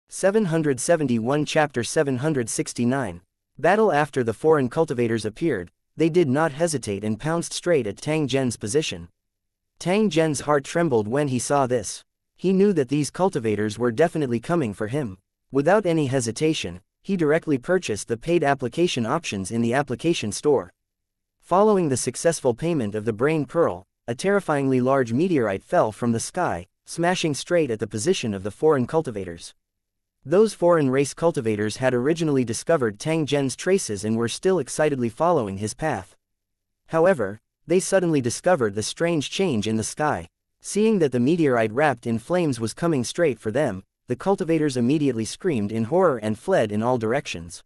771 Chapter 769. Battle. After the foreign cultivators appeared, they did not hesitate and pounced straight at Tang Zhen's position. Tang Zhen's heart trembled when he saw this. He knew that these cultivators were definitely coming for him. Without any hesitation, he directly purchased the paid application options in the application store. Following the successful payment of the brain pearl, a terrifyingly large meteorite fell from the sky, smashing straight at the position of the foreign cultivators. Those foreign race cultivators had originally discovered Tang Zhen's traces and were still excitedly following his path. However, they suddenly discovered the strange change in the sky. Seeing that the meteorite wrapped in flames was coming straight for them, the cultivators immediately screamed in horror and fled in all directions.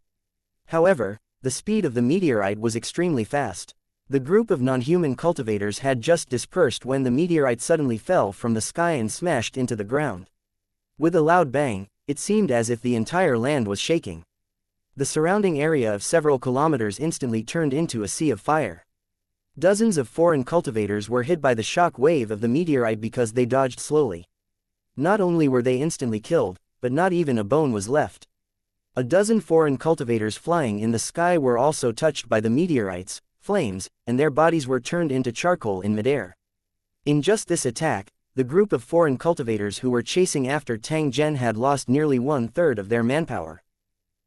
However, the speed of the meteorite was extremely fast. The group of non-human cultivators had just dispersed when the meteorite suddenly fell from the sky and smashed into the ground. With a loud bang, it seemed as if the entire land was shaking. The surrounding area of several kilometers instantly turned into a sea of fire. Dozens of foreign cultivators were hit by the shock wave of the meteorite because they dodged slowly. Not only were they instantly killed, but not even a bone was left. A dozen foreign cultivators flying in the sky were also touched by the meteorites, flames, and their bodies were turned into charcoal in midair. In just this attack, the group of foreign cultivators who were chasing after Tang Zhen had lost nearly 1/3 of their manpower.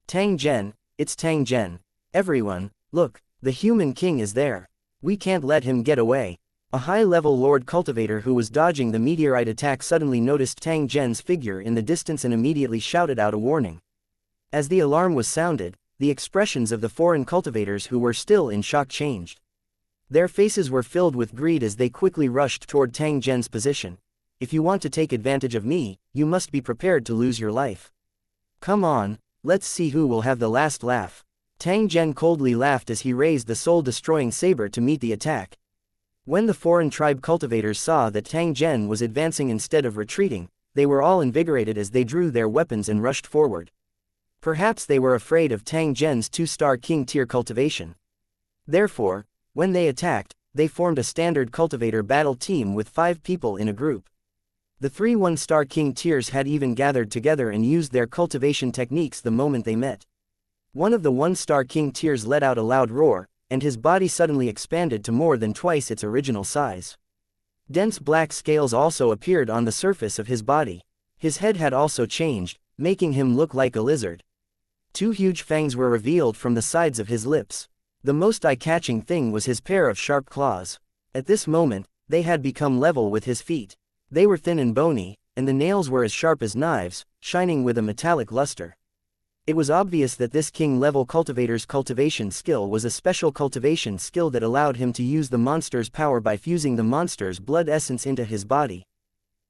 Tang Zhen, it's Tang Zhen. Everyone, look, the human king is there. We can't let him get away. A high-level lord cultivator who was dodging the meteorite attack suddenly noticed Tang Zhen's figure in the distance and immediately shouted out a warning. As the alarm was sounded, the expressions of the foreign cultivators who were still in shock changed. Their faces were filled with greed as they quickly rushed toward Tang Zhen's position. If you want to take advantage of me, you must be prepared to lose your life. Come on, let's see who will have the last laugh. Tang Zhen coldly laughed as he raised the soul-destroying saber to meet the attack. When the foreign tribe cultivators saw that Tang Zhen was advancing instead of retreating, they were all invigorated as they drew their weapons and rushed forward. Perhaps they were afraid of Tang Zhen's 2-star king tier cultivation. Therefore, when they attacked, they formed a standard cultivator battle team with 5 people in a group. The 3 1-star king tiers had even gathered together and used their cultivation techniques the moment they met. One of the 1-star king tiers let out a loud roar, and his body suddenly expanded to more than twice its original size. Dense black scales also appeared on the surface of his body. His head had also changed, making him look like a lizard. 2 huge fangs were revealed from the sides of his lips. The most eye-catching thing was his pair of sharp claws. At this moment, they had become level with his feet. They were thin and bony, and the nails were as sharp as knives, shining with a metallic luster. It was obvious that this king-level cultivator's cultivation skill was a special cultivation skill that allowed him to use the monster's power by fusing the monster's blood essence into his body.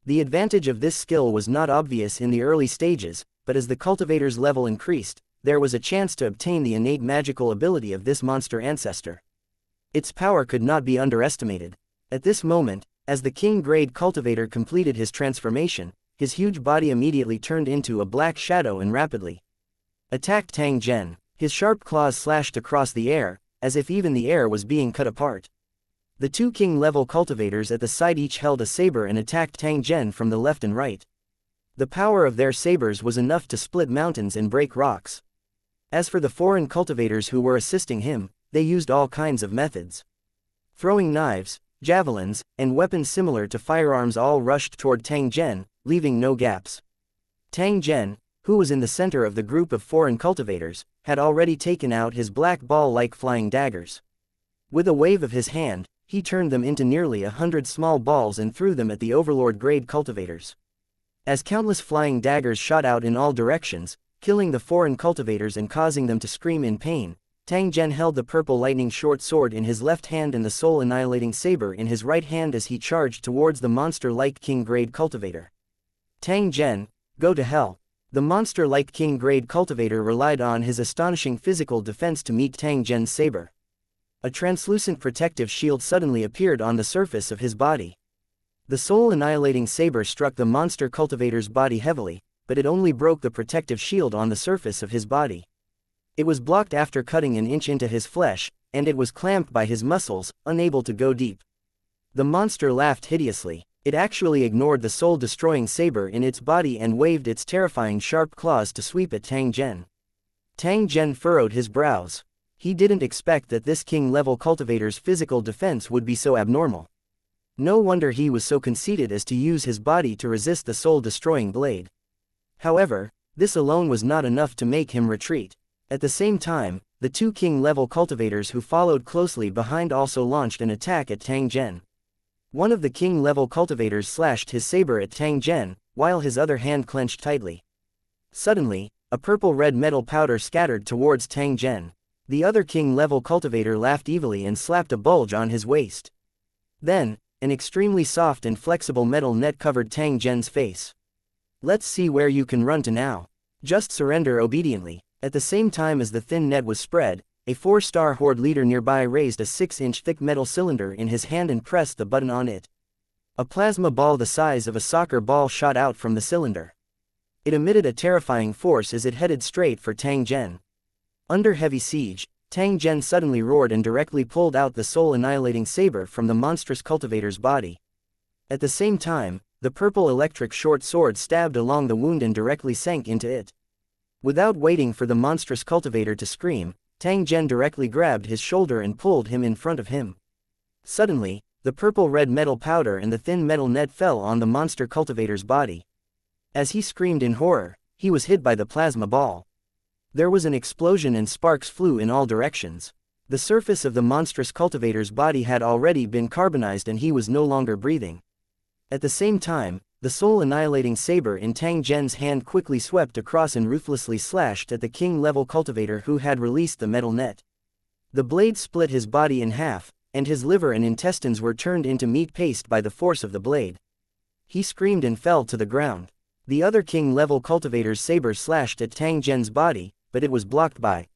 The advantage of this skill was not obvious in the early stages, but as the cultivator's level increased, there was a chance to obtain the innate magical ability of this monster ancestor. Its power could not be underestimated. At this moment, as the king-grade cultivator completed his transformation, his huge body immediately turned into a black shadow and rapidly attacked Tang Zhen. His sharp claws slashed across the air, as if even the air was being cut apart. The 2 king-level cultivators at the side each held a saber and attacked Tang Zhen from the left and right. The power of their sabers was enough to split mountains and break rocks. As for the foreign cultivators who were assisting him, they used all kinds of methods. Throwing knives, javelins, and weapons similar to firearms all rushed toward Tang Zhen, leaving no gaps. Tang Zhen, who was in the center of the group of foreign cultivators, had already taken out his black ball-like flying daggers. With a wave of his hand, he turned them into nearly 100 small balls and threw them at the overlord-grade cultivators. As countless flying daggers shot out in all directions, killing the foreign cultivators and causing them to scream in pain, Tang Zhen held the purple lightning short sword in his left hand and the soul-annihilating saber in his right hand as he charged towards the monster-like king-grade cultivator. Tang Zhen, go to hell. The monster-like king-grade cultivator relied on his astonishing physical defense to meet Tang Zhen's saber. A translucent protective shield suddenly appeared on the surface of his body. The soul-annihilating saber struck the monster cultivator's body heavily, but it only broke the protective shield on the surface of his body. It was blocked after cutting an inch into his flesh, and it was clamped by his muscles, unable to go deep. The monster laughed hideously. It actually ignored the soul-destroying saber in its body and waved its terrifying sharp claws to sweep at Tang Zhen. Tang Zhen furrowed his brows. He didn't expect that this king-level cultivator's physical defense would be so abnormal. No wonder he was so conceited as to use his body to resist the soul-destroying blade. However, this alone was not enough to make him retreat. At the same time, the two king-level cultivators who followed closely behind also launched an attack at Tang Zhen. One of the king-level cultivators slashed his saber at Tang Zhen, while his other hand clenched tightly. Suddenly, a purple-red metal powder scattered towards Tang Zhen. The other king-level cultivator laughed evilly and slapped a bulge on his waist. Then, an extremely soft and flexible metal net covered Tang Zhen's face. "Let's see where you can run to now. Just surrender obediently." At the same time as the thin net was spread, a 4-star horde leader nearby raised a 6-inch thick metal cylinder in his hand and pressed the button on it. A plasma ball the size of a soccer ball shot out from the cylinder. It emitted a terrifying force as it headed straight for Tang Zhen. Under heavy siege, Tang Zhen suddenly roared and directly pulled out the soul-annihilating saber from the monstrous cultivator's body. At the same time, the purple electric short sword stabbed along the wound and directly sank into it. Without waiting for the monstrous cultivator to scream, Tang Zhen directly grabbed his shoulder and pulled him in front of him. Suddenly, the purple-red metal powder and the thin metal net fell on the monster cultivator's body. As he screamed in horror, he was hit by the plasma ball. There was an explosion and sparks flew in all directions. The surface of the monstrous cultivator's body had already been carbonized and he was no longer breathing. At the same time, the soul-annihilating saber in Tang Zhen's hand quickly swept across and ruthlessly slashed at the king-level cultivator who had released the metal net. The blade split his body in half, and his liver and intestines were turned into meat paste by the force of the blade. He screamed and fell to the ground. The other king-level cultivator's saber slashed at Tang Zhen's body, but it was blocked by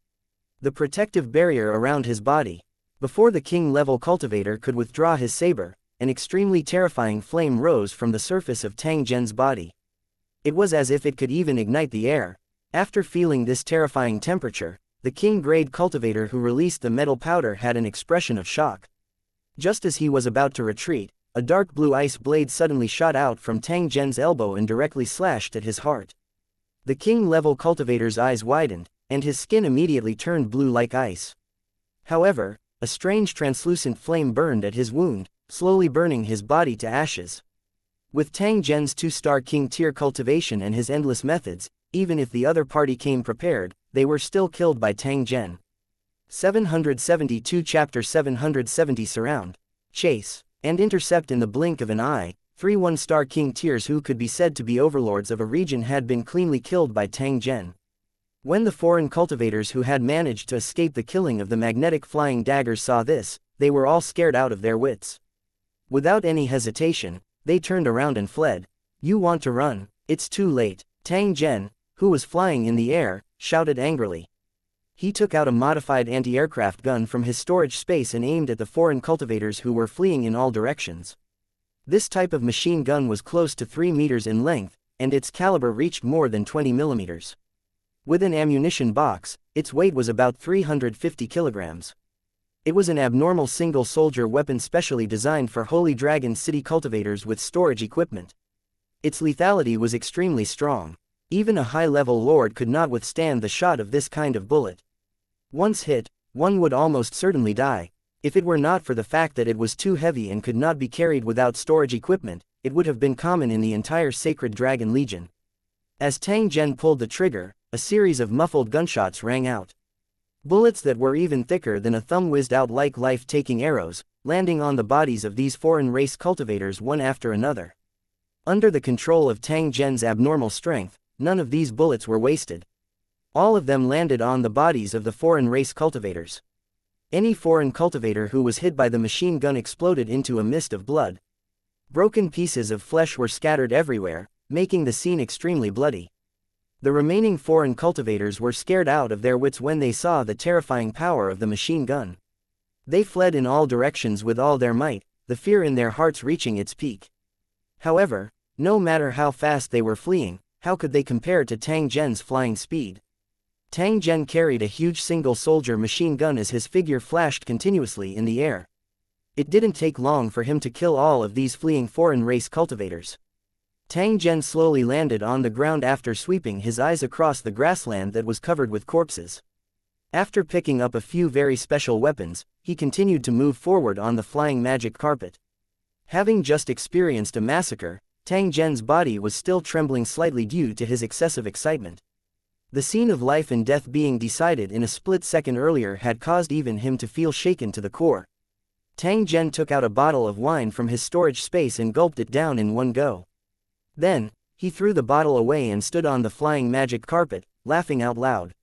the protective barrier around his body. Before the king-level cultivator could withdraw his saber, an extremely terrifying flame rose from the surface of Tang Zhen's body. It was as if it could even ignite the air. After feeling this terrifying temperature, the king-grade cultivator who released the metal powder had an expression of shock. Just as he was about to retreat, a dark blue ice blade suddenly shot out from Tang Zhen's elbow and directly slashed at his heart. The king-level cultivator's eyes widened, and his skin immediately turned blue like ice. However, a strange translucent flame burned at his wound, slowly burning his body to ashes. With Tang Zhen's 2-star king tier cultivation and his endless methods, even if the other party came prepared, they were still killed by Tang Zhen. 772 Chapter 770 Surround, chase, and intercept in the blink of an eye. 3 1-star king tiers who could be said to be overlords of a region had been cleanly killed by Tang Zhen. When the foreign cultivators who had managed to escape the killing of the magnetic flying daggers saw this, they were all scared out of their wits. Without any hesitation, they turned around and fled. "You want to run? It's too late," Tang Zhen, who was flying in the air, shouted angrily. He took out a modified anti-aircraft gun from his storage space and aimed at the foreign cultivators who were fleeing in all directions. This type of machine gun was close to 3 meters in length, and its caliber reached more than 20 millimeters. With an ammunition box, its weight was about 350 kilograms. It was an abnormal single-soldier weapon specially designed for Holy Dragon City cultivators with storage equipment. Its lethality was extremely strong. Even a high-level lord could not withstand the shot of this kind of bullet. Once hit, one would almost certainly die. If it were not for the fact that it was too heavy and could not be carried without storage equipment, it would have been common in the entire Sacred Dragon Legion. As Tang Zhen pulled the trigger, a series of muffled gunshots rang out. Bullets that were even thicker than a thumb whizzed out like life-taking arrows, landing on the bodies of these foreign race cultivators one after another. Under the control of Tang Zhen's abnormal strength, none of these bullets were wasted. All of them landed on the bodies of the foreign race cultivators. Any foreign cultivator who was hit by the machine gun exploded into a mist of blood. Broken pieces of flesh were scattered everywhere, making the scene extremely bloody. The remaining foreign cultivators were scared out of their wits when they saw the terrifying power of the machine gun. They fled in all directions with all their might, the fear in their hearts reaching its peak. However, no matter how fast they were fleeing, how could they compare to Tang Zhen's flying speed? Tang Zhen carried a huge single-soldier machine gun as his figure flashed continuously in the air. It didn't take long for him to kill all of these fleeing foreign race cultivators. Tang Zhen slowly landed on the ground after sweeping his eyes across the grassland that was covered with corpses. After picking up a few very special weapons, he continued to move forward on the flying magic carpet. Having just experienced a massacre, Tang Zhen's body was still trembling slightly due to his excessive excitement. The scene of life and death being decided in a split second earlier had caused even him to feel shaken to the core. Tang Zhen took out a bottle of wine from his storage space and gulped it down in one go. Then, he threw the bottle away and stood on the flying magic carpet, laughing out loud.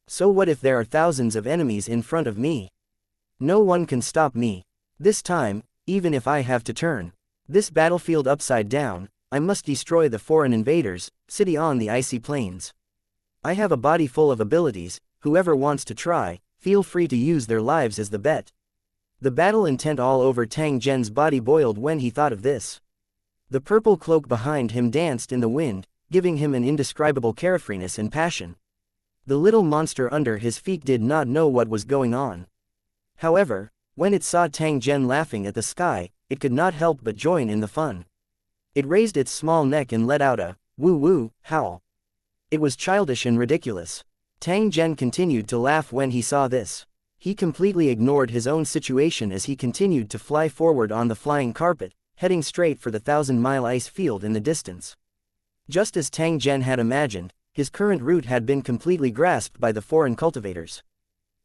So what if there are thousands of enemies in front of me? No one can stop me. This time, even if I have to turn this battlefield upside down, I must destroy the foreign invaders, city on the icy plains. I have a body full of abilities, whoever wants to try, feel free to use their lives as the bet. The battle intent all over Tang Zhen's body boiled when he thought of this. The purple cloak behind him danced in the wind, giving him an indescribable carefreeness and passion. The little monster under his feet did not know what was going on. However, when it saw Tang Zhen laughing at the sky, it could not help but join in the fun. It raised its small neck and let out a woo-woo howl. It was childish and ridiculous. Tang Zhen continued to laugh when he saw this. He completely ignored his own situation as he continued to fly forward on the flying carpet, heading straight for the 1,000-mile ice field in the distance. Just as Tang Zhen had imagined, his current route had been completely grasped by the foreign cultivators.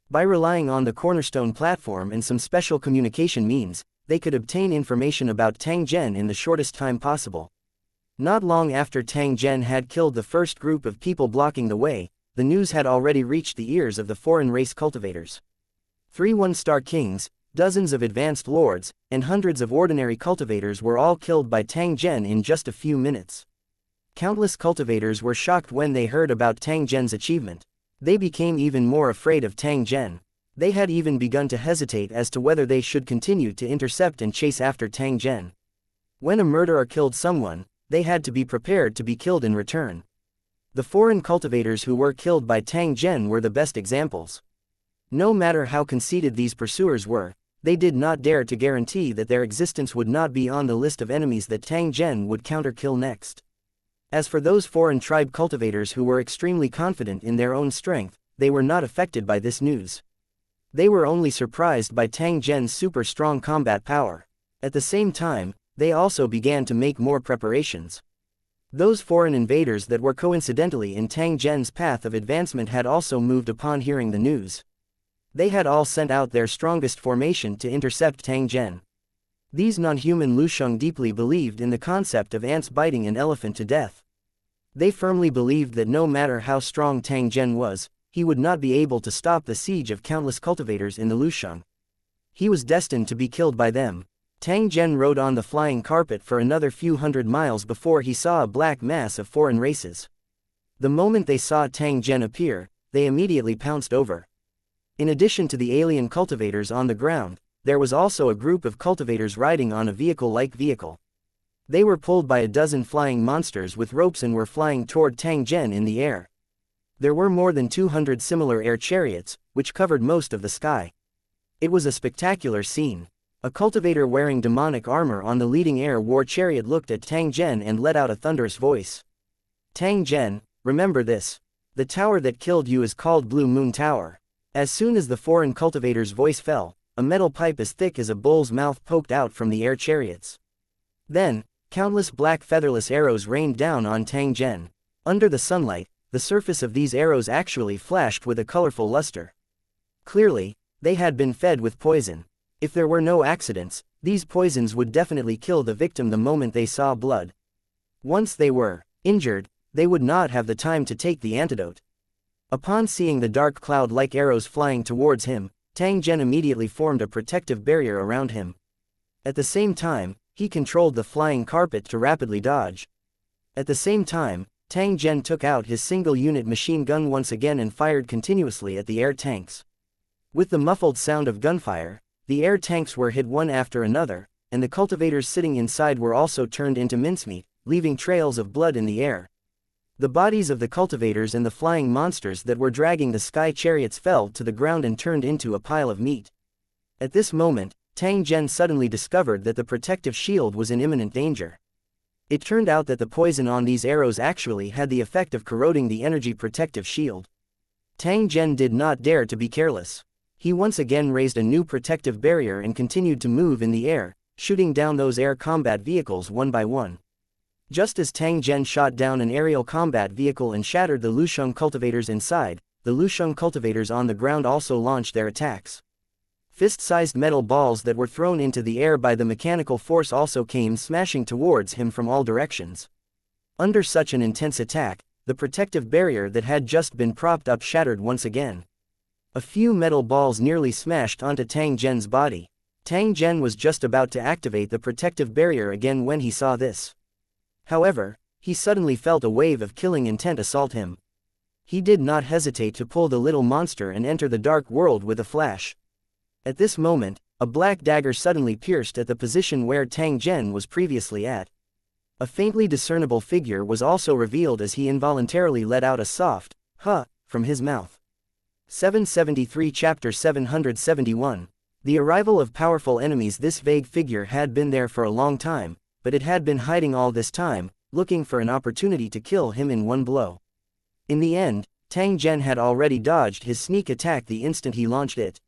By relying on the cornerstone platform and some special communication means, they could obtain information about Tang Zhen in the shortest time possible. Not long after Tang Zhen had killed the first group of people blocking the way, the news had already reached the ears of the foreign race cultivators. 3 one-star kings, dozens of advanced lords, and hundreds of ordinary cultivators were all killed by Tang Zhen in just a few minutes. Countless cultivators were shocked when they heard about Tang Zhen's achievement. They became even more afraid of Tang Zhen. They had even begun to hesitate as to whether they should continue to intercept and chase after Tang Zhen. When a murderer killed someone, they had to be prepared to be killed in return. The foreign cultivators who were killed by Tang Zhen were the best examples. No matter how conceited these pursuers were, they did not dare to guarantee that their existence would not be on the list of enemies that Tang Zhen would counter-kill next. As for those foreign tribe cultivators who were extremely confident in their own strength, they were not affected by this news. They were only surprised by Tang Zhen's super strong combat power. At the same time, they also began to make more preparations. Those foreign invaders that were coincidentally in Tang Zhen's path of advancement had also moved upon hearing the news. They had all sent out their strongest formation to intercept Tang Zhen. These non-human Lusheng deeply believed in the concept of ants biting an elephant to death. They firmly believed that no matter how strong Tang Zhen was, he would not be able to stop the siege of countless cultivators in the Lusheng. He was destined to be killed by them. Tang Zhen rode on the flying carpet for another few hundred miles before he saw a black mass of foreign races. The moment they saw Tang Zhen appear, they immediately pounced over. In addition to the alien cultivators on the ground, there was also a group of cultivators riding on a vehicle-like vehicle. They were pulled by a dozen flying monsters with ropes and were flying toward Tang Zhen in the air. There were more than 200 similar air chariots, which covered most of the sky. It was a spectacular scene. A cultivator wearing demonic armor on the leading air war chariot looked at Tang Zhen and let out a thunderous voice. Tang Zhen, remember this. The tower that killed you is called Blue Moon Tower. As soon as the foreign cultivator's voice fell, a metal pipe as thick as a bull's mouth poked out from the air chariots. Then, countless black featherless arrows rained down on Tang Zhen. Under the sunlight, the surface of these arrows actually flashed with a colorful luster. Clearly, they had been fed with poison. If there were no accidents, these poisons would definitely kill the victim the moment they saw blood. Once they were injured, they would not have the time to take the antidote. Upon seeing the dark cloud-like arrows flying towards him, Tang Zhen immediately formed a protective barrier around him. At the same time, he controlled the flying carpet to rapidly dodge. At the same time, Tang Zhen took out his single-unit machine gun once again and fired continuously at the air tanks. With the muffled sound of gunfire, the air tanks were hit one after another, and the cultivators sitting inside were also turned into mincemeat, leaving trails of blood in the air. The bodies of the cultivators and the flying monsters that were dragging the sky chariots fell to the ground and turned into a pile of meat. At this moment, Tang Zhen suddenly discovered that the protective shield was in imminent danger. It turned out that the poison on these arrows actually had the effect of corroding the energy protective shield. Tang Zhen did not dare to be careless. He once again raised a new protective barrier and continued to move in the air, shooting down those air combat vehicles one by one. Just as Tang Zhen shot down an aerial combat vehicle and shattered the Lusheng cultivators inside, the Lusheng cultivators on the ground also launched their attacks. Fist-sized metal balls that were thrown into the air by the mechanical force also came smashing towards him from all directions. Under such an intense attack, the protective barrier that had just been propped up shattered once again. A few metal balls nearly smashed onto Tang Zhen's body. Tang Zhen was just about to activate the protective barrier again when he saw this. However, he suddenly felt a wave of killing intent assault him. He did not hesitate to pull the little monster and enter the dark world with a flash. At this moment, a black dagger suddenly pierced at the position where Tang Zhen was previously at. A faintly discernible figure was also revealed as he involuntarily let out a soft, "huh," from his mouth. 773 Chapter 771. The arrival of powerful enemies. This vague figure had been there for a long time, but it had been hiding all this time, looking for an opportunity to kill him in one blow. In the end, Tang Zhen had already dodged his sneak attack the instant he launched it.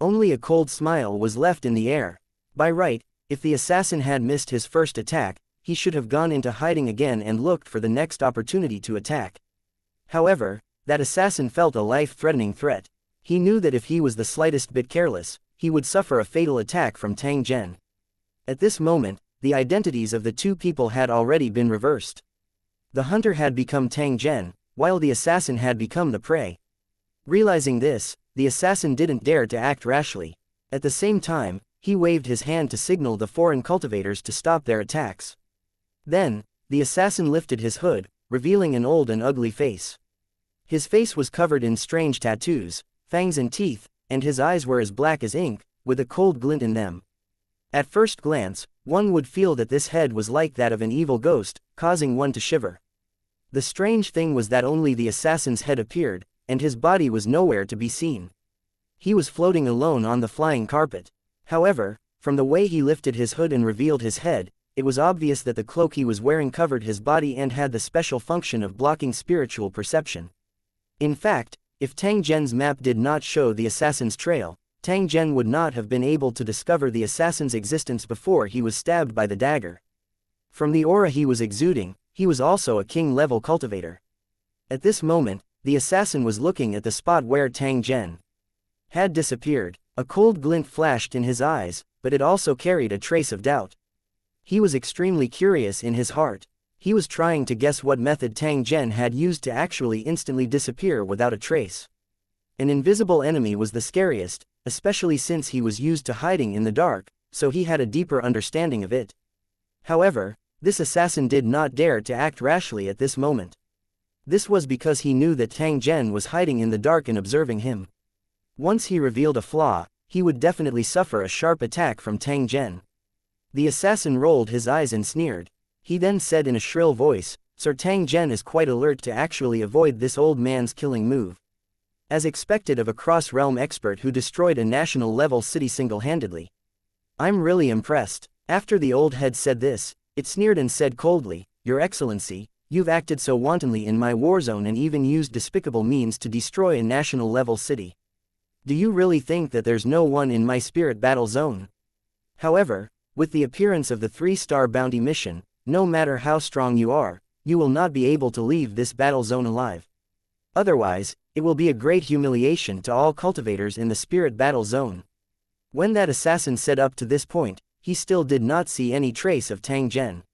Only a cold smile was left in the air. By right, if the assassin had missed his first attack, he should have gone into hiding again and looked for the next opportunity to attack. However, that assassin felt a life-threatening threat. He knew that if he was the slightest bit careless, he would suffer a fatal attack from Tang Zhen. At this moment, the identities of the two people had already been reversed. The hunter had become Tang Zhen, while the assassin had become the prey. Realizing this, the assassin didn't dare to act rashly. At the same time, he waved his hand to signal the foreign cultivators to stop their attacks. Then, the assassin lifted his hood, revealing an old and ugly face. His face was covered in strange tattoos, fangs and teeth, and his eyes were as black as ink, with a cold glint in them. At first glance, one would feel that this head was like that of an evil ghost, causing one to shiver. The strange thing was that only the assassin's head appeared, and his body was nowhere to be seen. He was floating alone on the flying carpet. However, from the way he lifted his hood and revealed his head, it was obvious that the cloak he was wearing covered his body and had the special function of blocking spiritual perception. In fact, if Tang Zhen's map did not show the assassin's trail, Tang Zhen would not have been able to discover the assassin's existence before he was stabbed by the dagger. From the aura he was exuding, he was also a king-level cultivator. At this moment, the assassin was looking at the spot where Tang Zhen had disappeared. A cold glint flashed in his eyes, but it also carried a trace of doubt. He was extremely curious in his heart. He was trying to guess what method Tang Zhen had used to actually instantly disappear without a trace. An invisible enemy was the scariest, especially since he was used to hiding in the dark, so he had a deeper understanding of it. However, this assassin did not dare to act rashly at this moment. This was because he knew that Tang Zhen was hiding in the dark and observing him. Once he revealed a flaw, he would definitely suffer a sharp attack from Tang Zhen. The assassin rolled his eyes and sneered. He then said in a shrill voice, "Sir, Tang Zhen is quite alert to actually avoid this old man's killing move." As expected of a cross-realm expert who destroyed a national-level city single-handedly. "I'm really impressed." After the old head said this, it sneered and said coldly, "Your Excellency, you've acted so wantonly in my war zone and even used despicable means to destroy a national-level city. Do you really think that there's no one in my spirit battle zone?" However, with the appearance of the 3-star bounty mission, no matter how strong you are, you will not be able to leave this battle zone alive. Otherwise, it will be a great humiliation to all cultivators in the spirit battle zone. When that assassin said up to this point, he still did not see any trace of Tang Zhen.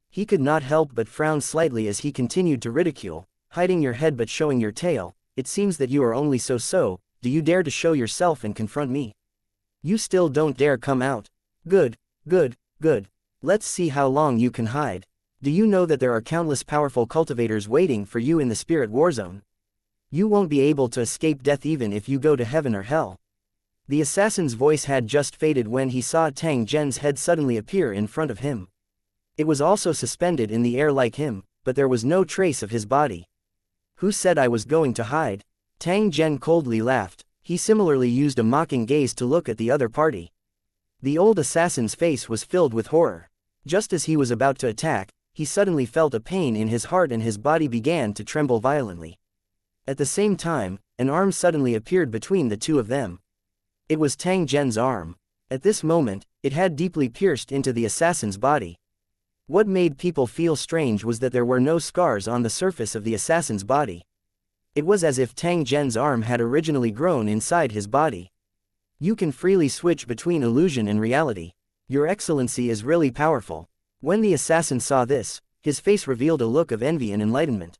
He could not help but frown slightly as he continued to ridicule, "Hiding your head but showing your tail, it seems that you are only so-so, do you dare to show yourself and confront me? You still don't dare come out? Good, good, good. Let's see how long you can hide. Do you know that there are countless powerful cultivators waiting for you in the spirit war zone? You won't be able to escape death even if you go to heaven or hell." The assassin's voice had just faded when he saw Tang Zhen's head suddenly appear in front of him. It was also suspended in the air like him, but there was no trace of his body. "Who said I was going to hide?" Tang Zhen coldly laughed. He similarly used a mocking gaze to look at the other party. The old assassin's face was filled with horror. Just as he was about to attack, he suddenly felt a pain in his heart and his body began to tremble violently. At the same time, an arm suddenly appeared between the two of them. It was Tang Zhen's arm. At this moment, it had deeply pierced into the assassin's body. What made people feel strange was that there were no scars on the surface of the assassin's body. It was as if Tang Zhen's arm had originally grown inside his body. You can freely switch between illusion and reality. Your Excellency is really powerful. When the assassin saw this, his face revealed a look of envy and enlightenment.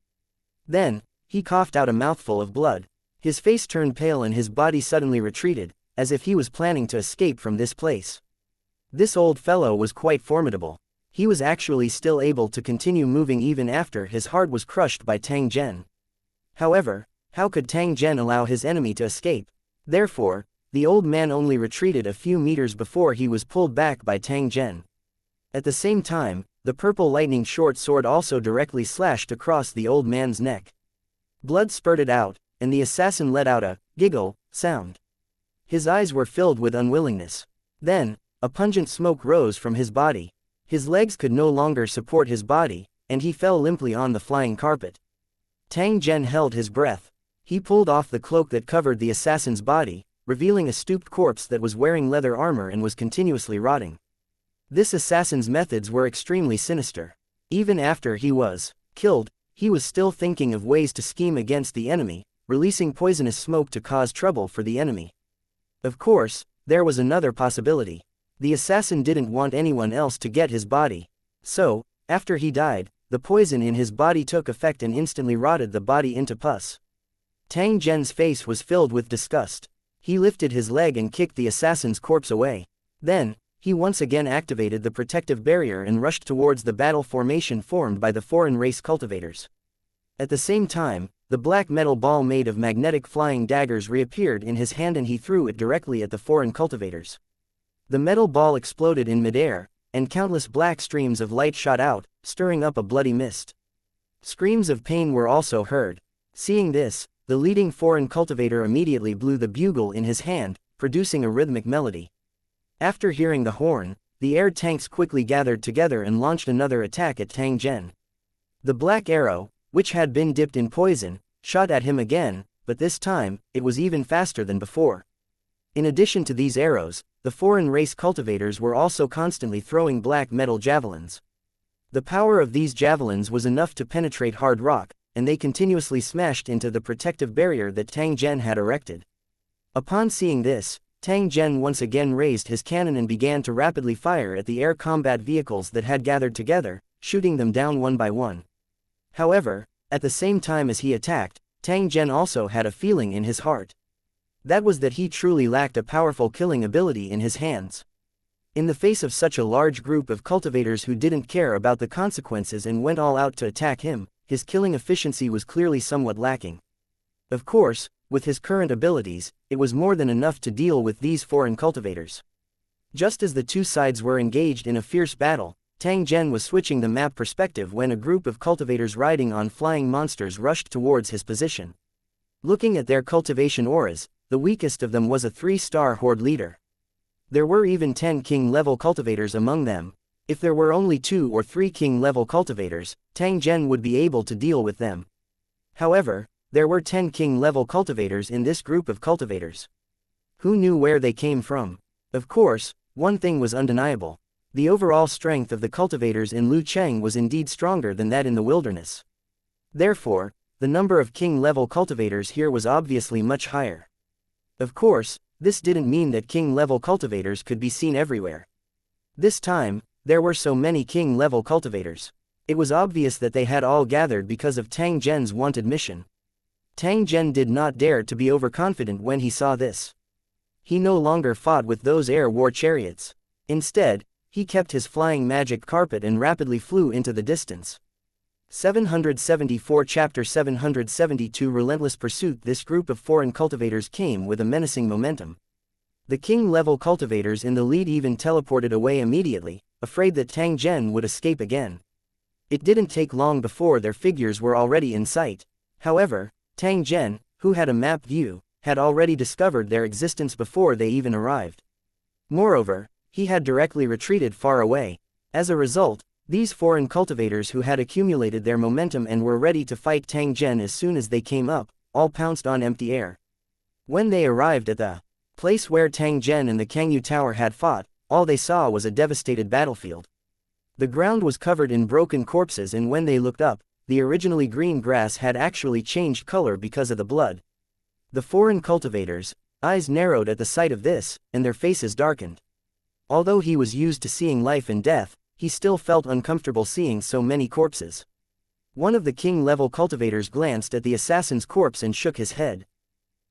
Then, he coughed out a mouthful of blood. His face turned pale and his body suddenly retreated, as if he was planning to escape from this place. This old fellow was quite formidable. He was actually still able to continue moving even after his heart was crushed by Tang Zhen. However, how could Tang Zhen allow his enemy to escape? Therefore, the old man only retreated a few meters before he was pulled back by Tang Zhen. At the same time, the purple lightning short sword also directly slashed across the old man's neck. Blood spurted out, and the assassin let out a giggle sound. His eyes were filled with unwillingness. Then, a pungent smoke rose from his body. His legs could no longer support his body, and he fell limply on the flying carpet. Tang Zhen held his breath. He pulled off the cloak that covered the assassin's body, revealing a stooped corpse that was wearing leather armor and was continuously rotting. This assassin's methods were extremely sinister. Even after he was killed, he was still thinking of ways to scheme against the enemy, releasing poisonous smoke to cause trouble for the enemy. Of course, there was another possibility. The assassin didn't want anyone else to get his body. So, after he died, the poison in his body took effect and instantly rotted the body into pus. Tang Zhen's face was filled with disgust. He lifted his leg and kicked the assassin's corpse away. Then, he once again activated the protective barrier and rushed towards the battle formation formed by the foreign race cultivators. At the same time, the black metal ball made of magnetic flying daggers reappeared in his hand and he threw it directly at the foreign cultivators. The metal ball exploded in midair, and countless black streams of light shot out, stirring up a bloody mist. Screams of pain were also heard. Seeing this, the leading foreign cultivator immediately blew the bugle in his hand, producing a rhythmic melody. After hearing the horn, the air tanks quickly gathered together and launched another attack at Tang Zhen. The black arrow, which had been dipped in poison, shot at him again, but this time, it was even faster than before. In addition to these arrows, the foreign race cultivators were also constantly throwing black metal javelins. The power of these javelins was enough to penetrate hard rock, and they continuously smashed into the protective barrier that Tang Zhen had erected. Upon seeing this, Tang Zhen once again raised his cannon and began to rapidly fire at the air combat vehicles that had gathered together, shooting them down one by one. However, at the same time as he attacked, Tang Zhen also had a feeling in his heart. That was that he truly lacked a powerful killing ability in his hands. In the face of such a large group of cultivators who didn't care about the consequences and went all out to attack him, his killing efficiency was clearly somewhat lacking. Of course, with his current abilities, it was more than enough to deal with these foreign cultivators. Just as the two sides were engaged in a fierce battle, Tang Zhen was switching the map perspective when a group of cultivators riding on flying monsters rushed towards his position. Looking at their cultivation auras, the weakest of them was a 3-star horde leader. There were even 10 king-level cultivators among them. If there were only 2 or 3 king-level cultivators, Tang Zhen would be able to deal with them. However, there were 10 king-level cultivators in this group of cultivators. Who knew where they came from? Of course, one thing was undeniable. The overall strength of the cultivators in Lucheng was indeed stronger than that in the wilderness. Therefore, the number of king-level cultivators here was obviously much higher. Of course, this didn't mean that king-level cultivators could be seen everywhere. This time, there were so many king-level cultivators. It was obvious that they had all gathered because of Tang Zhen's wanted mission. Tang Zhen did not dare to be overconfident when he saw this. He no longer fought with those air war chariots. Instead, he kept his flying magic carpet and rapidly flew into the distance. 774 Chapter 772 Relentless Pursuit. This group of foreign cultivators came with a menacing momentum. The king-level cultivators in the lead even teleported away immediately, afraid that Tang Zhen would escape again. It didn't take long before their figures were already in sight. However, Tang Zhen, who had a map view, had already discovered their existence before they even arrived. Moreover, he had directly retreated far away. As a result, these foreign cultivators who had accumulated their momentum and were ready to fight Tang Zhen as soon as they came up, all pounced on empty air. When they arrived at the place where Tang Zhen and the Kangyu Tower had fought, all they saw was a devastated battlefield. The ground was covered in broken corpses, and when they looked up, the originally green grass had actually changed color because of the blood. The foreign cultivators' eyes narrowed at the sight of this, and their faces darkened. Although he was used to seeing life and death, he still felt uncomfortable seeing so many corpses. One of the king-level cultivators glanced at the assassin's corpse and shook his head.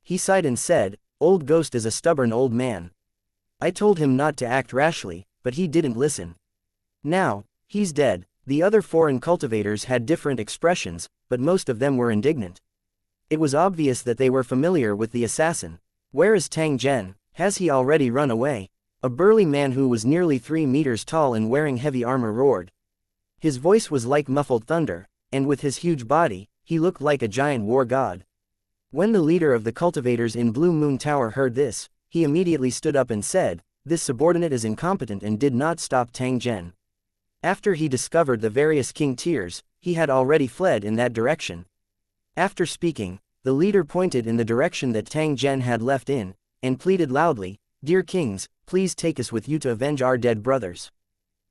He sighed and said, "Old Ghost is a stubborn old man. I told him not to act rashly, but he didn't listen. Now, he's dead." The other foreign cultivators had different expressions, but most of them were indignant. It was obvious that they were familiar with the assassin. "Where is Tang Zhen? Has he already run away?" A burly man who was nearly 3 meters tall and wearing heavy armor roared. His voice was like muffled thunder, and with his huge body, he looked like a giant war god. When the leader of the cultivators in Blue Moon Tower heard this, he immediately stood up and said, "This subordinate is incompetent," and did not stop Tang Zhen. After he discovered the various king tiers, he had already fled in that direction. After speaking, the leader pointed in the direction that Tang Zhen had left in, and pleaded loudly, "Dear kings, please take us with you to avenge our dead brothers."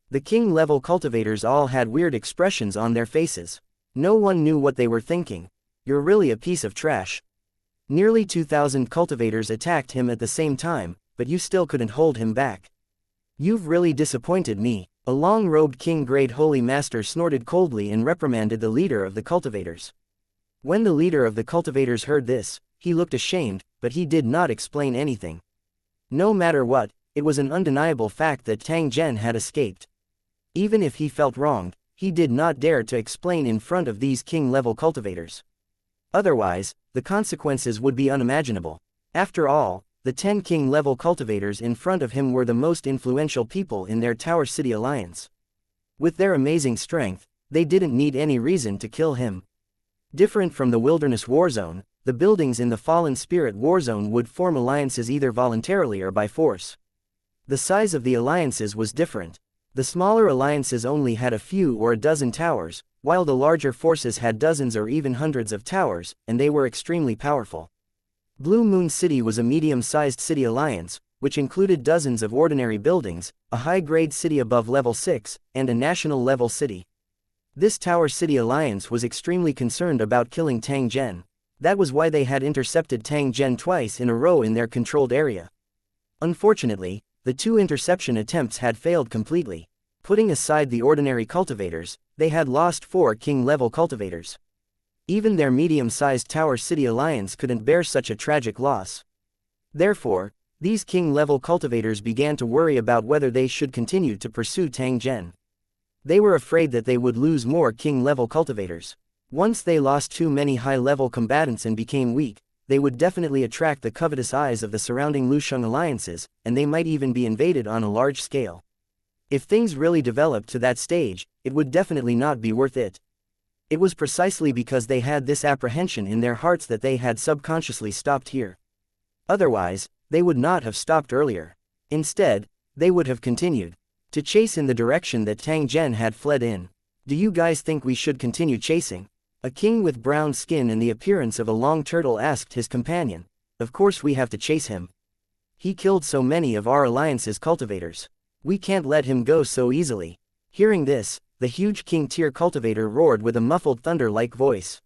The king-level cultivators all had weird expressions on their faces. No one knew what they were thinking. "You're really a piece of trash." Nearly 2,000 cultivators attacked him at the same time, but you still couldn't hold him back. "You've really disappointed me." A long-robed king-grade holy master snorted coldly and reprimanded the leader of the cultivators. When the leader of the cultivators heard this, he looked ashamed, but he did not explain anything. No matter what, it was an undeniable fact that Tang Zhen had escaped. Even if he felt wronged, he did not dare to explain in front of these king-level cultivators. Otherwise, the consequences would be unimaginable. After all, the 10 king-level cultivators in front of him were the most influential people in their Tower City alliance. With their amazing strength, they didn't need any reason to kill him. Different from the Wilderness Warzone, the buildings in the Fallen Spirit Warzone would form alliances either voluntarily or by force. The size of the alliances was different. The smaller alliances only had a few or a dozen towers, while the larger forces had dozens or even hundreds of towers, and they were extremely powerful. Blue Moon City was a medium-sized city alliance, which included dozens of ordinary buildings, a high-grade city above level 6, and a national-level city. This Tower City alliance was extremely concerned about killing Tang Zhen. That was why they had intercepted Tang Zhen twice in a row in their controlled area. Unfortunately, the 2 interception attempts had failed completely. Putting aside the ordinary cultivators, they had lost 4 king-level cultivators. Even their medium-sized Tower City alliance couldn't bear such a tragic loss. Therefore, these king-level cultivators began to worry about whether they should continue to pursue Tang Zhen. They were afraid that they would lose more king-level cultivators. Once they lost too many high-level combatants and became weak, they would definitely attract the covetous eyes of the surrounding Lusheng alliances, and they might even be invaded on a large scale. If things really developed to that stage, it would definitely not be worth it. It was precisely because they had this apprehension in their hearts that they had subconsciously stopped here. Otherwise, they would not have stopped earlier. Instead, they would have continued to chase in the direction that Tang Zhen had fled in. "Do you guys think we should continue chasing?" A king with brown skin and the appearance of a long turtle asked his companion. "Of course we have to chase him. He killed so many of our alliance's cultivators. We can't let him go so easily." Hearing this, the huge king-tier cultivator roared with a muffled thunder-like voice.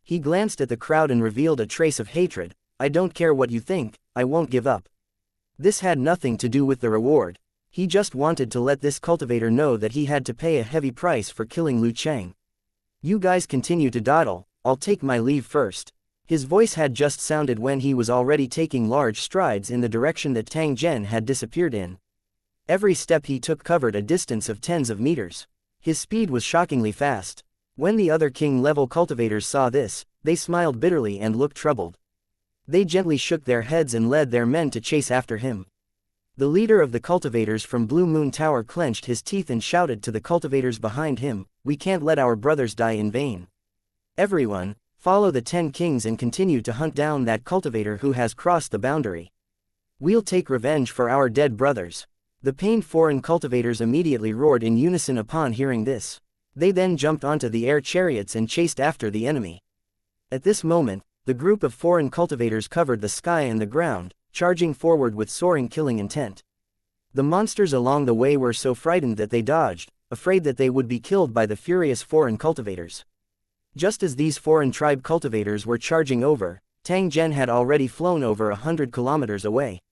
He glanced at the crowd and revealed a trace of hatred. "I don't care what you think, I won't give up." This had nothing to do with the reward. He just wanted to let this cultivator know that he had to pay a heavy price for killing Lu Cheng. "You guys continue to dawdle, I'll take my leave first." His voice had just sounded when he was already taking large strides in the direction that Tang Zhen had disappeared in. Every step he took covered a distance of tens of meters. His speed was shockingly fast. When the other king-level cultivators saw this, they smiled bitterly and looked troubled. They gently shook their heads and led their men to chase after him. The leader of the cultivators from Blue Moon Tower clenched his teeth and shouted to the cultivators behind him, "We can't let our brothers die in vain. Everyone, follow the 10 kings and continue to hunt down that cultivator who has crossed the boundary. We'll take revenge for our dead brothers." The pained foreign cultivators immediately roared in unison upon hearing this. They then jumped onto the air chariots and chased after the enemy. At this moment, the group of foreign cultivators covered the sky and the ground, charging forward with soaring killing intent. The monsters along the way were so frightened that they dodged, afraid that they would be killed by the furious foreign cultivators. Just as these foreign tribe cultivators were charging over, Tang Zhen had already flown over 100 kilometers away.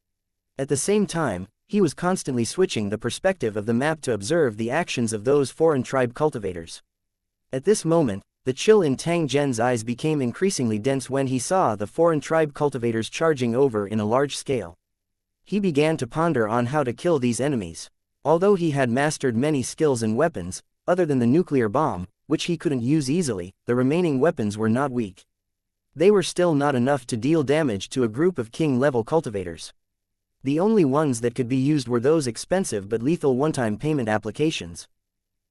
At the same time, he was constantly switching the perspective of the map to observe the actions of those foreign tribe cultivators. At this moment, the chill in Tang Zhen's eyes became increasingly dense when he saw the foreign tribe cultivators charging over in a large scale. He began to ponder on how to kill these enemies. Although he had mastered many skills and weapons, other than the nuclear bomb, which he couldn't use easily, the remaining weapons were not weak. They were still not enough to deal damage to a group of king-level cultivators. The only ones that could be used were those expensive but lethal one-time payment applications.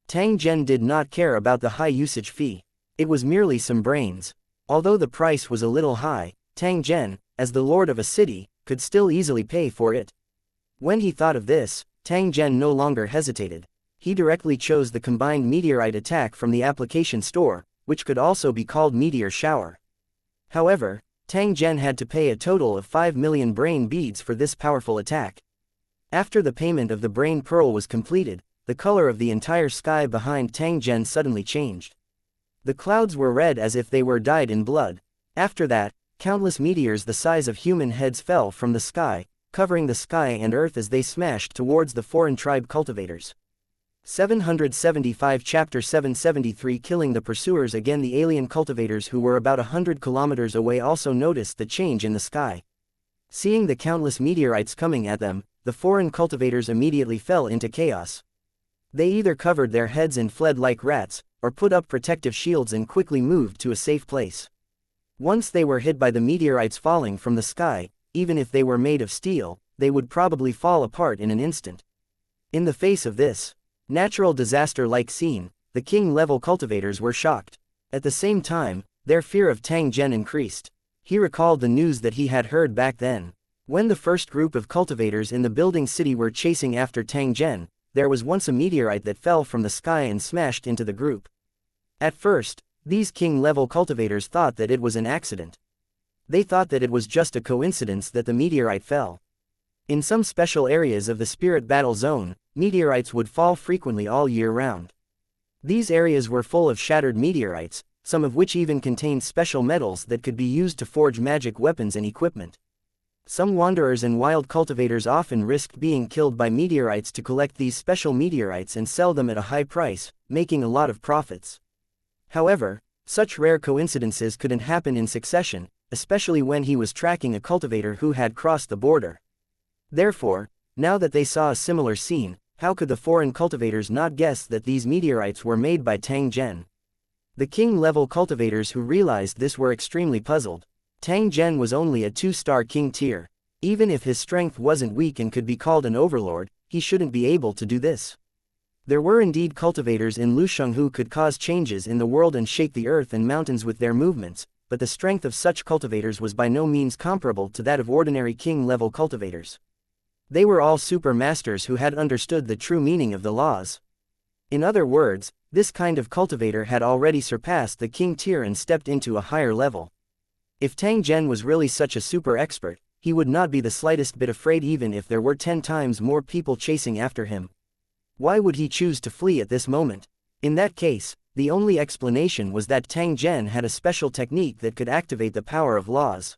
Tang Zhen did not care about the high usage fee. It was merely some brains. Although the price was a little high, Tang Zhen, as the lord of a city, could still easily pay for it. When he thought of this, Tang Zhen no longer hesitated. He directly chose the combined meteorite attack from the application store, which could also be called meteor shower. However, Tang Zhen had to pay a total of 5 million brain beads for this powerful attack. After the payment of the brain pearl was completed, the color of the entire sky behind Tang Zhen suddenly changed. The clouds were red as if they were dyed in blood. After that, countless meteors the size of human heads fell from the sky, covering the sky and earth as they smashed towards the foreign tribe cultivators. 775 Chapter 773 Killing the pursuers. Again, the alien cultivators who were about 100 kilometers away also noticed the change in the sky. Seeing the countless meteorites coming at them, the foreign cultivators immediately fell into chaos. They either covered their heads and fled like rats, or put up protective shields and quickly moved to a safe place. Once they were hit by the meteorites falling from the sky, even if they were made of steel, they would probably fall apart in an instant. In the face of this natural disaster-like scene, the king-level cultivators were shocked. At the same time, their fear of Tang Zhen increased. He recalled the news that he had heard back then. When the first group of cultivators in the building city were chasing after Tang Zhen, there was once a meteorite that fell from the sky and smashed into the group. At first, these king-level cultivators thought that it was an accident. They thought that it was just a coincidence that the meteorite fell. In some special areas of the spirit battle zone, meteorites would fall frequently all year round. These areas were full of shattered meteorites, some of which even contained special metals that could be used to forge magic weapons and equipment. Some wanderers and wild cultivators often risked being killed by meteorites to collect these special meteorites and sell them at a high price, making a lot of profits. However, such rare coincidences couldn't happen in succession, especially when he was tracking a cultivator who had crossed the border. Therefore, now that they saw a similar scene, how could the foreign cultivators not guess that these meteorites were made by Tang Zhen? The king-level cultivators who realized this were extremely puzzled. Tang Zhen was only a 2-star king tier. Even if his strength wasn't weak and could be called an overlord, he shouldn't be able to do this. There were indeed cultivators in Lusheng who could cause changes in the world and shake the earth and mountains with their movements, but the strength of such cultivators was by no means comparable to that of ordinary king-level cultivators. They were all super masters who had understood the true meaning of the laws. In other words, this kind of cultivator had already surpassed the king tier and stepped into a higher level. If Tang Zhen was really such a super expert, he would not be the slightest bit afraid even if there were 10 times more people chasing after him. Why would he choose to flee at this moment? In that case, the only explanation was that Tang Zhen had a special technique that could activate the power of laws.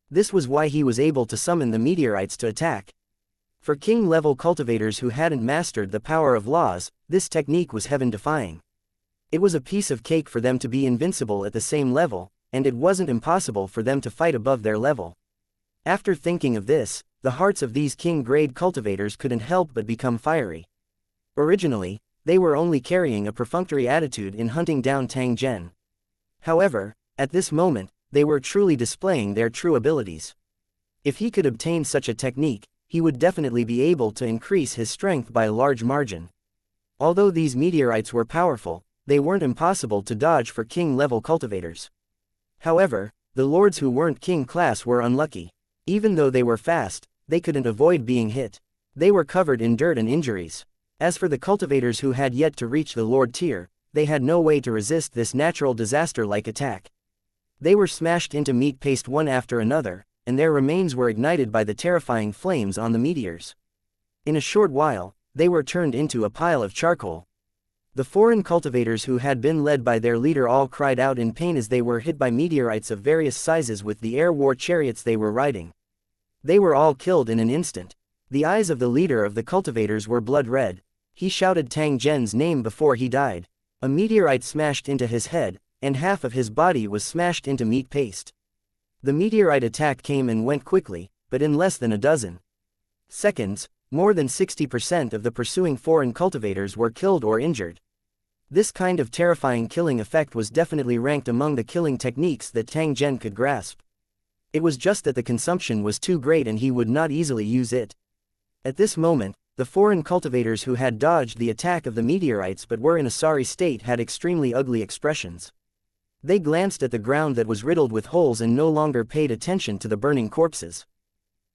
This was why he was able to summon the meteorites to attack. For king-level cultivators who hadn't mastered the power of laws, this technique was heaven-defying. It was a piece of cake for them to be invincible at the same level, and it wasn't impossible for them to fight above their level. After thinking of this, the hearts of these king-grade cultivators couldn't help but become fiery. Originally, they were only carrying a perfunctory attitude in hunting down Tang Zhen. However, at this moment, they were truly displaying their true abilities. If he could obtain such a technique, he would definitely be able to increase his strength by a large margin. Although these meteorites were powerful, they weren't impossible to dodge for king-level cultivators. However, the lords who weren't king class were unlucky. Even though they were fast, they couldn't avoid being hit. They were covered in dirt and injuries. As for the cultivators who had yet to reach the Lord tier, they had no way to resist this natural disaster-like attack. They were smashed into meat paste one after another, and their remains were ignited by the terrifying flames on the meteors. In a short while, they were turned into a pile of charcoal. The foreign cultivators who had been led by their leader all cried out in pain as they were hit by meteorites of various sizes with the air war chariots they were riding. They were all killed in an instant. The eyes of the leader of the cultivators were blood red. He shouted Tang Zhen's name before he died. A meteorite smashed into his head, and half of his body was smashed into meat paste. The meteorite attack came and went quickly, but in less than a dozen seconds, more than 60% of the pursuing foreign cultivators were killed or injured. This kind of terrifying killing effect was definitely ranked among the killing techniques that Tang Zhen could grasp. It was just that the consumption was too great and he would not easily use it. At this moment, the foreign cultivators who had dodged the attack of the meteorites but were in a sorry state had extremely ugly expressions. They glanced at the ground that was riddled with holes and no longer paid attention to the burning corpses.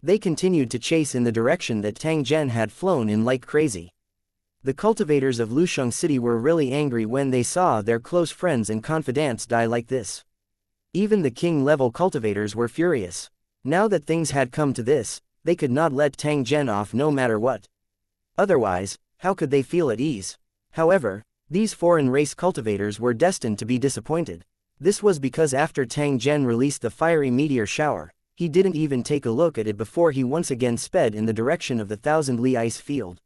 They continued to chase in the direction that Tang Zhen had flown in like crazy. The cultivators of Lusheng City were really angry when they saw their close friends and confidants die like this. Even the king-level cultivators were furious. Now that things had come to this, they could not let Tang Zhen off no matter what. Otherwise, how could they feel at ease? However, these foreign race cultivators were destined to be disappointed. This was because after Tang Zhen released the fiery meteor shower, he didn't even take a look at it before he once again sped in the direction of the thousand-li ice field.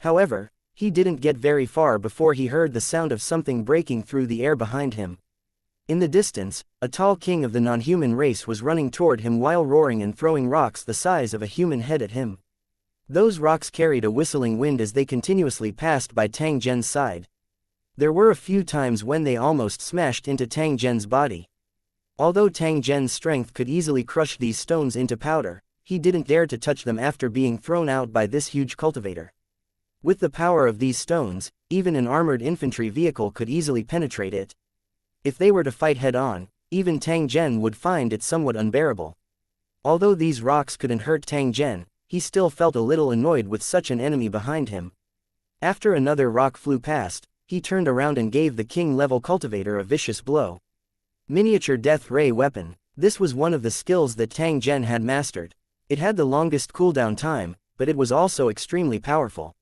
However, he didn't get very far before he heard the sound of something breaking through the air behind him. In the distance, a tall king of the non-human race was running toward him while roaring and throwing rocks the size of a human head at him. Those rocks carried a whistling wind as they continuously passed by Tang Zhen's side. There were a few times when they almost smashed into Tang Zhen's body. Although Tang Zhen's strength could easily crush these stones into powder, he didn't dare to touch them after being thrown out by this huge cultivator. With the power of these stones, even an armored infantry vehicle could easily penetrate it. If they were to fight head-on, even Tang Zhen would find it somewhat unbearable. Although these rocks couldn't hurt Tang Zhen, he still felt a little annoyed with such an enemy behind him. After another rock flew past, he turned around and gave the king-level cultivator a vicious blow. Miniature death ray weapon. This was one of the skills that Tang Zhen had mastered. It had the longest cooldown time, but it was also extremely powerful.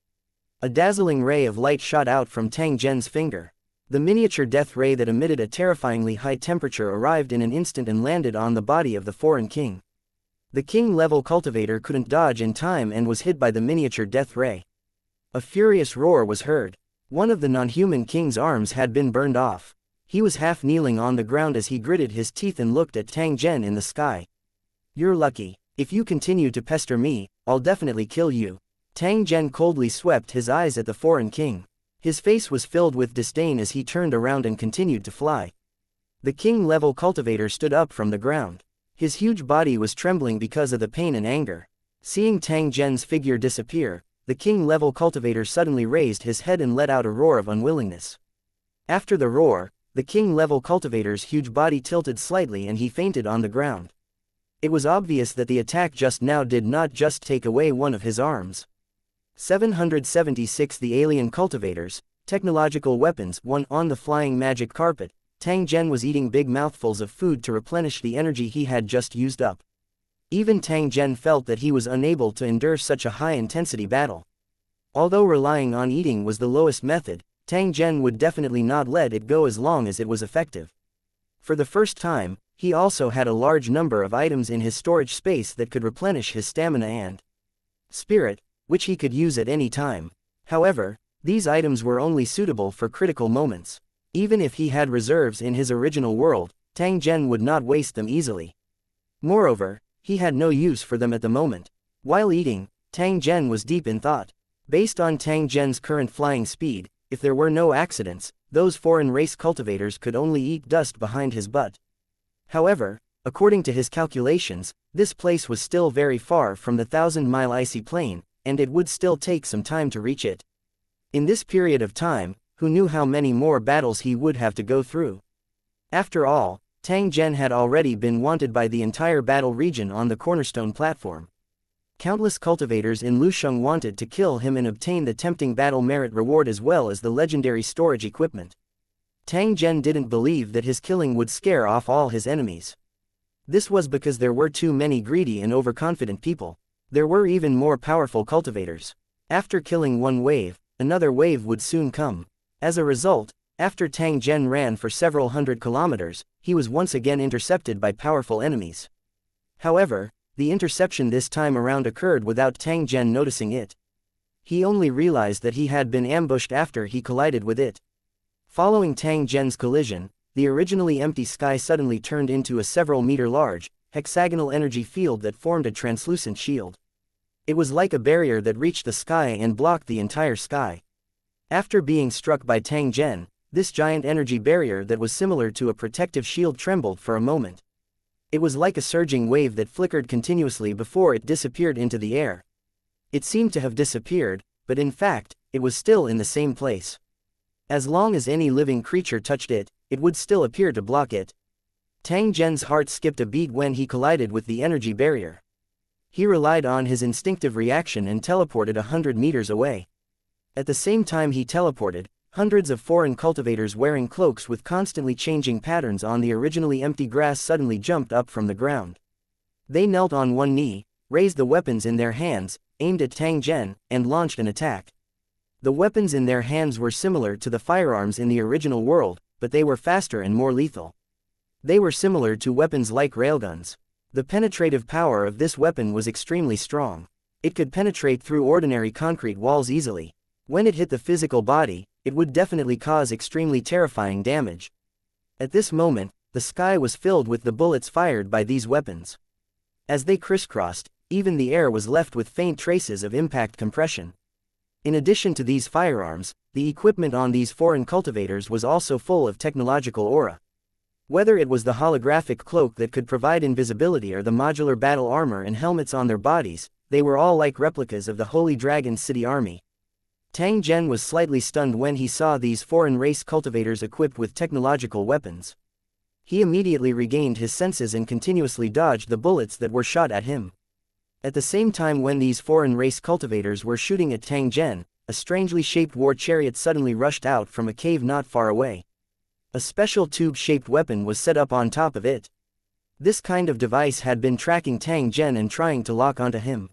A dazzling ray of light shot out from Tang Zhen's finger. The miniature death ray that emitted a terrifyingly high temperature arrived in an instant and landed on the body of the foreign king. The king-level cultivator couldn't dodge in time and was hit by the miniature death ray. A furious roar was heard. One of the non-human king's arms had been burned off. He was half kneeling on the ground as he gritted his teeth and looked at Tang Zhen in the sky. "You're lucky. If you continue to pester me, I'll definitely kill you." Tang Zhen coldly swept his eyes at the foreign king. His face was filled with disdain as he turned around and continued to fly. The king-level cultivator stood up from the ground. His huge body was trembling because of the pain and anger. Seeing Tang Zhen's figure disappear, the king-level cultivator suddenly raised his head and let out a roar of unwillingness. After the roar, the king-level cultivator's huge body tilted slightly and he fainted on the ground. It was obvious that the attack just now did not just take away one of his arms. 776 The alien cultivators, technological weapons. 1 On the flying magic carpet, Tang Zhen was eating big mouthfuls of food to replenish the energy he had just used up. Even Tang Zhen felt that he was unable to endure such a high-intensity battle. Although relying on eating was the lowest method, Tang Zhen would definitely not let it go as long as it was effective. For the first time, he also had a large number of items in his storage space that could replenish his stamina and spirit, which he could use at any time. However, these items were only suitable for critical moments. Even if he had reserves in his original world, Tang Zhen would not waste them easily. Moreover, he had no use for them at the moment. While eating, Tang Zhen was deep in thought. Based on Tang Zhen's current flying speed, if there were no accidents, those foreign race cultivators could only eat dust behind his butt. However, according to his calculations, this place was still very far from the 1,000-mile icy plain, and it would still take some time to reach it. In this period of time, who knew how many more battles he would have to go through? After all, Tang Zhen had already been wanted by the entire battle region on the cornerstone platform. Countless cultivators in Lusheng wanted to kill him and obtain the tempting battle merit reward as well as the legendary storage equipment. Tang Zhen didn't believe that his killing would scare off all his enemies. This was because there were too many greedy and overconfident people. There were even more powerful cultivators. After killing one wave, another wave would soon come. As a result, after Tang Zhen ran for several hundred kilometers, he was once again intercepted by powerful enemies. However, the interception this time around occurred without Tang Zhen noticing it. He only realized that he had been ambushed after he collided with it. Following Tang Zhen's collision, the originally empty sky suddenly turned into a several-meter-large, hexagonal energy field that formed a translucent shield. It was like a barrier that reached the sky and blocked the entire sky. After being struck by Tang Zhen, this giant energy barrier that was similar to a protective shield trembled for a moment. It was like a surging wave that flickered continuously before it disappeared into the air. It seemed to have disappeared, but in fact, it was still in the same place. As long as any living creature touched it, it would still appear to block it. Tang Zhen's heart skipped a beat when he collided with the energy barrier. He relied on his instinctive reaction and teleported 100 meters away. At the same time he teleported, hundreds of foreign cultivators wearing cloaks with constantly changing patterns on the originally empty grass suddenly jumped up from the ground. They knelt on one knee, raised the weapons in their hands, aimed at Tang Zhen, and launched an attack. The weapons in their hands were similar to the firearms in the original world, but they were faster and more lethal. They were similar to weapons like railguns. The penetrative power of this weapon was extremely strong. It could penetrate through ordinary concrete walls easily. When it hit the physical body, it would definitely cause extremely terrifying damage. At this moment, the sky was filled with the bullets fired by these weapons. As they crisscrossed, even the air was left with faint traces of impact compression. In addition to these firearms, the equipment on these foreign cultivators was also full of technological aura. Whether it was the holographic cloak that could provide invisibility or the modular battle armor and helmets on their bodies, they were all like replicas of the Holy Dragon City army. Tang Zhen was slightly stunned when he saw these foreign race cultivators equipped with technological weapons. He immediately regained his senses and continuously dodged the bullets that were shot at him. At the same time when these foreign race cultivators were shooting at Tang Zhen, a strangely shaped war chariot suddenly rushed out from a cave not far away. A special tube-shaped weapon was set up on top of it. This kind of device had been tracking Tang Zhen and trying to lock onto him.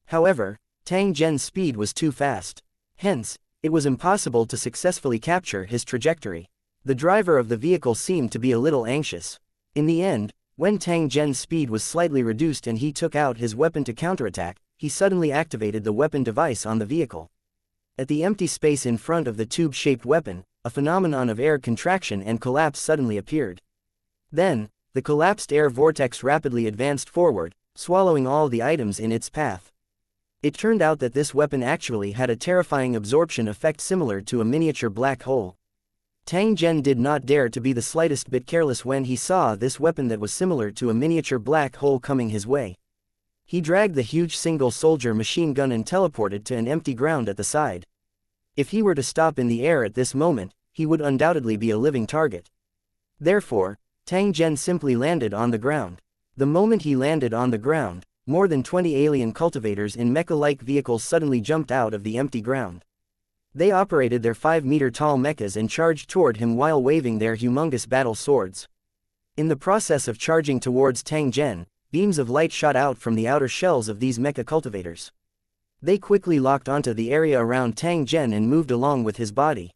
However, Tang Zhen's speed was too fast. Hence, it was impossible to successfully capture his trajectory. The driver of the vehicle seemed to be a little anxious. In the end, when Tang Zhen's speed was slightly reduced and he took out his weapon to counterattack, he suddenly activated the weapon device on the vehicle. At the empty space in front of the tube-shaped weapon, a phenomenon of air contraction and collapse suddenly appeared. Then, the collapsed air vortex rapidly advanced forward, swallowing all the items in its path. It turned out that this weapon actually had a terrifying absorption effect similar to a miniature black hole. Tang Zhen did not dare to be the slightest bit careless when he saw this weapon that was similar to a miniature black hole coming his way. He dragged the huge single-soldier machine gun and teleported to an empty ground at the side. If he were to stop in the air at this moment, he would undoubtedly be a living target. Therefore, Tang Zhen simply landed on the ground. The moment he landed on the ground, more than 20 alien cultivators in mecha-like vehicles suddenly jumped out of the empty ground. They operated their 5-meter-tall mechas and charged toward him while waving their humongous battle swords. In the process of charging towards Tang Zhen, beams of light shot out from the outer shells of these mecha cultivators. They quickly locked onto the area around Tang Zhen and moved along with his body.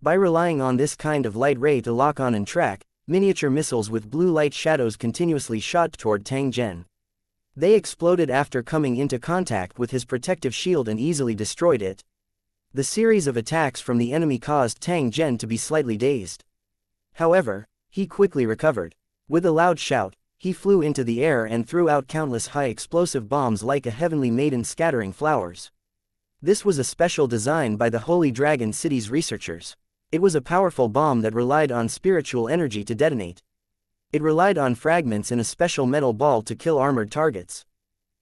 By relying on this kind of light ray to lock on and track, miniature missiles with blue light shadows continuously shot toward Tang Zhen. They exploded after coming into contact with his protective shield and easily destroyed it. The series of attacks from the enemy caused Tang Zhen to be slightly dazed. However, he quickly recovered. With a loud shout, he flew into the air and threw out countless high-explosive bombs like a heavenly maiden scattering flowers. This was a special design by the Holy Dragon City's researchers. It was a powerful bomb that relied on spiritual energy to detonate. It relied on fragments in a special metal ball to kill armored targets.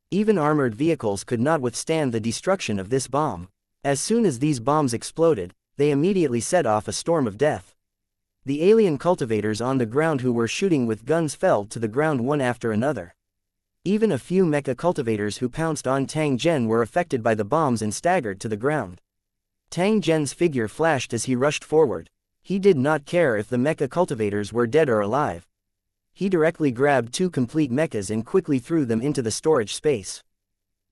Even armored vehicles could not withstand the destruction of this bomb. As soon as these bombs exploded, they immediately set off a storm of death. The alien cultivators on the ground who were shooting with guns fell to the ground one after another. Even a few mecha cultivators who pounced on Tang Zhen were affected by the bombs and staggered to the ground. Tang Zhen's figure flashed as he rushed forward. He did not care if the mecha cultivators were dead or alive. He directly grabbed 2 complete mechas and quickly threw them into the storage space.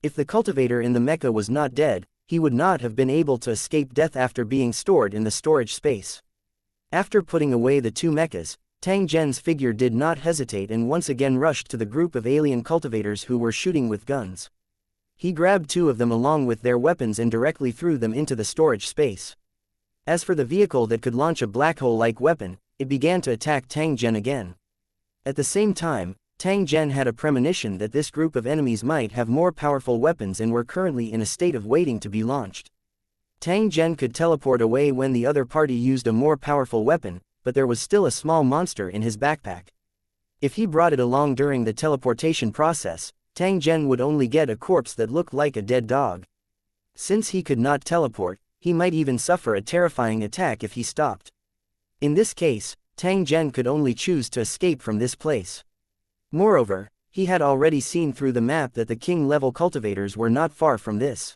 If the cultivator in the mecha was not dead, he would not have been able to escape death after being stored in the storage space. After putting away the 2 mechas, Tang Zhen's figure did not hesitate and once again rushed to the group of alien cultivators who were shooting with guns. He grabbed 2 of them along with their weapons and directly threw them into the storage space. As for the vehicle that could launch a black hole-like weapon, it began to attack Tang Zhen again. At the same time, Tang Zhen had a premonition that this group of enemies might have more powerful weapons and were currently in a state of waiting to be launched. Tang Zhen could teleport away when the other party used a more powerful weapon, but there was still a small monster in his backpack. If he brought it along during the teleportation process, Tang Zhen would only get a corpse that looked like a dead dog. Since he could not teleport, he might even suffer a terrifying attack if he stopped. In this case, Tang Zhen could only choose to escape from this place. Moreover, he had already seen through the map that the king-level cultivators were not far from this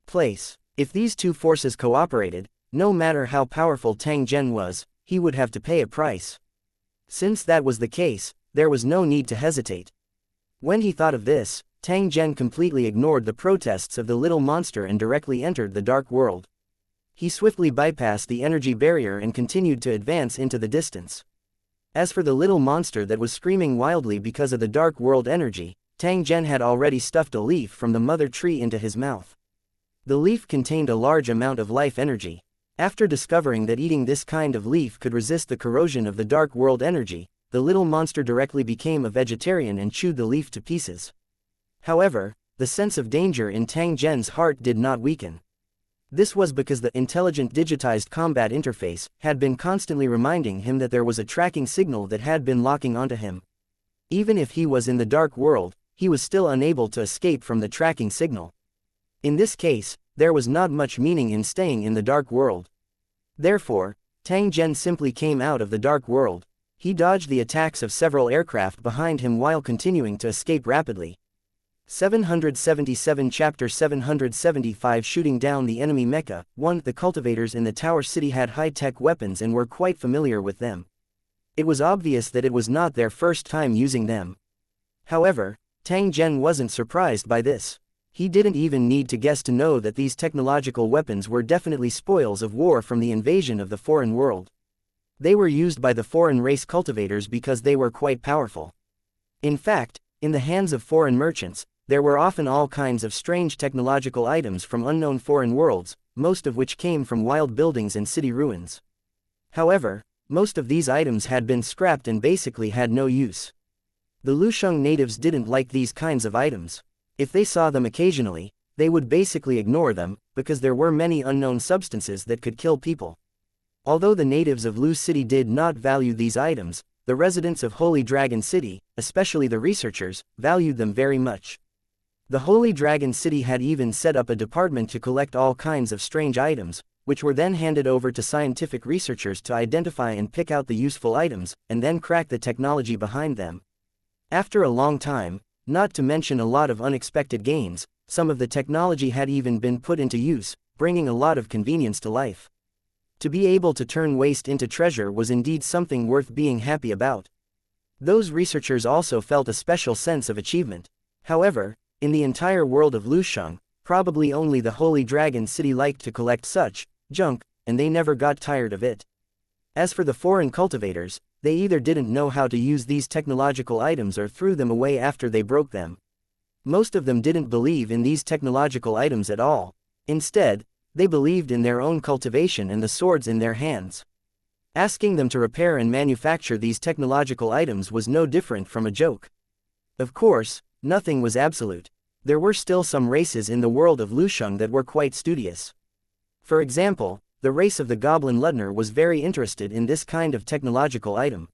place. If these 2 forces cooperated, no matter how powerful Tang Zhen was, he would have to pay a price. Since that was the case, there was no need to hesitate. When he thought of this, Tang Zhen completely ignored the protests of the little monster and directly entered the dark world. He swiftly bypassed the energy barrier and continued to advance into the distance. As for the little monster that was screaming wildly because of the dark world energy, Tang Zhen had already stuffed a leaf from the mother tree into his mouth. The leaf contained a large amount of life energy. After discovering that eating this kind of leaf could resist the corrosion of the dark world energy, the little monster directly became a vegetarian and chewed the leaf to pieces. However, the sense of danger in Tang Zhen's heart did not weaken. This was because the intelligent digitized combat interface had been constantly reminding him that there was a tracking signal that had been locking onto him. Even if he was in the dark world, he was still unable to escape from the tracking signal. In this case, there was not much meaning in staying in the dark world. Therefore, Tang Zhen simply came out of the dark world. He dodged the attacks of several aircraft behind him while continuing to escape rapidly. 777 Chapter 775 Shooting down the enemy mecha. 1. The cultivators in the Tower City had high-tech weapons and were quite familiar with them. It was obvious that it was not their first time using them. However, Tang Zhen wasn't surprised by this. He didn't even need to guess to know that these technological weapons were definitely spoils of war from the invasion of the foreign world. They were used by the foreign race cultivators because they were quite powerful. In fact, in the hands of foreign merchants, there were often all kinds of strange technological items from unknown foreign worlds, most of which came from wild buildings and city ruins. However, most of these items had been scrapped and basically had no use. The Lusheng natives didn't like these kinds of items. If they saw them occasionally, they would basically ignore them, because there were many unknown substances that could kill people. Although the natives of Lu City did not value these items, the residents of Holy Dragon City, especially the researchers, valued them very much. The Holy Dragon City had even set up a department to collect all kinds of strange items, which were then handed over to scientific researchers to identify and pick out the useful items, and then crack the technology behind them. After a long time, not to mention a lot of unexpected gains, some of the technology had even been put into use, bringing a lot of convenience to life. To be able to turn waste into treasure was indeed something worth being happy about. Those researchers also felt a special sense of achievement. However, in the entire world of Lusheng, probably only the Holy Dragon City liked to collect such junk, and they never got tired of it. As for the foreign cultivators, they either didn't know how to use these technological items or threw them away after they broke them. Most of them didn't believe in these technological items at all. Instead, they believed in their own cultivation and the swords in their hands. Asking them to repair and manufacture these technological items was no different from a joke. Of course, nothing was absolute. There were still some races in the world of Lusheng that were quite studious. For example, the race of the Goblin Ludner was very interested in this kind of technological item.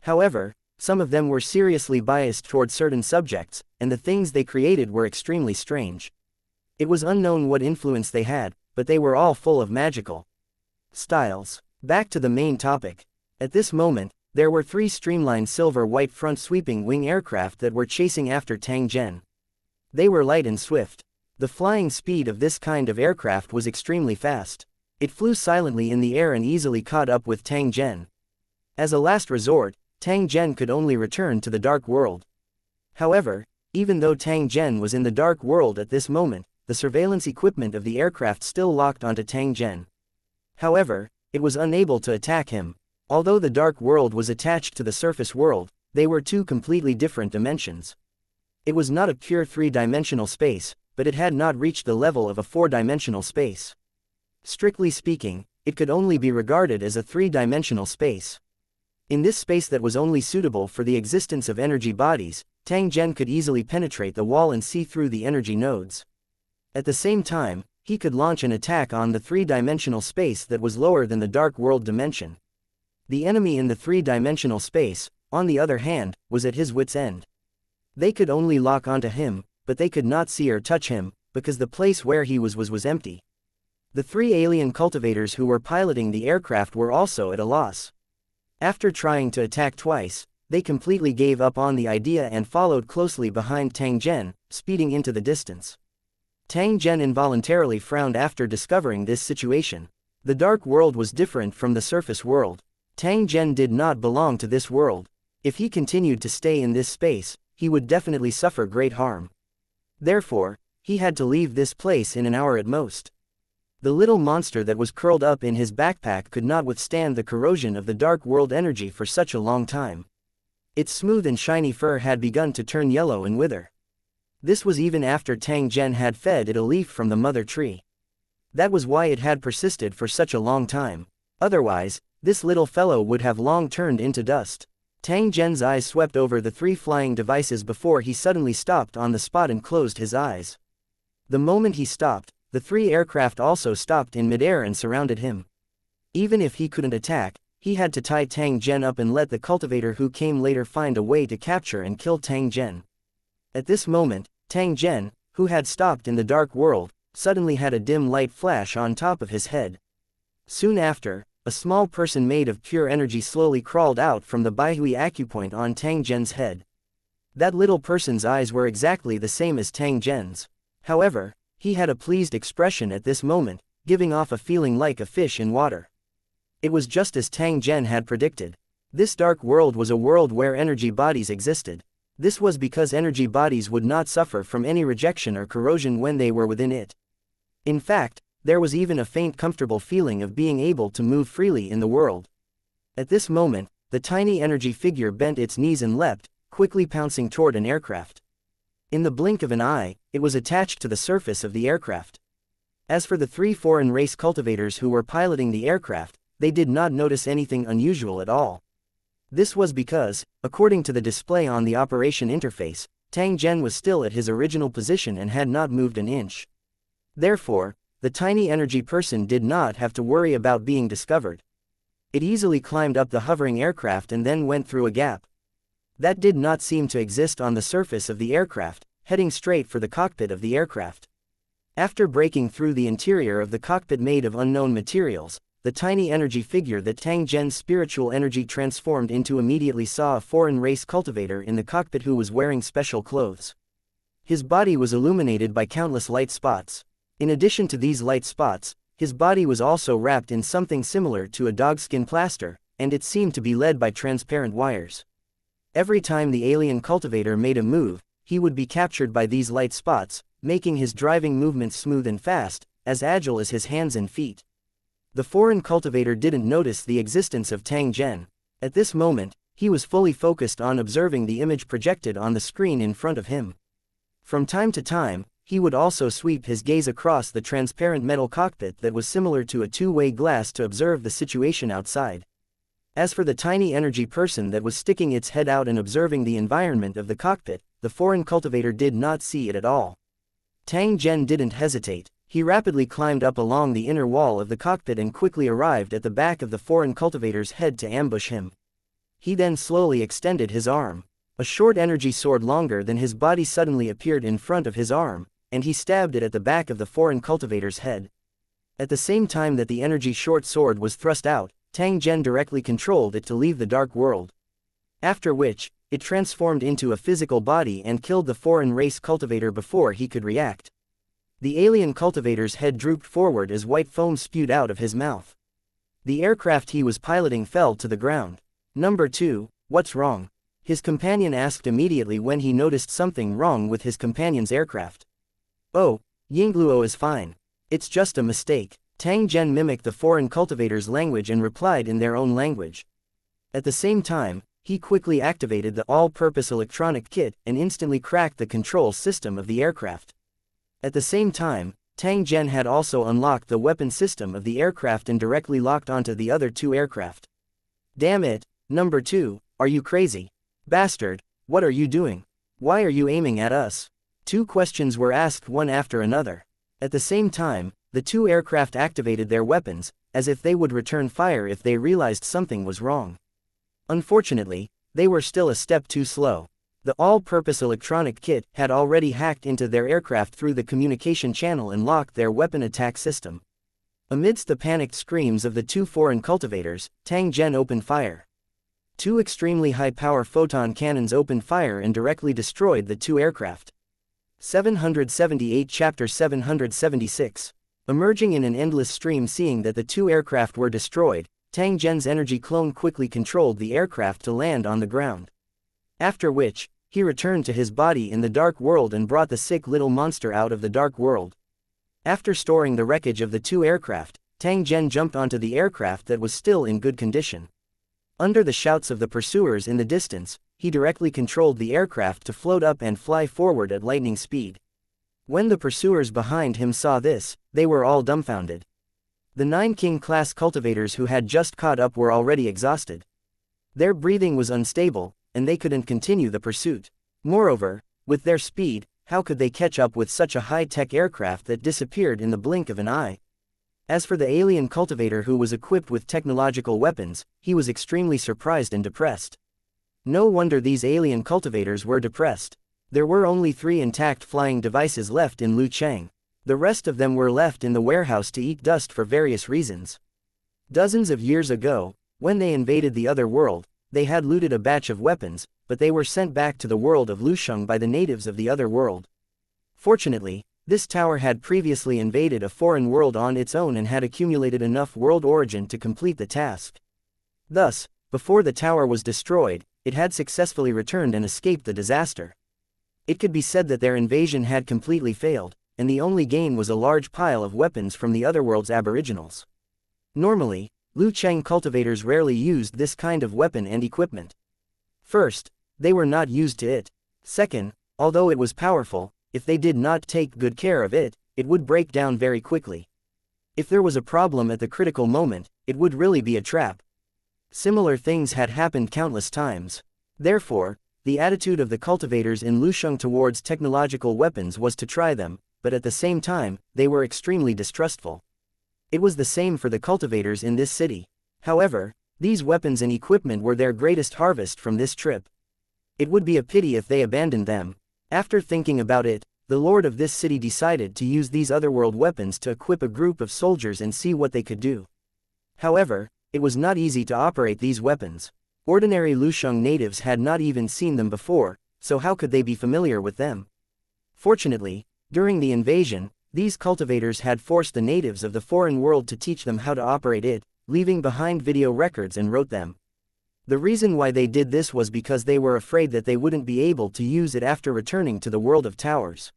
However, some of them were seriously biased toward certain subjects, and the things they created were extremely strange. It was unknown what influence they had, but they were all full of magical styles. Back to the main topic. At this moment, There were 3 streamlined silver-white front-sweeping wing aircraft that were chasing after Tang Zhen. They were light and swift. The flying speed of this kind of aircraft was extremely fast. It flew silently in the air and easily caught up with Tang Zhen. As a last resort, Tang Zhen could only return to the dark world. However, even though Tang Zhen was in the dark world at this moment, the surveillance equipment of the aircraft still locked onto Tang Zhen. However, it was unable to attack him. Although the dark world was attached to the surface world, they were 2 completely different dimensions. It was not a pure 3-dimensional space, but it had not reached the level of a 4-dimensional space. Strictly speaking, it could only be regarded as a 3-dimensional space. In this space that was only suitable for the existence of energy bodies, Tang Zhen could easily penetrate the wall and see through the energy nodes. At the same time, he could launch an attack on the 3-dimensional space that was lower than the dark world dimension. The enemy in the 3-dimensional space, on the other hand, was at his wit's end. They could only lock onto him, but they could not see or touch him, because the place where he was empty. The 3 alien cultivators who were piloting the aircraft were also at a loss. After trying to attack twice, they completely gave up on the idea and followed closely behind Tang Zhen, speeding into the distance. Tang Zhen involuntarily frowned after discovering this situation. The dark world was different from the surface world. Tang Zhen did not belong to this world. If he continued to stay in this space, he would definitely suffer great harm. Therefore, he had to leave this place in an hour at most. The little monster that was curled up in his backpack could not withstand the corrosion of the dark world energy for such a long time. Its smooth and shiny fur had begun to turn yellow and wither. This was even after Tang Zhen had fed it a leaf from the mother tree. That was why it had persisted for such a long time. Otherwise, this little fellow would have long turned into dust. Tang Zhen's eyes swept over the 3 flying devices before he suddenly stopped on the spot and closed his eyes. The moment he stopped, the 3 aircraft also stopped in midair and surrounded him. Even if he couldn't attack, he had to tie Tang Zhen up and let the cultivator who came later find a way to capture and kill Tang Zhen. At this moment, Tang Zhen, who had stopped in the dark world, suddenly had a dim light flash on top of his head. Soon after, a small person made of pure energy slowly crawled out from the Baihui acupoint on Tang Zhen's head. That little person's eyes were exactly the same as Tang Zhen's. However, he had a pleased expression at this moment, giving off a feeling like a fish in water. It was just as Tang Zhen had predicted. This dark world was a world where energy bodies existed. This was because energy bodies would not suffer from any rejection or corrosion when they were within it. In fact, there was even a faint comfortable feeling of being able to move freely in the world. At this moment, the tiny energy figure bent its knees and leapt, quickly pouncing toward an aircraft. In the blink of an eye, it was attached to the surface of the aircraft. As for the 3 foreign race cultivators who were piloting the aircraft, they did not notice anything unusual at all. This was because, according to the display on the operation interface, Tang Zhen was still at his original position and had not moved an inch. Therefore, the tiny energy person did not have to worry about being discovered. It easily climbed up the hovering aircraft and then went through a gap that did not seem to exist on the surface of the aircraft, heading straight for the cockpit of the aircraft. After breaking through the interior of the cockpit made of unknown materials, the tiny energy figure that Tang Zhen's spiritual energy transformed into immediately saw a foreign race cultivator in the cockpit who was wearing special clothes. His body was illuminated by countless light spots. In addition to these light spots, his body was also wrapped in something similar to a dogskin plaster, and it seemed to be led by transparent wires. Every time the alien cultivator made a move, he would be captured by these light spots, making his driving movements smooth and fast, as agile as his hands and feet. The foreign cultivator didn't notice the existence of Tang Zhen. At this moment, he was fully focused on observing the image projected on the screen in front of him. From time to time, he would also sweep his gaze across the transparent metal cockpit that was similar to a two-way glass to observe the situation outside. As for the tiny energy person that was sticking its head out and observing the environment of the cockpit, the foreign cultivator did not see it at all. Tang Zhen didn't hesitate. He rapidly climbed up along the inner wall of the cockpit and quickly arrived at the back of the foreign cultivator's head to ambush him. He then slowly extended his arm. A short energy sword longer than his body suddenly appeared in front of his arm, and he stabbed it at the back of the foreign cultivator's head. At the same time that the energy short sword was thrust out, Tang Zhen directly controlled it to leave the dark world. After which, it transformed into a physical body and killed the foreign race cultivator before he could react. The alien cultivator's head drooped forward as white foam spewed out of his mouth. The aircraft he was piloting fell to the ground. Number 2, what's wrong? His companion asked immediately when he noticed something wrong with his companion's aircraft. Oh, Yingluo is fine. It's just a mistake. Tang Zhen mimicked the foreign cultivator's language and replied in their own language. At the same time, he quickly activated the all-purpose electronic kit and instantly cracked the control system of the aircraft. At the same time, Tang Zhen had also unlocked the weapon system of the aircraft and directly locked onto the other 2 aircraft. Damn it, number 2, are you crazy? Bastard, what are you doing? Why are you aiming at us? 2 questions were asked one after another. At the same time, the 2 aircraft activated their weapons, as if they would return fire if they realized something was wrong. Unfortunately, they were still a step too slow. The all-purpose electronic kit had already hacked into their aircraft through the communication channel and locked their weapon attack system. Amidst the panicked screams of the 2 foreign cultivators, Tang Zhen opened fire. 2 extremely high-power photon cannons opened fire and directly destroyed the 2 aircraft. 778 Chapter 776. Emerging in an endless stream. Seeing that the 2 aircraft were destroyed, Tang Zhen's energy clone quickly controlled the aircraft to land on the ground. After which, he returned to his body in the dark world and brought the sick little monster out of the dark world. After storing the wreckage of the 2 aircraft, Tang Zhen jumped onto the aircraft that was still in good condition. Under the shouts of the pursuers in the distance, he directly controlled the aircraft to float up and fly forward at lightning speed. When the pursuers behind him saw this, they were all dumbfounded. The 9 King-class cultivators who had just caught up were already exhausted. Their breathing was unstable, and they couldn't continue the pursuit. Moreover, with their speed, how could they catch up with such a high-tech aircraft that disappeared in the blink of an eye? As for the alien cultivator who was equipped with technological weapons, he was extremely surprised and depressed. No wonder these alien cultivators were depressed. There were only 3 intact flying devices left in Lucheng. The rest of them were left in the warehouse to eat dust for various reasons. Dozens of years ago, when they invaded the other world, they had looted a batch of weapons, but they were sent back to the world of Lusheng by the natives of the other world. Fortunately, this tower had previously invaded a foreign world on its own and had accumulated enough world origin to complete the task. Thus, before the tower was destroyed, it had successfully returned and escaped the disaster. It could be said that their invasion had completely failed, and the only gain was a large pile of weapons from the otherworld's aboriginals. Normally, Lucheng cultivators rarely used this kind of weapon and equipment. First, they were not used to it. Second, although it was powerful, if they did not take good care of it, it would break down very quickly. If there was a problem at the critical moment, it would really be a trap. Similar things had happened countless times. Therefore, the attitude of the cultivators in Lusheng towards technological weapons was to try them, but at the same time, they were extremely distrustful. It was the same for the cultivators in this city. However, these weapons and equipment were their greatest harvest from this trip. It would be a pity if they abandoned them. After thinking about it, the lord of this city decided to use these otherworld weapons to equip a group of soldiers and see what they could do. However, it was not easy to operate these weapons. Ordinary Lusheng natives had not even seen them before, so how could they be familiar with them? Fortunately, during the invasion, these cultivators had forced the natives of the foreign world to teach them how to operate it, leaving behind video records and wrote them. The reason why they did this was because they were afraid that they wouldn't be able to use it after returning to the world of towers.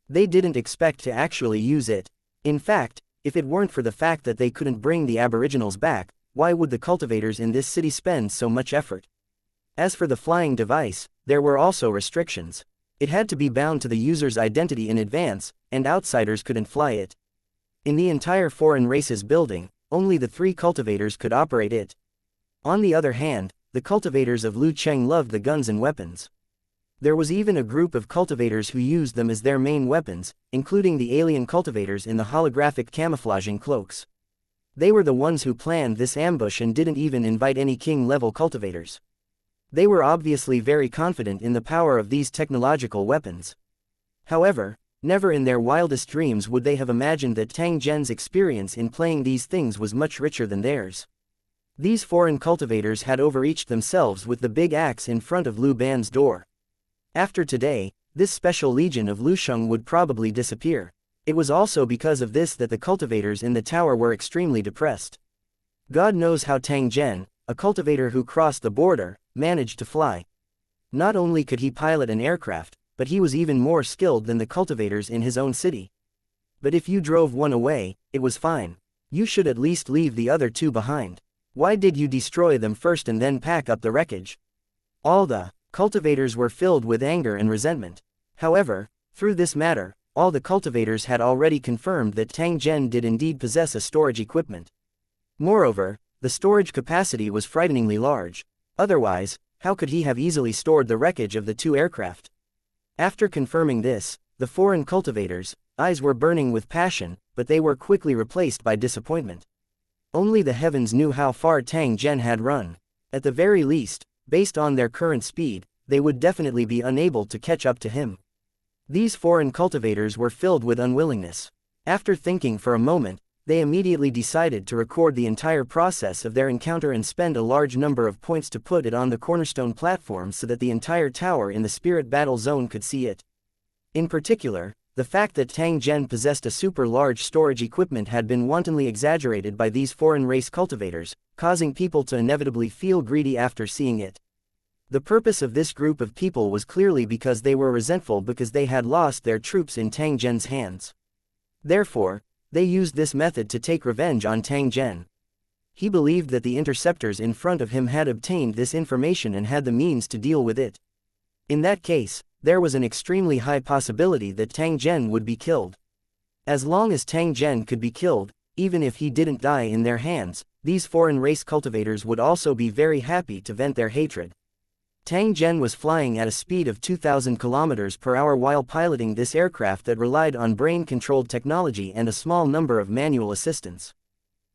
They didn't expect to actually use it. In fact, if it weren't for the fact that they couldn't bring the aboriginals back, why would the cultivators in this city spend so much effort? As for the flying device, there were also restrictions. It had to be bound to the user's identity in advance, and outsiders couldn't fly it. In the entire foreign races building, only the 3 cultivators could operate it. On the other hand, the cultivators of Lucheng loved the guns and weapons. There was even a group of cultivators who used them as their main weapons, including the alien cultivators in the holographic camouflaging cloaks. They were the ones who planned this ambush and didn't even invite any king-level cultivators. They were obviously very confident in the power of these technological weapons. However, never in their wildest dreams would they have imagined that Tang Zhen's experience in playing these things was much richer than theirs. These foreign cultivators had overreached themselves with the big axe in front of Lu Ban's door. After today, this special legion of Lusheng would probably disappear. It was also because of this that the cultivators in the tower were extremely depressed. God knows how Tang Zhen, a cultivator who crossed the border, managed to fly. Not only could he pilot an aircraft, but he was even more skilled than the cultivators in his own city. But if you drove one away, it was fine. You should at least leave the other two behind. Why did you destroy them first and then pack up the wreckage? All the cultivators were filled with anger and resentment. However, through this matter, all the cultivators had already confirmed that Tang Zhen did indeed possess a storage equipment. Moreover, the storage capacity was frighteningly large. Otherwise, how could he have easily stored the wreckage of the two aircraft? After confirming this, the foreign cultivators' eyes were burning with passion, but they were quickly replaced by disappointment. Only the heavens knew how far Tang Zhen had run. At the very least, based on their current speed, they would definitely be unable to catch up to him. These foreign cultivators were filled with unwillingness. After thinking for a moment, they immediately decided to record the entire process of their encounter and spend a large number of points to put it on the cornerstone platform so that the entire tower in the spirit battle zone could see it. In particular, the fact that Tang Zhen possessed a super large storage equipment had been wantonly exaggerated by these foreign race cultivators, causing people to inevitably feel greedy after seeing it. The purpose of this group of people was clearly because they were resentful because they had lost their troops in Tang Zhen's hands. Therefore, they used this method to take revenge on Tang Zhen. He believed that the interceptors in front of him had obtained this information and had the means to deal with it. In that case, there was an extremely high possibility that Tang Zhen would be killed. As long as Tang Zhen could be killed, even if he didn't die in their hands, these foreign race cultivators would also be very happy to vent their hatred. Tang Zhen was flying at a speed of 2,000 kilometers per hour while piloting this aircraft that relied on brain-controlled technology and a small number of manual assistants.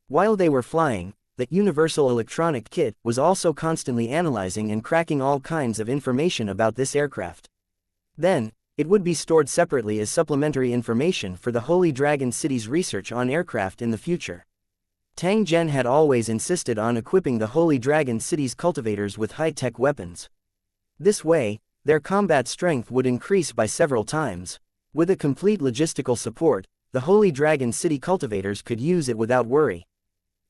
While they were flying, the Universal Electronic Kit was also constantly analyzing and cracking all kinds of information about this aircraft. Then, it would be stored separately as supplementary information for the Holy Dragon City's research on aircraft in the future. Tang Zhen had always insisted on equipping the Holy Dragon City's cultivators with high-tech weapons. This way, their combat strength would increase by several times. With a complete logistical support, the Holy Dragon City cultivators could use it without worry.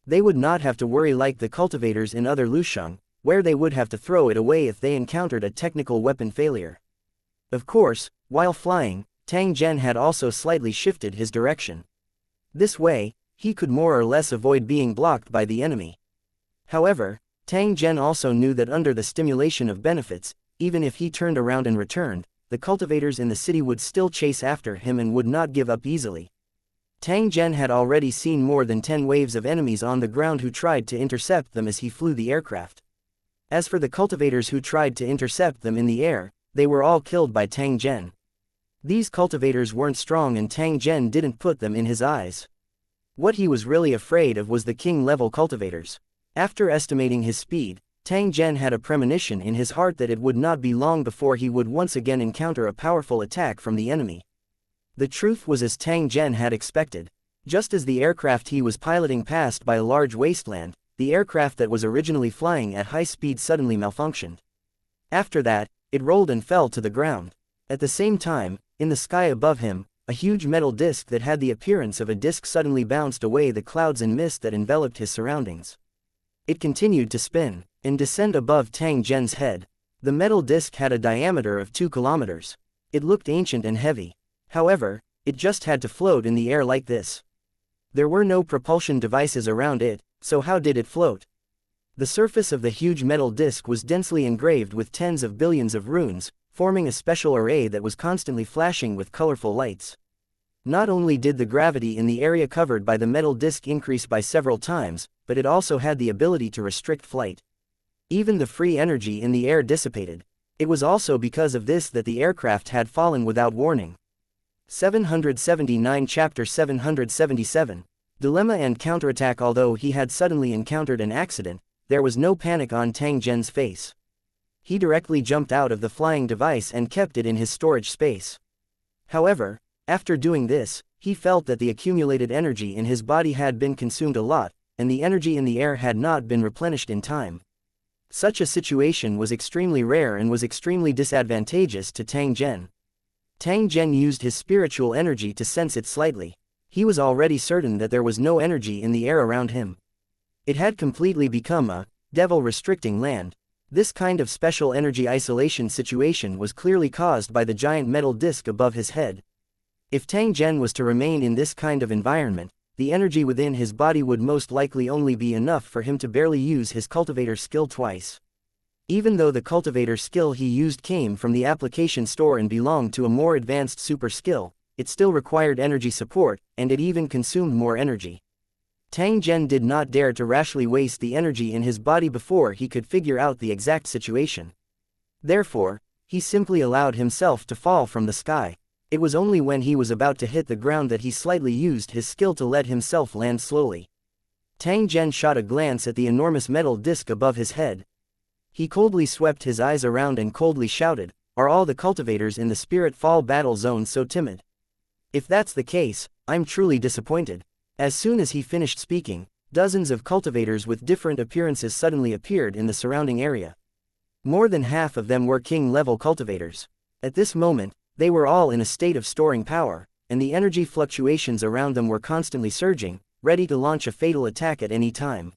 They would not have to worry like the cultivators in other Lusheng, where they would have to throw it away if they encountered a technical weapon failure. Of course, while flying, Tang Zhen had also slightly shifted his direction. This way, he could more or less avoid being blocked by the enemy. However, Tang Zhen also knew that under the stimulation of benefits, even if he turned around and returned, the cultivators in the city would still chase after him and would not give up easily. Tang Zhen had already seen more than 10 waves of enemies on the ground who tried to intercept them as he flew the aircraft. As for the cultivators who tried to intercept them in the air, they were all killed by Tang Zhen. These cultivators weren't strong and Tang Zhen didn't put them in his eyes. What he was really afraid of was the king-level cultivators. After estimating his speed, Tang Zhen had a premonition in his heart that it would not be long before he would once again encounter a powerful attack from the enemy. The truth was as Tang Zhen had expected. Just as the aircraft he was piloting passed by a large wasteland, the aircraft that was originally flying at high speed suddenly malfunctioned. After that, it rolled and fell to the ground. At the same time, in the sky above him, a huge metal disc that had the appearance of a disc suddenly bounced away the clouds and mist that enveloped his surroundings. It continued to spin and descend above Tang Zhen's head. The metal disc had a diameter of 2 kilometers. It looked ancient and heavy. However, it just had to float in the air like this. There were no propulsion devices around it, so how did it float? The surface of the huge metal disc was densely engraved with tens of billions of runes, forming a special array that was constantly flashing with colorful lights. Not only did the gravity in the area covered by the metal disc increase by several times, but it also had the ability to restrict flight. Even the free energy in the air dissipated. It was also because of this that the aircraft had fallen without warning. 779 Chapter 777 Dilemma and Counterattack. Although he had suddenly encountered an accident, there was no panic on Tang Zhen's face. He directly jumped out of the flying device and kept it in his storage space. However, after doing this, he felt that the accumulated energy in his body had been consumed a lot, and the energy in the air had not been replenished in time. Such a situation was extremely rare and was extremely disadvantageous to Tang Zhen. Tang Zhen used his spiritual energy to sense it slightly. He was already certain that there was no energy in the air around him. It had completely become a devil-restricting land. This kind of special energy isolation situation was clearly caused by the giant metal disc above his head. If Tang Zhen was to remain in this kind of environment, the energy within his body would most likely only be enough for him to barely use his cultivator skill twice. Even though the cultivator skill he used came from the application store and belonged to a more advanced super skill, it still required energy support, and it even consumed more energy. Tang Zhen did not dare to rashly waste the energy in his body before he could figure out the exact situation. Therefore, he simply allowed himself to fall from the sky. It was only when he was about to hit the ground that he slightly used his skill to let himself land slowly. Tang Zhen shot a glance at the enormous metal disc above his head. He coldly swept his eyes around and coldly shouted, "Are all the cultivators in the Spirit Fall battle zone so timid? If that's the case, I'm truly disappointed." As soon as he finished speaking, dozens of cultivators with different appearances suddenly appeared in the surrounding area. More than half of them were king-level cultivators. At this moment, they were all in a state of storing power, and the energy fluctuations around them were constantly surging, ready to launch a fatal attack at any time.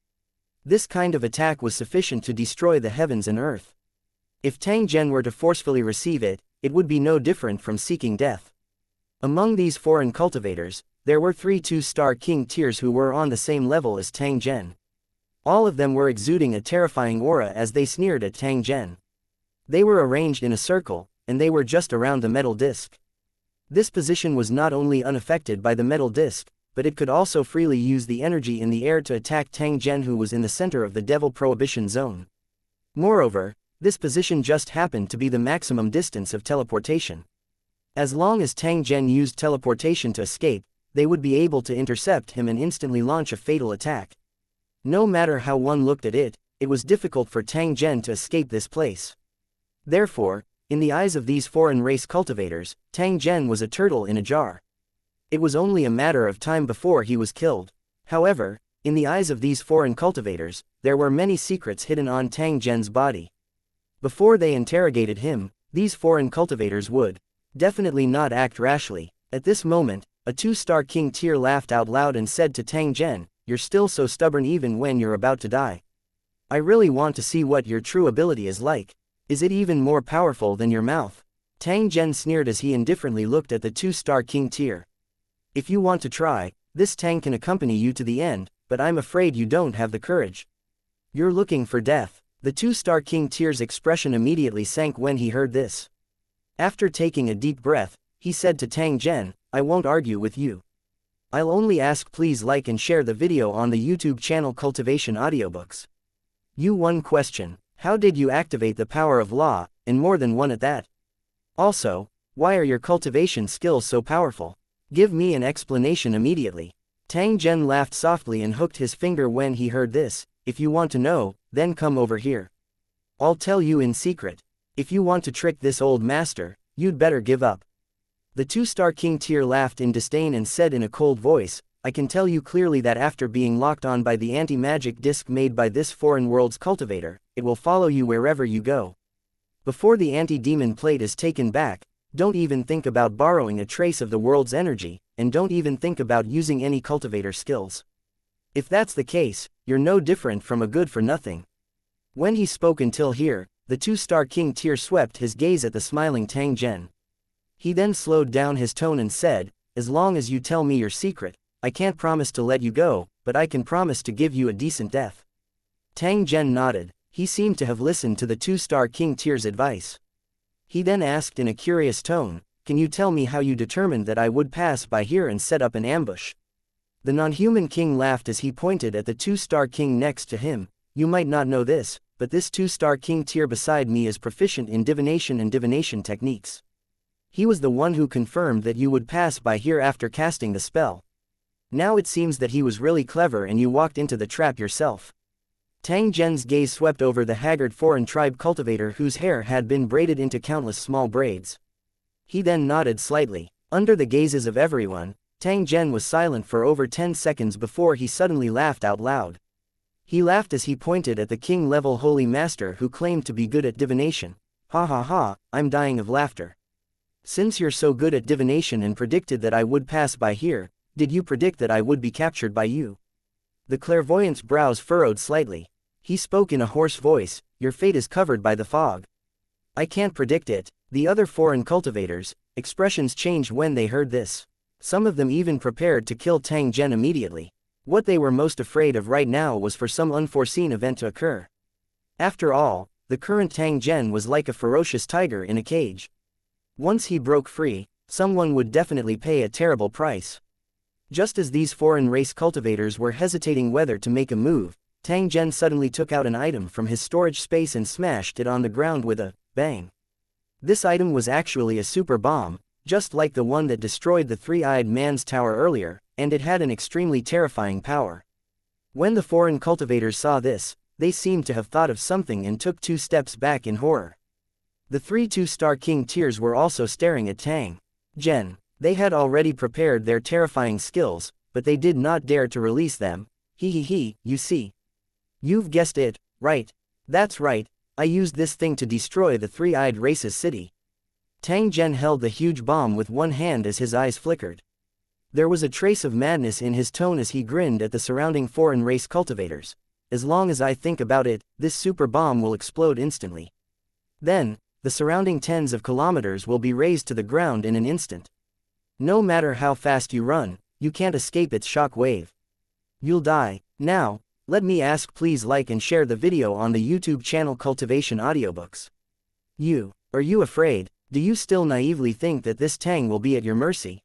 This kind of attack was sufficient to destroy the heavens and earth. If Tang Zhen were to forcefully receive it, it would be no different from seeking death. Among these foreign cultivators, there were 3 two-star king tiers who were on the same level as Tang Zhen. All of them were exuding a terrifying aura as they sneered at Tang Zhen. They were arranged in a circle, and they were just around the metal disc. This position was not only unaffected by the metal disc, but it could also freely use the energy in the air to attack Tang Zhen, who was in the center of the Devil Prohibition Zone. Moreover, this position just happened to be the maximum distance of teleportation. As long as Tang Zhen used teleportation to escape, they would be able to intercept him and instantly launch a fatal attack. No matter how one looked at it, it was difficult for Tang Zhen to escape this place. Therefore, in the eyes of these foreign race cultivators, Tang Zhen was a turtle in a jar. It was only a matter of time before he was killed. However, in the eyes of these foreign cultivators, there were many secrets hidden on Tang Zhen's body. Before they interrogated him, these foreign cultivators would definitely not act rashly. At this moment, a 2-star king tier laughed out loud and said to Tang Zhen, "You're still so stubborn even when you're about to die. I really want to see what your true ability is like. Is it even more powerful than your mouth?" Tang Zhen sneered as he indifferently looked at the 2-star king tier. "If you want to try, this Tang can accompany you to the end, but I'm afraid you don't have the courage. You're looking for death." The 2-star king tier's expression immediately sank when he heard this. After taking a deep breath, he said to Tang Zhen, "I won't argue with you. I'll only ask please like and share the video on the YouTube channel Cultivation Audiobooks. One question. How did you activate the power of law, and more than one at that? Also, why are your cultivation skills so powerful? Give me an explanation immediately." Tang Zhen laughed softly and hooked his finger when he heard this. "If you want to know, then come over here. I'll tell you in secret. If you want to trick this old master, you'd better give up." The 2-star king tier laughed in disdain and said in a cold voice, "I can tell you clearly that after being locked on by the anti-magic disc made by this foreign world's cultivator, it will follow you wherever you go. Before the anti-demon plate is taken back, don't even think about borrowing a trace of the world's energy, and don't even think about using any cultivator skills. If that's the case, you're no different from a good-for-nothing." When he spoke until here, the 2-star king tier swept his gaze at the smiling Tang Zhen. He then slowed down his tone and said, "As long as you tell me your secret, I can't promise to let you go, but I can promise to give you a decent death." Tang Zhen nodded. He seemed to have listened to the 2-star king tier's advice. He then asked in a curious tone, "Can you tell me how you determined that I would pass by here and set up an ambush?" The non-human king laughed as he pointed at the 2-star king next to him. "You might not know this, but this 2-star king tier beside me is proficient in divination and divination techniques. He was the one who confirmed that you would pass by here after casting the spell. Now it seems that he was really clever and you walked into the trap yourself." Tang Zhen's gaze swept over the haggard foreign tribe cultivator whose hair had been braided into countless small braids. He then nodded slightly. Under the gazes of everyone, Tang Zhen was silent for over 10 seconds before he suddenly laughed out loud. He laughed as he pointed at the king-level holy master who claimed to be good at divination. Ha ha ha, I'm dying of laughter. Since you're so good at divination and predicted that I would pass by here, did you predict that I would be captured by you? The clairvoyant's brows furrowed slightly. He spoke in a hoarse voice, your fate is covered by the fog. I can't predict it. The other foreign cultivators' expressions changed when they heard this. Some of them even prepared to kill Tang Zhen immediately. What they were most afraid of right now was for some unforeseen event to occur. After all, the current Tang Zhen was like a ferocious tiger in a cage. Once he broke free, someone would definitely pay a terrible price. Just as these foreign race cultivators were hesitating whether to make a move, Tang Zhen suddenly took out an item from his storage space and smashed it on the ground with a bang. This item was actually a super bomb, just like the one that destroyed the three-eyed man's tower earlier, and it had an extremely terrifying power. When the foreign cultivators saw this, they seemed to have thought of something and took 2 steps back in horror. The 3 two-star king tiers were also staring at Tang Zhen. They had already prepared their terrifying skills, but they did not dare to release them. You see. You've guessed it, right? That's right, I used this thing to destroy the three-eyed race's city. Tang Zhen held the huge bomb with one hand as his eyes flickered. There was a trace of madness in his tone as he grinned at the surrounding foreign race cultivators. As long as I think about it, this super bomb will explode instantly. Then, the surrounding tens of kilometers will be razed to the ground in an instant. No matter how fast you run, you can't escape its shock wave. You'll die. Now, let me ask, please like and share the video on the YouTube channel Cultivation Audiobooks. Are you afraid? Do you still naively think that this Tang will be at your mercy?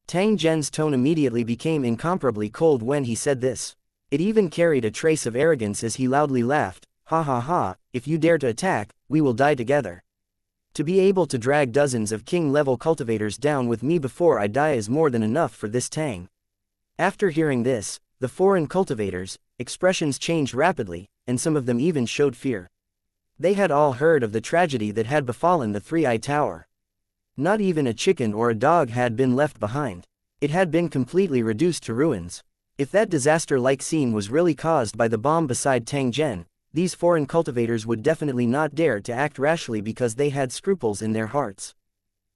Tang Zhen's tone immediately became incomparably cold when he said this. It even carried a trace of arrogance as he loudly laughed. Ha ha ha, if you dare to attack, we will die together. To be able to drag dozens of king-level cultivators down with me before I die is more than enough for this Tang. After hearing this, the foreign cultivators' expressions changed rapidly, and some of them even showed fear. They had all heard of the tragedy that had befallen the Three-Eye Tower. Not even a chicken or a dog had been left behind. It had been completely reduced to ruins. If that disaster-like scene was really caused by the bomb beside Tang Zhen, these foreign cultivators would definitely not dare to act rashly because they had scruples in their hearts.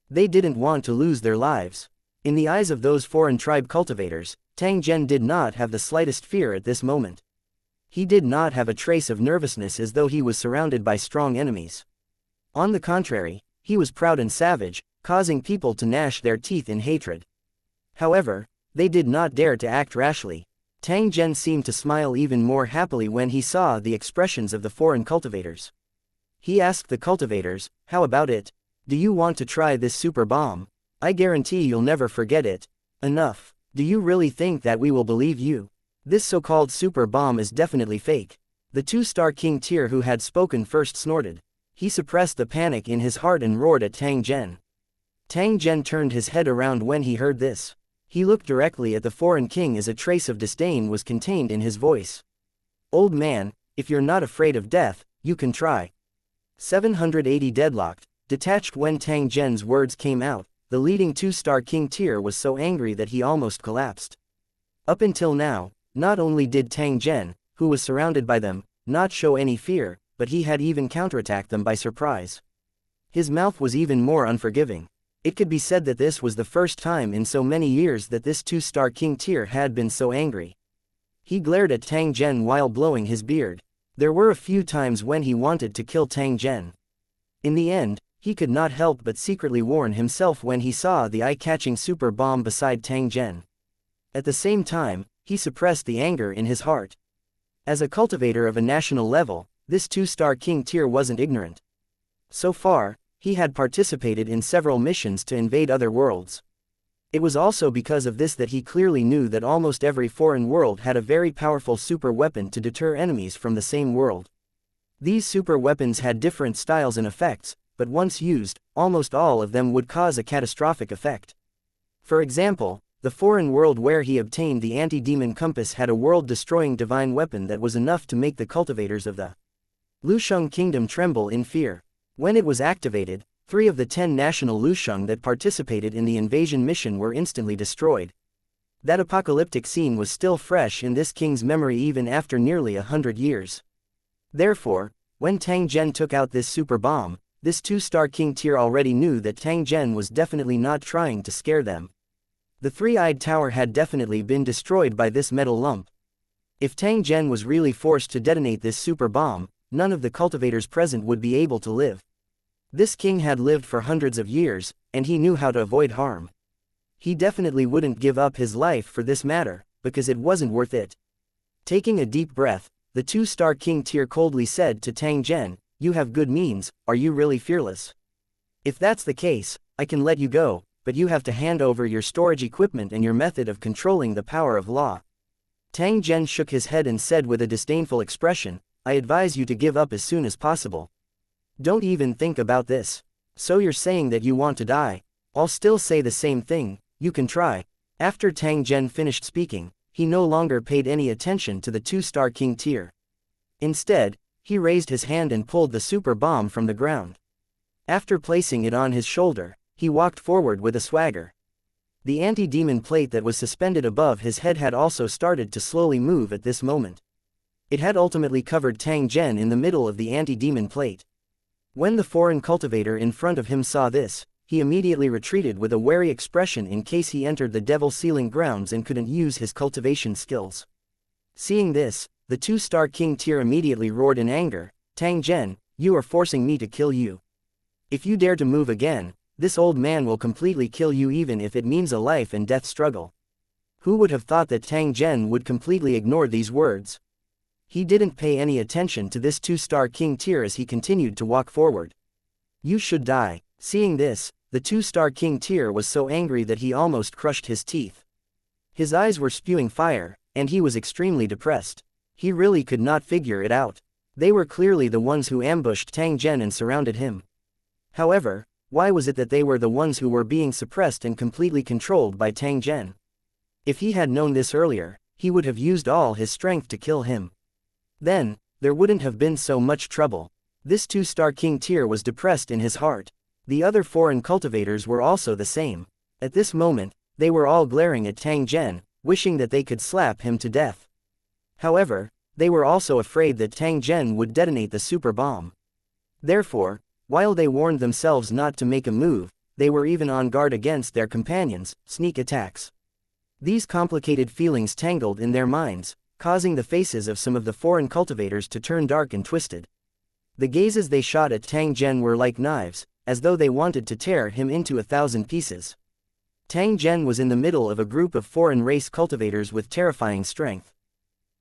They didn't want to lose their lives. In the eyes of those foreign tribe cultivators, Tang Zhen did not have the slightest fear at this moment. He did not have a trace of nervousness as though he was surrounded by strong enemies. On the contrary, he was proud and savage, causing people to gnash their teeth in hatred. However, they did not dare to act rashly. Tang Zhen seemed to smile even more happily when he saw the expressions of the foreign cultivators. He asked the cultivators, how about it? Do you want to try this super bomb? I guarantee you'll never forget it. Enough. Do you really think that we will believe you? This so-called super bomb is definitely fake. The two-star king tier who had spoken first snorted. He suppressed the panic in his heart and roared at Tang Zhen. Tang Zhen turned his head around when he heard this. He looked directly at the foreign king as a trace of disdain was contained in his voice. Old man, if you're not afraid of death, you can try. 780 deadlocked, detached when Tang Zhen's words came out. The leading two-star king tier was so angry that he almost collapsed. Up until now, not only did Tang Zhen, who was surrounded by them, not show any fear, but he had even counterattacked them by surprise. His mouth was even more unforgiving. It could be said that this was the first time in so many years that this two-star king tier had been so angry. He glared at Tang Zhen while blowing his beard. There were a few times when he wanted to kill Tang Zhen. In the end, he could not help but secretly warn himself when he saw the eye-catching super bomb beside Tang Zhen. At the same time, he suppressed the anger in his heart. As a cultivator of a national level, this two-star king tier wasn't ignorant. So far, he had participated in several missions to invade other worlds. It was also because of this that he clearly knew that almost every foreign world had a very powerful super weapon to deter enemies from the same world. These super weapons had different styles and effects, but once used, almost all of them would cause a catastrophic effect. For example, the foreign world where he obtained the anti-demon compass had a world-destroying divine weapon that was enough to make the cultivators of the Lusheng kingdom tremble in fear. When it was activated, 3 of the 10 national Lusheng that participated in the invasion mission were instantly destroyed. That apocalyptic scene was still fresh in this king's memory even after nearly 100 years. Therefore, when Tang Zhen took out this super bomb, this two-star king tier already knew that Tang Zhen was definitely not trying to scare them. The three-eyed tower had definitely been destroyed by this metal lump. If Tang Zhen was really forced to detonate this super bomb, none of the cultivators present would be able to live. This king had lived for hundreds of years, and he knew how to avoid harm. He definitely wouldn't give up his life for this matter, because it wasn't worth it. Taking a deep breath, the two-star king tier coldly said to Tang Zhen, "You have good means, are you really fearless? If that's the case, I can let you go, but you have to hand over your storage equipment and your method of controlling the power of law." Tang Zhen shook his head and said with a disdainful expression, "I advise you to give up as soon as possible. Don't even think about this. So you're saying that you want to die? I'll still say the same thing, you can try." After Tang Zhen finished speaking, he no longer paid any attention to the two-star king tier. Instead, he raised his hand and pulled the super bomb from the ground. After placing it on his shoulder, he walked forward with a swagger. The anti-demon plate that was suspended above his head had also started to slowly move at this moment. It had ultimately covered Tang Zhen in the middle of the anti-demon plate. When the foreign cultivator in front of him saw this, he immediately retreated with a wary expression in case he entered the Devil Sealing grounds and couldn't use his cultivation skills. Seeing this, the two-star king tier immediately roared in anger, "Tang Zhen, you are forcing me to kill you. If you dare to move again, this old man will completely kill you even if it means a life and death struggle." Who would have thought that Tang Zhen would completely ignore these words? He didn't pay any attention to this two-star king tier as he continued to walk forward. "You should die." Seeing this, the two-star king tier was so angry that he almost crushed his teeth. His eyes were spewing fire, and he was extremely depressed. He really could not figure it out. They were clearly the ones who ambushed Tang Zhen and surrounded him. However, why was it that they were the ones who were being suppressed and completely controlled by Tang Zhen? If he had known this earlier, he would have used all his strength to kill him. Then, there wouldn't have been so much trouble. This two-star king tier was depressed in his heart. The other foreign cultivators were also the same. At this moment, they were all glaring at Tang Zhen, wishing that they could slap him to death. However, they were also afraid that Tang Zhen would detonate the super bomb. Therefore, while they warned themselves not to make a move, they were even on guard against their companions' sneak attacks. These complicated feelings tangled in their minds, causing the faces of some of the foreign cultivators to turn dark and twisted. The gazes they shot at Tang Zhen were like knives, as though they wanted to tear him into 1,000 pieces. Tang Zhen was in the middle of a group of foreign race cultivators with terrifying strength.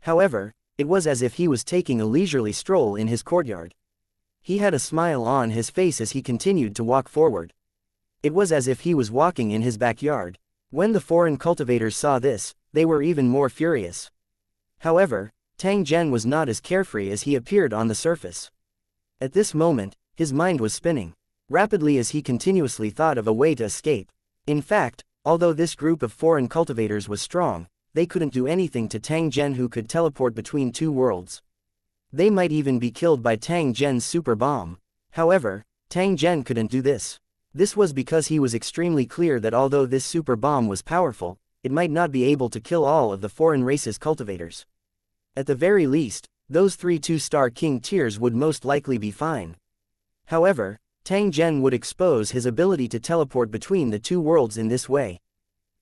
However, it was as if he was taking a leisurely stroll in his courtyard. He had a smile on his face as he continued to walk forward. It was as if he was walking in his backyard. When the foreign cultivators saw this, they were even more furious. However, Tang Zhen was not as carefree as he appeared on the surface. At this moment, his mind was spinning rapidly as he continuously thought of a way to escape. In fact, although this group of foreign cultivators was strong, they couldn't do anything to Tang Zhen, who could teleport between two worlds. They might even be killed by Tang Zhen's super bomb. However, Tang Zhen couldn't do this. This was because he was extremely clear that although this super bomb was powerful, it might not be able to kill all of the foreign race's cultivators. At the very least, those 3 two-star king tiers would most likely be fine. However, Tang Zhen would expose his ability to teleport between the two worlds in this way.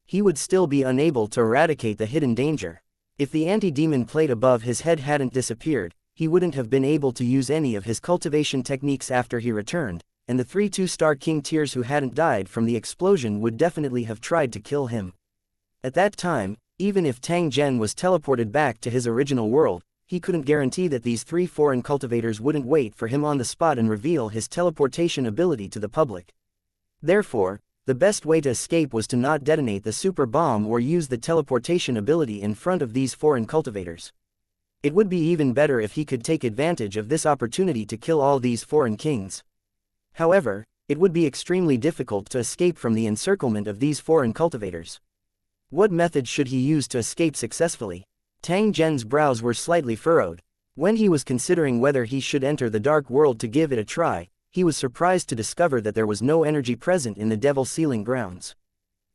He would still be unable to eradicate the hidden danger. If the anti-demon plate above his head hadn't disappeared, he wouldn't have been able to use any of his cultivation techniques after he returned, and the 3 two-star king tiers who hadn't died from the explosion would definitely have tried to kill him. At that time, even if Tang Zhen was teleported back to his original world, he couldn't guarantee that these 3 foreign cultivators wouldn't wait for him on the spot and reveal his teleportation ability to the public. Therefore, the best way to escape was to not detonate the super bomb or use the teleportation ability in front of these foreign cultivators. It would be even better if he could take advantage of this opportunity to kill all these foreign kings. However, it would be extremely difficult to escape from the encirclement of these foreign cultivators. What method should he use to escape successfully? Tang Zhen's brows were slightly furrowed. When he was considering whether he should enter the dark world to give it a try, he was surprised to discover that there was no energy present in the Devil Sealing grounds.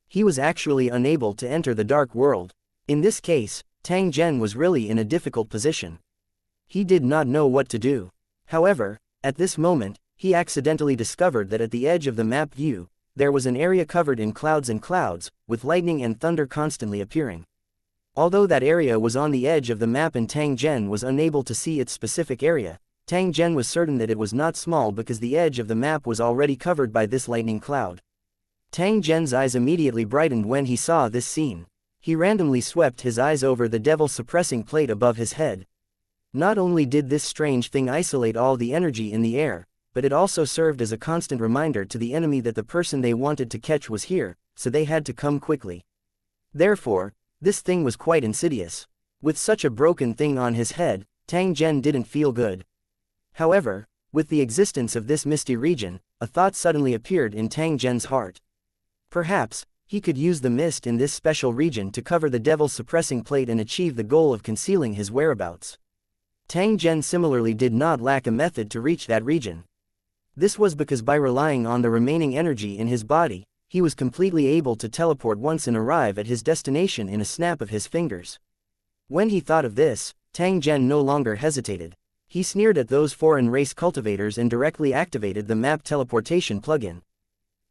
He was actually unable to enter the dark world. In this case, Tang Zhen was really in a difficult position. He did not know what to do. However, at this moment, he accidentally discovered that at the edge of the map view, there was an area covered in clouds and clouds, with lightning and thunder constantly appearing. Although that area was on the edge of the map and Tang Zhen was unable to see its specific area, Tang Zhen was certain that it was not small because the edge of the map was already covered by this lightning cloud. Tang Zhen's eyes immediately brightened when he saw this scene. He randomly swept his eyes over the devil-suppressing plate above his head. Not only did this strange thing isolate all the energy in the air, but it also served as a constant reminder to the enemy that the person they wanted to catch was here, so they had to come quickly. Therefore, this thing was quite insidious. With such a broken thing on his head, Tang Zhen didn't feel good. However, with the existence of this misty region, a thought suddenly appeared in Tang Zhen's heart. Perhaps, he could use the mist in this special region to cover the devil-suppressing plate and achieve the goal of concealing his whereabouts. Tang Zhen similarly did not lack a method to reach that region. This was because by relying on the remaining energy in his body, he was completely able to teleport once and arrive at his destination in a snap of his fingers. When he thought of this, Tang Zhen no longer hesitated. He sneered at those foreign race cultivators and directly activated the map teleportation plugin.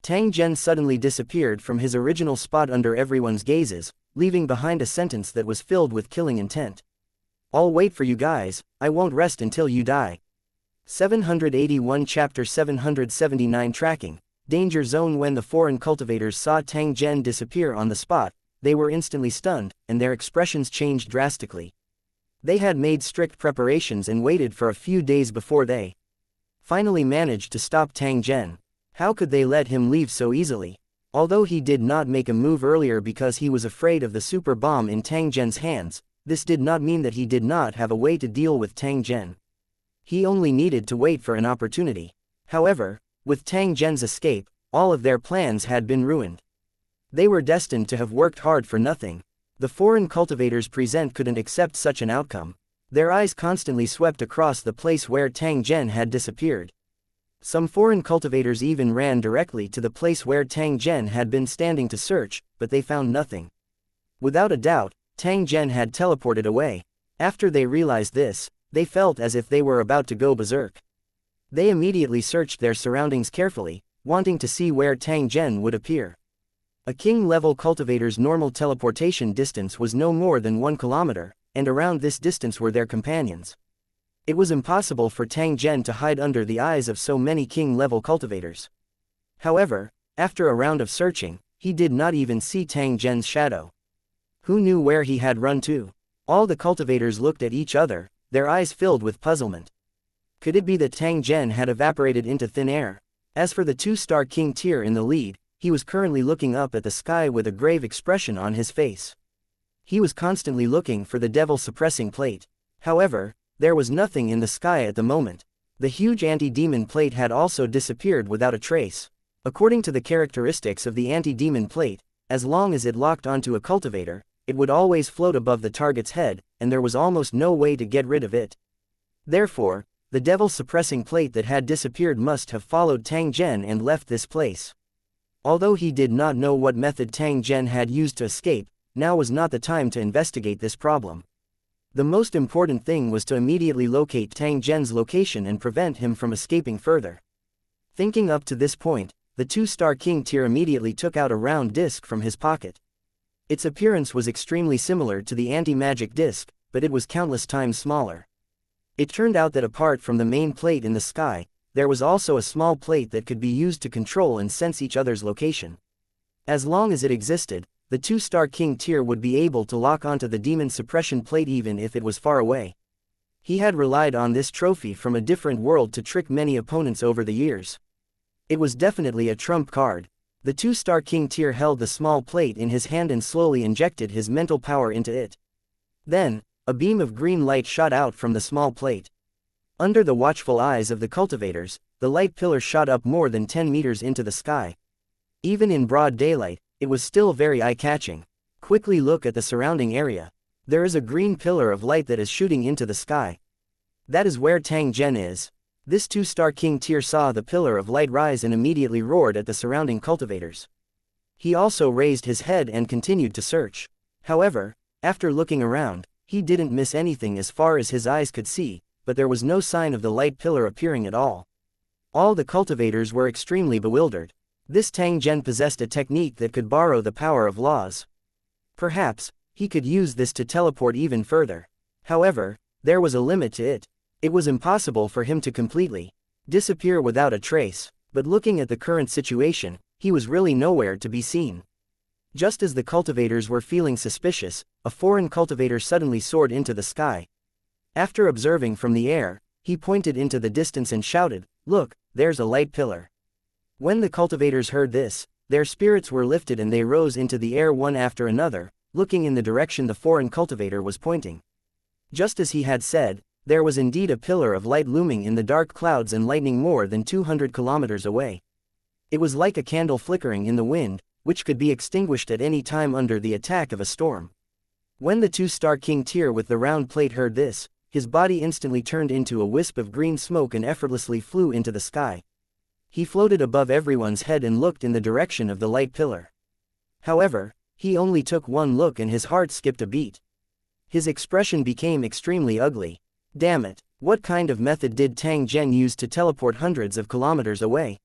Tang Zhen suddenly disappeared from his original spot under everyone's gazes, leaving behind a sentence that was filled with killing intent. "I'll wait for you guys, I won't rest until you die." 781 Chapter 779 Tracking, Danger Zone. When the foreign cultivators saw Tang Zhen disappear on the spot, they were instantly stunned, and their expressions changed drastically. They had made strict preparations and waited for a few days before they finally managed to stop Tang Zhen. How could they let him leave so easily? Although he did not make a move earlier because he was afraid of the super bomb in Tang Zhen's hands, this did not mean that he did not have a way to deal with Tang Zhen. He only needed to wait for an opportunity. However, with Tang Zhen's escape, all of their plans had been ruined. They were destined to have worked hard for nothing. The foreign cultivators present couldn't accept such an outcome. Their eyes constantly swept across the place where Tang Zhen had disappeared. Some foreign cultivators even ran directly to the place where Tang Zhen had been standing to search, but they found nothing. Without a doubt, Tang Zhen had teleported away. After they realized this, they felt as if they were about to go berserk. They immediately searched their surroundings carefully, wanting to see where Tang Zhen would appear. A king-level cultivator's normal teleportation distance was no more than 1 kilometer, and around this distance were their companions. It was impossible for Tang Zhen to hide under the eyes of so many king-level cultivators. However, after a round of searching, he did not even see Tang Zhen's shadow. Who knew where he had run to? All the cultivators looked at each other, their eyes filled with puzzlement. Could it be that Tang Zhen had evaporated into thin air? As for the 2-star king tier in the lead, he was currently looking up at the sky with a grave expression on his face. He was constantly looking for the devil-suppressing plate. However, there was nothing in the sky at the moment. The huge anti-demon plate had also disappeared without a trace. According to the characteristics of the anti-demon plate, as long as it locked onto a cultivator, it would always float above the target's head, and there was almost no way to get rid of it. Therefore, the devil-suppressing plate that had disappeared must have followed Tang Zhen and left this place. Although he did not know what method Tang Zhen had used to escape, now was not the time to investigate this problem. The most important thing was to immediately locate Tang Zhen's location and prevent him from escaping further. Thinking up to this point, the 2-star king tier immediately took out a round disc from his pocket. Its appearance was extremely similar to the anti-magic disc, but it was countless times smaller. It turned out that apart from the main plate in the sky, there was also a small plate that could be used to control and sense each other's location. As long as it existed, the 2-star king tier would be able to lock onto the demon suppression plate even if it was far away. He had relied on this trophy from a different world to trick many opponents over the years. It was definitely a trump card. The 2-star king tier held the small plate in his hand and slowly injected his mental power into it. Then, a beam of green light shot out from the small plate. Under the watchful eyes of the cultivators, the light pillar shot up more than 10 meters into the sky. Even in broad daylight, it was still very eye-catching. Quickly look at the surrounding area. There is a green pillar of light that is shooting into the sky. That is where Tang Zhen is. This 2-star king tier saw the pillar of light rise and immediately roared at the surrounding cultivators. He also raised his head and continued to search. However, after looking around, he didn't miss anything as far as his eyes could see, but there was no sign of the light pillar appearing at all. All the cultivators were extremely bewildered. This Tang Zhen possessed a technique that could borrow the power of laws. Perhaps, he could use this to teleport even further. However, there was a limit to it. It was impossible for him to completely disappear without a trace, but looking at the current situation, he was really nowhere to be seen. Just as the cultivators were feeling suspicious, a foreign cultivator suddenly soared into the sky. After observing from the air, he pointed into the distance and shouted, "Look, there's a light pillar." When the cultivators heard this, their spirits were lifted and they rose into the air one after another, looking in the direction the foreign cultivator was pointing. Just as he had said, there was indeed a pillar of light looming in the dark clouds and lightning more than 200 kilometers away. It was like a candle flickering in the wind, which could be extinguished at any time under the attack of a storm. When the two-star king Tyr with the round plate heard this, his body instantly turned into a wisp of green smoke and effortlessly flew into the sky. He floated above everyone's head and looked in the direction of the light pillar. However, he only took one look and his heart skipped a beat. His expression became extremely ugly. Damn it, what kind of method did Tang Zhen use to teleport hundreds of kilometers away?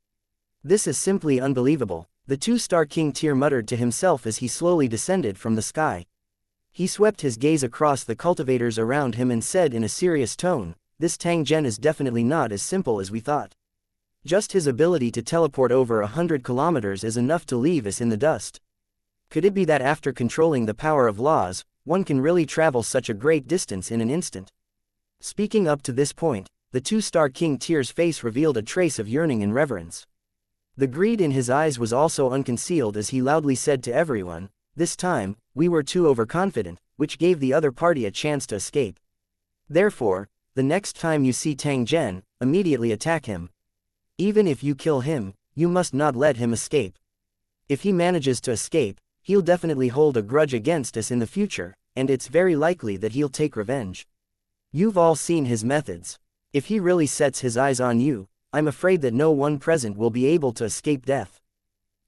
This is simply unbelievable, the two-star king Tyr muttered to himself as he slowly descended from the sky. He swept his gaze across the cultivators around him and said in a serious tone, "This Tang Zhen is definitely not as simple as we thought. Just his ability to teleport over 100 kilometers is enough to leave us in the dust. Could it be that after controlling the power of laws, one can really travel such a great distance in an instant?" Speaking up to this point, the two-star king Tyr's face revealed a trace of yearning and reverence. The greed in his eyes was also unconcealed as he loudly said to everyone, "This time, we were too overconfident, which gave the other party a chance to escape. Therefore, the next time you see Tang Zhen, immediately attack him. Even if you kill him, you must not let him escape. If he manages to escape, he'll definitely hold a grudge against us in the future, and it's very likely that he'll take revenge. You've all seen his methods. If he really sets his eyes on you, I'm afraid that no one present will be able to escape death.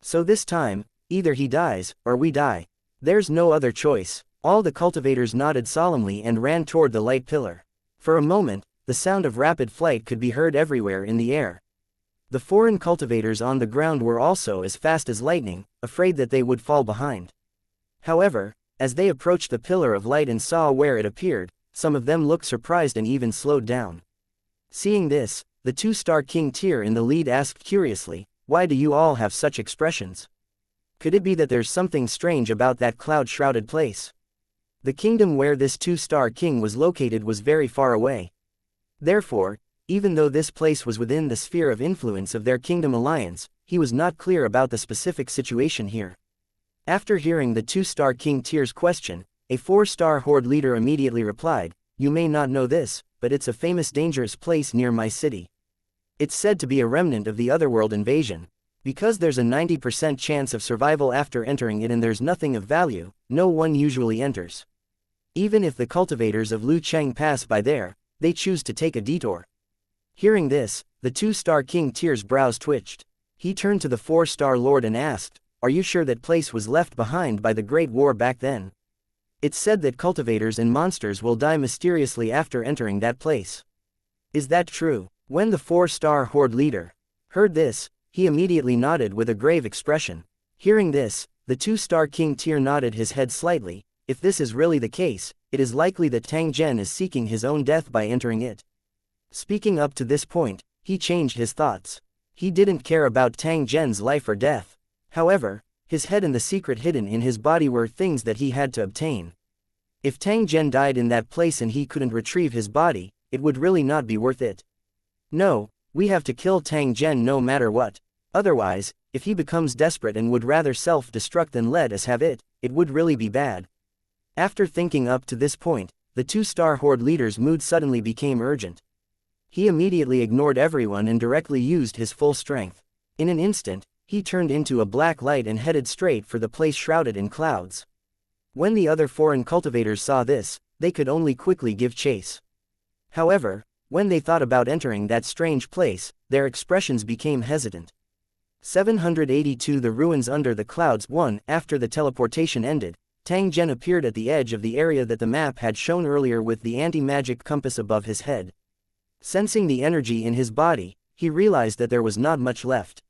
So this time, either he dies, or we die. There's no other choice." All the cultivators nodded solemnly and ran toward the light pillar. For a moment, the sound of rapid flight could be heard everywhere in the air. The foreign cultivators on the ground were also as fast as lightning, afraid that they would fall behind. However, as they approached the pillar of light and saw where it appeared, some of them looked surprised and even slowed down. Seeing this, the two-star king Tyr in the lead asked curiously, "Why do you all have such expressions? Could it be that there's something strange about that cloud-shrouded place?" The kingdom where this two-star king was located was very far away. Therefore, even though this place was within the sphere of influence of their kingdom alliance, he was not clear about the specific situation here. After hearing the two-star king Tyr's question, a four-star horde leader immediately replied, "You may not know this, but it's a famous dangerous place near my city. It's said to be a remnant of the Otherworld invasion. Because there's a 90% chance of survival after entering it and there's nothing of value, no one usually enters. Even if the cultivators of Lu Cheng pass by there, they choose to take a detour." Hearing this, the two-star king Tyr's brows twitched. He turned to the four-star lord and asked, "Are you sure that place was left behind by the Great War back then? It's said that cultivators and monsters will die mysteriously after entering that place. Is that true?" When the four-star horde leader heard this, he immediately nodded with a grave expression. Hearing this, the two-star king Tyr nodded his head slightly. If this is really the case, it is likely that Tang Zhen is seeking his own death by entering it. Speaking up to this point, he changed his thoughts. He didn't care about Tang Zhen's life or death. However, his head and the secret hidden in his body were things that he had to obtain. If Tang Zhen died in that place and he couldn't retrieve his body, it would really not be worth it. No, we have to kill Tang Zhen no matter what. Otherwise, if he becomes desperate and would rather self-destruct than let us have it, it would really be bad. After thinking up to this point, the two-star horde leader's mood suddenly became urgent. He immediately ignored everyone and directly used his full strength. In an instant, he turned into a black light and headed straight for the place shrouded in clouds. When the other foreign cultivators saw this, they could only quickly give chase. However, when they thought about entering that strange place, their expressions became hesitant. 782 The ruins under the clouds. 1. After the teleportation ended, Tang Zhen appeared at the edge of the area that the map had shown earlier with the anti-magic compass above his head. Sensing the energy in his body, he realized that there was not much left.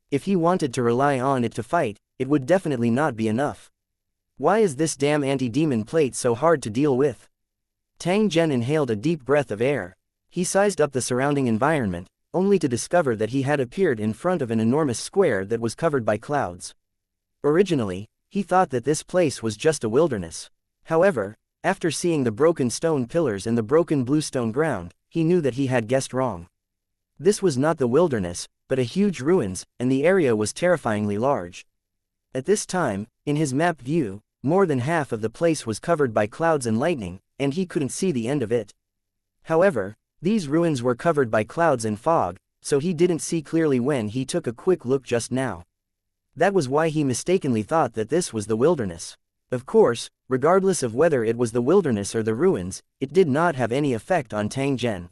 If he wanted to rely on it to fight, it would definitely not be enough. Why is this damn anti-demon plate so hard to deal with? Tang Zhen inhaled a deep breath of air. He sized up the surrounding environment, only to discover that he had appeared in front of an enormous square that was covered by clouds. Originally, he thought that this place was just a wilderness. However, after seeing the broken stone pillars and the broken bluestone ground, he knew that he had guessed wrong. This was not the wilderness, but a huge ruins, and the area was terrifyingly large. At this time, in his map view, more than half of the place was covered by clouds and lightning, and he couldn't see the end of it. However, these ruins were covered by clouds and fog, so he didn't see clearly when he took a quick look just now. That was why he mistakenly thought that this was the wilderness. Of course, regardless of whether it was the wilderness or the ruins, it did not have any effect on Tang Zhen.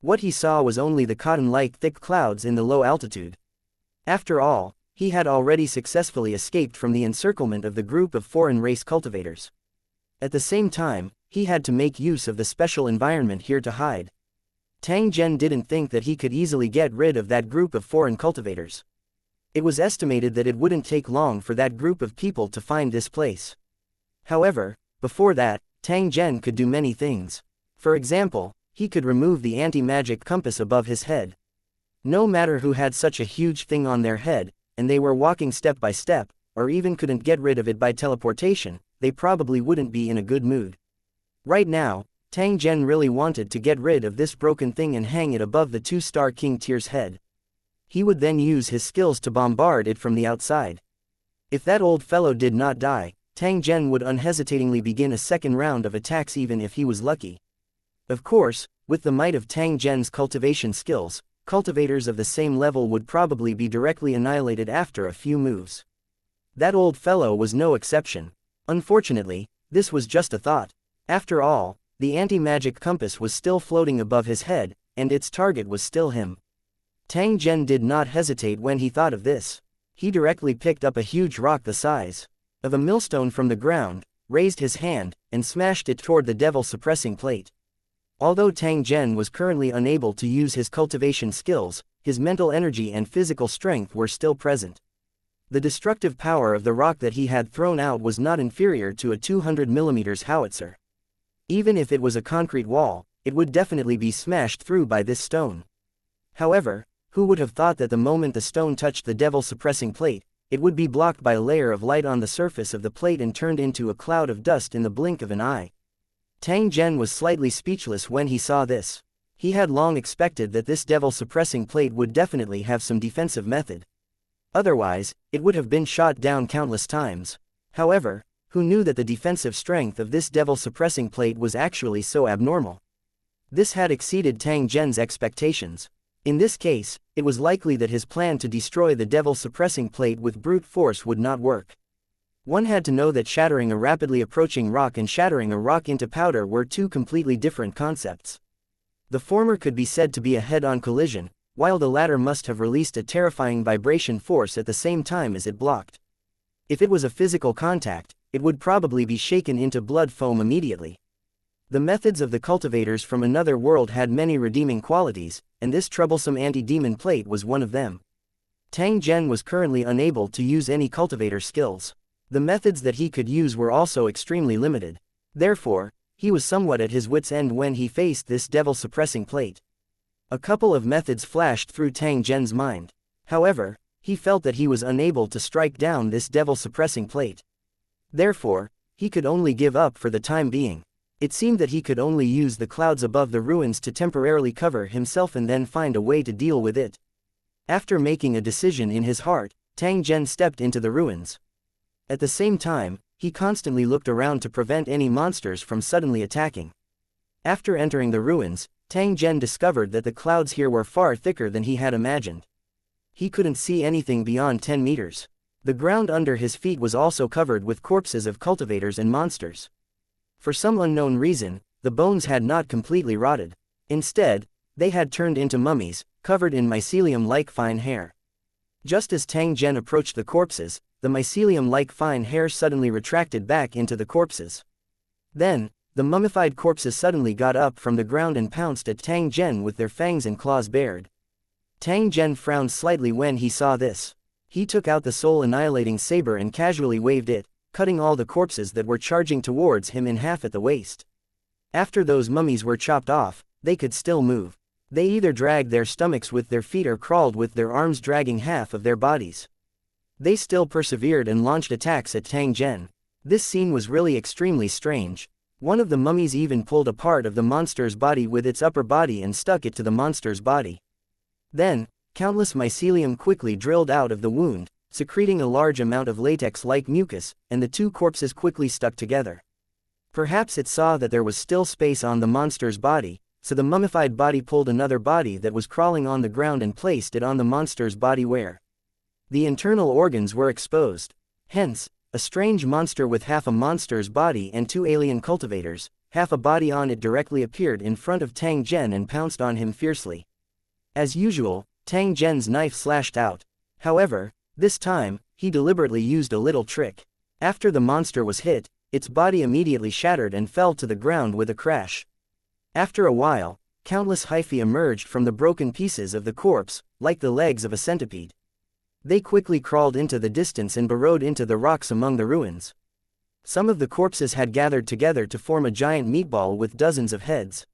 What he saw was only the cotton-like thick clouds in the low altitude. After all, he had already successfully escaped from the encirclement of the group of foreign race cultivators. At the same time, he had to make use of the special environment here to hide. Tang Zhen didn't think that he could easily get rid of that group of foreign cultivators. It was estimated that it wouldn't take long for that group of people to find this place. However, before that, Tang Zhen could do many things. For example, he could remove the anti-magic compass above his head. No matter who had such a huge thing on their head, and they were walking step by step, or even couldn't get rid of it by teleportation, they probably wouldn't be in a good mood. Right now, Tang Zhen really wanted to get rid of this broken thing and hang it above the two-star King Tier's head. He would then use his skills to bombard it from the outside. If that old fellow did not die, Tang Zhen would unhesitatingly begin a second round of attacks even if he was lucky. Of course, with the might of Tang Zhen's cultivation skills, cultivators of the same level would probably be directly annihilated after a few moves. That old fellow was no exception. Unfortunately, this was just a thought. After all, the anti-magic compass was still floating above his head, and its target was still him. Tang Zhen did not hesitate when he thought of this. He directly picked up a huge rock the size of a millstone from the ground, raised his hand, and smashed it toward the devil-suppressing plate. Although Tang Zhen was currently unable to use his cultivation skills, his mental energy and physical strength were still present. The destructive power of the rock that he had thrown out was not inferior to a 200mm howitzer. Even if it was a concrete wall, it would definitely be smashed through by this stone. However, who would have thought that the moment the stone touched the devil-suppressing plate, it would be blocked by a layer of light on the surface of the plate and turned into a cloud of dust in the blink of an eye. Tang Zhen was slightly speechless when he saw this. He had long expected that this devil-suppressing plate would definitely have some defensive method. Otherwise, it would have been shot down countless times. However, who knew that the defensive strength of this devil-suppressing plate was actually so abnormal? This had exceeded Tang Zhen's expectations. In this case, it was likely that his plan to destroy the devil-suppressing plate with brute force would not work. One had to know that shattering a rapidly approaching rock and shattering a rock into powder were two completely different concepts. The former could be said to be a head-on collision, while the latter must have released a terrifying vibration force at the same time as it blocked. If it was a physical contact, it would probably be shaken into blood foam immediately. The methods of the cultivators from another world had many redeeming qualities, and this troublesome anti-demon plate was one of them. Tang Zhen was currently unable to use any cultivator skills. The methods that he could use were also extremely limited. Therefore, he was somewhat at his wit's end when he faced this devil-suppressing plate. A couple of methods flashed through Tang Zhen's mind. However, he felt that he was unable to strike down this devil-suppressing plate. Therefore, he could only give up for the time being. It seemed that he could only use the clouds above the ruins to temporarily cover himself and then find a way to deal with it. After making a decision in his heart, Tang Zhen stepped into the ruins. At the same time, he constantly looked around to prevent any monsters from suddenly attacking. After entering the ruins, Tang Zhen discovered that the clouds here were far thicker than he had imagined. He couldn't see anything beyond 10 meters. The ground under his feet was also covered with corpses of cultivators and monsters. For some unknown reason, the bones had not completely rotted. Instead, they had turned into mummies, covered in mycelium-like fine hair. Just as Tang Zhen approached the corpses, the mycelium-like fine hair suddenly retracted back into the corpses. Then, the mummified corpses suddenly got up from the ground and pounced at Tang Zhen with their fangs and claws bared. Tang Zhen frowned slightly when he saw this. He took out the soul-annihilating saber and casually waved it, cutting all the corpses that were charging towards him in half at the waist. After those mummies were chopped off, they could still move. They either dragged their stomachs with their feet or crawled with their arms dragging half of their bodies. They still persevered and launched attacks at Tang Zhen. This scene was really extremely strange. One of the mummies even pulled a part of the monster's body with its upper body and stuck it to the monster's body. Then, countless mycelium quickly drilled out of the wound, secreting a large amount of latex-like mucus, and the two corpses quickly stuck together. Perhaps it saw that there was still space on the monster's body, so the mummified body pulled another body that was crawling on the ground and placed it on the monster's body where the internal organs were exposed. Hence, a strange monster with half a monster's body and two alien cultivators, half a body on it directly appeared in front of Tang Zhen and pounced on him fiercely. As usual, Tang Zhen's knife slashed out. However, this time, he deliberately used a little trick. After the monster was hit, its body immediately shattered and fell to the ground with a crash. After a while, countless hyphae emerged from the broken pieces of the corpse, like the legs of a centipede. They quickly crawled into the distance and burrowed into the rocks among the ruins. Some of the corpses had gathered together to form a giant meatball with dozens of heads.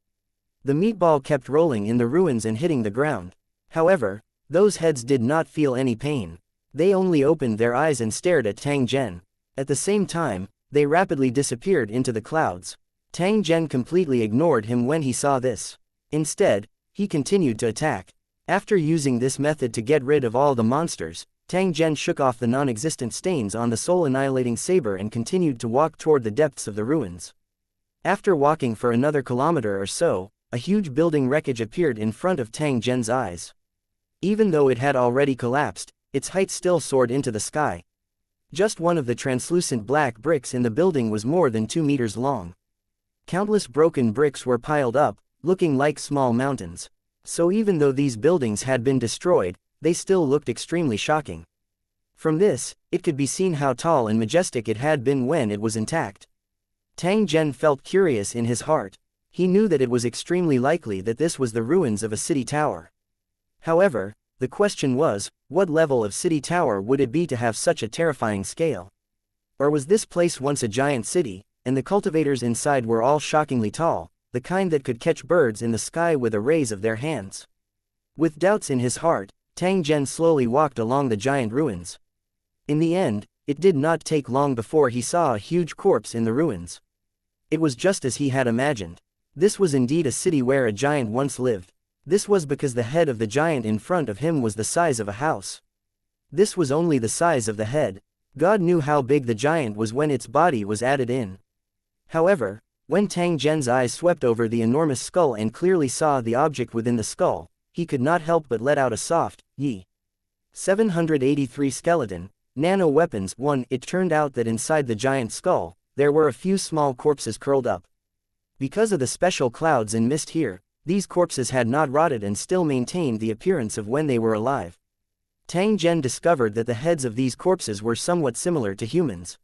The meatball kept rolling in the ruins and hitting the ground. However, those heads did not feel any pain. They only opened their eyes and stared at Tang Zhen. At the same time, they rapidly disappeared into the clouds. Tang Zhen completely ignored him when he saw this. Instead, he continued to attack. After using this method to get rid of all the monsters, Tang Zhen shook off the non-existent stains on the soul-annihilating saber and continued to walk toward the depths of the ruins. After walking for another kilometer or so, a huge building wreckage appeared in front of Tang Zhen's eyes. Even though it had already collapsed, its height still soared into the sky. Just one of the translucent black bricks in the building was more than 2 meters long. Countless broken bricks were piled up, looking like small mountains. So even though these buildings had been destroyed, they still looked extremely shocking. From this, it could be seen how tall and majestic it had been when it was intact. Tang Zhen felt curious in his heart. He knew that it was extremely likely that this was the ruins of a city tower. However, the question was, what level of city tower would it be to have such a terrifying scale? Or was this place once a giant city, and the cultivators inside were all shockingly tall, the kind that could catch birds in the sky with a raise of their hands? With doubts in his heart, Tang Zhen slowly walked along the giant ruins. In the end, it did not take long before he saw a huge corpse in the ruins. It was just as he had imagined. This was indeed a city where a giant once lived. This was because the head of the giant in front of him was the size of a house. This was only the size of the head. God knew how big the giant was when its body was added in. However, when Tang Zhen's eyes swept over the enormous skull and clearly saw the object within the skull, he could not help but let out a soft, "Yi." 783 Skeleton, Nano Weapons 1. It turned out that inside the giant skull, there were a few small corpses curled up. Because of the special clouds and mist here, these corpses had not rotted and still maintained the appearance of when they were alive. Tang Zhen discovered that the heads of these corpses were somewhat similar to humans.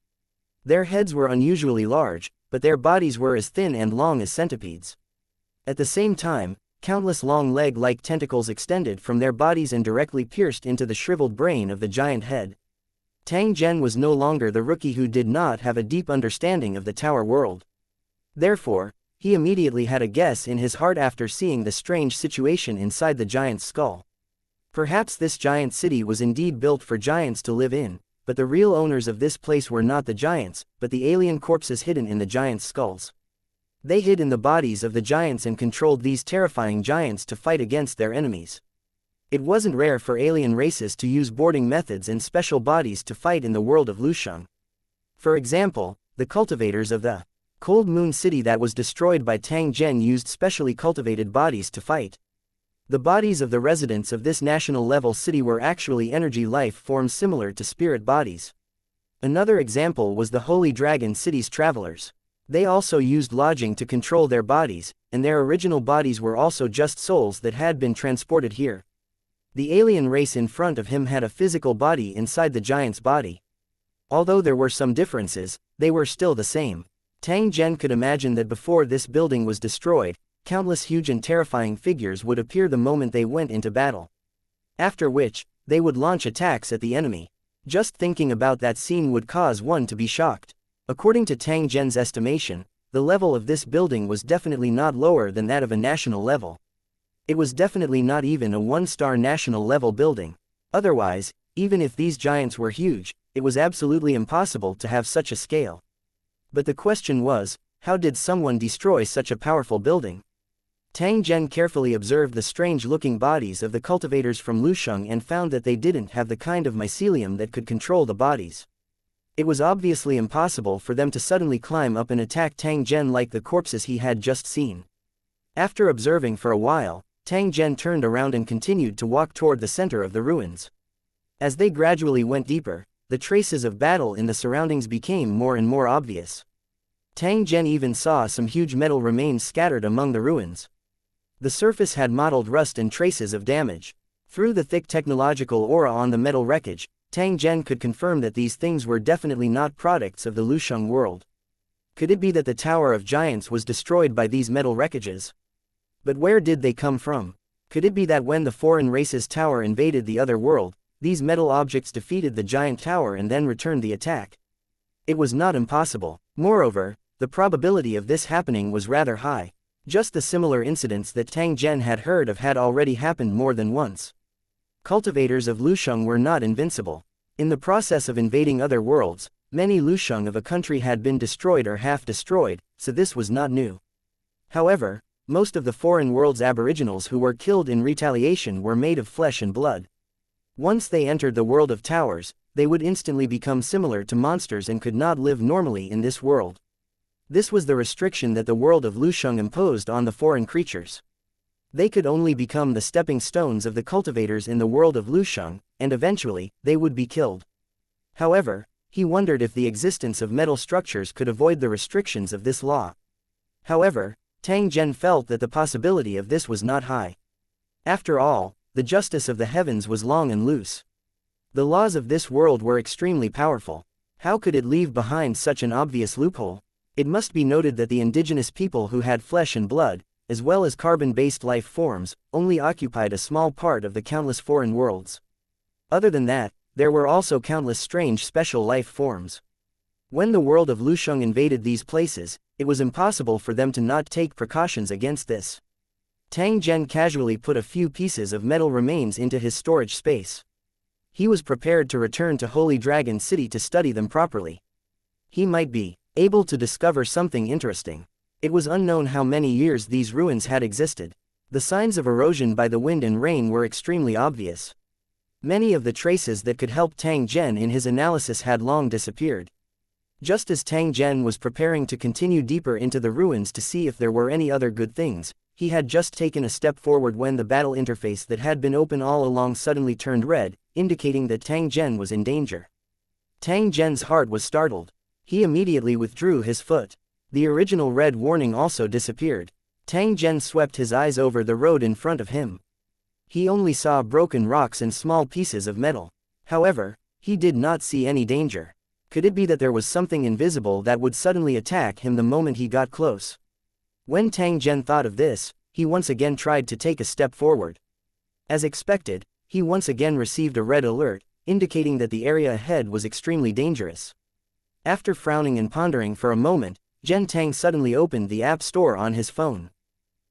Their heads were unusually large, but their bodies were as thin and long as centipedes. At the same time, countless long leg-like tentacles extended from their bodies and directly pierced into the shriveled brain of the giant head. Tang Zhen was no longer the rookie who did not have a deep understanding of the tower world. Therefore, he immediately had a guess in his heart after seeing the strange situation inside the giant's skull. Perhaps this giant city was indeed built for giants to live in, but the real owners of this place were not the giants, but the alien corpses hidden in the giants' skulls. They hid in the bodies of the giants and controlled these terrifying giants to fight against their enemies. It wasn't rare for alien races to use boarding methods and special bodies to fight in the world of Lusheng. For example, the cultivators of the Cold Moon City that was destroyed by Tang Zhen used specially cultivated bodies to fight. The bodies of the residents of this national-level city were actually energy life forms similar to spirit bodies. Another example was the Holy Dragon City's travelers. They also used lodging to control their bodies, and their original bodies were also just souls that had been transported here. The alien race in front of him had a physical body inside the giant's body. Although there were some differences, they were still the same. Tang Zhen could imagine that before this building was destroyed, countless huge and terrifying figures would appear the moment they went into battle. After which, they would launch attacks at the enemy. Just thinking about that scene would cause one to be shocked. According to Tang Zhen's estimation, the level of this building was definitely not lower than that of a national level. It was definitely not even a one-star national level building. Otherwise, even if these giants were huge, it was absolutely impossible to have such a scale. But the question was, how did someone destroy such a powerful building? Tang Zhen carefully observed the strange-looking bodies of the cultivators from Lusheng and found that they didn't have the kind of mycelium that could control the bodies. It was obviously impossible for them to suddenly climb up and attack Tang Zhen like the corpses he had just seen. After observing for a while, Tang Zhen turned around and continued to walk toward the center of the ruins. As they gradually went deeper, the traces of battle in the surroundings became more and more obvious. Tang Zhen even saw some huge metal remains scattered among the ruins. The surface had mottled rust and traces of damage. Through the thick technological aura on the metal wreckage, Tang Zhen could confirm that these things were definitely not products of the Lusheng world. Could it be that the Tower of Giants was destroyed by these metal wreckages? But where did they come from? Could it be that when the foreign race's tower invaded the other world, these metal objects defeated the giant tower and then returned the attack? It was not impossible. Moreover, the probability of this happening was rather high. Just the similar incidents that Tang Zhen had heard of had already happened more than once. Cultivators of Lusheng were not invincible. In the process of invading other worlds, many Lusheng of a country had been destroyed or half destroyed, so this was not new. However, most of the foreign world's aboriginals who were killed in retaliation were made of flesh and blood. Once they entered the world of towers, they would instantly become similar to monsters and could not live normally in this world. This was the restriction that the world of Lusheng imposed on the foreign creatures. They could only become the stepping stones of the cultivators in the world of Lusheng, and eventually, they would be killed. However, he wondered if the existence of metal structures could avoid the restrictions of this law. However, Tang Zhen felt that the possibility of this was not high. After all, the justice of the heavens was long and loose. The laws of this world were extremely powerful. How could it leave behind such an obvious loophole? It must be noted that the indigenous people who had flesh and blood, as well as carbon-based life forms, only occupied a small part of the countless foreign worlds. Other than that, there were also countless strange special life forms. When the world of Lusheng invaded these places, it was impossible for them to not take precautions against this. Tang Zhen casually put a few pieces of metal remains into his storage space. He was prepared to return to Holy Dragon City to study them properly. He might be able to discover something interesting. It was unknown how many years these ruins had existed. The signs of erosion by the wind and rain were extremely obvious. Many of the traces that could help Tang Zhen in his analysis had long disappeared. Just as Tang Zhen was preparing to continue deeper into the ruins to see if there were any other good things, he had just taken a step forward when the battle interface that had been open all along suddenly turned red, indicating that Tang Zhen was in danger. Tang Zhen's heart was startled. He immediately withdrew his foot. The original red warning also disappeared. Tang Zhen swept his eyes over the road in front of him. He only saw broken rocks and small pieces of metal. However, he did not see any danger. Could it be that there was something invisible that would suddenly attack him the moment he got close? When Tang Zhen thought of this, he once again tried to take a step forward. As expected, he once again received a red alert, indicating that the area ahead was extremely dangerous. After frowning and pondering for a moment, Zhen Tang suddenly opened the App Store on his phone.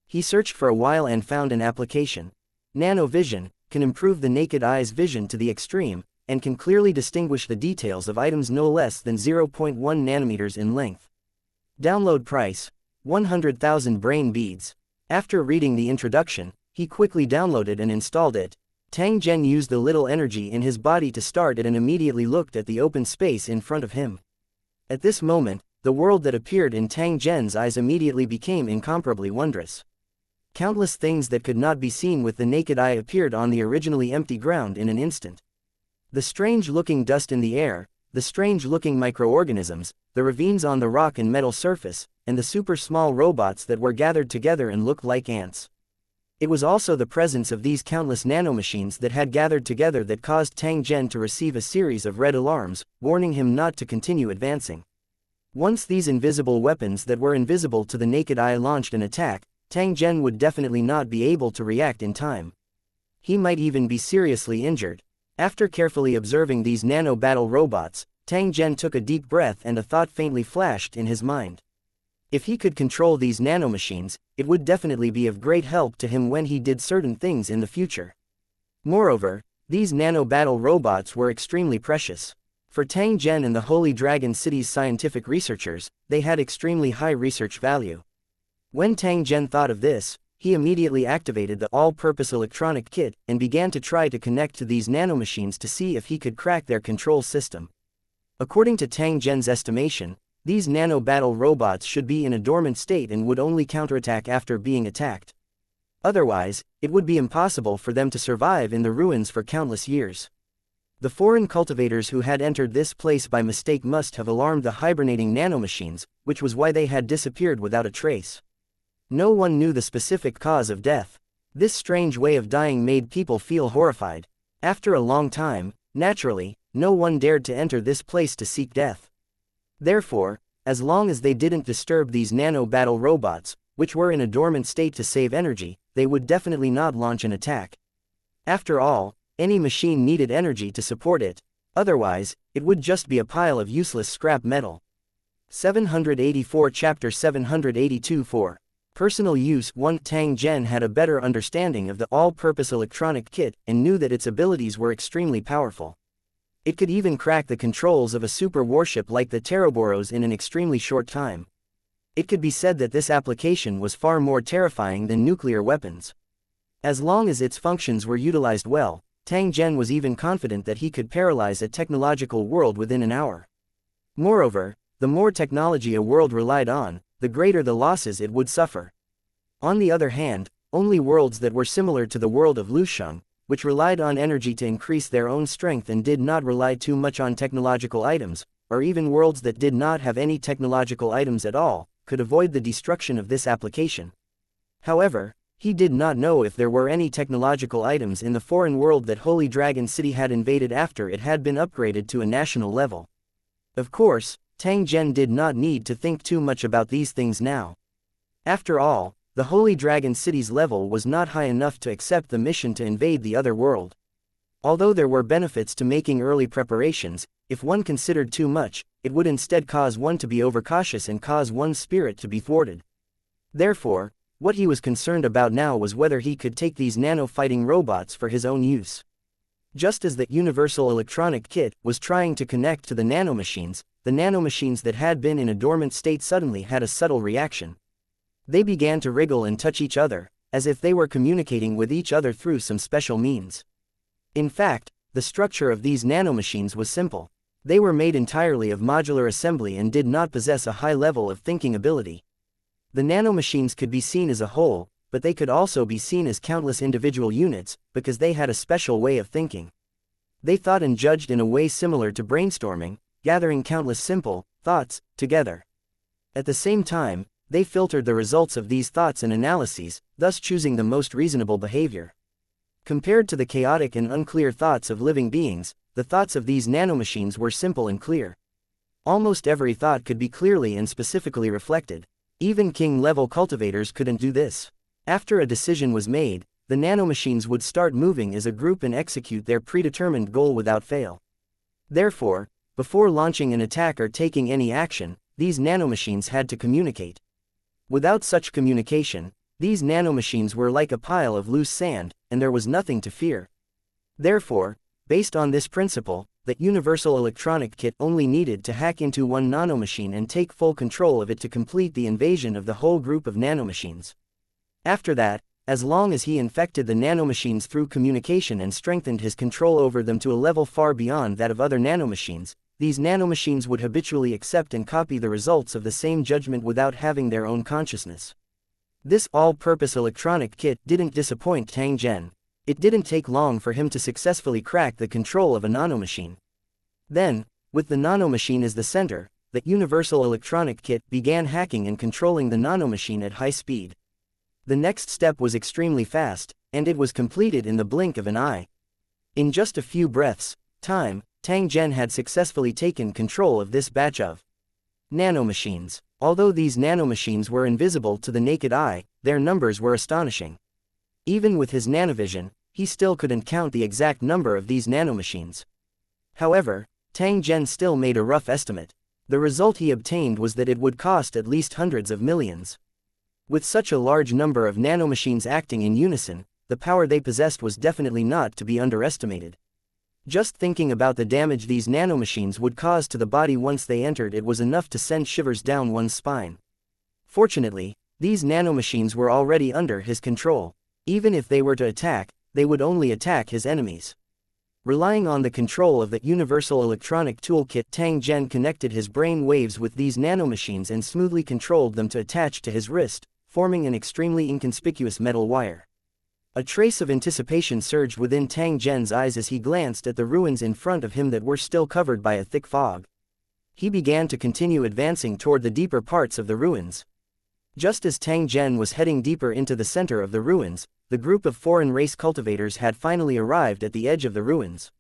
He searched for a while and found an application. Nanovision can improve the naked eye's vision to the extreme, and can clearly distinguish the details of items no less than 0.1 nanometers in length. Download price: 100,000 brain beads. After reading the introduction, he quickly downloaded and installed it. Tang Zhen used the little energy in his body to start it and immediately looked at the open space in front of him. At this moment, the world that appeared in Tang Zhen's eyes immediately became incomparably wondrous. Countless things that could not be seen with the naked eye appeared on the originally empty ground in an instant. The strange-looking dust in the air, the strange-looking microorganisms, the ravines on the rock and metal surface, and the super-small robots that were gathered together and looked like ants. It was also the presence of these countless nanomachines that had gathered together that caused Tang Zhen to receive a series of red alarms, warning him not to continue advancing. Once these invisible weapons that were invisible to the naked eye launched an attack, Tang Zhen would definitely not be able to react in time. He might even be seriously injured. After carefully observing these nano-battle robots, Tang Zhen took a deep breath and a thought faintly flashed in his mind. If he could control these nanomachines, it would definitely be of great help to him when he did certain things in the future. Moreover, these nano-battle robots were extremely precious. For Tang Zhen and the Holy Dragon City's scientific researchers, they had extremely high research value. When Tang Zhen thought of this, he immediately activated the all-purpose electronic kit and began to try to connect to these nanomachines to see if he could crack their control system. According to Tang Zhen's estimation, these nano-battle robots should be in a dormant state and would only counterattack after being attacked. Otherwise, it would be impossible for them to survive in the ruins for countless years. The foreign cultivators who had entered this place by mistake must have alarmed the hibernating nanomachines, which was why they had disappeared without a trace. No one knew the specific cause of death. This strange way of dying made people feel horrified. After a long time, naturally, no one dared to enter this place to seek death. Therefore, as long as they didn't disturb these nano-battle robots, which were in a dormant state to save energy, they would definitely not launch an attack. After all, any machine needed energy to support it. Otherwise, it would just be a pile of useless scrap metal. 784 Chapter 782 4. Personal use. 1. Tang Zhen had a better understanding of the all-purpose electronic kit and knew that its abilities were extremely powerful. It could even crack the controls of a super warship like the Teroboros in an extremely short time. It could be said that this application was far more terrifying than nuclear weapons. As long as its functions were utilized well, Tang Zhen was even confident that he could paralyze a technological world within an hour. Moreover, the more technology a world relied on, the greater the losses it would suffer. On the other hand, only worlds that were similar to the world of Lusheng, which relied on energy to increase their own strength and did not rely too much on technological items, or even worlds that did not have any technological items at all, could avoid the destruction of this application. However, he did not know if there were any technological items in the foreign world that Holy Dragon City had invaded after it had been upgraded to a national level. Of course, Tang Zhen did not need to think too much about these things now. After all, the Holy Dragon City's level was not high enough to accept the mission to invade the other world. Although there were benefits to making early preparations, if one considered too much, it would instead cause one to be overcautious and cause one's spirit to be thwarted. Therefore, what he was concerned about now was whether he could take these nano-fighting robots for his own use. Just as that universal electronic kit was trying to connect to the nanomachines that had been in a dormant state suddenly had a subtle reaction. They began to wriggle and touch each other, as if they were communicating with each other through some special means. In fact, the structure of these nanomachines was simple. They were made entirely of modular assembly and did not possess a high level of thinking ability. The nanomachines could be seen as a whole, but they could also be seen as countless individual units, because they had a special way of thinking. They thought and judged in a way similar to brainstorming, gathering countless simple thoughts together. At the same time, they filtered the results of these thoughts and analyses, thus choosing the most reasonable behavior. Compared to the chaotic and unclear thoughts of living beings, the thoughts of these nanomachines were simple and clear. Almost every thought could be clearly and specifically reflected. Even king-level cultivators couldn't do this. After a decision was made, the nanomachines would start moving as a group and execute their predetermined goal without fail. Therefore, before launching an attack or taking any action, these nanomachines had to communicate. Without such communication, these nanomachines were like a pile of loose sand, and there was nothing to fear. Therefore, based on this principle, that universal electronic kit only needed to hack into one nanomachine and take full control of it to complete the invasion of the whole group of nanomachines. After that, as long as he infected the nanomachines through communication and strengthened his control over them to a level far beyond that of other nanomachines, these nanomachines would habitually accept and copy the results of the same judgment without having their own consciousness. This all-purpose electronic kit didn't disappoint Tang Zhen. It didn't take long for him to successfully crack the control of a nanomachine. Then, with the nanomachine as the center, the universal electronic kit began hacking and controlling the nanomachine at high speed. The next step was extremely fast, and it was completed in the blink of an eye. In just a few breaths' time, Tang Zhen had successfully taken control of this batch of nanomachines. Although these nanomachines were invisible to the naked eye, their numbers were astonishing. Even with his nanovision, he still couldn't count the exact number of these nanomachines. However, Tang Zhen still made a rough estimate. The result he obtained was that it would cost at least hundreds of millions. With such a large number of nanomachines acting in unison, the power they possessed was definitely not to be underestimated. Just thinking about the damage these nanomachines would cause to the body once they entered it was enough to send shivers down one's spine. Fortunately, these nanomachines were already under his control. Even if they were to attack, they would only attack his enemies. Relying on the control of the universal electronic toolkit, Tang Zhen connected his brain waves with these nanomachines and smoothly controlled them to attach to his wrist, forming an extremely inconspicuous metal wire. A trace of anticipation surged within Tang Zhen's eyes as he glanced at the ruins in front of him that were still covered by a thick fog. He began to continue advancing toward the deeper parts of the ruins. Just as Tang Zhen was heading deeper into the center of the ruins, the group of foreign race cultivators had finally arrived at the edge of the ruins.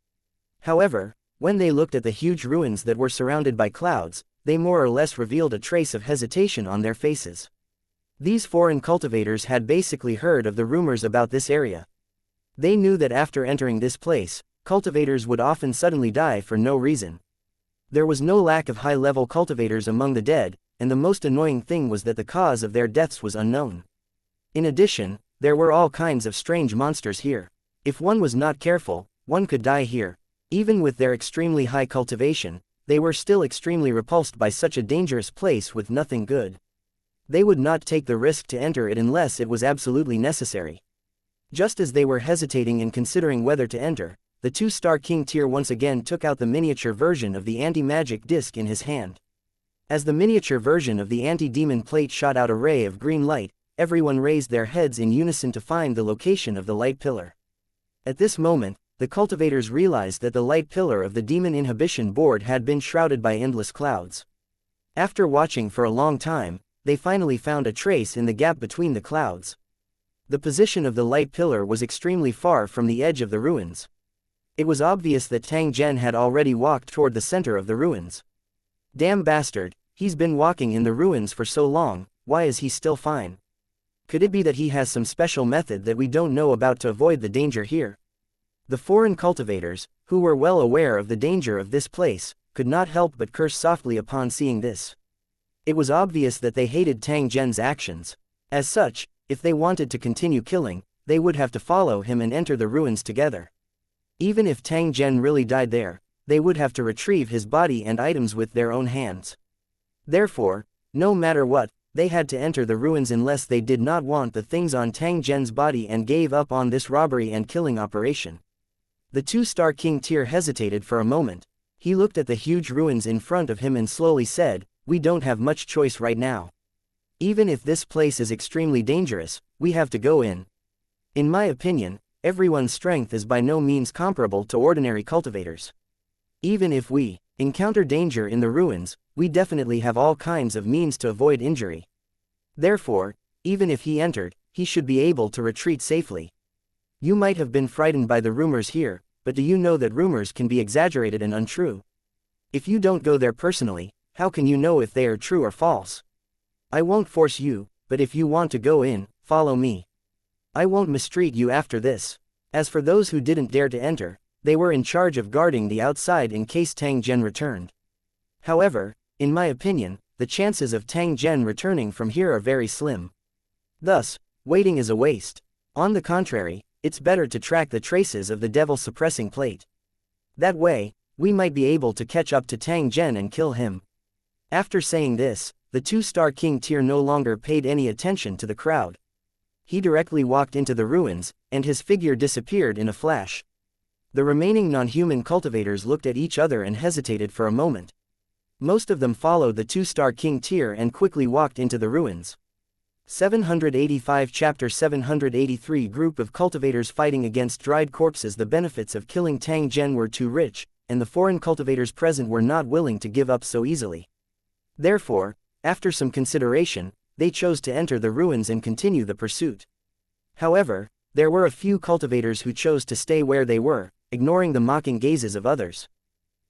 However, when they looked at the huge ruins that were surrounded by clouds, they more or less revealed a trace of hesitation on their faces. These foreign cultivators had basically heard of the rumors about this area. They knew that after entering this place, cultivators would often suddenly die for no reason. There was no lack of high-level cultivators among the dead, and the most annoying thing was that the cause of their deaths was unknown. In addition, there were all kinds of strange monsters here. If one was not careful, one could die here. Even with their extremely high cultivation, they were still extremely repulsed by such a dangerous place with nothing good. They would not take the risk to enter it unless it was absolutely necessary. Just as they were hesitating and considering whether to enter, the two-star King Tier once again took out the miniature version of the anti-magic disc in his hand. As the miniature version of the anti-demon plate shot out a ray of green light, everyone raised their heads in unison to find the location of the light pillar. At this moment, the cultivators realized that the light pillar of the demon inhibition board had been shrouded by endless clouds. After watching for a long time, they finally found a trace in the gap between the clouds. The position of the light pillar was extremely far from the edge of the ruins. It was obvious that Tang Zhen had already walked toward the center of the ruins. Damn bastard, he's been walking in the ruins for so long, why is he still fine? Could it be that he has some special method that we don't know about to avoid the danger here? The foreign cultivators, who were well aware of the danger of this place, could not help but curse softly upon seeing this. It was obvious that they hated Tang Zhen's actions. As such, if they wanted to continue killing, they would have to follow him and enter the ruins together. Even if Tang Zhen really died there, they would have to retrieve his body and items with their own hands. Therefore, no matter what, they had to enter the ruins unless they did not want the things on Tang Zhen's body and gave up on this robbery and killing operation. The two-star King Tier hesitated for a moment. He looked at the huge ruins in front of him and slowly said, "We don't have much choice right now. Even if this place is extremely dangerous, we have to go in." In my opinion, everyone's strength is by no means comparable to ordinary cultivators. Even if we encounter danger in the ruins, we definitely have all kinds of means to avoid injury. Therefore, even if he entered, he should be able to retreat safely. You might have been frightened by the rumors here, but do you know that rumors can be exaggerated and untrue? If you don't go there personally, how can you know if they are true or false? I won't force you, but if you want to go in, follow me. I won't mistreat you after this. As for those who didn't dare to enter, they were in charge of guarding the outside in case Tang Zhen returned. However, in my opinion, the chances of Tang Zhen returning from here are very slim. Thus, waiting is a waste. On the contrary, it's better to track the traces of the devil suppressing plate. That way, we might be able to catch up to Tang Zhen and kill him. After saying this, the two-star King Tier no longer paid any attention to the crowd. He directly walked into the ruins, and his figure disappeared in a flash. The remaining non-human cultivators looked at each other and hesitated for a moment. Most of them followed the two-star King Tier and quickly walked into the ruins. 785 Chapter 783 Group of cultivators fighting against dried corpses. The benefits of killing Tang Zhen were too rich, and the foreign cultivators present were not willing to give up so easily. Therefore, after some consideration, they chose to enter the ruins and continue the pursuit. However, there were a few cultivators who chose to stay where they were, ignoring the mocking gazes of others.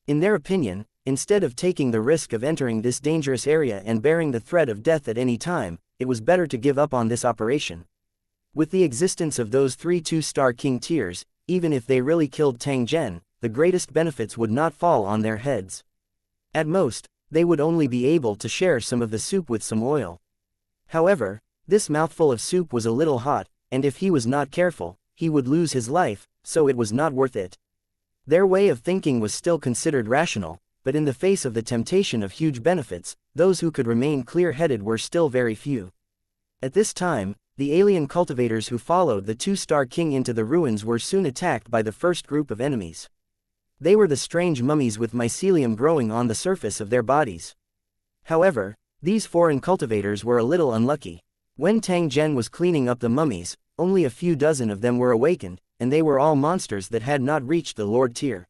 In their opinion, instead of taking the risk of entering this dangerous area and bearing the threat of death at any time, it was better to give up on this operation. With the existence of those 3 2-star king tiers, even if they really killed Tang Zhen, the greatest benefits would not fall on their heads. At most, they would only be able to share some of the soup with some oil. However, this mouthful of soup was a little hot, and if he was not careful, he would lose his life, so it was not worth it. Their way of thinking was still considered rational, but in the face of the temptation of huge benefits, those who could remain clear-headed were still very few. At this time, the alien cultivators who followed the 2-star king into the ruins were soon attacked by the first group of enemies. They were the strange mummies with mycelium growing on the surface of their bodies. However, these foreign cultivators were a little unlucky. When Tang Zhen was cleaning up the mummies, only a few dozen of them were awakened, and they were all monsters that had not reached the Lord tier.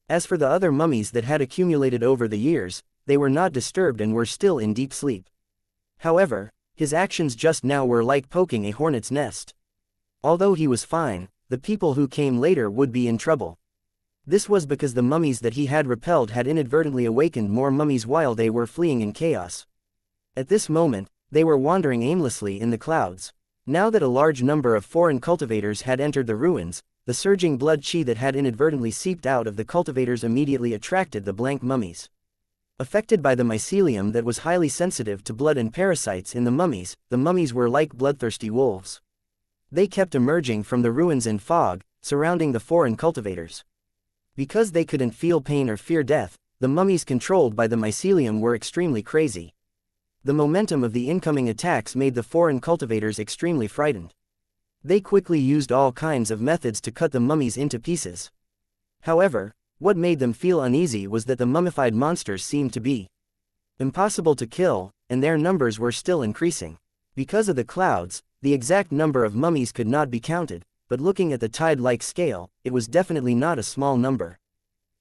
As for the other mummies that had accumulated over the years, they were not disturbed and were still in deep sleep. However, his actions just now were like poking a hornet's nest. Although he was fine, the people who came later would be in trouble. This was because the mummies that he had repelled had inadvertently awakened more mummies while they were fleeing in chaos. At this moment, they were wandering aimlessly in the clouds. Now that a large number of foreign cultivators had entered the ruins, the surging blood chi that had inadvertently seeped out of the cultivators immediately attracted the blank mummies. Affected by the mycelium that was highly sensitive to blood and parasites in the mummies were like bloodthirsty wolves. They kept emerging from the ruins in fog, surrounding the foreign cultivators. Because they couldn't feel pain or fear death, the mummies controlled by the mycelium were extremely crazy. The momentum of the incoming attacks made the foreign cultivators extremely frightened. They quickly used all kinds of methods to cut the mummies into pieces. However, what made them feel uneasy was that the mummified monsters seemed to be impossible to kill, and their numbers were still increasing. Because of the clouds, the exact number of mummies could not be counted, but looking at the tide-like scale, it was definitely not a small number.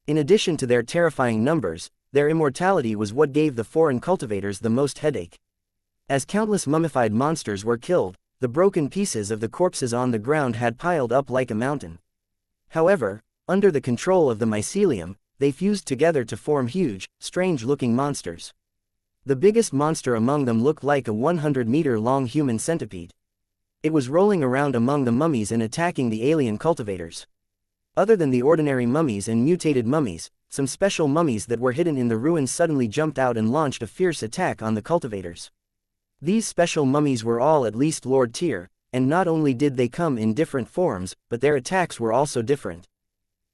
In addition to their terrifying numbers, their immortality was what gave the foreign cultivators the most headache. As countless mummified monsters were killed, the broken pieces of the corpses on the ground had piled up like a mountain. However, under the control of the mycelium, they fused together to form huge, strange-looking monsters. The biggest monster among them looked like a 100-meter-long human centipede. It was rolling around among the mummies and attacking the alien cultivators. Other than the ordinary mummies and mutated mummies, some special mummies that were hidden in the ruins suddenly jumped out and launched a fierce attack on the cultivators. These special mummies were all at least Lord tier, and not only did they come in different forms, but their attacks were also different.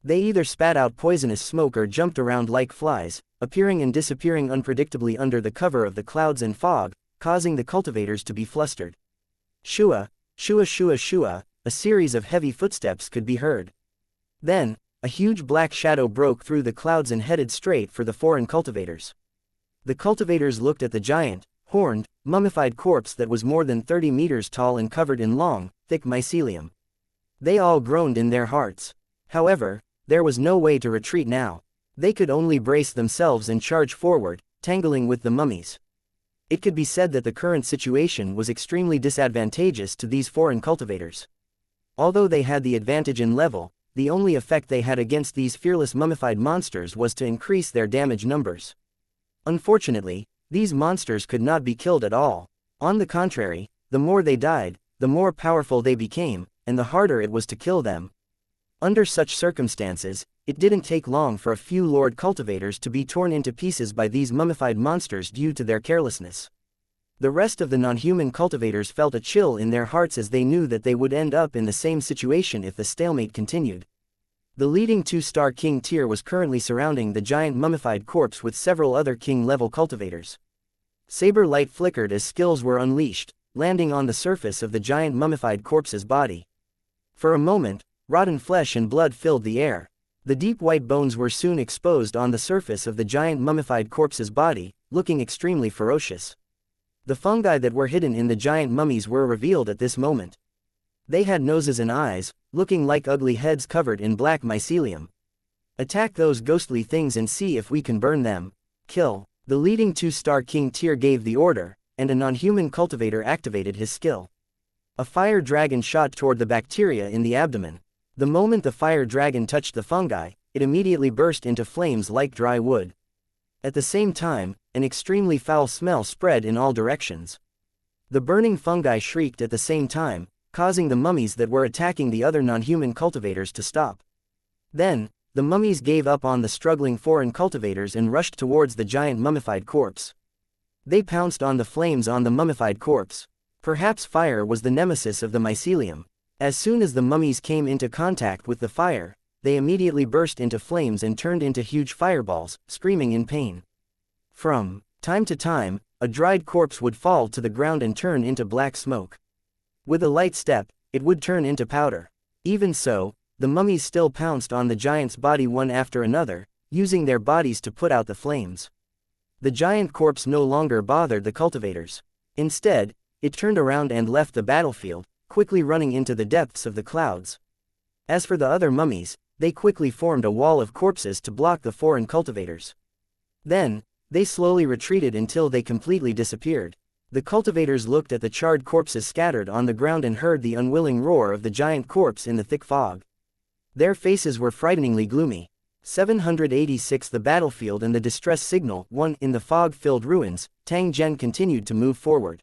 They either spat out poisonous smoke or jumped around like flies, appearing and disappearing unpredictably under the cover of the clouds and fog, causing the cultivators to be flustered. Shua, shua shua shua, a series of heavy footsteps could be heard. Then, a huge black shadow broke through the clouds and headed straight for the foreign cultivators. The cultivators looked at the giant, horned, mummified corpse that was more than 30 meters tall and covered in long, thick mycelium. They all groaned in their hearts. However, there was no way to retreat now. They could only brace themselves and charge forward, tangling with the mummies. It could be said that the current situation was extremely disadvantageous to these foreign cultivators. Although they had the advantage in level, the only effect they had against these fearless mummified monsters was to increase their damage numbers. Unfortunately, these monsters could not be killed at all. On the contrary, the more they died, the more powerful they became, and the harder it was to kill them. Under such circumstances, it didn't take long for a few Lord cultivators to be torn into pieces by these mummified monsters due to their carelessness. The rest of the non-human cultivators felt a chill in their hearts as they knew that they would end up in the same situation if the stalemate continued. The leading 2-star king tier was currently surrounding the giant mummified corpse with several other king-level cultivators. Saber light flickered as skills were unleashed, landing on the surface of the giant mummified corpse's body. For a moment, rotten flesh and blood filled the air. The deep white bones were soon exposed on the surface of the giant mummified corpse's body, looking extremely ferocious. The fungi that were hidden in the giant mummies were revealed at this moment. They had noses and eyes, looking like ugly heads covered in black mycelium. Attack those ghostly things and see if we can burn them. Kill. The leading 2-star king tier gave the order, and a non-human cultivator activated his skill. A fire dragon shot toward the bacteria in the abdomen. The moment the fire dragon touched the fungi, it immediately burst into flames like dry wood. At the same time, an extremely foul smell spread in all directions. The burning fungi shrieked at the same time, causing the mummies that were attacking the other non-human cultivators to stop. Then, the mummies gave up on the struggling foreign cultivators and rushed towards the giant mummified corpse. They pounced on the flames on the mummified corpse. Perhaps fire was the nemesis of the mycelium. As soon as the mummies came into contact with the fire, they immediately burst into flames and turned into huge fireballs, screaming in pain. From time to time, a dried corpse would fall to the ground and turn into black smoke. With a light step, it would turn into powder. Even so, the mummies still pounced on the giant's body one after another, using their bodies to put out the flames. The giant corpse no longer bothered the cultivators. Instead, it turned around and left the battlefield, quickly running into the depths of the clouds. As for the other mummies, they quickly formed a wall of corpses to block the foreign cultivators. Then, they slowly retreated until they completely disappeared. The cultivators looked at the charred corpses scattered on the ground and heard the unwilling roar of the giant corpse in the thick fog. Their faces were frighteningly gloomy. 786 The battlefield and the distress signal. 1 In the fog-filled ruins, Tang Zhen continued to move forward.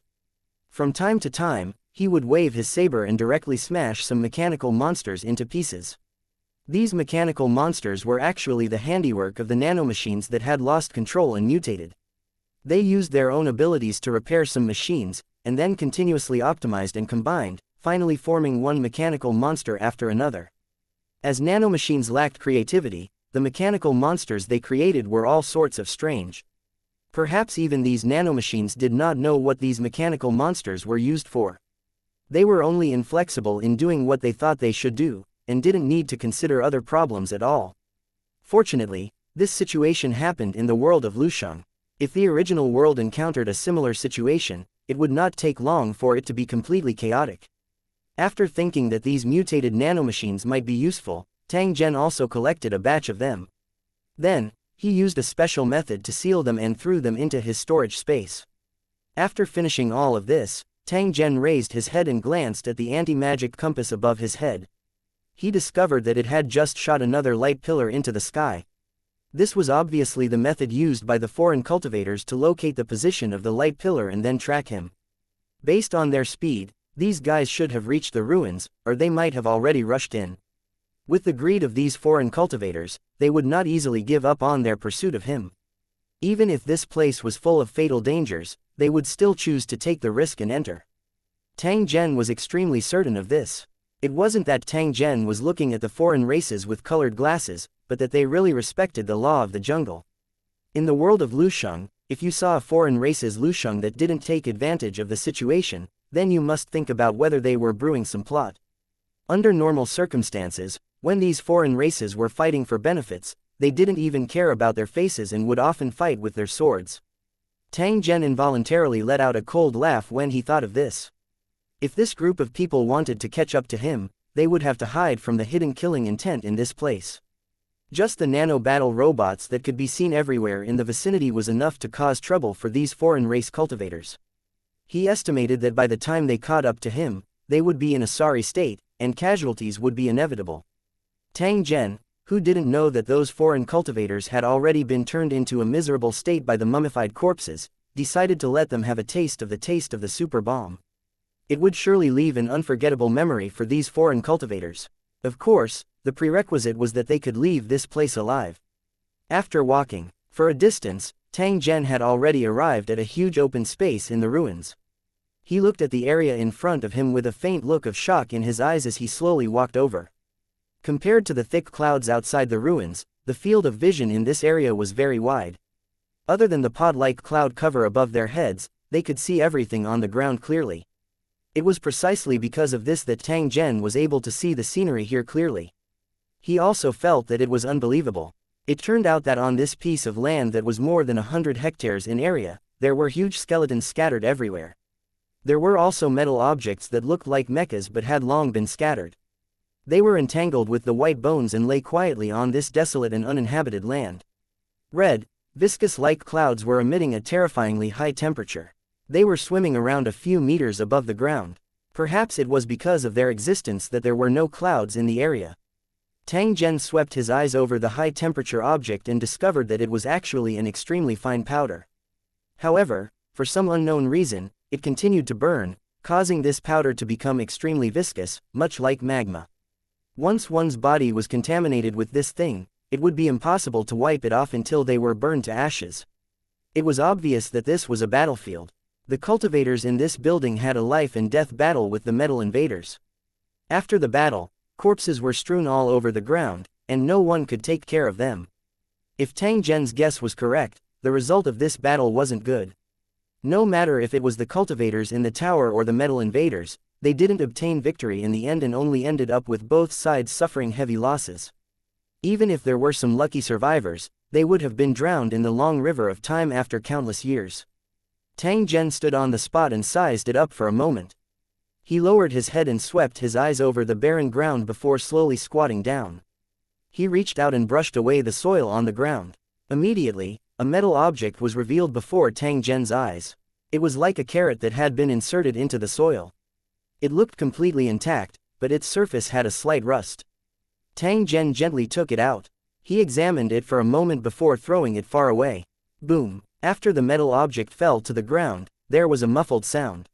From time to time, he would wave his saber and directly smash some mechanical monsters into pieces. These mechanical monsters were actually the handiwork of the nanomachines that had lost control and mutated. They used their own abilities to repair some machines, and then continuously optimized and combined, finally forming one mechanical monster after another. As nanomachines lacked creativity, the mechanical monsters they created were all sorts of strange. Perhaps even these nanomachines did not know what these mechanical monsters were used for. They were only inflexible in doing what they thought they should do, and didn't need to consider other problems at all. Fortunately, this situation happened in the world of Lusheng. If the original world encountered a similar situation, it would not take long for it to be completely chaotic. After thinking that these mutated nanomachines might be useful, Tang Zhen also collected a batch of them. Then, he used a special method to seal them and threw them into his storage space. After finishing all of this, Tang Zhen raised his head and glanced at the anti-magic compass above his head. He discovered that it had just shot another light pillar into the sky. This was obviously the method used by the foreign cultivators to locate the position of the light pillar and then track him. Based on their speed, these guys should have reached the ruins, or they might have already rushed in. With the greed of these foreign cultivators, they would not easily give up on their pursuit of him. Even if this place was full of fatal dangers, they would still choose to take the risk and enter. Tang Zhen was extremely certain of this. It wasn't that Tang Zhen was looking at the foreign races with colored glasses, but that they really respected the law of the jungle. In the world of Lusheng, if you saw a foreign race's Lusheng that didn't take advantage of the situation, then you must think about whether they were brewing some plot. Under normal circumstances, when these foreign races were fighting for benefits, they didn't even care about their faces and would often fight with their swords. Tang Zhen involuntarily let out a cold laugh when he thought of this. If this group of people wanted to catch up to him, they would have to hide from the hidden killing intent in this place. Just the nano-battle robots that could be seen everywhere in the vicinity was enough to cause trouble for these foreign race cultivators. He estimated that by the time they caught up to him, they would be in a sorry state, and casualties would be inevitable. Tang Zhen, who didn't know that those foreign cultivators had already been turned into a miserable state by the mummified corpses, decided to let them have a taste of the super bomb. It would surely leave an unforgettable memory for these foreign cultivators. Of course, the prerequisite was that they could leave this place alive. After walking for a distance, Tang Zhen had already arrived at a huge open space in the ruins. He looked at the area in front of him with a faint look of shock in his eyes as he slowly walked over. Compared to the thick clouds outside the ruins, the field of vision in this area was very wide. Other than the pod-like cloud cover above their heads, they could see everything on the ground clearly. It was precisely because of this that Tang Zhen was able to see the scenery here clearly. He also felt that it was unbelievable. It turned out that on this piece of land that was more than 100 hectares in area, there were huge skeletons scattered everywhere. There were also metal objects that looked like mechas but had long been scattered. They were entangled with the white bones and lay quietly on this desolate and uninhabited land. Red, viscous-like clouds were emitting a terrifyingly high temperature. They were swimming around a few meters above the ground. Perhaps it was because of their existence that there were no clouds in the area. Tang Zhen swept his eyes over the high-temperature object and discovered that it was actually an extremely fine powder. However, for some unknown reason, it continued to burn, causing this powder to become extremely viscous, much like magma. Once one's body was contaminated with this thing, it would be impossible to wipe it off until they were burned to ashes. It was obvious that this was a battlefield. The cultivators in this building had a life-and-death battle with the metal invaders. After the battle, corpses were strewn all over the ground, and no one could take care of them. If Tang Zhen's guess was correct, the result of this battle wasn't good. No matter if it was the cultivators in the tower or the metal invaders, they didn't obtain victory in the end and only ended up with both sides suffering heavy losses. Even if there were some lucky survivors, they would have been drowned in the long river of time after countless years. Tang Zhen stood on the spot and sized it up for a moment. He lowered his head and swept his eyes over the barren ground before slowly squatting down. He reached out and brushed away the soil on the ground. Immediately, a metal object was revealed before Tang Zhen's eyes. It was like a carrot that had been inserted into the soil. It looked completely intact, but its surface had a slight rust. Tang Zhen gently took it out. He examined it for a moment before throwing it far away. Boom! After the metal object fell to the ground, there was a muffled sound.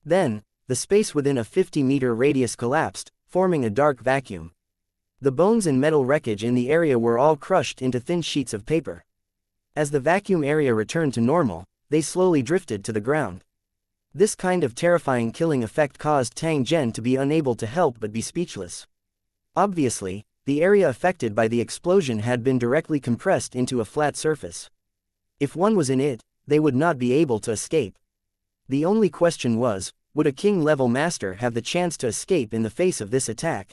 Then, the space within a 50-meter radius collapsed, forming a dark vacuum. The bones and metal wreckage in the area were all crushed into thin sheets of paper. As the vacuum area returned to normal, they slowly drifted to the ground. This kind of terrifying killing effect caused Tang Zhen to be unable to help but be speechless. Obviously, the area affected by the explosion had been directly compressed into a flat surface. If one was in it, they would not be able to escape. The only question was, would a king-level master have the chance to escape in the face of this attack?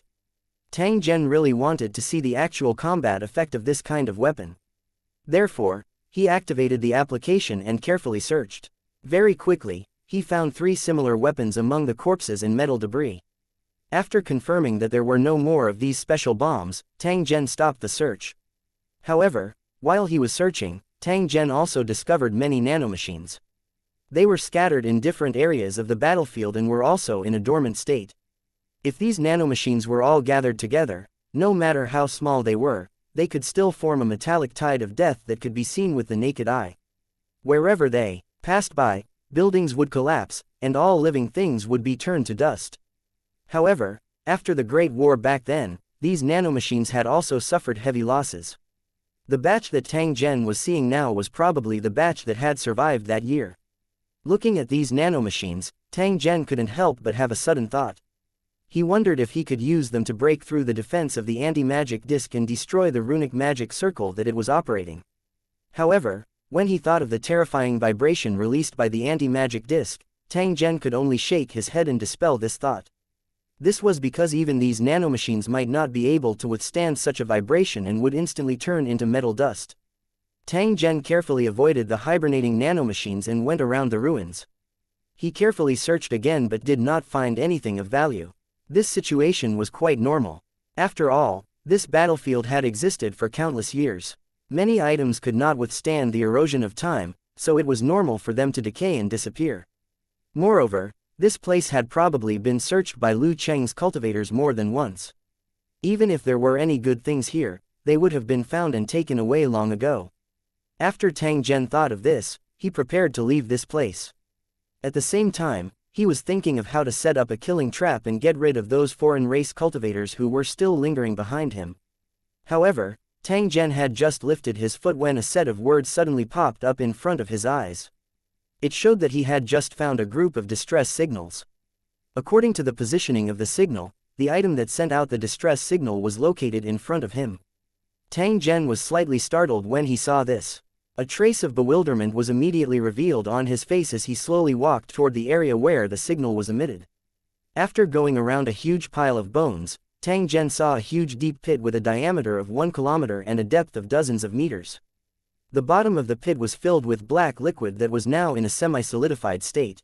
Tang Zhen really wanted to see the actual combat effect of this kind of weapon. Therefore, he activated the application and carefully searched. Very quickly, he found 3 similar weapons among the corpses and metal debris. After confirming that there were no more of these special bombs, Tang Zhen stopped the search. However, while he was searching, Tang Zhen also discovered many nanomachines. They were scattered in different areas of the battlefield and were also in a dormant state. If these nanomachines were all gathered together, no matter how small they could still form a metallic tide of death that could be seen with the naked eye. Wherever they passed by, buildings would collapse, and all living things would be turned to dust. However, after the Great War back then, these nanomachines had also suffered heavy losses. The batch that Tang Zhen was seeing now was probably the batch that had survived that year. Looking at these nanomachines, Tang Zhen couldn't help but have a sudden thought. He wondered if he could use them to break through the defense of the anti-magic disc and destroy the runic magic circle that it was operating. However, when he thought of the terrifying vibration released by the anti-magic disc, Tang Zhen could only shake his head and dispel this thought. This was because even these nanomachines might not be able to withstand such a vibration and would instantly turn into metal dust. Tang Zhen carefully avoided the hibernating nanomachines and went around the ruins. He carefully searched again but did not find anything of value. This situation was quite normal. After all, this battlefield had existed for countless years. Many items could not withstand the erosion of time, so it was normal for them to decay and disappear. Moreover, this place had probably been searched by Lu Cheng's cultivators more than once. Even if there were any good things here, they would have been found and taken away long ago. After Tang Zhen thought of this, he prepared to leave this place. At the same time, he was thinking of how to set up a killing trap and get rid of those foreign race cultivators who were still lingering behind him. However, Tang Zhen had just lifted his foot when a set of words suddenly popped up in front of his eyes. It showed that he had just found a group of distress signals. According to the positioning of the signal, the item that sent out the distress signal was located in front of him. Tang Zhen was slightly startled when he saw this. A trace of bewilderment was immediately revealed on his face as he slowly walked toward the area where the signal was emitted. After going around a huge pile of bones, Tang Zhen saw a huge deep pit with a diameter of 1 kilometer and a depth of dozens of meters. The bottom of the pit was filled with black liquid that was now in a semi-solidified state.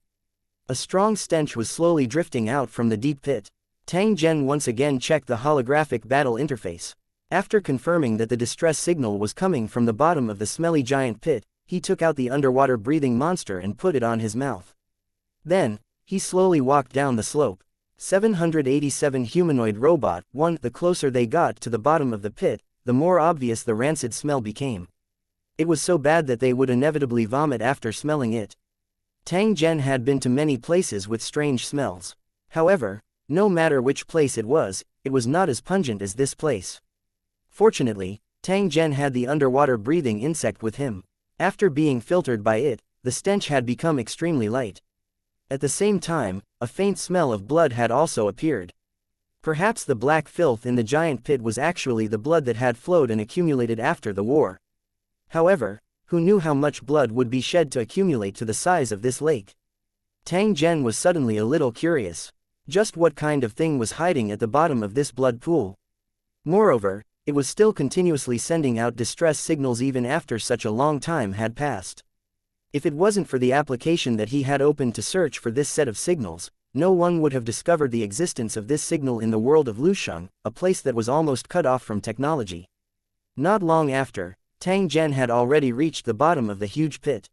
A strong stench was slowly drifting out from the deep pit. Tang Zhen once again checked the holographic battle interface. After confirming that the distress signal was coming from the bottom of the smelly giant pit, he took out the underwater breathing monster and put it on his mouth. Then, he slowly walked down the slope. 787 Humanoid Robot 1. The closer they got to the bottom of the pit, the more obvious the rancid smell became. It was so bad that they would inevitably vomit after smelling it. Tang Zhen had been to many places with strange smells. However, no matter which place it was not as pungent as this place. Fortunately, Tang Zhen had the underwater breathing insect with him. After being filtered by it, the stench had become extremely light. At the same time, a faint smell of blood had also appeared. Perhaps the black filth in the giant pit was actually the blood that had flowed and accumulated after the war. However, who knew how much blood would be shed to accumulate to the size of this lake? Tang Zhen was suddenly a little curious. Just what kind of thing was hiding at the bottom of this blood pool? Moreover, it was still continuously sending out distress signals even after such a long time had passed. If it wasn't for the application that he had opened to search for this set of signals, no one would have discovered the existence of this signal in the world of Lusheng, a place that was almost cut off from technology. Not long after, Tang Zhen had already reached the bottom of the huge pit.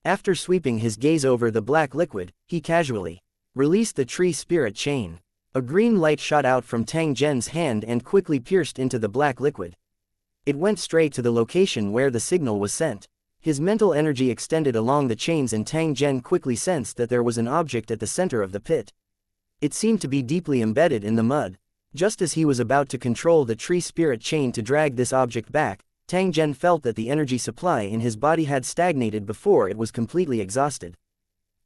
After sweeping his gaze over the black liquid, he casually released the tree spirit chain. A green light shot out from Tang Zhen's hand and quickly pierced into the black liquid. It went straight to the location where the signal was sent. His mental energy extended along the chains and Tang Zhen quickly sensed that there was an object at the center of the pit. It seemed to be deeply embedded in the mud. Just as he was about to control the tree spirit chain to drag this object back, Tang Zhen felt that the energy supply in his body had stagnated before it was completely exhausted.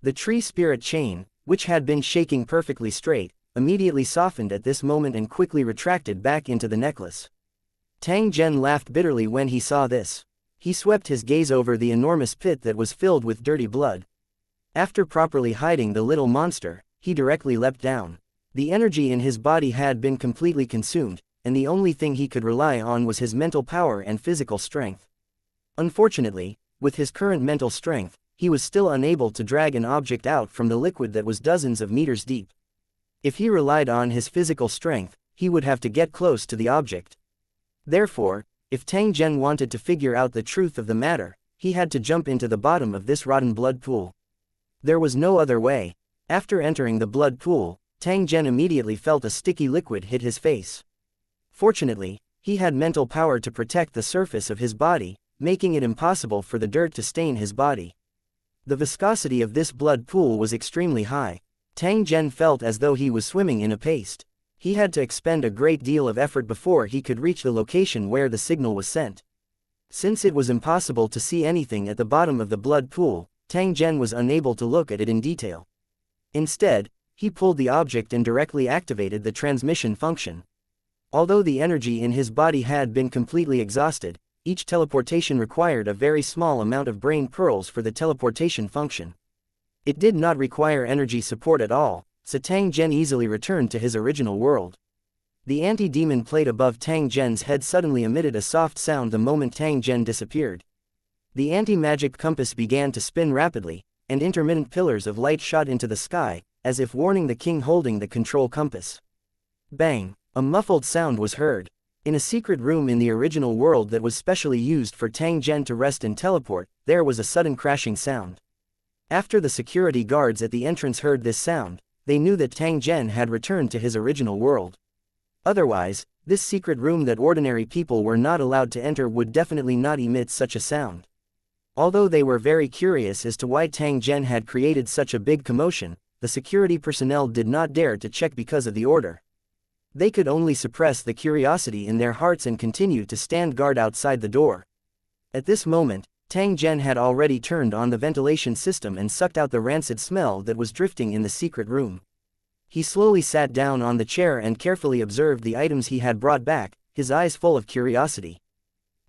The tree spirit chain, which had been shaking perfectly straight, immediately softened at this moment and quickly retracted back into the necklace. Tang Zhen laughed bitterly when he saw this. He swept his gaze over the enormous pit that was filled with dirty blood. After properly hiding the little monster, he directly leapt down. The energy in his body had been completely consumed, and the only thing he could rely on was his mental power and physical strength. Unfortunately, with his current mental strength, he was still unable to drag an object out from the liquid that was dozens of meters deep. If he relied on his physical strength, he would have to get close to the object. Therefore, if Tang Zhen wanted to figure out the truth of the matter, he had to jump into the bottom of this rotten blood pool. There was no other way. After entering the blood pool, Tang Zhen immediately felt a sticky liquid hit his face. Fortunately, he had mental power to protect the surface of his body, making it impossible for the dirt to stain his body. The viscosity of this blood pool was extremely high. Tang Zhen felt as though he was swimming in a paste. He had to expend a great deal of effort before he could reach the location where the signal was sent. Since it was impossible to see anything at the bottom of the blood pool, Tang Zhen was unable to look at it in detail. Instead, he pulled the object and directly activated the transmission function. Although the energy in his body had been completely exhausted, each teleportation required a very small amount of brain pearls for the teleportation function. It did not require energy support at all, so Tang Zhen easily returned to his original world. The anti-demon plate above Tang Zhen's head suddenly emitted a soft sound the moment Tang Zhen disappeared. The anti-magic compass began to spin rapidly, and intermittent pillars of light shot into the sky, as if warning the king holding the control compass. Bang! A muffled sound was heard. In a secret room in the original world that was specially used for Tang Zhen to rest and teleport, there was a sudden crashing sound. After the security guards at the entrance heard this sound, they knew that Tang Zhen had returned to his original world. Otherwise, this secret room that ordinary people were not allowed to enter would definitely not emit such a sound. Although they were very curious as to why Tang Zhen had created such a big commotion, the security personnel did not dare to check because of the order. They could only suppress the curiosity in their hearts and continue to stand guard outside the door. At this moment, Tang Zhen had already turned on the ventilation system and sucked out the rancid smell that was drifting in the secret room. He slowly sat down on the chair and carefully observed the items he had brought back, his eyes full of curiosity.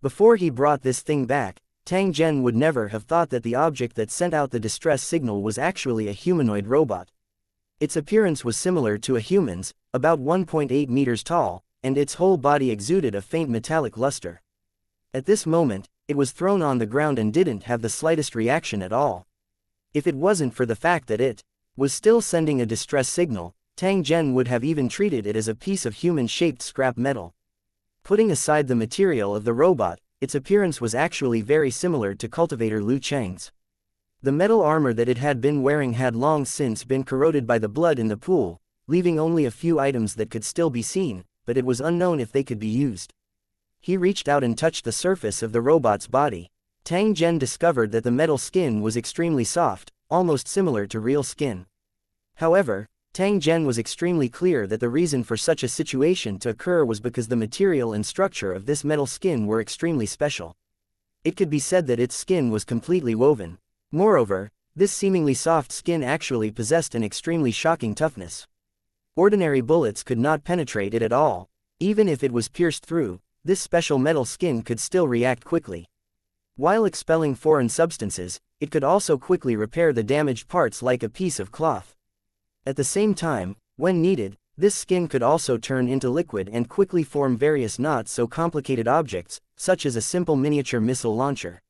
Before he brought this thing back, Tang Zhen would never have thought that the object that sent out the distress signal was actually a humanoid robot. Its appearance was similar to a human's, about 1.8 meters tall, and its whole body exuded a faint metallic luster. At this moment, it was thrown on the ground and didn't have the slightest reaction at all. If it wasn't for the fact that it was still sending a distress signal, Tang Zhen would have even treated it as a piece of human-shaped scrap metal. Putting aside the material of the robot, its appearance was actually very similar to cultivator Lu Cheng's. The metal armor that it had been wearing had long since been corroded by the blood in the pool, leaving only a few items that could still be seen, but it was unknown if they could be used. He reached out and touched the surface of the robot's body. Tang Zhen discovered that the metal skin was extremely soft, almost similar to real skin. However, Tang Zhen was extremely clear that the reason for such a situation to occur was because the material and structure of this metal skin were extremely special. It could be said that its skin was completely woven. Moreover, this seemingly soft skin actually possessed an extremely shocking toughness. Ordinary bullets could not penetrate it at all. Even if it was pierced through, this special metal skin could still react quickly. While expelling foreign substances, it could also quickly repair the damaged parts like a piece of cloth. At the same time, when needed, this skin could also turn into liquid and quickly form various not so complicated objects, such as a simple miniature missile launcher.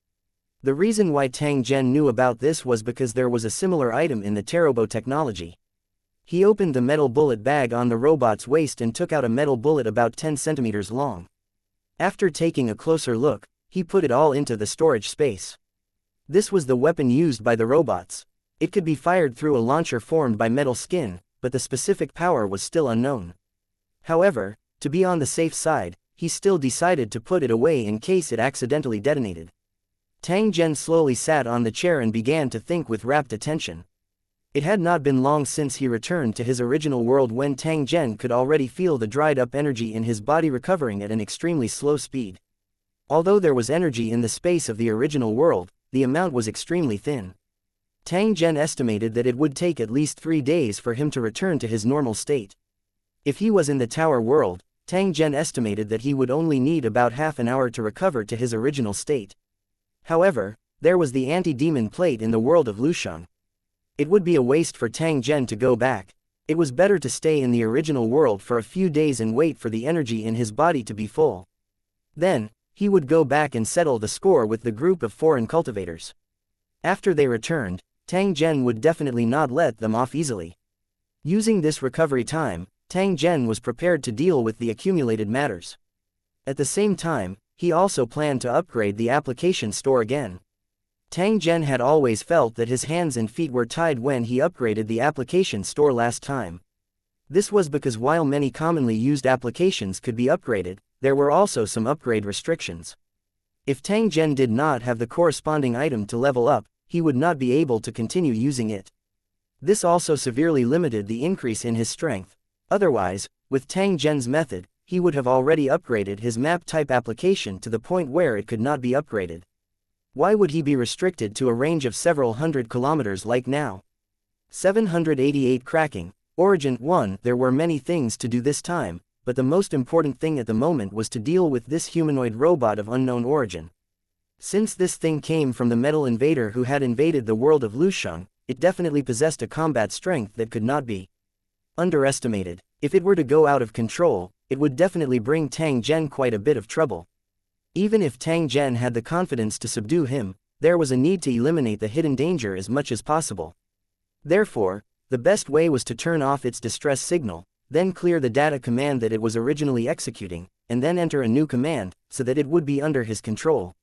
The reason why Tang Zhen knew about this was because there was a similar item in the Terobo technology. He opened the metal bullet bag on the robot's waist and took out a metal bullet about 10 centimeters long. After taking a closer look, he put it all into the storage space. This was the weapon used by the robots. It could be fired through a launcher formed by metal skin, but the specific power was still unknown. However, to be on the safe side, he still decided to put it away in case it accidentally detonated. Tang Zhen slowly sat on the chair and began to think with rapt attention. It had not been long since he returned to his original world when Tang Zhen could already feel the dried-up energy in his body recovering at an extremely slow speed. Although there was energy in the space of the original world, the amount was extremely thin. Tang Zhen estimated that it would take at least 3 days for him to return to his normal state. If he was in the tower world, Tang Zhen estimated that he would only need about half an hour to recover to his original state. However, there was the anti-demon plate in the world of Lusheng. It would be a waste for Tang Zhen to go back. It was better to stay in the original world for a few days and wait for the energy in his body to be full. Then, he would go back and settle the score with the group of foreign cultivators. After they returned, Tang Zhen would definitely not let them off easily. Using this recovery time, Tang Zhen was prepared to deal with the accumulated matters. At the same time, he also planned to upgrade the application store again. Tang Zhen had always felt that his hands and feet were tied when he upgraded the application store last time. This was because while many commonly used applications could be upgraded, there were also some upgrade restrictions. If Tang Zhen did not have the corresponding item to level up, he would not be able to continue using it. This also severely limited the increase in his strength. Otherwise, with Tang Zhen's method, he would have already upgraded his map-type application to the point where it could not be upgraded. Why would he be restricted to a range of several hundred kilometers like now? 788 Cracking. Origin 1. There were many things to do this time, but the most important thing at the moment was to deal with this humanoid robot of unknown origin. Since this thing came from the metal invader who had invaded the world of Lusheng, it definitely possessed a combat strength that could not be underestimated. If it were to go out of control, it would definitely bring Tang Zhen quite a bit of trouble. Even if Tang Zhen had the confidence to subdue him, there was a need to eliminate the hidden danger as much as possible. Therefore, the best way was to turn off its distress signal, then clear the data command that it was originally executing, and then enter a new command, so that it would be under his control.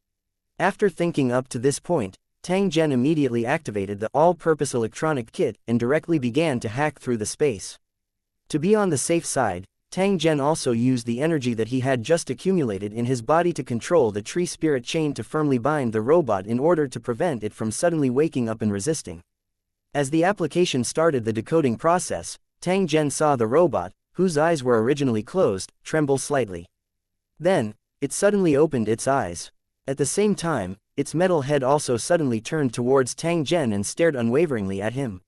After thinking up to this point, Tang Zhen immediately activated the all-purpose electronic kit and directly began to hack through the space. To be on the safe side, Tang Zhen also used the energy that he had just accumulated in his body to control the tree spirit chain to firmly bind the robot in order to prevent it from suddenly waking up and resisting. As the application started the decoding process, Tang Zhen saw the robot, whose eyes were originally closed, tremble slightly. Then, it suddenly opened its eyes. At the same time, its metal head also suddenly turned towards Tang Zhen and stared unwaveringly at him.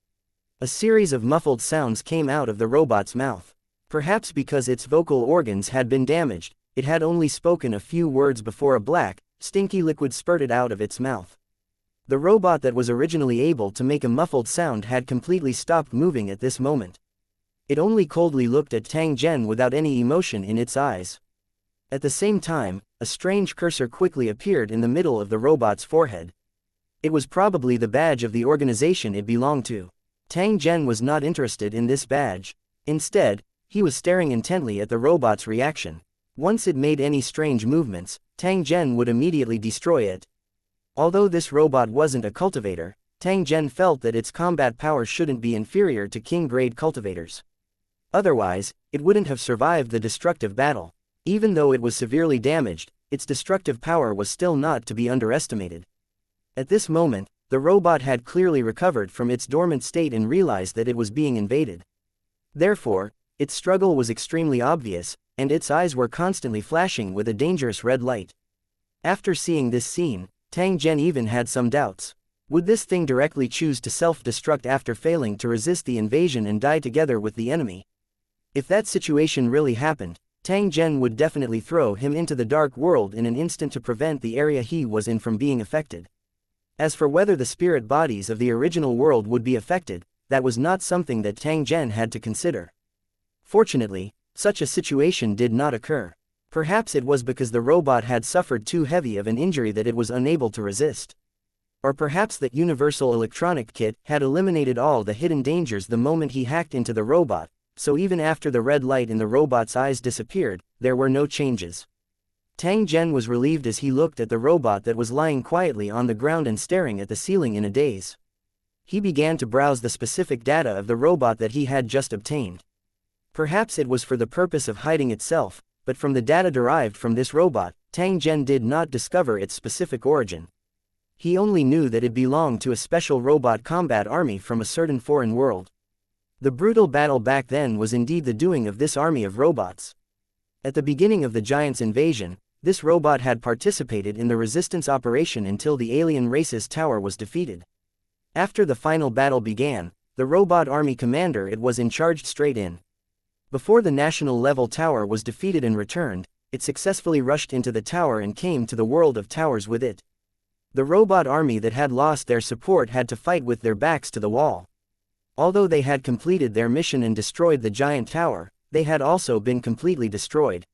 A series of muffled sounds came out of the robot's mouth. Perhaps because its vocal organs had been damaged, it had only spoken a few words before a black, stinky liquid spurted out of its mouth. The robot that was originally able to make a muffled sound had completely stopped moving at this moment. It only coldly looked at Tang Zhen without any emotion in its eyes. At the same time, a strange cursor quickly appeared in the middle of the robot's forehead. It was probably the badge of the organization it belonged to. Tang Zhen was not interested in this badge. Instead, he was staring intently at the robot's reaction. Once it made any strange movements, Tang Zhen would immediately destroy it. Although this robot wasn't a cultivator, Tang Zhen felt that its combat power shouldn't be inferior to king-grade cultivators. Otherwise, it wouldn't have survived the destructive battle. Even though it was severely damaged, its destructive power was still not to be underestimated. At this moment, the robot had clearly recovered from its dormant state and realized that it was being invaded. Therefore, its struggle was extremely obvious, and its eyes were constantly flashing with a dangerous red light. After seeing this scene, Tang Zhen even had some doubts. Would this thing directly choose to self-destruct after failing to resist the invasion and die together with the enemy? If that situation really happened, Tang Zhen would definitely throw him into the dark world in an instant to prevent the area he was in from being affected. As for whether the spirit bodies of the original world would be affected, that was not something that Tang Zhen had to consider. Fortunately, such a situation did not occur. Perhaps it was because the robot had suffered too heavy of an injury that it was unable to resist. Or perhaps that Universal Electronic Kit had eliminated all the hidden dangers the moment he hacked into the robot, so even after the red light in the robot's eyes disappeared, there were no changes. Tang Zhen was relieved as he looked at the robot that was lying quietly on the ground and staring at the ceiling in a daze. He began to browse the specific data of the robot that he had just obtained. Perhaps it was for the purpose of hiding itself, but from the data derived from this robot, Tang Zhen did not discover its specific origin. He only knew that it belonged to a special robot combat army from a certain foreign world. The brutal battle back then was indeed the doing of this army of robots. At the beginning of the Giants' invasion, this robot had participated in the resistance operation until the alien race's tower was defeated. After the final battle began, the robot army commander it was in charged straight in. Before the national-level tower was defeated and returned, it successfully rushed into the tower and came to the world of towers with it. The robot army that had lost their support had to fight with their backs to the wall. Although they had completed their mission and destroyed the giant tower, they had also been completely destroyed.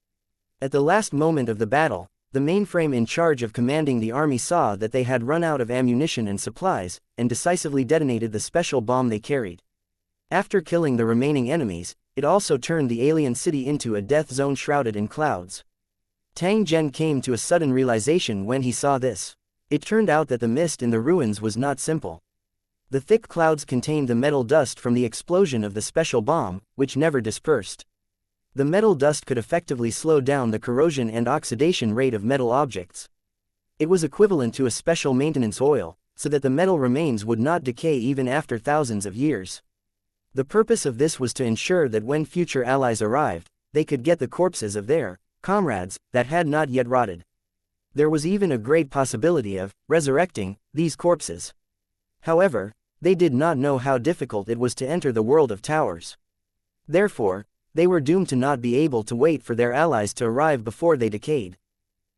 At the last moment of the battle, the mainframe in charge of commanding the army saw that they had run out of ammunition and supplies, and decisively detonated the special bomb they carried. After killing the remaining enemies, it also turned the alien city into a death zone shrouded in clouds. Tang Zhen came to a sudden realization when he saw this. It turned out that the mist in the ruins was not simple. The thick clouds contained the metal dust from the explosion of the special bomb, which never dispersed. The metal dust could effectively slow down the corrosion and oxidation rate of metal objects. It was equivalent to a special maintenance oil, so that the metal remains would not decay even after thousands of years. The purpose of this was to ensure that when future allies arrived, they could get the corpses of their comrades that had not yet rotted. There was even a great possibility of resurrecting these corpses. However, they did not know how difficult it was to enter the world of towers. Therefore, they were doomed to not be able to wait for their allies to arrive before they decayed.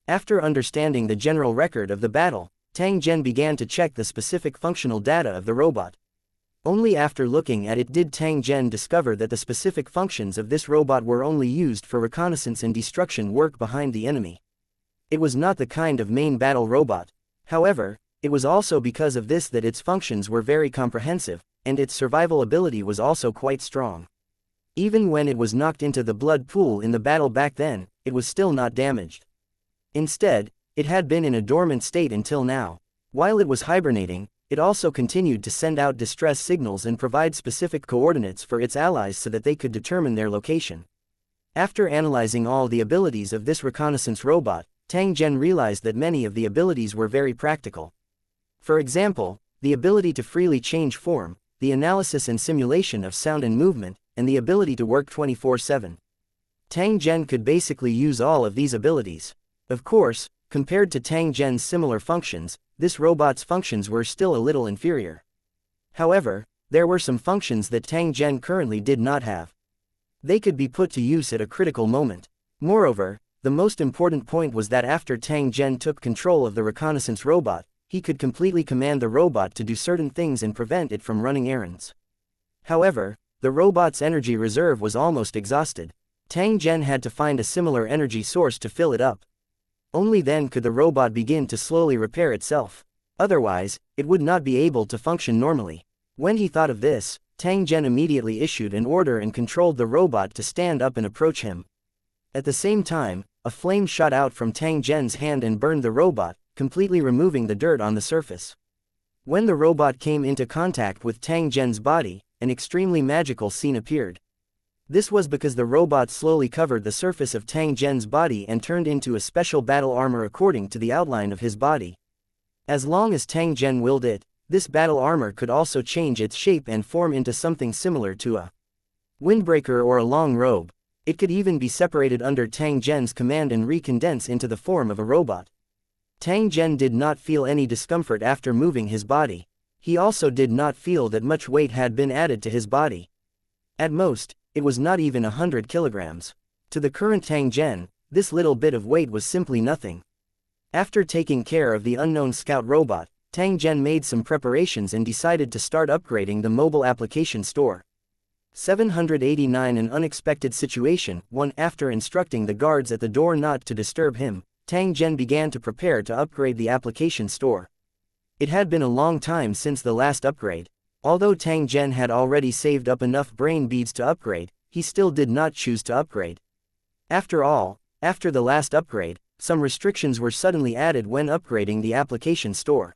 After understanding the general record of the battle, Tang Zhen began to check the specific functional data of the robot. Only after looking at it did Tang Zhen discover that the specific functions of this robot were only used for reconnaissance and destruction work behind the enemy. It was not the kind of main battle robot. However, it was also because of this that its functions were very comprehensive, and its survival ability was also quite strong. Even when it was knocked into the blood pool in the battle back then, it was still not damaged. Instead, it had been in a dormant state until now. While it was hibernating, it also continued to send out distress signals and provide specific coordinates for its allies so that they could determine their location. After analyzing all the abilities of this reconnaissance robot, Tang Zhen realized that many of the abilities were very practical. For example, the ability to freely change form, the analysis and simulation of sound and movement, and the ability to work 24/7. Tang Zhen could basically use all of these abilities. Of course, compared to Tang Zhen's similar functions, this robot's functions were still a little inferior. However, there were some functions that Tang Zhen currently did not have. They could be put to use at a critical moment. Moreover, the most important point was that after Tang Zhen took control of the reconnaissance robot, he could completely command the robot to do certain things and prevent it from running errands. However, the robot's energy reserve was almost exhausted. Tang Zhen had to find a similar energy source to fill it up. Only then could the robot begin to slowly repair itself. Otherwise, it would not be able to function normally. When he thought of this, Tang Zhen immediately issued an order and controlled the robot to stand up and approach him. At the same time, a flame shot out from Tang Zhen's hand and burned the robot, completely removing the dirt on the surface. When the robot came into contact with Tang Zhen's body, an extremely magical scene appeared. This was because the robot slowly covered the surface of Tang Zhen's body and turned into a special battle armor according to the outline of his body. As long as Tang Zhen willed it, this battle armor could also change its shape and form into something similar to a windbreaker or a long robe. It could even be separated under Tang Zhen's command and recondense into the form of a robot. Tang Zhen did not feel any discomfort after moving his body. He also did not feel that much weight had been added to his body. At most, it was not even 100 kilograms. To the current Tang Zhen, this little bit of weight was simply nothing. After taking care of the unknown scout robot, Tang Zhen made some preparations and decided to start upgrading the mobile application store. 789 An unexpected situation. 1 After instructing the guards at the door not to disturb him, Tang Zhen began to prepare to upgrade the application store. It had been a long time since the last upgrade. Although Tang Zhen had already saved up enough brain beads to upgrade, he still did not choose to upgrade. After all, after the last upgrade, some restrictions were suddenly added when upgrading the application store.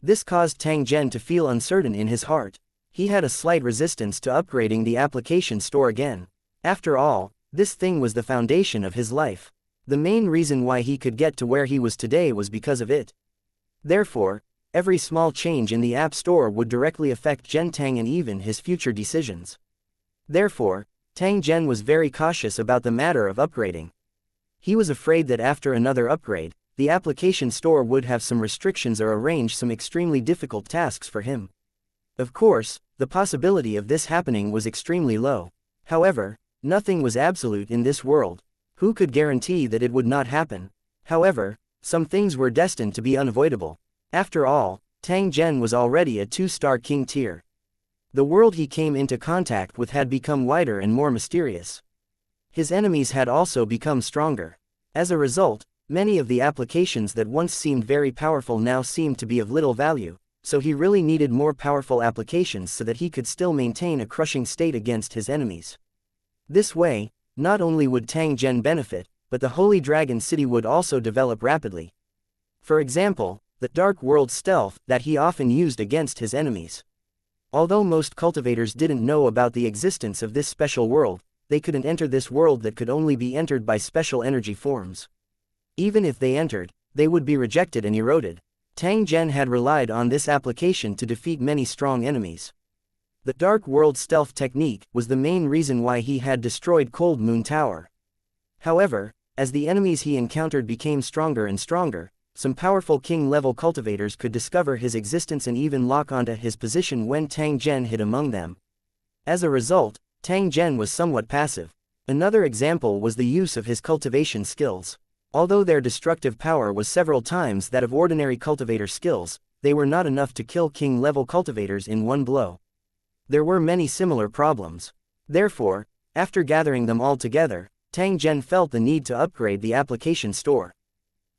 This caused Tang Zhen to feel uncertain in his heart. He had a slight resistance to upgrading the application store again. After all, this thing was the foundation of his life. The main reason why he could get to where he was today was because of it. Therefore, every small change in the App Store would directly affect Zhen Tang and even his future decisions. Therefore, Tang Zhen was very cautious about the matter of upgrading. He was afraid that after another upgrade, the application store would have some restrictions or arrange some extremely difficult tasks for him. Of course, the possibility of this happening was extremely low. However, nothing was absolute in this world. Who could guarantee that it would not happen? However, some things were destined to be unavoidable. After all, Tang Zhen was already a 2-star king tier. The world he came into contact with had become wider and more mysterious. His enemies had also become stronger. As a result, many of the applications that once seemed very powerful now seemed to be of little value, so he really needed more powerful applications so that he could still maintain a crushing state against his enemies. This way, not only would Tang Zhen benefit, but the Holy Dragon City would also develop rapidly. For example, the Dark World stealth that he often used against his enemies. Although most cultivators didn't know about the existence of this special world, they couldn't enter this world that could only be entered by special energy forms. Even if they entered, they would be rejected and eroded. Tang Zhen had relied on this application to defeat many strong enemies. The Dark World stealth technique was the main reason why he had destroyed Cold Moon Tower. However, as the enemies he encountered became stronger and stronger, some powerful king-level cultivators could discover his existence and even lock onto his position when Tang Zhen hid among them. As a result, Tang Zhen was somewhat passive. Another example was the use of his cultivation skills. Although their destructive power was several times that of ordinary cultivator skills, they were not enough to kill king-level cultivators in one blow. There were many similar problems. Therefore, after gathering them all together, Tang Zhen felt the need to upgrade the application store.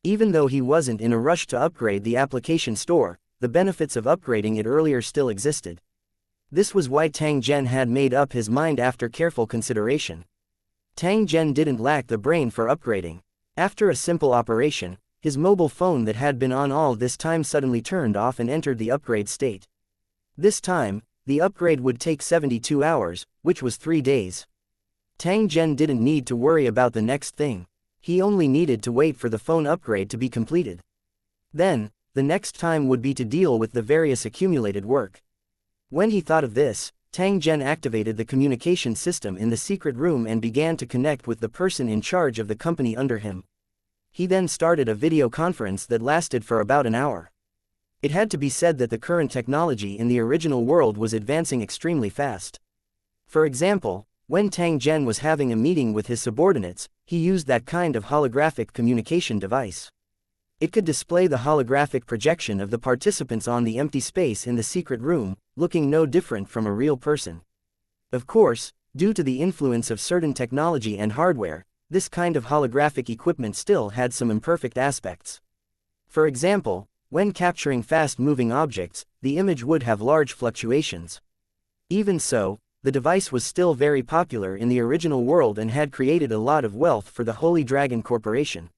Even though he wasn't in a rush to upgrade the application store, the benefits of upgrading it earlier still existed. This was why Tang Zhen had made up his mind after careful consideration. Tang Zhen didn't lack the brain for upgrading. After a simple operation, his mobile phone that had been on all this time suddenly turned off and entered the upgrade state. This time, the upgrade would take 72 hours, which was 3 days. Tang Zhen didn't need to worry about the next thing. He only needed to wait for the phone upgrade to be completed. Then, the next time would be to deal with the various accumulated work. When he thought of this, Tang Zhen activated the communication system in the secret room and began to connect with the person in charge of the company under him. He then started a video conference that lasted for about an hour. It had to be said that the current technology in the original world was advancing extremely fast. For example, when Tang Zhen was having a meeting with his subordinates, he used that kind of holographic communication device. It could display the holographic projection of the participants on the empty space in the secret room, looking no different from a real person. Of course, due to the influence of certain technology and hardware, this kind of holographic equipment still had some imperfect aspects. For example, when capturing fast-moving objects, the image would have large fluctuations. Even so, the device was still very popular in the original world and had created a lot of wealth for the Holy Dragon Corporation.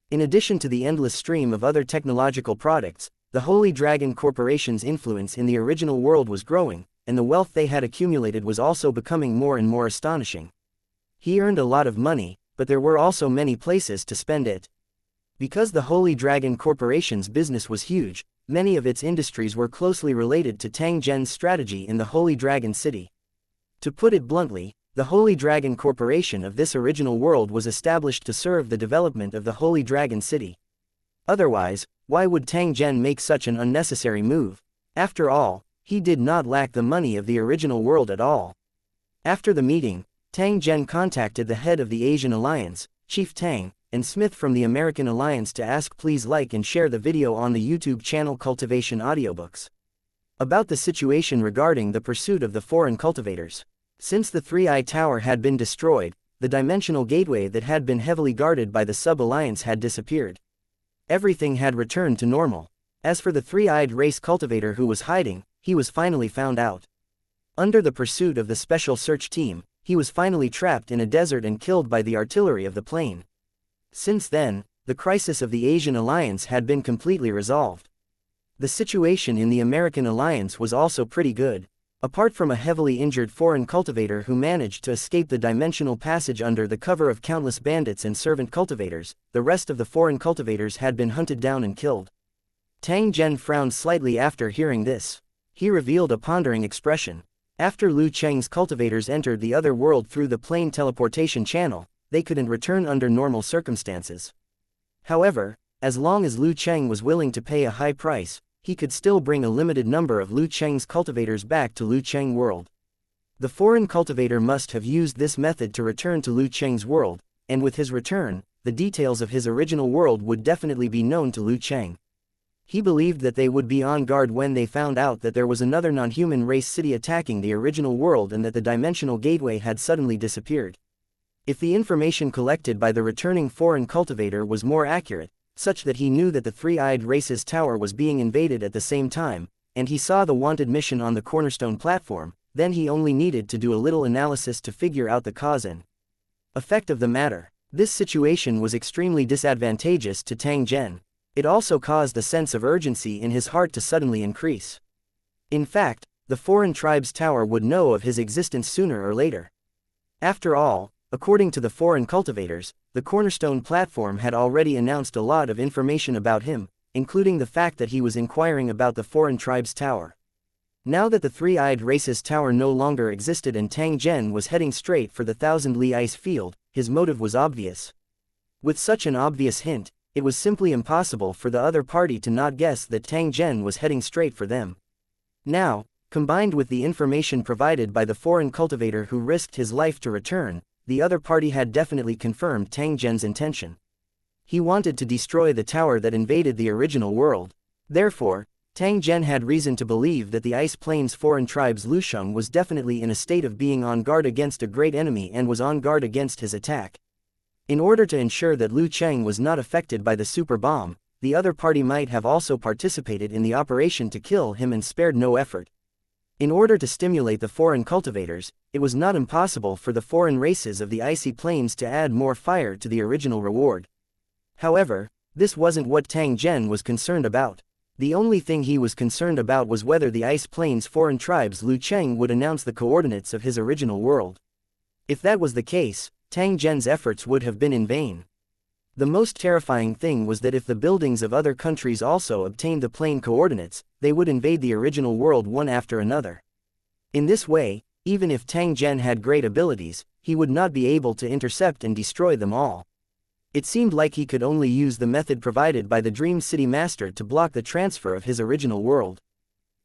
In addition to the endless stream of other technological products, the Holy Dragon Corporation's influence in the original world was growing, and the wealth they had accumulated was also becoming more and more astonishing. He earned a lot of money, but there were also many places to spend it. Because the Holy Dragon Corporation's business was huge, many of its industries were closely related to Tang Zhen's strategy in the Holy Dragon City. To put it bluntly, the Holy Dragon Corporation of this original world was established to serve the development of the Holy Dragon City. Otherwise, why would Tang Zhen make such an unnecessary move? After all, he did not lack the money of the original world at all. After the meeting, Tang Zhen contacted the head of the Asian Alliance, Chief Tang, and Smith from the American Alliance to ask please like and share the video on the YouTube channel Cultivation Audiobooks about the situation regarding the pursuit of the foreign cultivators. Since the Three-Eye Tower had been destroyed, the dimensional gateway that had been heavily guarded by the Sub-Alliance had disappeared. Everything had returned to normal. As for the three-eyed race cultivator who was hiding, he was finally found out. Under the pursuit of the special search team, he was finally trapped in a desert and killed by the artillery of the plane. Since then, the crisis of the Asian Alliance had been completely resolved. The situation in the American Alliance was also pretty good. Apart from a heavily injured foreign cultivator who managed to escape the dimensional passage under the cover of countless bandits and servant cultivators, the rest of the foreign cultivators had been hunted down and killed. Tang Zhen frowned slightly after hearing this. He revealed a pondering expression. After Lu Cheng's cultivators entered the other world through the plane teleportation channel, they couldn't return under normal circumstances. However, as long as Lu Cheng was willing to pay a high price, he could still bring a limited number of Lu Cheng's cultivators back to Lu Cheng world. The foreign cultivator must have used this method to return to Lu Cheng's world, and with his return, the details of his original world would definitely be known to Lu Cheng. He believed that they would be on guard when they found out that there was another non-human race city attacking the original world and that the dimensional gateway had suddenly disappeared. If the information collected by the returning foreign cultivator was more accurate, such that he knew that the Three-Eyed Race's tower was being invaded at the same time, and he saw the wanted mission on the cornerstone platform, then he only needed to do a little analysis to figure out the cause and effect of the matter. This situation was extremely disadvantageous to Tang Zhen. It also caused a sense of urgency in his heart to suddenly increase. In fact, the foreign tribe's tower would know of his existence sooner or later. After all, according to the foreign cultivators, the cornerstone platform had already announced a lot of information about him, including the fact that he was inquiring about the foreign tribe's tower. Now that the Three-Eyed Race's tower no longer existed and Tang Zhen was heading straight for the Thousand Li ice field, his motive was obvious. With such an obvious hint, it was simply impossible for the other party to not guess that Tang Zhen was heading straight for them. Now, combined with the information provided by the foreign cultivator who risked his life to return, the other party had definitely confirmed Tang Zhen's intention. He wanted to destroy the tower that invaded the original world. Therefore, Tang Zhen had reason to believe that the Ice Plains foreign tribe's Lu Sheng was definitely in a state of being on guard against a great enemy and was on guard against his attack. In order to ensure that Lu Cheng was not affected by the super bomb, the other party might have also participated in the operation to kill him and spared no effort. In order to stimulate the foreign cultivators, it was not impossible for the foreign races of the icy plains to add more fire to the original reward. However, this wasn't what Tang Zhen was concerned about. The only thing he was concerned about was whether the Ice Plains foreign tribes Lu Cheng would announce the coordinates of his original world. If that was the case, Tang Zhen's efforts would have been in vain. The most terrifying thing was that if the buildings of other countries also obtained the plane coordinates, they would invade the original world one after another. In this way, even if Tang Zhen had great abilities, he would not be able to intercept and destroy them all. It seemed like he could only use the method provided by the Dream City Master to block the transfer of his original world.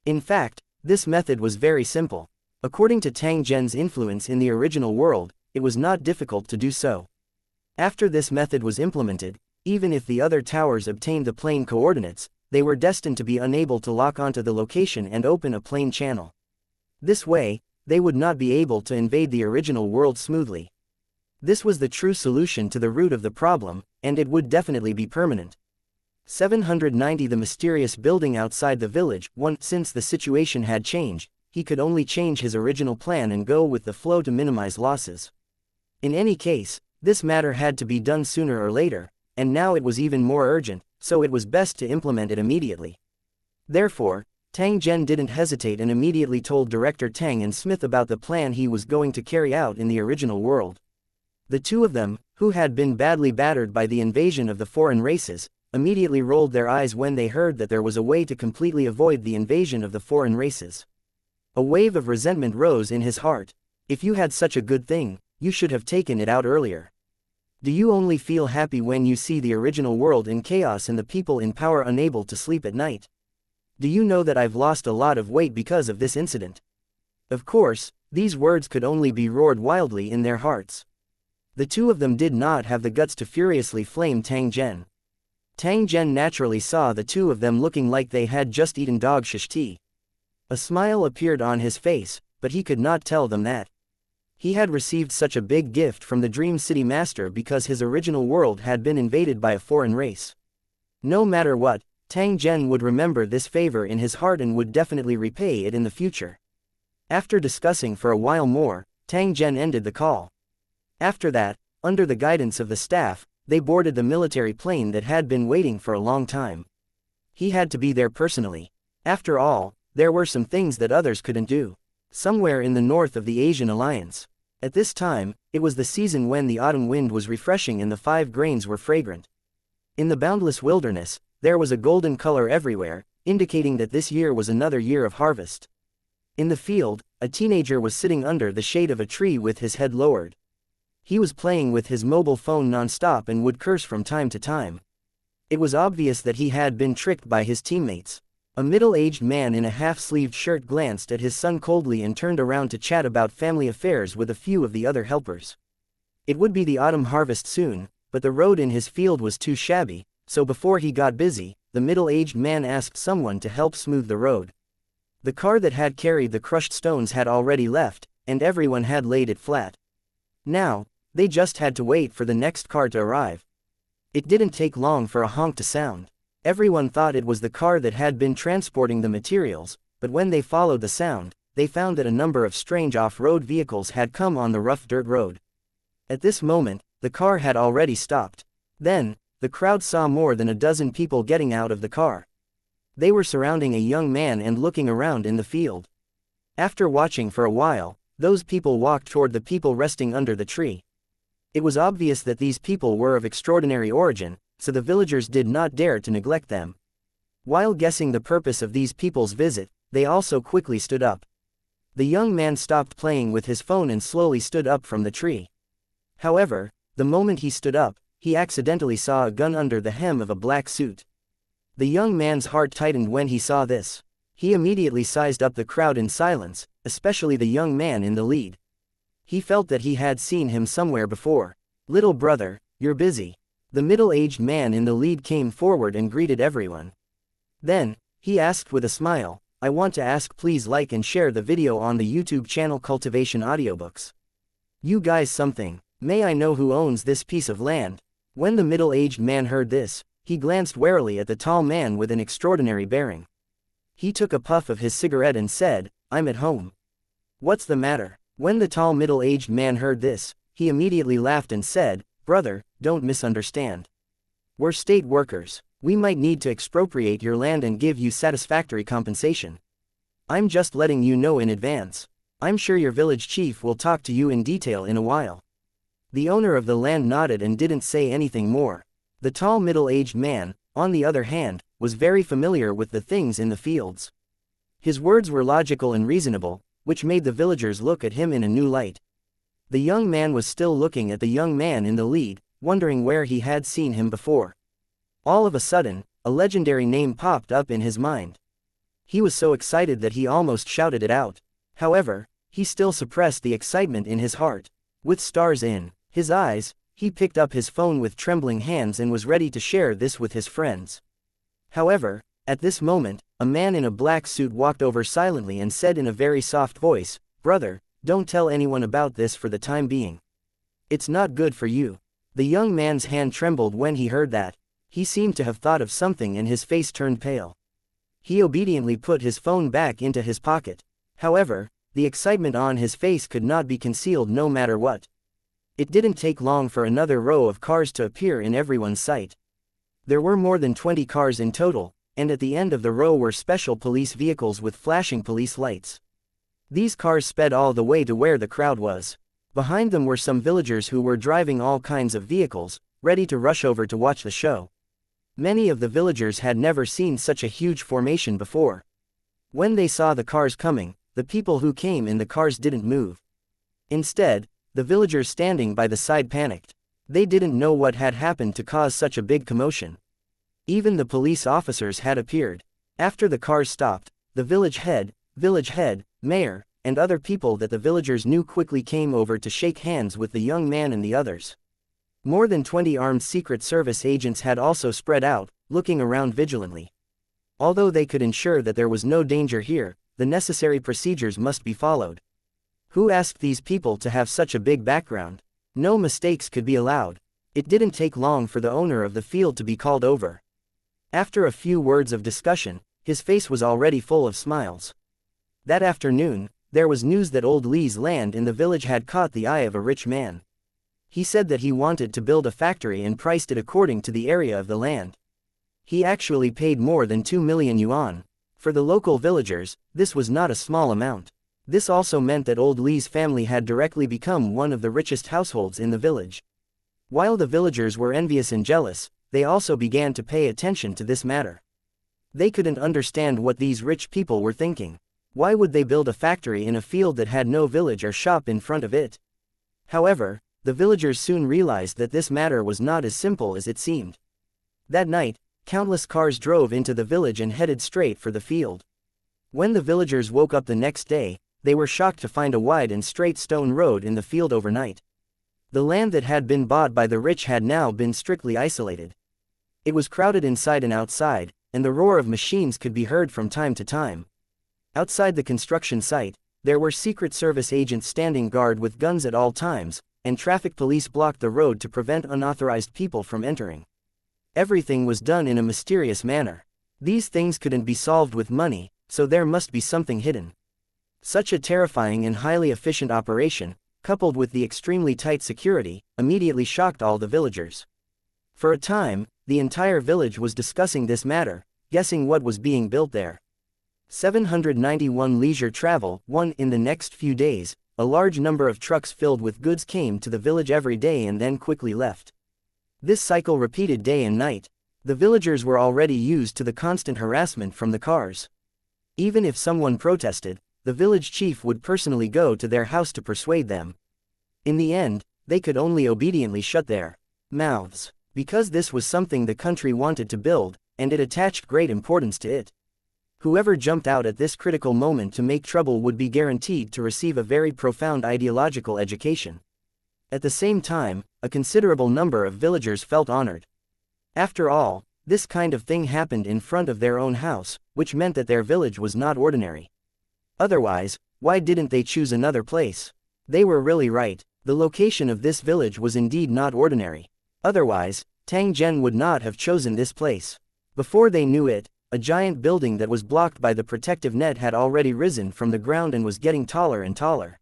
In fact, this method was very simple. According to Tang Zhen's influence in the original world, it was not difficult to do so. After this method was implemented, even if the other towers obtained the plane coordinates, they were destined to be unable to lock onto the location and open a plane channel. This way, they would not be able to invade the original world smoothly. This was the true solution to the root of the problem, and it would definitely be permanent. 790 The mysterious building outside the village. Since the situation had changed, he could only change his original plan and go with the flow to minimize losses. In any case, this matter had to be done sooner or later, and now it was even more urgent, so it was best to implement it immediately. Therefore, Tang Zhen didn't hesitate and immediately told Director Tang and Smith about the plan he was going to carry out in the original world. The two of them, who had been badly battered by the invasion of the foreign races, immediately rolled their eyes when they heard that there was a way to completely avoid the invasion of the foreign races. A wave of resentment rose in his heart. If you had such a good thing, you should have taken it out earlier. Do you only feel happy when you see the original world in chaos and the people in power unable to sleep at night? Do you know that I've lost a lot of weight because of this incident? Of course, these words could only be roared wildly in their hearts. The two of them did not have the guts to furiously flame Tang Zhen. Tang Zhen naturally saw the two of them looking like they had just eaten dog shish tea. A smile appeared on his face, but he could not tell them that he had received such a big gift from the Dream City Master because his original world had been invaded by a foreign race. No matter what, Tang Zhen would remember this favor in his heart and would definitely repay it in the future. After discussing for a while more, Tang Zhen ended the call. After that, under the guidance of the staff, they boarded the military plane that had been waiting for a long time. He had to be there personally. After all, there were some things that others couldn't do. Somewhere in the north of the Asian alliance. At this time, it was the season when the autumn wind was refreshing and the 5 grains were fragrant. In the boundless wilderness, there was a golden color everywhere, indicating that this year was another year of harvest. In the field, a teenager was sitting under the shade of a tree with his head lowered. He was playing with his mobile phone non-stop and would curse from time to time. It was obvious that he had been tricked by his teammates. A middle-aged man in a half-sleeved shirt glanced at his son coldly and turned around to chat about family affairs with a few of the other helpers. It would be the autumn harvest soon, but the road in his field was too shabby, so before he got busy, the middle-aged man asked someone to help smooth the road. The car that had carried the crushed stones had already left, and everyone had laid it flat. Now, they just had to wait for the next car to arrive. It didn't take long for a honk to sound. Everyone thought it was the car that had been transporting the materials, but when they followed the sound, they found that a number of strange off-road vehicles had come on the rough dirt road. At this moment, the car had already stopped. Then, the crowd saw more than a dozen people getting out of the car. They were surrounding a young man and looking around in the field. After watching for a while, those people walked toward the people resting under the tree. It was obvious that these people were of extraordinary origin, so the villagers did not dare to neglect them. While guessing the purpose of these people's visit, they also quickly stood up. The young man stopped playing with his phone and slowly stood up from the tree. However, the moment he stood up, he accidentally saw a gun under the hem of a black suit. The young man's heart tightened when he saw this. He immediately sized up the crowd in silence, especially the young man in the lead. He felt that he had seen him somewhere before. "Little brother, you're busy." The middle-aged man in the lead came forward and greeted everyone. Then, he asked with a smile, "I want to ask, please like and share the video on the YouTube channel Cultivation Audiobooks. You guys something. May I know who owns this piece of land?" When the middle-aged man heard this, he glanced warily at the tall man with an extraordinary bearing. He took a puff of his cigarette and said, "I'm at home." "What's the matter?" When the tall middle-aged man heard this, he immediately laughed and said, "Brother, don't misunderstand. We're state workers. We might need to expropriate your land and give you satisfactory compensation. I'm just letting you know in advance. I'm sure your village chief will talk to you in detail in a while." The owner of the land nodded and didn't say anything more. The tall middle-aged man, on the other hand, was very familiar with the things in the fields. His words were logical and reasonable, which made the villagers look at him in a new light. The young man was still looking at the young man in the lead, wondering where he had seen him before. All of a sudden, a legendary name popped up in his mind. He was so excited that he almost shouted it out. However, he still suppressed the excitement in his heart. With stars in his eyes, he picked up his phone with trembling hands and was ready to share this with his friends. However, at this moment, a man in a black suit walked over silently and said in a very soft voice, "Brother, don't tell anyone about this for the time being. It's not good for you." The young man's hand trembled when he heard that. He seemed to have thought of something and his face turned pale. He obediently put his phone back into his pocket. However, the excitement on his face could not be concealed no matter what. It didn't take long for another row of cars to appear in everyone's sight. There were more than 20 cars in total, and at the end of the row were special police vehicles with flashing police lights. These cars sped all the way to where the crowd was. Behind them were some villagers who were driving all kinds of vehicles, ready to rush over to watch the show. Many of the villagers had never seen such a huge formation before. When they saw the cars coming, the people who came in the cars didn't move. Instead, the villagers standing by the side panicked. They didn't know what had happened to cause such a big commotion. Even the police officers had appeared. After the cars stopped, the village head, mayor, and other people that the villagers knew quickly came over to shake hands with the young man and the others. More than 20 armed Secret Service agents had also spread out, looking around vigilantly. Although they could ensure that there was no danger here, the necessary procedures must be followed. Who asked these people to have such a big background? No mistakes could be allowed. It didn't take long for the owner of the field to be called over. After a few words of discussion, his face was already full of smiles. That afternoon, there was news that old Lee's land in the village had caught the eye of a rich man. He said that he wanted to build a factory and priced it according to the area of the land. He actually paid more than 2 million yuan. For the local villagers, this was not a small amount. This also meant that old Lee's family had directly become one of the richest households in the village. While the villagers were envious and jealous, they also began to pay attention to this matter. They couldn't understand what these rich people were thinking. Why would they build a factory in a field that had no village or shop in front of it? However, the villagers soon realized that this matter was not as simple as it seemed. That night, countless cars drove into the village and headed straight for the field. When the villagers woke up the next day, they were shocked to find a wide and straight stone road in the field overnight. The land that had been bought by the rich had now been strictly isolated. It was crowded inside and outside, and the roar of machines could be heard from time to time. Outside the construction site, there were Secret Service agents standing guard with guns at all times, and traffic police blocked the road to prevent unauthorized people from entering. Everything was done in a mysterious manner. These things couldn't be solved with money, so there must be something hidden. Such a terrifying and highly efficient operation, coupled with the extremely tight security, immediately shocked all the villagers. For a time, the entire village was discussing this matter, guessing what was being built there. 791 Leisure travel. 1 In the next few days, a large number of trucks filled with goods came to the village every day and then quickly left. This cycle repeated day and night. The villagers were already used to the constant harassment from the cars. Even if someone protested, the village chief would personally go to their house to persuade them. In the end, they could only obediently shut their mouths, because this was something the country wanted to build, and it attached great importance to it. Whoever jumped out at this critical moment to make trouble would be guaranteed to receive a very profound ideological education. At the same time, a considerable number of villagers felt honored. After all, this kind of thing happened in front of their own house, which meant that their village was not ordinary. Otherwise, why didn't they choose another place? They were really right. The location of this village was indeed not ordinary. Otherwise, Tang Zhen would not have chosen this place. Before they knew it, a giant building that was blocked by the protective net had already risen from the ground and was getting taller and taller.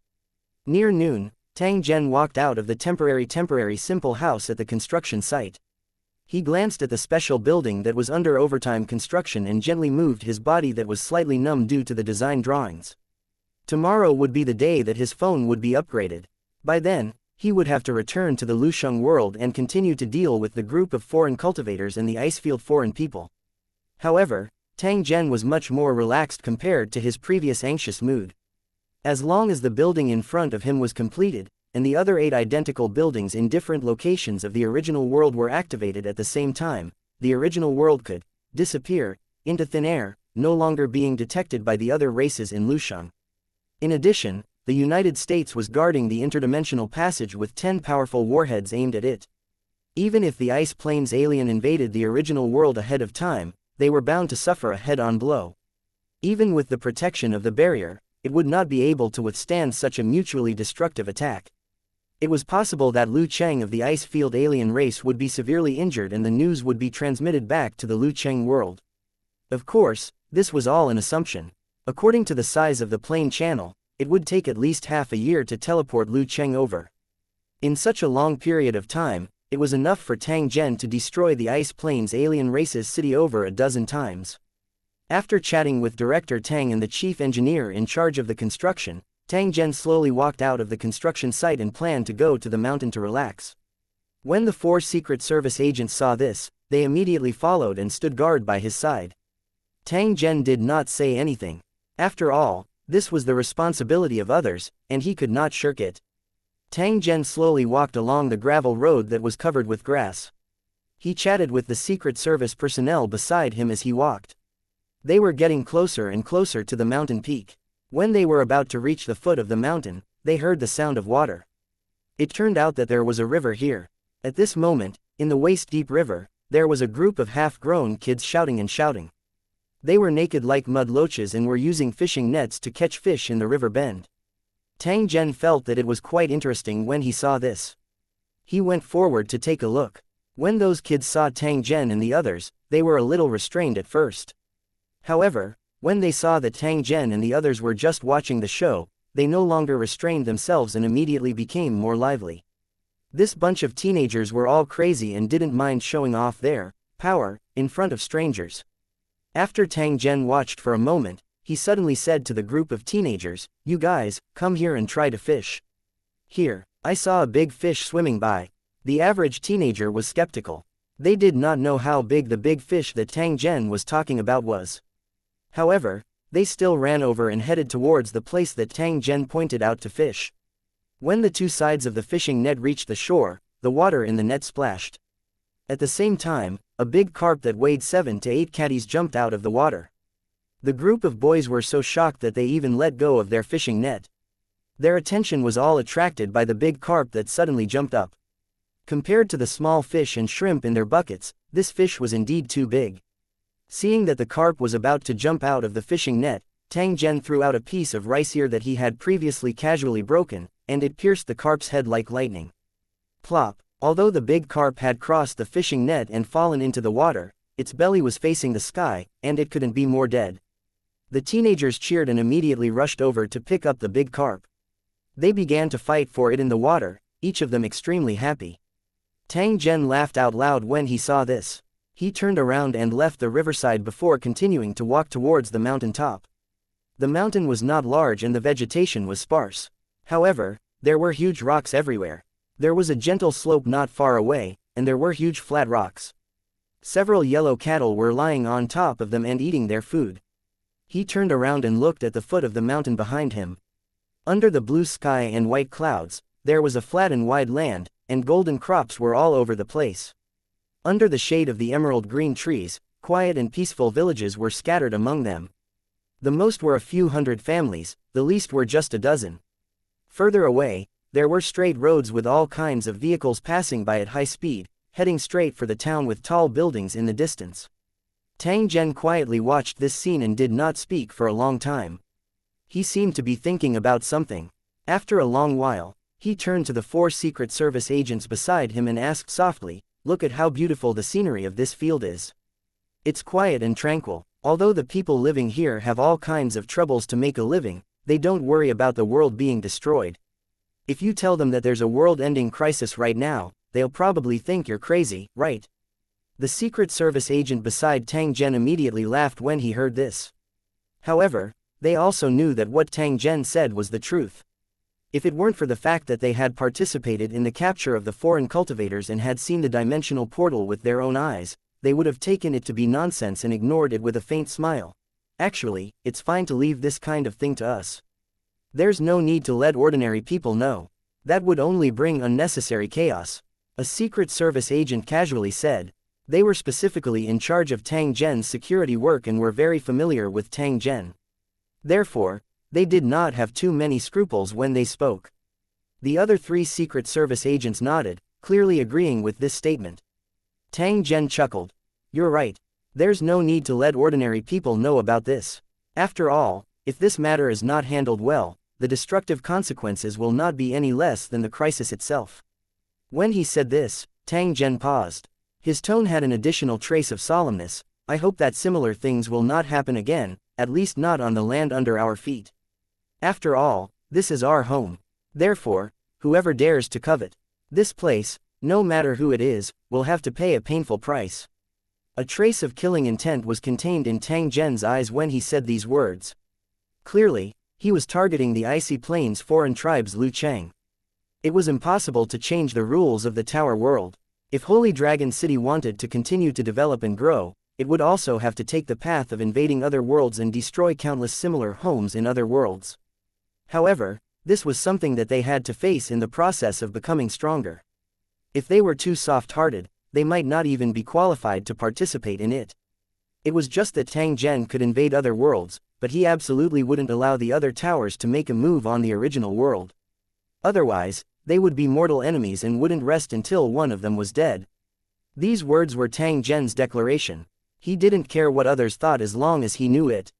Near noon, Tang Zhen walked out of the temporary simple house at the construction site. He glanced at the special building that was under overtime construction and gently moved his body that was slightly numb due to the design drawings. Tomorrow would be the day that his phone would be upgraded. By then, he would have to return to the Lusheng world and continue to deal with the group of foreign cultivators and the icefield foreign people. However, Tang Zhen was much more relaxed compared to his previous anxious mood. As long as the building in front of him was completed, and the other 8 identical buildings in different locations of the original world were activated at the same time, the original world could disappear into thin air, no longer being detected by the other races in Lusheng. In addition, the United States was guarding the interdimensional passage with 10 powerful warheads aimed at it. Even if the Ice Plains alien invaded the original world ahead of time, they were bound to suffer a head-on blow. Even with the protection of the barrier, it would not be able to withstand such a mutually destructive attack. It was possible that Lu Cheng of the ice field alien race would be severely injured and the news would be transmitted back to the Lu Cheng world. Of course, this was all an assumption. According to the size of the plain channel, it would take at least half a year to teleport Lu Cheng over. In such a long period of time, it was enough for Tang Zhen to destroy the Ice Plains alien race's city over a dozen times. After chatting with Director Tang and the chief engineer in charge of the construction, Tang Zhen slowly walked out of the construction site and planned to go to the mountain to relax. When the 4 Secret Service agents saw this, they immediately followed and stood guard by his side. Tang Zhen did not say anything. After all, this was the responsibility of others, and he could not shirk it. Tang Zhen slowly walked along the gravel road that was covered with grass. He chatted with the Secret Service personnel beside him as he walked. They were getting closer and closer to the mountain peak. When they were about to reach the foot of the mountain, they heard the sound of water. It turned out that there was a river here. At this moment, in the waist-deep river, there was a group of half-grown kids shouting and shouting. They were naked like mud loaches and were using fishing nets to catch fish in the river bend. Tang Zhen felt that it was quite interesting when he saw this. He went forward to take a look. When those kids saw Tang Zhen and the others, they were a little restrained at first. However, when they saw that Tang Zhen and the others were just watching the show, they no longer restrained themselves and immediately became more lively. This bunch of teenagers were all crazy and didn't mind showing off their power in front of strangers. After Tang Zhen watched for a moment, he suddenly said to the group of teenagers, "You guys, come here and try to fish." "Here, I saw a big fish swimming by." The average teenager was skeptical. They did not know how big the big fish that Tang Zhen was talking about was. However, they still ran over and headed towards the place that Tang Zhen pointed out to fish. When the 2 sides of the fishing net reached the shore, the water in the net splashed. At the same time, a big carp that weighed 7 to 8 catties jumped out of the water. The group of boys were so shocked that they even let go of their fishing net. Their attention was all attracted by the big carp that suddenly jumped up. Compared to the small fish and shrimp in their buckets, this fish was indeed too big. Seeing that the carp was about to jump out of the fishing net, Tang Zhen threw out a piece of rice ear that he had previously casually broken, and it pierced the carp's head like lightning. Plop! Although the big carp had crossed the fishing net and fallen into the water, its belly was facing the sky, and it couldn't be more dead. The teenagers cheered and immediately rushed over to pick up the big carp. They began to fight for it in the water, each of them extremely happy. Tang Zhen laughed out loud when he saw this. He turned around and left the riverside before continuing to walk towards the mountain top. The mountain was not large and the vegetation was sparse. However, there were huge rocks everywhere. There was a gentle slope not far away, and there were huge flat rocks. Several yellow cattle were lying on top of them and eating their food. He turned around and looked at the foot of the mountain behind him. Under the blue sky and white clouds, there was a flat and wide land, and golden crops were all over the place. Under the shade of the emerald green trees, quiet and peaceful villages were scattered among them. The most were a few hundred families, the least were just a dozen. Further away, there were straight roads with all kinds of vehicles passing by at high speed, heading straight for the town with tall buildings in the distance. Tang Zhen quietly watched this scene and did not speak for a long time. He seemed to be thinking about something. After a long while, he turned to the 4 Secret Service agents beside him and asked softly, "Look at how beautiful the scenery of this field is. It's quiet and tranquil. Although the people living here have all kinds of troubles to make a living, they don't worry about the world being destroyed. If you tell them that there's a world-ending crisis right now, they'll probably think you're crazy, right?" The Secret Service agent beside Tang Zhen immediately laughed when he heard this. However, they also knew that what Tang Zhen said was the truth. If it weren't for the fact that they had participated in the capture of the foreign cultivators and had seen the dimensional portal with their own eyes, they would have taken it to be nonsense and ignored it with a faint smile. "Actually, it's fine to leave this kind of thing to us. There's no need to let ordinary people know. That would only bring unnecessary chaos," a Secret Service agent casually said. They were specifically in charge of Tang Zhen's security work and were very familiar with Tang Zhen. Therefore, they did not have too many scruples when they spoke. The other 3 Secret Service agents nodded, clearly agreeing with this statement. Tang Zhen chuckled. "You're right. There's no need to let ordinary people know about this. After all, if this matter is not handled well, the destructive consequences will not be any less than the crisis itself." When he said this, Tang Zhen paused. His tone had an additional trace of solemnness. "I hope that similar things will not happen again, at least not on the land under our feet. After all, this is our home. Therefore, whoever dares to covet this place, no matter who it is, will have to pay a painful price. A trace of killing intent was contained in Tang Zhen's eyes when he said these words. Clearly, he was targeting the icy plains foreign tribes Lu Chang. It was impossible to change the rules of the Tower World. If Holy Dragon City wanted to continue to develop and grow, it would also have to take the path of invading other worlds and destroy countless similar homes in other worlds. However, this was something that they had to face in the process of becoming stronger. If they were too soft-hearted, they might not even be qualified to participate in it. It was just that Tang Zhen could invade other worlds, but he absolutely wouldn't allow the other towers to make a move on the original world. Otherwise, they would be mortal enemies and wouldn't rest until one of them was dead. These words were Tang Zhen's declaration. He didn't care what others thought as long as he knew it.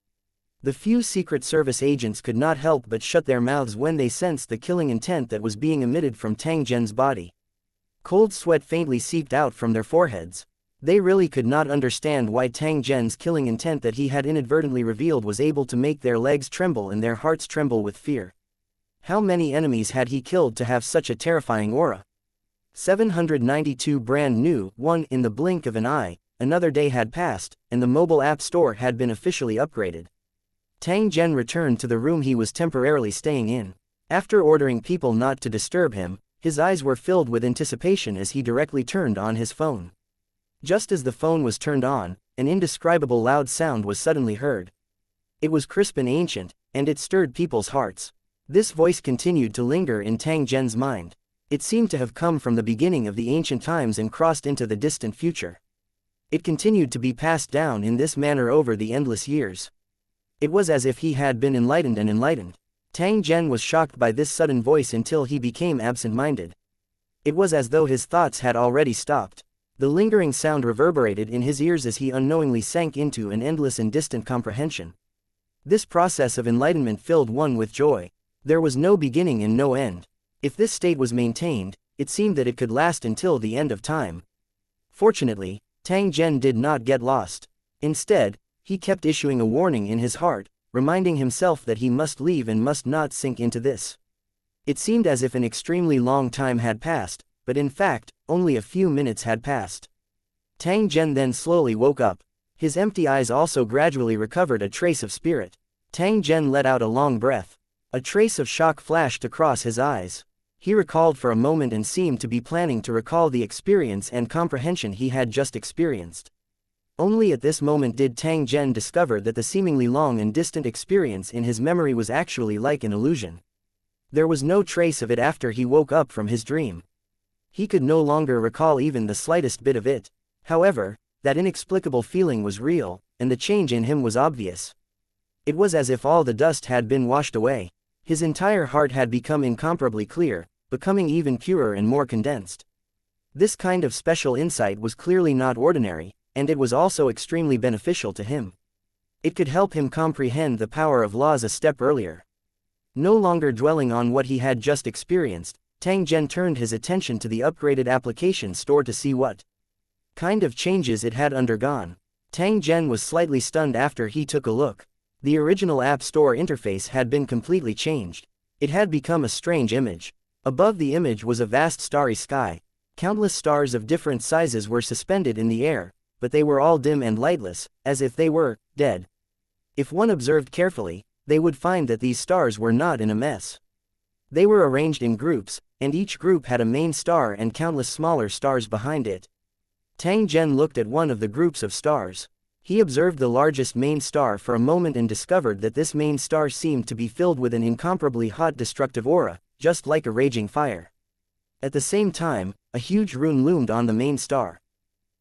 The few Secret Service agents could not help but shut their mouths when they sensed the killing intent that was being emitted from Tang Zhen's body. Cold sweat faintly seeped out from their foreheads. They really could not understand why Tang Zhen's killing intent that he had inadvertently revealed was able to make their legs tremble and their hearts tremble with fear. How many enemies had he killed to have such a terrifying aura? 792 brand new, one in the blink of an eye. Another day had passed, and the mobile app store had been officially upgraded. Tang Zhen returned to the room he was temporarily staying in. After ordering people not to disturb him, his eyes were filled with anticipation as he directly turned on his phone. Just as the phone was turned on, an indescribable loud sound was suddenly heard. It was crisp and ancient, and it stirred people's hearts. This voice continued to linger in Tang Zhen's mind. It seemed to have come from the beginning of the ancient times and crossed into the distant future. It continued to be passed down in this manner over the endless years. It was as if he had been enlightened and enlightened. Tang Zhen was shocked by this sudden voice until he became absent-minded. It was as though his thoughts had already stopped. The lingering sound reverberated in his ears as he unknowingly sank into an endless and distant comprehension. This process of enlightenment filled one with joy. There was no beginning and no end. If this state was maintained, it seemed that it could last until the end of time. Fortunately, Tang Zhen did not get lost. Instead, he kept issuing a warning in his heart, reminding himself that he must leave and must not sink into this. It seemed as if an extremely long time had passed, but in fact, only a few minutes had passed. Tang Zhen then slowly woke up. His empty eyes also gradually recovered a trace of spirit. Tang Zhen let out a long breath. A trace of shock flashed across his eyes. He recalled for a moment and seemed to be planning to recall the experience and comprehension he had just experienced. Only at this moment did Tang Zhen discover that the seemingly long and distant experience in his memory was actually like an illusion. There was no trace of it after he woke up from his dream. He could no longer recall even the slightest bit of it. However, that inexplicable feeling was real, and the change in him was obvious. It was as if all the dust had been washed away. His entire heart had become incomparably clear, becoming even purer and more condensed. This kind of special insight was clearly not ordinary, and it was also extremely beneficial to him. It could help him comprehend the power of laws a step earlier. No longer dwelling on what he had just experienced, Tang Zhen turned his attention to the upgraded application store to see what kind of changes it had undergone. Tang Zhen was slightly stunned after he took a look. The original App Store interface had been completely changed. It had become a strange image. Above the image was a vast starry sky. Countless stars of different sizes were suspended in the air, but they were all dim and lightless, as if they were dead. If one observed carefully, they would find that these stars were not in a mess. They were arranged in groups, and each group had a main star and countless smaller stars behind it. Tang Zhen looked at one of the groups of stars. He observed the largest main star for a moment and discovered that this main star seemed to be filled with an incomparably hot destructive aura, just like a raging fire. At the same time, a huge rune loomed on the main star.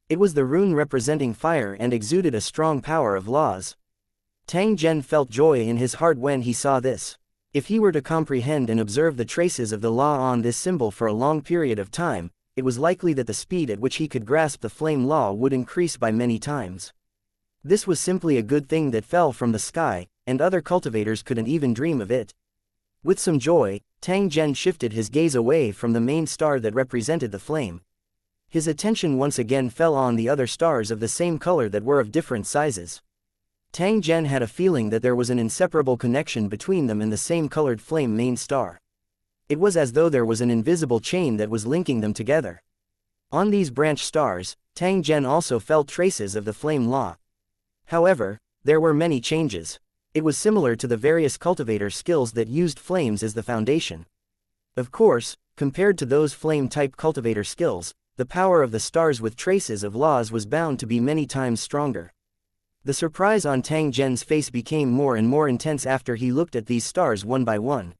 It was the rune representing fire and exuded a strong power of laws. Tang Zhen felt joy in his heart when he saw this. If he were to comprehend and observe the traces of the law on this symbol for a long period of time, it was likely that the speed at which he could grasp the flame law would increase by many times. This was simply a good thing that fell from the sky, and other cultivators couldn't even dream of it. With some joy, Tang Zhen shifted his gaze away from the main star that represented the flame. His attention once again fell on the other stars of the same color that were of different sizes. Tang Zhen had a feeling that there was an inseparable connection between them and the same colored flame main star. It was as though there was an invisible chain that was linking them together. On these branch stars, Tang Zhen also felt traces of the flame law. However, there were many changes. It was similar to the various cultivator skills that used flames as the foundation. Of course, compared to those flame-type cultivator skills, the power of the stars with traces of laws was bound to be many times stronger. The surprise on Tang Zhen's face became more and more intense after he looked at these stars one by one.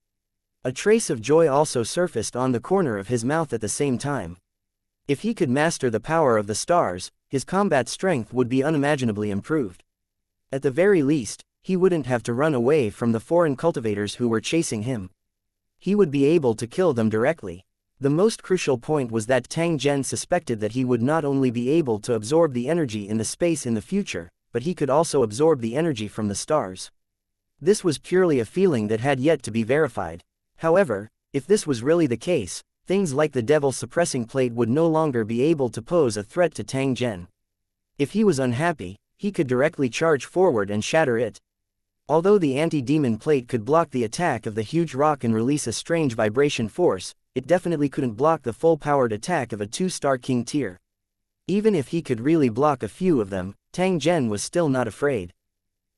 A trace of joy also surfaced on the corner of his mouth at the same time. If he could master the power of the stars, his combat strength would be unimaginably improved. At the very least, he wouldn't have to run away from the foreign cultivators who were chasing him. He would be able to kill them directly. The most crucial point was that Tang Zhen suspected that he would not only be able to absorb the energy in the space in the future, but he could also absorb the energy from the stars. This was purely a feeling that had yet to be verified. However, if this was really the case, things like the Devil's suppressing plate would no longer be able to pose a threat to Tang Zhen. If he was unhappy, he could directly charge forward and shatter it. Although the anti-demon plate could block the attack of the huge rock and release a strange vibration force, it definitely couldn't block the full-powered attack of a 2-star king tier. Even if he could really block a few of them, Tang Zhen was still not afraid.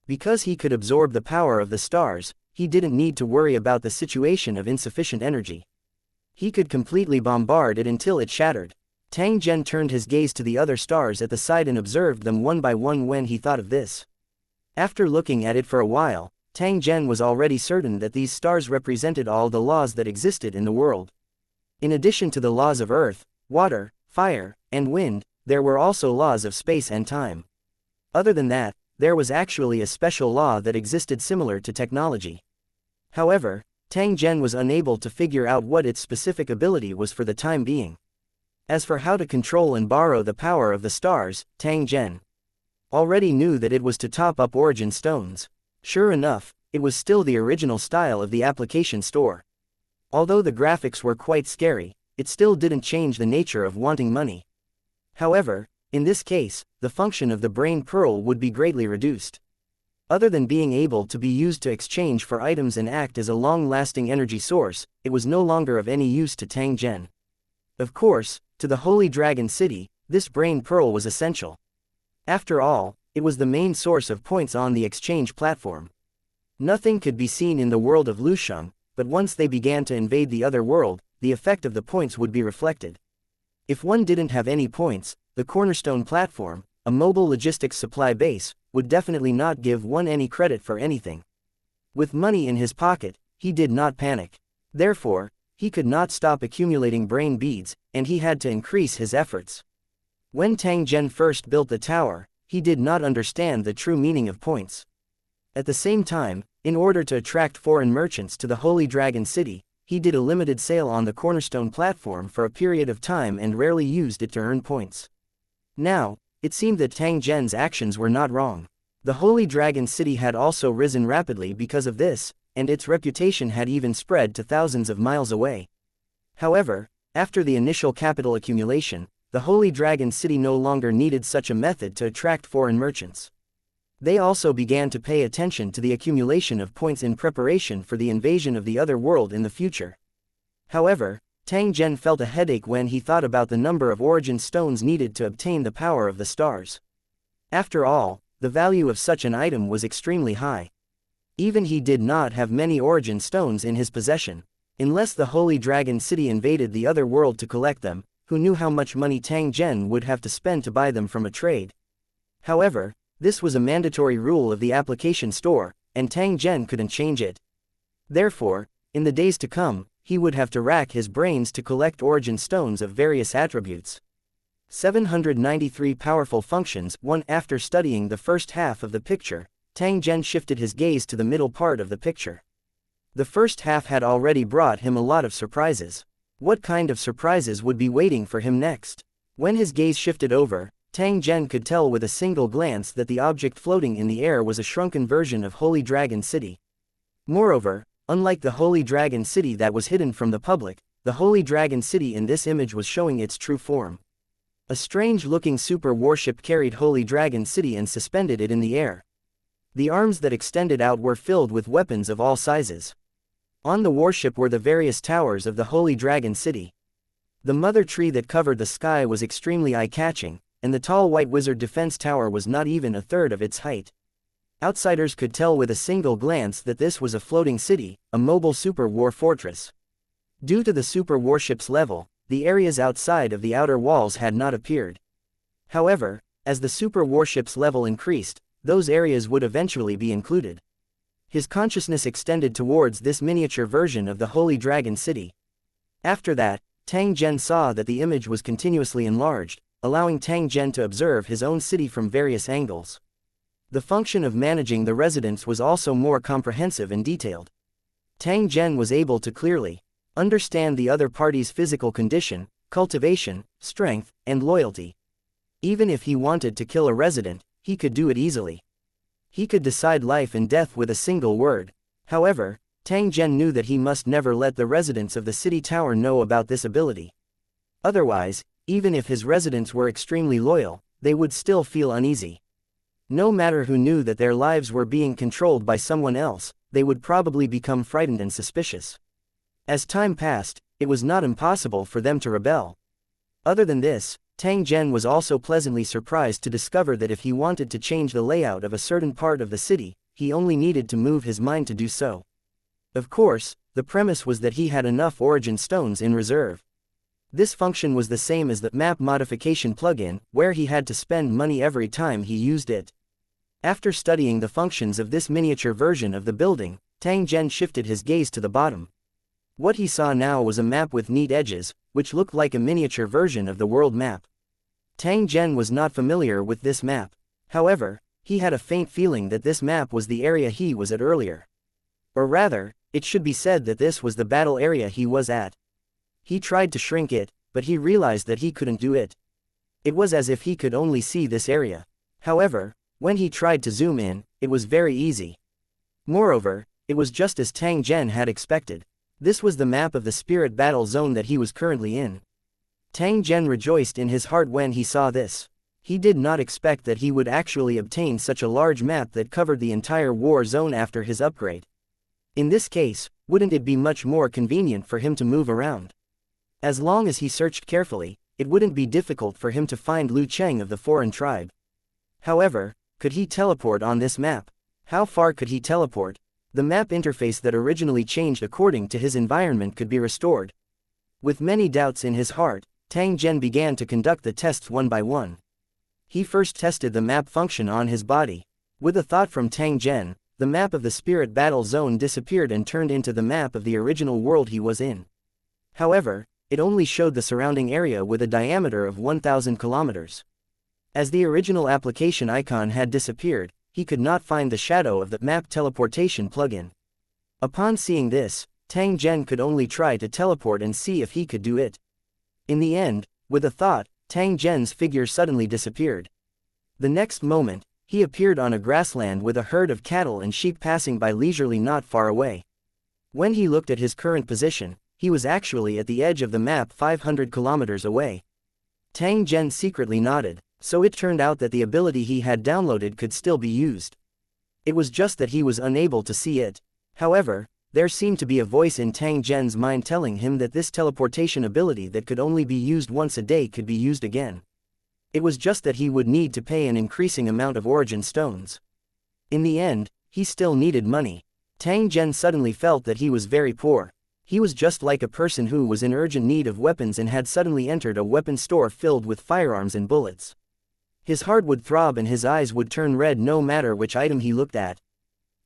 Because he could absorb the power of the stars, he didn't need to worry about the situation of insufficient energy. He could completely bombard it until it shattered. Tang Zhen turned his gaze to the other stars at the side and observed them one by one when he thought of this. After looking at it for a while, Tang Zhen was already certain that these stars represented all the laws that existed in the world. In addition to the laws of earth, water, fire, and wind, there were also laws of space and time. Other than that, there was actually a special law that existed similar to technology. However, Tang Zhen was unable to figure out what its specific ability was for the time being. As for how to control and borrow the power of the stars, Tang Zhen already knew that it was to top up origin stones. Sure enough, it was still the original style of the application store. Although the graphics were quite scary, it still didn't change the nature of wanting money. However, in this case, the function of the brain pearl would be greatly reduced. Other than being able to be used to exchange for items and act as a long-lasting energy source, it was no longer of any use to Tang Zhen. Of course, to the Holy Dragon City, this brain pearl was essential. After all, it was the main source of points on the exchange platform. Nothing could be seen in the world of Lusheng, but once they began to invade the other world, the effect of the points would be reflected. If one didn't have any points, the cornerstone platform, a mobile logistics supply base, would definitely not give one any credit for anything. With money in his pocket, he did not panic. Therefore, he could not stop accumulating brain beads, and he had to increase his efforts. When Tang Zhen first built the tower, he did not understand the true meaning of points. At the same time, in order to attract foreign merchants to the Holy Dragon City, he did a limited sale on the cornerstone platform for a period of time and rarely used it to earn points. Now, it seemed that Tang Zhen's actions were not wrong. The Holy Dragon City had also risen rapidly because of this, and its reputation had even spread to thousands of miles away. However, after the initial capital accumulation, the Holy Dragon City no longer needed such a method to attract foreign merchants. They also began to pay attention to the accumulation of points in preparation for the invasion of the other world in the future. However, Tang Zhen felt a headache when he thought about the number of origin stones needed to obtain the power of the stars. After all, the value of such an item was extremely high. Even he did not have many origin stones in his possession. Unless the Holy Dragon City invaded the other world to collect them, who knew how much money Tang Zhen would have to spend to buy them from a trade. However, this was a mandatory rule of the application store, and Tang Zhen couldn't change it. Therefore, in the days to come, he would have to rack his brains to collect origin stones of various attributes. 793 powerful functions. 1. After studying the first half of the picture, Tang Zhen shifted his gaze to the middle part of the picture. The first half had already brought him a lot of surprises. What kind of surprises would be waiting for him next? When his gaze shifted over, Tang Zhen could tell with a single glance that the object floating in the air was a shrunken version of Holy Dragon City. Moreover, unlike the Holy Dragon City that was hidden from the public, the Holy Dragon City in this image was showing its true form. A strange-looking super warship carried Holy Dragon City and suspended it in the air. The arms that extended out were filled with weapons of all sizes. On the warship were the various towers of the Holy Dragon City. The mother tree that covered the sky was extremely eye-catching, and the tall White Wizard defense tower was not even a third of its height. Outsiders could tell with a single glance that this was a floating city, a mobile super war fortress. Due to the super warship's level, the areas outside of the outer walls had not appeared. However, as the super warship's level increased, those areas would eventually be included. His consciousness extended towards this miniature version of the Holy Dragon City. After that, Tang Zhen saw that the image was continuously enlarged, allowing Tang Zhen to observe his own city from various angles. The function of managing the residents was also more comprehensive and detailed. Tang Zhen was able to clearly understand the other party's physical condition, cultivation, strength, and loyalty. Even if he wanted to kill a resident, he could do it easily. He could decide life and death with a single word. However, Tang Zhen knew that he must never let the residents of the city tower know about this ability. Otherwise, even if his residents were extremely loyal, they would still feel uneasy. No matter who knew that their lives were being controlled by someone else, they would probably become frightened and suspicious. As time passed, it was not impossible for them to rebel. Other than this, Tang Zhen was also pleasantly surprised to discover that if he wanted to change the layout of a certain part of the city, he only needed to move his mind to do so. Of course, the premise was that he had enough origin stones in reserve. This function was the same as the map modification plugin, where he had to spend money every time he used it. After studying the functions of this miniature version of the building, Tang Zhen shifted his gaze to the bottom. What he saw now was a map with neat edges, which looked like a miniature version of the world map. Tang Zhen was not familiar with this map. However, he had a faint feeling that this map was the area he was at earlier. Or rather, it should be said that this was the battle area he was at. He tried to shrink it, but he realized that he couldn't do it. It was as if he could only see this area. However, when he tried to zoom in, it was very easy. Moreover, it was just as Tang Zhen had expected. This was the map of the spirit battle zone that he was currently in. Tang Zhen rejoiced in his heart when he saw this. He did not expect that he would actually obtain such a large map that covered the entire war zone after his upgrade. In this case, wouldn't it be much more convenient for him to move around? As long as he searched carefully, it wouldn't be difficult for him to find Lu Cheng of the foreign tribe. However, could he teleport on this map? How far could he teleport? The map interface that originally changed according to his environment could be restored. With many doubts in his heart, Tang Zhen began to conduct the tests one by one. He first tested the map function on his body. With a thought from Tang Zhen, the map of the spirit battle zone disappeared and turned into the map of the original world he was in. However, it only showed the surrounding area with a diameter of 1,000 kilometers. As the original application icon had disappeared, he could not find the shadow of the map teleportation plugin. Upon seeing this, Tang Zhen could only try to teleport and see if he could do it. In the end, with a thought, Tang Zhen's figure suddenly disappeared. The next moment, he appeared on a grassland with a herd of cattle and sheep passing by leisurely not far away. When he looked at his current position, he was actually at the edge of the map 500 kilometers away. Tang Zhen secretly nodded. So it turned out that the ability he had downloaded could still be used. It was just that he was unable to see it. However, there seemed to be a voice in Tang Zhen's mind telling him that this teleportation ability that could only be used once a day could be used again. It was just that he would need to pay an increasing amount of origin stones. In the end, he still needed money. Tang Zhen suddenly felt that he was very poor. He was just like a person who was in urgent need of weapons and had suddenly entered a weapon store filled with firearms and bullets. His heart would throb and his eyes would turn red no matter which item he looked at.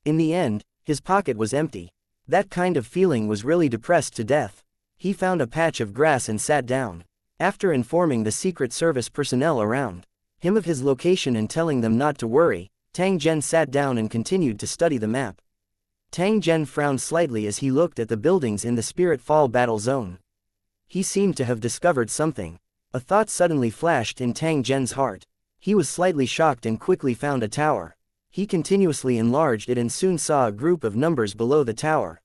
In the end, his pocket was empty. That kind of feeling was really depressed to death. He found a patch of grass and sat down. After informing the Secret Service personnel around him of his location and telling them not to worry, Tang Zhen sat down and continued to study the map. Tang Zhen frowned slightly as he looked at the buildings in the Spirit Fall battle zone. He seemed to have discovered something. A thought suddenly flashed in Tang Zhen's heart. He was slightly shocked and quickly found a tower. He continuously enlarged it and soon saw a group of numbers below the tower.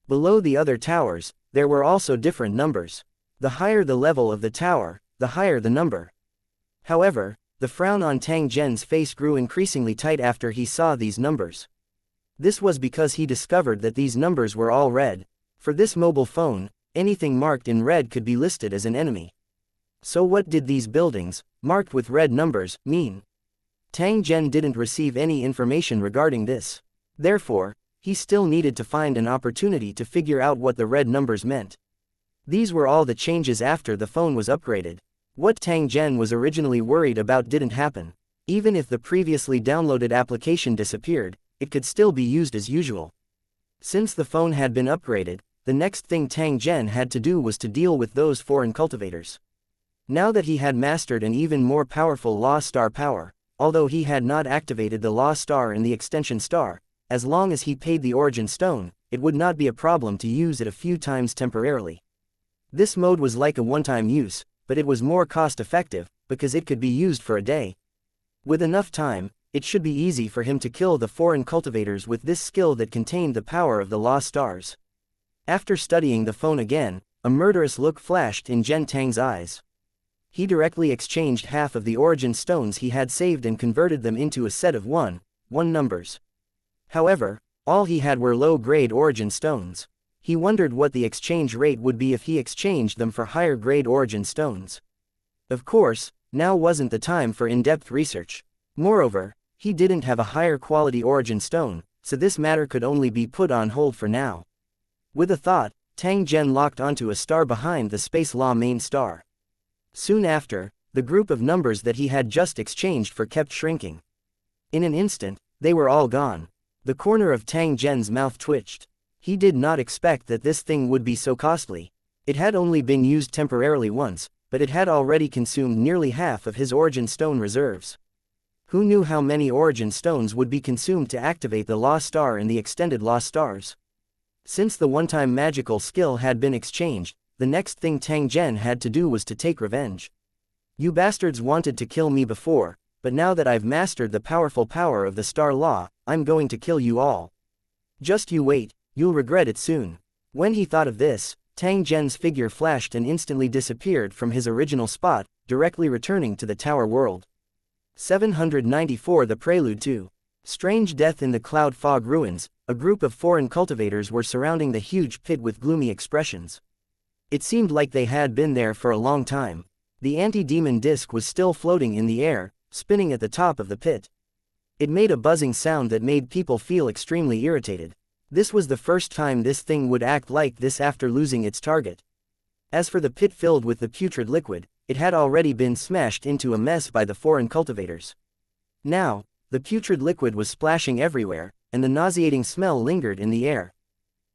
Below the other towers, there were also different numbers. The higher the level of the tower, the higher the number. However, The frown on Tang Zhen's face grew increasingly tight after he saw these numbers. This was because he discovered that these numbers were all red. For this mobile phone, anything marked in red could be listed as an enemy. So what did these buildings, marked with red numbers, mean? Tang Zhen didn't receive any information regarding this. Therefore, he still needed to find an opportunity to figure out what the red numbers meant. These were all the changes after the phone was upgraded. What Tang Zhen was originally worried about didn't happen. Even if the previously downloaded application disappeared, it could still be used as usual. Since the phone had been upgraded, the next thing Tang Zhen had to do was to deal with those foreign cultivators. Now that he had mastered an even more powerful Law Star power, although he had not activated the Law Star and the Extension Star, as long as he paid the Origin Stone, it would not be a problem to use it a few times temporarily. This mode was like a one-time use, but it was more cost-effective, because it could be used for a day. With enough time, it should be easy for him to kill the foreign cultivators with this skill that contained the power of the Law Stars. After studying the phone again, a murderous look flashed in Zhen Tang's eyes. He directly exchanged half of the Origin Stones he had saved and converted them into a set of 1 numbers. However, all he had were low-grade Origin Stones. He wondered what the exchange rate would be if he exchanged them for higher-grade Origin Stones. Of course, now wasn't the time for in-depth research. Moreover, he didn't have a higher-quality Origin Stone, so this matter could only be put on hold for now. With a thought, Tang Zhen locked onto a star behind the Space Law main star. Soon after, the group of numbers that he had just exchanged for kept shrinking. In an instant, they were all gone. The corner of Tang Zhen's mouth twitched. He did not expect that this thing would be so costly. It had only been used temporarily once, but it had already consumed nearly half of his Origin Stone reserves. Who knew how many Origin Stones would be consumed to activate the Law Star and the extended Law Stars? Since the one-time magical skill had been exchanged, the next thing Tang Zhen had to do was to take revenge. You bastards wanted to kill me before, but now that I've mastered the powerful power of the Star Law, I'm going to kill you all. Just you wait, you'll regret it soon. When he thought of this, Tang Zhen's figure flashed and instantly disappeared from his original spot, directly returning to the Tower World. 794 The Prelude to Strange Death in the Cloud Fog Ruins. A group of foreign cultivators were surrounding the huge pit with gloomy expressions. It seemed like they had been there for a long time. The anti-demon disc was still floating in the air, spinning at the top of the pit. It made a buzzing sound that made people feel extremely irritated. This was the first time this thing would act like this after losing its target. As for the pit filled with the putrid liquid, it had already been smashed into a mess by the foreign cultivators. Now, the putrid liquid was splashing everywhere, and the nauseating smell lingered in the air.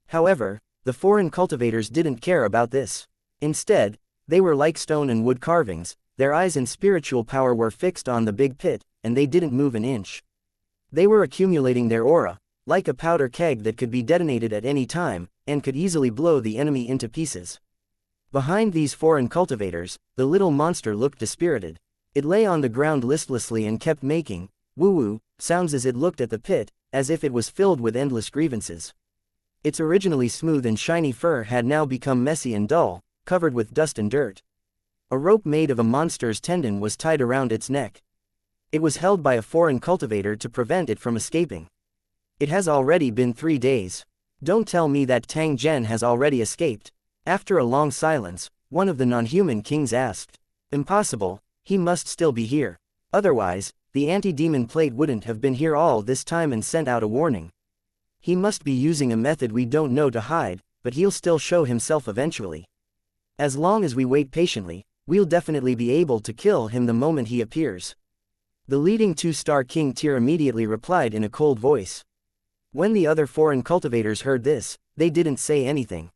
However, the foreign cultivators didn't care about this. Instead, they were like stone and wood carvings. Their eyes and spiritual power were fixed on the big pit, and they didn't move an inch. They were accumulating their aura, like a powder keg that could be detonated at any time, and could easily blow the enemy into pieces. Behind these foreign cultivators, the little monster looked dispirited. It lay on the ground listlessly and kept making woo-woo sounds as it looked at the pit, as if it was filled with endless grievances. Its originally smooth and shiny fur had now become messy and dull, covered with dust and dirt. A rope made of a monster's tendon was tied around its neck. It was held by a foreign cultivator to prevent it from escaping. It has already been 3 days. Don't tell me that Tang Zhen has already escaped. After a long silence, one of the non-human kings asked. Impossible, he must still be here. Otherwise, the anti-demon plate wouldn't have been here all this time and sent out a warning. He must be using a method we don't know to hide, but he'll still show himself eventually. As long as we wait patiently, we'll definitely be able to kill him the moment he appears. The leading 2-star king tier immediately replied in a cold voice. When the other foreign cultivators heard this, they didn't say anything.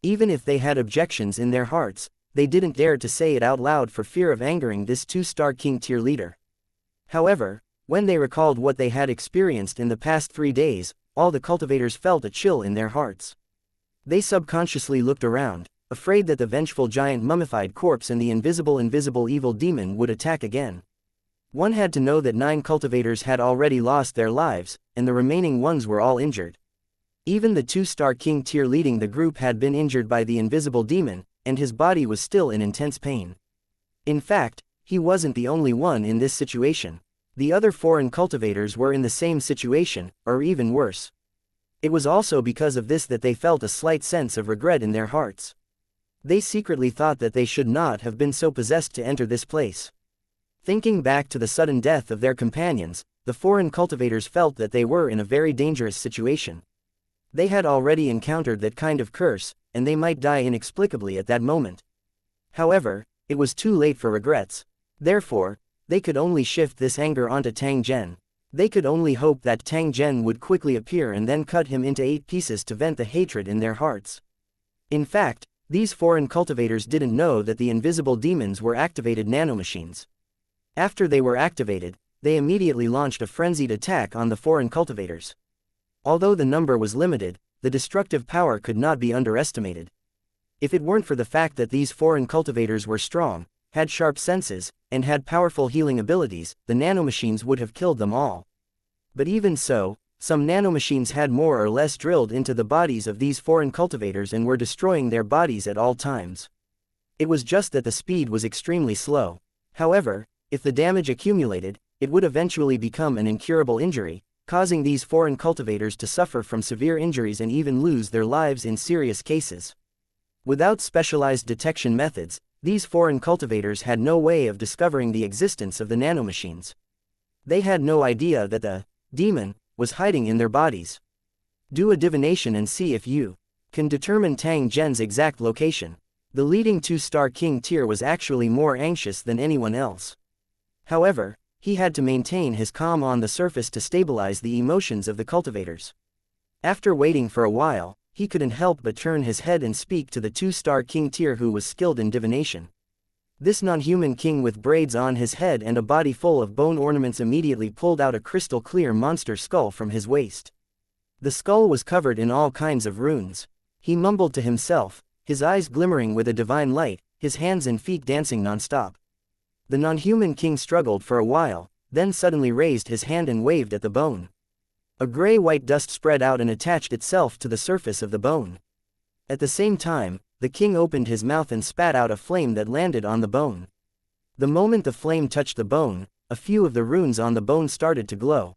Even if they had objections in their hearts, they didn't dare to say it out loud for fear of angering this 2-star king tier leader. However, when they recalled what they had experienced in the past 3 days, all the cultivators felt a chill in their hearts. They subconsciously looked around, afraid that the vengeful giant mummified corpse and the invisible evil demon would attack again. One had to know that 9 cultivators had already lost their lives, and the remaining ones were all injured. Even the 2-star king tier leading the group had been injured by the invisible demon, and his body was still in intense pain. In fact, He wasn't the only one in this situation. The other foreign cultivators were in the same situation, or even worse. It was also because of this that they felt a slight sense of regret in their hearts. They secretly thought that they should not have been so possessed to enter this place. Thinking back to the sudden death of their companions, the foreign cultivators felt that they were in a very dangerous situation. They had already encountered that kind of curse, and they might die inexplicably at that moment. However, it was too late for regrets. Therefore, they could only shift this anger onto Tang Zhen. They could only hope that Tang Zhen would quickly appear and then cut him into 8 pieces to vent the hatred in their hearts. In fact, these foreign cultivators didn't know that the invisible demons were activated nanomachines. After they were activated, they immediately launched a frenzied attack on the foreign cultivators. Although the number was limited, the destructive power could not be underestimated. If it weren't for the fact that these foreign cultivators were strong, had sharp senses, and had powerful healing abilities, the nanomachines would have killed them all. But even so, some nanomachines had more or less drilled into the bodies of these foreign cultivators and were destroying their bodies at all times. It was just that the speed was extremely slow. However, if the damage accumulated, it would eventually become an incurable injury, causing these foreign cultivators to suffer from severe injuries and even lose their lives in serious cases. Without specialized detection methods, these foreign cultivators had no way of discovering the existence of the nanomachines. They had no idea that the demon was hiding in their bodies. Do a divination and see if you can determine Tang Zhen's exact location. The leading 2-star king tier was actually more anxious than anyone else. However, he had to maintain his calm on the surface to stabilize the emotions of the cultivators. After waiting for a while, he couldn't help but turn his head and speak to the 2-star king tier who was skilled in divination. This non-human king with braids on his head and a body full of bone ornaments immediately pulled out a crystal-clear monster skull from his waist. The skull was covered in all kinds of runes. He mumbled to himself, his eyes glimmering with a divine light, his hands and feet dancing non-stop. The non-human king struggled for a while, then suddenly raised his hand and waved at the bone. A gray-white dust spread out and attached itself to the surface of the bone. At the same time, the king opened his mouth and spat out a flame that landed on the bone. The moment the flame touched the bone, a few of the runes on the bone started to glow.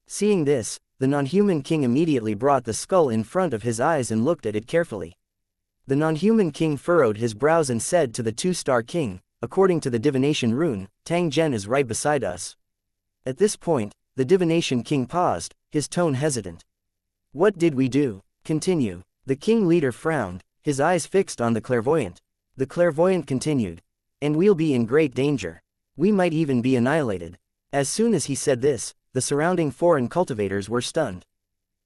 Seeing this, the non-human king immediately brought the skull in front of his eyes and looked at it carefully. The non-human king furrowed his brows and said to the 2-star king, "According to the divination rune, Tang Zhen is right beside us." At this point, the divination king paused, his tone hesitant. "What did we do?" "Continue." The king leader frowned, his eyes fixed on the clairvoyant. The clairvoyant continued, "And we'll be in great danger. We might even be annihilated." As soon as he said this, the surrounding foreign cultivators were stunned.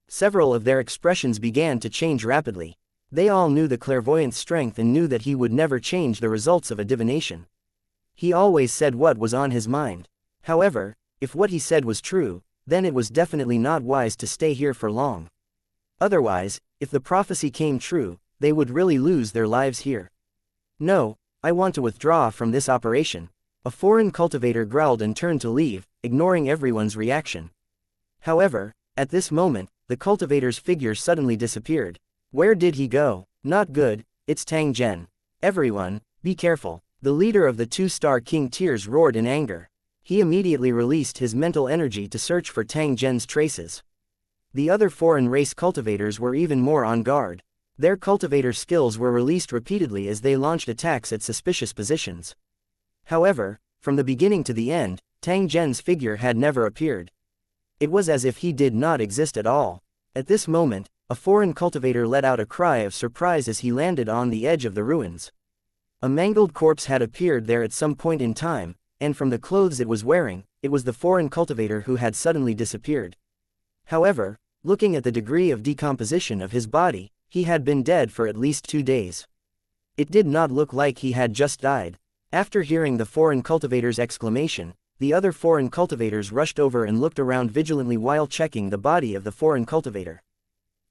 Several of their expressions began to change rapidly. They all knew the clairvoyant's strength and knew that he would never change the results of a divination. He always said what was on his mind. However, if what he said was true, then it was definitely not wise to stay here for long. Otherwise, if the prophecy came true, they would really lose their lives here. "No, I want to withdraw from this operation." A foreign cultivator growled and turned to leave, ignoring everyone's reaction. However, at this moment, the cultivator's figure suddenly disappeared. Where did he go? Not good, it's Tang Zhen. Everyone, be careful. The leader of the 2-star king tiers roared in anger. He immediately released his mental energy to search for Tang Zhen's traces. The other foreign race cultivators were even more on guard. Their cultivator skills were released repeatedly as they launched attacks at suspicious positions. However, from the beginning to the end, Tang Zhen's figure had never appeared. It was as if he did not exist at all. At this moment, a foreign cultivator let out a cry of surprise as he landed on the edge of the ruins. A mangled corpse had appeared there at some point in time, and from the clothes it was wearing, it was the foreign cultivator who had suddenly disappeared. However, looking at the degree of decomposition of his body, he had been dead for at least 2 days. It did not look like he had just died. After hearing the foreign cultivator's exclamation, the other foreign cultivators rushed over and looked around vigilantly while checking the body of the foreign cultivator.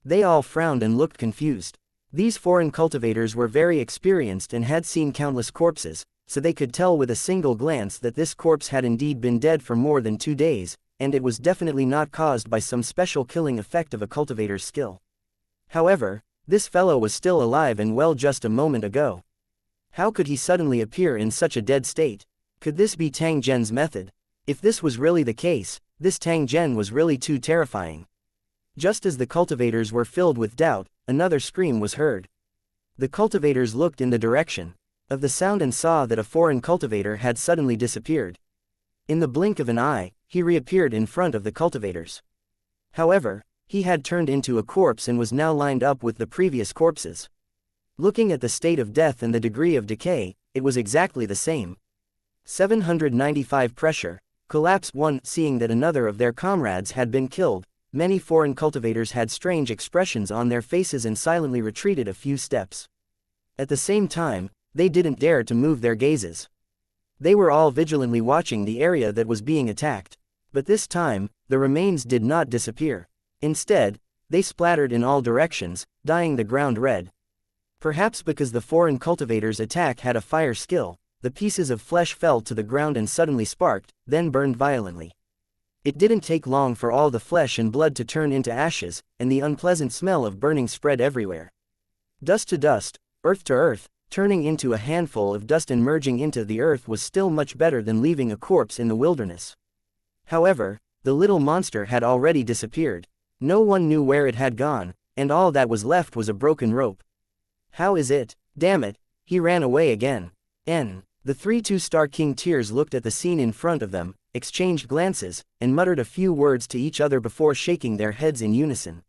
They all frowned and looked confused. These foreign cultivators were very experienced and had seen countless corpses, so they could tell with a single glance that this corpse had indeed been dead for more than 2 days, and it was definitely not caused by some special killing effect of a cultivator's skill. However, this fellow was still alive and well just a moment ago. How could he suddenly appear in such a dead state? Could this be Tang Zhen's method? If this was really the case, this Tang Zhen was really too terrifying. Just as the cultivators were filled with doubt, another scream was heard. The cultivators looked in the direction of the sound and saw that a foreign cultivator had suddenly disappeared. In the blink of an eye, he reappeared in front of the cultivators. However, he had turned into a corpse and was now lined up with the previous corpses. Looking at the state of death and the degree of decay, it was exactly the same. 795 pressure. Collapse 1. Seeing that another of their comrades had been killed, many foreign cultivators had strange expressions on their faces and silently retreated a few steps. At the same time, they didn't dare to move their gazes. They were all vigilantly watching the area that was being attacked. But this time, the remains did not disappear. Instead, they splattered in all directions, dyeing the ground red. Perhaps because the foreign cultivators' attack had a fire skill, the pieces of flesh fell to the ground and suddenly sparked, then burned violently. It didn't take long for all the flesh and blood to turn into ashes, and the unpleasant smell of burning spread everywhere. Dust to dust, earth to earth, turning into a handful of dust and merging into the earth was still much better than leaving a corpse in the wilderness. However, the little monster had already disappeared. No one knew where it had gone, and all that was left was a broken rope. How is it? Damn it, he ran away again. The 3 two-star king tiers looked at the scene in front of them, exchanged glances, and muttered a few words to each other before shaking their heads in unison.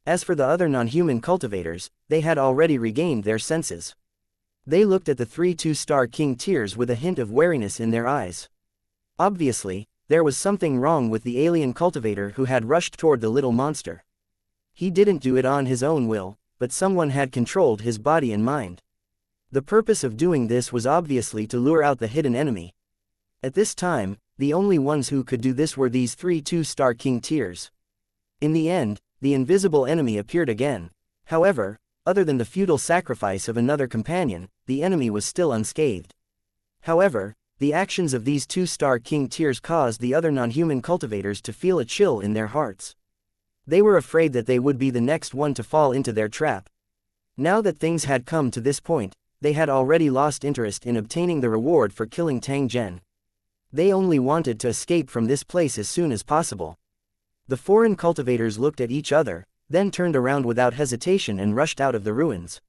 As for the other non-human cultivators, they had already regained their senses. They looked at the 3 two-star king tiers with a hint of wariness in their eyes. Obviously, there was something wrong with the alien cultivator who had rushed toward the little monster. He didn't do it on his own will, but someone had controlled his body and mind. The purpose of doing this was obviously to lure out the hidden enemy. At this time, the only ones who could do this were these 3 two-star king tiers. In the end, the invisible enemy appeared again. However, other than the futile sacrifice of another companion, the enemy was still unscathed. However, the actions of these 2-star king tiers caused the other non-human cultivators to feel a chill in their hearts. They were afraid that they would be the next one to fall into their trap. Now that things had come to this point, they had already lost interest in obtaining the reward for killing Tang Zhen. They only wanted to escape from this place as soon as possible. The foreign cultivators looked at each other, then turned around without hesitation and rushed out of the ruins.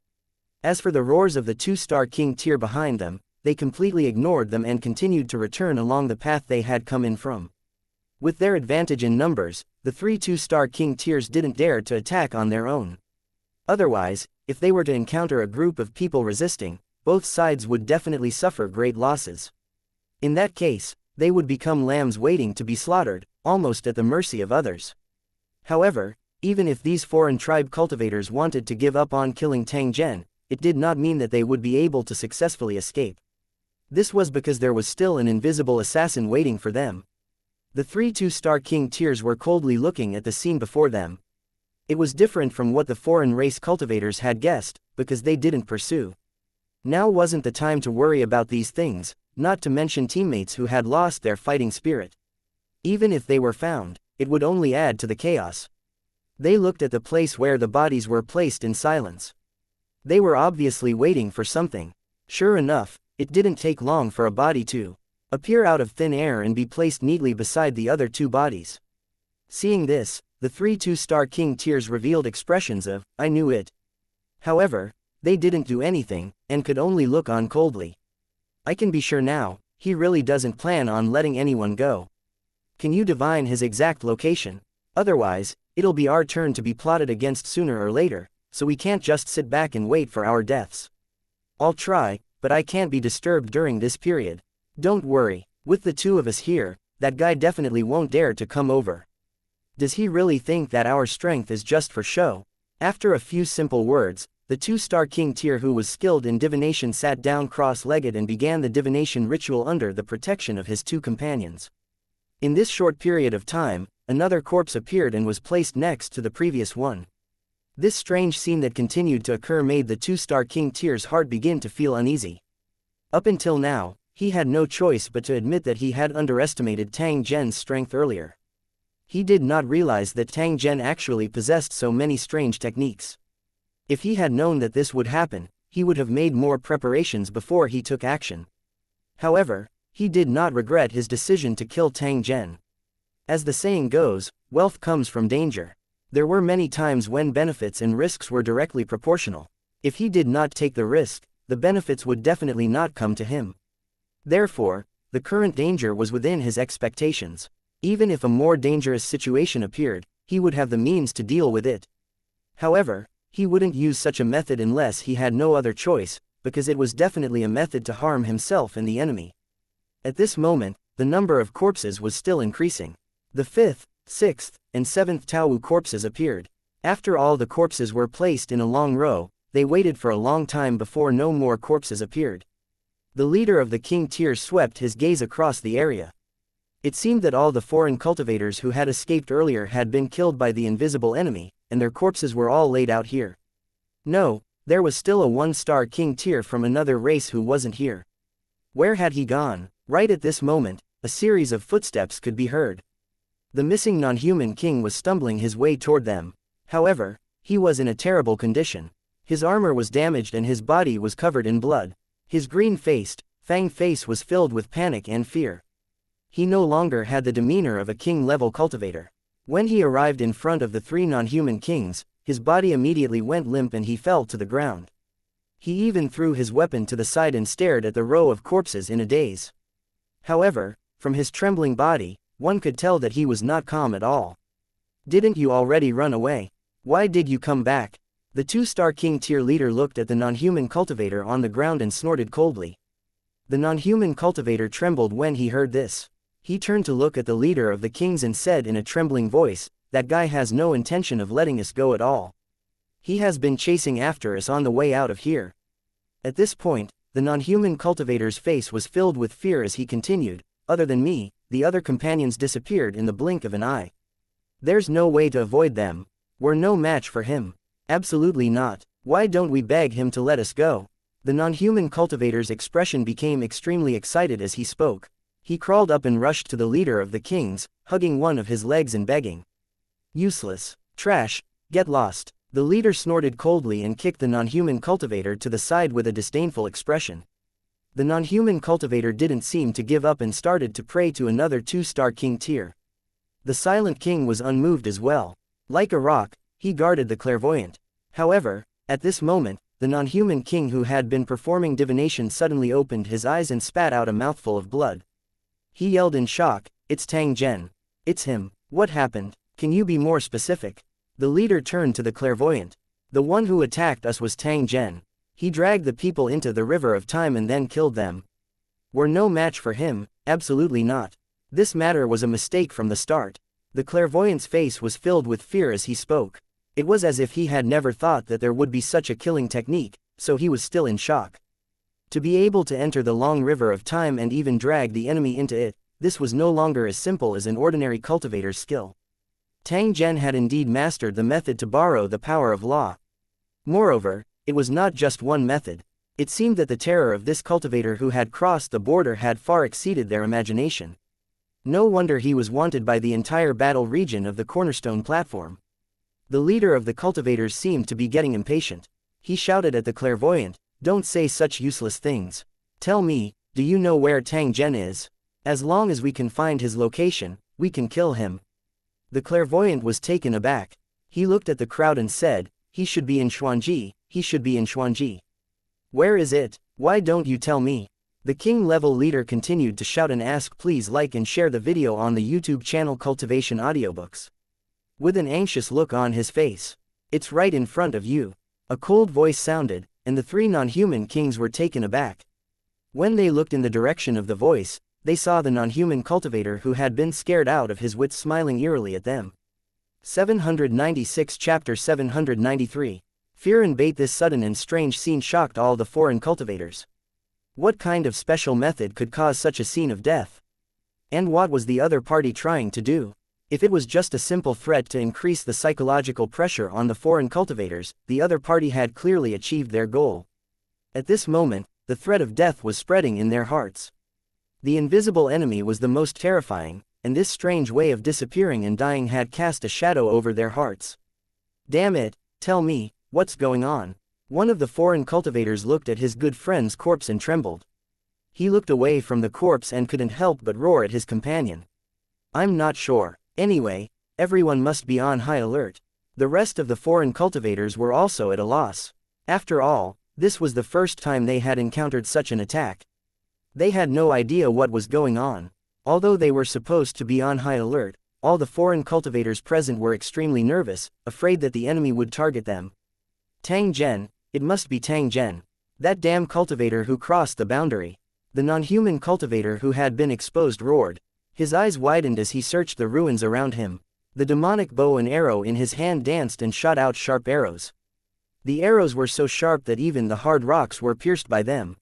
As for the roars of the 2-star king tier behind them, they completely ignored them and continued to return along the path they had come in from. With their advantage in numbers, the 3 2-star king tiers didn't dare to attack on their own. Otherwise, if they were to encounter a group of people resisting, both sides would definitely suffer great losses. In that case, they would become lambs waiting to be slaughtered, almost at the mercy of others. However, even if these foreign tribe cultivators wanted to give up on killing Tang Zhen, it did not mean that they would be able to successfully escape. This was because there was still an invisible assassin waiting for them. The 3 2-star king tiers were coldly looking at the scene before them. It was different from what the foreign race cultivators had guessed, because they didn't pursue. Now wasn't the time to worry about these things, not to mention teammates who had lost their fighting spirit. Even if they were found, it would only add to the chaos. They looked at the place where the bodies were placed in silence. They were obviously waiting for something. Sure enough, it didn't take long for a body to appear out of thin air and be placed neatly beside the other 2 bodies. Seeing this, the 3 2-star king tiers revealed expressions of, "I knew it." However, they didn't do anything, and could only look on coldly. I can be sure now, he really doesn't plan on letting anyone go. Can you divine his exact location? Otherwise, it'll be our turn to be plotted against sooner or later, so we can't just sit back and wait for our deaths. I'll try, but I can't be disturbed during this period. Don't worry, with the 2 of us here, that guy definitely won't dare to come over. Does he really think that our strength is just for show? After a few simple words, the 2-star king tier who was skilled in divination sat down cross-legged and began the divination ritual under the protection of his 2 companions. In this short period of time, another corpse appeared and was placed next to the previous one. This strange scene that continued to occur made the 2-star king tier's heart begin to feel uneasy. Up until now, he had no choice but to admit that he had underestimated Tang Zhen's strength earlier. He did not realize that Tang Zhen actually possessed so many strange techniques. If he had known that this would happen, he would have made more preparations before he took action. However, He did not regret his decision to kill Tang Zhen. As the saying goes, wealth comes from danger. There were many times when benefits and risks were directly proportional. If he did not take the risk, the benefits would definitely not come to him. Therefore, the current danger was within his expectations. Even if a more dangerous situation appeared, he would have the means to deal with it. However, he wouldn't use such a method unless he had no other choice, because it was definitely a method to harm himself and the enemy. At this moment, the number of corpses was still increasing. The 5th, 6th, and 7th Tao corpses appeared. After all the corpses were placed in a long row, they waited for a long time before no more corpses appeared. The leader of the king tier swept his gaze across the area. It seemed that all the foreign cultivators who had escaped earlier had been killed by the invisible enemy, and their corpses were all laid out here. No, there was still a 1-star king tier from another race who wasn't here. Where had he gone? Right at this moment, a series of footsteps could be heard. The missing non-human king was stumbling his way toward them. However, he was in a terrible condition. His armor was damaged and his body was covered in blood. His green-faced, fanged face was filled with panic and fear. He no longer had the demeanor of a king-level cultivator. When he arrived in front of the 3 non-human kings, his body immediately went limp and he fell to the ground. He even threw his weapon to the side and stared at the row of corpses in a daze. However, from his trembling body, one could tell that he was not calm at all. "Didn't you already run away? Why did you come back?" The 2-star king tier leader looked at the non-human cultivator on the ground and snorted coldly. The non-human cultivator trembled when he heard this. He turned to look at the leader of the kings and said in a trembling voice, "That guy has no intention of letting us go at all. He has been chasing after us on the way out of here." At this point, the non-human cultivator's face was filled with fear as he continued, "Other than me, the other companions disappeared in the blink of an eye. There's no way to avoid them. We're no match for him. Absolutely not. Why don't we beg him to let us go?" The non-human cultivator's expression became extremely excited as he spoke. He crawled up and rushed to the leader of the kings, hugging one of his legs and begging. "Useless. Trash. Get lost." The leader snorted coldly and kicked the non-human cultivator to the side with a disdainful expression. The non-human cultivator didn't seem to give up and started to pray to another 2-star king tier. The silent king was unmoved as well. Like a rock, he guarded the clairvoyant. However, at this moment, the non-human king who had been performing divination suddenly opened his eyes and spat out a mouthful of blood. He yelled in shock, "It's Tang Zhen. It's him. What happened? Can you be more specific?" The leader turned to the clairvoyant. "The one who attacked us was Tang Zhen. He dragged the people into the river of time and then killed them. We're no match for him, absolutely not. This matter was a mistake from the start." The clairvoyant's face was filled with fear as he spoke. It was as if he had never thought that there would be such a killing technique, so he was still in shock. To be able to enter the long river of time and even drag the enemy into it, this was no longer as simple as an ordinary cultivator's skill. Tang Zhen had indeed mastered the method to borrow the power of law. Moreover, it was not just one method. It seemed that the terror of this cultivator who had crossed the border had far exceeded their imagination. No wonder he was wanted by the entire battle region of the cornerstone platform. The leader of the cultivators seemed to be getting impatient. He shouted at the clairvoyant, "Don't say such useless things. Tell me, do you know where Tang Zhen is? As long as we can find his location, we can kill him." The clairvoyant was taken aback. He looked at the crowd and said, "He should be in Xuanji, he should be in Xuanji. Where is it? Why don't you tell me?" The king-level leader continued to shout and ask, "Please like and share the video on the YouTube channel Cultivation Audiobooks." With an anxious look on his face. "It's right in front of you." A cold voice sounded, and the 3 non-human kings were taken aback. When they looked in the direction of the voice, they saw the non-human cultivator who had been scared out of his wits smiling eerily at them. 796 Chapter 793. Fear and bait. This sudden and strange scene shocked all the foreign cultivators. What kind of special method could cause such a scene of death? And what was the other party trying to do? If it was just a simple threat to increase the psychological pressure on the foreign cultivators, the other party had clearly achieved their goal. At this moment, the threat of death was spreading in their hearts. The invisible enemy was the most terrifying, and this strange way of disappearing and dying had cast a shadow over their hearts. "Damn it, tell me, what's going on?" One of the foreign cultivators looked at his good friend's corpse and trembled. He looked away from the corpse and couldn't help but roar at his companion. I'm not sure. Anyway, everyone must be on high alert. The rest of the foreign cultivators were also at a loss. After all, this was the first time they had encountered such an attack. They had no idea what was going on. Although they were supposed to be on high alert, all the foreign cultivators present were extremely nervous, afraid that the enemy would target them. Tang Zhen, it must be Tang Zhen. That damn cultivator who crossed the boundary. The non-human cultivator who had been exposed roared. His eyes widened as he searched the ruins around him. The demonic bow and arrow in his hand danced and shot out sharp arrows. The arrows were so sharp that even the hard rocks were pierced by them.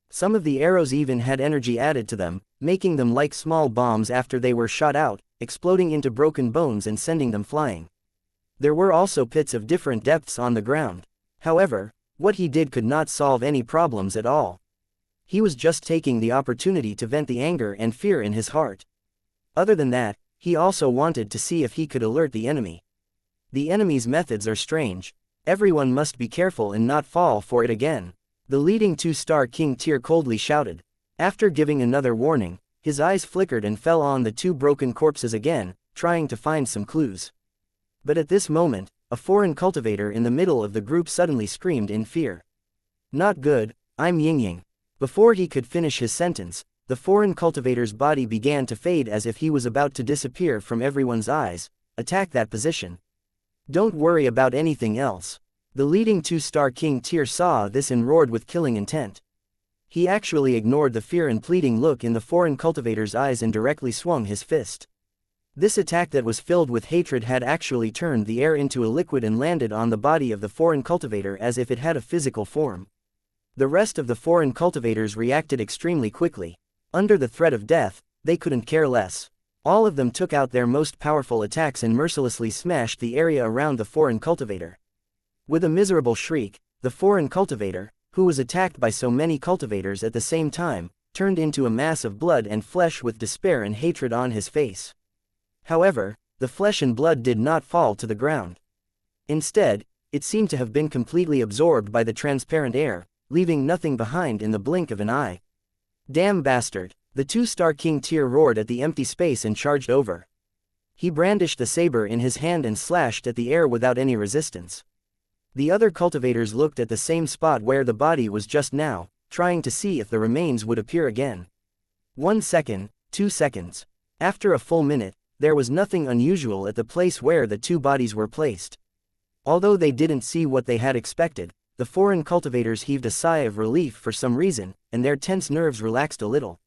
Some of the arrows even had energy added to them, making them like small bombs after they were shot out, exploding into broken bones and sending them flying. There were also pits of different depths on the ground. However, what he did could not solve any problems at all. He was just taking the opportunity to vent the anger and fear in his heart. Other than that, he also wanted to see if he could alert the enemy. The enemy's methods are strange. Everyone must be careful and not fall for it again. The leading 2-star King Tyr coldly shouted. After giving another warning, his eyes flickered and fell on the 2 broken corpses again, trying to find some clues. But at this moment, a foreign cultivator in the middle of the group suddenly screamed in fear. Not good, I'm Yingying. Before he could finish his sentence, the foreign cultivator's body began to fade as if he was about to disappear from everyone's eyes. Attack that position. Don't worry about anything else. The leading 2-star King Tyr saw this and roared with killing intent. He actually ignored the fear and pleading look in the foreign cultivator's eyes and directly swung his fist. This attack that was filled with hatred had actually turned the air into a liquid and landed on the body of the foreign cultivator as if it had a physical form. The rest of the foreign cultivators reacted extremely quickly. Under the threat of death, they couldn't care less. All of them took out their most powerful attacks and mercilessly smashed the area around the foreign cultivator. With a miserable shriek, the foreign cultivator, who was attacked by so many cultivators at the same time, turned into a mass of blood and flesh with despair and hatred on his face. However, the flesh and blood did not fall to the ground. Instead, it seemed to have been completely absorbed by the transparent air, leaving nothing behind in the blink of an eye. Damn bastard! The 2-star King Tyr roared at the empty space and charged over. He brandished the saber in his hand and slashed at the air without any resistance. The other cultivators looked at the same spot where the body was just now, trying to see if the remains would appear again. 1 second, 2 seconds. After a full minute, there was nothing unusual at the place where the 2 bodies were placed. Although they didn't see what they had expected, the foreign cultivators heaved a sigh of relief for some reason, and their tense nerves relaxed a little.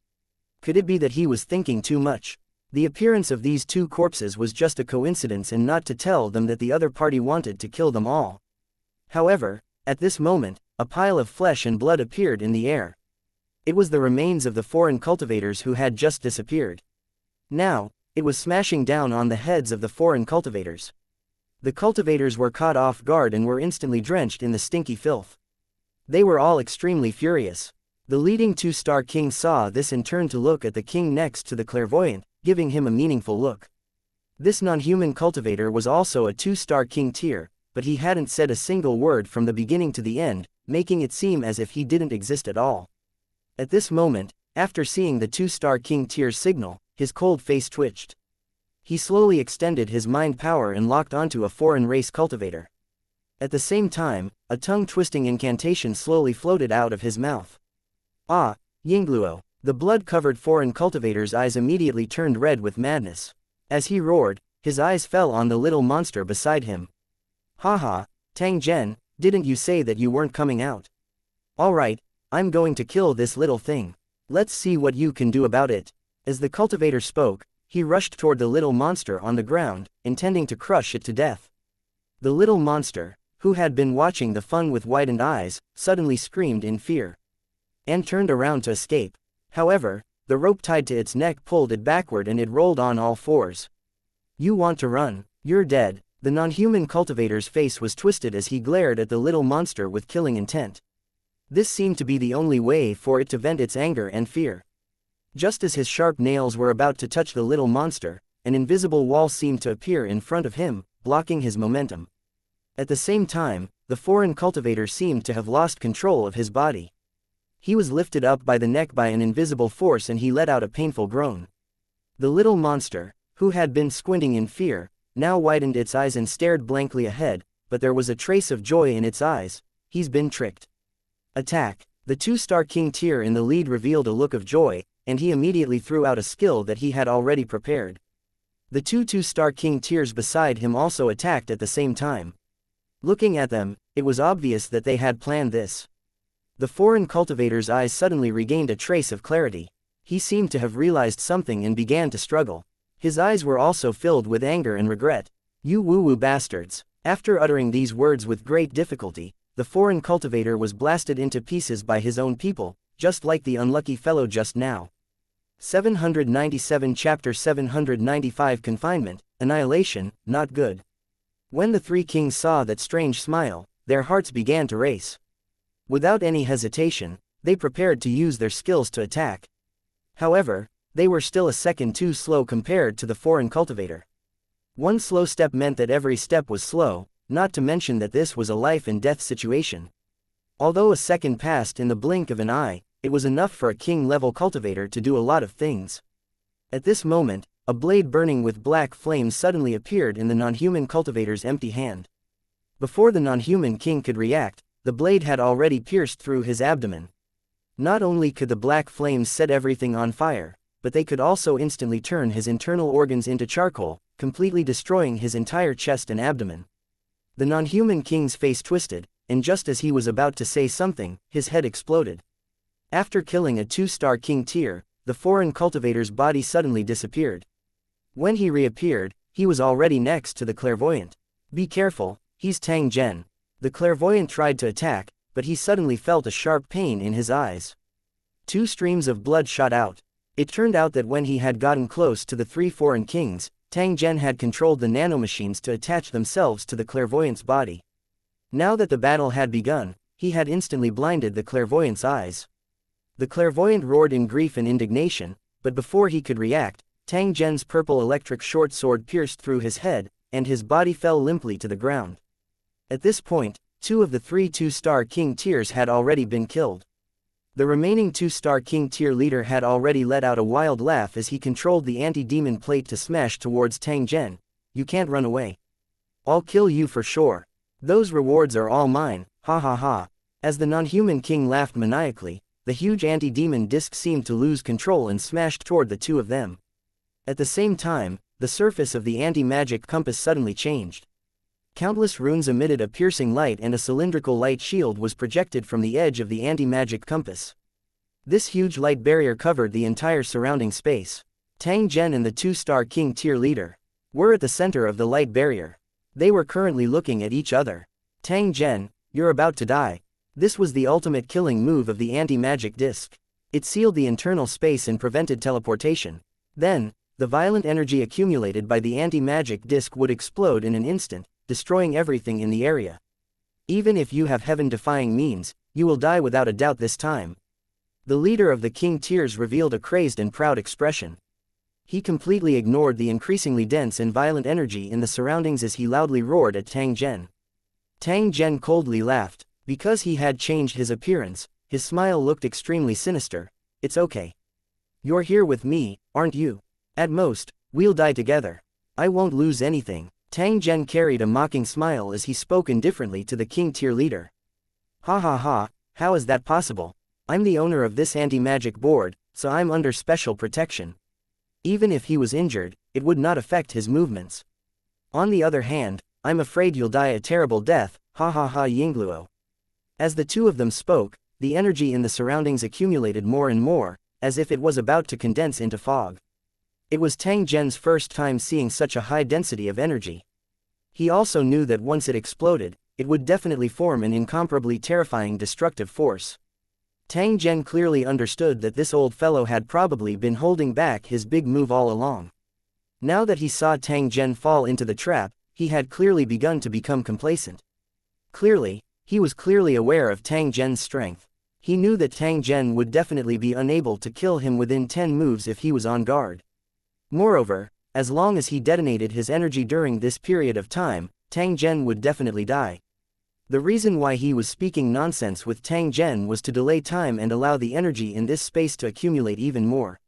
Could it be that he was thinking too much? The appearance of these 2 corpses was just a coincidence and not to tell them that the other party wanted to kill them all. However, at this moment, a pile of flesh and blood appeared in the air. It was the remains of the foreign cultivators who had just disappeared. Now, it was smashing down on the heads of the foreign cultivators. The cultivators were caught off guard and were instantly drenched in the stinky filth. They were all extremely furious. The leading 2-star king saw this and turned to look at the king next to the clairvoyant, giving him a meaningful look. This non-human cultivator was also a 2-star King Tyr, but he hadn't said a single word from the beginning to the end, making it seem as if he didn't exist at all. At this moment, after seeing the 2-star King Tyr's signal, his cold face twitched. He slowly extended his mind power and locked onto a foreign race cultivator. At the same time, a tongue-twisting incantation slowly floated out of his mouth. Ah, Yingluo! The blood-covered foreign cultivator's eyes immediately turned red with madness. As he roared, his eyes fell on the little monster beside him. Haha, Tang Zhen, didn't you say that you weren't coming out? Alright, I'm going to kill this little thing. Let's see what you can do about it. As the cultivator spoke, he rushed toward the little monster on the ground, intending to crush it to death. The little monster, who had been watching the fun with widened eyes, suddenly screamed in fear and turned around to escape. However, the rope tied to its neck pulled it backward and it rolled on all fours. You want to run? You're dead. The non-human cultivator's face was twisted as he glared at the little monster with killing intent. This seemed to be the only way for it to vent its anger and fear. Just as his sharp nails were about to touch the little monster, an invisible wall seemed to appear in front of him, blocking his momentum. At the same time, the foreign cultivator seemed to have lost control of his body. He was lifted up by the neck by an invisible force and he let out a painful groan. The little monster, who had been squinting in fear, now widened its eyes and stared blankly ahead, but there was a trace of joy in its eyes. He's been tricked. Attack! The two-star king tier in the lead revealed a look of joy, and he immediately threw out a skill that he had already prepared. The two-star king tiers beside him also attacked at the same time. Looking at them, it was obvious that they had planned this. The foreign cultivator's eyes suddenly regained a trace of clarity. He seemed to have realized something and began to struggle. His eyes were also filled with anger and regret. You woo-woo bastards! After uttering these words with great difficulty, the foreign cultivator was blasted into pieces by his own people, just like the unlucky fellow just now. 797 Chapter 795 Confinement, Annihilation, Not Good. When the three kings saw that strange smile, their hearts began to race. Without any hesitation, they prepared to use their skills to attack. However, they were still a second too slow compared to the foreign cultivator. One slow step meant that every step was slow, not to mention that this was a life-and-death situation. Although a second passed in the blink of an eye, it was enough for a king-level cultivator to do a lot of things. At this moment, a blade burning with black flames suddenly appeared in the non-human cultivator's empty hand. Before the non-human king could react, the blade had already pierced through his abdomen. Not only could the black flames set everything on fire, but they could also instantly turn his internal organs into charcoal, completely destroying his entire chest and abdomen. The non-human king's face twisted, and just as he was about to say something, his head exploded. After killing a two-star king tier, the foreign cultivator's body suddenly disappeared. When he reappeared, he was already next to the clairvoyant. Be careful, he's Tang Zhen. The clairvoyant tried to attack, but he suddenly felt a sharp pain in his eyes. Two streams of blood shot out. It turned out that when he had gotten close to the three foreign kings, Tang Zhen had controlled the nanomachines to attach themselves to the clairvoyant's body. Now that the battle had begun, he had instantly blinded the clairvoyant's eyes. The clairvoyant roared in grief and indignation, but before he could react, Tang Zhen's purple electric short sword pierced through his head, and his body fell limply to the ground. At this point, two of the three two-star king tiers had already been killed. The remaining two-star king tier leader had already let out a wild laugh as he controlled the anti-demon plate to smash towards Tang Zhen. You can't run away. I'll kill you for sure. Those rewards are all mine, ha ha ha. As the non-human king laughed maniacally, the huge anti-demon disc seemed to lose control and smashed toward the two of them. At the same time, the surface of the anti-magic compass suddenly changed. Countless runes emitted a piercing light and a cylindrical light shield was projected from the edge of the anti-magic compass. This huge light barrier covered the entire surrounding space. Tang Zhen and the two-star king tier leader were at the center of the light barrier. They were currently looking at each other. Tang Zhen, you're about to die. This was the ultimate killing move of the anti-magic disc. It sealed the internal space and prevented teleportation. Then, the violent energy accumulated by the anti-magic disc would explode in an instant, destroying everything in the area. Even if you have heaven-defying means, you will die without a doubt this time. The leader of the king tiers revealed a crazed and proud expression. He completely ignored the increasingly dense and violent energy in the surroundings as he loudly roared at Tang Zhen. Tang Zhen coldly laughed. Because he had changed his appearance, his smile looked extremely sinister. It's okay. You're here with me, aren't you? At most, we'll die together. I won't lose anything. Tang Zhen carried a mocking smile as he spoke indifferently to the king tier leader. Ha ha ha, how is that possible? I'm the owner of this anti-magic board, so I'm under special protection. Even if he was injured, it would not affect his movements. On the other hand, I'm afraid you'll die a terrible death, ha ha ha Yingluo. As the two of them spoke, the energy in the surroundings accumulated more and more, as if it was about to condense into fog. It was Tang Zhen's first time seeing such a high density of energy. He also knew that once it exploded, it would definitely form an incomparably terrifying destructive force. Tang Zhen clearly understood that this old fellow had probably been holding back his big move all along. Now that he saw Tang Zhen fall into the trap, he had clearly begun to become complacent. Clearly, he was clearly aware of Tang Zhen's strength. He knew that Tang Zhen would definitely be unable to kill him within 10 moves if he was on guard. Moreover, as long as he detonated his energy during this period of time, Tang Zhen would definitely die. The reason why he was speaking nonsense with Tang Zhen was to delay time and allow the energy in this space to accumulate even more.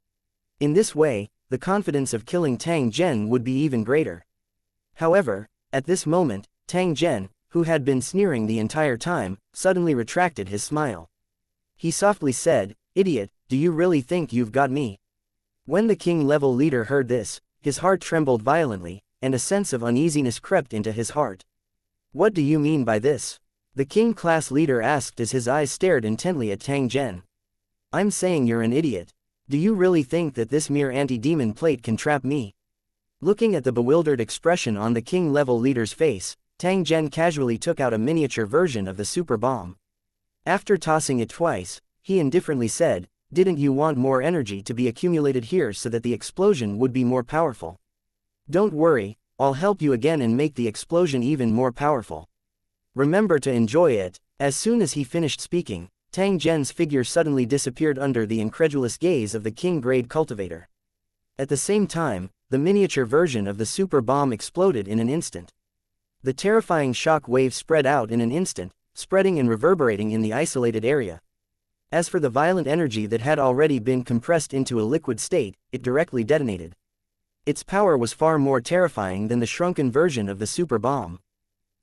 In this way, the confidence of killing Tang Zhen would be even greater. However, at this moment, Tang Zhen, who had been sneering the entire time, suddenly retracted his smile. He softly said, "Idiot, do you really think you've got me?" When the king-level leader heard this, his heart trembled violently, and a sense of uneasiness crept into his heart. "What do you mean by this?" the king-class leader asked as his eyes stared intently at Tang Zhen. "I'm saying you're an idiot. Do you really think that this mere anti-demon plate can trap me?" Looking at the bewildered expression on the king-level leader's face, Tang Zhen casually took out a miniature version of the super bomb. After tossing it twice, he indifferently said, "Didn't you want more energy to be accumulated here so that the explosion would be more powerful? Don't worry, I'll help you again and make the explosion even more powerful. Remember to enjoy it." As soon as he finished speaking, Tang Zhen's figure suddenly disappeared under the incredulous gaze of the king-grade cultivator. At the same time, the miniature version of the super bomb exploded in an instant. The terrifying shock wave spread out in an instant, spreading and reverberating in the isolated area. As for the violent energy that had already been compressed into a liquid state, it directly detonated. Its power was far more terrifying than the shrunken version of the super bomb.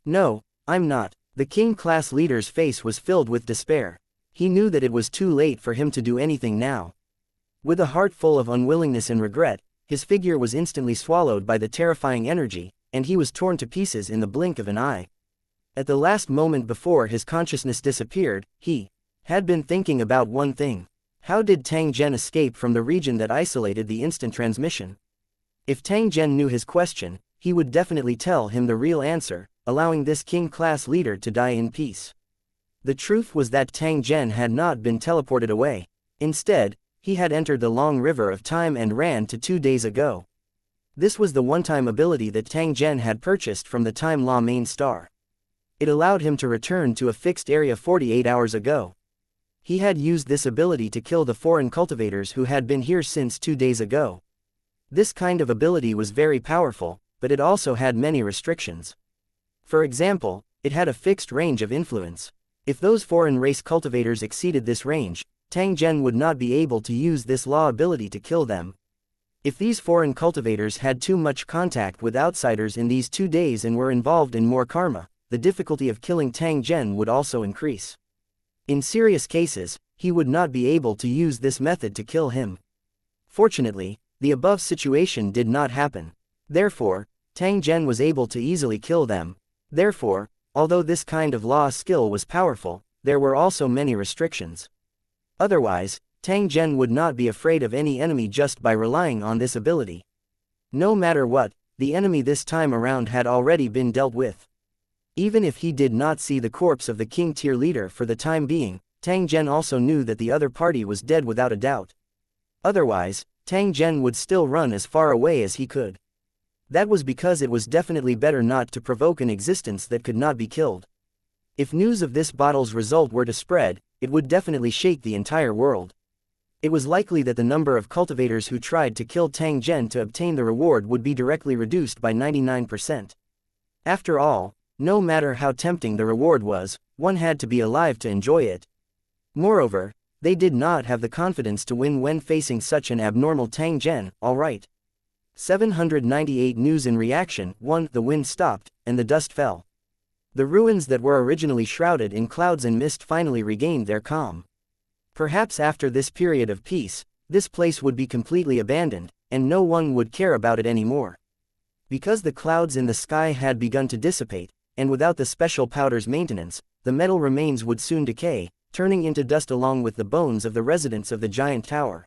"No, I'm not." The king-class leader's face was filled with despair. He knew that it was too late for him to do anything now. With a heart full of unwillingness and regret, his figure was instantly swallowed by the terrifying energy, and he was torn to pieces in the blink of an eye. At the last moment before his consciousness disappeared, he had been thinking about one thing. How did Tang Zhen escape from the region that isolated the instant transmission? If Tang Zhen knew his question, he would definitely tell him the real answer, allowing this king-class leader to die in peace. The truth was that Tang Zhen had not been teleported away. Instead, he had entered the long river of time and ran to 2 days ago. This was the one-time ability that Tang Zhen had purchased from the Time Law main star. It allowed him to return to a fixed area 48 hours ago. He had used this ability to kill the foreign cultivators who had been here since 2 days ago. This kind of ability was very powerful, but it also had many restrictions. For example, it had a fixed range of influence. If those foreign race cultivators exceeded this range, Tang Zhen would not be able to use this law ability to kill them. If these foreign cultivators had too much contact with outsiders in these 2 days and were involved in more karma, the difficulty of killing Tang Zhen would also increase. In serious cases, he would not be able to use this method to kill him. Fortunately, the above situation did not happen. Therefore, Tang Zhen was able to easily kill them. Therefore, although this kind of law skill was powerful, there were also many restrictions. Otherwise, Tang Zhen would not be afraid of any enemy just by relying on this ability. No matter what, the enemy this time around had already been dealt with. Even if he did not see the corpse of the king-tier leader for the time being, Tang Zhen also knew that the other party was dead without a doubt. Otherwise, Tang Zhen would still run as far away as he could. That was because it was definitely better not to provoke an existence that could not be killed. If news of this battle's result were to spread, it would definitely shake the entire world. It was likely that the number of cultivators who tried to kill Tang Zhen to obtain the reward would be directly reduced by 99%. After all, no matter how tempting the reward was, one had to be alive to enjoy it. Moreover, they did not have the confidence to win when facing such an abnormal Tang Zhen. Alright. 798 News in reaction. 1. The wind stopped, and the dust fell. The ruins that were originally shrouded in clouds and mist finally regained their calm. Perhaps after this period of peace, this place would be completely abandoned, and no one would care about it anymore. Because the clouds in the sky had begun to dissipate, and without the special powder's maintenance, the metal remains would soon decay, turning into dust along with the bones of the residents of the giant tower.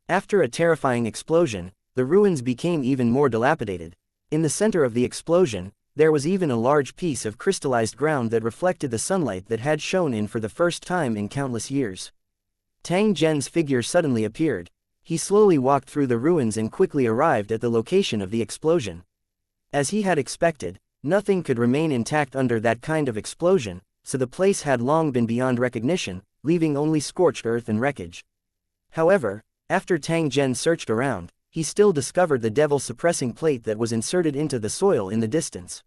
After a terrifying explosion, the ruins became even more dilapidated. In the center of the explosion, there was even a large piece of crystallized ground that reflected the sunlight that had shone in for the first time in countless years. Tang Zhen's figure suddenly appeared. He slowly walked through the ruins and quickly arrived at the location of the explosion. As he had expected, nothing could remain intact under that kind of explosion, so the place had long been beyond recognition, leaving only scorched earth and wreckage. However, after Tang Zhen searched around, he still discovered the devil-suppressing plate that was inserted into the soil in the distance.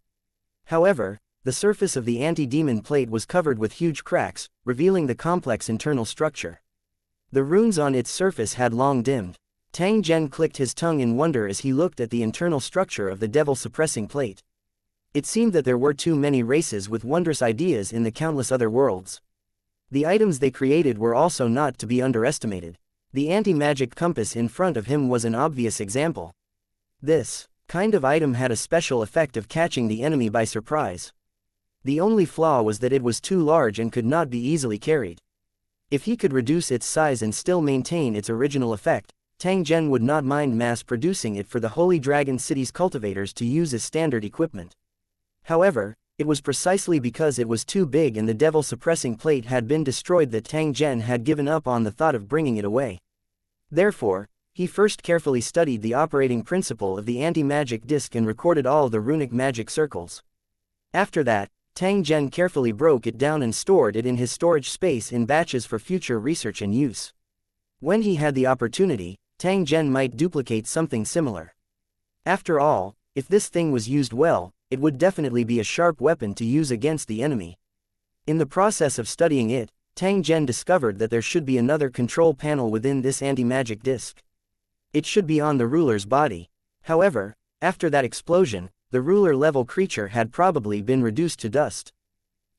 However, the surface of the anti-demon plate was covered with huge cracks, revealing the complex internal structure. The runes on its surface had long dimmed. Tang Zhen clicked his tongue in wonder as he looked at the internal structure of the devil-suppressing plate. It seemed that there were too many races with wondrous ideas in the countless other worlds. The items they created were also not to be underestimated. The anti-magic compass in front of him was an obvious example. This kind of item had a special effect of catching the enemy by surprise. The only flaw was that it was too large and could not be easily carried. If he could reduce its size and still maintain its original effect, Tang Zhen would not mind mass-producing it for the Holy Dragon City's cultivators to use as standard equipment. However, it was precisely because it was too big and the devil-suppressing plate had been destroyed that Tang Zhen had given up on the thought of bringing it away. Therefore, he first carefully studied the operating principle of the anti-magic disc and recorded all the runic magic circles. After that, Tang Zhen carefully broke it down and stored it in his storage space in batches for future research and use. When he had the opportunity, Tang Zhen might duplicate something similar. After all, if this thing was used well, it would definitely be a sharp weapon to use against the enemy. In the process of studying it, Tang Zhen discovered that there should be another control panel within this anti-magic disc. It should be on the ruler's body. However, after that explosion, the ruler-level creature had probably been reduced to dust.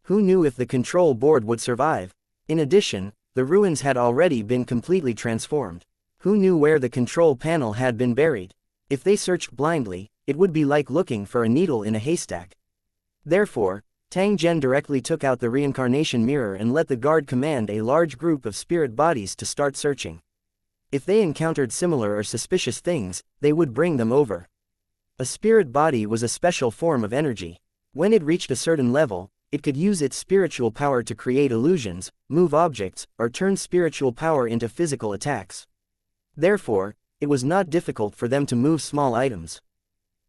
Who knew if the control board would survive? In addition, the ruins had already been completely transformed. Who knew where the control panel had been buried? If they searched blindly, it would be like looking for a needle in a haystack. Therefore, Tang Zhen directly took out the reincarnation mirror and let the guard command a large group of spirit bodies to start searching. If they encountered similar or suspicious things, they would bring them over. A spirit body was a special form of energy. When it reached a certain level, it could use its spiritual power to create illusions, move objects, or turn spiritual power into physical attacks. Therefore, it was not difficult for them to move small items.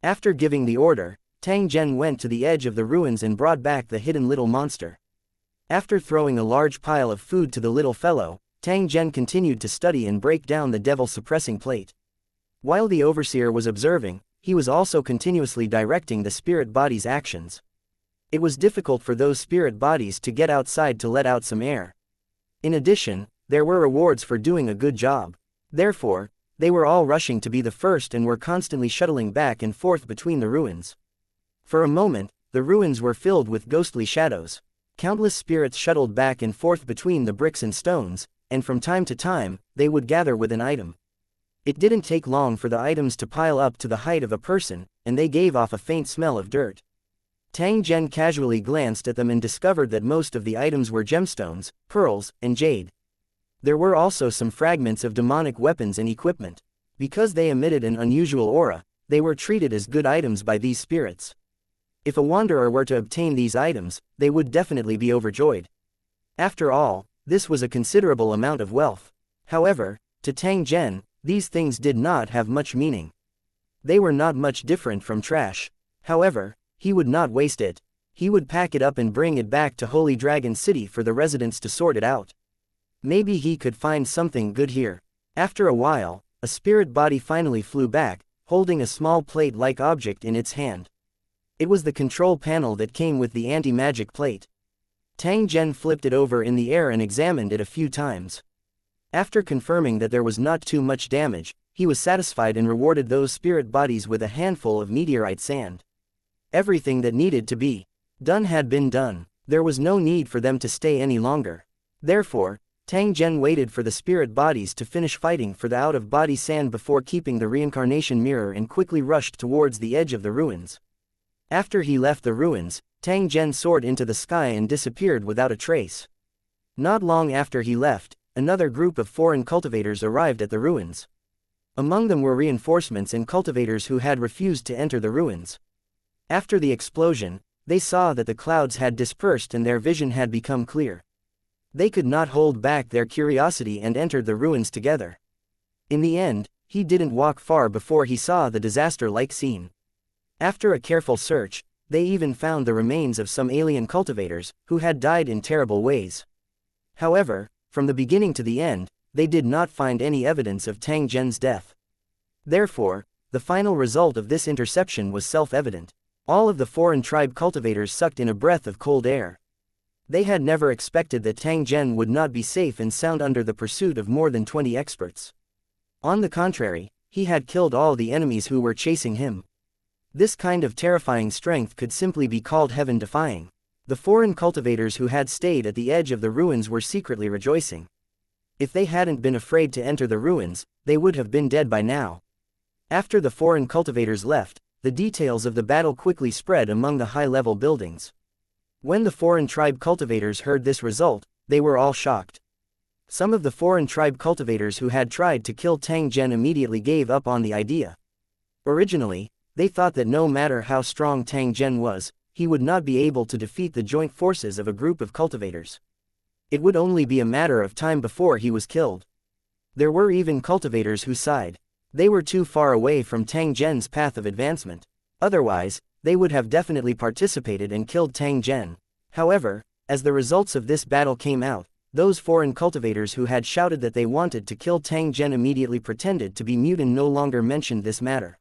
After giving the order, Tang Zhen went to the edge of the ruins and brought back the hidden little monster. After throwing a large pile of food to the little fellow, Tang Zhen continued to study and break down the devil-suppressing plate. While the overseer was observing, he was also continuously directing the spirit body's actions. It was difficult for those spirit bodies to get outside to let out some air. In addition, there were rewards for doing a good job. Therefore, they were all rushing to be the first and were constantly shuttling back and forth between the ruins. For a moment, the ruins were filled with ghostly shadows. Countless spirits shuttled back and forth between the bricks and stones, and from time to time, they would gather with an item. It didn't take long for the items to pile up to the height of a person, and they gave off a faint smell of dirt. Tang Zhen casually glanced at them and discovered that most of the items were gemstones, pearls, and jade. There were also some fragments of demonic weapons and equipment. Because they emitted an unusual aura, they were treated as good items by these spirits. If a wanderer were to obtain these items, they would definitely be overjoyed. After all, this was a considerable amount of wealth. However, to Tang Zhen, these things did not have much meaning. They were not much different from trash. However, he would not waste it. He would pack it up and bring it back to Holy Dragon City for the residents to sort it out. Maybe he could find something good here. After a while, a spirit body finally flew back, holding a small plate-like object in its hand. It was the control panel that came with the anti-magic plate. Tang Zhen flipped it over in the air and examined it a few times. After confirming that there was not too much damage, he was satisfied and rewarded those spirit bodies with a handful of meteorite sand. Everything that needed to be done had been done. There was no need for them to stay any longer. Therefore, Tang Zhen waited for the spirit bodies to finish fighting for the out-of-body sand before keeping the reincarnation mirror and quickly rushed towards the edge of the ruins. After he left the ruins, Tang Zhen soared into the sky and disappeared without a trace. Not long after he left, another group of foreign cultivators arrived at the ruins. Among them were reinforcements and cultivators who had refused to enter the ruins. After the explosion, they saw that the clouds had dispersed and their vision had become clear. They could not hold back their curiosity and entered the ruins together. In the end, he didn't walk far before he saw the disaster-like scene. After a careful search, they even found the remains of some alien cultivators, who had died in terrible ways. However, from the beginning to the end, they did not find any evidence of Tang Zhen's death. Therefore, the final result of this interception was self-evident. All of the foreign tribe cultivators sucked in a breath of cold air. They had never expected that Tang Zhen would not be safe and sound under the pursuit of more than 20 experts. On the contrary, he had killed all the enemies who were chasing him. This kind of terrifying strength could simply be called heaven-defying. The foreign cultivators who had stayed at the edge of the ruins were secretly rejoicing. If they hadn't been afraid to enter the ruins, they would have been dead by now. After the foreign cultivators left, the details of the battle quickly spread among the high-level buildings. When the foreign tribe cultivators heard this result, they were all shocked. Some of the foreign tribe cultivators who had tried to kill Tang Zhen immediately gave up on the idea. Originally, they thought that no matter how strong Tang Zhen was, he would not be able to defeat the joint forces of a group of cultivators. It would only be a matter of time before he was killed. There were even cultivators who sighed. They were too far away from Tang Zhen's path of advancement. Otherwise, they would have definitely participated and killed Tang Zhen. However, as the results of this battle came out, those foreign cultivators who had shouted that they wanted to kill Tang Zhen immediately pretended to be mute and no longer mentioned this matter.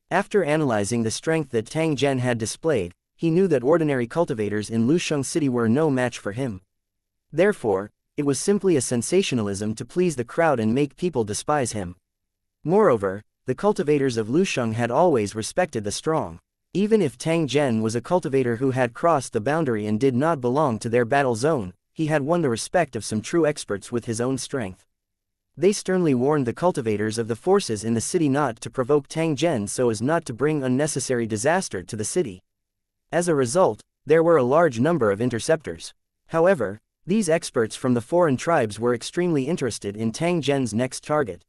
After analyzing the strength that Tang Zhen had displayed, he knew that ordinary cultivators in Lusheng City were no match for him. Therefore, it was simply a sensationalism to please the crowd and make people despise him. Moreover, the cultivators of Lusheng had always respected the strong. Even if Tang Zhen was a cultivator who had crossed the boundary and did not belong to their battle zone, he had won the respect of some true experts with his own strength. They sternly warned the cultivators of the forces in the city not to provoke Tang Zhen so as not to bring unnecessary disaster to the city. As a result, there were a large number of interceptors. However, these experts from the foreign tribes were extremely interested in Tang Zhen's next target.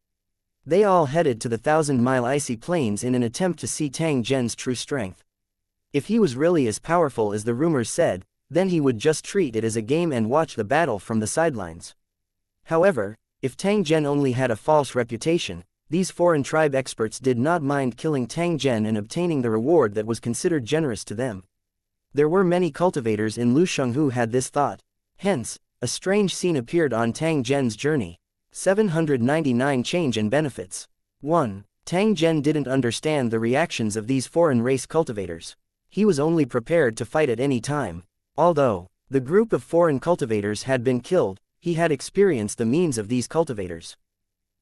They all headed to the 1,000-mile icy plains in an attempt to see Tang Zhen's true strength. If he was really as powerful as the rumors said, then he would just treat it as a game and watch the battle from the sidelines. However, if Tang Zhen only had a false reputation, these foreign tribe experts did not mind killing Tang Zhen and obtaining the reward that was considered generous to them. There were many cultivators in Lusheng who had this thought. Hence, a strange scene appeared on Tang Zhen's journey. 799 Change and Benefits. 1. Tang Zhen didn't understand the reactions of these foreign race cultivators. He was only prepared to fight at any time. Although the group of foreign cultivators had been killed, he had experienced the means of these cultivators.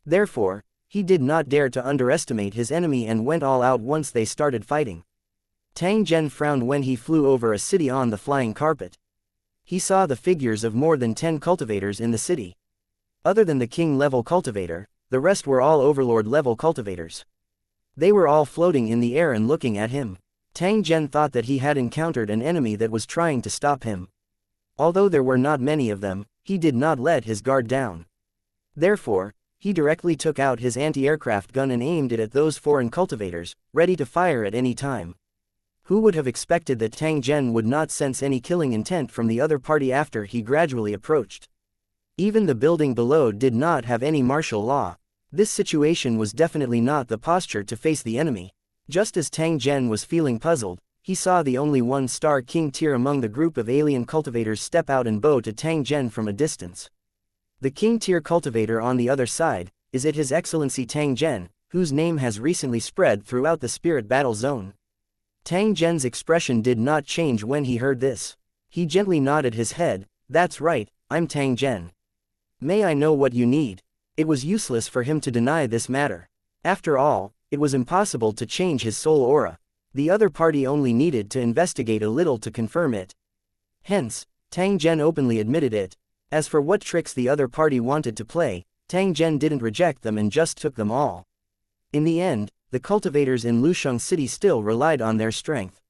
Therefore, he did not dare to underestimate his enemy and went all out once they started fighting. Tang Zhen frowned when he flew over a city on the flying carpet. He saw the figures of more than 10 cultivators in the city. Other than the king-level cultivator, the rest were all overlord-level cultivators. They were all floating in the air and looking at him. Tang Zhen thought that he had encountered an enemy that was trying to stop him. Although there were not many of them, he did not let his guard down. Therefore, he directly took out his anti-aircraft gun and aimed it at those foreign cultivators, ready to fire at any time. Who would have expected that Tang Zhen would not sense any killing intent from the other party after he gradually approached? Even the building below did not have any martial law. This situation was definitely not the posture to face the enemy. Just as Tang Zhen was feeling puzzled, he saw the only one-star king tier among the group of alien cultivators step out and bow to Tang Zhen from a distance. The king tier cultivator on the other side is His Excellency Tang Zhen, whose name has recently spread throughout the spirit battle zone. Tang Zhen's expression did not change when he heard this. He gently nodded his head. That's right, I'm Tang Zhen. May I know what you need? It was useless for him to deny this matter. After all, it was impossible to change his soul aura. The other party only needed to investigate a little to confirm it. Hence, Tang Zhen openly admitted it. As for what tricks the other party wanted to play, Tang Zhen didn't reject them and just took them all. In the end, the cultivators in Lusheng City still relied on their strength.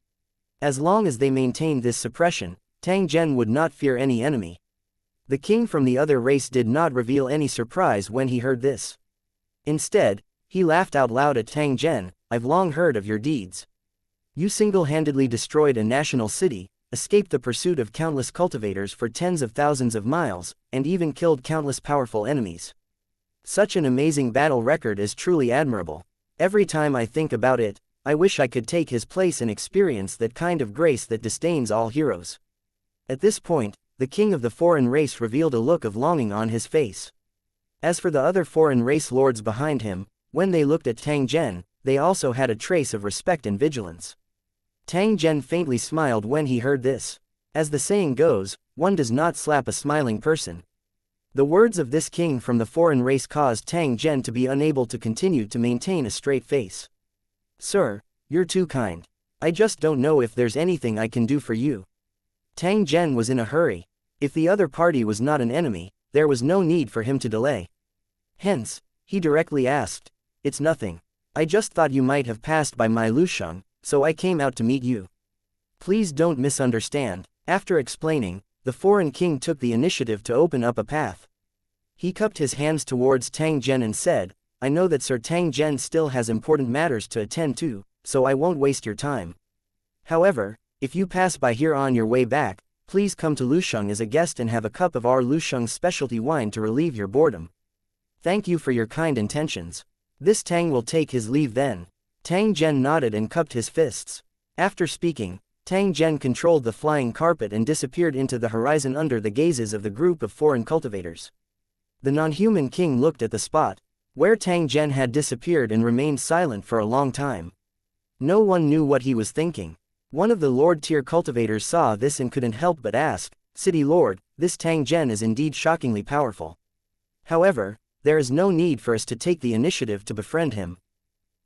As long as they maintained this suppression, Tang Zhen would not fear any enemy. The king from the other race did not reveal any surprise when he heard this. Instead, he laughed out loud at Tang Zhen. I've long heard of your deeds. You single-handedly destroyed a national city, escaped the pursuit of countless cultivators for tens of thousands of miles, and even killed countless powerful enemies. Such an amazing battle record is truly admirable. Every time I think about it, I wish I could take his place and experience that kind of grace that disdains all heroes. At this point, the king of the foreign race revealed a look of longing on his face. As for the other foreign race lords behind him, when they looked at Tang Zhen, they also had a trace of respect and vigilance. Tang Zhen faintly smiled when he heard this. As the saying goes, one does not slap a smiling person. The words of this king from the foreign race caused Tang Zhen to be unable to continue to maintain a straight face. Sir, you're too kind. I just don't know if there's anything I can do for you. Tang Zhen was in a hurry. If the other party was not an enemy, there was no need for him to delay. Hence, he directly asked, "It's nothing. I just thought you might have passed by my Lusheng, so I came out to meet you. Please don't misunderstand." After explaining, the foreign king took the initiative to open up a path. He cupped his hands towards Tang Zhen and said, "I know that Sir Tang Zhen still has important matters to attend to, so I won't waste your time. However, if you pass by here on your way back, please come to Lusheng as a guest and have a cup of our Lusheng specialty wine to relieve your boredom. Thank you for your kind intentions." This Tang will take his leave then. Tang Zhen nodded and cupped his fists. After speaking, Tang Zhen controlled the flying carpet and disappeared into the horizon under the gazes of the group of foreign cultivators. The non-human king looked at the spot where Tang Zhen had disappeared and remained silent for a long time. No one knew what he was thinking. One of the Lord-tier cultivators saw this and couldn't help but ask, "City Lord, this Tang Zhen is indeed shockingly powerful. However, there is no need for us to take the initiative to befriend him.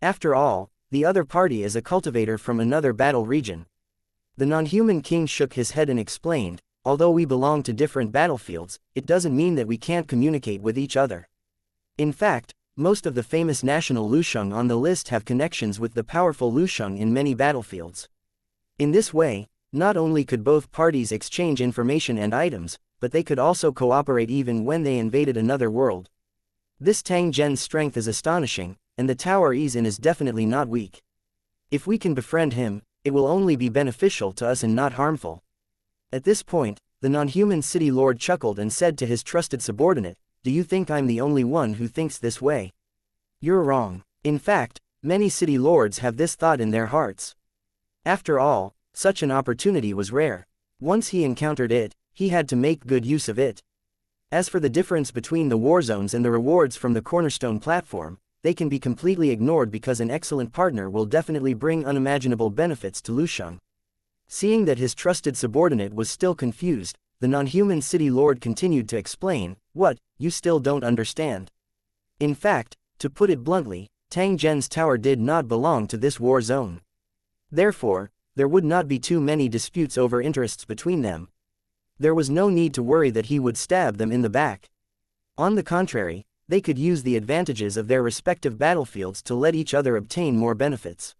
After all, the other party is a cultivator from another battle region." The non-human king shook his head and explained, "Although we belong to different battlefields, it doesn't mean that we can't communicate with each other. In fact, most of the famous national Lusheng on the list have connections with the powerful Lusheng in many battlefields. In this way, not only could both parties exchange information and items, but they could also cooperate even when they invaded another world. This Tang Zhen's strength is astonishing, and the tower he's in is definitely not weak. If we can befriend him, it will only be beneficial to us and not harmful." At this point, the non-human city lord chuckled and said to his trusted subordinate, "Do you think I'm the only one who thinks this way? You're wrong. In fact, many city lords have this thought in their hearts. After all, such an opportunity was rare. Once he encountered it, he had to make good use of it. As for the difference between the war zones and the rewards from the cornerstone platform, they can be completely ignored because an excellent partner will definitely bring unimaginable benefits to Lusheng." Seeing that his trusted subordinate was still confused, the non-human city lord continued to explain, "What, you still don't understand? In fact, to put it bluntly, Tang Zhen's tower did not belong to this war zone. Therefore, there would not be too many disputes over interests between them. There was no need to worry that he would stab them in the back. On the contrary, they could use the advantages of their respective battlefields to let each other obtain more benefits.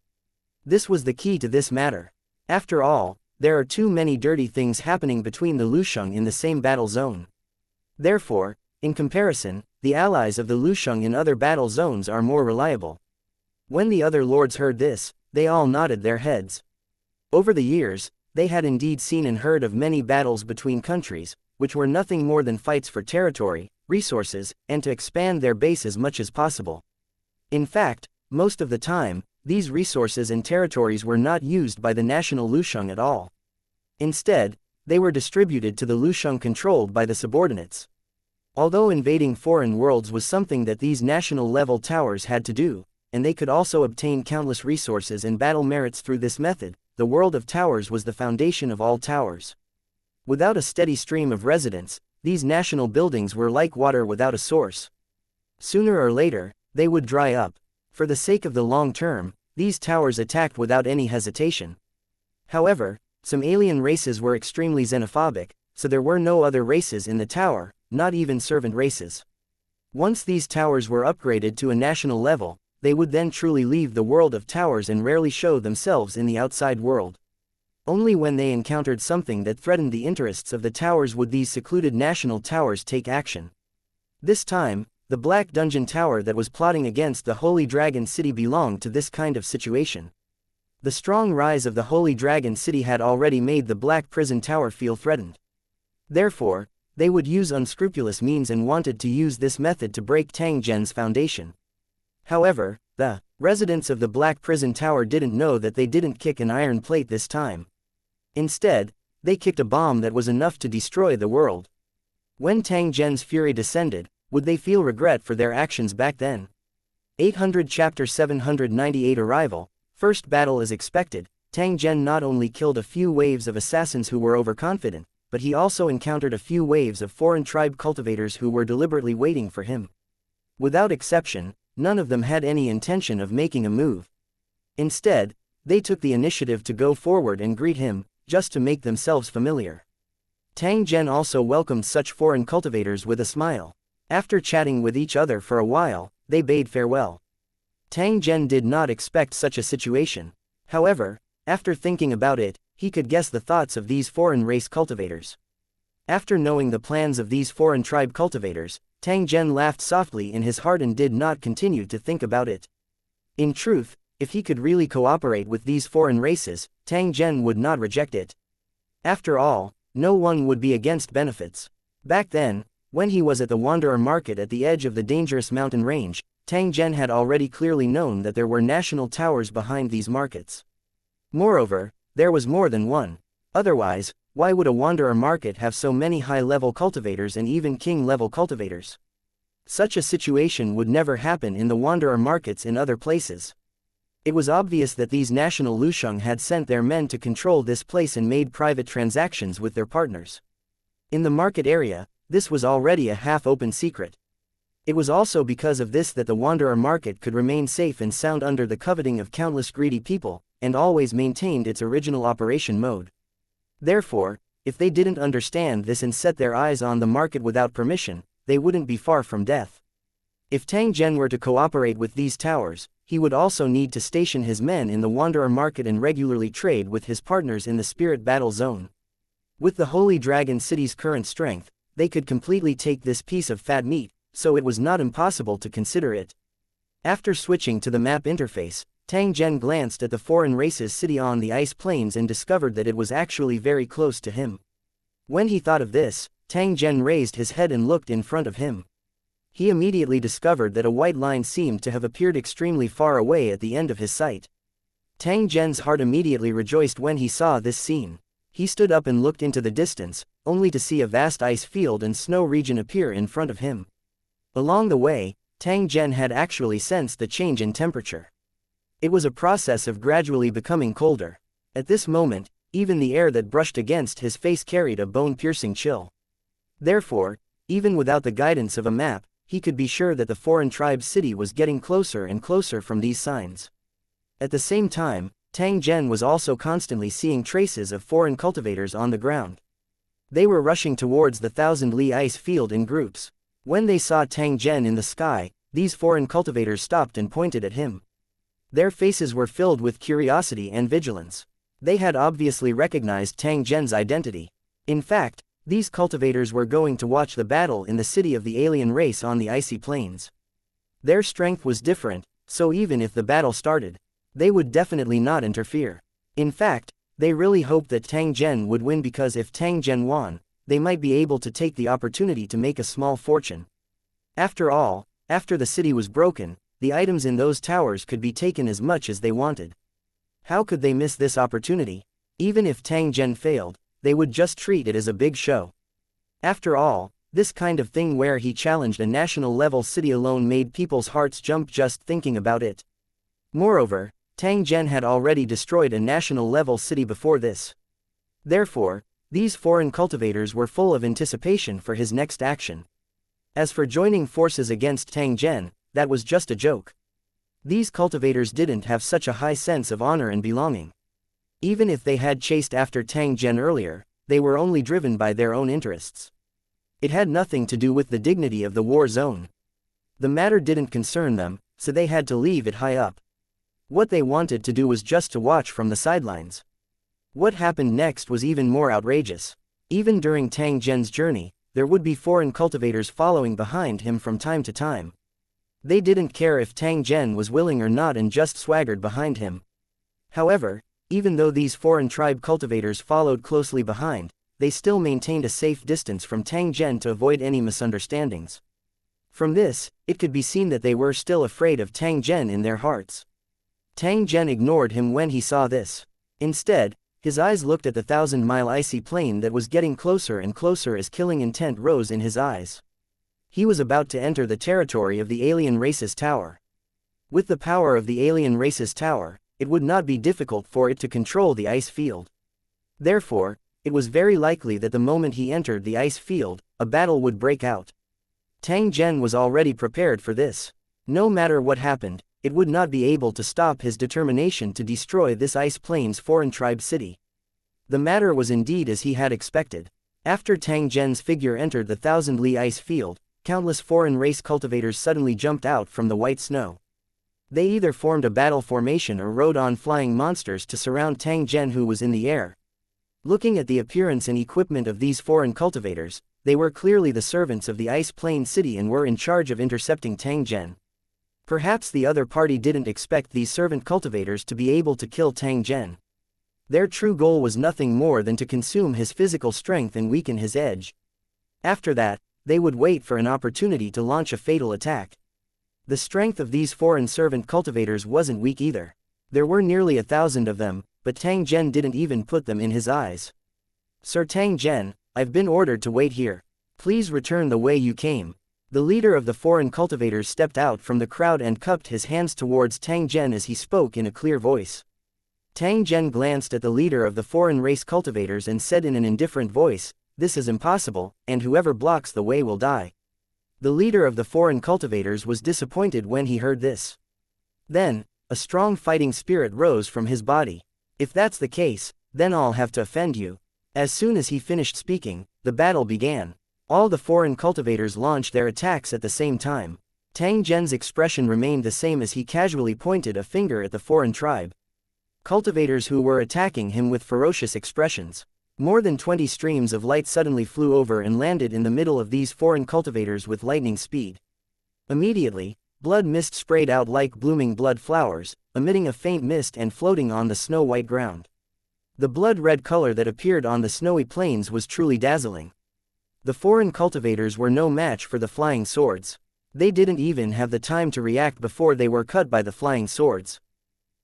This was the key to this matter. After all, there are too many dirty things happening between the Lusheng in the same battle zone. Therefore, in comparison, the allies of the Lusheng in other battle zones are more reliable." When the other lords heard this, they all nodded their heads. Over the years, they had indeed seen and heard of many battles between countries, which were nothing more than fights for territory, resources, and to expand their base as much as possible. In fact, most of the time, these resources and territories were not used by the national Lusheng at all. Instead, they were distributed to the Lusheng controlled by the subordinates. Although invading foreign worlds was something that these national-level towers had to do, and they could also obtain countless resources and battle merits through this method, the world of towers was the foundation of all towers. Without a steady stream of residents, these national buildings were like water without a source. Sooner or later, they would dry up. For the sake of the long term, these towers attacked without any hesitation. However, some alien races were extremely xenophobic, so there were no other races in the tower, not even servant races. Once these towers were upgraded to a national level, they would then truly leave the world of towers and rarely show themselves in the outside world. Only when they encountered something that threatened the interests of the towers would these secluded national towers take action. This time, the Black Dungeon Tower that was plotting against the Holy Dragon City belonged to this kind of situation. The strong rise of the Holy Dragon City had already made the Black Prison Tower feel threatened. Therefore, they would use unscrupulous means and wanted to use this method to break Tang Zhen's foundation. However, the residents of the Black Prison Tower didn't know that they didn't kick an iron plate this time. Instead, they kicked a bomb that was enough to destroy the world. When Tang Zhen's fury descended, would they feel regret for their actions back then? 800 Chapter 798 Arrival, First battle is expected. Tang Zhen not only killed a few waves of assassins who were overconfident, but he also encountered a few waves of foreign tribe cultivators who were deliberately waiting for him. Without exception, none of them had any intention of making a move. Instead, they took the initiative to go forward and greet him, just to make themselves familiar. Tang Zhen also welcomed such foreign cultivators with a smile. After chatting with each other for a while, they bade farewell. Tang Zhen did not expect such a situation. However, after thinking about it, he could guess the thoughts of these foreign race cultivators. After knowing the plans of these foreign tribe cultivators, Tang Zhen laughed softly in his heart and did not continue to think about it. In truth, if he could really cooperate with these foreign races, Tang Zhen would not reject it. After all, no one would be against benefits. Back then, when he was at the Wanderer Market at the edge of the dangerous mountain range, Tang Zhen had already clearly known that there were national towers behind these markets. Moreover, there was more than one. Otherwise, why would a Wanderer Market have so many high-level cultivators and even king-level cultivators? Such a situation would never happen in the Wanderer Markets in other places. It was obvious that these national Lusheng had sent their men to control this place and made private transactions with their partners. In the market area, this was already a half-open secret. It was also because of this that the Wanderer Market could remain safe and sound under the coveting of countless greedy people, and always maintained its original operation mode. Therefore, if they didn't understand this and set their eyes on the market without permission, they wouldn't be far from death. If Tang Zhen were to cooperate with these towers, he would also need to station his men in the Wanderer Market and regularly trade with his partners in the Spirit Battle Zone. With the Holy Dragon City's current strength, they could completely take this piece of fat meat, so it was not impossible to consider it. After switching to the map interface, Tang Zhen glanced at the foreign race's city on the ice plains and discovered that it was actually very close to him. When he thought of this, Tang Zhen raised his head and looked in front of him. He immediately discovered that a white line seemed to have appeared extremely far away at the end of his sight. Tang Zhen's heart immediately rejoiced when he saw this scene. He stood up and looked into the distance, only to see a vast ice field and snow region appear in front of him. Along the way, Tang Zhen had actually sensed the change in temperature. It was a process of gradually becoming colder. At this moment, even the air that brushed against his face carried a bone-piercing chill. Therefore, even without the guidance of a map, he could be sure that the foreign tribe's city was getting closer and closer from these signs. At the same time, Tang Zhen was also constantly seeing traces of foreign cultivators on the ground. They were rushing towards the 1,000-li ice field in groups. When they saw Tang Zhen in the sky, these foreign cultivators stopped and pointed at him. Their faces were filled with curiosity and vigilance. They had obviously recognized Tang Zhen's identity. In fact, these cultivators were going to watch the battle in the city of the alien race on the icy plains. Their strength was different, so even if the battle started, they would definitely not interfere. In fact, they really hoped that Tang Zhen would win because if Tang Zhen won, they might be able to take the opportunity to make a small fortune. After all, after the city was broken, the items in those towers could be taken as much as they wanted. How could they miss this opportunity? Even if Tang Zhen failed, they would just treat it as a big show. After all, this kind of thing where he challenged a national-level city alone made people's hearts jump just thinking about it. Moreover, Tang Zhen had already destroyed a national-level city before this. Therefore, these foreign cultivators were full of anticipation for his next action. As for joining forces against Tang Zhen, that was just a joke. These cultivators didn't have such a high sense of honor and belonging. Even if they had chased after Tang Zhen earlier, they were only driven by their own interests. It had nothing to do with the dignity of the war zone. The matter didn't concern them, so they had to leave it high up. What they wanted to do was just to watch from the sidelines. What happened next was even more outrageous. Even during Tang Zhen's journey, there would be foreign cultivators following behind him from time to time. They didn't care if Tang Zhen was willing or not and just swaggered behind him. However, even though these foreign tribe cultivators followed closely behind, they still maintained a safe distance from Tang Zhen to avoid any misunderstandings. From this, it could be seen that they were still afraid of Tang Zhen in their hearts. Tang Zhen ignored him when he saw this. Instead, his eyes looked at the 1,000-mile icy plain that was getting closer and closer as killing intent rose in his eyes. He was about to enter the territory of the alien race's tower. With the power of the alien race's tower, it would not be difficult for it to control the ice field. Therefore, it was very likely that the moment he entered the ice field, a battle would break out. Tang Zhen was already prepared for this. No matter what happened, it would not be able to stop his determination to destroy this ice plains foreign tribe city. The matter was indeed as he had expected. After Tang Zhen's figure entered the thousand-li ice field, countless foreign race cultivators suddenly jumped out from the white snow. They either formed a battle formation or rode on flying monsters to surround Tang Zhen, who was in the air. Looking at the appearance and equipment of these foreign cultivators, they were clearly the servants of the ice plain city and were in charge of intercepting Tang Zhen. Perhaps the other party didn't expect these servant cultivators to be able to kill Tang Zhen. Their true goal was nothing more than to consume his physical strength and weaken his edge. After that, they would wait for an opportunity to launch a fatal attack. The strength of these foreign servant cultivators wasn't weak either. There were nearly 1,000 of them, but Tang Zhen didn't even put them in his eyes. "Sir Tang Zhen, I've been ordered to wait here. Please return the way you came." The leader of the foreign cultivators stepped out from the crowd and cupped his hands towards Tang Zhen as he spoke in a clear voice. Tang Zhen glanced at the leader of the foreign race cultivators and said in an indifferent voice, "This is impossible, and whoever blocks the way will die." The leader of the foreign cultivators was disappointed when he heard this. Then, a strong fighting spirit rose from his body. "If that's the case, then I'll have to offend you." As soon as he finished speaking, the battle began. All the foreign cultivators launched their attacks at the same time. Tang Zhen's expression remained the same as he casually pointed a finger at the foreign tribe cultivators who were attacking him with ferocious expressions. More than 20 streams of light suddenly flew over and landed in the middle of these foreign cultivators with lightning speed. Immediately, blood mist sprayed out like blooming blood flowers, emitting a faint mist and floating on the snow-white ground. The blood-red color that appeared on the snowy plains was truly dazzling. The foreign cultivators were no match for the flying swords. They didn't even have the time to react before they were cut by the flying swords.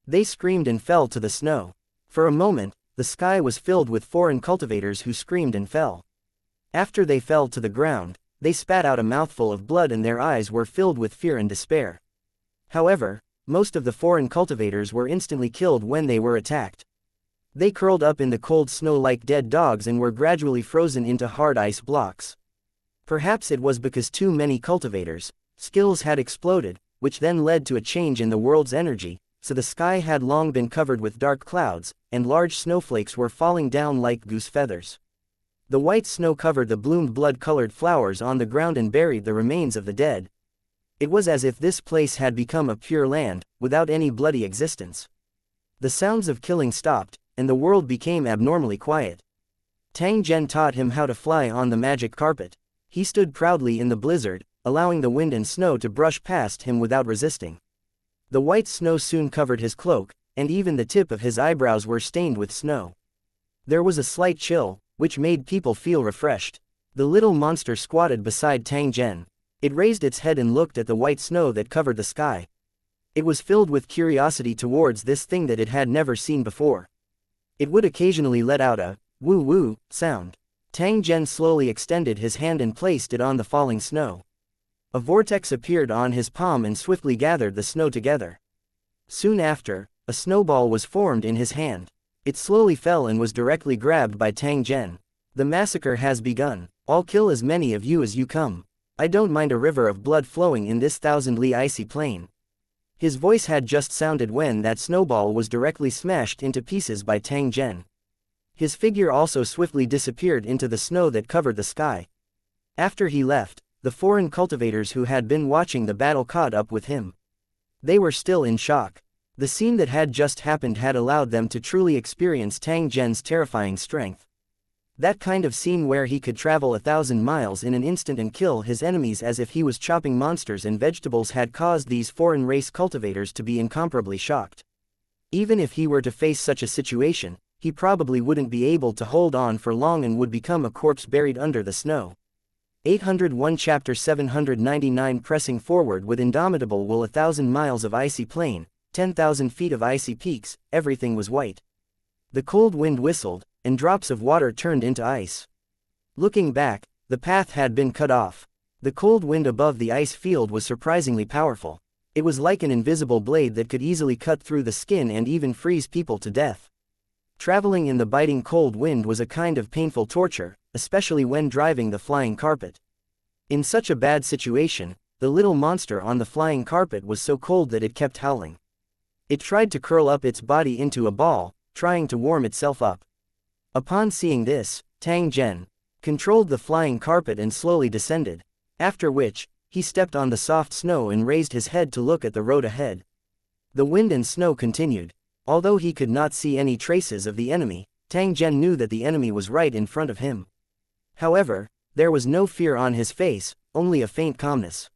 They screamed and fell to the snow. For a moment, the sky was filled with foreign cultivators who screamed and fell. After they fell to the ground, they spat out a mouthful of blood and their eyes were filled with fear and despair. However, most of the foreign cultivators were instantly killed when they were attacked. They curled up in the cold snow like dead dogs and were gradually frozen into hard ice blocks. Perhaps it was because too many cultivators' skills had exploded, which then led to a change in the world's energy, so the sky had long been covered with dark clouds, and large snowflakes were falling down like goose feathers. The white snow covered the bloomed blood-colored flowers on the ground and buried the remains of the dead. It was as if this place had become a pure land, without any bloody existence. The sounds of killing stopped, and the world became abnormally quiet. Tang Zhen taught him how to fly on the magic carpet. He stood proudly in the blizzard, allowing the wind and snow to brush past him without resisting. The white snow soon covered his cloak, and even the tip of his eyebrows were stained with snow. There was a slight chill, which made people feel refreshed. The little monster squatted beside Tang Zhen. It raised its head and looked at the white snow that covered the sky. It was filled with curiosity towards this thing that it had never seen before. It would occasionally let out a woo-woo sound. Tang Zhen slowly extended his hand and placed it on the falling snow. A vortex appeared on his palm and swiftly gathered the snow together. Soon after, a snowball was formed in his hand. It slowly fell and was directly grabbed by Tang Zhen. "The massacre has begun. I'll kill as many of you as you come. I don't mind a river of blood flowing in this thousand-li icy plain." His voice had just sounded when that snowball was directly smashed into pieces by Tang Zhen. His figure also swiftly disappeared into the snow that covered the sky. After he left, the foreign cultivators who had been watching the battle caught up with him. They were still in shock. The scene that had just happened had allowed them to truly experience Tang Zhen's terrifying strength. That kind of scene where he could travel 1,000 miles in an instant and kill his enemies as if he was chopping monsters and vegetables had caused these foreign race cultivators to be incomparably shocked. Even if he were to face such a situation, he probably wouldn't be able to hold on for long and would become a corpse buried under the snow. 801 Chapter 799 Pressing forward with indomitable will, 1,000 miles of icy plain, 10,000 feet of icy peaks, everything was white. The cold wind whistled, and drops of water turned into ice. Looking back, the path had been cut off. The cold wind above the ice field was surprisingly powerful. It was like an invisible blade that could easily cut through the skin and even freeze people to death. Traveling in the biting cold wind was a kind of painful torture, especially when driving the flying carpet. In such a bad situation, the little monster on the flying carpet was so cold that it kept howling. It tried to curl up its body into a ball, trying to warm itself up. Upon seeing this, Tang Zhen controlled the flying carpet and slowly descended, after which, he stepped on the soft snow and raised his head to look at the road ahead. The wind and snow continued. Although he could not see any traces of the enemy, Tang Zhen knew that the enemy was right in front of him. However, there was no fear on his face, only a faint calmness.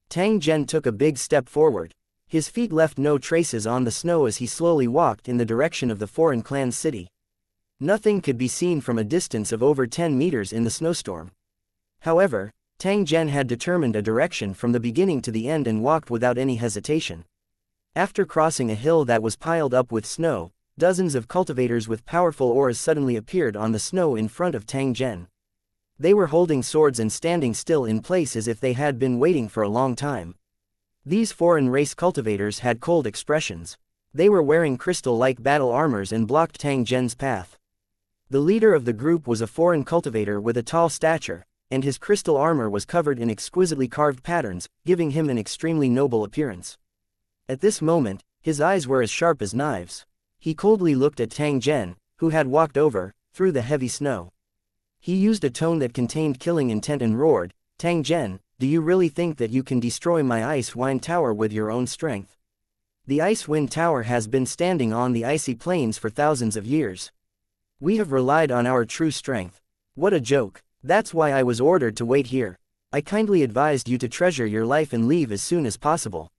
Tang Zhen took a big step forward. His feet left no traces on the snow as he slowly walked in the direction of the foreign clan's city. Nothing could be seen from a distance of over 10 meters in the snowstorm. However, Tang Zhen had determined a direction from the beginning to the end and walked without any hesitation. After crossing a hill that was piled up with snow, dozens of cultivators with powerful oars suddenly appeared on the snow in front of Tang Zhen. They were holding swords and standing still in place as if they had been waiting for a long time. These foreign race cultivators had cold expressions. They were wearing crystal-like battle armors and blocked Tang Zhen's path. The leader of the group was a foreign cultivator with a tall stature, and his crystal armor was covered in exquisitely carved patterns, giving him an extremely noble appearance. At this moment, his eyes were as sharp as knives. He coldly looked at Tang Zhen, who had walked over, through the heavy snow. He used a tone that contained killing intent and roared, "Tang Zhen, do you really think that you can destroy my ice wind tower with your own strength? The ice wind tower has been standing on the icy plains for thousands of years. We have relied on our true strength. What a joke. That's why I was ordered to wait here. I kindly advised you to treasure your life and leave as soon as possible.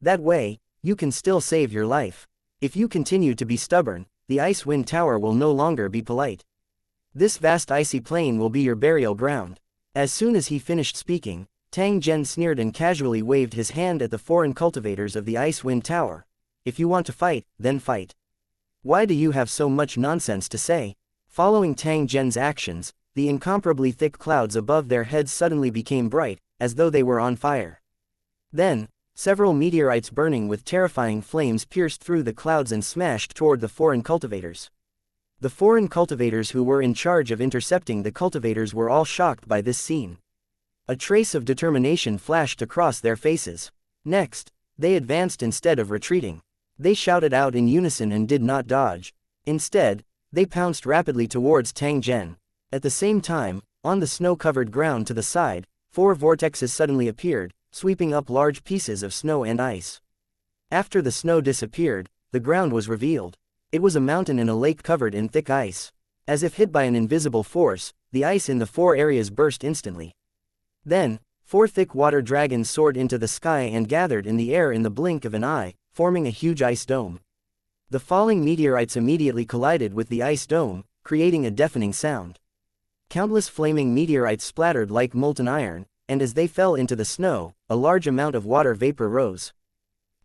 That way, you can still save your life. If you continue to be stubborn, the ice wind tower will no longer be polite. This vast icy plain will be your burial ground." As soon as he finished speaking, Tang Zhen sneered and casually waved his hand at the foreign cultivators of the ice wind tower. "If you want to fight, then fight. Why do you have so much nonsense to say?" Following Tang Zhen's actions, the incomparably thick clouds above their heads suddenly became bright, as though they were on fire. Then, several meteorites burning with terrifying flames pierced through the clouds and smashed toward the foreign cultivators. The foreign cultivators who were in charge of intercepting the cultivators were all shocked by this scene. A trace of determination flashed across their faces. Next, they advanced instead of retreating. They shouted out in unison and did not dodge. Instead, they pounced rapidly towards Tang Zhen. At the same time, on the snow-covered ground to the side, 4 vortexes suddenly appeared, sweeping up large pieces of snow and ice. After the snow disappeared, the ground was revealed. It was a mountain and a lake covered in thick ice. As if hit by an invisible force, the ice in the 4 areas burst instantly. Then, 4 thick water dragons soared into the sky and gathered in the air in the blink of an eye, forming a huge ice dome. The falling meteorites immediately collided with the ice dome, creating a deafening sound. Countless flaming meteorites splattered like molten iron, and as they fell into the snow, a large amount of water vapor rose.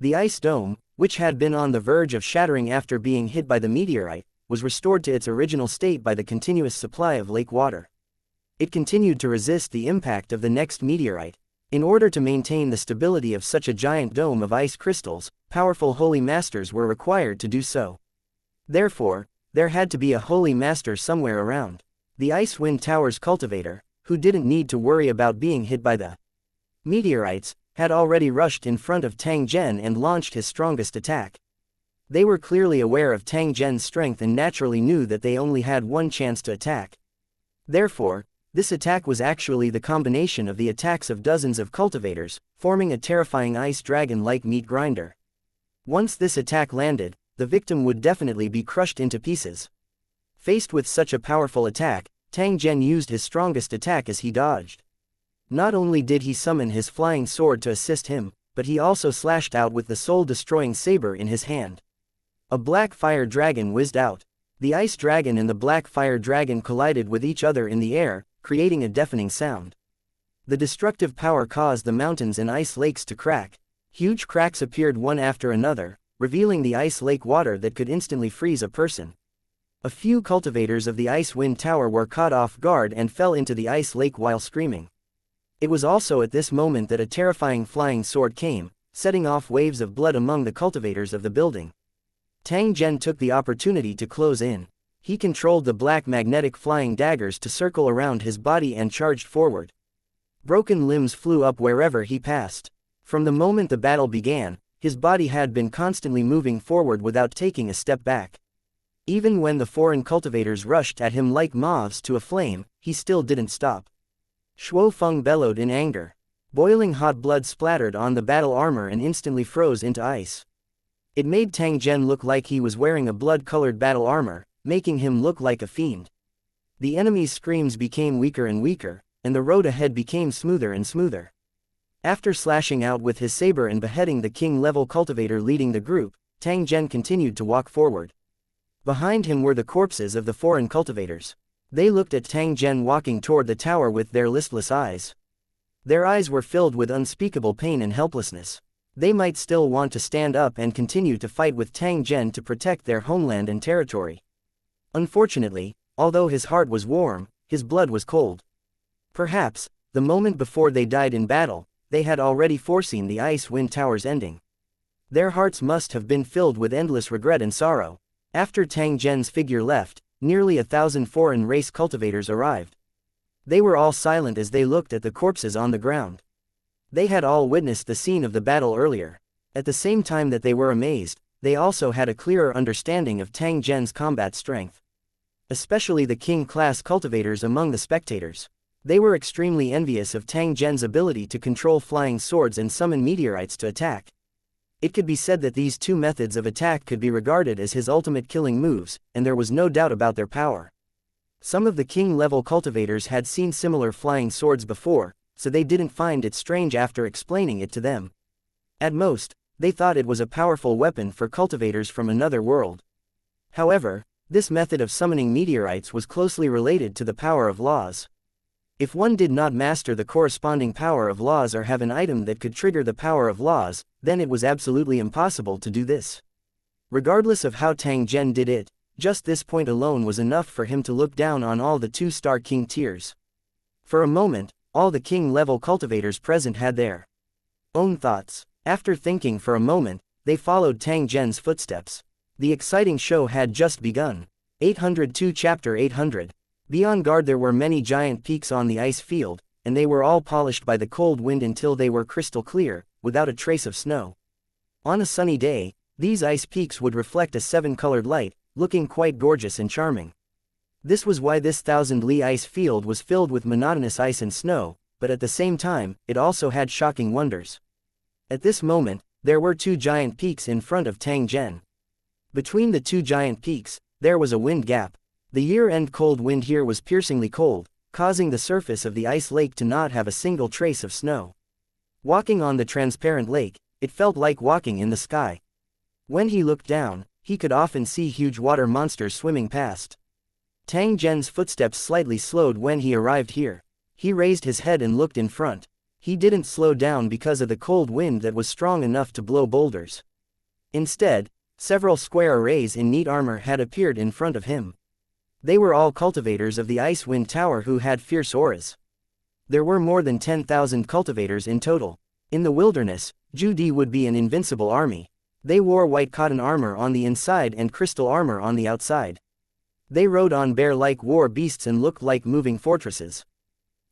The ice dome, which had been on the verge of shattering after being hit by the meteorite, was restored to its original state by the continuous supply of lake water. It continued to resist the impact of the next meteorite. In order to maintain the stability of such a giant dome of ice crystals, powerful holy masters were required to do so. Therefore, there had to be a holy master somewhere around. The Ice Wind Tower's cultivator, who didn't need to worry about being hit by the meteorites, had already rushed in front of Tang Zhen and launched his strongest attack. They were clearly aware of Tang Zhen's strength and naturally knew that they only had one chance to attack. Therefore, this attack was actually the combination of the attacks of dozens of cultivators, forming a terrifying ice dragon-like meat grinder. Once this attack landed, the victim would definitely be crushed into pieces. Faced with such a powerful attack, Tang Zhen used his strongest attack as he dodged. Not only did he summon his flying sword to assist him, but he also slashed out with the soul-destroying saber in his hand. A black fire dragon whizzed out. The ice dragon and the black fire dragon collided with each other in the air, creating a deafening sound. The destructive power caused the mountains and ice lakes to crack. Huge cracks appeared one after another, revealing the ice lake water that could instantly freeze a person. A few cultivators of the Ice Wind Tower were caught off guard and fell into the ice lake while screaming. It was also at this moment that a terrifying flying sword came, setting off waves of blood among the cultivators of the building. Tang Zhen took the opportunity to close in. He controlled the black magnetic flying daggers to circle around his body and charged forward. Broken limbs flew up wherever he passed. From the moment the battle began, his body had been constantly moving forward without taking a step back. Even when the foreign cultivators rushed at him like moths to a flame, he still didn't stop. Shuo Feng bellowed in anger. Boiling hot blood splattered on the battle armor and instantly froze into ice. It made Tang Zhen look like he was wearing a blood-colored battle armor, making him look like a fiend. The enemy's screams became weaker and weaker, and the road ahead became smoother and smoother. After slashing out with his saber and beheading the king-level cultivator leading the group, Tang Zhen continued to walk forward. Behind him were the corpses of the foreign cultivators. They looked at Tang Zhen walking toward the tower with their listless eyes. Their eyes were filled with unspeakable pain and helplessness. They might still want to stand up and continue to fight with Tang Zhen to protect their homeland and territory. Unfortunately, although his heart was warm, his blood was cold. Perhaps, the moment before they died in battle, they had already foreseen the Ice-Wind Tower's ending. Their hearts must have been filled with endless regret and sorrow. After Tang Zhen's figure left, nearly 1,000 foreign race cultivators arrived. They were all silent as they looked at the corpses on the ground. They had all witnessed the scene of the battle earlier. At the same time that they were amazed, they also had a clearer understanding of Tang Zhen's combat strength. Especially the king-class cultivators among the spectators. They were extremely envious of Tang Zhen's ability to control flying swords and summon meteorites to attack. It could be said that these two methods of attack could be regarded as his ultimate killing moves, and there was no doubt about their power. Some of the king-level cultivators had seen similar flying swords before, so they didn't find it strange after explaining it to them. At most, they thought it was a powerful weapon for cultivators from another world. However, this method of summoning meteorites was closely related to the power of laws. If one did not master the corresponding power of laws or have an item that could trigger the power of laws, then it was absolutely impossible to do this. Regardless of how Tang Zhen did it, just this point alone was enough for him to look down on all the 2-star king tiers. For a moment, all the king-level cultivators present had their own thoughts. After thinking for a moment, they followed Tang Zhen's footsteps. The exciting show had just begun. 802 Chapter 800. Beyond guard there were many giant peaks on the ice field, and they were all polished by the cold wind until they were crystal clear, without a trace of snow. On a sunny day, these ice peaks would reflect a 7-colored light, looking quite gorgeous and charming. This was why this 1,000-li ice field was filled with monotonous ice and snow, but at the same time, it also had shocking wonders. At this moment, there were 2 giant peaks in front of Tang Zhen. Between the 2 giant peaks, there was a wind gap. The year-end cold wind here was piercingly cold, causing the surface of the ice lake to not have a single trace of snow. Walking on the transparent lake, it felt like walking in the sky. When he looked down, he could often see huge water monsters swimming past. Tang Zhen's footsteps slightly slowed when he arrived here. He raised his head and looked in front. He didn't slow down because of the cold wind that was strong enough to blow boulders. Instead, several square arrays in neat armor had appeared in front of him. They were all cultivators of the Ice-Wind Tower who had fierce auras. There were more than 10,000 cultivators in total. In the wilderness, Zhu Di would be an invincible army. They wore white cotton armor on the inside and crystal armor on the outside. They rode on bear-like war beasts and looked like moving fortresses.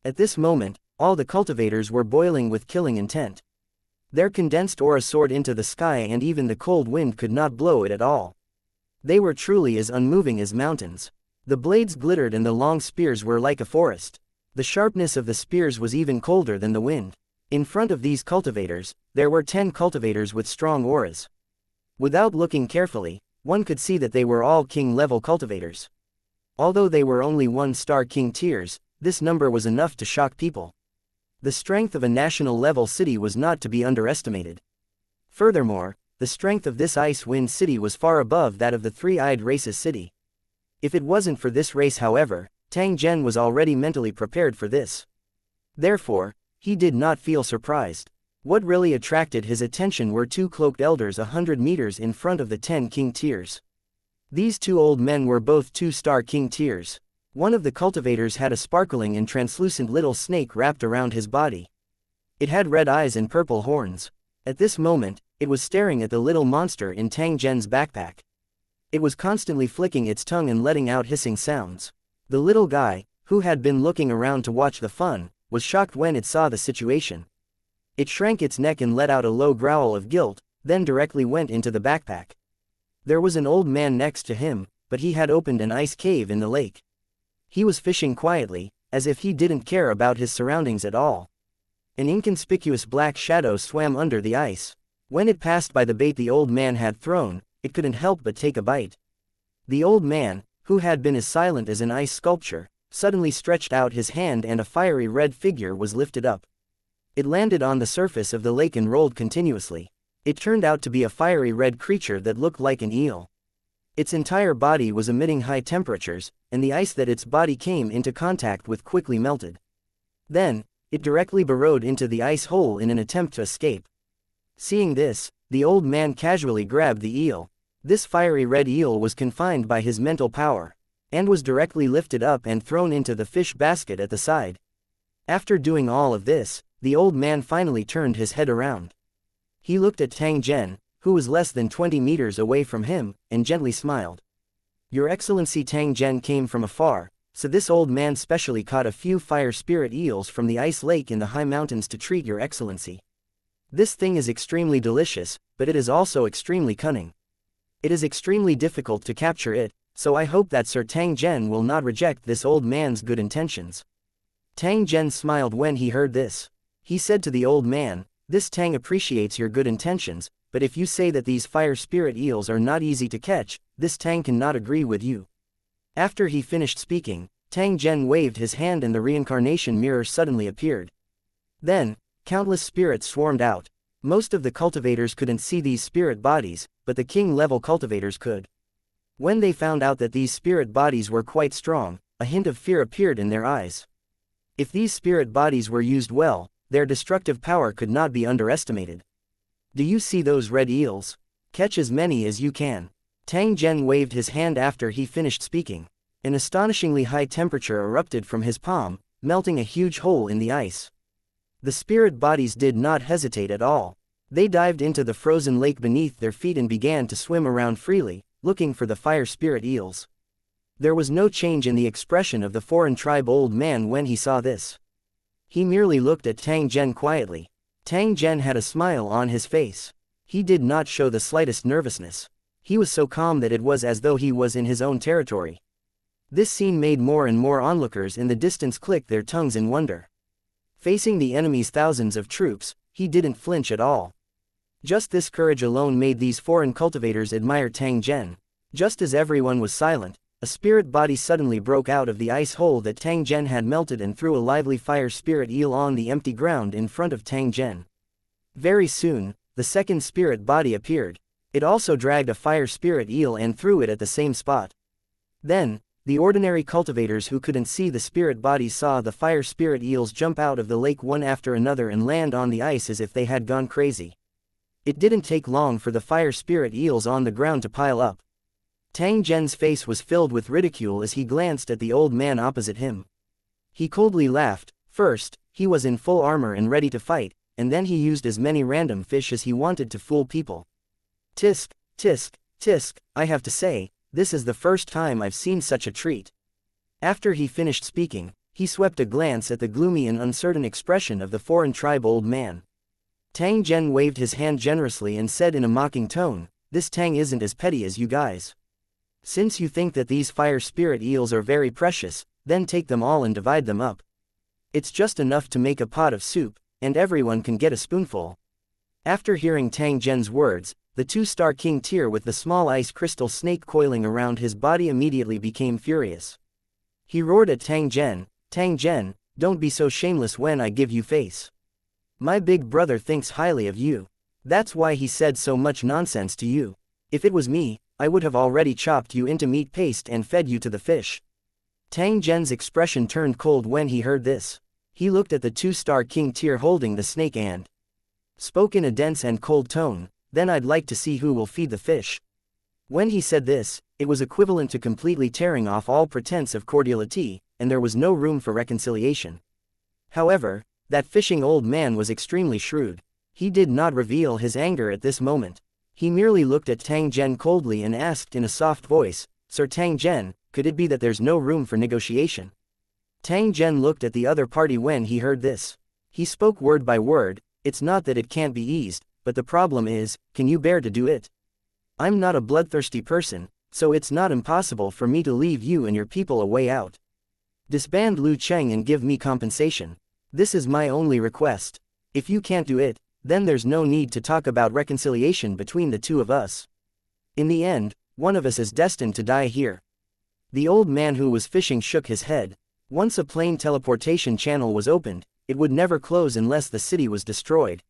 At this moment, all the cultivators were boiling with killing intent. Their condensed aura soared into the sky and even the cold wind could not blow it at all. They were truly as unmoving as mountains. The blades glittered and the long spears were like a forest. The sharpness of the spears was even colder than the wind. In front of these cultivators, there were 10 cultivators with strong auras. Without looking carefully, one could see that they were all king-level cultivators. Although they were only 1-star king tiers, this number was enough to shock people. The strength of a national-level city was not to be underestimated. Furthermore, the strength of this Ice-Wind city was far above that of the Three-Eyed Race's city. If it wasn't for this race, however, Tang Zhen was already mentally prepared for this. Therefore, he did not feel surprised. What really attracted his attention were 2 cloaked elders 100 meters in front of the 10 king tiers. These 2 old men were both 2-star king tiers. One of the cultivators had a sparkling and translucent little snake wrapped around his body. It had red eyes and purple horns. At this moment, it was staring at the little monster in Tang Zhen's backpack. It was constantly flicking its tongue and letting out hissing sounds. The little guy, who had been looking around to watch the fun, was shocked when it saw the situation. It shrank its neck and let out a low growl of guilt, then directly went into the backpack. There was an old man next to him, but he had opened an ice cave in the lake. He was fishing quietly, as if he didn't care about his surroundings at all. An inconspicuous black shadow swam under the ice. When it passed by the bait the old man had thrown, it couldn't help but take a bite. The old man, who had been as silent as an ice sculpture, suddenly stretched out his hand and a fiery red figure was lifted up. It landed on the surface of the lake and rolled continuously. It turned out to be a fiery red creature that looked like an eel. Its entire body was emitting high temperatures, and the ice that its body came into contact with quickly melted. Then, it directly burrowed into the ice hole in an attempt to escape. Seeing this, the old man casually grabbed the eel. This fiery red eel was confined by his mental power, and was directly lifted up and thrown into the fish basket at the side. After doing all of this, the old man finally turned his head around. He looked at Tang Zhen, who was less than 20 meters away from him, and gently smiled. "Your Excellency." Tang Zhen came from afar, so this old man specially caught a few fire spirit eels from the ice lake in the high mountains to treat Your Excellency. This thing is extremely delicious, but it is also extremely cunning. It is extremely difficult to capture it, so I hope that Sir Tang Zhen will not reject this old man's good intentions. Tang Zhen smiled when he heard this. He said to the old man, "This Tang appreciates your good intentions, but if you say that these fire spirit eels are not easy to catch, this Tang cannot agree with you." After he finished speaking, Tang Zhen waved his hand and the reincarnation mirror suddenly appeared. Then, countless spirits swarmed out. Most of the cultivators couldn't see these spirit bodies, but the king-level cultivators could. When they found out that these spirit bodies were quite strong, a hint of fear appeared in their eyes. If these spirit bodies were used well, their destructive power could not be underestimated. "Do you see those red eels? Catch as many as you can." Tang Zhen waved his hand after he finished speaking. An astonishingly high temperature erupted from his palm, melting a huge hole in the ice. The spirit bodies did not hesitate at all. They dived into the frozen lake beneath their feet and began to swim around freely, looking for the fire spirit eels. There was no change in the expression of the foreign tribe old man when he saw this. He merely looked at Tang Zhen quietly. Tang Zhen had a smile on his face. He did not show the slightest nervousness. He was so calm that it was as though he was in his own territory. This scene made more and more onlookers in the distance click their tongues in wonder. Facing the enemy's thousands of troops, he didn't flinch at all. Just this courage alone made these foreign cultivators admire Tang Zhen. Just as everyone was silent, a spirit body suddenly broke out of the ice hole that Tang Zhen had melted and threw a lively fire spirit eel on the empty ground in front of Tang Zhen. Very soon, the second spirit body appeared. It also dragged a fire spirit eel and threw it at the same spot. Then, the ordinary cultivators who couldn't see the spirit bodies saw the fire spirit eels jump out of the lake one after another and land on the ice as if they had gone crazy. It didn't take long for the fire spirit eels on the ground to pile up. Tang Zhen's face was filled with ridicule as he glanced at the old man opposite him. He coldly laughed. First, he was in full armor and ready to fight, and then he used as many random fish as he wanted to fool people. Tisk, tisk, tisk, I have to say, this is the first time I've seen such a treat. After he finished speaking, he swept a glance at the gloomy and uncertain expression of the foreign tribe old man. Tang Zhen waved his hand generously and said in a mocking tone, "This Tang isn't as petty as you guys. Since you think that these fire spirit eels are very precious, then take them all and divide them up. It's just enough to make a pot of soup, and everyone can get a spoonful." After hearing Tang Zhen's words, the two-star king tier with the small ice crystal snake coiling around his body immediately became furious. He roared at Tang Zhen, "Tang Zhen, don't be so shameless when I give you face. My big brother thinks highly of you. That's why he said so much nonsense to you. If it was me, I would have already chopped you into meat paste and fed you to the fish." Tang Zhen's expression turned cold when he heard this. He looked at the two-star king tier holding the snake and spoke in a dense and cold tone, "Then I'd like to see who will feed the fish." When he said this, it was equivalent to completely tearing off all pretense of cordiality, and there was no room for reconciliation. However, that fishing old man was extremely shrewd. He did not reveal his anger at this moment. He merely looked at Tang Zhen coldly and asked in a soft voice, "Sir Tang Zhen, could it be that there's no room for negotiation?" Tang Zhen looked at the other party when he heard this. He spoke word by word, "It's not that it can't be eased, but the problem is, can you bear to do it? I'm not a bloodthirsty person, so it's not impossible for me to leave you and your people a way out. Disband Lu Cheng and give me compensation. This is my only request. If you can't do it, then there's no need to talk about reconciliation between the two of us. In the end, one of us is destined to die here." The old man who was fishing shook his head. Once a plane teleportation channel was opened, it would never close unless the city was destroyed.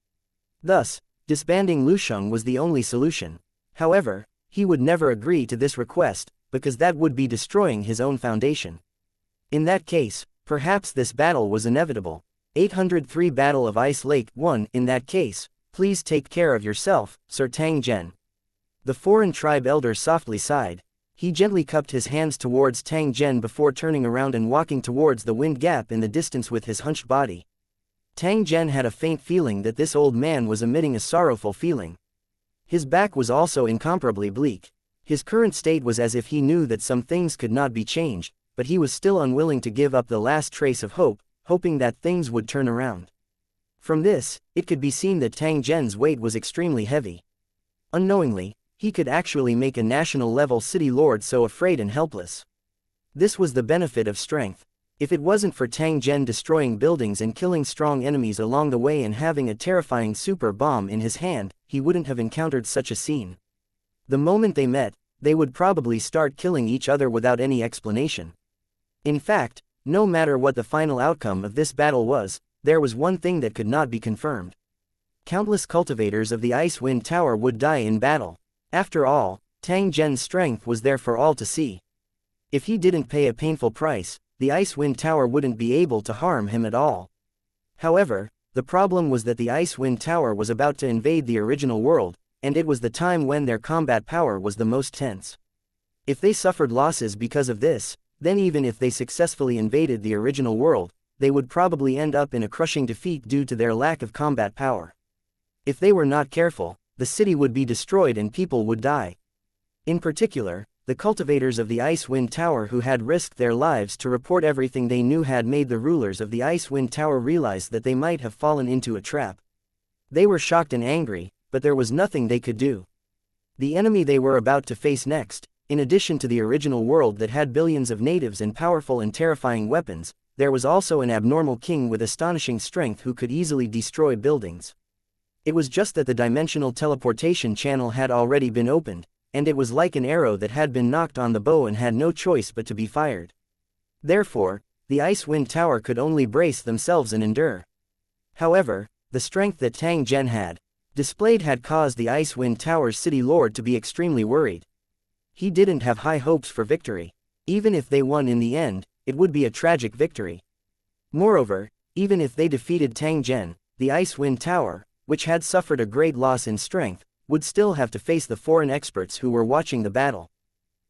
Thus, disbanding Lusheng was the only solution. However, he would never agree to this request, because that would be destroying his own foundation. In that case, perhaps this battle was inevitable. 803 Battle of Ice Lake 1. In that case, please take care of yourself, Sir Tang Zhen. The foreign tribe elder softly sighed. He gently cupped his hands towards Tang Zhen before turning around and walking towards the wind gap in the distance with his hunched body. Tang Zhen had a faint feeling that this old man was emitting a sorrowful feeling. His back was also incomparably bleak. His current state was as if he knew that some things could not be changed, but he was still unwilling to give up the last trace of hope, hoping that things would turn around. From this, it could be seen that Tang Zhen's weight was extremely heavy. Unknowingly, he could actually make a national-level city lord so afraid and helpless. This was the benefit of strength. If it wasn't for Tang Zhen destroying buildings and killing strong enemies along the way and having a terrifying super bomb in his hand, he wouldn't have encountered such a scene. The moment they met, they would probably start killing each other without any explanation. In fact, no matter what the final outcome of this battle was, there was one thing that could not be confirmed. Countless cultivators of the Ice-Wind Tower would die in battle. After all, Tang Zhen's strength was there for all to see. If he didn't pay a painful price, the Ice-Wind Tower wouldn't be able to harm him at all. However, the problem was that the Ice-Wind Tower was about to invade the original world, and it was the time when their combat power was the most tense. If they suffered losses because of this, then even if they successfully invaded the original world, they would probably end up in a crushing defeat due to their lack of combat power. If they were not careful, the city would be destroyed and people would die. In particular, the cultivators of the Ice-Wind Tower who had risked their lives to report everything they knew had made the rulers of the Ice-Wind Tower realize that they might have fallen into a trap. They were shocked and angry, but there was nothing they could do. The enemy they were about to face next, in addition to the original world that had billions of natives and powerful and terrifying weapons, there was also an abnormal king with astonishing strength who could easily destroy buildings. It was just that the dimensional teleportation channel had already been opened, and it was like an arrow that had been knocked on the bow and had no choice but to be fired. Therefore, the Ice-Wind Tower could only brace themselves and endure. However, the strength that Tang Zhen had displayed had caused the Ice-Wind Tower's city lord to be extremely worried. He didn't have high hopes for victory. Even if they won in the end, it would be a tragic victory. Moreover, even if they defeated Tang Zhen, the Ice-Wind Tower, which had suffered a great loss in strength, would still have to face the foreign experts who were watching the battle.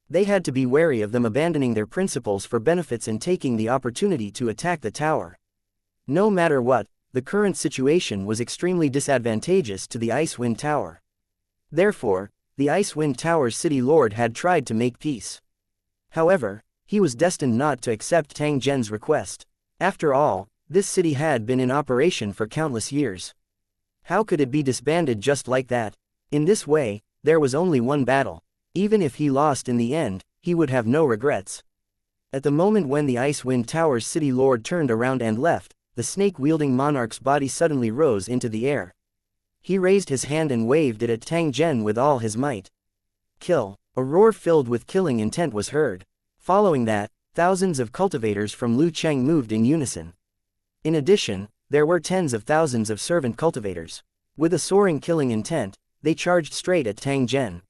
They had to be wary of them abandoning their principles for benefits and taking the opportunity to attack the tower. No matter what, the current situation was extremely disadvantageous to the Ice-Wind Tower. Therefore, the Ice-Wind Tower's city lord had tried to make peace. However, he was destined not to accept Tang Zhen's request. After all, this city had been in operation for countless years. How could it be disbanded just like that? In this way, there was only one battle. Even if he lost in the end, he would have no regrets. At the moment when the Ice-Wind Tower's city lord turned around and left, the snake-wielding monarch's body suddenly rose into the air. He raised his hand and waved it at Tang Zhen with all his might. Kill! A roar filled with killing intent was heard. Following that, thousands of cultivators from Lu Cheng moved in unison. In addition, there were tens of thousands of servant cultivators. With a soaring killing intent, they charged straight at Tang Zhen.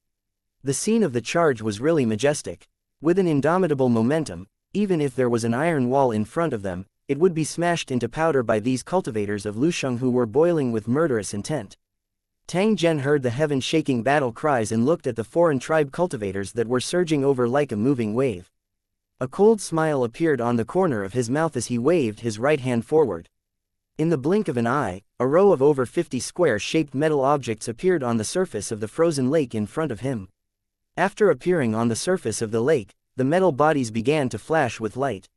The scene of the charge was really majestic. With an indomitable momentum, even if there was an iron wall in front of them, it would be smashed into powder by these cultivators of Lusheng who were boiling with murderous intent. Tang Zhen heard the heaven-shaking battle cries and looked at the foreign tribe cultivators that were surging over like a moving wave. A cold smile appeared on the corner of his mouth as he waved his right hand forward. In the blink of an eye, a row of over 50 square-shaped metal objects appeared on the surface of the frozen lake in front of him. After appearing on the surface of the lake, the metal bodies began to flash with light.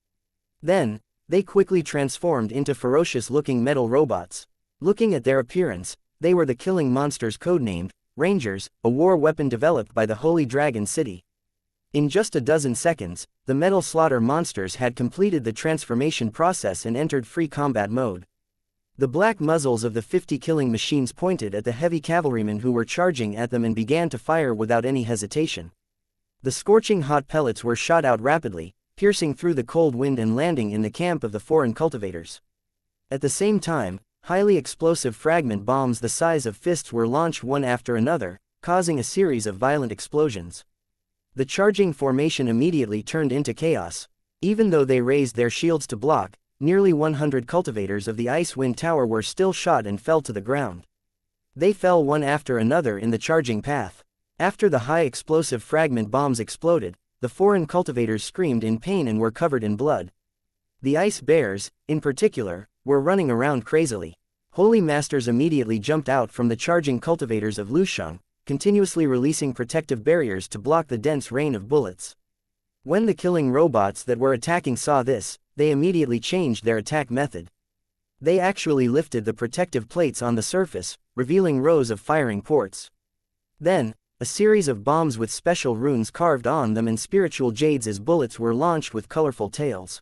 Then, they quickly transformed into ferocious-looking metal robots. Looking at their appearance, they were the killing monsters codenamed Rangers, a war weapon developed by the Holy Dragon City. In just a dozen seconds, the metal slaughter monsters had completed the transformation process and entered free combat mode. The black muzzles of the 50 killing machines pointed at the heavy cavalrymen who were charging at them and began to fire without any hesitation. The scorching hot pellets were shot out rapidly, piercing through the cold wind and landing in the camp of the foreign cultivators. At the same time, highly explosive fragment bombs the size of fists were launched one after another, causing a series of violent explosions. The charging formation immediately turned into chaos. Even though they raised their shields to block, nearly 100 cultivators of the Icewind Tower were still shot and fell to the ground. They fell one after another in the charging path. After the high explosive fragment bombs exploded, the foreign cultivators screamed in pain and were covered in blood. The ice bears, in particular, were running around crazily. Holy Masters immediately jumped out from the charging cultivators of Lusheng, continuously releasing protective barriers to block the dense rain of bullets. When the killing robots that were attacking saw this, they immediately changed their attack method. They actually lifted the protective plates on the surface, revealing rows of firing ports. Then, a series of bombs with special runes carved on them and spiritual jades as bullets were launched with colorful tails.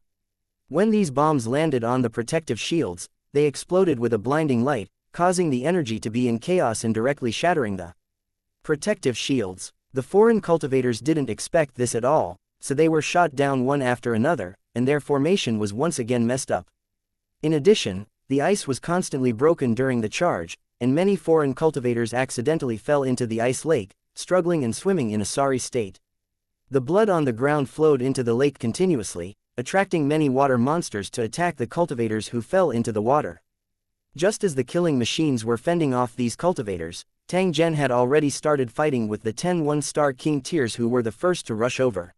When these bombs landed on the protective shields, they exploded with a blinding light, causing the energy to be in chaos and directly shattering the protective shields. The foreign cultivators didn't expect this at all, so they were shot down one after another, and their formation was once again messed up. In addition, the ice was constantly broken during the charge, and many foreign cultivators accidentally fell into the ice lake, struggling and swimming in a sorry state. The blood on the ground flowed into the lake continuously, attracting many water monsters to attack the cultivators who fell into the water. Just as the killing machines were fending off these cultivators, Tang Zhen had already started fighting with the 10 one-star king tiers who were the first to rush over.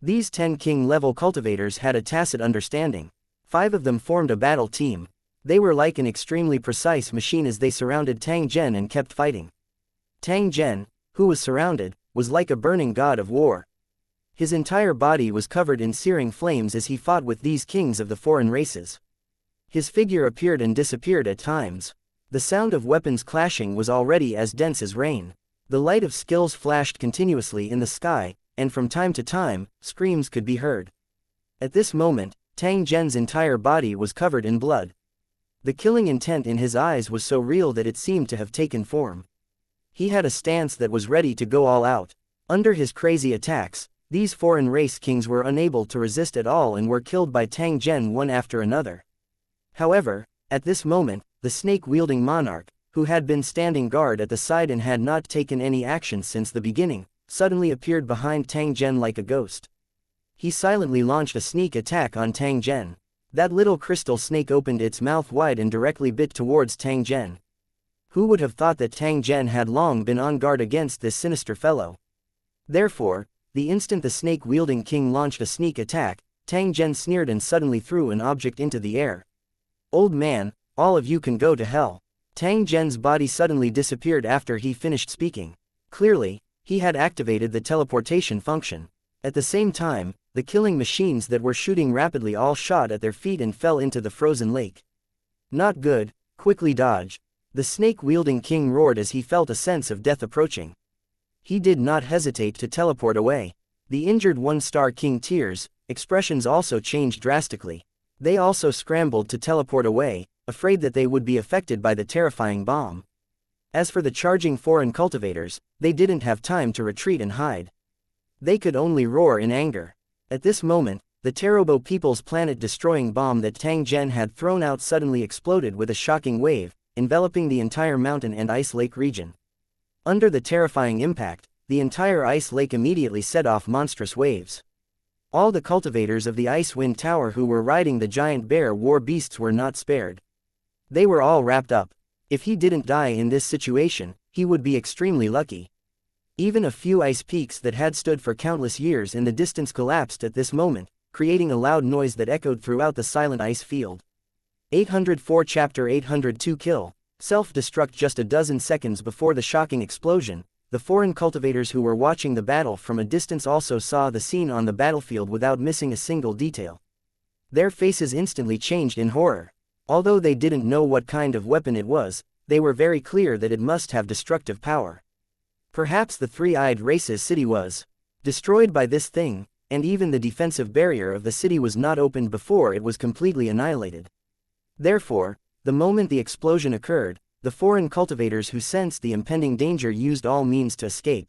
These 10 king-level cultivators had a tacit understanding. 5 of them formed a battle team. They were like an extremely precise machine as they surrounded Tang Zhen and kept fighting. Tang Zhen, who was surrounded, was like a burning god of war. His entire body was covered in searing flames as he fought with these kings of the foreign races. His figure appeared and disappeared at times. The sound of weapons clashing was already as dense as rain. The light of skills flashed continuously in the sky, and from time to time, screams could be heard. At this moment, Tang Zhen's entire body was covered in blood. The killing intent in his eyes was so real that it seemed to have taken form. He had a stance that was ready to go all out. Under his crazy attacks, these foreign race kings were unable to resist at all and were killed by Tang Zhen one after another. However, at this moment, the snake-wielding monarch, who had been standing guard at the side and had not taken any action since the beginning, suddenly appeared behind Tang Zhen like a ghost. He silently launched a sneak attack on Tang Zhen. That little crystal snake opened its mouth wide and directly bit towards Tang Zhen. Who would have thought that Tang Zhen had long been on guard against this sinister fellow? Therefore, the instant the snake-wielding king launched a sneak attack, Tang Zhen sneered and suddenly threw an object into the air. "Old man, all of you can go to hell." Tang Zhen's body suddenly disappeared after he finished speaking. Clearly, he had activated the teleportation function. At the same time, the killing machines that were shooting rapidly all shot at their feet and fell into the frozen lake. "Not good, quickly dodge." The snake-wielding king roared as he felt a sense of death approaching. He did not hesitate to teleport away. The injured one-star king tiers, expressions also changed drastically. They also scrambled to teleport away, afraid that they would be affected by the terrifying bomb. As for the charging foreign cultivators, they didn't have time to retreat and hide. They could only roar in anger. At this moment, the Tarobo people's planet-destroying bomb that Tang Zhen had thrown out suddenly exploded with a shocking wave, enveloping the entire mountain and ice lake region. Under the terrifying impact, the entire ice lake immediately set off monstrous waves. All the cultivators of the Icewind Tower who were riding the giant bear war beasts were not spared. They were all wrapped up. If he didn't die in this situation, he would be extremely lucky. Even a few ice peaks that had stood for countless years in the distance collapsed at this moment, creating a loud noise that echoed throughout the silent ice field. 804 Chapter 802 Kill. Self-destruct. Just a dozen seconds before the shocking explosion, the foreign cultivators who were watching the battle from a distance also saw the scene on the battlefield without missing a single detail. Their faces instantly changed in horror. Although they didn't know what kind of weapon it was, they were very clear that it must have destructive power. Perhaps the three-eyed race's city was destroyed by this thing, and even the defensive barrier of the city was not opened before it was completely annihilated. Therefore, the moment the explosion occurred, the foreign cultivators who sensed the impending danger used all means to escape.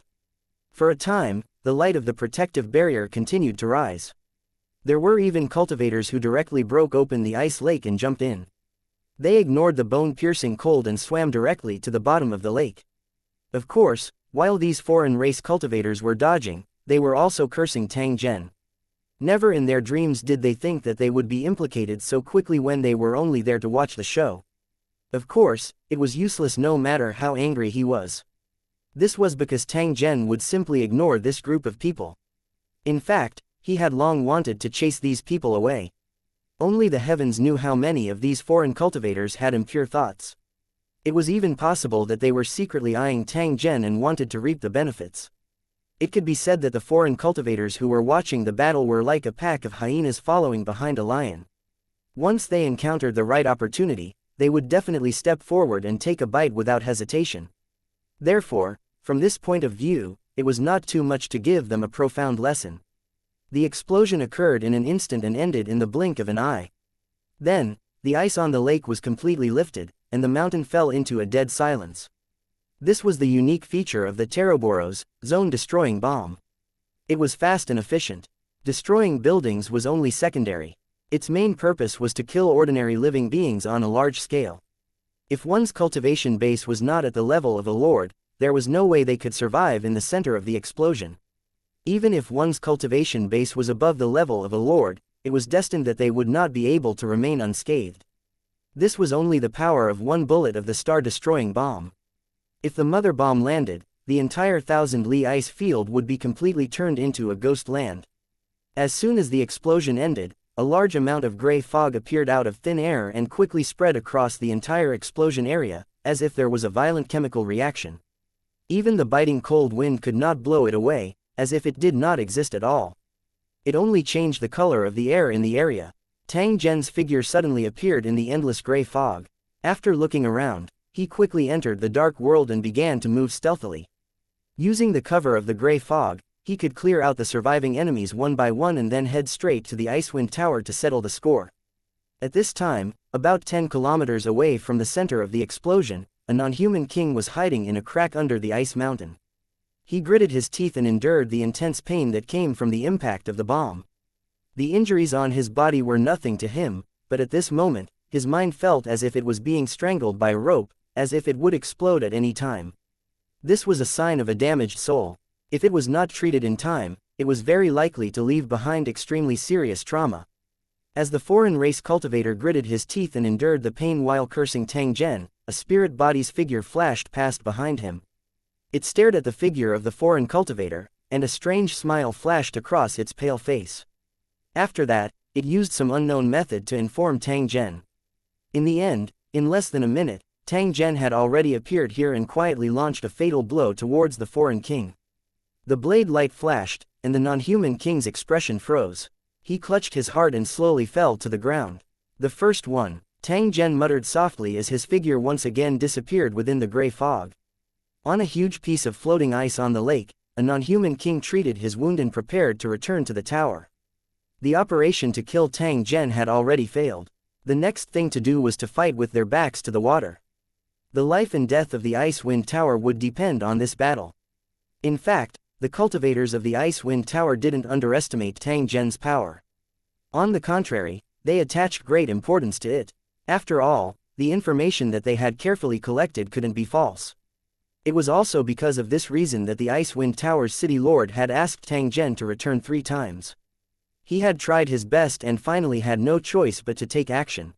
For a time, the light of the protective barrier continued to rise. There were even cultivators who directly broke open the ice lake and jumped in. They ignored the bone-piercing cold and swam directly to the bottom of the lake. Of course, while these foreign race cultivators were dodging, they were also cursing Tang Zhen. Never in their dreams did they think that they would be implicated so quickly when they were only there to watch the show. Of course, it was useless no matter how angry he was. This was because Tang Zhen would simply ignore this group of people. In fact, he had long wanted to chase these people away. Only the heavens knew how many of these foreign cultivators had impure thoughts. It was even possible that they were secretly eyeing Tang Zhen and wanted to reap the benefits. It could be said that the foreign cultivators who were watching the battle were like a pack of hyenas following behind a lion. Once they encountered the right opportunity, they would definitely step forward and take a bite without hesitation. Therefore, from this point of view, it was not too much to give them a profound lesson. The explosion occurred in an instant and ended in the blink of an eye. Then, the ice on the lake was completely lifted, and the mountain fell into a dead silence. This was the unique feature of the Teroboros, zone-destroying bomb. It was fast and efficient. Destroying buildings was only secondary. Its main purpose was to kill ordinary living beings on a large scale. If one's cultivation base was not at the level of a lord, there was no way they could survive in the center of the explosion. Even if one's cultivation base was above the level of a lord, it was destined that they would not be able to remain unscathed. This was only the power of one bullet of the star-destroying bomb. If the mother bomb landed, the entire 1,000-li ice field would be completely turned into a ghost land. As soon as the explosion ended, a large amount of gray fog appeared out of thin air and quickly spread across the entire explosion area, as if there was a violent chemical reaction. Even the biting cold wind could not blow it away, as if it did not exist at all. It only changed the color of the air in the area. Tang Zhen's figure suddenly appeared in the endless gray fog. After looking around, he quickly entered the dark world and began to move stealthily. Using the cover of the gray fog, he could clear out the surviving enemies one by one and then head straight to the Icewind Tower to settle the score. At this time, about 10 kilometers away from the center of the explosion, a non-human king was hiding in a crack under the ice mountain. He gritted his teeth and endured the intense pain that came from the impact of the bomb. The injuries on his body were nothing to him, but at this moment, his mind felt as if it was being strangled by a rope, as if it would explode at any time. This was a sign of a damaged soul. If it was not treated in time, it was very likely to leave behind extremely serious trauma. As the foreign race cultivator gritted his teeth and endured the pain while cursing Tang Zhen, a spirit body's figure flashed past behind him. It stared at the figure of the foreign cultivator, and a strange smile flashed across its pale face. After that, it used some unknown method to inform Tang Zhen. In the end, in less than a minute, Tang Zhen had already appeared here and quietly launched a fatal blow towards the foreign king. The blade light flashed, and the non-human king's expression froze. He clutched his heart and slowly fell to the ground. The first one, Tang Zhen muttered softly as his figure once again disappeared within the gray fog. On a huge piece of floating ice on the lake, a non-human king treated his wound and prepared to return to the tower. The operation to kill Tang Zhen had already failed. The next thing to do was to fight with their backs to the water. The life and death of the Icewind Tower would depend on this battle. In fact, the cultivators of the Icewind Tower didn't underestimate Tang Zhen's power. On the contrary, they attached great importance to it. After all, the information that they had carefully collected couldn't be false. It was also because of this reason that the Icewind Tower's city lord had asked Tang Zhen to return 3 times. He had tried his best and finally had no choice but to take action.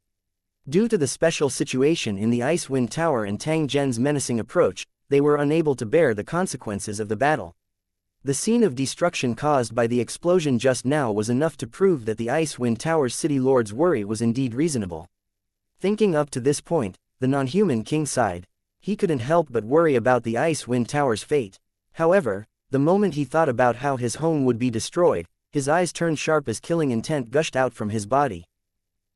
Due to the special situation in the Icewind Tower and Tang Zhen's menacing approach, they were unable to bear the consequences of the battle. The scene of destruction caused by the explosion just now was enough to prove that the Icewind Tower's city lord's worry was indeed reasonable. Thinking up to this point, the non-human king sighed. He couldn't help but worry about the Icewind Tower's fate. However, the moment he thought about how his home would be destroyed, his eyes turned sharp as killing intent gushed out from his body.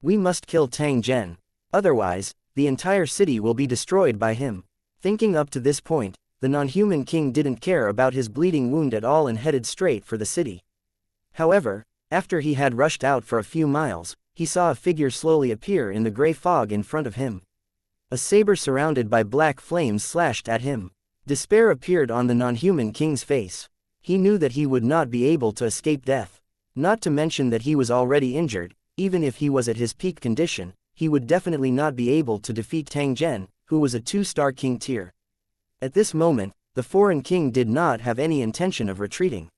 We must kill Tang Zhen. Otherwise, the entire city will be destroyed by him. Thinking up to this point, the non-human king didn't care about his bleeding wound at all and headed straight for the city. However, after he had rushed out for a few miles, he saw a figure slowly appear in the gray fog in front of him. A saber surrounded by black flames slashed at him. Despair appeared on the non-human king's face. He knew that he would not be able to escape death. Not to mention that he was already injured. Even if he was at his peak condition, he would definitely not be able to defeat Tang Zhen, who was a 2-star king tier. At this moment, the foreign king did not have any intention of retreating.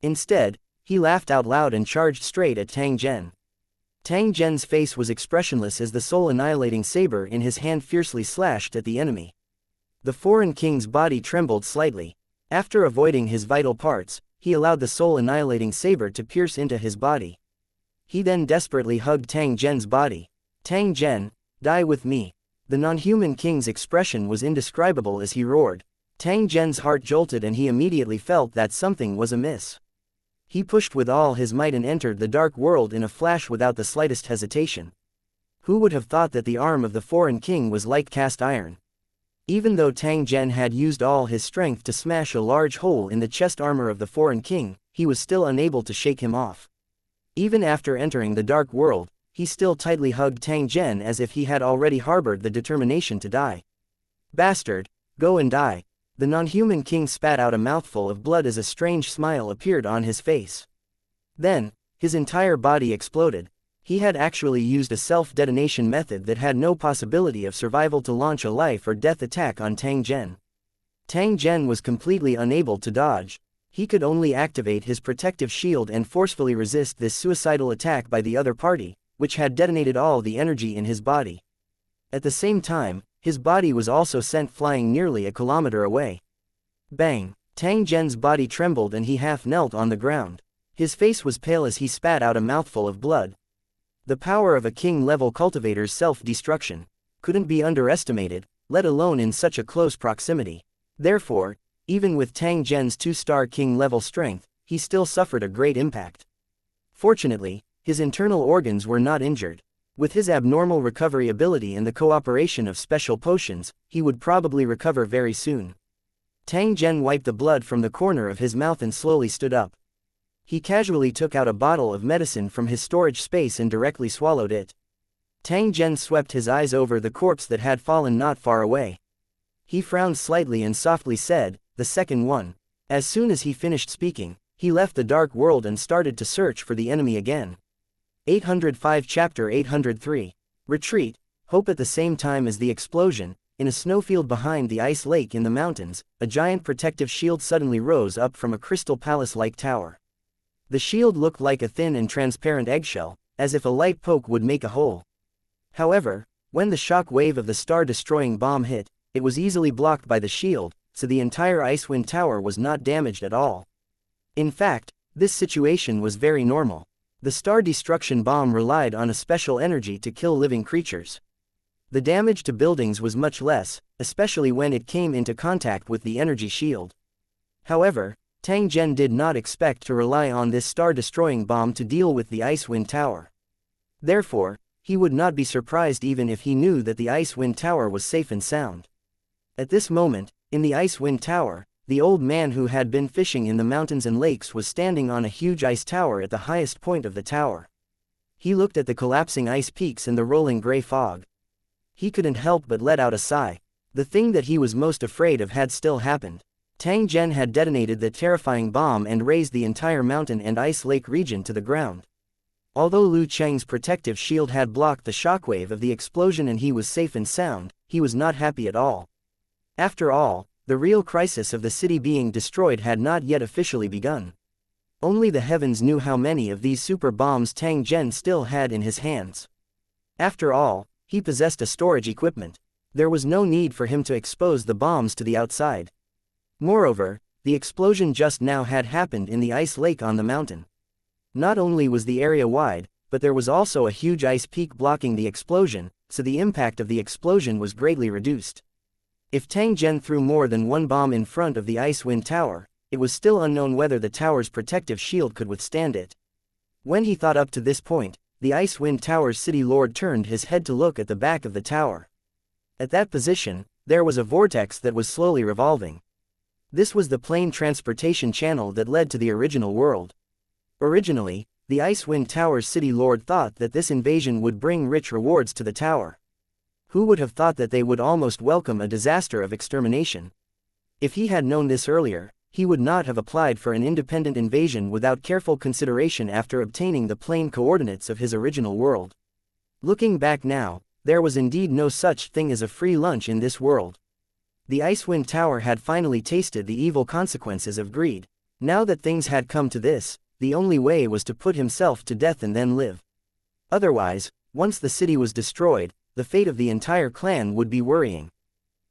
Instead, he laughed out loud and charged straight at Tang Zhen. Tang Zhen's face was expressionless as the soul-annihilating saber in his hand fiercely slashed at the enemy. The foreign king's body trembled slightly. After avoiding his vital parts, he allowed the soul-annihilating saber to pierce into his body. He then desperately hugged Tang Zhen's body. Tang Zhen, die with me. The non-human king's expression was indescribable as he roared. Tang Zhen's heart jolted and he immediately felt that something was amiss. He pushed with all his might and entered the dark world in a flash without the slightest hesitation. Who would have thought that the arm of the foreign king was like cast iron? Even though Tang Zhen had used all his strength to smash a large hole in the chest armor of the foreign king, he was still unable to shake him off. Even after entering the dark world, he still tightly hugged Tang Zhen as if he had already harbored the determination to die. Bastard, go and die. The non-human king spat out a mouthful of blood as a strange smile appeared on his face. Then, his entire body exploded. He had actually used a self-detonation method that had no possibility of survival to launch a life or death attack on Tang Zhen. Tang Zhen was completely unable to dodge. He could only activate his protective shield and forcefully resist this suicidal attack by the other party, which had detonated all the energy in his body. At the same time, his body was also sent flying nearly a kilometer away. Bang! Tang Zhen's body trembled and he half knelt on the ground. His face was pale as he spat out a mouthful of blood. The power of a king-level cultivator's self-destruction couldn't be underestimated, let alone in such a close proximity. Therefore, even with Tang Zhen's 2-star king-level strength, he still suffered a great impact. Fortunately, his internal organs were not injured. With his abnormal recovery ability and the cooperation of special potions, he would probably recover very soon. Tang Zhen wiped the blood from the corner of his mouth and slowly stood up. He casually took out a bottle of medicine from his storage space and directly swallowed it. Tang Zhen swept his eyes over the corpse that had fallen not far away. He frowned slightly and softly said, "The second one." As soon as he finished speaking, he left the dark world and started to search for the enemy again. 805 Chapter 803. Retreat. Hope. At the same time as the explosion, in a snowfield behind the ice lake in the mountains, a giant protective shield suddenly rose up from a crystal palace-like tower. The shield looked like a thin and transparent eggshell, as if a light poke would make a hole. However, when the shock wave of the star-destroying bomb hit, it was easily blocked by the shield, so the entire Icewind Tower was not damaged at all. In fact, this situation was very normal. The star destruction bomb relied on a special energy to kill living creatures. The damage to buildings was much less, especially when it came into contact with the energy shield. However, Tang Zhen did not expect to rely on this star-destroying bomb to deal with the Icewind Tower. Therefore, he would not be surprised even if he knew that the Icewind Tower was safe and sound. At this moment, in the Icewind Tower, the old man who had been fishing in the mountains and lakes was standing on a huge ice tower at the highest point of the tower. He looked at the collapsing ice peaks and the rolling gray fog. He couldn't help but let out a sigh. The thing that he was most afraid of had still happened. Tang Zhen had detonated the terrifying bomb and razed the entire mountain and ice lake region to the ground. Although Lu Cheng's protective shield had blocked the shockwave of the explosion and he was safe and sound, he was not happy at all. After all, the real crisis of the city being destroyed had not yet officially begun. Only the heavens knew how many of these super bombs Tang Zhen still had in his hands. After all, he possessed a storage equipment. There was no need for him to expose the bombs to the outside. Moreover, the explosion just now had happened in the ice lake on the mountain. Not only was the area wide, but there was also a huge ice peak blocking the explosion, so the impact of the explosion was greatly reduced. If Tang Zhen threw more than one bomb in front of the Icewind Tower, it was still unknown whether the tower's protective shield could withstand it. When he thought up to this point, the Icewind Tower's city lord turned his head to look at the back of the tower. At that position, there was a vortex that was slowly revolving. This was the plane transportation channel that led to the original world. Originally, the Icewind Tower's city lord thought that this invasion would bring rich rewards to the tower. Who would have thought that they would almost welcome a disaster of extermination? If he had known this earlier, he would not have applied for an independent invasion without careful consideration after obtaining the plane coordinates of his original world. Looking back now, there was indeed no such thing as a free lunch in this world. The Icewind Tower had finally tasted the evil consequences of greed. Now that things had come to this, the only way was to put himself to death and then live. Otherwise, once the city was destroyed, the fate of the entire clan would be worrying.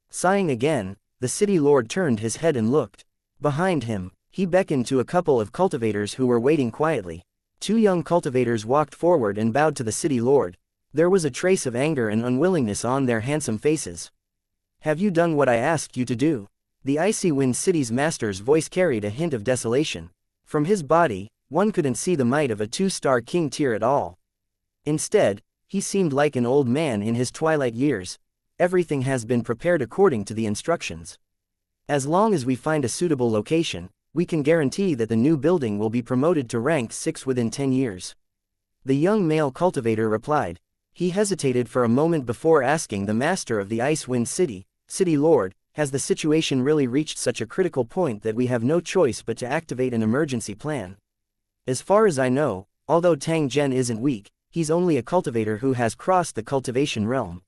Sighing again, the city lord turned his head and looked. Behind him, he beckoned to a couple of cultivators who were waiting quietly. Two young cultivators walked forward and bowed to the city lord. There was a trace of anger and unwillingness on their handsome faces. "Have you done what I asked you to do?" The Icy Wind City's master's voice carried a hint of desolation. From his body, one couldn't see the might of a two-star king tier at all. Instead, he seemed like an old man in his twilight years. "Everything has been prepared according to the instructions. As long as we find a suitable location, we can guarantee that the new building will be promoted to rank 6 within 10 years. The young male cultivator replied. He hesitated for a moment before asking the master of the Icewind City, "City Lord, has the situation really reached such a critical point that we have no choice but to activate an emergency plan?" "As far as I know, although Tang Zhen isn't weak, he's only a cultivator who has crossed the cultivation realm.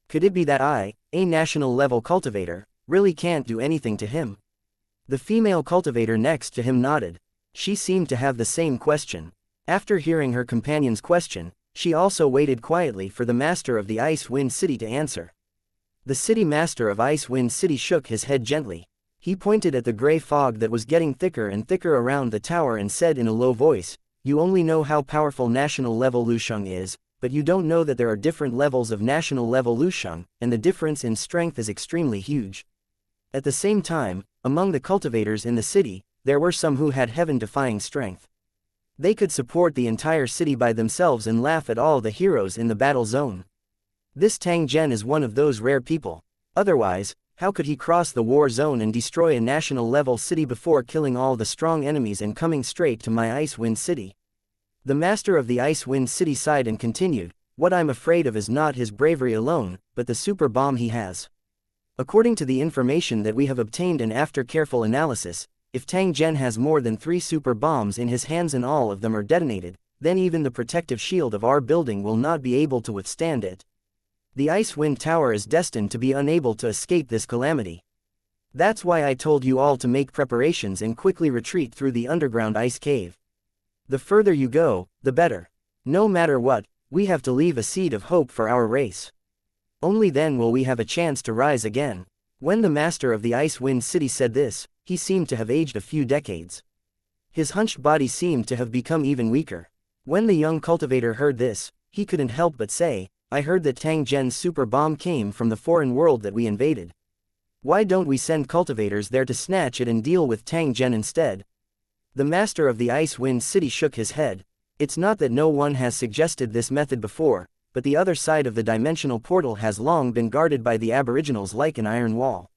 Could it be that I, a national-level cultivator, really can't do anything to him?" The female cultivator next to him nodded. She seemed to have the same question. After hearing her companion's question, she also waited quietly for the master of the Icewind City to answer. The city master of Icewind City shook his head gently. He pointed at the gray fog that was getting thicker and thicker around the tower and said in a low voice, "You only know how powerful national-level Lusheng is, but you don't know that there are different levels of national-level Lusheng, and the difference in strength is extremely huge." At the same time, among the cultivators in the city, there were some who had heaven-defying strength. They could support the entire city by themselves and laugh at all the heroes in the battle zone. This Tang Zhen is one of those rare people. Otherwise, how could he cross the war zone and destroy a national-level city before killing all the strong enemies and coming straight to my Icewind City? The master of the Icewind City sighed and continued, "What I'm afraid of is not his bravery alone, but the super bomb he has. According to the information that we have obtained and after careful analysis, if Tang Zhen has more than 3 super bombs in his hands and all of them are detonated, then even the protective shield of our building will not be able to withstand it. The Icewind Tower is destined to be unable to escape this calamity. That's why I told you all to make preparations and quickly retreat through the underground ice cave. The further you go, the better. No matter what, we have to leave a seed of hope for our race. Only then will we have a chance to rise again." When the master of the Icewind City said this, he seemed to have aged a few decades. His hunched body seemed to have become even weaker. When the young cultivator heard this, he couldn't help but say, "I heard that Tang Zhen's super bomb came from the foreign world that we invaded. Why don't we send cultivators there to snatch it and deal with Tang Zhen instead?" The master of the Icewind City shook his head. "It's not that no one has suggested this method before, but the other side of the dimensional portal has long been guarded by the aboriginals like an iron wall.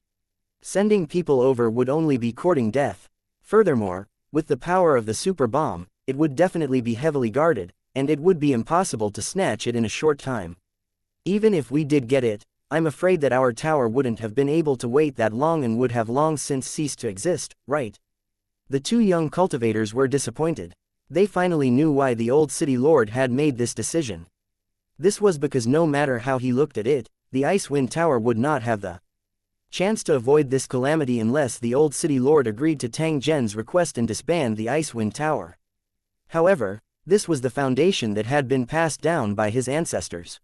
Sending people over would only be courting death. Furthermore, with the power of the super bomb, it would definitely be heavily guarded, and it would be impossible to snatch it in a short time. Even if we did get it, I'm afraid that our tower wouldn't have been able to wait that long and would have long since ceased to exist, right?" The two young cultivators were disappointed. They finally knew why the old city lord had made this decision. This was because no matter how he looked at it, the Icewind Tower would not have the chance to avoid this calamity unless the old city lord agreed to Tang Zhen's request and disband the Icewind Tower. However, this was the foundation that had been passed down by his ancestors.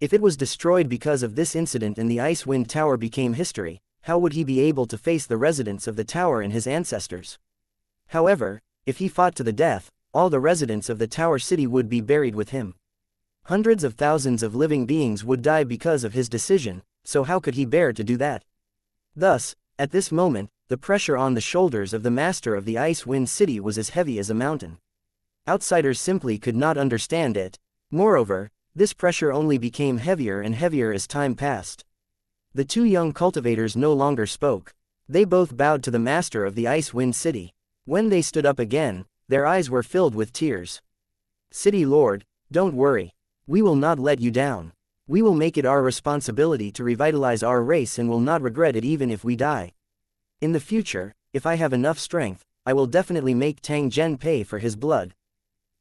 If it was destroyed because of this incident and the Icewind Tower became history, how would he be able to face the residents of the tower and his ancestors? However, if he fought to the death, all the residents of the tower city would be buried with him. Hundreds of thousands of living beings would die because of his decision, so how could he bear to do that? Thus, at this moment, the pressure on the shoulders of the master of the Ice Wind City was as heavy as a mountain. Outsiders simply could not understand it. Moreover, this pressure only became heavier and heavier as time passed. The two young cultivators no longer spoke. They both bowed to the master of the Ice Wind City. When they stood up again, their eyes were filled with tears. "City Lord, don't worry. We will not let you down. We will make it our responsibility to revitalize our race and will not regret it even if we die. In the future, if I have enough strength, I will definitely make Tang Zhen pay for his blood."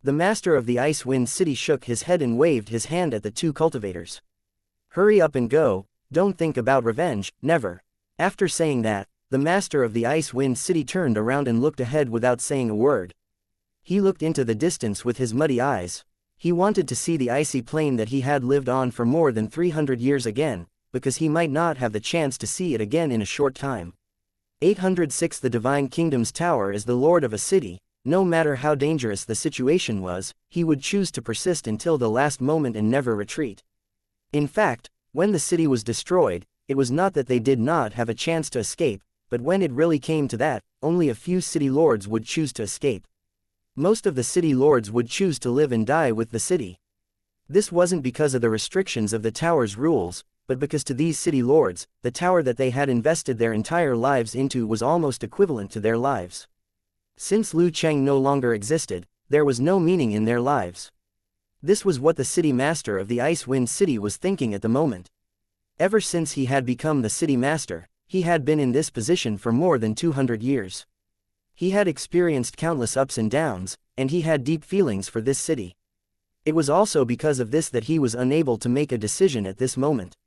The master of the Ice Wind City shook his head and waved his hand at the two cultivators. "Hurry up and go, don't think about revenge, never." After saying that, the master of the Ice Wind City turned around and looked ahead without saying a word. He looked into the distance with his muddy eyes. He wanted to see the icy plain that he had lived on for more than 300 years again, because he might not have the chance to see it again in a short time. 806 The Divine Kingdom's Tower is the lord of a city. No matter how dangerous the situation was, he would choose to persist until the last moment and never retreat. In fact, when the city was destroyed, it was not that they did not have a chance to escape, but when it really came to that, only a few city lords would choose to escape. Most of the city lords would choose to live and die with the city. This wasn't because of the restrictions of the tower's rules, but because to these city lords, the tower that they had invested their entire lives into was almost equivalent to their lives. Since Lu Cheng no longer existed, there was no meaning in their lives. This was what the city master of the Ice Wind City was thinking at the moment. Ever since he had become the city master, he had been in this position for more than 200 years. He had experienced countless ups and downs, and he had deep feelings for this city. It was also because of this that he was unable to make a decision at this moment.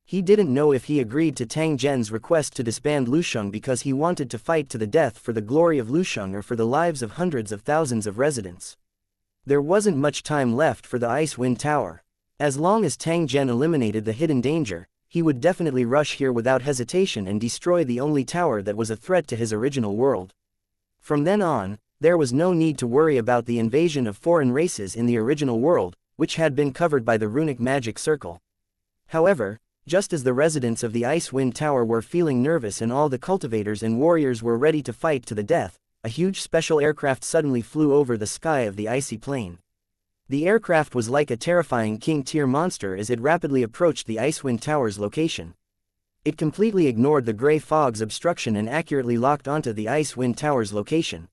He didn't know if he agreed to Tang Zhen's request to disband Lusheng because he wanted to fight to the death for the glory of Lusheng or for the lives of hundreds of thousands of residents. There wasn't much time left for the Ice Wind Tower. As long as Tang Zhen eliminated the hidden danger, he would definitely rush here without hesitation and destroy the only tower that was a threat to his original world. From then on, there was no need to worry about the invasion of foreign races in the original world, which had been covered by the runic magic circle. However, just as the residents of the Ice Wind Tower were feeling nervous and all the cultivators and warriors were ready to fight to the death, a huge special aircraft suddenly flew over the sky of the icy plain. The aircraft was like a terrifying king-tier monster as it rapidly approached the Icewind Tower's location. It completely ignored the gray fog's obstruction and accurately locked onto the Icewind Tower's location.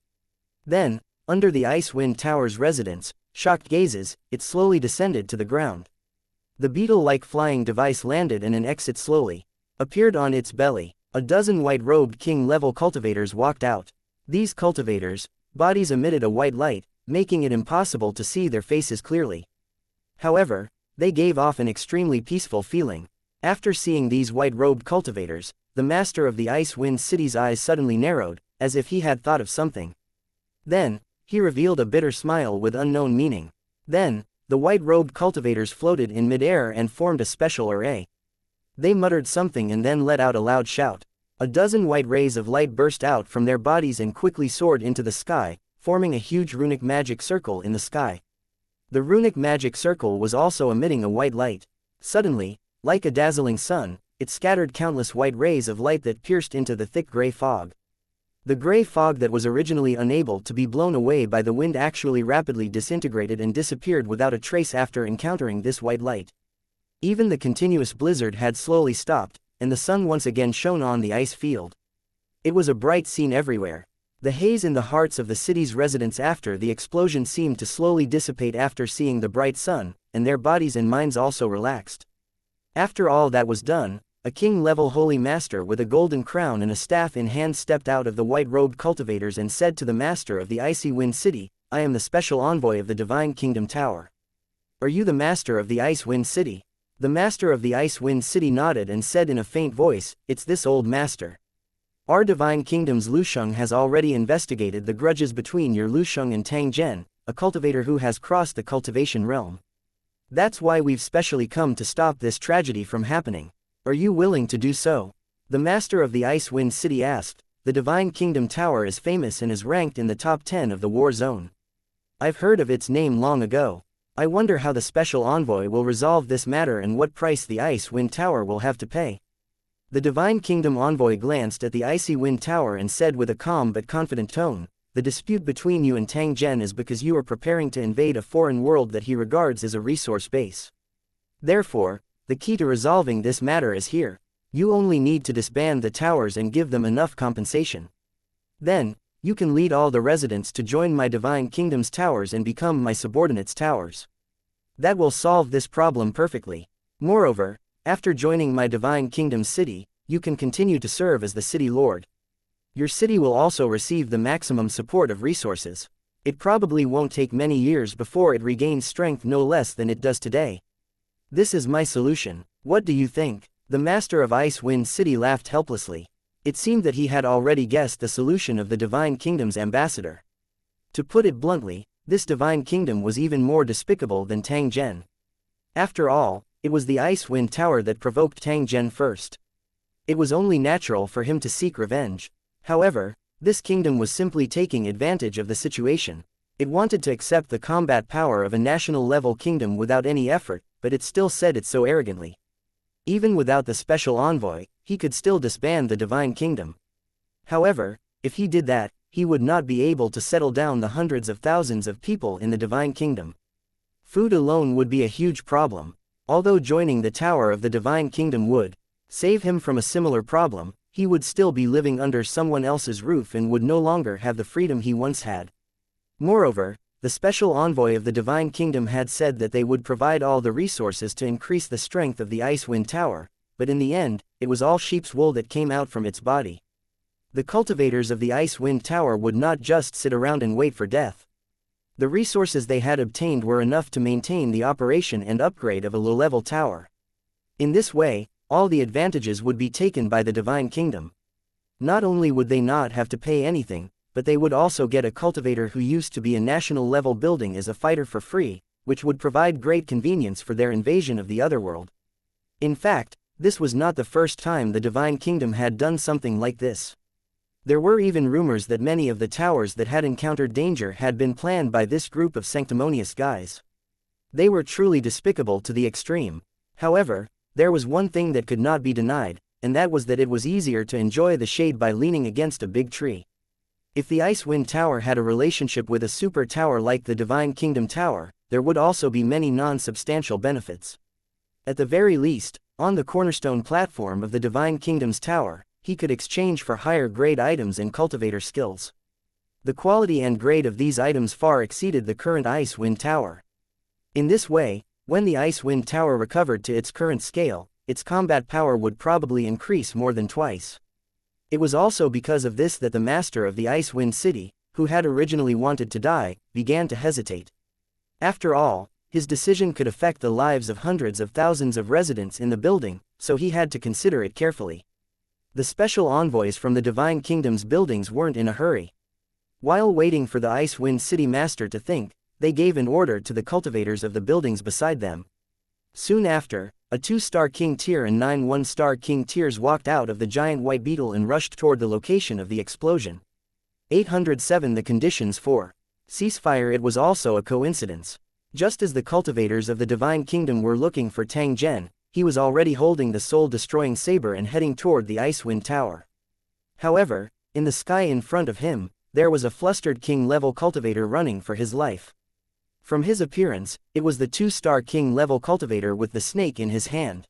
Then, under the Icewind Tower's residents, shocked gazes, it slowly descended to the ground. The beetle-like flying device landed and an exit slowly appeared on its belly. A dozen white-robed king-level cultivators walked out. These cultivators' bodies emitted a white light, making it impossible to see their faces clearly. However, they gave off an extremely peaceful feeling. After seeing these white-robed cultivators, the master of the Ice Wind City's eyes suddenly narrowed, as if he had thought of something. Then, he revealed a bitter smile with unknown meaning. Then, the white-robed cultivators floated in midair and formed a special array. They muttered something and then let out a loud shout. A dozen white rays of light burst out from their bodies and quickly soared into the sky, forming a huge runic magic circle in the sky. The runic magic circle was also emitting a white light. Suddenly, like a dazzling sun, it scattered countless white rays of light that pierced into the thick gray fog. The gray fog that was originally unable to be blown away by the wind actually rapidly disintegrated and disappeared without a trace after encountering this white light. Even the continuous blizzard had slowly stopped, and the sun once again shone on the ice field. It was a bright scene everywhere. The haze in the hearts of the city's residents after the explosion seemed to slowly dissipate after seeing the bright sun, and their bodies and minds also relaxed. After all that was done, a king-level holy master with a golden crown and a staff in hand stepped out of the white-robed cultivators and said to the master of the Icy Wind City, "I am the special envoy of the Divine Kingdom Tower. Are you the master of the Ice Wind City?" The master of the Ice Wind City nodded and said in a faint voice, "It's this old master. Our Divine Kingdom's Lusheng has already investigated the grudges between your Lusheng and Tang Zhen, a cultivator who has crossed the cultivation realm. That's why we've specially come to stop this tragedy from happening. Are you willing to do so?" The master of the Ice Wind City asked. "The Divine Kingdom Tower is famous and is ranked in the top 10 of the war zone. I've heard of its name long ago. I wonder how the special envoy will resolve this matter and what price the Ice Wind Tower will have to pay. The Divine Kingdom envoy glanced at the Icy Wind Tower and said with a calm but confident tone, "The dispute between you and Tang Zhen is because you are preparing to invade a foreign world that he regards as a resource base. Therefore, the key to resolving this matter is here. You only need to disband the towers and give them enough compensation. Then, you can lead all the residents to join my Divine Kingdom's towers and become my subordinates' towers. That will solve this problem perfectly. Moreover, after joining my Divine Kingdom's city, you can continue to serve as the city lord. Your city will also receive the maximum support of resources. It probably won't take many years before it regains strength no less than it does today. This is my solution. What do you think?" The master of Ice Wind City laughed helplessly. It seemed that he had already guessed the solution of the Divine Kingdom's ambassador. To put it bluntly, this Divine Kingdom was even more despicable than Tang Zhen. After all, it was the Ice Wind Tower that provoked Tang Zhen first. It was only natural for him to seek revenge. However, this kingdom was simply taking advantage of the situation. It wanted to accept the combat power of a national-level kingdom without any effort, but it still said it so arrogantly. Even without the special envoy, he could still disband the Divine Kingdom. However, if he did that, he would not be able to settle down the hundreds of thousands of people in the Divine Kingdom. Food alone would be a huge problem. Although joining the Tower of the Divine Kingdom would save him from a similar problem, he would still be living under someone else's roof and would no longer have the freedom he once had. Moreover, the special envoy of the Divine Kingdom had said that they would provide all the resources to increase the strength of the Ice Wind Tower, but in the end, it was all sheep's wool that came out from its body. The cultivators of the Ice Wind Tower would not just sit around and wait for death. The resources they had obtained were enough to maintain the operation and upgrade of a low-level tower. In this way, all the advantages would be taken by the Divine Kingdom. Not only would they not have to pay anything, but they would also get a cultivator who used to be a national-level building as a fighter for free, which would provide great convenience for their invasion of the Otherworld. In fact, this was not the first time the Divine Kingdom had done something like this. There were even rumors that many of the towers that had encountered danger had been planned by this group of sanctimonious guys. They were truly despicable to the extreme. However, there was one thing that could not be denied, and that was that it was easier to enjoy the shade by leaning against a big tree. If the Ice Wind Tower had a relationship with a super tower like the Divine Kingdom Tower, there would also be many non-substantial benefits. At the very least, on the cornerstone platform of the Divine Kingdom's tower, he could exchange for higher grade items and cultivator skills. The quality and grade of these items far exceeded the current Ice Wind Tower. In this way, when the Ice Wind Tower recovered to its current scale, its combat power would probably increase more than twice. It was also because of this that the master of the Ice Wind City, who had originally wanted to die, began to hesitate. After all, his decision could affect the lives of hundreds of thousands of residents in the building, so he had to consider it carefully. The special envoys from the Divine Kingdom's buildings weren't in a hurry. While waiting for the Ice Wind City master to think, they gave an order to the cultivators of the buildings beside them. Soon after, a 2-star King Tier and 9 1-star King Tiers walked out of the giant white beetle and rushed toward the location of the explosion. 807 The conditions for ceasefire. It was also a coincidence. Just as the cultivators of the Divine Kingdom were looking for Tang Zhen, he was already holding the soul-destroying saber and heading toward the Ice Wind Tower. However, in the sky in front of him, there was a flustered king-level cultivator running for his life. From his appearance, it was the 2-star king-level cultivator with the snake in his hand.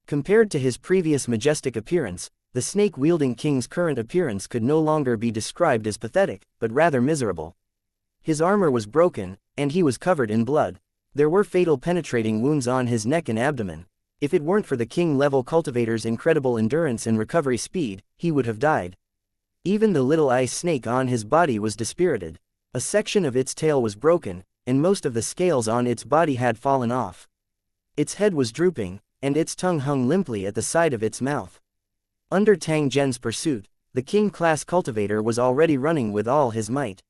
Compared to his previous majestic appearance, the snake-wielding king's current appearance could no longer be described as pathetic, but rather miserable. His armor was broken, and he was covered in blood. There were fatal penetrating wounds on his neck and abdomen. If it weren't for the king-level cultivator's incredible endurance and recovery speed, he would have died. Even the little ice snake on his body was dispirited. A section of its tail was broken, and most of the scales on its body had fallen off. Its head was drooping, and its tongue hung limply at the side of its mouth. Under Tang Zhen's pursuit, the king-class cultivator was already running with all his might.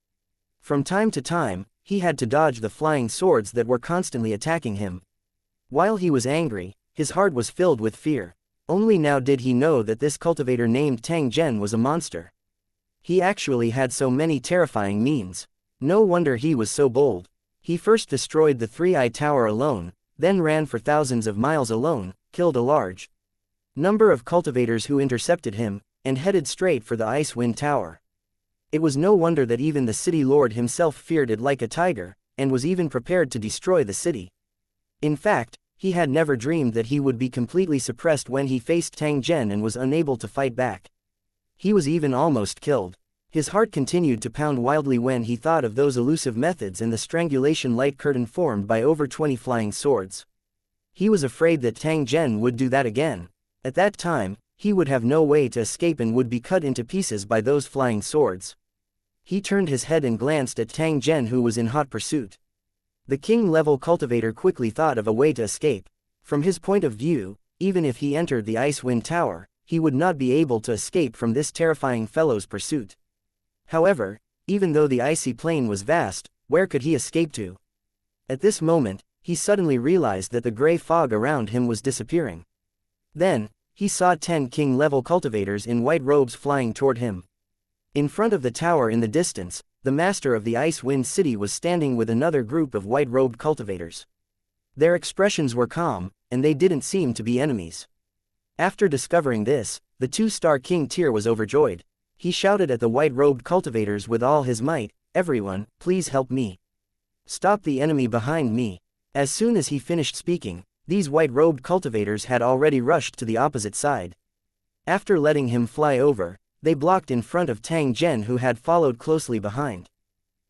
From time to time, he had to dodge the flying swords that were constantly attacking him. While he was angry, his heart was filled with fear. Only now did he know that this cultivator named Tang Zhen was a monster. He actually had so many terrifying means. No wonder he was so bold. He first destroyed the three-eye tower alone, then ran for thousands of miles alone, killed a large number of cultivators who intercepted him, and headed straight for the Icewind Tower. It was no wonder that even the city lord himself feared it like a tiger, and was even prepared to destroy the city. In fact, he had never dreamed that he would be completely suppressed when he faced Tang Zhen and was unable to fight back. He was even almost killed. His heart continued to pound wildly when he thought of those elusive methods and the strangulation light curtain formed by over 20 flying swords. He was afraid that Tang Zhen would do that again. At that time, he would have no way to escape and would be cut into pieces by those flying swords. He turned his head and glanced at Tang Zhen, who was in hot pursuit. The king-level cultivator quickly thought of a way to escape. From his point of view, even if he entered the Icewind Tower, he would not be able to escape from this terrifying fellow's pursuit. However, even though the icy plain was vast, where could he escape to? At this moment, he suddenly realized that the gray fog around him was disappearing. Then, he saw 10 king-level cultivators in white robes flying toward him. In front of the tower in the distance, the master of the Icewind City was standing with another group of white-robed cultivators. Their expressions were calm, and they didn't seem to be enemies. After discovering this, the two-star King Tyr was overjoyed. He shouted at the white-robed cultivators with all his might, "Everyone, please help me. Stop the enemy behind me." As soon as he finished speaking, these white-robed cultivators had already rushed to the opposite side. After letting him fly over, they blocked in front of Tang Zhen, who had followed closely behind.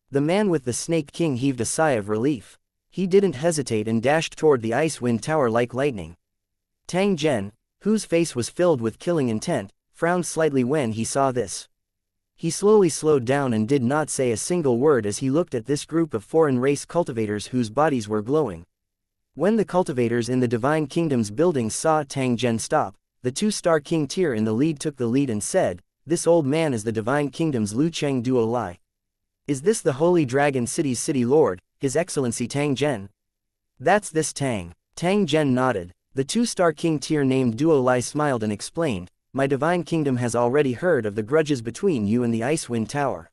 The man with the Snake King heaved a sigh of relief. He didn't hesitate and dashed toward the Icewind Tower like lightning. Tang Zhen, whose face was filled with killing intent, frowned slightly when he saw this. He slowly slowed down and did not say a single word as he looked at this group of foreign race cultivators whose bodies were glowing. When the cultivators in the Divine Kingdom's buildings saw Tang Zhen stop, the two-star King Tyr in the lead took the lead and said, "This old man is the Divine Kingdom's Lu Cheng Duo Lai. Is this the Holy Dragon City's city lord, His Excellency Tang Zhen?" "That's this Tang." Tang Zhen nodded. The two-star King Tyr named Duo Lai smiled and explained, "My Divine Kingdom has already heard of the grudges between you and the Icewind Tower.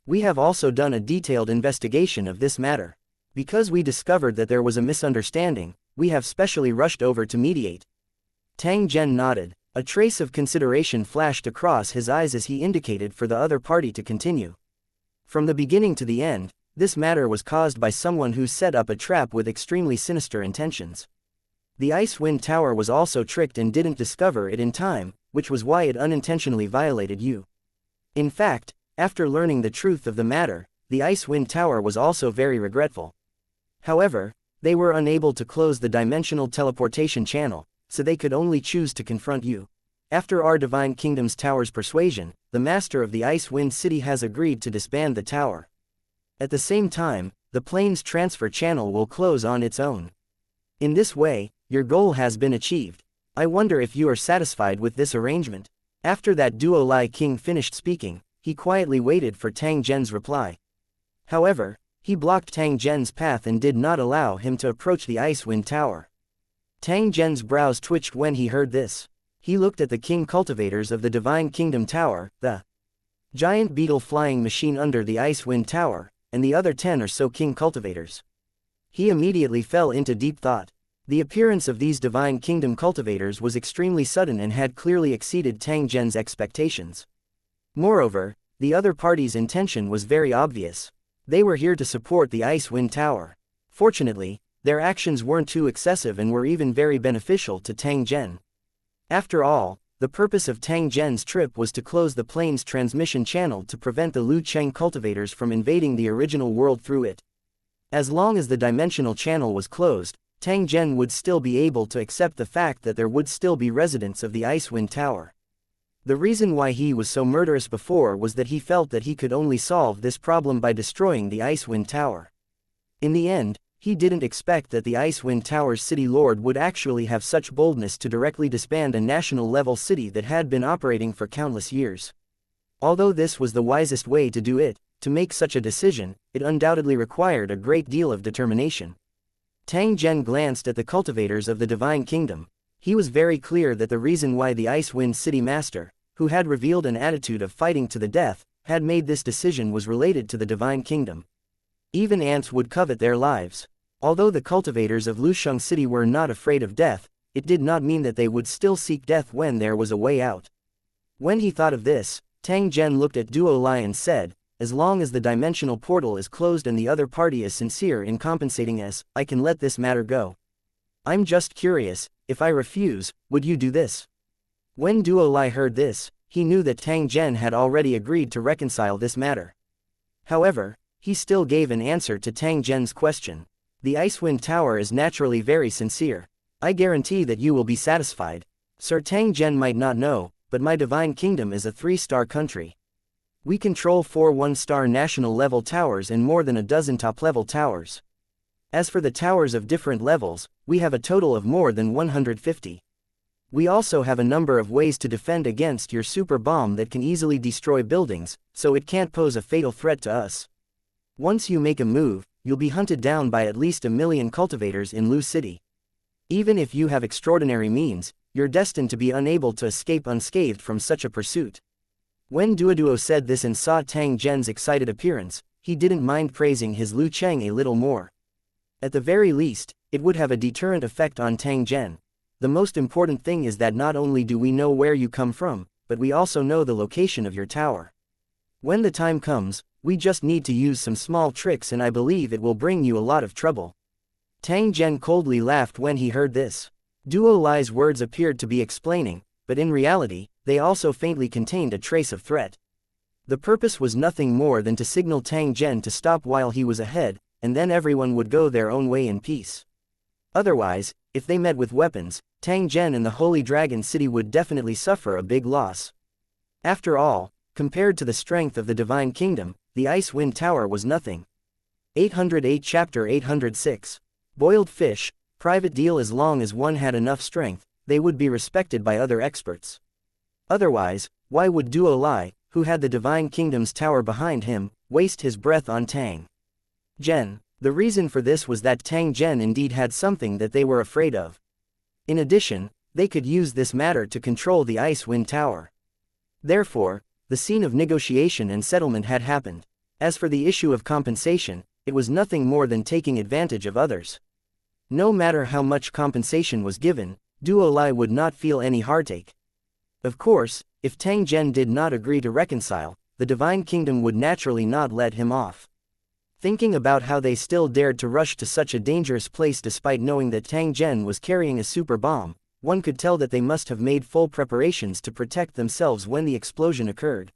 We have also done a detailed investigation of this matter. Because we discovered that there was a misunderstanding, we have specially rushed over to mediate." Tang Zhen nodded. A trace of consideration flashed across his eyes as he indicated for the other party to continue. From the beginning to the end, this matter was caused by someone who set up a trap with extremely sinister intentions. The Icewind Tower was also tricked and didn't discover it in time, which was why it unintentionally violated you. In fact, after learning the truth of the matter, the Icewind Tower was also very regretful. However, they were unable to close the dimensional teleportation channel, so they could only choose to confront you. After our Divine Kingdom's tower's persuasion, the master of the Icewind City has agreed to disband the tower. At the same time, the plane's transfer channel will close on its own. In this way, your goal has been achieved. I wonder if you are satisfied with this arrangement. After that Duo Lai King finished speaking, he quietly waited for Tang Zhen's reply. However, he blocked Tang Zhen's path and did not allow him to approach the Icewind Tower. Tang Zhen's brows twitched when he heard this. He looked at the king cultivators of the Divine Kingdom Tower, the giant beetle flying machine under the Icewind Tower, and the other 10 or so king cultivators. He immediately fell into deep thought. The appearance of these Divine Kingdom cultivators was extremely sudden and had clearly exceeded Tang Zhen's expectations. Moreover, the other party's intention was very obvious. They were here to support the Icewind Tower. Fortunately, their actions weren't too excessive and were even very beneficial to Tang Zhen. After all, the purpose of Tang Zhen's trip was to close the plane's transmission channel to prevent the Lu Cheng cultivators from invading the original world through it. As long as the dimensional channel was closed, Tang Zhen would still be able to accept the fact that there would still be residents of the Icewind Tower. The reason why he was so murderous before was that he felt that he could only solve this problem by destroying the Icewind Tower. In the end, he didn't expect that the Icewind Tower's city lord would actually have such boldness to directly disband a national-level city that had been operating for countless years. Although this was the wisest way to do it, to make such a decision, it undoubtedly required a great deal of determination. Tang Zhen glanced at the cultivators of the Divine Kingdom. He was very clear that the reason why the Icewind City Master, who had revealed an attitude of fighting to the death, had made this decision was related to the Divine Kingdom. Even ants would covet their lives. Although the cultivators of Lusheng City were not afraid of death, it did not mean that they would still seek death when there was a way out. When he thought of this, Tang Zhen looked at Duo Lai and said, as long as the dimensional portal is closed and the other party is sincere in compensating us, I can let this matter go. I'm just curious, if I refuse, would you do this? When Duo Lai heard this, he knew that Tang Zhen had already agreed to reconcile this matter. However, he still gave an answer to Tang Zhen's question. The Icewind Tower is naturally very sincere. I guarantee that you will be satisfied. Sir, Tang Zhen might not know, but my divine kingdom is a 3-star country. We control 4 1-star national-level towers and more than a dozen top-level towers. As for the towers of different levels, we have a total of more than 150. We also have a number of ways to defend against your super bomb that can easily destroy buildings, so it can't pose a fatal threat to us. Once you make a move, you'll be hunted down by at least 1 million cultivators in Lu City. Even if you have extraordinary means, you're destined to be unable to escape unscathed from such a pursuit. When Duoduo said this and saw Tang Zhen's excited appearance, he didn't mind praising his Lu Cheng a little more. At the very least, it would have a deterrent effect on Tang Zhen. The most important thing is that not only do we know where you come from, but we also know the location of your tower. When the time comes, we just need to use some small tricks and I believe it will bring you a lot of trouble. Tang Zhen coldly laughed when he heard this. Duo Lai's words appeared to be explaining, but in reality, they also faintly contained a trace of threat. The purpose was nothing more than to signal Tang Zhen to stop while he was ahead, and then everyone would go their own way in peace. Otherwise, if they met with weapons, Tang Zhen and the Holy Dragon City would definitely suffer a big loss. After all, compared to the strength of the Divine Kingdom, the Icewind Tower was nothing. 808 Chapter 806. Boiled fish, private deal. As long as one had enough strength, they would be respected by other experts. Otherwise, why would Duo Lai, who had the Divine Kingdom's tower behind him, waste his breath on Tang Zhen? The reason for this was that Tang Zhen indeed had something that they were afraid of. In addition, they could use this matter to control the Icewind Tower. Therefore, the scene of negotiation and settlement had happened. As for the issue of compensation, it was nothing more than taking advantage of others. No matter how much compensation was given, Duo Lai would not feel any heartache. Of course, if Tang Zhen did not agree to reconcile, the Divine Kingdom would naturally not let him off. Thinking about how they still dared to rush to such a dangerous place despite knowing that Tang Zhen was carrying a super bomb, one could tell that they must have made full preparations to protect themselves when the explosion occurred.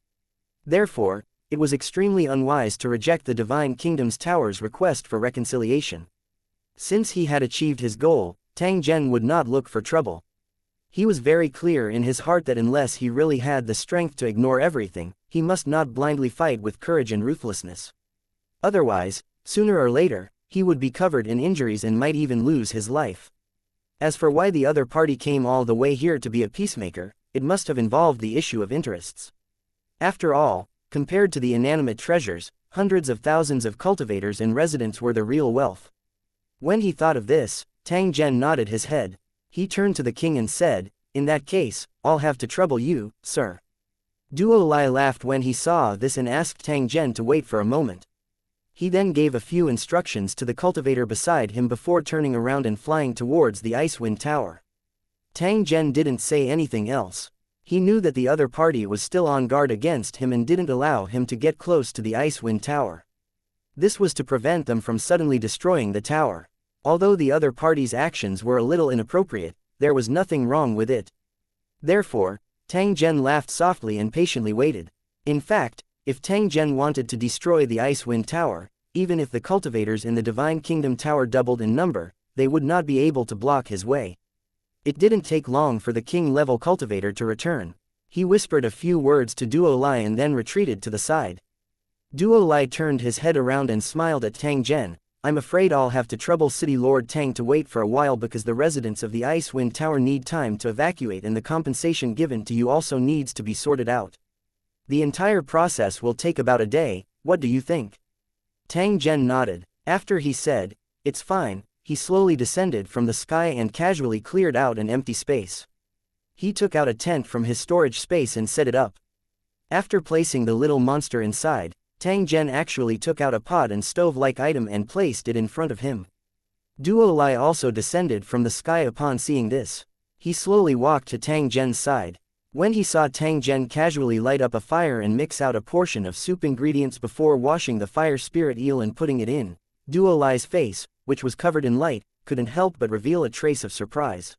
Therefore, it was extremely unwise to reject the Divine Kingdom's tower's request for reconciliation. Since he had achieved his goal, Tang Zhen would not look for trouble. He was very clear in his heart that unless he really had the strength to ignore everything, he must not blindly fight with courage and ruthlessness. Otherwise, sooner or later, he would be covered in injuries and might even lose his life. As for why the other party came all the way here to be a peacemaker, it must have involved the issue of interests. After all, compared to the inanimate treasures, hundreds of thousands of cultivators and residents were the real wealth. When he thought of this, Tang Zhen nodded his head. He turned to the king and said, "In that case, I'll have to trouble you, sir." Duo Lai laughed when he saw this and asked Tang Zhen to wait for a moment. He then gave a few instructions to the cultivator beside him before turning around and flying towards the Icewind Tower. Tang Zhen didn't say anything else. He knew that the other party was still on guard against him and didn't allow him to get close to the Icewind Tower. This was to prevent them from suddenly destroying the tower. Although the other party's actions were a little inappropriate, there was nothing wrong with it. Therefore, Tang Zhen laughed softly and patiently waited. In fact, if Tang Zhen wanted to destroy the Icewind Tower, even if the cultivators in the Divine Kingdom Tower doubled in number, they would not be able to block his way. It didn't take long for the king-level cultivator to return. He whispered a few words to Duo Lai and then retreated to the side. Duo Lai turned his head around and smiled at Tang Zhen. "I'm afraid I'll have to trouble City Lord Tang to wait for a while because the residents of the Icewind Tower need time to evacuate and the compensation given to you also needs to be sorted out. The entire process will take about a day, what do you think?" Tang Zhen nodded. After he said, "It's fine," he slowly descended from the sky and casually cleared out an empty space. He took out a tent from his storage space and set it up. After placing the little monster inside, Tang Zhen actually took out a pot and stove-like item and placed it in front of him. Duo Lai also descended from the sky upon seeing this. He slowly walked to Tang Zhen's side. When he saw Tang Zhen casually light up a fire and mix out a portion of soup ingredients before washing the fire spirit eel and putting it in, Duo Lai's face, which was covered in light, couldn't help but reveal a trace of surprise.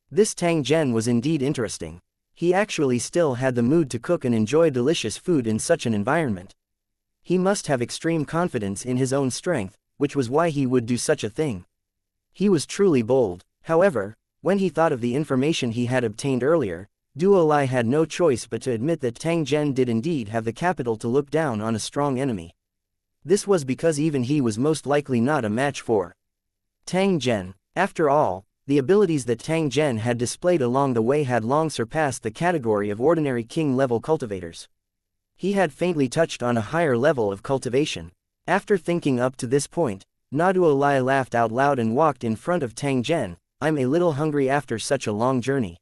This Tang Zhen was indeed interesting. He actually still had the mood to cook and enjoy delicious food in such an environment. He must have extreme confidence in his own strength, which was why he would do such a thing. He was truly bold. However, when he thought of the information he had obtained earlier, Duo Lai had no choice but to admit that Tang Zhen did indeed have the capital to look down on a strong enemy. This was because even he was most likely not a match for Tang Zhen. After all, the abilities that Tang Zhen had displayed along the way had long surpassed the category of ordinary king-level cultivators. He had faintly touched on a higher level of cultivation. After thinking up to this point, Duo Lai laughed out loud and walked in front of Tang Zhen. "I'm a little hungry after such a long journey.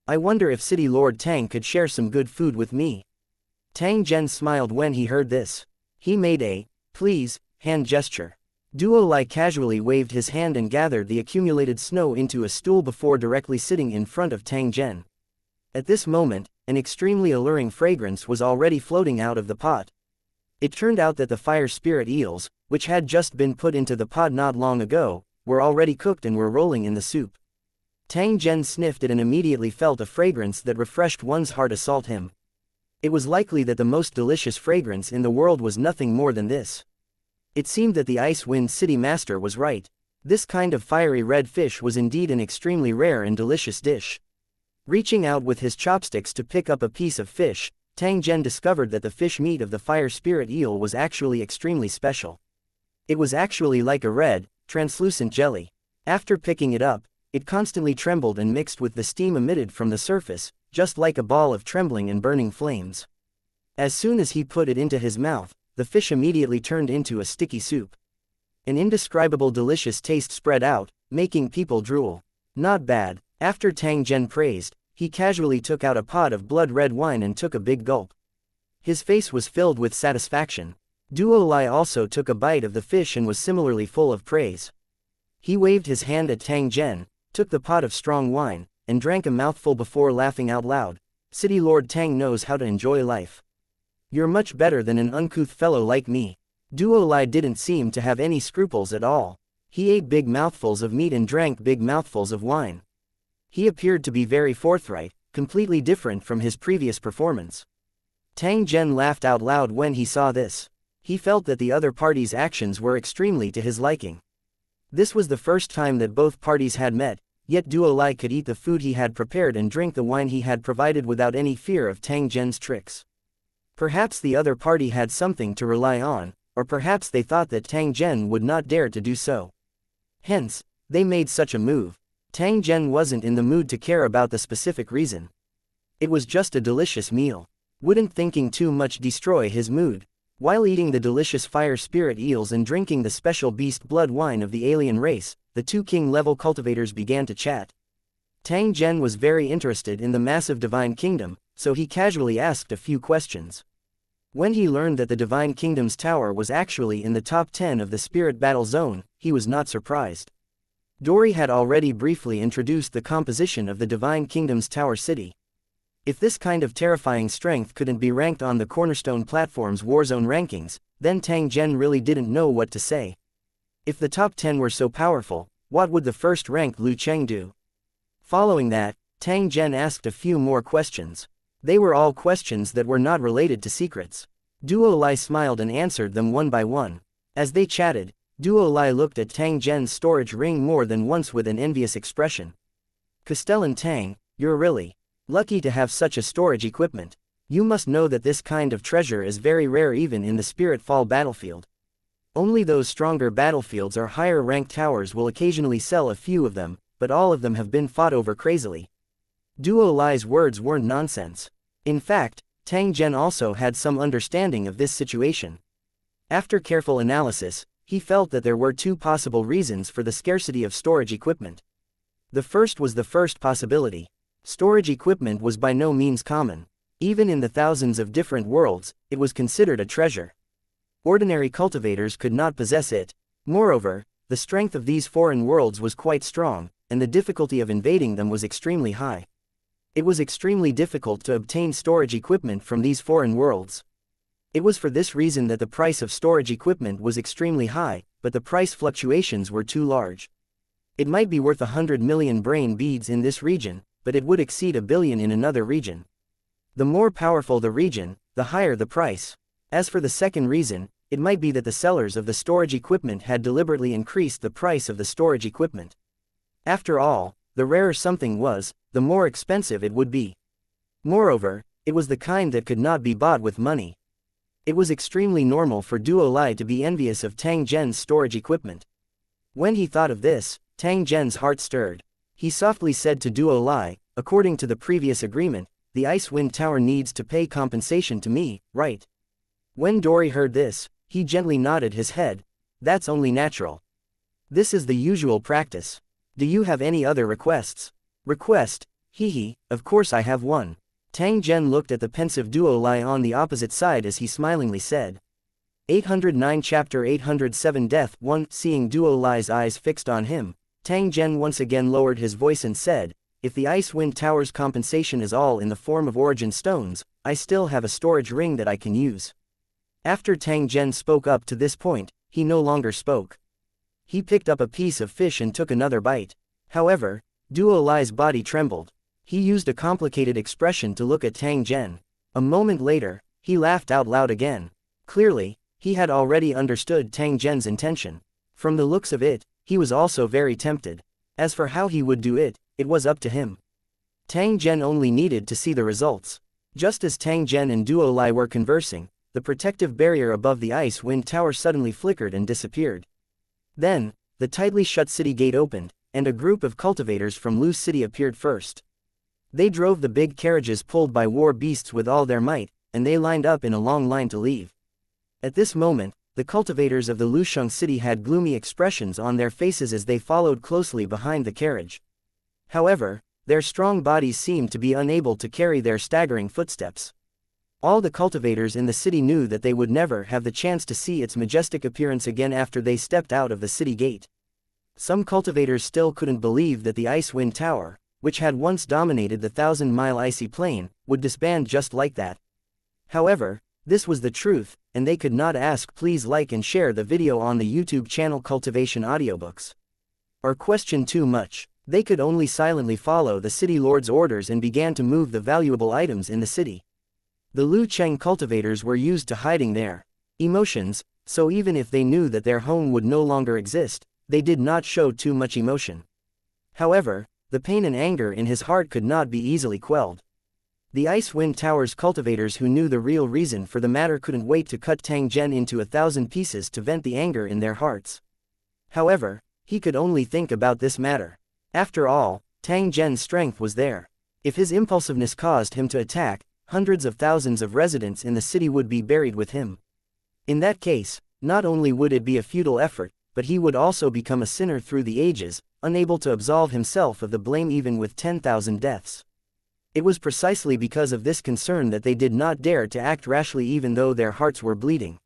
I wonder if City Lord Tang could share some good food with me." Tang Zhen smiled when he heard this. He made a "please" hand gesture. Duo Lai casually waved his hand and gathered the accumulated snow into a stool before directly sitting in front of Tang Zhen. At this moment, an extremely alluring fragrance was already floating out of the pot. It turned out that the fire spirit eels, which had just been put into the pot not long ago, were already cooked and were rolling in the soup. Tang Zhen sniffed it and immediately felt a fragrance that refreshed one's heart assault him. It was likely that the most delicious fragrance in the world was nothing more than this. It seemed that the Ice Wind City Master was right. This kind of fiery red fish was indeed an extremely rare and delicious dish. Reaching out with his chopsticks to pick up a piece of fish, Tang Zhen discovered that the fish meat of the fire spirit eel was actually extremely special. It was actually like a red, translucent jelly. After picking it up, it constantly trembled and mixed with the steam emitted from the surface, just like a ball of trembling and burning flames. As soon as he put it into his mouth, the fish immediately turned into a sticky soup. An indescribable delicious taste spread out, making people drool. Not bad. After Tang Zhen praised, he casually took out a pot of blood-red wine and took a big gulp. His face was filled with satisfaction. Duo Lai also took a bite of the fish and was similarly full of praise. He waved his hand at Tang Zhen, took the pot of strong wine, and drank a mouthful before laughing out loud. "City Lord Tang knows how to enjoy life. You're much better than an uncouth fellow like me." Duo Lai didn't seem to have any scruples at all. He ate big mouthfuls of meat and drank big mouthfuls of wine. He appeared to be very forthright, completely different from his previous performance. Tang Zhen laughed out loud when he saw this. He felt that the other party's actions were extremely to his liking. This was the first time that both parties had met, yet Duo Lai could eat the food he had prepared and drink the wine he had provided without any fear of Tang Zhen's tricks. Perhaps the other party had something to rely on, or perhaps they thought that Tang Zhen would not dare to do so. Hence, they made such a move. Tang Zhen wasn't in the mood to care about the specific reason. It was just a delicious meal. Wouldn't thinking too much destroy his mood? While eating the delicious fire spirit eels and drinking the special beast blood wine of the alien race, the two king-level cultivators began to chat. Tang Zhen was very interested in the massive divine kingdom, so he casually asked a few questions. When he learned that the divine kingdom's tower was actually in the top 10 of the spirit battle zone, he was not surprised. Dory had already briefly introduced the composition of the divine kingdom's tower city. If this kind of terrifying strength couldn't be ranked on the Cornerstone platform's Warzone rankings, then Tang Zhen really didn't know what to say. If the top 10 were so powerful, what would the first-ranked Lu Cheng do? Following that, Tang Zhen asked a few more questions. They were all questions that were not related to secrets. Duo Lai smiled and answered them one by one. As they chatted, Duo Lai looked at Tang Zhen's storage ring more than once with an envious expression. "Castellan Tang, you're really lucky to have such a storage equipment. You must know that this kind of treasure is very rare even in the Spirit Fall battlefield. Only those stronger battlefields or higher-ranked towers will occasionally sell a few of them, but all of them have been fought over crazily." Duo Lai's words weren't nonsense. In fact, Tang Zhen also had some understanding of this situation. After careful analysis, he felt that there were two possible reasons for the scarcity of storage equipment. The first was the first possibility. Storage equipment was by no means common. Even in the thousands of different worlds, it was considered a treasure. Ordinary cultivators could not possess it. Moreover, the strength of these foreign worlds was quite strong, and the difficulty of invading them was extremely high. It was extremely difficult to obtain storage equipment from these foreign worlds. It was for this reason that the price of storage equipment was extremely high, but the price fluctuations were too large. It might be worth 100 million brain beads in this region, but it would exceed 1 billion in another region. The more powerful the region, the higher the price. As for the second reason, it might be that the sellers of the storage equipment had deliberately increased the price of the storage equipment. After all, the rarer something was, the more expensive it would be. Moreover, it was the kind that could not be bought with money. It was extremely normal for Duo Lai to be envious of Tang Zhen's storage equipment. When he thought of this, Tang Zhen's heart stirred. He softly said to Duo Lai, according to the previous agreement, the Icewind Tower needs to pay compensation to me, right? When Dory heard this, he gently nodded his head. That's only natural. This is the usual practice. Do you have any other requests? Request? Hee, of course I have one. Tang Zhen looked at the pensive Duo Lai on the opposite side as he smilingly said. 809 Chapter 807 Death 1. Seeing Duo Lai's eyes fixed on him, Tang Zhen once again lowered his voice and said, if the Icewind Tower's compensation is all in the form of origin stones, I still have a storage ring that I can use. After Tang Zhen spoke up to this point, he no longer spoke. He picked up a piece of fish and took another bite. However, Duo Lai's body trembled. He used a complicated expression to look at Tang Zhen. A moment later, he laughed out loud again. Clearly, he had already understood Tang Zhen's intention. From the looks of it, he was also very tempted. As for how he would do it, it was up to him. Tang Zhen only needed to see the results. Just as Tang Zhen and Duo Lai were conversing, the protective barrier above the Icewind Tower suddenly flickered and disappeared. Then, the tightly shut city gate opened, and a group of cultivators from Lu City appeared first. They drove the big carriages pulled by war beasts with all their might, and they lined up in a long line to leave. At this moment, the cultivators of the Lusheng city had gloomy expressions on their faces as they followed closely behind the carriage. However, their strong bodies seemed to be unable to carry their staggering footsteps. All the cultivators in the city knew that they would never have the chance to see its majestic appearance again after they stepped out of the city gate. Some cultivators still couldn't believe that the Icewind Tower, which had once dominated the 1,000-mile icy plain, would disband just like that. However, this was the truth, and they could not ask please like and share the video on the YouTube channel Cultivation Audiobooks. Or question too much. They could only silently follow the city lord's orders and began to move the valuable items in the city. The Lu Cheng cultivators were used to hiding their emotions, so even if they knew that their home would no longer exist, they did not show too much emotion. However, the pain and anger in his heart could not be easily quelled. The Icewind Tower's cultivators who knew the real reason for the matter couldn't wait to cut Tang Zhen into 1,000 pieces to vent the anger in their hearts. However, he could only think about this matter. After all, Tang Zhen's strength was there. If his impulsiveness caused him to attack, hundreds of thousands of residents in the city would be buried with him. In that case, not only would it be a futile effort, but he would also become a sinner through the ages, unable to absolve himself of the blame even with 10,000 deaths. It was precisely because of this concern that they did not dare to act rashly even though their hearts were bleeding.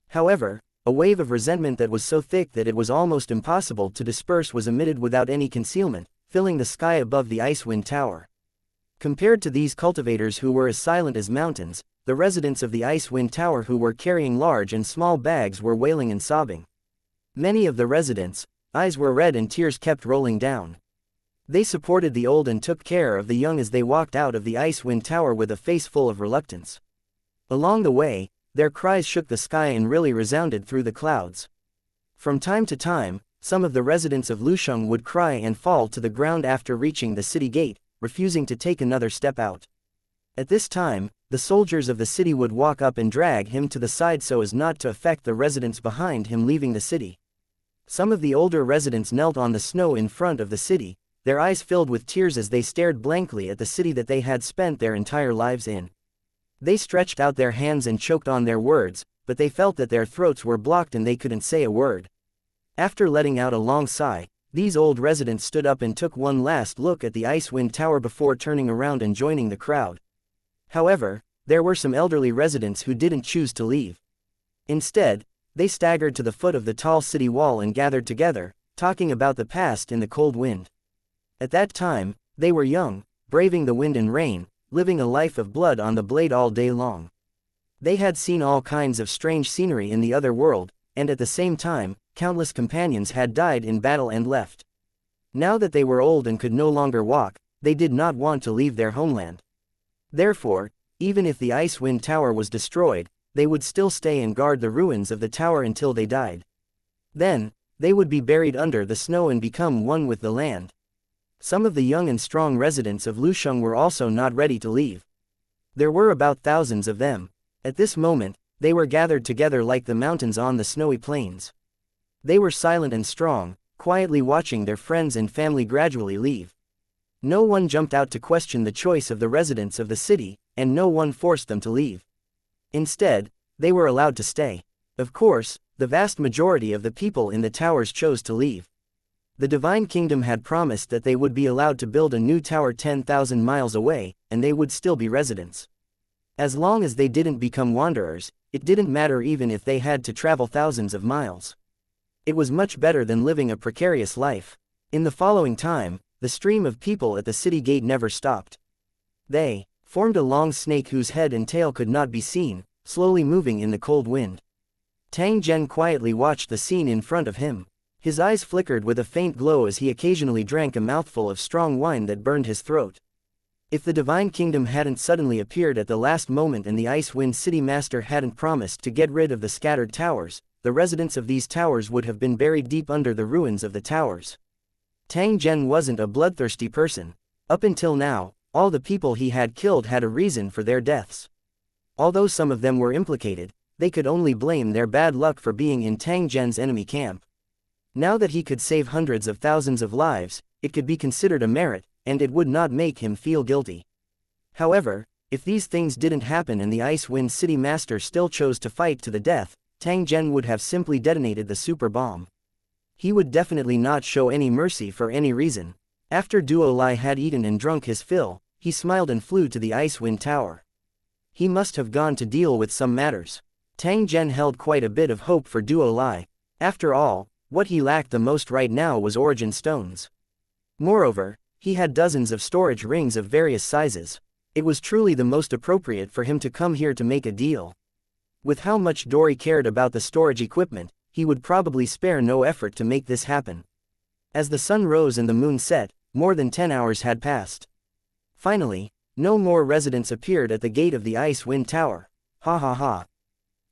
However, a wave of resentment that was so thick that it was almost impossible to disperse was emitted without any concealment, filling the sky above the Icewind Tower. Compared to these cultivators who were as silent as mountains, the residents of the Icewind Tower who were carrying large and small bags were wailing and sobbing. Many of the residents' eyes were red and tears kept rolling down. They supported the old and took care of the young as they walked out of the Icewind Tower with a face full of reluctance. Along the way, their cries shook the sky and really resounded through the clouds. From time to time, some of the residents of Lusheng would cry and fall to the ground after reaching the city gate, refusing to take another step out. At this time, the soldiers of the city would walk up and drag him to the side so as not to affect the residents behind him leaving the city. Some of the older residents knelt on the snow in front of the city, their eyes filled with tears as they stared blankly at the city that they had spent their entire lives in. They stretched out their hands and choked on their words, but they felt that their throats were blocked and they couldn't say a word. After letting out a long sigh, these old residents stood up and took one last look at the Icewind Tower before turning around and joining the crowd. However, there were some elderly residents who didn't choose to leave. Instead, they staggered to the foot of the tall city wall and gathered together, talking about the past in the cold wind. At that time, they were young, braving the wind and rain, living a life of blood on the blade all day long. They had seen all kinds of strange scenery in the other world, and at the same time, countless companions had died in battle and left. Now that they were old and could no longer walk, they did not want to leave their homeland. Therefore, even if the Icewind Tower was destroyed, they would still stay and guard the ruins of the tower until they died. Then, they would be buried under the snow and become one with the land. Some of the young and strong residents of Lusheng were also not ready to leave. There were about thousands of them. At this moment, they were gathered together like the mountains on the snowy plains. They were silent and strong, quietly watching their friends and family gradually leave. No one jumped out to question the choice of the residents of the city, and no one forced them to leave. Instead, they were allowed to stay. Of course, the vast majority of the people in the towers chose to leave. The Divine Kingdom had promised that they would be allowed to build a new tower 10,000 miles away, and they would still be residents. As long as they didn't become wanderers, it didn't matter even if they had to travel thousands of miles. It was much better than living a precarious life. In the following time, the stream of people at the city gate never stopped. They formed a long snake whose head and tail could not be seen, slowly moving in the cold wind. Tang Zhen quietly watched the scene in front of him. His eyes flickered with a faint glow as he occasionally drank a mouthful of strong wine that burned his throat. If the Divine Kingdom hadn't suddenly appeared at the last moment and the Icewind City Master hadn't promised to get rid of the scattered towers, the residents of these towers would have been buried deep under the ruins of the towers. Tang Zhen wasn't a bloodthirsty person. Up until now, all the people he had killed had a reason for their deaths. Although some of them were implicated, they could only blame their bad luck for being in Tang Zhen's enemy camp. Now that he could save hundreds of thousands of lives, it could be considered a merit, and it would not make him feel guilty. However, if these things didn't happen and the Icewind City Master still chose to fight to the death, Tang Zhen would have simply detonated the super bomb. He would definitely not show any mercy for any reason. After Duo Lai had eaten and drunk his fill, he smiled and flew to the Icewind Tower. He must have gone to deal with some matters. Tang Zhen held quite a bit of hope for Duo Lai. After all, what he lacked the most right now was origin stones. Moreover, he had dozens of storage rings of various sizes. It was truly the most appropriate for him to come here to make a deal. With how much Dory cared about the storage equipment, he would probably spare no effort to make this happen. As the sun rose and the moon set, more than 10 hours had passed. Finally, no more residents appeared at the gate of the Icewind Tower. Ha ha ha.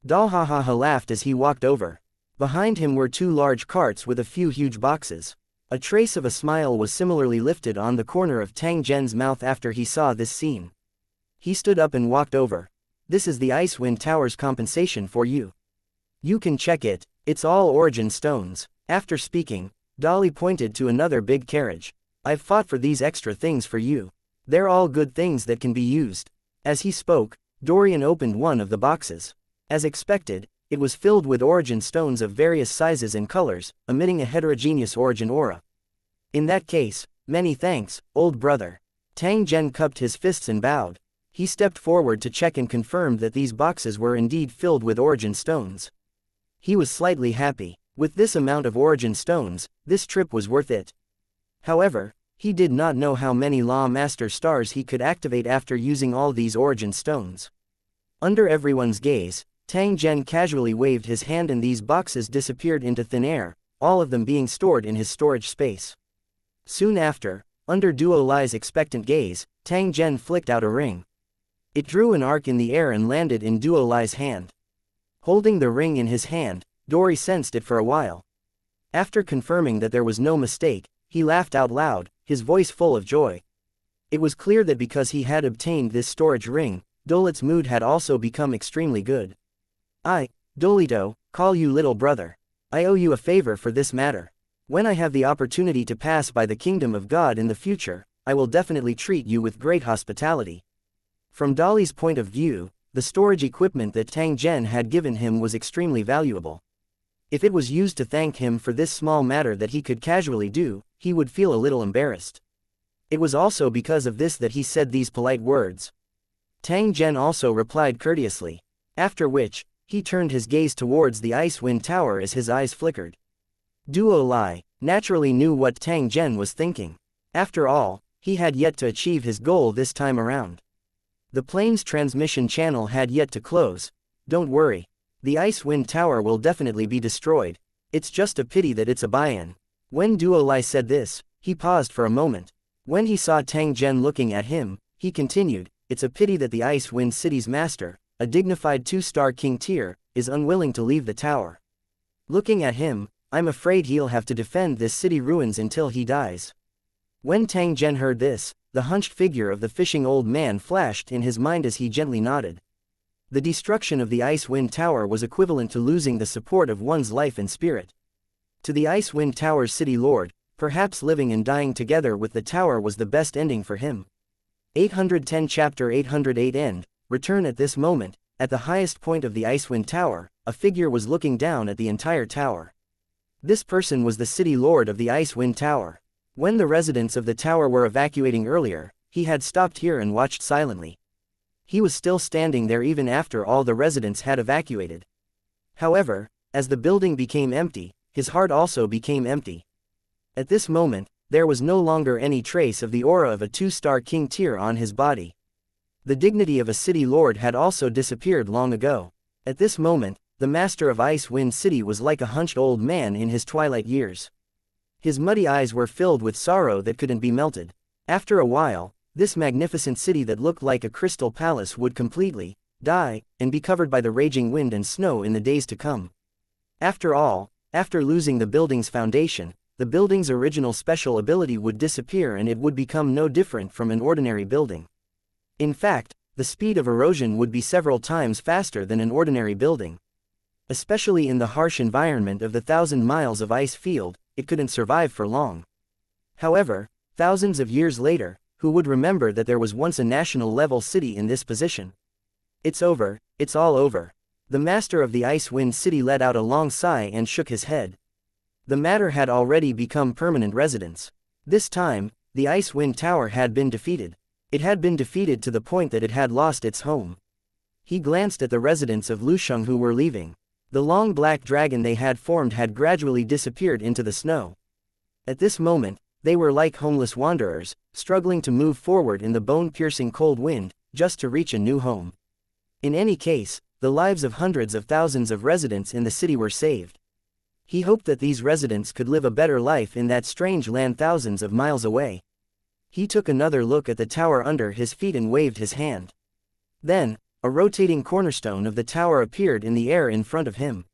Dal ha ha ha laughed as he walked over. Behind him were two large carts with a few huge boxes. A trace of a smile was similarly lifted on the corner of Tang Zhen's mouth after he saw this scene. He stood up and walked over. This is the Icewind Tower's compensation for you. You can check it, it's all origin stones. After speaking, Dolly pointed to another big carriage. I've fought for these extra things for you. They're all good things that can be used. As he spoke, Dorian opened one of the boxes. As expected, it was filled with origin stones of various sizes and colors, emitting a heterogeneous origin aura. In that case, many thanks, old brother. Tang Zhen cupped his fists and bowed. He stepped forward to check and confirmed that these boxes were indeed filled with origin stones. He was slightly happy. With this amount of origin stones, this trip was worth it. However, he did not know how many Law Master stars he could activate after using all these origin stones. Under everyone's gaze, Tang Zhen casually waved his hand and these boxes disappeared into thin air, all of them being stored in his storage space. Soon after, under Duo Lai's expectant gaze, Tang Zhen flicked out a ring. It drew an arc in the air and landed in Duo Lai's hand. Holding the ring in his hand, Dory sensed it for a while. After confirming that there was no mistake, he laughed out loud, his voice full of joy. It was clear that because he had obtained this storage ring, Dolit's mood had also become extremely good. I, Dolito, call you little brother. I owe you a favor for this matter. When I have the opportunity to pass by the kingdom of God in the future, I will definitely treat you with great hospitality. From Dolly's point of view, the storage equipment that Tang Zhen had given him was extremely valuable. If it was used to thank him for this small matter that he could casually do, he would feel a little embarrassed. It was also because of this that he said these polite words. Tang Zhen also replied courteously. After which, He turned his gaze towards the Ice Wind Tower as his eyes flickered. Duo Lai naturally knew what Tang Zhen was thinking. After all, he had yet to achieve his goal this time around. The plane's transmission channel had yet to close. Don't worry. The Ice Wind Tower will definitely be destroyed. It's just a pity that it's a buy-in. When Duo Lai said this, he paused for a moment. When he saw Tang Zhen looking at him, he continued, it's a pity that the Ice Wind City's master, a dignified 2-star king tier, is unwilling to leave the tower. Looking at him, I'm afraid he'll have to defend this city ruins until he dies. When Tang Zhen heard this, the hunched figure of the fishing old man flashed in his mind as he gently nodded. The destruction of the Ice Wind Tower was equivalent to losing the support of one's life and spirit. To the Ice Wind Tower's city lord, perhaps living and dying together with the tower was the best ending for him. 810 Chapter 808 End. Return. At this moment, at the highest point of the Icewind Tower, a figure was looking down at the entire tower. This person was the city lord of the Icewind Tower. When the residents of the tower were evacuating earlier, he had stopped here and watched silently. He was still standing there even after all the residents had evacuated. However, as the building became empty, his heart also became empty. At this moment, there was no longer any trace of the aura of a 2-star king tier on his body. The dignity of a city lord had also disappeared long ago. At this moment, the master of Ice Wind City was like a hunched old man in his twilight years. His muddy eyes were filled with sorrow that couldn't be melted. After a while, this magnificent city that looked like a crystal palace would completely die and be covered by the raging wind and snow in the days to come. After all, after losing the building's foundation, the building's original special ability would disappear and it would become no different from an ordinary building. In fact, the speed of erosion would be several times faster than an ordinary building. Especially in the harsh environment of the 1,000 miles of ice field, it couldn't survive for long. However, thousands of years later, who would remember that there was once a national-level city in this position? It's over, it's all over. The master of the Ice Wind City let out a long sigh and shook his head. The matter had already become permanent residence. This time, the Ice Wind Tower had been defeated. It had been defeated to the point that it had lost its home. He glanced at the residents of Lusheng who were leaving. The long black dragon they had formed had gradually disappeared into the snow. At this moment, they were like homeless wanderers, struggling to move forward in the bone-piercing cold wind, just to reach a new home. In any case, the lives of hundreds of thousands of residents in the city were saved. He hoped that these residents could live a better life in that strange land thousands of miles away. He took another look at the tower under his feet and waved his hand. Then, a rotating cornerstone of the tower appeared in the air in front of him.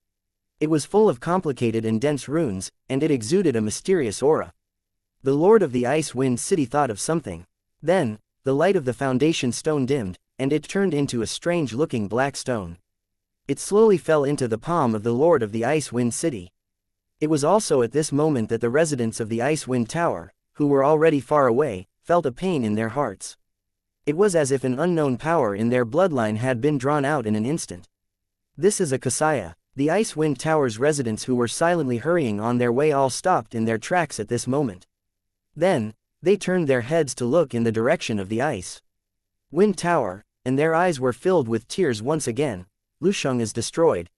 It was full of complicated and dense runes, and it exuded a mysterious aura. The Lord of the Ice Wind City thought of something. Then, the light of the foundation stone dimmed, and it turned into a strange-looking black stone. It slowly fell into the palm of the Lord of the Ice Wind City. It was also at this moment that the residents of the Ice Wind Tower, who were already far away, felt a pain in their hearts. It was as if an unknown power in their bloodline had been drawn out in an instant. This is a xianxia. The Ice Wind Tower's residents who were silently hurrying on their way all stopped in their tracks at this moment. Then, they turned their heads to look in the direction of the Ice Wind Tower, and their eyes were filled with tears once again. Lusheng is destroyed.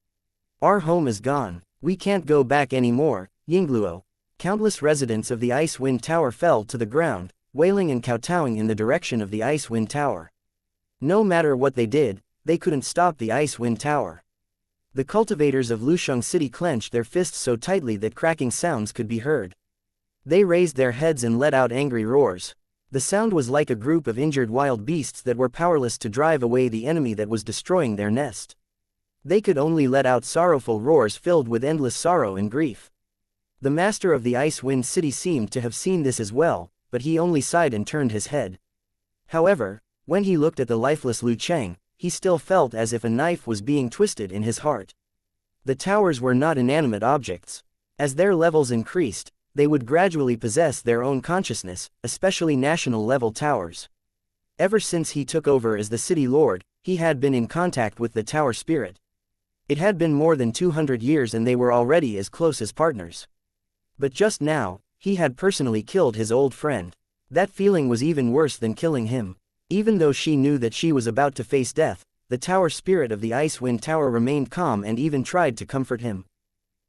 Our home is gone. We can't go back anymore, Yingluo. Countless residents of the Ice Wind Tower fell to the ground, wailing and kowtowing in the direction of the Ice Wind Tower. No matter what they did, they couldn't stop the Ice Wind Tower. The cultivators of Lusheng City clenched their fists so tightly that cracking sounds could be heard. They raised their heads and let out angry roars. The sound was like a group of injured wild beasts that were powerless to drive away the enemy that was destroying their nest. They could only let out sorrowful roars filled with endless sorrow and grief. The master of the Ice Wind City seemed to have seen this as well, but he only sighed and turned his head. However, when he looked at the lifeless Lu Cheng, he still felt as if a knife was being twisted in his heart. The towers were not inanimate objects. As their levels increased, they would gradually possess their own consciousness, especially national-level towers. Ever since he took over as the city lord, he had been in contact with the tower spirit. It had been more than 200 years and they were already as close as partners. But just now, he had personally killed his old friend. That feeling was even worse than killing him. Even though she knew that she was about to face death, the tower spirit of the Icewind Tower remained calm and even tried to comfort him.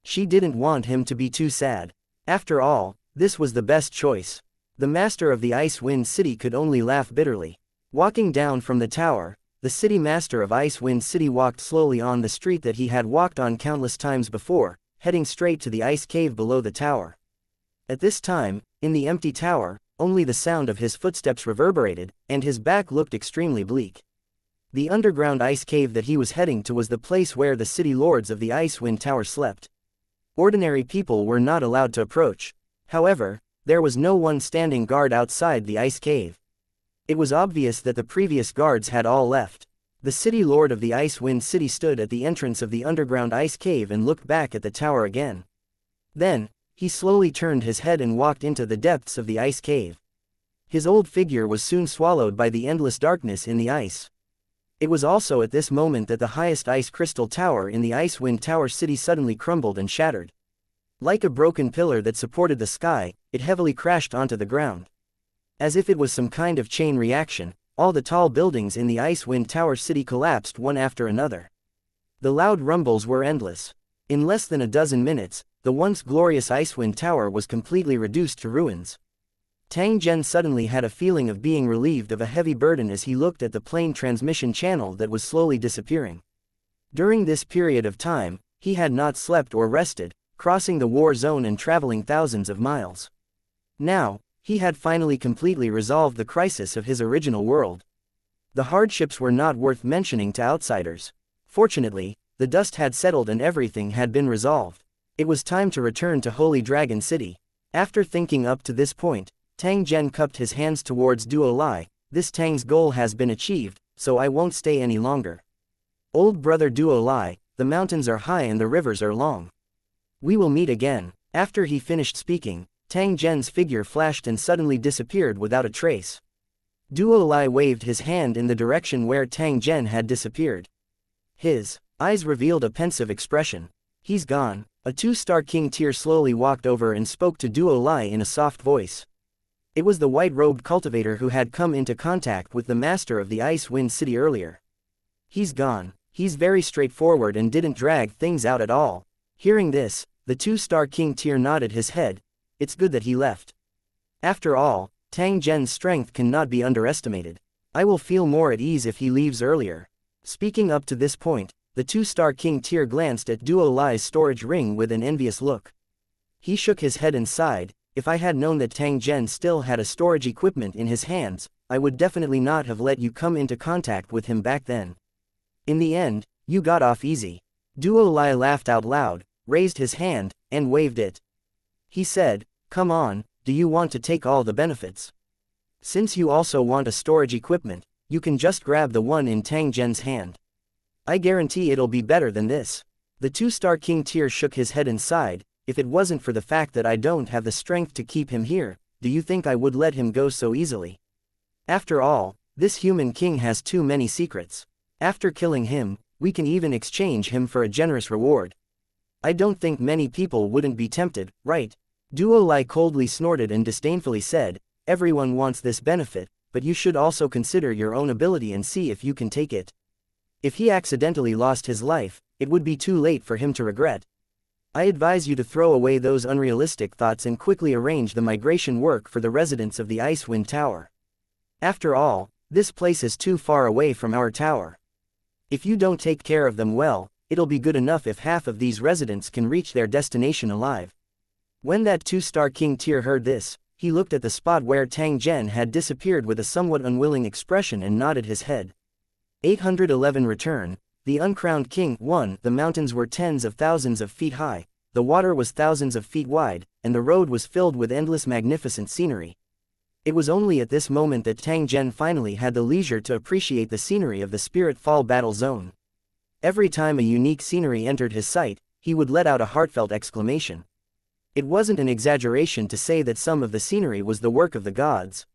She didn't want him to be too sad. After all, this was the best choice. The master of the Icewind City could only laugh bitterly. Walking down from the tower, the city master of Icewind City walked slowly on the street that he had walked on countless times before, heading straight to the ice cave below the tower. At this time, in the empty tower, only the sound of his footsteps reverberated, and his back looked extremely bleak. The underground ice cave that he was heading to was the place where the city lords of the Icewind Tower slept. Ordinary people were not allowed to approach. However, there was no one standing guard outside the ice cave. It was obvious that the previous guards had all left. The city lord of the Icewind City stood at the entrance of the underground ice cave and looked back at the tower again. Then, he slowly turned his head and walked into the depths of the ice cave. His old figure was soon swallowed by the endless darkness in the ice. It was also at this moment that the highest ice crystal tower in the Icewind Tower city suddenly crumbled and shattered. Like a broken pillar that supported the sky, it heavily crashed onto the ground. As if it was some kind of chain reaction, all the tall buildings in the Icewind Tower city collapsed one after another. The loud rumbles were endless. In less than a dozen minutes, the once glorious Icewind Tower was completely reduced to ruins. Tang Zhen suddenly had a feeling of being relieved of a heavy burden as he looked at the plane transmission channel that was slowly disappearing. During this period of time, he had not slept or rested, crossing the war zone and traveling thousands of miles. Now, he had finally completely resolved the crisis of his original world. The hardships were not worth mentioning to outsiders. Fortunately, the dust had settled and everything had been resolved. It was time to return to Holy Dragon City. After thinking up to this point, Tang Zhen cupped his hands towards Duo Lai. This Tang's goal has been achieved, so I won't stay any longer. Old brother Duo Lai, the mountains are high and the rivers are long. We will meet again. After he finished speaking, Tang Zhen's figure flashed and suddenly disappeared without a trace. Duo Lai waved his hand in the direction where Tang Zhen had disappeared. His eyes revealed a pensive expression. He's gone. A two-star king tier slowly walked over and spoke to Duo Lai in a soft voice. It was the white-robed cultivator who had come into contact with the master of the Icewind City earlier. He's gone. He's very straightforward and didn't drag things out at all. Hearing this, the two-star king tier nodded his head. It's good that he left. After all, Tang Zhen's strength cannot be underestimated. I will feel more at ease if he leaves earlier. Speaking up to this point, the two-star king tier glanced at Duo Lai's storage ring with an envious look. He shook his head and sighed. If I had known that Tang Zhen still had a storage equipment in his hands, I would definitely not have let you come into contact with him back then. In the end, you got off easy. Duo Lai laughed out loud, raised his hand, and waved it. He said, come on, do you want to take all the benefits? Since you also want a storage equipment, you can just grab the one in Tang Zhen's hand. I guarantee it'll be better than this. The two-star king tier shook his head and sighed. If it wasn't for the fact that I don't have the strength to keep him here, do you think I would let him go so easily? After all, this human king has too many secrets. After killing him, we can even exchange him for a generous reward. I don't think many people wouldn't be tempted, right? Duo Lai coldly snorted and disdainfully said, everyone wants this benefit, but you should also consider your own ability and see if you can take it. If he accidentally lost his life, it would be too late for him to regret. I advise you to throw away those unrealistic thoughts and quickly arrange the migration work for the residents of the Icewind Tower. After all, this place is too far away from our tower. If you don't take care of them well, it'll be good enough if half of these residents can reach their destination alive. When that two-star king tier heard this, he looked at the spot where Tang Zhen had disappeared with a somewhat unwilling expression and nodded his head. 811 Return. The uncrowned king. 1. The mountains were tens of thousands of feet high, the water was thousands of feet wide, and the road was filled with endless magnificent scenery. It was only at this moment that Tang Zhen finally had the leisure to appreciate the scenery of the Spirit Fall battle zone. Every time a unique scenery entered his sight, he would let out a heartfelt exclamation. It wasn't an exaggeration to say that some of the scenery was the work of the gods.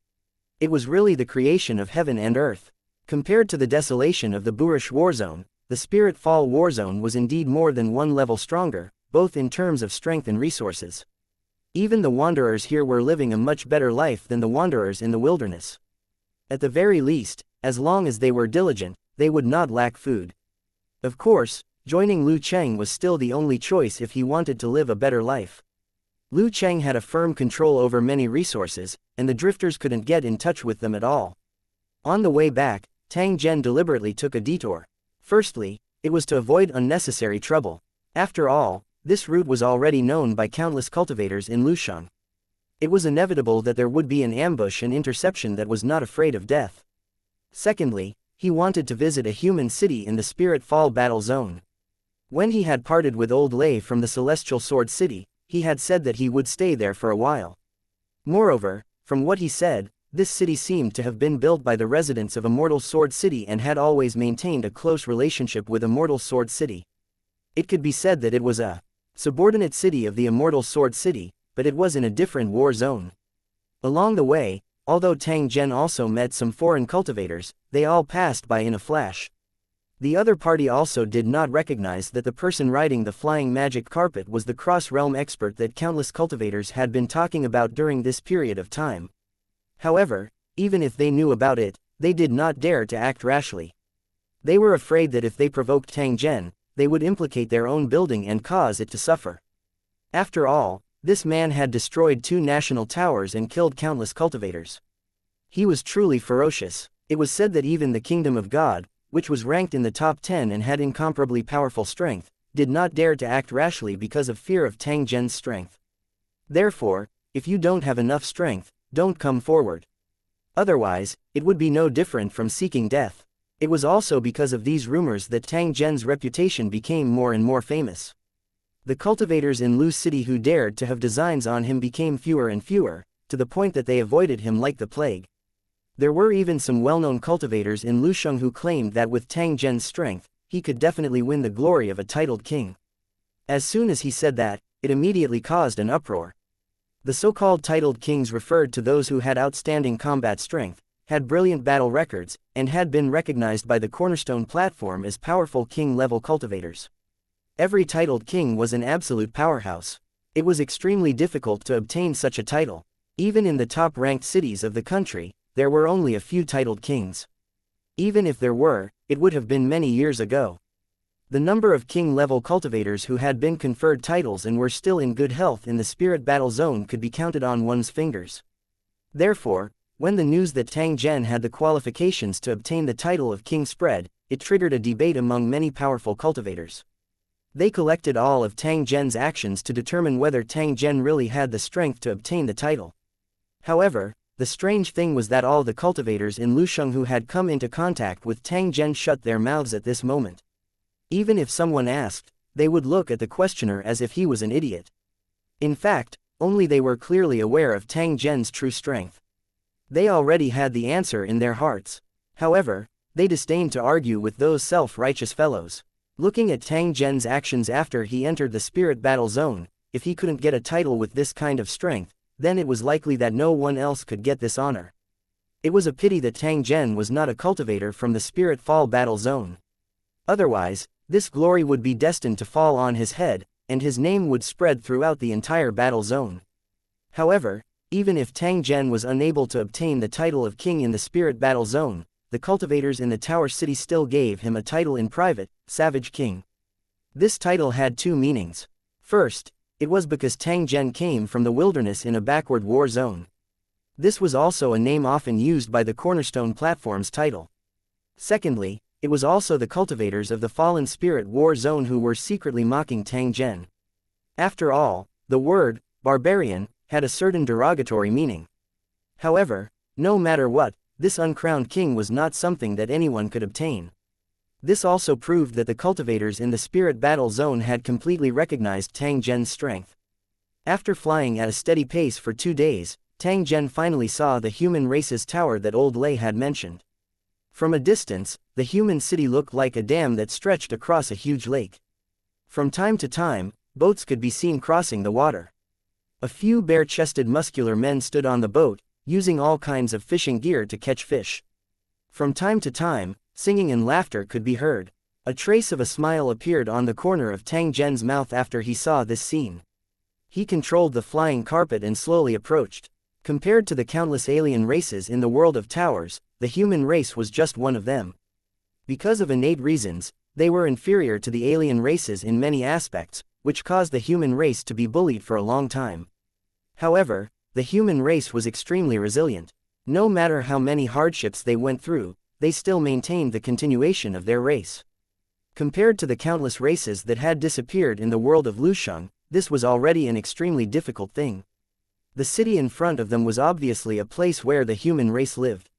It was really the creation of heaven and earth. Compared to the desolation of the Burish war zone, the Spirit Fall war zone was indeed more than one level stronger, both in terms of strength and resources. Even the wanderers here were living a much better life than the wanderers in the wilderness. At the very least, as long as they were diligent, they would not lack food. Of course, joining Liu Cheng was still the only choice if he wanted to live a better life. Liu Cheng had a firm control over many resources, and the drifters couldn't get in touch with them at all. On the way back, Tang Zhen deliberately took a detour. Firstly, it was to avoid unnecessary trouble. After all, this route was already known by countless cultivators in Lusheng. It was inevitable that there would be an ambush and interception that was not afraid of death. Secondly, he wanted to visit a human city in the Spirit Fall battle zone. When he had parted with Old Lei from the Celestial Sword City, he had said that he would stay there for a while. Moreover, from what he said, this city seemed to have been built by the residents of Immortal Sword City and had always maintained a close relationship with Immortal Sword City. It could be said that it was a subordinate city of the Immortal Sword City, but it was in a different war zone. Along the way, although Tang Zhen also met some foreign cultivators, they all passed by in a flash. The other party also did not recognize that the person riding the flying magic carpet was the cross-realm expert that countless cultivators had been talking about during this period of time. However, even if they knew about it, they did not dare to act rashly. They were afraid that if they provoked Tang Zhen, they would implicate their own building and cause it to suffer. After all, this man had destroyed 2 national towers and killed countless cultivators. He was truly ferocious. It was said that even the Kingdom of God, which was ranked in the top 10 and had incomparably powerful strength, did not dare to act rashly because of fear of Tang Zhen's strength. Therefore, if you don't have enough strength, don't come forward. Otherwise, it would be no different from seeking death. It was also because of these rumors that Tang Zhen's reputation became more and more famous. The cultivators in Lu City who dared to have designs on him became fewer and fewer, to the point that they avoided him like the plague. There were even some well-known cultivators in Lusheng who claimed that with Tang Zhen's strength, he could definitely win the glory of a titled king. As soon as he said that, it immediately caused an uproar. The so-called titled kings referred to those who had outstanding combat strength, had brilliant battle records, and had been recognized by the Cornerstone platform as powerful king-level cultivators. Every titled king was an absolute powerhouse. It was extremely difficult to obtain such a title. Even in the top-ranked cities of the country, there were only a few titled kings. Even if there were, it would have been many years ago. The number of king-level cultivators who had been conferred titles and were still in good health in the Spirit Battle Zone could be counted on one's fingers. Therefore, when the news that Tang Zhen had the qualifications to obtain the title of king spread, it triggered a debate among many powerful cultivators. They collected all of Tang Zhen's actions to determine whether Tang Zhen really had the strength to obtain the title. However, the strange thing was that all the cultivators in Lusheng who had come into contact with Tang Zhen shut their mouths at this moment. Even if someone asked, they would look at the questioner as if he was an idiot. In fact, only they were clearly aware of Tang Zhen's true strength. They already had the answer in their hearts. However, they disdained to argue with those self-righteous fellows. Looking at Tang Zhen's actions after he entered the Spirit Battle Zone, if he couldn't get a title with this kind of strength, then it was likely that no one else could get this honor. It was a pity that Tang Zhen was not a cultivator from the Spirit Fall Battle Zone. Otherwise, this glory would be destined to fall on his head, and his name would spread throughout the entire battle zone. However, even if Tang Zhen was unable to obtain the title of king in the Spirit Battle Zone, the cultivators in the Tower City still gave him a title in private, Savage King. This title had 2 meanings. First, it was because Tang Zhen came from the wilderness in a backward war zone. This was also a name often used by the Cornerstone platform's title. Secondly, it was also the cultivators of the Fallen Spirit war zone who were secretly mocking Tang Zhen. After all, the word, barbarian, had a certain derogatory meaning. However, no matter what, this uncrowned king was not something that anyone could obtain. This also proved that the cultivators in the Spirit Battle Zone had completely recognized Tang Zhen's strength. After flying at a steady pace for 2 days, Tang Zhen finally saw the human race's tower that Old Lei had mentioned. From a distance, the human city looked like a dam that stretched across a huge lake. From time to time, boats could be seen crossing the water. A few bare-chested muscular men stood on the boat, using all kinds of fishing gear to catch fish. From time to time, singing and laughter could be heard. A trace of a smile appeared on the corner of Tang Zhen's mouth after he saw this scene. He controlled the flying carpet and slowly approached. Compared to the countless alien races in the world of towers, the human race was just one of them. Because of innate reasons, they were inferior to the alien races in many aspects, which caused the human race to be bullied for a long time. However, the human race was extremely resilient. No matter how many hardships they went through, they still maintained the continuation of their race. Compared to the countless races that had disappeared in the world of Lusheng, this was already an extremely difficult thing. The city in front of them was obviously a place where the human race lived.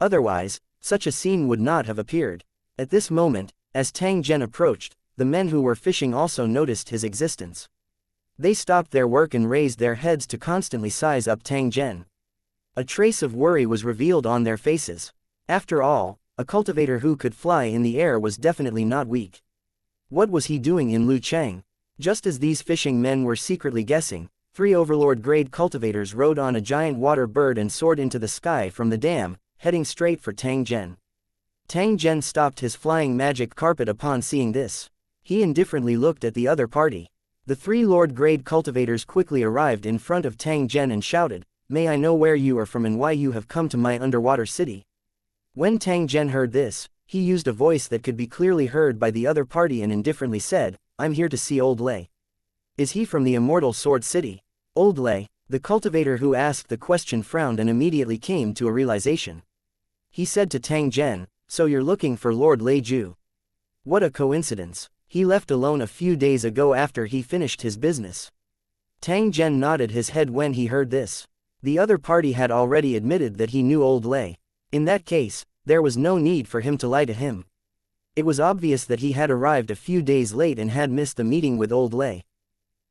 Otherwise, such a scene would not have appeared. At this moment, as Tang Zhen approached, the men who were fishing also noticed his existence. They stopped their work and raised their heads to constantly size up Tang Zhen. A trace of worry was revealed on their faces. After all, a cultivator who could fly in the air was definitely not weak. What was he doing in Lucheng? Just as these fishing men were secretly guessing, 3 overlord-grade cultivators rode on a giant water bird and soared into the sky from the dam, heading straight for Tang Zhen. Tang Zhen stopped his flying magic carpet upon seeing this. He indifferently looked at the other party. The 3 lord-grade cultivators quickly arrived in front of Tang Zhen and shouted, "May I know where you are from and why you have come to my underwater city?" When Tang Zhen heard this, he used a voice that could be clearly heard by the other party and indifferently said, "I'm here to see Old Lei." "Is he from the Immortal Sword City?" Old Lei, the cultivator who asked the question, frowned and immediately came to a realization. He said to Tang Zhen, "So you're looking for Lord Lei Ju? What a coincidence. He left alone a few days ago after he finished his business." Tang Zhen nodded his head when he heard this. The other party had already admitted that he knew Old Lei. In that case, there was no need for him to lie to him. It was obvious that he had arrived a few days late and had missed the meeting with Old Lei.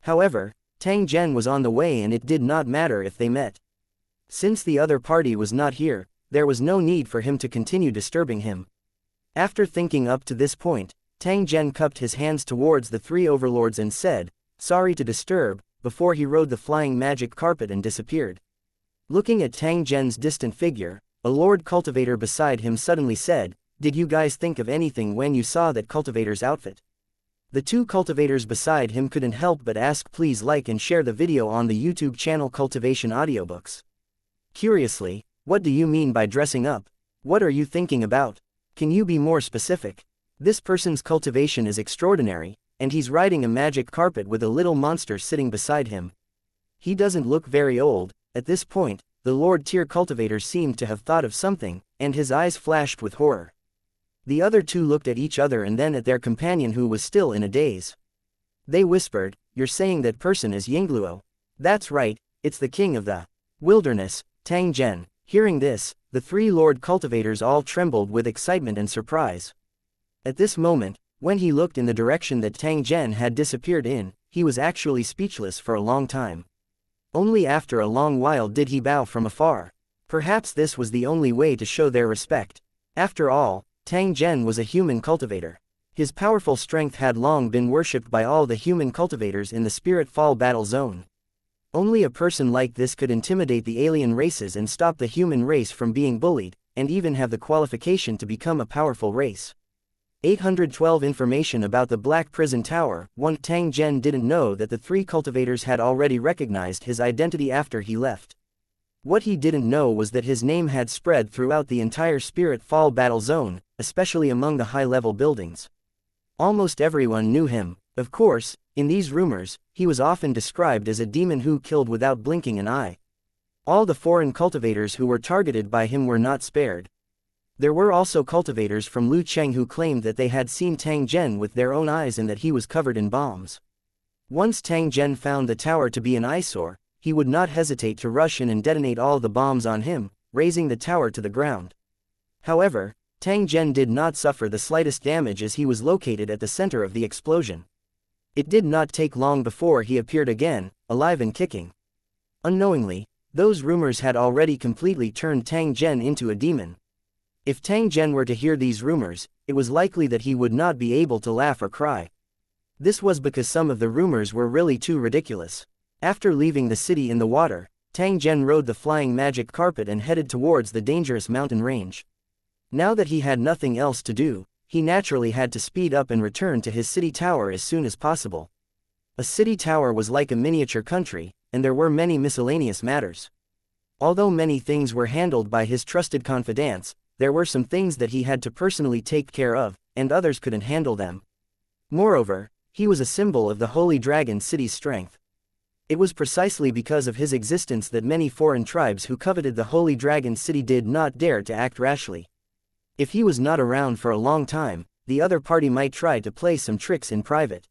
However, Tang Zhen was on the way and it did not matter if they met. Since the other party was not here, there was no need for him to continue disturbing him. After thinking up to this point, Tang Zhen cupped his hands towards the 3 overlords and said, "Sorry to disturb," before he rode the flying magic carpet and disappeared. Looking at Tang Zhen's distant figure, a lord cultivator beside him suddenly said, "Did you guys think of anything when you saw that cultivator's outfit?" The 2 cultivators beside him couldn't help but ask. Please like and share the video on the YouTube channel Cultivation Audiobooks. Curiously, what do you mean by dressing up? What are you thinking about? Can you be more specific? This person's cultivation is extraordinary, and he's riding a magic carpet with a little monster sitting beside him. He doesn't look very old. At this point, the Lord tier cultivator seemed to have thought of something, and his eyes flashed with horror. The other 2 looked at each other and then at their companion, who was still in a daze. They whispered, "You're saying that person is Yingluo?" "That's right, it's the king of the wilderness, Tang Zhen." Hearing this, the 3 lord cultivators all trembled with excitement and surprise. At this moment, when he looked in the direction that Tang Zhen had disappeared in, he was actually speechless for a long time. Only after a long while did he bow from afar. Perhaps this was the only way to show their respect. After all, Tang Zhen was a human cultivator. His powerful strength had long been worshipped by all the human cultivators in the Spirit Fall battle zone. Only a person like this could intimidate the alien races and stop the human race from being bullied, and even have the qualification to become a powerful race. 812 Information about the Black Prison Tower. 1. Tang Zhen didn't know that the 3 cultivators had already recognized his identity after he left. What he didn't know was that his name had spread throughout the entire Spirit Fall battle zone, especially among the high-level buildings. Almost everyone knew him. Of course, in these rumors, he was often described as a demon who killed without blinking an eye. All the foreign cultivators who were targeted by him were not spared. There were also cultivators from Lucheng who claimed that they had seen Tang Zhen with their own eyes and that he was covered in bombs. Once Tang Zhen found the tower to be an eyesore, he would not hesitate to rush in and detonate all the bombs on him, razing the tower to the ground. However, Tang Zhen did not suffer the slightest damage as he was located at the center of the explosion. It did not take long before he appeared again, alive and kicking. Unknowingly, those rumors had already completely turned Tang Zhen into a demon. If Tang Zhen were to hear these rumors, it was likely that he would not be able to laugh or cry. This was because some of the rumors were really too ridiculous. After leaving the city in the water, Tang Zhen rode the flying magic carpet and headed towards the dangerous mountain range. Now that he had nothing else to do, he naturally had to speed up and return to his city tower as soon as possible. A city tower was like a miniature country, and there were many miscellaneous matters. Although many things were handled by his trusted confidants, there were some things that he had to personally take care of, and others couldn't handle them. Moreover, he was a symbol of the Holy Dragon City's strength. It was precisely because of his existence that many foreign tribes who coveted the Holy Dragon City did not dare to act rashly. If he was not around for a long time, the other party might try to play some tricks in private.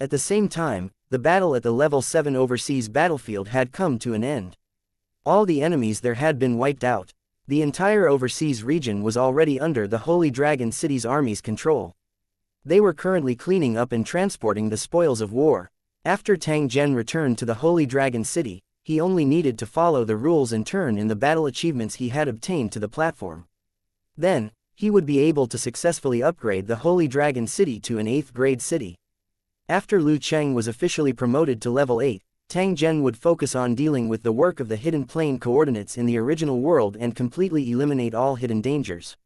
At the same time, the battle at the Level 7 overseas battlefield had come to an end. All the enemies there had been wiped out. The entire overseas region was already under the Holy Dragon City's army's control. They were currently cleaning up and transporting the spoils of war. After Tang Zhen returned to the Holy Dragon City, he only needed to follow the rules and turn in the battle achievements he had obtained to the platform. Then, he would be able to successfully upgrade the Holy Dragon City to an 8th grade city. After Lu Cheng was officially promoted to level 8, Tang Zhen would focus on dealing with the work of the hidden plane coordinates in the original world and completely eliminate all hidden dangers.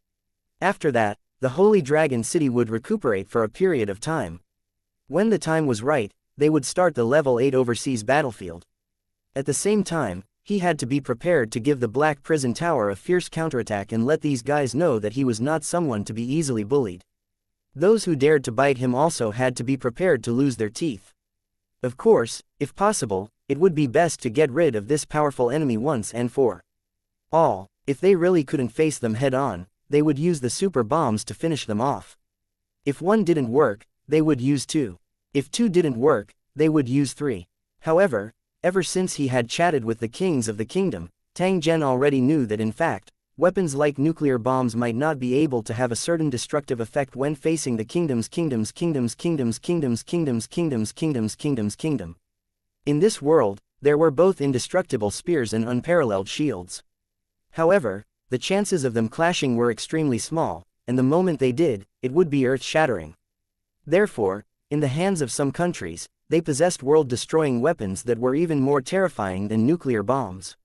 After that, the Holy Dragon City would recuperate for a period of time. When the time was right, they would start the level 8 overseas battlefield. At the same time, he had to be prepared to give the Black Prison Tower a fierce counterattack and let these guys know that he was not someone to be easily bullied. Those who dared to bite him also had to be prepared to lose their teeth. Of course, if possible, it would be best to get rid of this powerful enemy once and for all. If they really couldn't face them head-on, they would use the super bombs to finish them off. If one didn't work, they would use 2. If 2 didn't work, they would use 3. However, ever since he had chatted with the kings of the kingdom, Tang Zhen already knew that in fact, weapons like nuclear bombs might not be able to have a certain destructive effect when facing the kingdom's kingdom. In this world, there were both indestructible spears and unparalleled shields. However, the chances of them clashing were extremely small, and the moment they did, it would be earth-shattering. Therefore, in the hands of some countries, they possessed world-destroying weapons that were even more terrifying than nuclear bombs.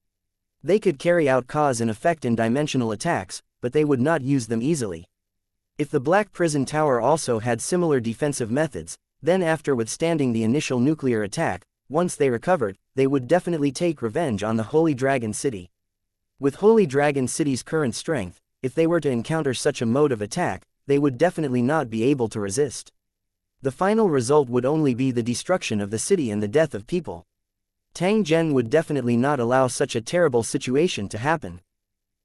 They could carry out cause and effect in dimensional attacks, but they would not use them easily. If the Black Prison Tower also had similar defensive methods, then after withstanding the initial nuclear attack, once they recovered, they would definitely take revenge on the Holy Dragon City. With Holy Dragon City's current strength, if they were to encounter such a mode of attack, they would definitely not be able to resist. The final result would only be the destruction of the city and the death of people. Tang Zhen would definitely not allow such a terrible situation to happen.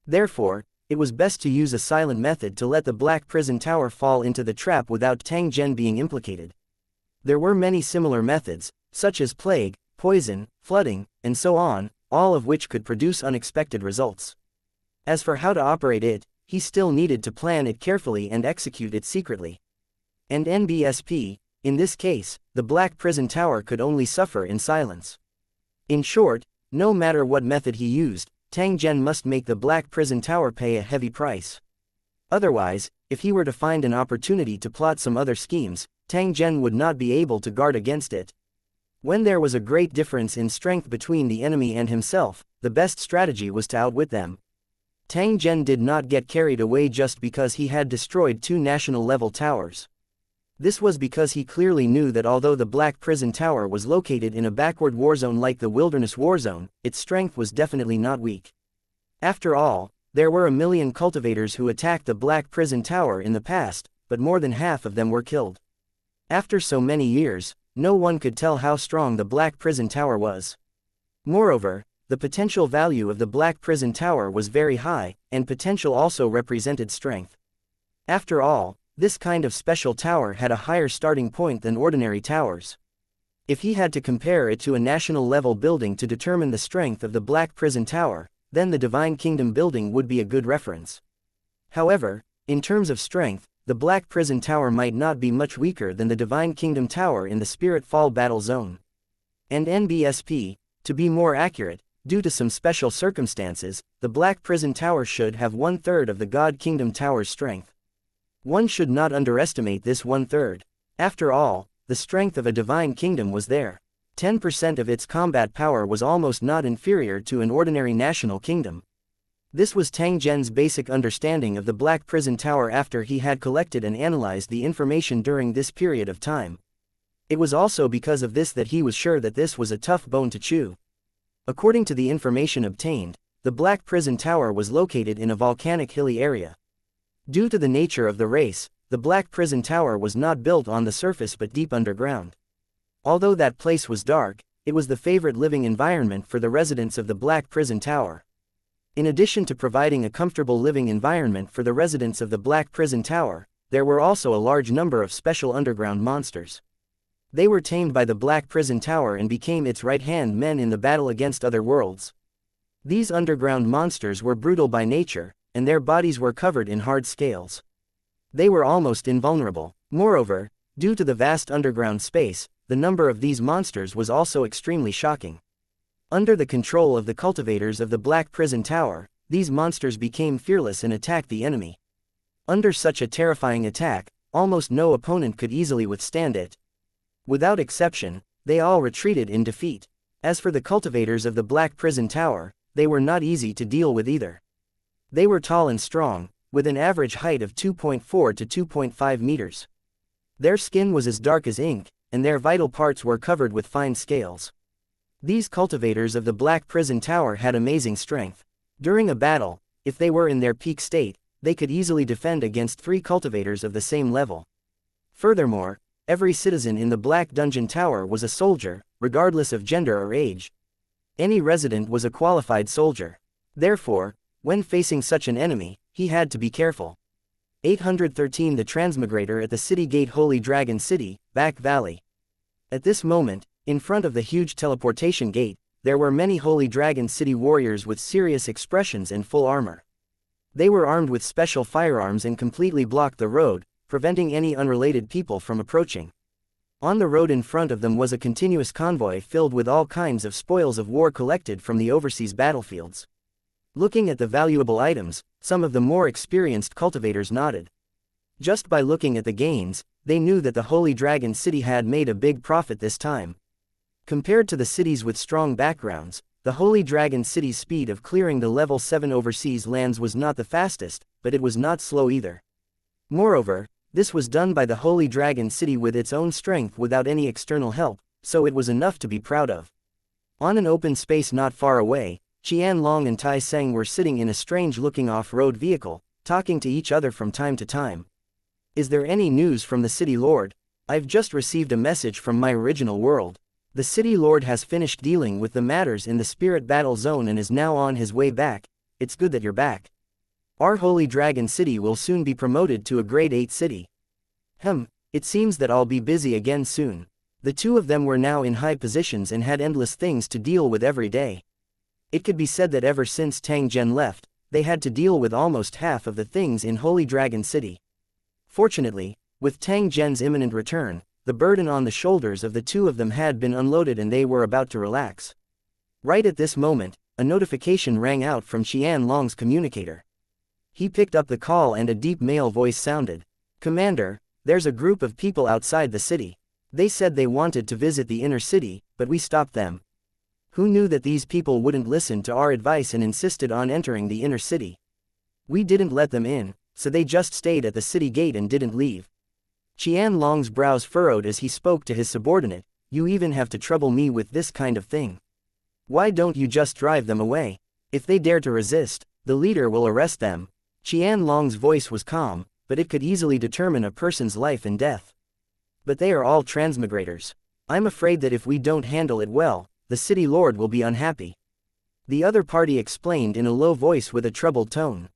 Therefore, it was best to use a silent method to let the Black Prison Tower fall into the trap without Tang Zhen being implicated. There were many similar methods, such as plague, poison, flooding, and so on, all of which could produce unexpected results. As for how to operate it, he still needed to plan it carefully and execute it secretly. And NBSP, in this case, the Black Prison Tower could only suffer in silence. In short, no matter what method he used, Tang Zhen must make the Black Prison Tower pay a heavy price. Otherwise, if he were to find an opportunity to plot some other schemes, Tang Zhen would not be able to guard against it. When there was a great difference in strength between the enemy and himself, the best strategy was to outwit them. Tang Zhen did not get carried away just because he had destroyed 2 national-level towers. This was because he clearly knew that although the Black Prison Tower was located in a backward warzone like the Wilderness Warzone, its strength was definitely not weak. After all, there were a million cultivators who attacked the Black Prison Tower in the past, but more than half of them were killed. After so many years, no one could tell how strong the Black Prison Tower was. Moreover, the potential value of the Black Prison Tower was very high, and potential also represented strength. After all, this kind of special tower had a higher starting point than ordinary towers. If he had to compare it to a national-level building to determine the strength of the Black Prison Tower, then the Divine Kingdom building would be a good reference. However, in terms of strength, the Black Prison Tower might not be much weaker than the Divine Kingdom Tower in the Spirit Fall Battle Zone. And NBSP, to be more accurate, due to some special circumstances, the Black Prison Tower should have 1/3 of the God Kingdom Tower's strength. One should not underestimate this 1/3. After all, the strength of a divine kingdom was there. 10% of its combat power was almost not inferior to an ordinary national kingdom. This was Tang Zhen's basic understanding of the Black Prison Tower after he had collected and analyzed the information during this period of time. It was also because of this that he was sure that this was a tough bone to chew. According to the information obtained, the Black Prison Tower was located in a volcanic hilly area. Due to the nature of the race, the Black Prison Tower was not built on the surface but deep underground. Although that place was dark, it was the favorite living environment for the residents of the Black Prison Tower. In addition to providing a comfortable living environment for the residents of the Black Prison Tower, there were also a large number of special underground monsters. They were tamed by the Black Prison Tower and became its right-hand men in the battle against other worlds. These underground monsters were brutal by nature, and their bodies were covered in hard scales. They were almost invulnerable. Moreover, due to the vast underground space, the number of these monsters was also extremely shocking. Under the control of the cultivators of the Black Prison Tower, these monsters became fearless and attacked the enemy. Under such a terrifying attack, almost no opponent could easily withstand it. Without exception, they all retreated in defeat. As for the cultivators of the Black Prison Tower, they were not easy to deal with either. They were tall and strong, with an average height of 2.4 to 2.5 meters. Their skin was as dark as ink, and their vital parts were covered with fine scales. These cultivators of the Black Prison Tower had amazing strength. During a battle, if they were in their peak state, they could easily defend against 3 cultivators of the same level. Furthermore, every citizen in the Black Dungeon Tower was a soldier, regardless of gender or age. Any resident was a qualified soldier. Therefore, when facing such an enemy, he had to be careful. 813 The Transmigrator at the City Gate Holy Dragon City, Back Valley. At this moment, in front of the huge teleportation gate, there were many Holy Dragon City warriors with serious expressions and full armor. They were armed with special firearms and completely blocked the road, preventing any unrelated people from approaching. On the road in front of them was a continuous convoy filled with all kinds of spoils of war collected from the overseas battlefields. Looking at the valuable items, some of the more experienced cultivators nodded. Just by looking at the gains, they knew that the Holy Dragon City had made a big profit this time. Compared to the cities with strong backgrounds, the Holy Dragon City's speed of clearing the level 7 overseas lands was not the fastest, but it was not slow either. Moreover, this was done by the Holy Dragon City with its own strength without any external help, so it was enough to be proud of. On an open space not far away, Qianlong and Tai Seng were sitting in a strange-looking off-road vehicle, talking to each other from time to time. Is there any news from the City Lord? I've just received a message from my original world. The City Lord has finished dealing with the matters in the Spirit Battle Zone and is now on his way back. It's good that you're back. Our Holy Dragon City will soon be promoted to a Grade 8 city. It seems that I'll be busy again soon. The two of them were now in high positions and had endless things to deal with every day. It could be said that ever since Tang Zhen left, they had to deal with almost half of the things in Holy Dragon City. Fortunately, with Tang Zhen's imminent return, the burden on the shoulders of the two of them had been unloaded and they were about to relax. Right at this moment, a notification rang out from Qianlong's communicator. He picked up the call and a deep male voice sounded. Commander, there's a group of people outside the city. They said they wanted to visit the inner city, but we stopped them. Who knew that these people wouldn't listen to our advice and insisted on entering the inner city? We didn't let them in, so they just stayed at the city gate and didn't leave. Qianlong's brows furrowed as he spoke to his subordinate. You even have to trouble me with this kind of thing. Why don't you just drive them away? If they dare to resist, the leader will arrest them. Qianlong's voice was calm, but it could easily determine a person's life and death. But they are all transmigrators. I'm afraid that if we don't handle it well, the City Lord will be unhappy. The other party explained in a low voice with a troubled tone.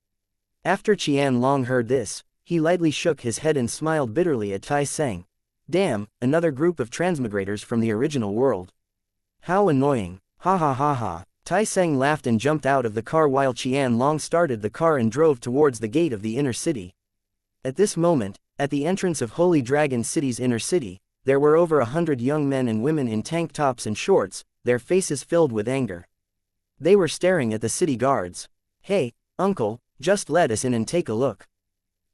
After Qianlong heard this, he lightly shook his head and smiled bitterly at Tai Seng. Damn, another group of transmigrators from the original world. How annoying, ha ha ha ha. Tai Seng laughed and jumped out of the car while Qianlong started the car and drove towards the gate of the inner city. At this moment, at the entrance of Holy Dragon City's inner city, there were over 100 young men and women in tank tops and shorts, their faces filled with anger. They were staring at the city guards. Hey, uncle, just let us in and take a look.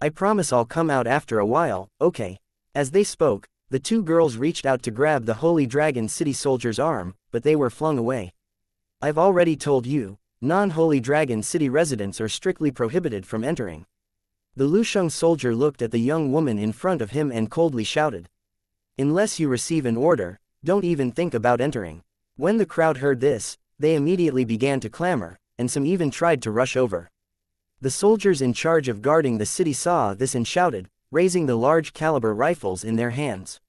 I promise I'll come out after a while, okay? As they spoke, the two girls reached out to grab the Holy Dragon City soldier's arm, but they were flung away. I've already told you, non-Holy Dragon City residents are strictly prohibited from entering. The Lusheng soldier looked at the young woman in front of him and coldly shouted. Unless you receive an order, don't even think about entering. When the crowd heard this, they immediately began to clamor, and some even tried to rush over. The soldiers in charge of guarding the city saw this and shouted, raising the large caliber rifles in their hands.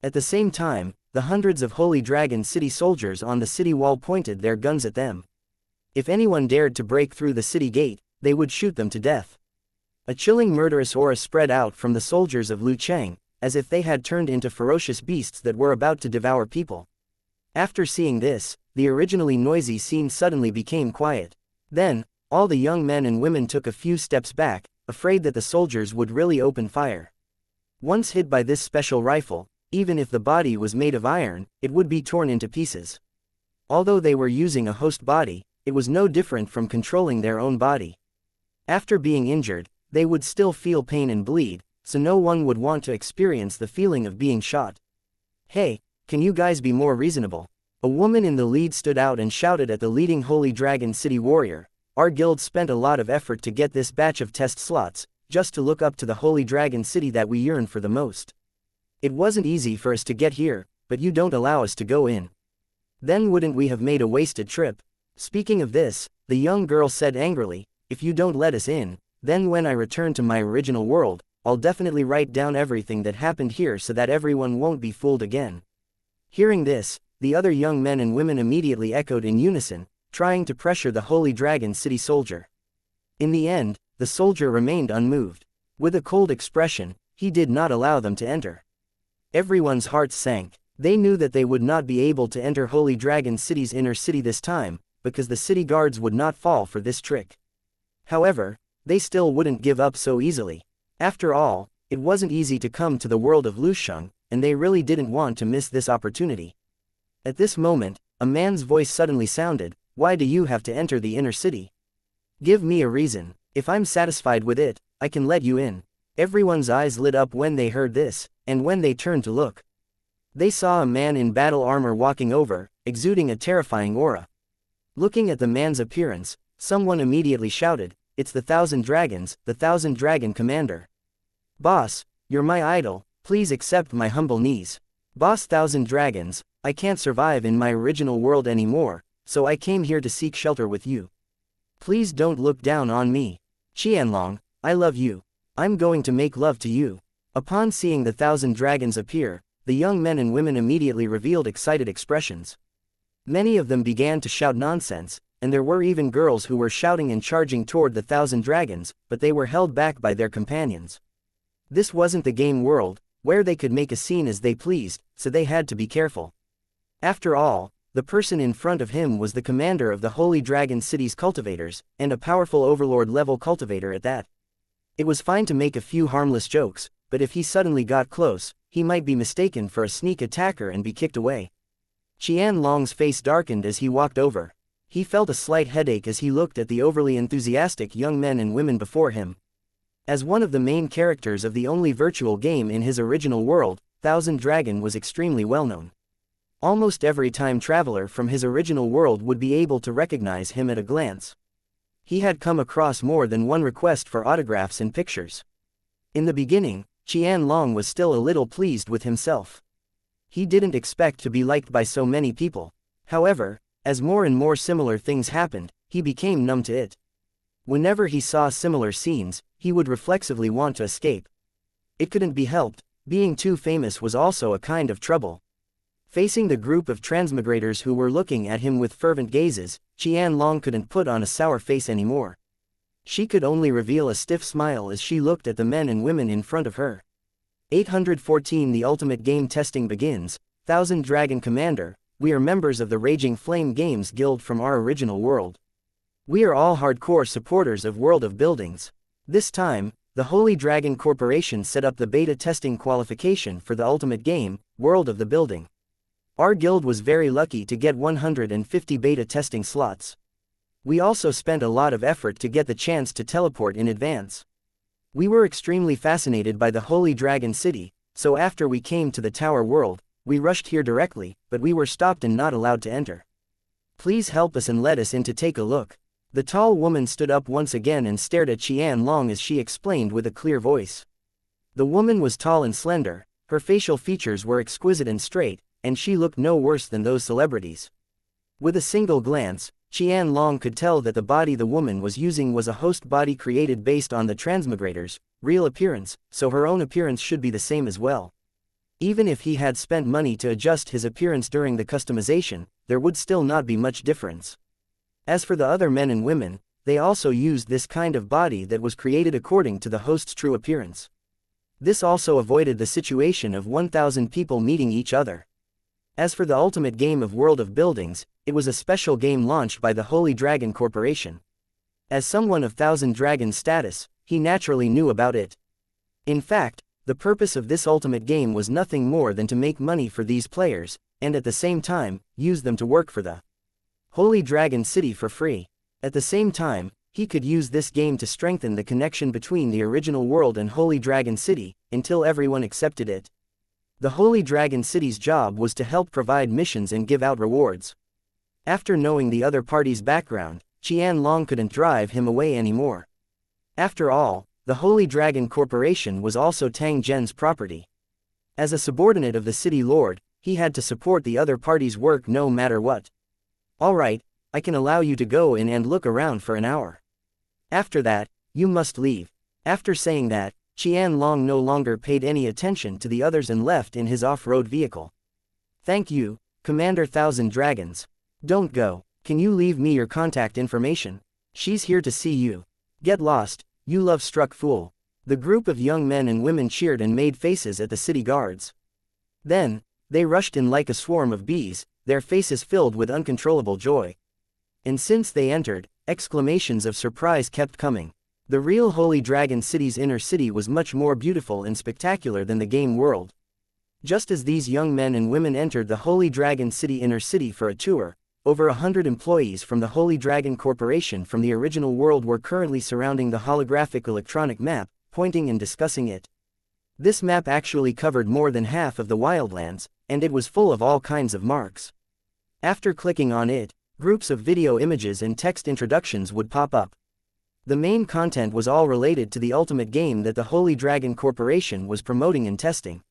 At the same time, the hundreds of Holy Dragon City soldiers on the city wall pointed their guns at them. If anyone dared to break through the city gate, they would shoot them to death. A chilling murderous aura spread out from the soldiers of Lu Cheng, as if they had turned into ferocious beasts that were about to devour people. After seeing this, the originally noisy scene suddenly became quiet. Then, all the young men and women took a few steps back, afraid that the soldiers would really open fire. Once hit by this special rifle, even if the body was made of iron, it would be torn into pieces. Although they were using a host body, it was no different from controlling their own body. After being injured, they would still feel pain and bleed, so no one would want to experience the feeling of being shot. "Hey, can you guys be more reasonable?" A woman in the lead stood out and shouted at the leading Holy Dragon City warrior. "Our guild spent a lot of effort to get this batch of test slots, just to look up to the Holy Dragon City that we yearn for the most. It wasn't easy for us to get here, but you don't allow us to go in. Then wouldn't we have made a wasted trip?" Speaking of this, the young girl said angrily, "If you don't let us in, then when I return to my original world, I'll definitely write down everything that happened here so that everyone won't be fooled again." Hearing this, the other young men and women immediately echoed in unison, trying to pressure the Holy Dragon City soldier. In the end, the soldier remained unmoved. With a cold expression, he did not allow them to enter. Everyone's hearts sank. They knew that they would not be able to enter Holy Dragon City's inner city this time, because the city guards would not fall for this trick. However, they still wouldn't give up so easily. After all, it wasn't easy to come to the world of Lusheng, and they really didn't want to miss this opportunity. At this moment, a man's voice suddenly sounded, "Why do you have to enter the inner city? Give me a reason. If I'm satisfied with it, I can let you in." Everyone's eyes lit up when they heard this, and when they turned to look, they saw a man in battle armor walking over, exuding a terrifying aura. Looking at the man's appearance, someone immediately shouted, "It's the Thousand Dragons, the Thousand Dragon Commander. Boss, you're my idol, please accept my humble knees. Boss Thousand Dragons, I can't survive in my original world anymore, so I came here to seek shelter with you. Please don't look down on me. Qianlong, I love you. I'm going to make love to you." Upon seeing the Thousand Dragons appear, the young men and women immediately revealed excited expressions. Many of them began to shout nonsense, and there were even girls who were shouting and charging toward the Thousand Dragons, but they were held back by their companions. This wasn't the game world, where they could make a scene as they pleased, so they had to be careful. After all, the person in front of him was the commander of the Holy Dragon City's cultivators, and a powerful overlord-level cultivator at that. It was fine to make a few harmless jokes, but if he suddenly got close, he might be mistaken for a sneak attacker and be kicked away. Qianlong's face darkened as he walked over. He felt a slight headache as he looked at the overly enthusiastic young men and women before him. As one of the main characters of the only virtual game in his original world, Thousand Dragon was extremely well known. Almost every time traveler from his original world would be able to recognize him at a glance. He had come across more than one request for autographs and pictures. In the beginning, Qianlong was still a little pleased with himself. He didn't expect to be liked by so many people. However, as more and more similar things happened, he became numb to it. Whenever he saw similar scenes, he would reflexively want to escape. It couldn't be helped, being too famous was also a kind of trouble. Facing the group of transmigrators who were looking at him with fervent gazes, Qianlong couldn't put on a sour face anymore. She could only reveal a stiff smile as she looked at the men and women in front of her. 814 The ultimate game testing begins. Thousand Dragon Commander, we are members of the Raging Flame Games Guild from our original world. We are all hardcore supporters of World of Buildings. This time, the Holy Dragon Corporation set up the beta testing qualification for the ultimate game, World of the Building. Our guild was very lucky to get 150 beta testing slots. We also spent a lot of effort to get the chance to teleport in advance. We were extremely fascinated by the Holy Dragon City, so after we came to the Tower World, we rushed here directly, but we were stopped and not allowed to enter. Please help us and let us in to take a look. The tall woman stood up once again and stared at Qianlong as she explained with a clear voice. The woman was tall and slender, her facial features were exquisite and straight, and she looked no worse than those celebrities. With a single glance, Qianlong could tell that the body the woman was using was a host body created based on the transmigrator's real appearance, so her own appearance should be the same as well. Even if he had spent money to adjust his appearance during the customization, there would still not be much difference. As for the other men and women, they also used this kind of body that was created according to the host's true appearance. This also avoided the situation of 1,000 people meeting each other. As for the ultimate game of World of Buildings, it was a special game launched by the Holy Dragon Corporation. As someone of Thousand Dragons status, he naturally knew about it. In fact, the purpose of this ultimate game was nothing more than to make money for these players, and at the same time, use them to work for the Holy Dragon City for free. At the same time, he could use this game to strengthen the connection between the original world and Holy Dragon City, until everyone accepted it. The Holy Dragon City's job was to help provide missions and give out rewards. After knowing the other party's background, Qianlong couldn't drive him away anymore. After all, the Holy Dragon Corporation was also Tang Zhen's property. As a subordinate of the city lord, he had to support the other party's work no matter what. Alright, I can allow you to go in and look around for an hour. After that, you must leave. After saying that, Qianlong no longer paid any attention to the others and left in his off-road vehicle. Thank you, Commander Thousand Dragons. Don't go. Can you leave me your contact information? She's here to see you. Get lost, you love-struck fool. The group of young men and women cheered and made faces at the city guards. Then, they rushed in like a swarm of bees, their faces filled with uncontrollable joy. And since they entered, exclamations of surprise kept coming. The real Holy Dragon City's inner city was much more beautiful and spectacular than the game world. Just as these young men and women entered the Holy Dragon City inner city for a tour, over 100 employees from the Holy Dragon Corporation from the original world were currently surrounding the holographic electronic map, pointing and discussing it. This map actually covered more than half of the wildlands, and it was full of all kinds of marks. After clicking on it, groups of video images and text introductions would pop up. The main content was all related to the ultimate game that the Holy Dragon Corporation was promoting and testing.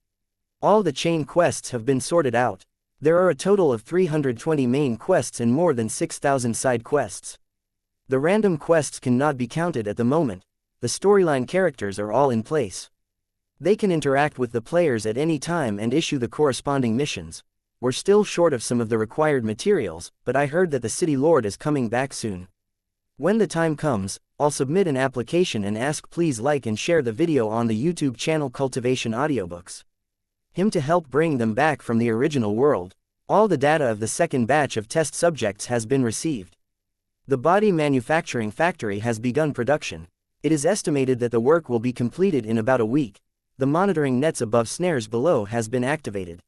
All the chain quests have been sorted out. There are a total of 320 main quests and more than 6,000 side quests. The random quests cannot be counted at the moment. The storyline characters are all in place. They can interact with the players at any time and issue the corresponding missions. We're still short of some of the required materials, but I heard that the city lord is coming back soon. When the time comes, I'll submit an application and ask please like and share the video on the YouTube channel Cultivation Audiobooks. Him to help bring them back from the original world. All the data of the second batch of test subjects has been received. The body manufacturing factory has begun production. It is estimated that the work will be completed in about a week. The monitoring nets above snares below has been activated.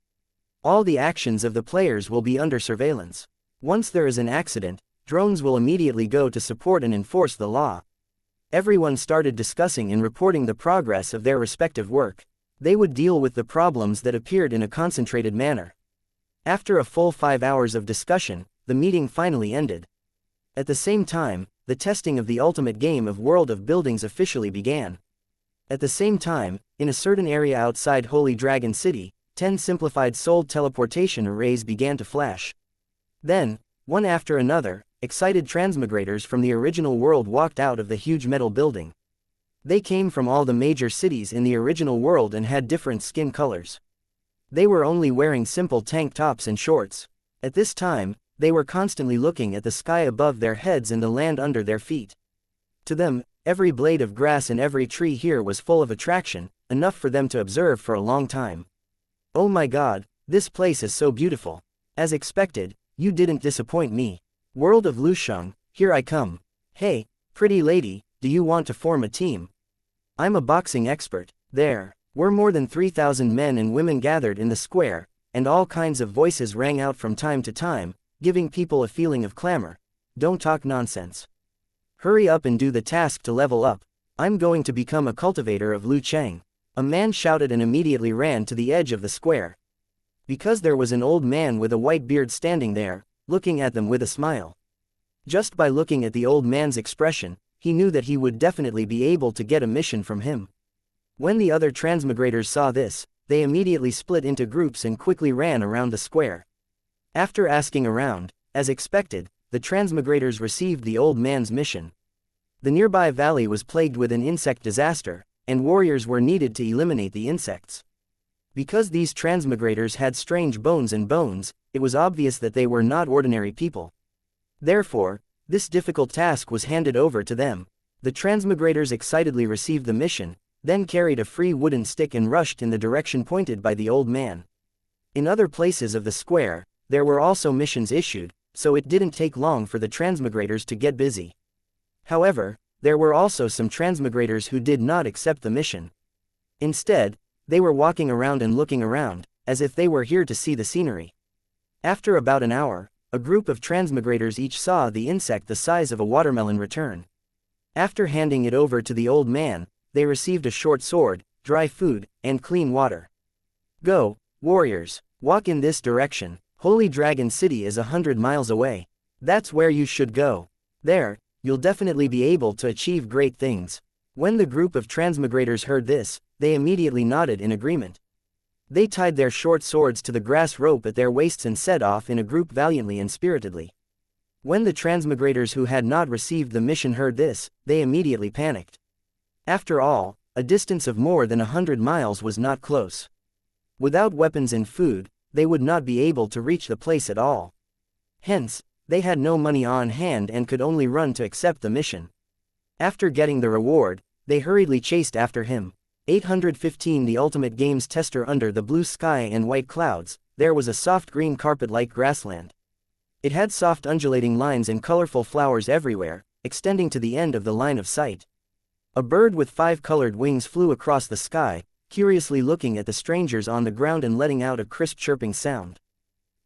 All the actions of the players will be under surveillance. Once there is an accident, drones will immediately go to support and enforce the law. Everyone started discussing and reporting the progress of their respective work. They would deal with the problems that appeared in a concentrated manner. After a full 5 hours of discussion, the meeting finally ended. At the same time, the testing of the ultimate game of World of Buildings officially began. At the same time, in a certain area outside Holy Dragon City, 10 simplified soul teleportation arrays began to flash. Then, one after another, excited transmigrators from the original world walked out of the huge metal building. They came from all the major cities in the original world and had different skin colors. They were only wearing simple tank tops and shorts. At this time, they were constantly looking at the sky above their heads and the land under their feet. To them, every blade of grass and every tree here was full of attraction, enough for them to observe for a long time. Oh my god, this place is so beautiful. As expected, you didn't disappoint me. World of Lusheng, here I come. Hey, pretty lady, do you want to form a team? I'm a boxing expert. There were more than 3,000 men and women gathered in the square, and all kinds of voices rang out from time to time, giving people a feeling of clamor. Don't talk nonsense. Hurry up and do the task to level up. I'm going to become a cultivator of Lu Cheng. A man shouted and immediately ran to the edge of the square. Because there was an old man with a white beard standing there, looking at them with a smile. Just by looking at the old man's expression, he knew that he would definitely be able to get a mission from him. When the other transmigrators saw this, they immediately split into groups and quickly ran around the square. After asking around, as expected, the transmigrators received the old man's mission. The nearby valley was plagued with an insect disaster, and warriors were needed to eliminate the insects. Because these transmigrators had strange bones and bones, it was obvious that they were not ordinary people. Therefore, this difficult task was handed over to them. The transmigrators excitedly received the mission, then carried a free wooden stick and rushed in the direction pointed by the old man. In other places of the square, there were also missions issued, so it didn't take long for the transmigrators to get busy. However, there were also some transmigrators who did not accept the mission. Instead, they were walking around and looking around, as if they were here to see the scenery. After about an hour, a group of transmigrators each saw the insect the size of a watermelon return. After handing it over to the old man, they received a short sword, dry food, and clean water. Go, warriors, walk in this direction. Holy Dragon City is 100 miles away. That's where you should go. There, you'll definitely be able to achieve great things. When the group of transmigrators heard this, they immediately nodded in agreement. They tied their short swords to the grass rope at their waists and set off in a group valiantly and spiritedly. When the transmigrators who had not received the mission heard this, they immediately panicked. After all, a distance of more than 100 miles was not close. Without weapons and food, they would not be able to reach the place at all. Hence, they had no money on hand and could only run to accept the mission. After getting the reward, they hurriedly chased after him. 815 The ultimate games tester. Under the blue sky and white clouds, there was a soft green carpet-like grassland. It had soft undulating lines and colorful flowers everywhere, extending to the end of the line of sight. A bird with 5 colored wings flew across the sky, curiously looking at the strangers on the ground and letting out a crisp chirping sound.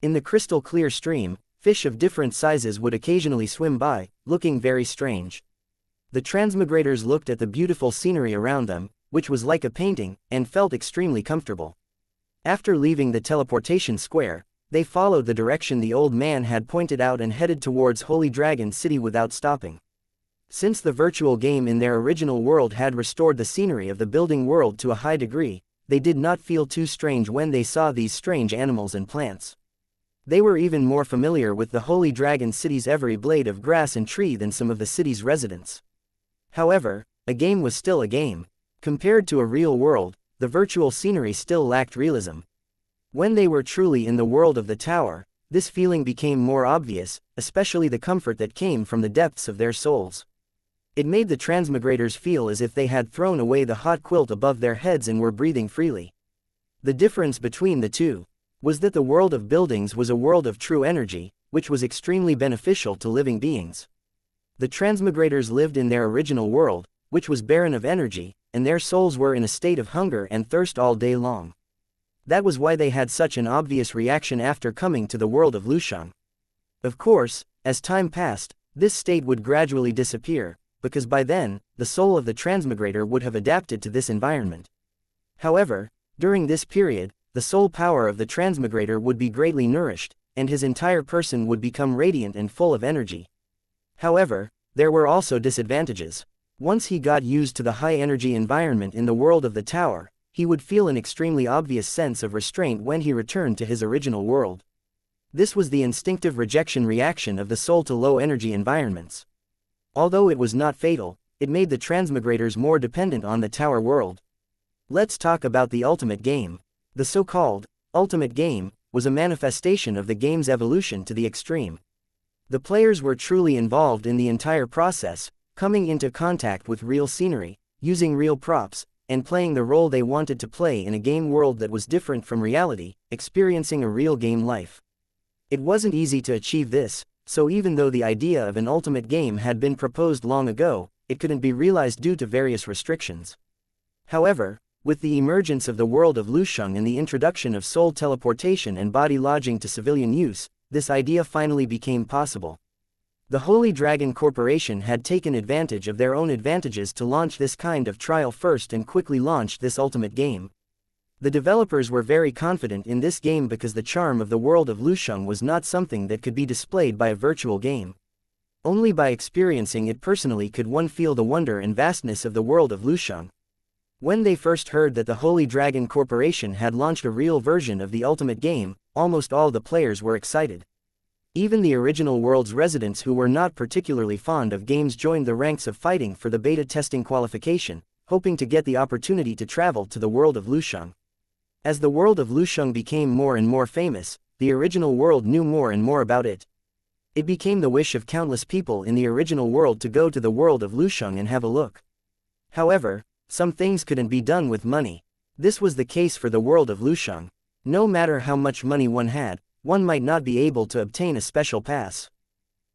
In the crystal clear stream, fish of different sizes would occasionally swim by, looking very strange. The transmigrators looked at the beautiful scenery around them, which was like a painting, and felt extremely comfortable. After leaving the teleportation square, they followed the direction the old man had pointed out and headed towards Holy Dragon City without stopping. Since the virtual game in their original world had restored the scenery of the building world to a high degree, they did not feel too strange when they saw these strange animals and plants. They were even more familiar with the Holy Dragon City's every blade of grass and tree than some of the city's residents. However, a game was still a game. Compared to a real world, the virtual scenery still lacked realism. When they were truly in the world of the tower, this feeling became more obvious, especially the comfort that came from the depths of their souls. It made the transmigrators feel as if they had thrown away the hot quilt above their heads and were breathing freely. The difference between the two was that the world of buildings was a world of true energy, which was extremely beneficial to living beings. The transmigrators lived in their original world, which was barren of energy, and their souls were in a state of hunger and thirst all day long. That was why they had such an obvious reaction after coming to the world of Lusheng. Of course, as time passed, this state would gradually disappear, because by then, the soul of the transmigrator would have adapted to this environment. However, during this period, the soul power of the transmigrator would be greatly nourished, and his entire person would become radiant and full of energy. However, there were also disadvantages. Once he got used to the high-energy environment in the world of the tower, he would feel an extremely obvious sense of restraint when he returned to his original world. This was the instinctive rejection reaction of the soul to low-energy environments. Although it was not fatal, it made the transmigrators more dependent on the tower world. Let's talk about the ultimate game. The so-called ultimate game was a manifestation of the game's evolution to the extreme. The players were truly involved in the entire process, coming into contact with real scenery, using real props, and playing the role they wanted to play in a game world that was different from reality, experiencing a real game life. It wasn't easy to achieve this, so even though the idea of an ultimate game had been proposed long ago, it couldn't be realized due to various restrictions. However, with the emergence of the world of Lusheng and the introduction of soul teleportation and body lodging to civilian use, this idea finally became possible. The Holy Dragon Corporation had taken advantage of their own advantages to launch this kind of trial first and quickly launched this ultimate game. The developers were very confident in this game because the charm of the world of Lusheng was not something that could be displayed by a virtual game. Only by experiencing it personally could one feel the wonder and vastness of the world of Lusheng. When they first heard that the Holy Dragon Corporation had launched a real version of the ultimate game, almost all the players were excited. Even the original world's residents who were not particularly fond of games joined the ranks of fighting for the beta testing qualification, hoping to get the opportunity to travel to the world of Lusheng. As the world of Lusheng became more and more famous, the original world knew more and more about it. It became the wish of countless people in the original world to go to the world of Lusheng and have a look. However, some things couldn't be done with money. This was the case for the world of Lusheng. No matter how much money one had, one might not be able to obtain a special pass.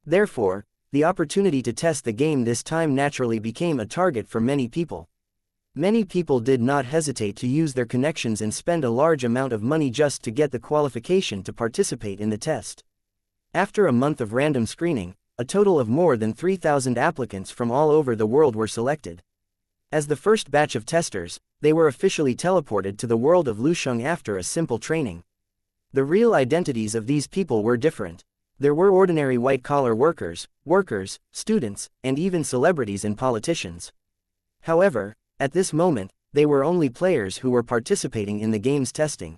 Therefore, the opportunity to test the game this time naturally became a target for many people. Many people did not hesitate to use their connections and spend a large amount of money just to get the qualification to participate in the test. After a month of random screening, a total of more than 3,000 applicants from all over the world were selected. As the first batch of testers, they were officially teleported to the world of Lusheng after a simple training. The real identities of these people were different. There were ordinary white-collar workers, students, and even celebrities and politicians. However, at this moment, they were only players who were participating in the game's testing.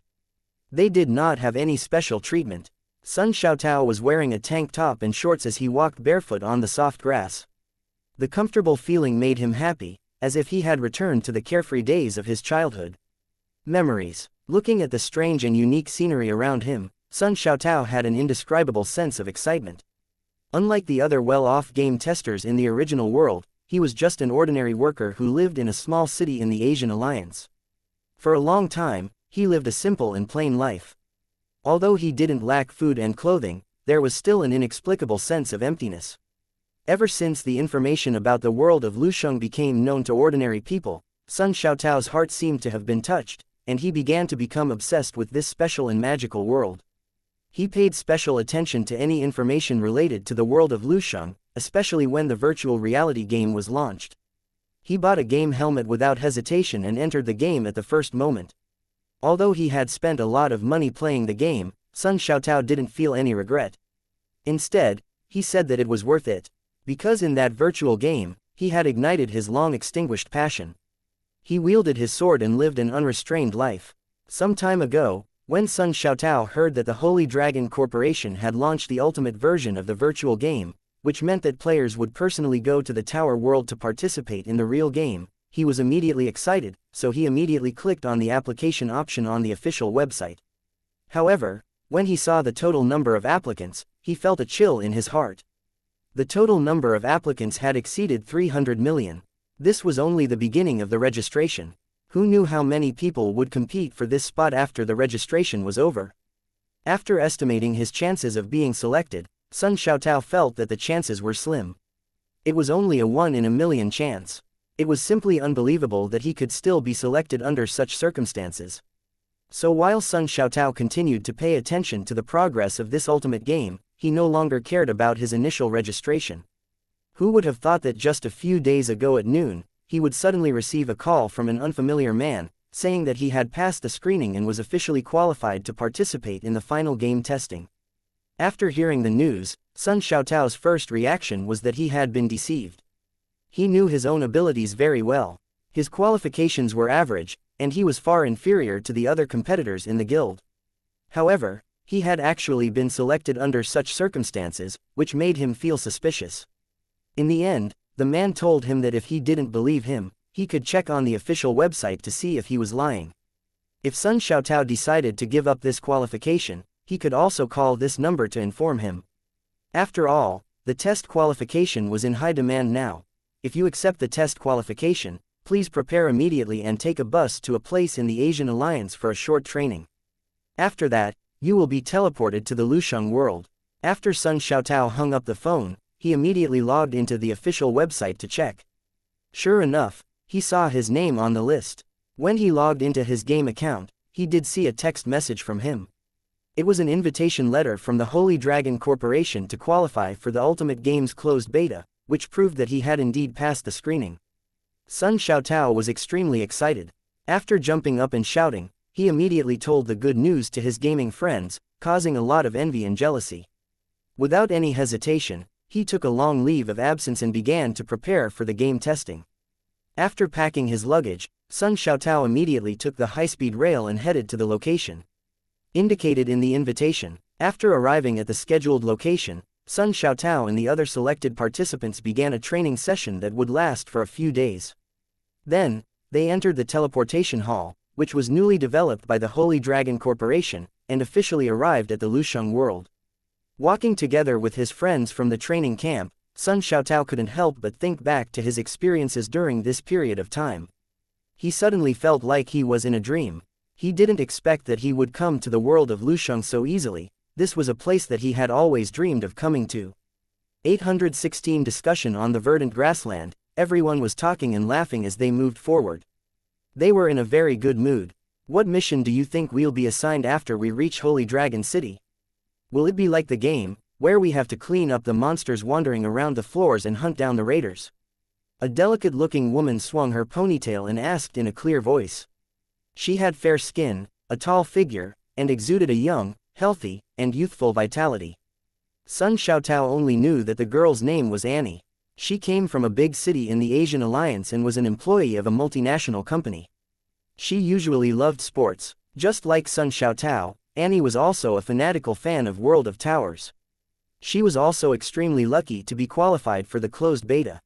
They did not have any special treatment. Sun Xiaotao was wearing a tank top and shorts as he walked barefoot on the soft grass. The comfortable feeling made him happy, as if he had returned to the carefree days of his childhood. Memories. Looking at the strange and unique scenery around him, Sun Xiaotao had an indescribable sense of excitement. Unlike the other well-off game testers in the original world, he was just an ordinary worker who lived in a small city in the Asian Alliance. For a long time, he lived a simple and plain life. Although he didn't lack food and clothing, there was still an inexplicable sense of emptiness. Ever since the information about the world of Lusheng became known to ordinary people, Sun Xiaotao's heart seemed to have been touched, and he began to become obsessed with this special and magical world. He paid special attention to any information related to the world of Lusheng, especially when the virtual reality game was launched. He bought a game helmet without hesitation and entered the game at the first moment. Although he had spent a lot of money playing the game, Sun Xiaotao didn't feel any regret. Instead, he said that it was worth it. Because in that virtual game, he had ignited his long-extinguished passion. He wielded his sword and lived an unrestrained life. Some time ago, when Sun Xiaotao heard that the Holy Dragon Corporation had launched the ultimate version of the virtual game, which meant that players would personally go to the Tower World to participate in the real game, he was immediately excited, so he immediately clicked on the application option on the official website. However, when he saw the total number of applicants, he felt a chill in his heart. The total number of applicants had exceeded 300 million. This was only the beginning of the registration. Who knew how many people would compete for this spot after the registration was over? After estimating his chances of being selected, Sun Xiaotao felt that the chances were slim. It was only a 1 in a million chance. It was simply unbelievable that he could still be selected under such circumstances. So while Sun Xiaotao continued to pay attention to the progress of this ultimate game, he no longer cared about his initial registration. Who would have thought that just a few days ago at noon, he would suddenly receive a call from an unfamiliar man, saying that he had passed the screening and was officially qualified to participate in the final game testing. After hearing the news, Sun Xiaotao's first reaction was that he had been deceived. He knew his own abilities very well. His qualifications were average, and he was far inferior to the other competitors in the guild. However, he had actually been selected under such circumstances, which made him feel suspicious. In the end, the man told him that if he didn't believe him, he could check on the official website to see if he was lying. If Sun Xiaotao decided to give up this qualification, he could also call this number to inform him. After all, the test qualification was in high demand now. If you accept the test qualification, please prepare immediately and take a bus to a place in the Asian Alliance for a short training. After that, you will be teleported to the Lusheng world. After Sun Xiaotao hung up the phone, he immediately logged into the official website to check. Sure enough, he saw his name on the list. When he logged into his game account, he did see a text message from him. It was an invitation letter from the Holy Dragon Corporation to qualify for the Ultimate Game's closed beta, which proved that he had indeed passed the screening. Sun Xiaotao was extremely excited. After jumping up and shouting, he immediately told the good news to his gaming friends, causing a lot of envy and jealousy. Without any hesitation, he took a long leave of absence and began to prepare for the game testing. After packing his luggage, Sun Xiaotao immediately took the high-speed rail and headed to the location indicated in the invitation. After arriving at the scheduled location, Sun Xiaotao and the other selected participants began a training session that would last for a few days. Then, they entered the teleportation hall, which was newly developed by the Holy Dragon Corporation, and officially arrived at the Lusheng world. Walking together with his friends from the training camp, Sun Xiaotao couldn't help but think back to his experiences during this period of time. He suddenly felt like he was in a dream. He didn't expect that he would come to the world of Lusheng so easily. This was a place that he had always dreamed of coming to. 816 Discussion on the verdant grassland. Everyone was talking and laughing as they moved forward. They were in a very good mood. What mission do you think we'll be assigned after we reach Holy Dragon City? Will it be like the game, where we have to clean up the monsters wandering around the floors and hunt down the raiders? A delicate-looking woman swung her ponytail and asked in a clear voice. She had fair skin, a tall figure, and exuded a young, healthy, and youthful vitality. Sun Xiaotao only knew that the girl's name was Annie. She came from a big city in the Asian Alliance and was an employee of a multinational company. She usually loved sports. Just like Sun Xiaotao, Annie was also a fanatical fan of World of Towers. She was also extremely lucky to be qualified for the closed beta.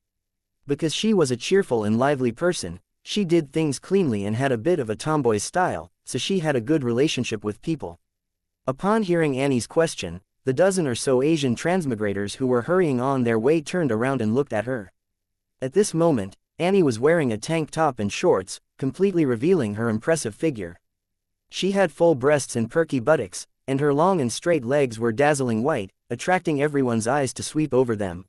Because she was a cheerful and lively person, she did things cleanly and had a bit of a tomboy style, so she had a good relationship with people. Upon hearing Annie's question, the dozen or so Asian transmigrators who were hurrying on their way turned around and looked at her. At this moment, Annie was wearing a tank top and shorts, completely revealing her impressive figure. She had full breasts and perky buttocks, and her long and straight legs were dazzling white, attracting everyone's eyes to sweep over them.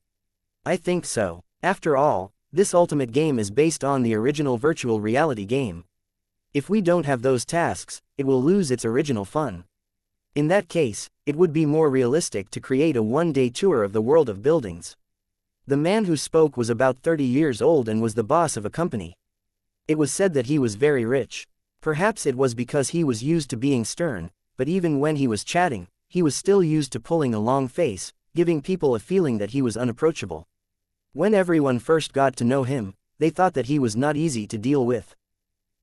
I think so. After all, this ultimate game is based on the original virtual reality game. If we don't have those tasks, it will lose its original fun. In that case, it would be more realistic to create a one-day tour of the world of buildings. The man who spoke was about 30 years old and was the boss of a company. It was said that he was very rich. Perhaps it was because he was used to being stern, but even when he was chatting, he was still used to pulling a long face, giving people a feeling that he was unapproachable. When everyone first got to know him, they thought that he was not easy to deal with.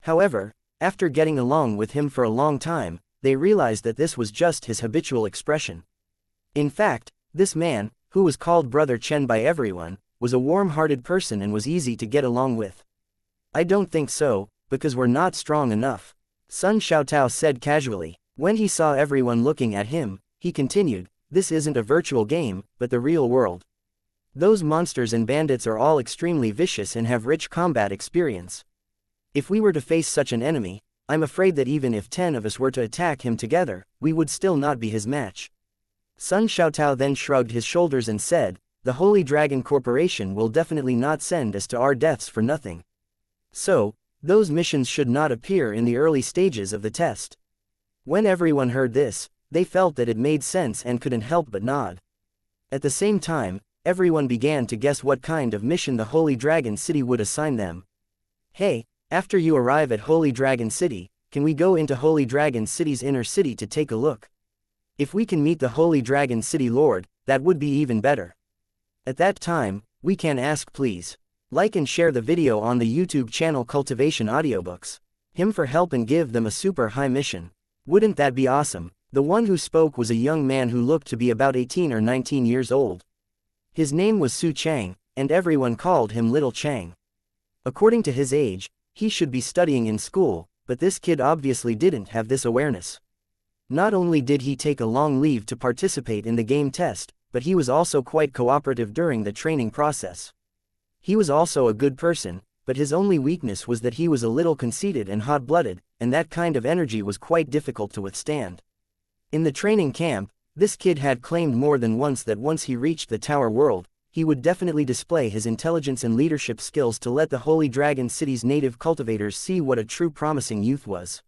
However, after getting along with him for a long time, they realized that this was just his habitual expression. In fact, this man, who was called Brother Chen by everyone, was a warm-hearted person and was easy to get along with. I don't think so, because we're not strong enough, Sun Xiaotao said casually. When he saw everyone looking at him, he continued, this isn't a virtual game, but the real world. Those monsters and bandits are all extremely vicious and have rich combat experience. If we were to face such an enemy, I'm afraid that even if 10 of us were to attack him together, we would still not be his match. Sun Xiaotao then shrugged his shoulders and said, the Holy Dragon Corporation will definitely not send us to our deaths for nothing. So, those missions should not appear in the early stages of the test. When everyone heard this, they felt that it made sense and couldn't help but nod. At the same time, everyone began to guess what kind of mission the Holy Dragon City would assign them. Hey, after you arrive at Holy Dragon City, can we go into Holy Dragon City's inner city to take a look? If we can meet the Holy Dragon City Lord, that would be even better. At that time, we can ask please. Like and share the video on the YouTube channel Cultivation Audiobooks. Him for help and give them a super high mission. Wouldn't that be awesome? The one who spoke was a young man who looked to be about 18 or 19 years old. His name was Su Chang, and everyone called him Little Chang. According to his age, he should be studying in school, but this kid obviously didn't have this awareness. Not only did he take a long leave to participate in the game test, but he was also quite cooperative during the training process. He was also a good person, but his only weakness was that he was a little conceited and hot-blooded, and that kind of energy was quite difficult to withstand. In the training camp, this kid had claimed more than once that once he reached the Tower World, he would definitely display his intelligence and leadership skills to let the Holy Dragon City's native cultivators see what a true promising youth was.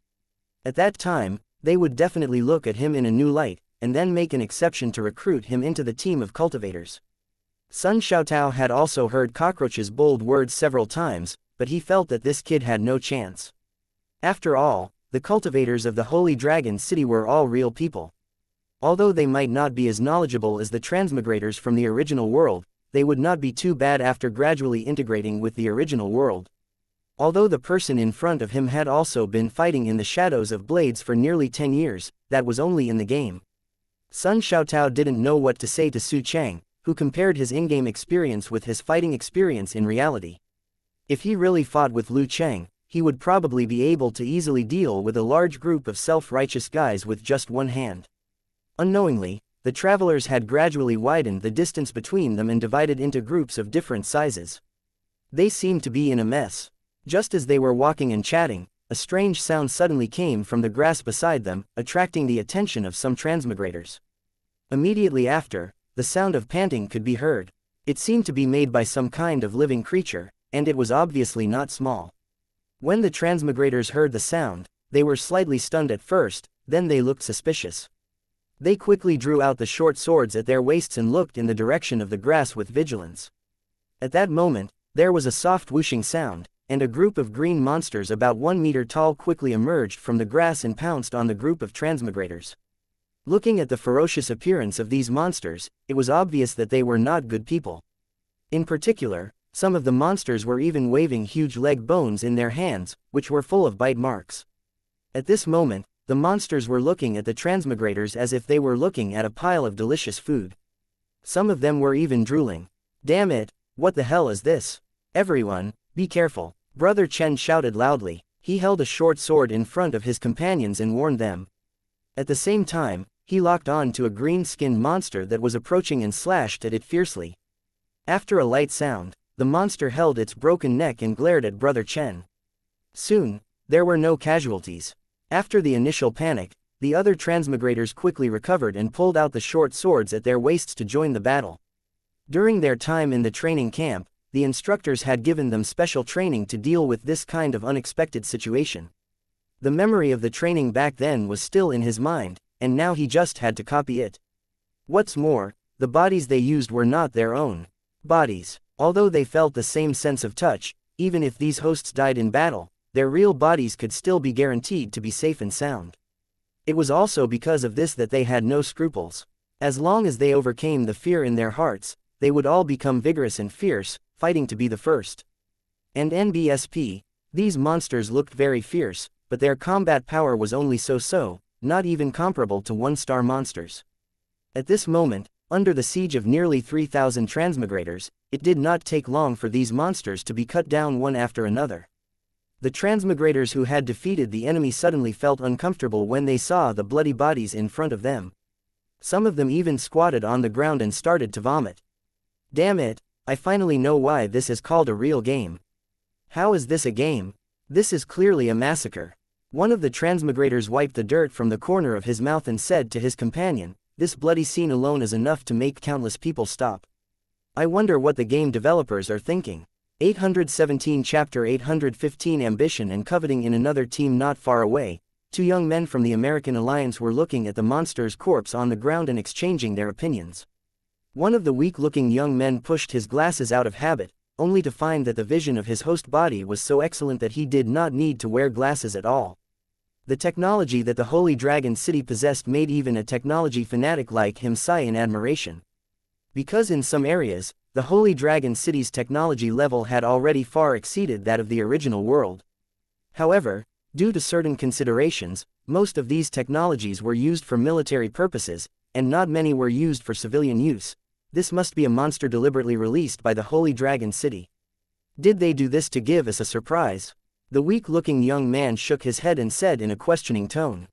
At that time, they would definitely look at him in a new light, and then make an exception to recruit him into the team of cultivators. Sun Xiaotao had also heard Cockroach's bold words several times, but he felt that this kid had no chance. After all, the cultivators of the Holy Dragon City were all real people. Although they might not be as knowledgeable as the transmigrators from the original world, they would not be too bad after gradually integrating with the original world. Although the person in front of him had also been fighting in the shadows of blades for nearly 10 years, that was only in the game. Sun Xiaotao didn't know what to say to Su Chang, who compared his in-game experience with his fighting experience in reality. If he really fought with Liu Cheng, he would probably be able to easily deal with a large group of self-righteous guys with just one hand. Unknowingly, the travelers had gradually widened the distance between them and divided into groups of different sizes. They seemed to be in a mess. Just as they were walking and chatting, a strange sound suddenly came from the grass beside them, attracting the attention of some transmigrators. Immediately after, the sound of panting could be heard. It seemed to be made by some kind of living creature, and it was obviously not small. When the transmigrators heard the sound, they were slightly stunned at first, then they looked suspicious. They quickly drew out the short swords at their waists and looked in the direction of the grass with vigilance. At that moment, there was a soft whooshing sound, and a group of green monsters about 1 meter tall quickly emerged from the grass and pounced on the group of transmigrators. Looking at the ferocious appearance of these monsters, it was obvious that they were not good people. In particular, some of the monsters were even waving huge leg bones in their hands, which were full of bite marks. At this moment, the monsters were looking at the transmigrators as if they were looking at a pile of delicious food. Some of them were even drooling. "Damn it, what the hell is this? Everyone, be careful," Brother Chen shouted loudly. He held a short sword in front of his companions and warned them. At the same time, he locked on to a green-skinned monster that was approaching and slashed at it fiercely. After a light sound, the monster held its broken neck and glared at Brother Chen. Soon, there were no casualties. After the initial panic, the other transmigrators quickly recovered and pulled out the short swords at their waists to join the battle. During their time in the training camp, the instructors had given them special training to deal with this kind of unexpected situation. The memory of the training back then was still in his mind, and now he just had to copy it. What's more, the bodies they used were not their own bodies. Although they felt the same sense of touch, even if these hosts died in battle, their real bodies could still be guaranteed to be safe and sound. It was also because of this that they had no scruples. As long as they overcame the fear in their hearts, they would all become vigorous and fierce, fighting to be the first. And NBSP, these monsters looked very fierce, but their combat power was only so-so, not even comparable to one-star monsters. At this moment, under the siege of nearly 3,000 transmigrators, it did not take long for these monsters to be cut down one after another. The transmigrators who had defeated the enemy suddenly felt uncomfortable when they saw the bloody bodies in front of them. Some of them even squatted on the ground and started to vomit. "Damn it, I finally know why this is called a real game. How is this a game? This is clearly a massacre." One of the transmigrators wiped the dirt from the corner of his mouth and said to his companion, "This bloody scene alone is enough to make countless people stop. I wonder what the game developers are thinking." 817 Chapter 815 Ambition and coveting. In another team not far away, two young men from the American Alliance were looking at the monster's corpse on the ground and exchanging their opinions. One of the weak-looking young men pushed his glasses out of habit, only to find that the vision of his host body was so excellent that he did not need to wear glasses at all. The technology that the Holy Dragon City possessed made even a technology fanatic like him sigh in admiration. Because in some areas, the Holy Dragon City's technology level had already far exceeded that of the original world. However, due to certain considerations, most of these technologies were used for military purposes, and not many were used for civilian use. This must be a monster deliberately released by the Holy Dragon City. Did they do this to give us a surprise? The weak-looking young man shook his head and said in a questioning tone.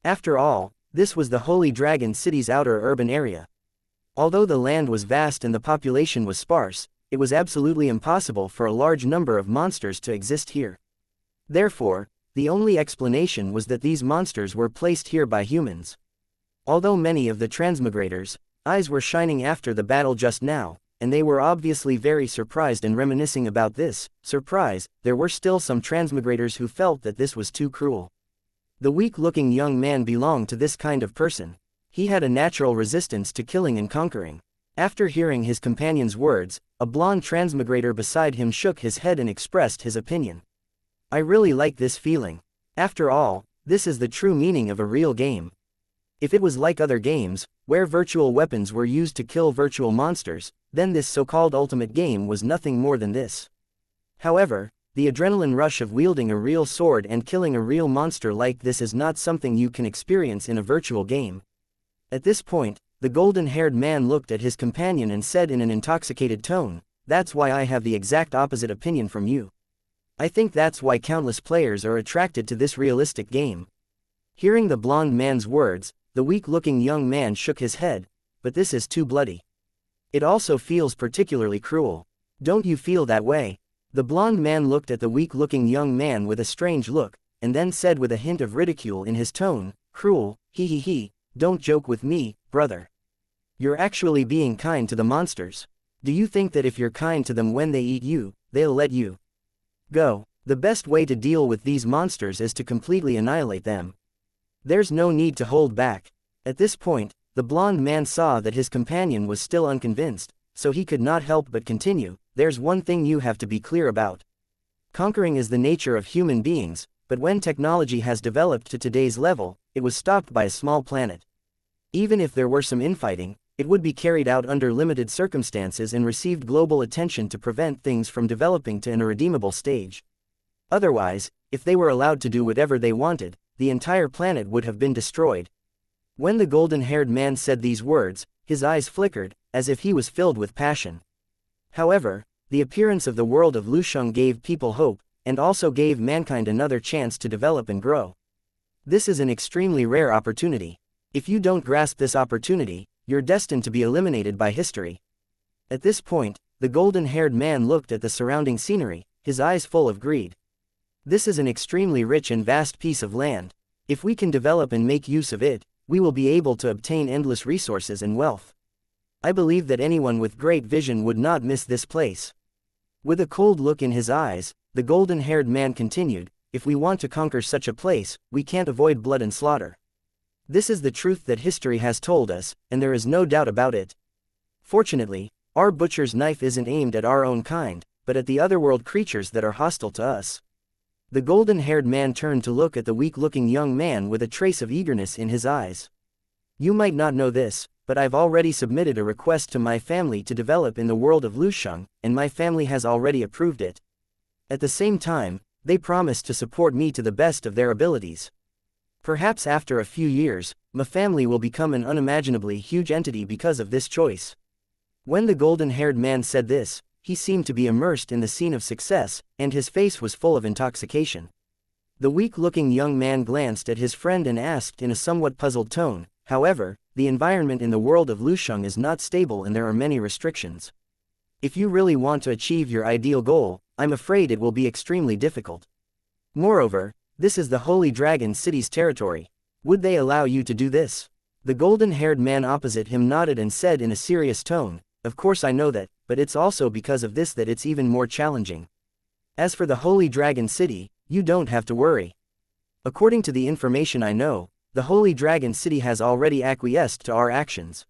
After all, this was the Holy Dragon City's outer urban area. Although the land was vast and the population was sparse, it was absolutely impossible for a large number of monsters to exist here. Therefore, the only explanation was that these monsters were placed here by humans. Although many of the transmigrators' eyes were shining after the battle just now, and they were obviously very surprised and reminiscing about this surprise, there were still some transmigrators who felt that this was too cruel. The weak-looking young man belonged to this kind of person. He had a natural resistance to killing and conquering. After hearing his companion's words, a blonde transmigrator beside him shook his head and expressed his opinion. "I really like this feeling. After all, this is the true meaning of a real game. If it was like other games, where virtual weapons were used to kill virtual monsters, then this so-called ultimate game was nothing more than this. However, the adrenaline rush of wielding a real sword and killing a real monster like this is not something you can experience in a virtual game. At this point, the golden-haired man looked at his companion and said in an intoxicated tone, "That's why I have the exact opposite opinion from you. I think that's why countless players are attracted to this realistic game." Hearing the blonde man's words, the weak-looking young man shook his head, "But this is too bloody. It also feels particularly cruel. Don't you feel that way?" The blonde man looked at the weak-looking young man with a strange look, and then said with a hint of ridicule in his tone, "Cruel, he, don't joke with me, brother. You're actually being kind to the monsters. Do you think that if you're kind to them when they eat you, they'll let you go? The best way to deal with these monsters is to completely annihilate them. There's no need to hold back." At this point, the blonde man saw that his companion was still unconvinced, so he could not help but continue, "There's one thing you have to be clear about. Conquering is the nature of human beings, but when technology has developed to today's level, it was stopped by a small planet. Even if there were some infighting, it would be carried out under limited circumstances and received global attention to prevent things from developing to an irredeemable stage. Otherwise, if they were allowed to do whatever they wanted, the entire planet would have been destroyed." When the golden-haired man said these words, his eyes flickered, as if he was filled with passion. However, the appearance of the world of Lusheng gave people hope, and also gave mankind another chance to develop and grow. This is an extremely rare opportunity. If you don't grasp this opportunity, you're destined to be eliminated by history. At this point, the golden-haired man looked at the surrounding scenery, his eyes full of greed. "This is an extremely rich and vast piece of land. If we can develop and make use of it, we will be able to obtain endless resources and wealth. I believe that anyone with great vision would not miss this place." With a cold look in his eyes, the golden-haired man continued, "If we want to conquer such a place, we can't avoid blood and slaughter. This is the truth that history has told us, and there is no doubt about it. Fortunately, our butcher's knife isn't aimed at our own kind, but at the otherworld creatures that are hostile to us." The golden-haired man turned to look at the weak-looking young man with a trace of eagerness in his eyes. "You might not know this, but I've already submitted a request to my family to develop in the world of Lusheng, and my family has already approved it. At the same time, they promised to support me to the best of their abilities. Perhaps after a few years, my family will become an unimaginably huge entity because of this choice." When the golden-haired man said this, he seemed to be immersed in the scene of success, and his face was full of intoxication. The weak-looking young man glanced at his friend and asked in a somewhat puzzled tone, "However, the environment in the world of Lusheng is not stable and there are many restrictions. If you really want to achieve your ideal goal, I'm afraid it will be extremely difficult. Moreover, this is the Holy Dragon City's territory. Would they allow you to do this?" The golden-haired man opposite him nodded and said in a serious tone, "Of course I know that, but it's also because of this that it's even more challenging. As for the Holy Dragon City, you don't have to worry. According to the information I know, the Holy Dragon City has already acquiesced to our actions.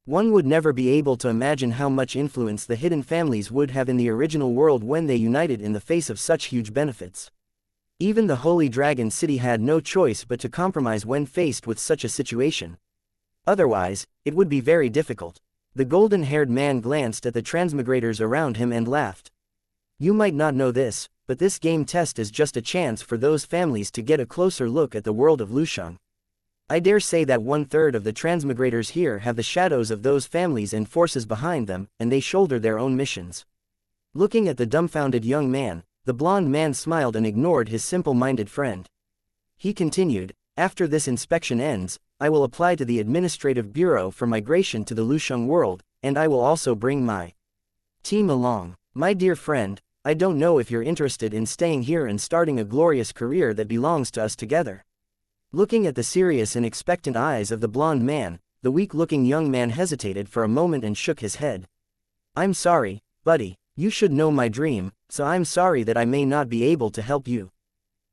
One would never be able to imagine how much influence the hidden families would have in the original world when they united in the face of such huge benefits. Even the Holy Dragon City had no choice but to compromise when faced with such a situation. Otherwise, it would be very difficult." The golden-haired man glanced at the transmigrators around him and laughed. "You might not know this, but this game test is just a chance for those families to get a closer look at the world of Lusheng. I dare say that 1/3 of the transmigrators here have the shadows of those families and forces behind them, and they shoulder their own missions." Looking at the dumbfounded young man, the blonde man smiled and ignored his simple-minded friend. He continued, "After this inspection ends, I will apply to the Administrative Bureau for migration to the Lusheng world, and I will also bring my team along. My dear friend, I don't know if you're interested in staying here and starting a glorious career that belongs to us together." Looking at the serious and expectant eyes of the blonde man, the weak-looking young man hesitated for a moment and shook his head. "I'm sorry, buddy, you should know my dream, so I'm sorry that I may not be able to help you.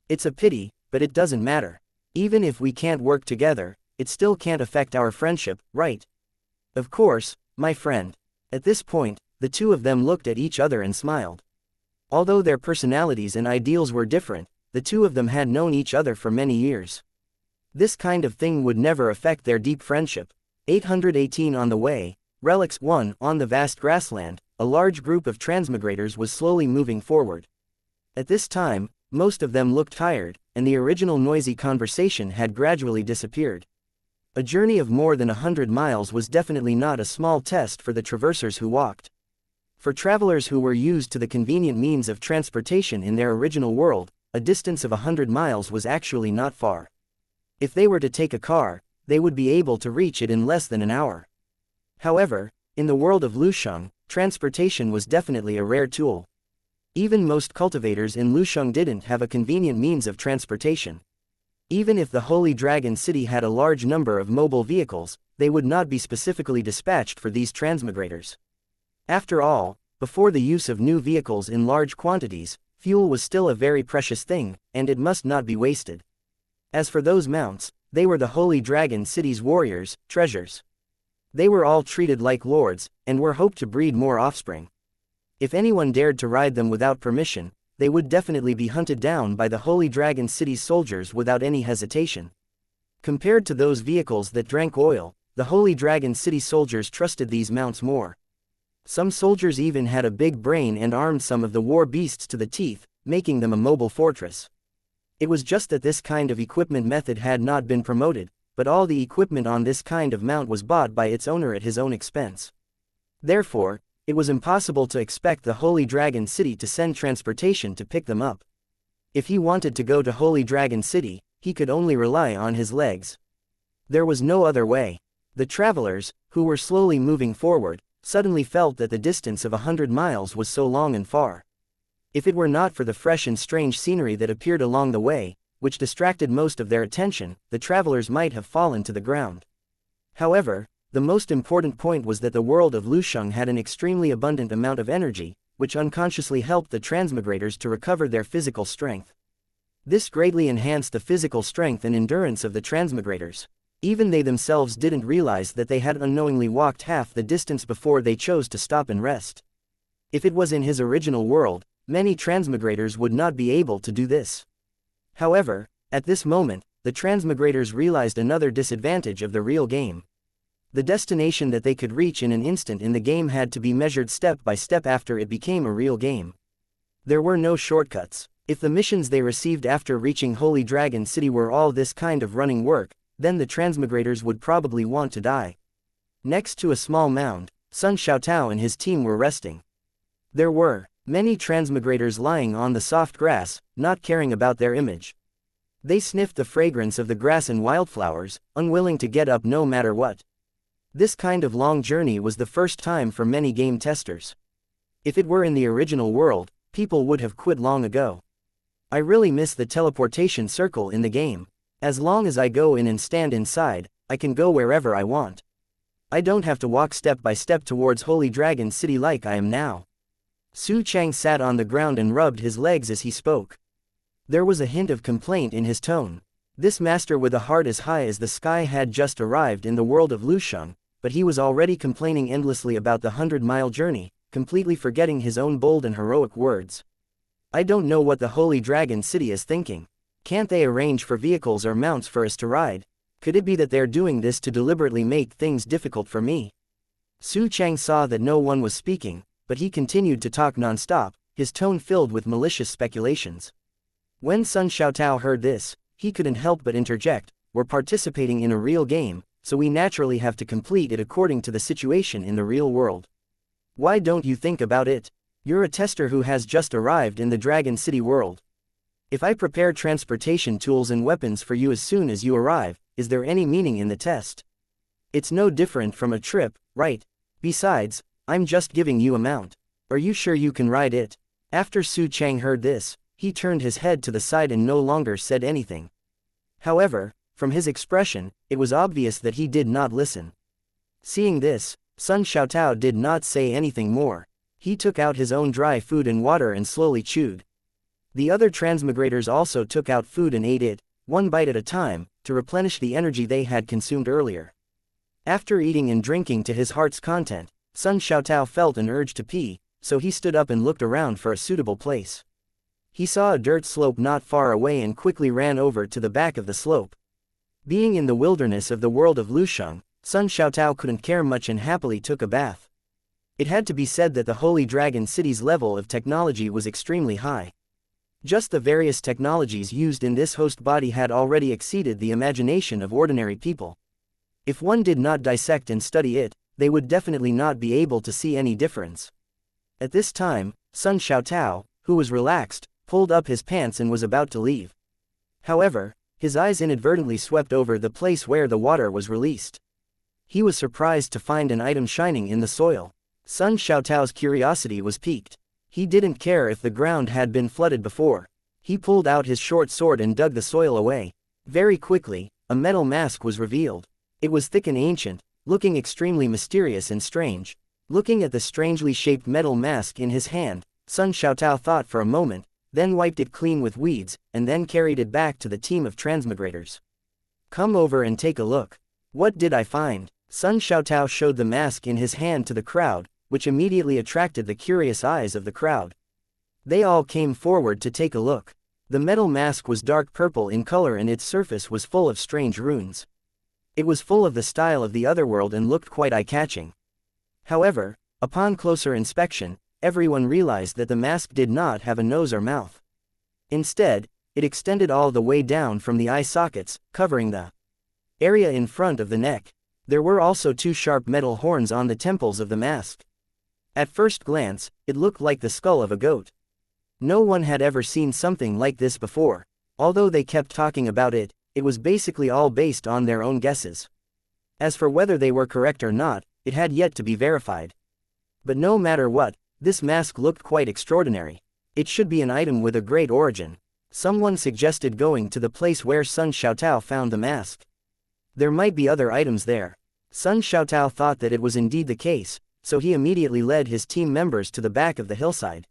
It's a pity, but it doesn't matter. Even if we can't work together, it still can't affect our friendship, right?" "Of course, my friend." At this point, the two of them looked at each other and smiled. Although their personalities and ideals were different, the two of them had known each other for many years. This kind of thing would never affect their deep friendship. 818 On the way, Relics 1. On the vast grassland, a large group of transmigrators was slowly moving forward. At this time, most of them looked tired, and the original noisy conversation had gradually disappeared. A journey of more than 100 miles was definitely not a small test for the traversers who walked. For travelers who were used to the convenient means of transportation in their original world, a distance of 100 miles was actually not far. If they were to take a car, they would be able to reach it in less than an hour. However, in the world of Lusheng, transportation was definitely a rare tool. Even most cultivators in Lusheng didn't have a convenient means of transportation. Even if the Holy Dragon City had a large number of mobile vehicles, they would not be specifically dispatched for these transmigrators. After all, before the use of new vehicles in large quantities, fuel was still a very precious thing, and it must not be wasted. As for those mounts, they were the Holy Dragon City's warriors, treasures. They were all treated like lords, and were hoped to breed more offspring. If anyone dared to ride them without permission, they would definitely be hunted down by the Holy Dragon City's soldiers without any hesitation. Compared to those vehicles that drank oil, the Holy Dragon City soldiers trusted these mounts more. Some soldiers even had a big brain and armed some of the war beasts to the teeth, making them a mobile fortress. It was just that this kind of equipment method had not been promoted, but all the equipment on this kind of mount was bought by its owner at his own expense. Therefore, it was impossible to expect the Holy Dragon City to send transportation to pick them up. If he wanted to go to Holy Dragon City, he could only rely on his legs. There was no other way. The travelers, who were slowly moving forward, suddenly felt that the distance of 100 miles was so long and far. If it were not for the fresh and strange scenery that appeared along the way, which distracted most of their attention, the travelers might have fallen to the ground. However, the most important point was that the world of Lusheng had an extremely abundant amount of energy, which unconsciously helped the transmigrators to recover their physical strength. This greatly enhanced the physical strength and endurance of the transmigrators. Even they themselves didn't realize that they had unknowingly walked half the distance before they chose to stop and rest. If it was in his original world, many transmigrators would not be able to do this. However, at this moment, the transmigrators realized another disadvantage of the real game. The destination that they could reach in an instant in the game had to be measured step by step after it became a real game. There were no shortcuts. If the missions they received after reaching Holy Dragon City were all this kind of running work, then the transmigrators would probably want to die. Next to a small mound, Sun Xiaotao and his team were resting. There were many transmigrators lying on the soft grass, not caring about their image. They sniffed the fragrance of the grass and wildflowers, unwilling to get up no matter what. This kind of long journey was the first time for many game testers. If it were in the original world, people would have quit long ago. I really miss the teleportation circle in the game. As long as I go in and stand inside, I can go wherever I want. I don't have to walk step by step towards Holy Dragon City like I am now. Su Chang sat on the ground and rubbed his legs as he spoke. There was a hint of complaint in his tone. This master with a heart as high as the sky had just arrived in the world of Lusheng, but he was already complaining endlessly about the 100-mile journey, completely forgetting his own bold and heroic words. I don't know what the Holy Dragon City is thinking. Can't they arrange for vehicles or mounts for us to ride? Could it be that they're doing this to deliberately make things difficult for me? Su Chang saw that no one was speaking, but he continued to talk non-stop, his tone filled with malicious speculations. When Sun Xiaotao heard this, he couldn't help but interject, "We're participating in a real game, so we naturally have to complete it according to the situation in the real world. Why don't you think about it? You're a tester who has just arrived in the Dragon City world. If I prepare transportation tools and weapons for you as soon as you arrive, is there any meaning in the test? It's no different from a trip, right? Besides, I'm just giving you a mount. Are you sure you can ride it?" After Su Chang heard this, he turned his head to the side and no longer said anything. However, from his expression, it was obvious that he did not listen. Seeing this, Sun Xiaotao did not say anything more. He took out his own dry food and water and slowly chewed. The other transmigrators also took out food and ate it, one bite at a time, to replenish the energy they had consumed earlier. After eating and drinking to his heart's content, Sun Xiaotao felt an urge to pee, so he stood up and looked around for a suitable place. He saw a dirt slope not far away and quickly ran over to the back of the slope. Being in the wilderness of the world of Lusheng, Sun Xiaotao couldn't care much and happily took a bath. It had to be said that the Holy Dragon City's level of technology was extremely high. Just the various technologies used in this host body had already exceeded the imagination of ordinary people. If one did not dissect and study it, they would definitely not be able to see any difference. At this time, Sun Xiaotao, who was relaxed, pulled up his pants and was about to leave. However, his eyes inadvertently swept over the place where the water was released. He was surprised to find an item shining in the soil. Sun Xiaotao's curiosity was piqued. He didn't care if the ground had been flooded before. He pulled out his short sword and dug the soil away. Very quickly, a metal mask was revealed. It was thick and ancient, looking extremely mysterious and strange. Looking at the strangely shaped metal mask in his hand, Sun Xiaotao thought for a moment, then wiped it clean with weeds, and then carried it back to the team of transmigrators. "Come over and take a look. What did I find?" Sun Xiaotao showed the mask in his hand to the crowd, which immediately attracted the curious eyes of the crowd. They all came forward to take a look. The metal mask was dark purple in color and its surface was full of strange runes. It was full of the style of the Otherworld and looked quite eye-catching. However, upon closer inspection, everyone realized that the mask did not have a nose or mouth. Instead, it extended all the way down from the eye sockets, covering the area in front of the neck. There were also two sharp metal horns on the temples of the mask. At first glance, it looked like the skull of a goat. No one had ever seen something like this before. Although they kept talking about it, it was basically all based on their own guesses. As for whether they were correct or not, it had yet to be verified. But no matter what, this mask looked quite extraordinary. It should be an item with a great origin. Someone suggested going to the place where Sun Xiaotao found the mask. There might be other items there. Sun Xiaotao thought that it was indeed the case, so he immediately led his team members to the back of the hillside.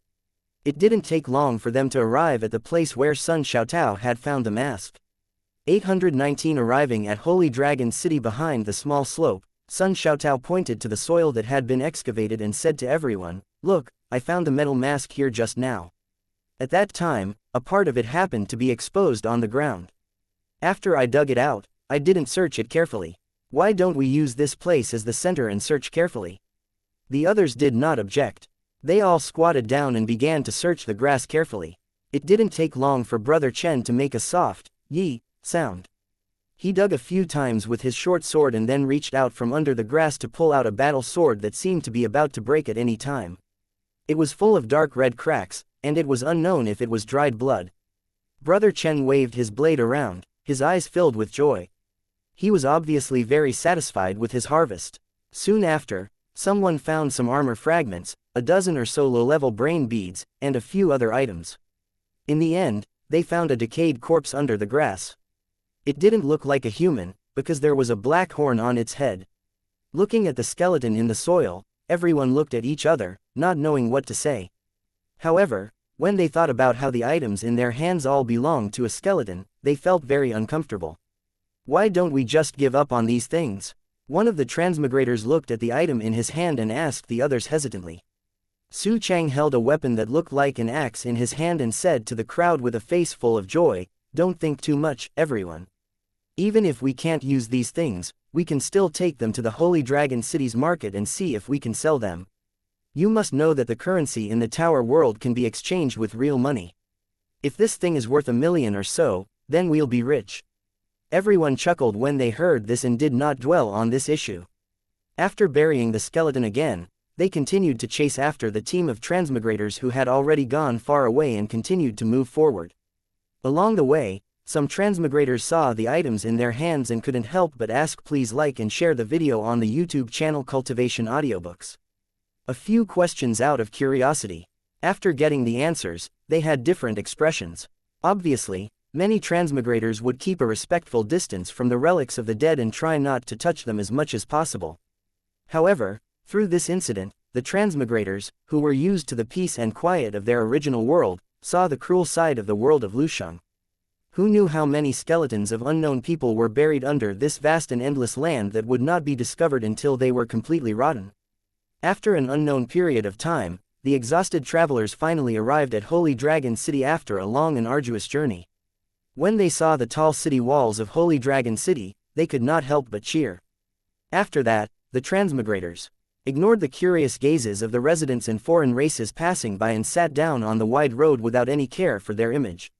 It didn't take long for them to arrive at the place where Sun Xiaotao had found the mask. 819 Arriving at Holy Dragon City behind the small slope, Sun Xiaotao pointed to the soil that had been excavated and said to everyone, "Look, I found the metal mask here just now." At that time, a part of it happened to be exposed on the ground. "After I dug it out, I didn't search it carefully. Why don't we use this place as the center and search carefully?" The others did not object. They all squatted down and began to search the grass carefully. It didn't take long for Brother Chen to make a soft, "yi" sound. He dug a few times with his short sword and then reached out from under the grass to pull out a battle sword that seemed to be about to break at any time. It was full of dark red cracks, and it was unknown if it was dried blood. Brother Chen waved his blade around, his eyes filled with joy. He was obviously very satisfied with his harvest. Soon after, someone found some armor fragments, a dozen or so low-level brain beads, and a few other items. In the end, they found a decayed corpse under the grass. It didn't look like a human, because there was a black horn on its head. Looking at the skeleton in the soil, everyone looked at each other, not knowing what to say. However, when they thought about how the items in their hands all belonged to a skeleton, they felt very uncomfortable. "Why don't we just give up on these things?" One of the transmigrators looked at the item in his hand and asked the others hesitantly. Su Chang held a weapon that looked like an axe in his hand and said to the crowd with a face full of joy, "Don't think too much, everyone. Even if we can't use these things, we can still take them to the Holy Dragon City's market and see if we can sell them. You must know that the currency in the Tower World can be exchanged with real money. If this thing is worth 1,000,000 or so, then we'll be rich." Everyone chuckled when they heard this and did not dwell on this issue. After burying the skeleton again, they continued to chase after the team of transmigrators who had already gone far away and continued to move forward. Along the way, some transmigrators saw the items in their hands and couldn't help but ask, "Please like and share the video on the YouTube channel Cultivation Audiobooks." A few questions out of curiosity. After getting the answers, they had different expressions. Obviously, many transmigrators would keep a respectful distance from the relics of the dead and try not to touch them as much as possible. However, through this incident, the transmigrators, who were used to the peace and quiet of their original world, saw the cruel side of the world of Lusheng. Who knew how many skeletons of unknown people were buried under this vast and endless land that would not be discovered until they were completely rotten? After an unknown period of time, the exhausted travelers finally arrived at Holy Dragon City after a long and arduous journey. When they saw the tall city walls of Holy Dragon City, they could not help but cheer. After that, the transmigrators ignored the curious gazes of the residents and foreign races passing by and sat down on the wide road without any care for their image.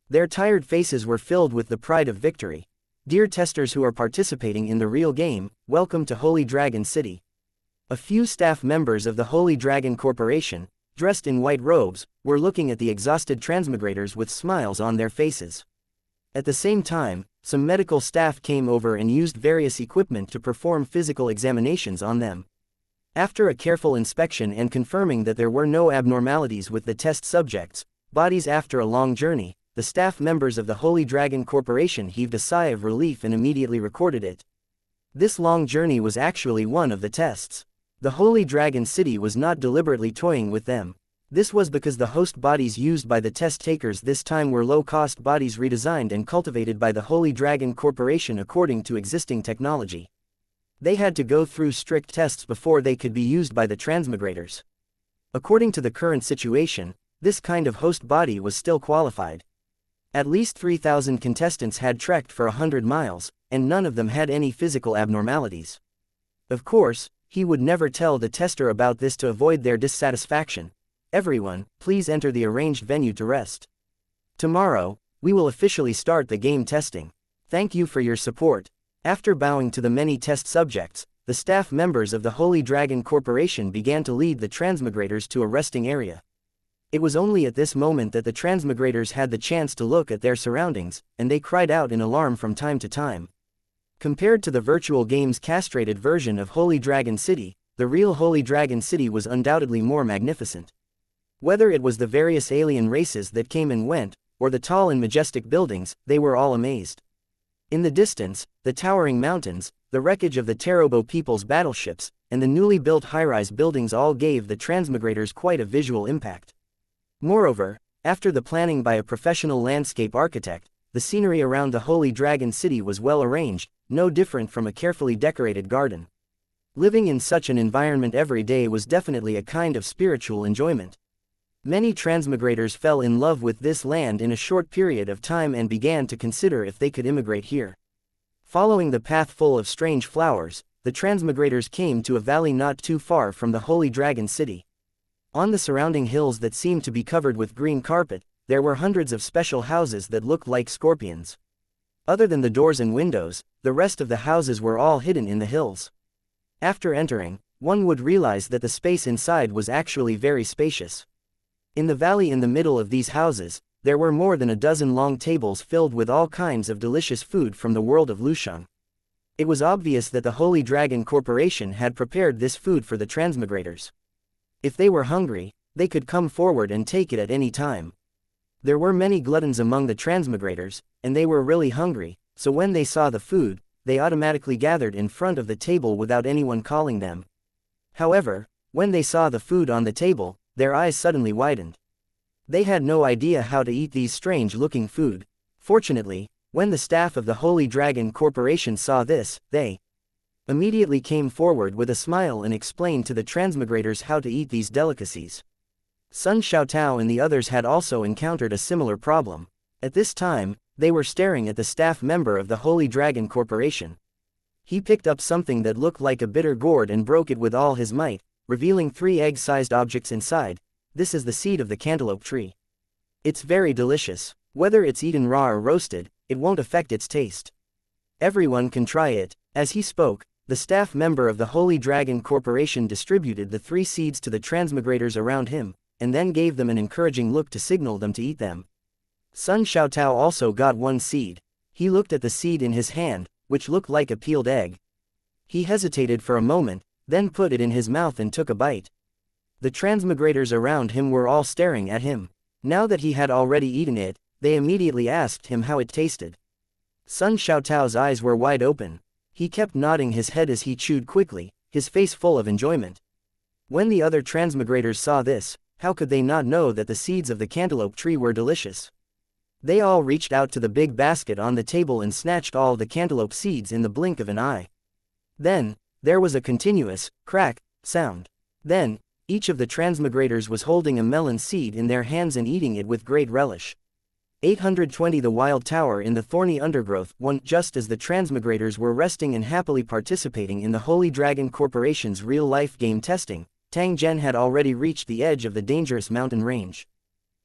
Their tired faces were filled with the pride of victory. Dear testers who are participating in the real game, welcome to Holy Dragon City. A few staff members of the Holy Dragon Corporation, dressed in white robes, were looking at the exhausted transmigrators with smiles on their faces. At the same time, some medical staff came over and used various equipment to perform physical examinations on them. After a careful inspection and confirming that there were no abnormalities with the test subjects' bodies after a long journey, the staff members of the Holy Dragon Corporation heaved a sigh of relief and immediately recorded it. This long journey was actually one of the tests. The Holy Dragon City was not deliberately toying with them. This was because the host bodies used by the test takers this time were low-cost bodies redesigned and cultivated by the Holy Dragon Corporation according to existing technology. They had to go through strict tests before they could be used by the transmigrators. According to the current situation, this kind of host body was still qualified. At least 3,000 contestants had trekked for 100 miles, and none of them had any physical abnormalities. Of course, he would never tell the tester about this to avoid their dissatisfaction. Everyone, please enter the arranged venue to rest. Tomorrow, we will officially start the game testing. Thank you for your support. After bowing to the many test subjects, the staff members of the Holy Dragon Corporation began to lead the transmigrators to a resting area. It was only at this moment that the transmigrators had the chance to look at their surroundings, and they cried out in alarm from time to time. Compared to the virtual game's castrated version of Holy Dragon City, the real Holy Dragon City was undoubtedly more magnificent. Whether it was the various alien races that came and went, or the tall and majestic buildings, they were all amazed. In the distance, the towering mountains, the wreckage of the Tarobo people's battleships, and the newly built high-rise buildings all gave the transmigrators quite a visual impact. Moreover, after the planning by a professional landscape architect, the scenery around the Holy Dragon City was well arranged, no different from a carefully decorated garden. Living in such an environment every day was definitely a kind of spiritual enjoyment. Many transmigrators fell in love with this land in a short period of time and began to consider if they could immigrate here. Following the path full of strange flowers, the transmigrators came to a valley not too far from the Holy Dragon City. On the surrounding hills that seemed to be covered with green carpet, there were hundreds of special houses that looked like scorpions. Other than the doors and windows, the rest of the houses were all hidden in the hills. After entering, one would realize that the space inside was actually very spacious. In the valley in the middle of these houses, there were more than a dozen long tables filled with all kinds of delicious food from the world of Lusheng. It was obvious that the Holy Dragon Corporation had prepared this food for the transmigrators. If they were hungry, they could come forward and take it at any time. There were many gluttons among the transmigrators, and they were really hungry, so when they saw the food, they automatically gathered in front of the table without anyone calling them. However, when they saw the food on the table, their eyes suddenly widened. They had no idea how to eat these strange-looking food. Fortunately, when the staff of the Holy Dragon Corporation saw this, they immediately came forward with a smile and explained to the transmigrators how to eat these delicacies. Sun Xiaotao and the others had also encountered a similar problem. At this time, they were staring at the staff member of the Holy Dragon Corporation. He picked up something that looked like a bitter gourd and broke it with all his might, revealing 3 egg-sized objects inside. This is the seed of the cantaloupe tree. It's very delicious. Whether it's eaten raw or roasted, it won't affect its taste. Everyone can try it. As he spoke, the staff member of the Holy Dragon Corporation distributed the 3 seeds to the transmigrators around him, and then gave them an encouraging look to signal them to eat them. Sun Xiaotao also got 1 seed. He looked at the seed in his hand, which looked like a peeled egg. He hesitated for a moment, then put it in his mouth and took a bite. The transmigrators around him were all staring at him. Now that he had already eaten it, they immediately asked him how it tasted. Sun Xiaotao's eyes were wide open. He kept nodding his head as he chewed quickly, his face full of enjoyment. When the other transmigrators saw this, how could they not know that the seeds of the cantaloupe tree were delicious? They all reached out to the big basket on the table and snatched all the cantaloupe seeds in the blink of an eye. Then, there was a continuous crack sound. Then, each of the transmigrators was holding a melon seed in their hands and eating it with great relish. 820 The Wild Tower in the Thorny Undergrowth. 1. Just as the transmigrators were resting and happily participating in the Holy Dragon Corporation's real-life game testing, Tang Zhen had already reached the edge of the dangerous mountain range.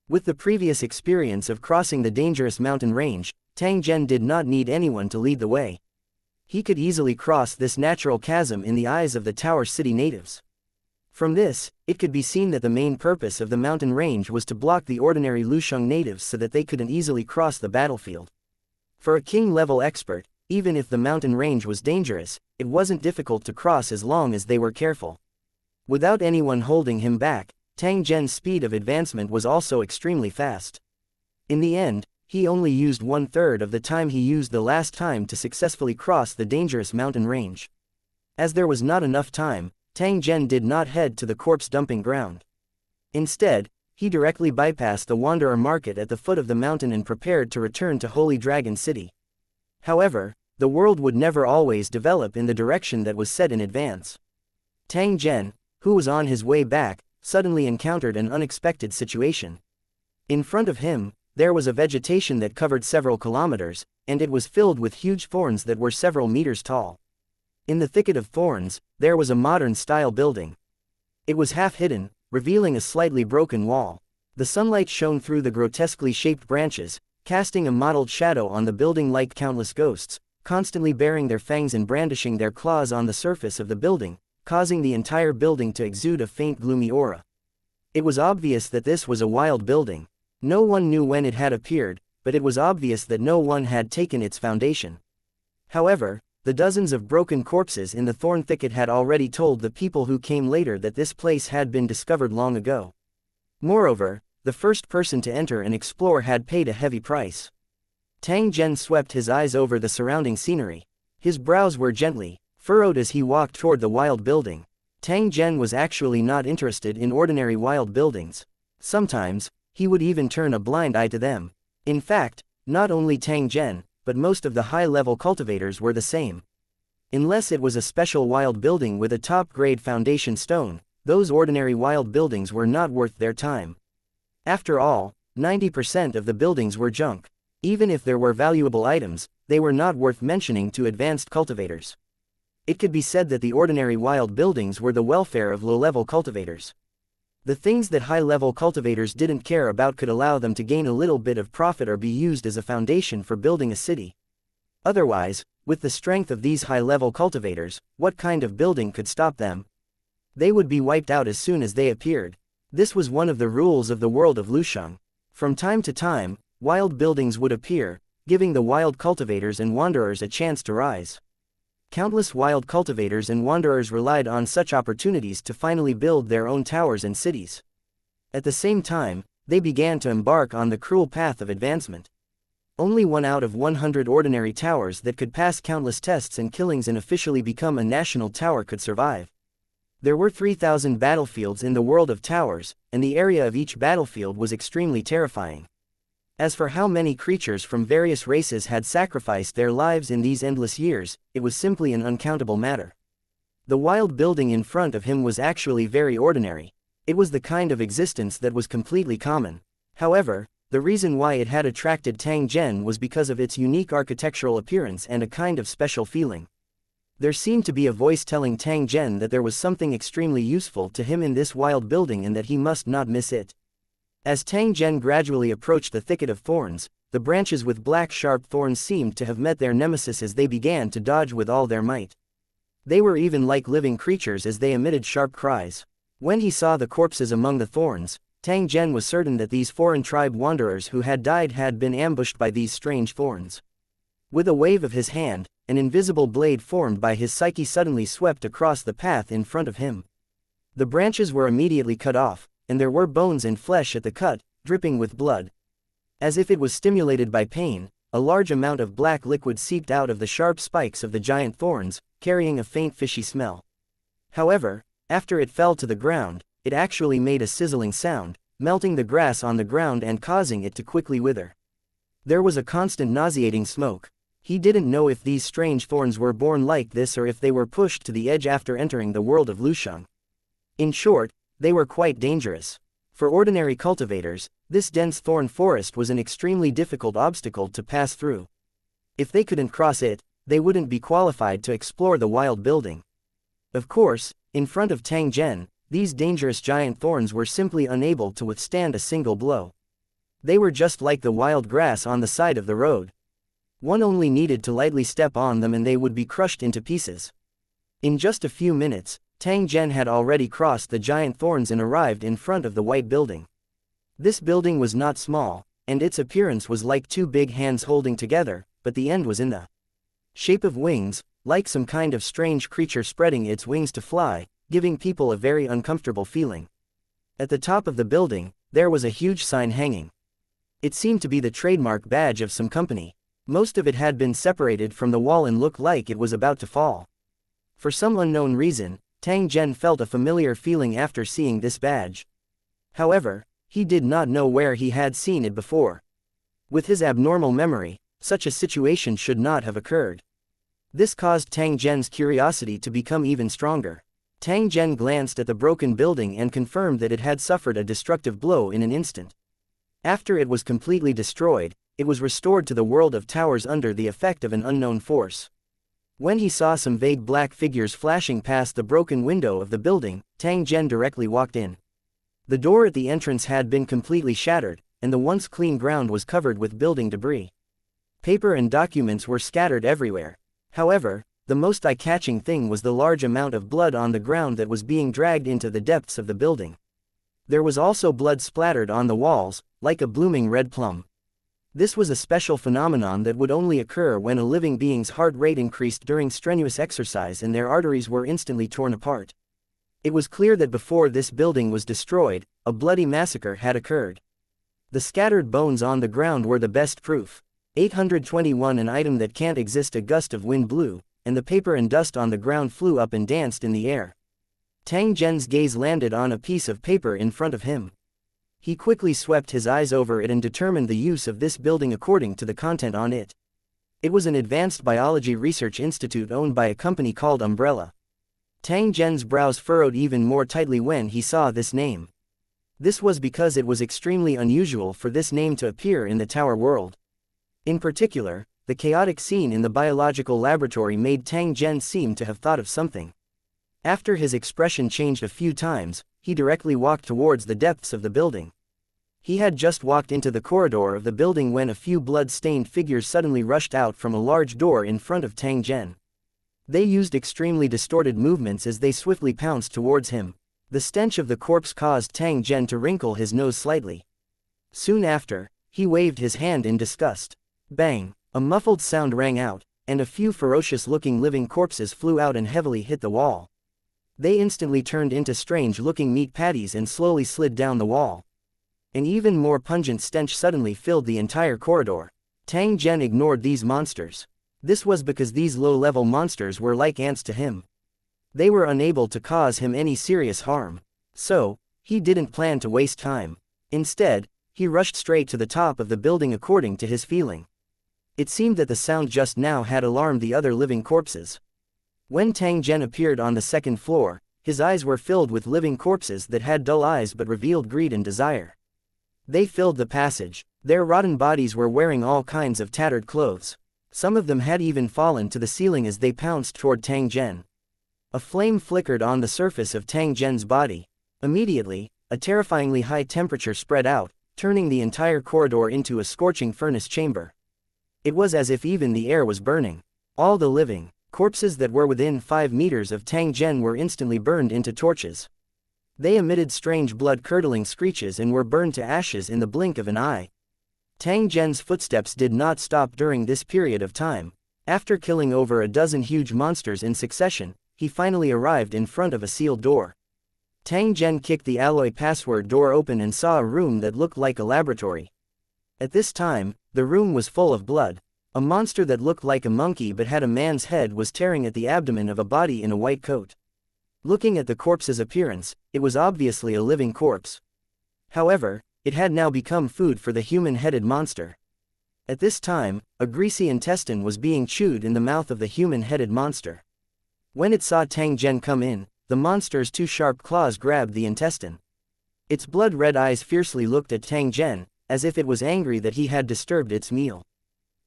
With the previous experience of crossing the dangerous mountain range, Tang Zhen did not need anyone to lead the way. He could easily cross this natural chasm in the eyes of the Tower City natives. From this, it could be seen that the main purpose of the mountain range was to block the ordinary Lusheng natives so that they couldn't easily cross the battlefield. For a king-level expert, even if the mountain range was dangerous, it wasn't difficult to cross as long as they were careful. Without anyone holding him back, Tang Zhen's speed of advancement was also extremely fast. In the end, he only used 1/3 of the time he used the last time to successfully cross the dangerous mountain range. As there was not enough time, Tang Zhen did not head to the corpse dumping ground. Instead, he directly bypassed the Wanderer Market at the foot of the mountain and prepared to return to Holy Dragon City. However, the world would never always develop in the direction that was set in advance. Tang Zhen, who was on his way back, suddenly encountered an unexpected situation. In front of him, there was a vegetation that covered several kilometers, and it was filled with huge thorns that were several meters tall. In the thicket of thorns, there was a modern-style building. It was half-hidden, revealing a slightly broken wall. The sunlight shone through the grotesquely shaped branches, casting a mottled shadow on the building like countless ghosts, constantly baring their fangs and brandishing their claws on the surface of the building, causing the entire building to exude a faint gloomy aura. It was obvious that this was a wild building. No one knew when it had appeared, but it was obvious that no one had taken its foundation. However, the dozens of broken corpses in the thorn thicket had already told the people who came later that this place had been discovered long ago. Moreover, the first person to enter and explore had paid a heavy price. Tang Zhen swept his eyes over the surrounding scenery. His brows were gently furrowed as he walked toward the wild building. Tang Zhen was actually not interested in ordinary wild buildings. Sometimes, he would even turn a blind eye to them. In fact, not only Tang Zhen, but most of the high-level cultivators were the same. Unless it was a special wild building with a top-grade foundation stone, those ordinary wild buildings were not worth their time. After all, 90% of the buildings were junk. Even if there were valuable items, they were not worth mentioning to advanced cultivators. It could be said that the ordinary wild buildings were the welfare of low-level cultivators. The things that high-level cultivators didn't care about could allow them to gain a little bit of profit or be used as a foundation for building a city. Otherwise, with the strength of these high-level cultivators, what kind of building could stop them? They would be wiped out as soon as they appeared. This was one of the rules of the world of Lusheng. From time to time, wild buildings would appear, giving the wild cultivators and wanderers a chance to rise. Countless wild cultivators and wanderers relied on such opportunities to finally build their own towers and cities. At the same time, they began to embark on the cruel path of advancement. Only 1 out of 100 ordinary towers that could pass countless tests and killings and officially become a national tower could survive. There were 3,000 battlefields in the world of towers, and the area of each battlefield was extremely terrifying. As for how many creatures from various races had sacrificed their lives in these endless years, it was simply an uncountable matter. The wild building in front of him was actually very ordinary. It was the kind of existence that was completely common. However, the reason why it had attracted Tang Zhen was because of its unique architectural appearance and a kind of special feeling. There seemed to be a voice telling Tang Zhen that there was something extremely useful to him in this wild building and that he must not miss it. As Tang Zhen gradually approached the thicket of thorns, the branches with black sharp thorns seemed to have met their nemesis as they began to dodge with all their might. They were even like living creatures as they emitted sharp cries. When he saw the corpses among the thorns, Tang Zhen was certain that these foreign tribe wanderers who had died had been ambushed by these strange thorns. With a wave of his hand, an invisible blade formed by his psyche suddenly swept across the path in front of him. The branches were immediately cut off, and there were bones and flesh at the cut, dripping with blood. As if it was stimulated by pain, a large amount of black liquid seeped out of the sharp spikes of the giant thorns, carrying a faint fishy smell. However, after it fell to the ground, it actually made a sizzling sound, melting the grass on the ground and causing it to quickly wither. There was a constant nauseating smoke. He didn't know if these strange thorns were born like this or if they were pushed to the edge after entering the world of Lusheng. In short, they were quite dangerous. For ordinary cultivators, this dense thorn forest was an extremely difficult obstacle to pass through. If they couldn't cross it, they wouldn't be qualified to explore the wild building. Of course, in front of Tang Zhen, these dangerous giant thorns were simply unable to withstand a single blow. They were just like the wild grass on the side of the road. One only needed to lightly step on them and they would be crushed into pieces. In just a few minutes, Tang Zhen had already crossed the giant thorns and arrived in front of the white building. This building was not small, and its appearance was like two big hands holding together, but the end was in the shape of wings, like some kind of strange creature spreading its wings to fly, giving people a very uncomfortable feeling. At the top of the building, there was a huge sign hanging. It seemed to be the trademark badge of some company. Most of it had been separated from the wall and looked like it was about to fall. For some unknown reason, Tang Zhen felt a familiar feeling after seeing this badge. However, he did not know where he had seen it before. With his abnormal memory, such a situation should not have occurred. This caused Tang Zhen's curiosity to become even stronger. Tang Zhen glanced at the broken building and confirmed that it had suffered a destructive blow in an instant. After it was completely destroyed, it was restored to the world of towers under the effect of an unknown force. When he saw some vague black figures flashing past the broken window of the building, Tang Zhen directly walked in. The door at the entrance had been completely shattered, and the once clean ground was covered with building debris. Paper and documents were scattered everywhere. However, the most eye-catching thing was the large amount of blood on the ground that was being dragged into the depths of the building. There was also blood splattered on the walls, like a blooming red plum. This was a special phenomenon that would only occur when a living being's heart rate increased during strenuous exercise and their arteries were instantly torn apart. It was clear that before this building was destroyed, a bloody massacre had occurred. The scattered bones on the ground were the best proof. 821 An item that can't exist. A gust of wind blew, and the paper and dust on the ground flew up and danced in the air. Tang Zhen's gaze landed on a piece of paper in front of him. He quickly swept his eyes over it and determined the use of this building according to the content on it. It was an advanced biology research institute owned by a company called Umbrella. Tang Zhen's brows furrowed even more tightly when he saw this name. This was because it was extremely unusual for this name to appear in the tower world. In particular, the chaotic scene in the biological laboratory made Tang Zhen seem to have thought of something. After his expression changed a few times, he directly walked towards the depths of the building. He had just walked into the corridor of the building when a few blood-stained figures suddenly rushed out from a large door in front of Tang Zhen. They used extremely distorted movements as they swiftly pounced towards him. The stench of the corpse caused Tang Zhen to wrinkle his nose slightly. Soon after, he waved his hand in disgust. Bang! A muffled sound rang out, and a few ferocious-looking living corpses flew out and heavily hit the wall. They instantly turned into strange-looking meat patties and slowly slid down the wall. An even more pungent stench suddenly filled the entire corridor. Tang Zhen ignored these monsters. This was because these low-level monsters were like ants to him. They were unable to cause him any serious harm. So, he didn't plan to waste time. Instead, he rushed straight to the top of the building according to his feeling. It seemed that the sound just now had alarmed the other living corpses. When Tang Zhen appeared on the second floor, his eyes were filled with living corpses that had dull eyes but revealed greed and desire. They filled the passage. Their rotten bodies were wearing all kinds of tattered clothes. Some of them had even fallen to the ceiling as they pounced toward Tang Zhen. A flame flickered on the surface of Tang Zhen's body. Immediately, a terrifyingly high temperature spread out, turning the entire corridor into a scorching furnace chamber. It was as if even the air was burning. All the living corpses that were within 5 meters of Tang Zhen were instantly burned into torches. They emitted strange blood-curdling screeches and were burned to ashes in the blink of an eye. Tang Zhen's footsteps did not stop during this period of time. After killing over a dozen huge monsters in succession, he finally arrived in front of a sealed door. Tang Zhen kicked the alloy password door open and saw a room that looked like a laboratory. At this time, the room was full of blood. A monster that looked like a monkey but had a man's head was tearing at the abdomen of a body in a white coat. Looking at the corpse's appearance, it was obviously a living corpse. However, it had now become food for the human-headed monster. At this time, a greasy intestine was being chewed in the mouth of the human-headed monster. When it saw Tang Zhen come in, the monster's 2 sharp claws grabbed the intestine. Its blood-red eyes fiercely looked at Tang Zhen, as if it was angry that he had disturbed its meal.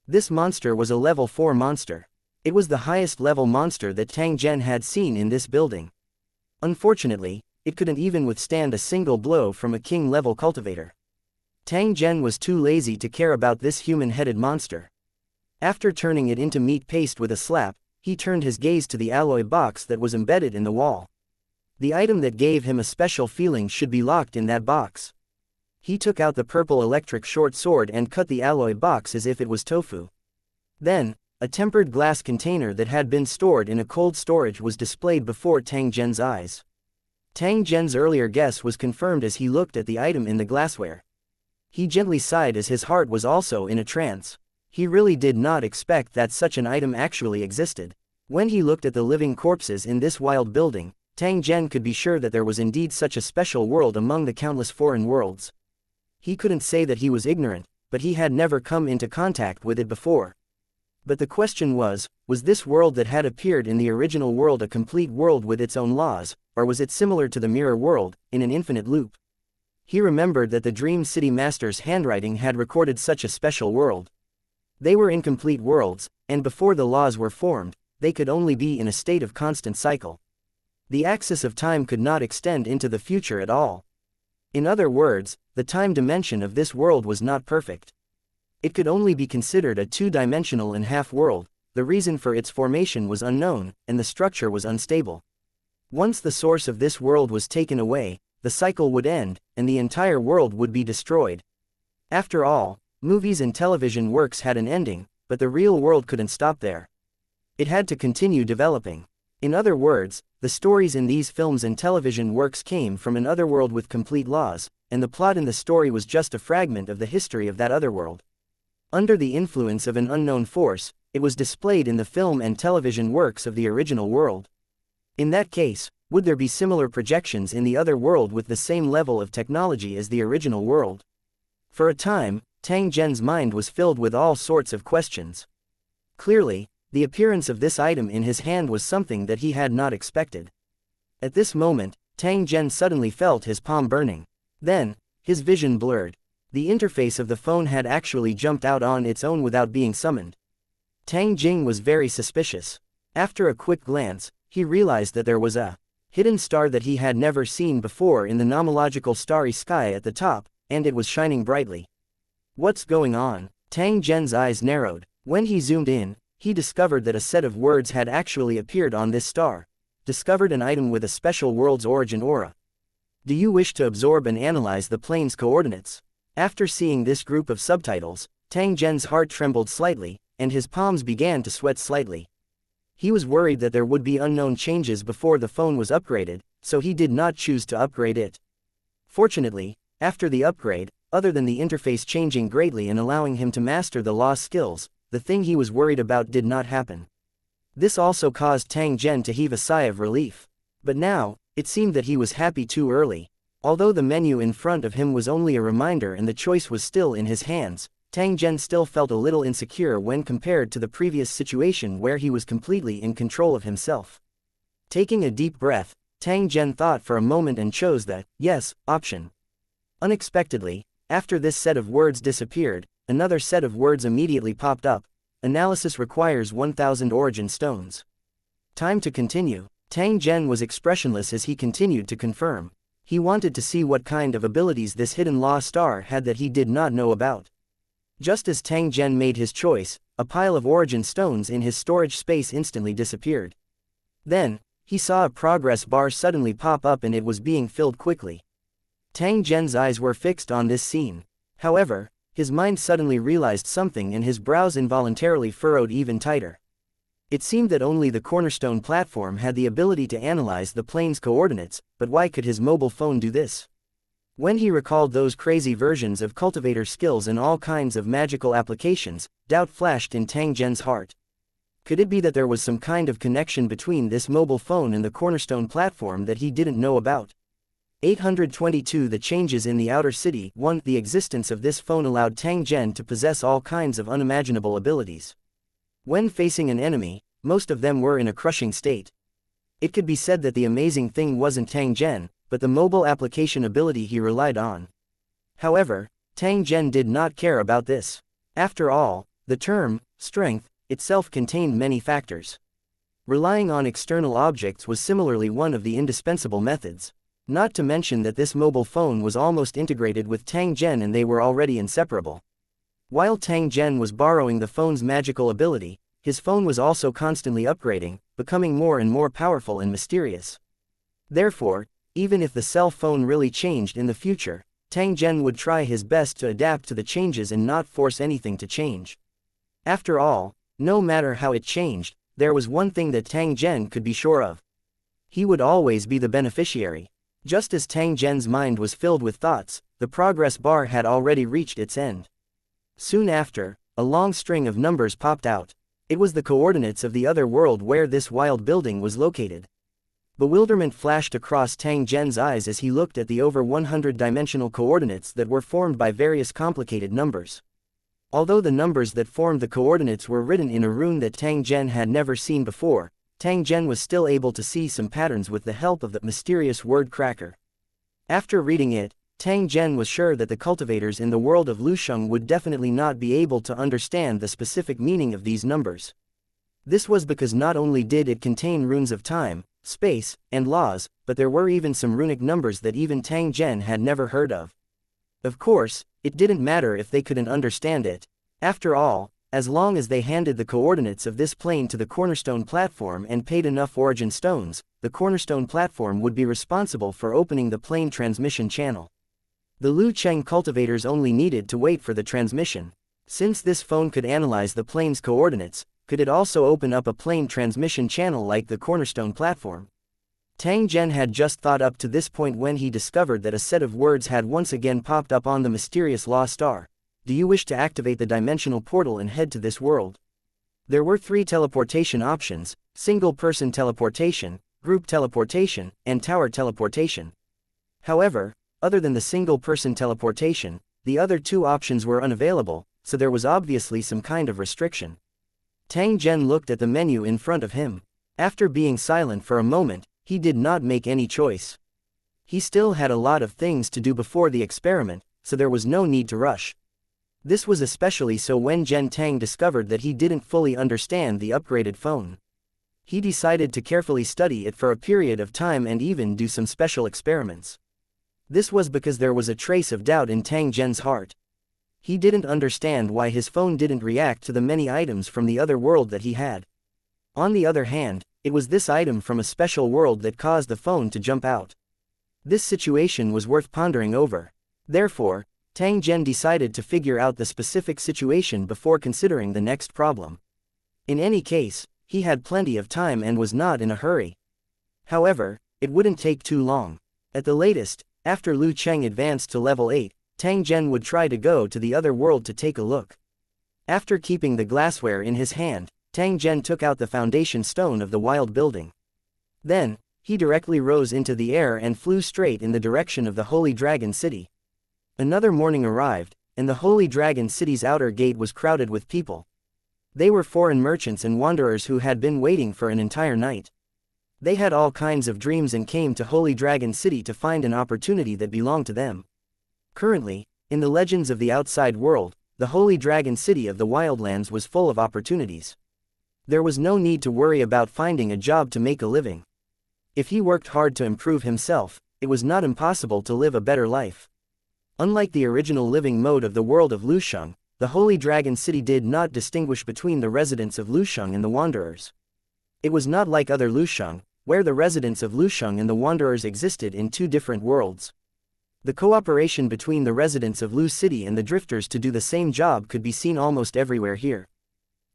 This monster was a level 4 monster. It was the highest level monster that Tang Zhen had seen in this building. Unfortunately, it couldn't even withstand a single blow from a king-level cultivator. Tang Zhen was too lazy to care about this human-headed monster. After turning it into meat paste with a slap, he turned his gaze to the alloy box that was embedded in the wall. The item that gave him a special feeling should be locked in that box. He took out the purple electric short sword and cut the alloy box as if it was tofu. Then, a tempered glass container that had been stored in a cold storage was displayed before Tang Zhen's eyes. Tang Zhen's earlier guess was confirmed as he looked at the item in the glassware. He gently sighed as his heart was also in a trance. He really did not expect that such an item actually existed. When he looked at the living corpses in this wild building, Tang Zhen could be sure that there was indeed such a special world among the countless foreign worlds. He couldn't say that he was ignorant, but he had never come into contact with it before. But the question was this world that had appeared in the original world a complete world with its own laws, or was it similar to the mirror world, in an infinite loop? He remembered that the Dream City Master's handwriting had recorded such a special world. They were incomplete worlds, and before the laws were formed, they could only be in a state of constant cycle. The axis of time could not extend into the future at all. In other words, the time dimension of this world was not perfect. It could only be considered a two-dimensional and half world. The reason for its formation was unknown, and the structure was unstable. Once the source of this world was taken away, the cycle would end, and the entire world would be destroyed. After all, movies and television works had an ending, but the real world couldn't stop there. It had to continue developing. In other words, the stories in these films and television works came from an otherworld with complete laws, and the plot in the story was just a fragment of the history of that otherworld. Under the influence of an unknown force, it was displayed in the film and television works of the original world. In that case, would there be similar projections in the other world with the same level of technology as the original world? For a time, Tang Zhen's mind was filled with all sorts of questions. Clearly, the appearance of this item in his hand was something that he had not expected. At this moment, Tang Zhen suddenly felt his palm burning. Then, his vision blurred. The interface of the phone had actually jumped out on its own without being summoned. Tang Jing was very suspicious. After a quick glance, he realized that there was a hidden star that he had never seen before in the nomological starry sky at the top, and it was shining brightly. What's going on? Tang Zhen's eyes narrowed. When he zoomed in, he discovered that a set of words had actually appeared on this star. Discovered an item with a special world's origin aura. Do you wish to absorb and analyze the plane's coordinates? After seeing this group of subtitles, Tang Zhen's heart trembled slightly, and his palms began to sweat slightly. He was worried that there would be unknown changes before the phone was upgraded, so he did not choose to upgrade it. Fortunately, after the upgrade, other than the interface changing greatly and allowing him to master the lost skills, the thing he was worried about did not happen. This also caused Tang Zhen to heave a sigh of relief. But now, it seemed that he was happy too early. Although the menu in front of him was only a reminder and the choice was still in his hands, Tang Zhen still felt a little insecure when compared to the previous situation where he was completely in control of himself. Taking a deep breath, Tang Zhen thought for a moment and chose the yes option. Unexpectedly, after this set of words disappeared, another set of words immediately popped up. Analysis requires 1,000 origin stones. Time to continue. Tang Zhen was expressionless as he continued to confirm. He wanted to see what kind of abilities this hidden law star had that he did not know about. Just as Tang Zhen made his choice, a pile of origin stones in his storage space instantly disappeared. Then, he saw a progress bar suddenly pop up and it was being filled quickly. Tang Zhen's eyes were fixed on this scene. However, his mind suddenly realized something and his brows involuntarily furrowed even tighter. It seemed that only the cornerstone platform had the ability to analyze the plane's coordinates, but why could his mobile phone do this? When he recalled those crazy versions of cultivator skills and all kinds of magical applications, doubt flashed in Tang Zhen's heart. Could it be that there was some kind of connection between this mobile phone and the cornerstone platform that he didn't know about? 822 The changes in the outer city. 1. The existence of this phone allowed Tang Zhen to possess all kinds of unimaginable abilities. When facing an enemy, most of them were in a crushing state. It could be said that the amazing thing wasn't Tang Zhen, but the mobile application ability he relied on. However, Tang Zhen did not care about this. After all, the term strength itself contained many factors. Relying on external objects was similarly one of the indispensable methods. Not to mention that this mobile phone was almost integrated with Tang Zhen and they were already inseparable. While Tang Zhen was borrowing the phone's magical ability, his phone was also constantly upgrading, becoming more and more powerful and mysterious. Therefore, even if the cell phone really changed in the future, Tang Zhen would try his best to adapt to the changes and not force anything to change. After all, no matter how it changed, there was one thing that Tang Zhen could be sure of. He would always be the beneficiary. Just as Tang Zhen's mind was filled with thoughts, the progress bar had already reached its end. Soon after, a long string of numbers popped out. It was the coordinates of the other world where this wild building was located. Bewilderment flashed across Tang Zhen's eyes as he looked at the over 100-dimensional coordinates that were formed by various complicated numbers. Although the numbers that formed the coordinates were written in a rune that Tang Zhen had never seen before, Tang Zhen was still able to see some patterns with the help of the mysterious word cracker. After reading it, Tang Zhen was sure that the cultivators in the world of Lusheng would definitely not be able to understand the specific meaning of these numbers. This was because not only did it contain runes of time, space, and laws, but there were even some runic numbers that even Tang Zhen had never heard of. Of course, it didn't matter if they couldn't understand it. After all, as long as they handed the coordinates of this plane to the cornerstone platform and paid enough origin stones, the cornerstone platform would be responsible for opening the plane transmission channel. The Lu Cheng cultivators only needed to wait for the transmission. Since this phone could analyze the plane's coordinates, could it also open up a plane transmission channel like the cornerstone platform? Tang Zhen had just thought up to this point when he discovered that a set of words had once again popped up on the mysterious law star. Do you wish to activate the dimensional portal and head to this world? There were 3 teleportation options: single-person teleportation, group teleportation, and tower teleportation. However, other than the single-person teleportation, the other 2 options were unavailable, so there was obviously some kind of restriction. Tang Zhen looked at the menu in front of him. After being silent for a moment, he did not make any choice. He still had a lot of things to do before the experiment, so there was no need to rush. This was especially so when Zhen Tang discovered that he didn't fully understand the upgraded phone. He decided to carefully study it for a period of time and even do some special experiments. This was because there was a trace of doubt in Tang Zhen's heart. He didn't understand why his phone didn't react to the many items from the other world that he had. On the other hand, it was this item from a special world that caused the phone to jump out. This situation was worth pondering over. Therefore, Tang Zhen decided to figure out the specific situation before considering the next problem. In any case, he had plenty of time and was not in a hurry. However, it wouldn't take too long. At the latest, after Lu Cheng advanced to level 8, Tang Zhen would try to go to the other world to take a look. After keeping the glassware in his hand, Tang Zhen took out the foundation stone of the wild building. Then, he directly rose into the air and flew straight in the direction of the Holy Dragon City. Another morning arrived, and the Holy Dragon City's outer gate was crowded with people. They were foreign merchants and wanderers who had been waiting for an entire night. They had all kinds of dreams and came to Holy Dragon City to find an opportunity that belonged to them. Currently, in the legends of the outside world, the Holy Dragon City of the Wildlands was full of opportunities. There was no need to worry about finding a job to make a living. If he worked hard to improve himself, it was not impossible to live a better life. Unlike the original living mode of the world of Lusheng, the Holy Dragon City did not distinguish between the residents of Lusheng and the wanderers. It was not like other Lusheng, where the residents of Lusheng and the wanderers existed in 2 different worlds. The cooperation between the residents of Lu City and the drifters to do the same job could be seen almost everywhere here.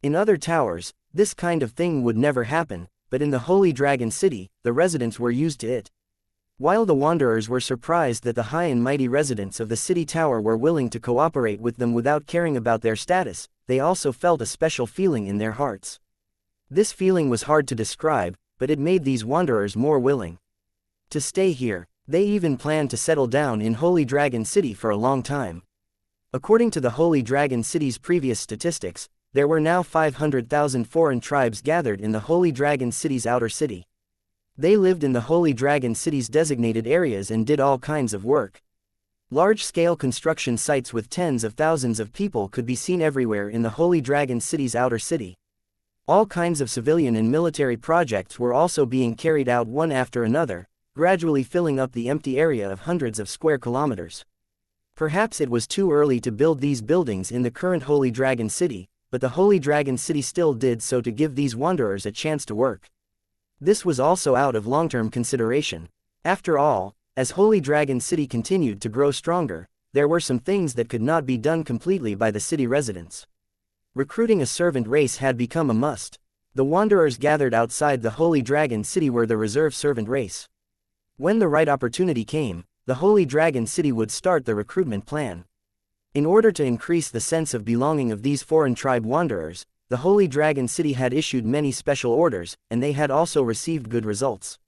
In other towers, this kind of thing would never happen, but in the Holy Dragon City, the residents were used to it. While the wanderers were surprised that the high and mighty residents of the city tower were willing to cooperate with them without caring about their status, they also felt a special feeling in their hearts. This feeling was hard to describe, but it made these wanderers more willing to stay here. They even planned to settle down in Holy Dragon City for a long time. According to the Holy Dragon City's previous statistics, there were now 500,000 foreign tribes gathered in the Holy Dragon City's outer city. They lived in the Holy Dragon City's designated areas and did all kinds of work. Large-scale construction sites with tens of thousands of people could be seen everywhere in the Holy Dragon City's outer city. All kinds of civilian and military projects were also being carried out one after another, gradually filling up the empty area of hundreds of square kilometers. Perhaps it was too early to build these buildings in the current Holy Dragon City, but the Holy Dragon City still did so to give these wanderers a chance to work. This was also out of long-term consideration. After all, as Holy Dragon City continued to grow stronger, there were some things that could not be done completely by the city residents. Recruiting a servant race had become a must. The wanderers gathered outside the Holy Dragon City were the reserve servant race. When the right opportunity came, the Holy Dragon City would start the recruitment plan. In order to increase the sense of belonging of these foreign tribe wanderers, the Holy Dragon City had issued many special orders, and they had also received good results.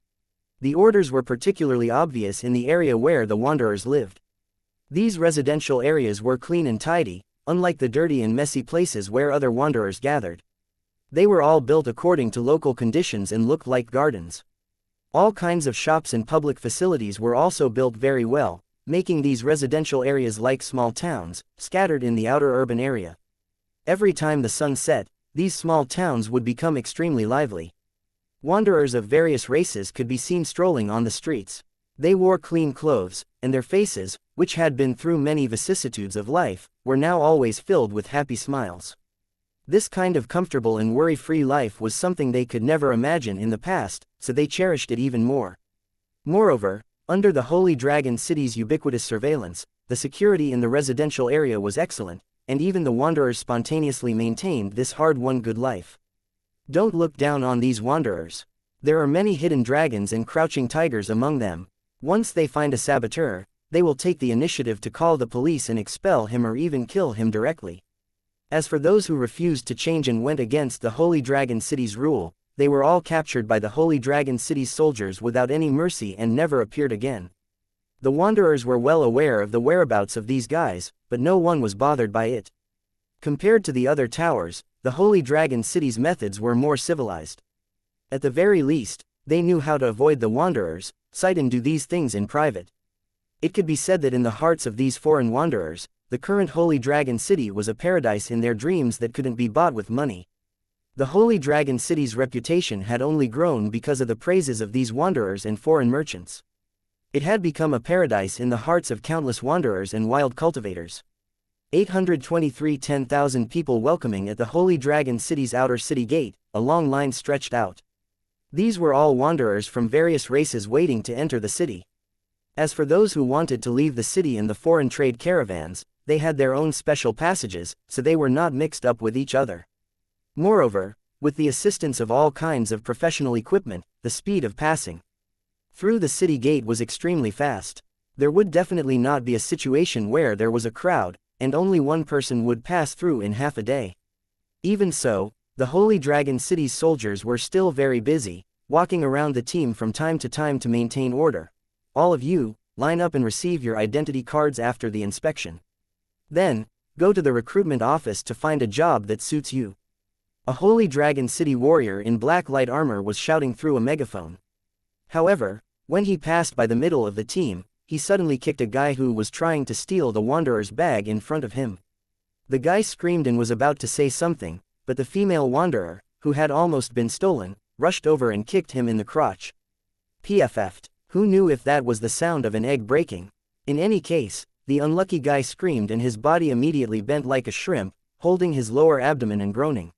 The orders were particularly obvious in the area where the wanderers lived. These residential areas were clean and tidy, unlike the dirty and messy places where other wanderers gathered. They were all built according to local conditions and looked like gardens. All kinds of shops and public facilities were also built very well, making these residential areas like small towns, scattered in the outer urban area. Every time the sun set, these small towns would become extremely lively. Wanderers of various races could be seen strolling on the streets. They wore clean clothes, and their faces, which had been through many vicissitudes of life, were now always filled with happy smiles. This kind of comfortable and worry-free life was something they could never imagine in the past, so they cherished it even more. Moreover, under the Holy Dragon City's ubiquitous surveillance, the security in the residential area was excellent, and even the wanderers spontaneously maintained this hard-won good life. Don't look down on these wanderers. There are many hidden dragons and crouching tigers among them. Once they find a saboteur, they will take the initiative to call the police and expel him or even kill him directly. As for those who refused to change and went against the Holy Dragon City's rule, they were all captured by the Holy Dragon City's soldiers without any mercy and never appeared again. The wanderers were well aware of the whereabouts of these guys, but no one was bothered by it. Compared to the other towers, the Holy Dragon City's methods were more civilized. At the very least, they knew how to avoid the wanderers, sight and do these things in private. It could be said that in the hearts of these foreign wanderers, the current Holy Dragon City was a paradise in their dreams that couldn't be bought with money. The Holy Dragon City's reputation had only grown because of the praises of these wanderers and foreign merchants. It had become a paradise in the hearts of countless wanderers and wild cultivators. 823 10,000 people welcoming at the Holy Dragon City's outer city gate, a long line stretched out. These were all wanderers from various races waiting to enter the city. As for those who wanted to leave the city in the foreign trade caravans, they had their own special passages, so they were not mixed up with each other. Moreover, with the assistance of all kinds of professional equipment, the speed of passing through the city gate was extremely fast. There would definitely not be a situation where there was a crowd, and only one person would pass through in half a day. Even so, the Holy Dragon City's soldiers were still very busy, walking around the team from time to maintain order. All of you, line up and receive your identity cards after the inspection. Then, go to the recruitment office to find a job that suits you. A Holy Dragon City warrior in black light armor was shouting through a megaphone. However, when he passed by the middle of the team, he suddenly kicked a guy who was trying to steal the wanderer's bag in front of him. The guy screamed and was about to say something, but the female wanderer, who had almost been stolen, rushed over and kicked him in the crotch. PFF'd. Who knew if that was the sound of an egg breaking? In any case, the unlucky guy screamed and his body immediately bent like a shrimp, holding his lower abdomen and groaning.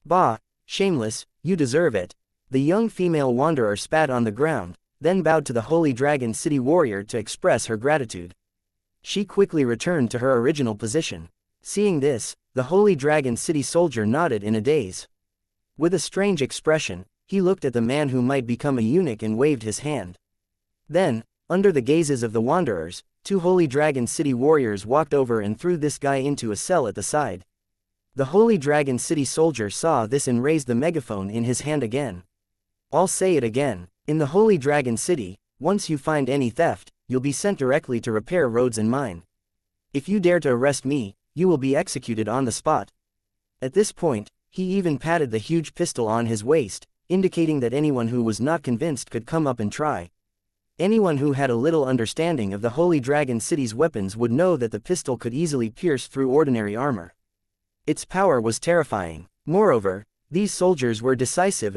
Bah, shameless, you deserve it. The young female wanderer spat on the ground, then bowed to the Holy Dragon City warrior to express her gratitude. She quickly returned to her original position. Seeing this, the Holy Dragon City soldier nodded in a daze. With a strange expression, he looked at the man who might become a eunuch and waved his hand. Then, under the gazes of the wanderers, two Holy Dragon City warriors walked over and threw this guy into a cell at the side. The Holy Dragon City soldier saw this and raised the megaphone in his hand again. I'll say it again. In the Holy Dragon City, once you find any theft, you'll be sent directly to repair roads and mine. If you dare to arrest me, you will be executed on the spot. At this point, he even patted the huge pistol on his waist, indicating that anyone who was not convinced could come up and try. Anyone who had a little understanding of the Holy Dragon City's weapons would know that the pistol could easily pierce through ordinary armor. Its power was terrifying. Moreover, these soldiers were decisive.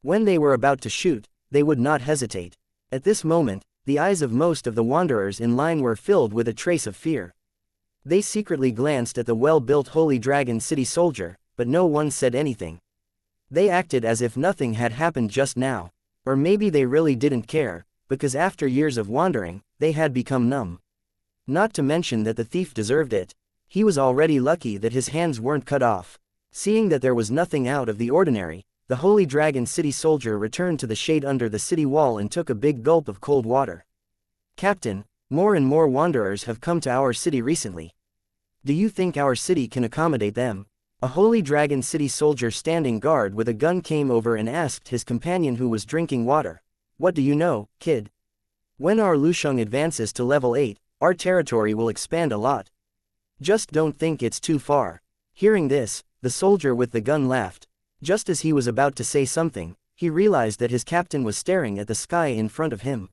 When they were about to shoot, they would not hesitate. At this moment, the eyes of most of the wanderers in line were filled with a trace of fear. They secretly glanced at the well-built Holy Dragon City soldier, but no one said anything. They acted as if nothing had happened just now. Or maybe they really didn't care, because after years of wandering, they had become numb. Not to mention that the thief deserved it. He was already lucky that his hands weren't cut off. Seeing that there was nothing out of the ordinary, the Holy Dragon City soldier returned to the shade under the city wall and took a big gulp of cold water. "Captain, more and more wanderers have come to our city recently. Do you think our city can accommodate them?" A Holy Dragon City soldier standing guard with a gun came over and asked his companion who was drinking water. "What do you know, kid? When our Lusheng advances to level 8, our territory will expand a lot. Just don't think it's too far." Hearing this, the soldier with the gun laughed. Just as he was about to say something, he realized that his captain was staring at the sky in front of him.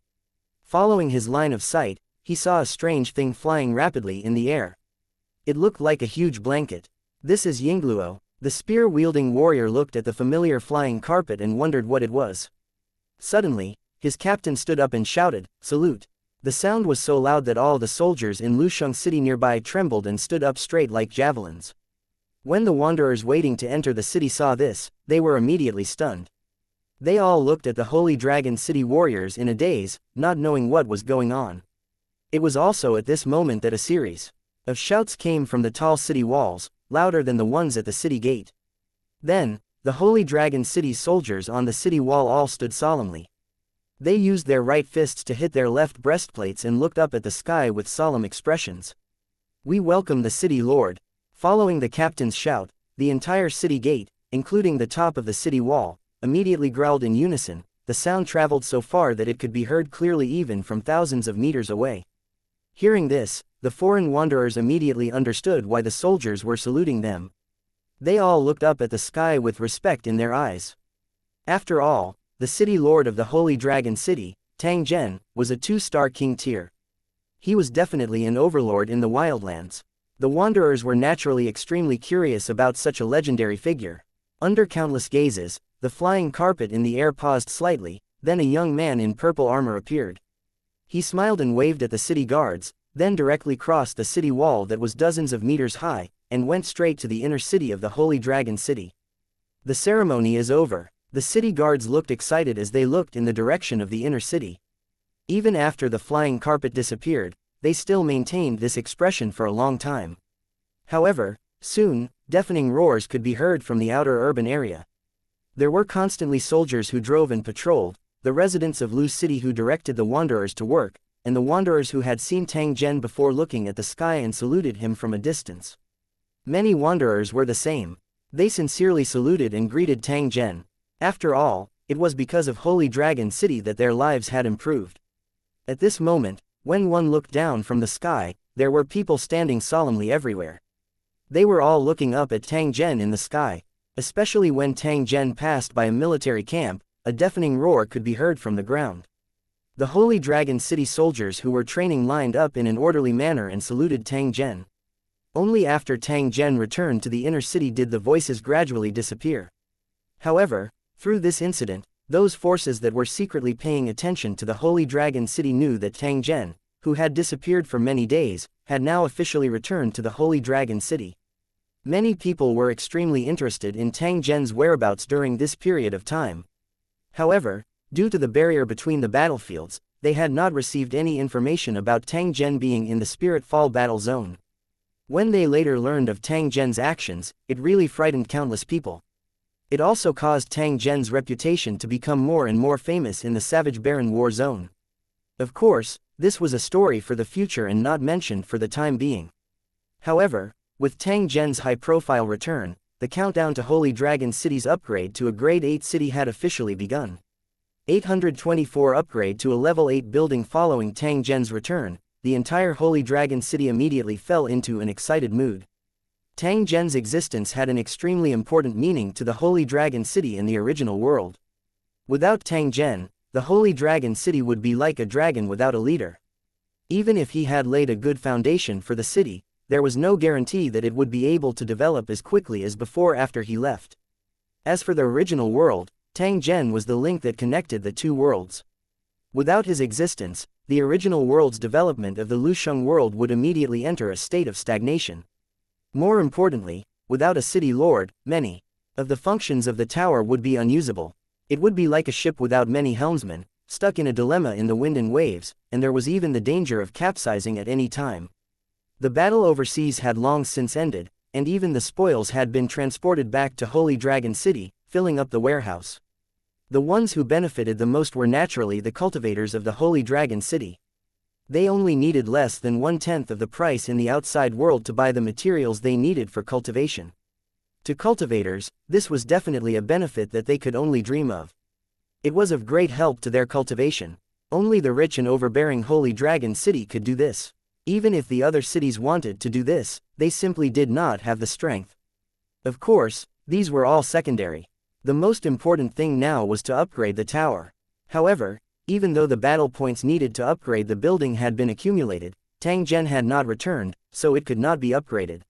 Following his line of sight, he saw a strange thing flying rapidly in the air. It looked like a huge blanket. "This is Yingluo." The spear-wielding warrior looked at the familiar flying carpet and wondered what it was. Suddenly, his captain stood up and shouted, "Salute!" The sound was so loud that all the soldiers in Lusheng City nearby trembled and stood up straight like javelins. When the wanderers waiting to enter the city saw this, they were immediately stunned. They all looked at the Holy Dragon City warriors in a daze, not knowing what was going on. It was also at this moment that a series of shouts came from the tall city walls, louder than the ones at the city gate. Then, the Holy Dragon City soldiers on the city wall all stood solemnly. They used their right fists to hit their left breastplates and looked up at the sky with solemn expressions. "We welcome the city lord." Following the captain's shout, the entire city gate, including the top of the city wall, immediately growled in unison. The sound traveled so far that it could be heard clearly even from thousands of meters away. Hearing this, the foreign wanderers immediately understood why the soldiers were saluting them. They all looked up at the sky with respect in their eyes. After all, the city lord of the Holy Dragon City, Tang Zhen, was a 2-star king tier. He was definitely an overlord in the wildlands. The wanderers were naturally extremely curious about such a legendary figure. Under countless gazes, the flying carpet in the air paused slightly, then a young man in purple armor appeared. He smiled and waved at the city guards, then directly crossed the city wall that was dozens of meters high, and went straight to the inner city of the Holy Dragon City. "The ceremony is over." The city guards looked excited as they looked in the direction of the inner city. Even after the flying carpet disappeared, they still maintained this expression for a long time. However, soon, deafening roars could be heard from the outer urban area. There were constantly soldiers who drove and patrolled, the residents of Lu City who directed the wanderers to work, and the wanderers who had seen Tang Zhen before looking at the sky and saluted him from a distance. Many wanderers were the same. They sincerely saluted and greeted Tang Zhen. After all, it was because of Holy Dragon City that their lives had improved. At this moment, when one looked down from the sky, there were people standing solemnly everywhere. They were all looking up at Tang Zhen in the sky. Especially when Tang Zhen passed by a military camp, a deafening roar could be heard from the ground. The Holy Dragon City soldiers who were training lined up in an orderly manner and saluted Tang Zhen. Only after Tang Zhen returned to the inner city did the voices gradually disappear. However, through this incident, those forces that were secretly paying attention to the Holy Dragon City knew that Tang Zhen, who had disappeared for many days, had now officially returned to the Holy Dragon City. Many people were extremely interested in Tang Zhen's whereabouts during this period of time. However, due to the barrier between the battlefields, they had not received any information about Tang Zhen being in the Spirit Fall battle zone. When they later learned of Tang Zhen's actions, it really frightened countless people. It also caused Tang Zhen's reputation to become more and more famous in the Savage Baron War Zone. Of course, this was a story for the future and not mentioned for the time being. However, with Tang Zhen's high-profile return, the countdown to Holy Dragon City's upgrade to a Grade 8 city had officially begun. 824 upgrade to a Level 8 building. Following Tang Zhen's return, the entire Holy Dragon City immediately fell into an excited mood. Tang Zhen's existence had an extremely important meaning to the Holy Dragon City in the original world. Without Tang Zhen, the Holy Dragon City would be like a dragon without a leader. Even if he had laid a good foundation for the city, there was no guarantee that it would be able to develop as quickly as before after he left. As for the original world, Tang Zhen was the link that connected the two worlds. Without his existence, the original world's development of the Lusheng world would immediately enter a state of stagnation. More importantly, without a city lord, many of the functions of the tower would be unusable. It would be like a ship without many helmsmen, stuck in a dilemma in the wind and waves, and there was even the danger of capsizing at any time. The battle overseas had long since ended, and even the spoils had been transported back to Holy Dragon City, filling up the warehouse. The ones who benefited the most were naturally the cultivators of the Holy Dragon City. They only needed less than 1/10 of the price in the outside world to buy the materials they needed for cultivation. To cultivators, this was definitely a benefit that they could only dream of. It was of great help to their cultivation. Only the rich and overbearing Holy Dragon City could do this. Even if the other cities wanted to do this, they simply did not have the strength. Of course, these were all secondary. The most important thing now was to upgrade the tower. However, even though the battle points needed to upgrade the building had been accumulated, Tang Zhen had not returned, so it could not be upgraded.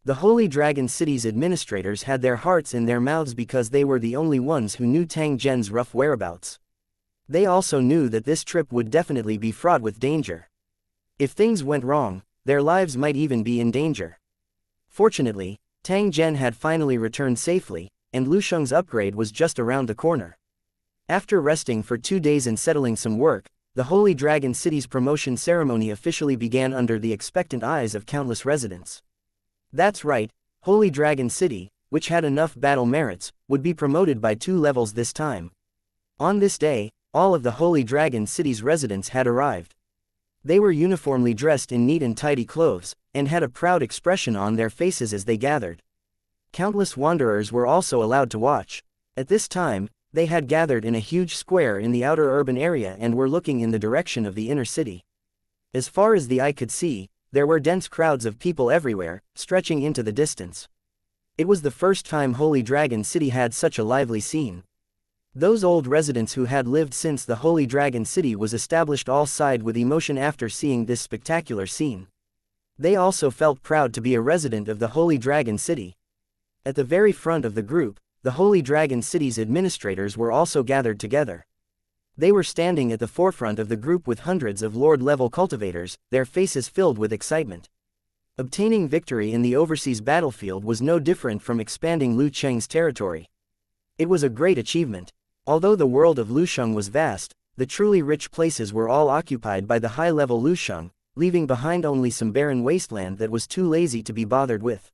The Holy Dragon City's administrators had their hearts in their mouths because they were the only ones who knew Tang Zhen's rough whereabouts. They also knew that this trip would definitely be fraught with danger. If things went wrong, their lives might even be in danger. Fortunately, Tang Zhen had finally returned safely, and Lusheng's upgrade was just around the corner. After resting for 2 days and settling some work, the Holy Dragon City's promotion ceremony officially began under the expectant eyes of countless residents. That's right, Holy Dragon City, which had enough battle merits, would be promoted by 2 levels this time. On this day, all of the Holy Dragon City's residents had arrived. They were uniformly dressed in neat and tidy clothes, and had a proud expression on their faces as they gathered. Countless wanderers were also allowed to watch. At this time, they had gathered in a huge square in the outer urban area and were looking in the direction of the inner city. As far as the eye could see, there were dense crowds of people everywhere, stretching into the distance. It was the first time Holy Dragon City had such a lively scene. Those old residents who had lived since the Holy Dragon City was established all sighed with emotion after seeing this spectacular scene. They also felt proud to be a resident of the Holy Dragon City. At the very front of the group, the Holy Dragon City's administrators were also gathered together. They were standing at the forefront of the group with hundreds of Lord-level cultivators, their faces filled with excitement. Obtaining victory in the overseas battlefield was no different from expanding Lu Cheng's territory. It was a great achievement. Although the world of Lusheng was vast, the truly rich places were all occupied by the high-level Lusheng, leaving behind only some barren wasteland that was too lazy to be bothered with.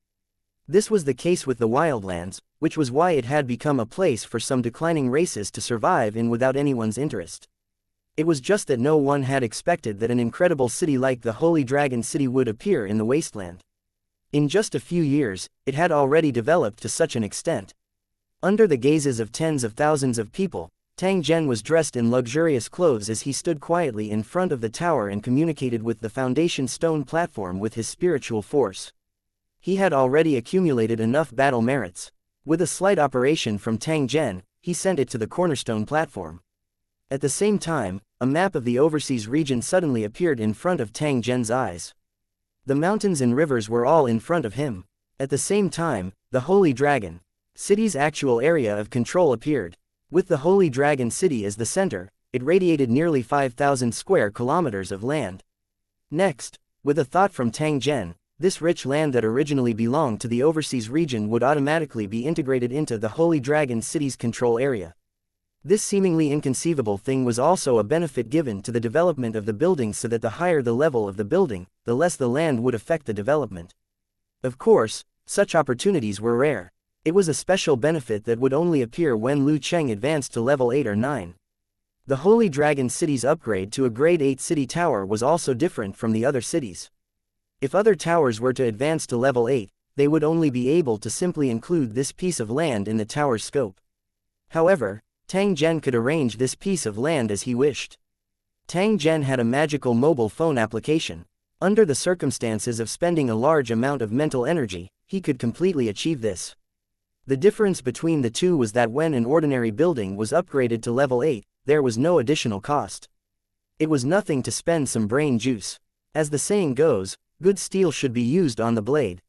This was the case with the wildlands, which was why it had become a place for some declining races to survive in without anyone's interest. It was just that no one had expected that an incredible city like the Holy Dragon City would appear in the wasteland. In just a few years, it had already developed to such an extent. Under the gazes of tens of thousands of people, Tang Zhen was dressed in luxurious clothes as he stood quietly in front of the tower and communicated with the foundation stone platform with his spiritual force. He had already accumulated enough battle merits. With a slight operation from Tang Zhen, he sent it to the cornerstone platform. At the same time, a map of the overseas region suddenly appeared in front of Tang Zhen's eyes. The mountains and rivers were all in front of him. At the same time, the Holy Dragon City's actual area of control appeared. With the Holy Dragon City as the center, it radiated nearly 5,000 square kilometers of land. Next, with a thought from Tang Zhen, this rich land that originally belonged to the overseas region would automatically be integrated into the Holy Dragon City's control area. This seemingly inconceivable thing was also a benefit given to the development of the building, so that the higher the level of the building, the less the land would affect the development. Of course, such opportunities were rare. It was a special benefit that would only appear when Lu Cheng advanced to level 8 or 9. The Holy Dragon City's upgrade to a grade 8 city tower was also different from the other cities. If other towers were to advance to level 8, they would only be able to simply include this piece of land in the tower's scope. However, Tang Zhen could arrange this piece of land as he wished. Tang Zhen had a magical mobile phone application. Under the circumstances of spending a large amount of mental energy, he could completely achieve this. The difference between the two was that when an ordinary building was upgraded to level 8, there was no additional cost. It was nothing to spend some brain juice. As the saying goes, good steel should be used on the blade.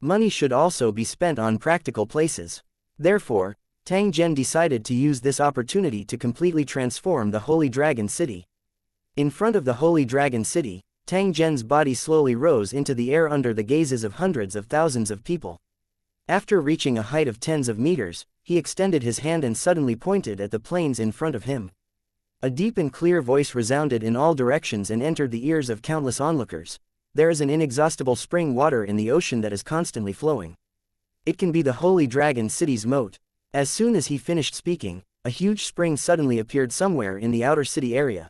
Money should also be spent on practical places. Therefore, Tang Zhen decided to use this opportunity to completely transform the Holy Dragon City. In front of the Holy Dragon City, Tang Zhen's body slowly rose into the air under the gazes of hundreds of thousands of people. After reaching a height of tens of meters, he extended his hand and suddenly pointed at the plains in front of him. A deep and clear voice resounded in all directions and entered the ears of countless onlookers. There is an inexhaustible spring water in the ocean that is constantly flowing. It can be the Holy Dragon City's moat. As soon as he finished speaking, a huge spring suddenly appeared somewhere in the outer city area.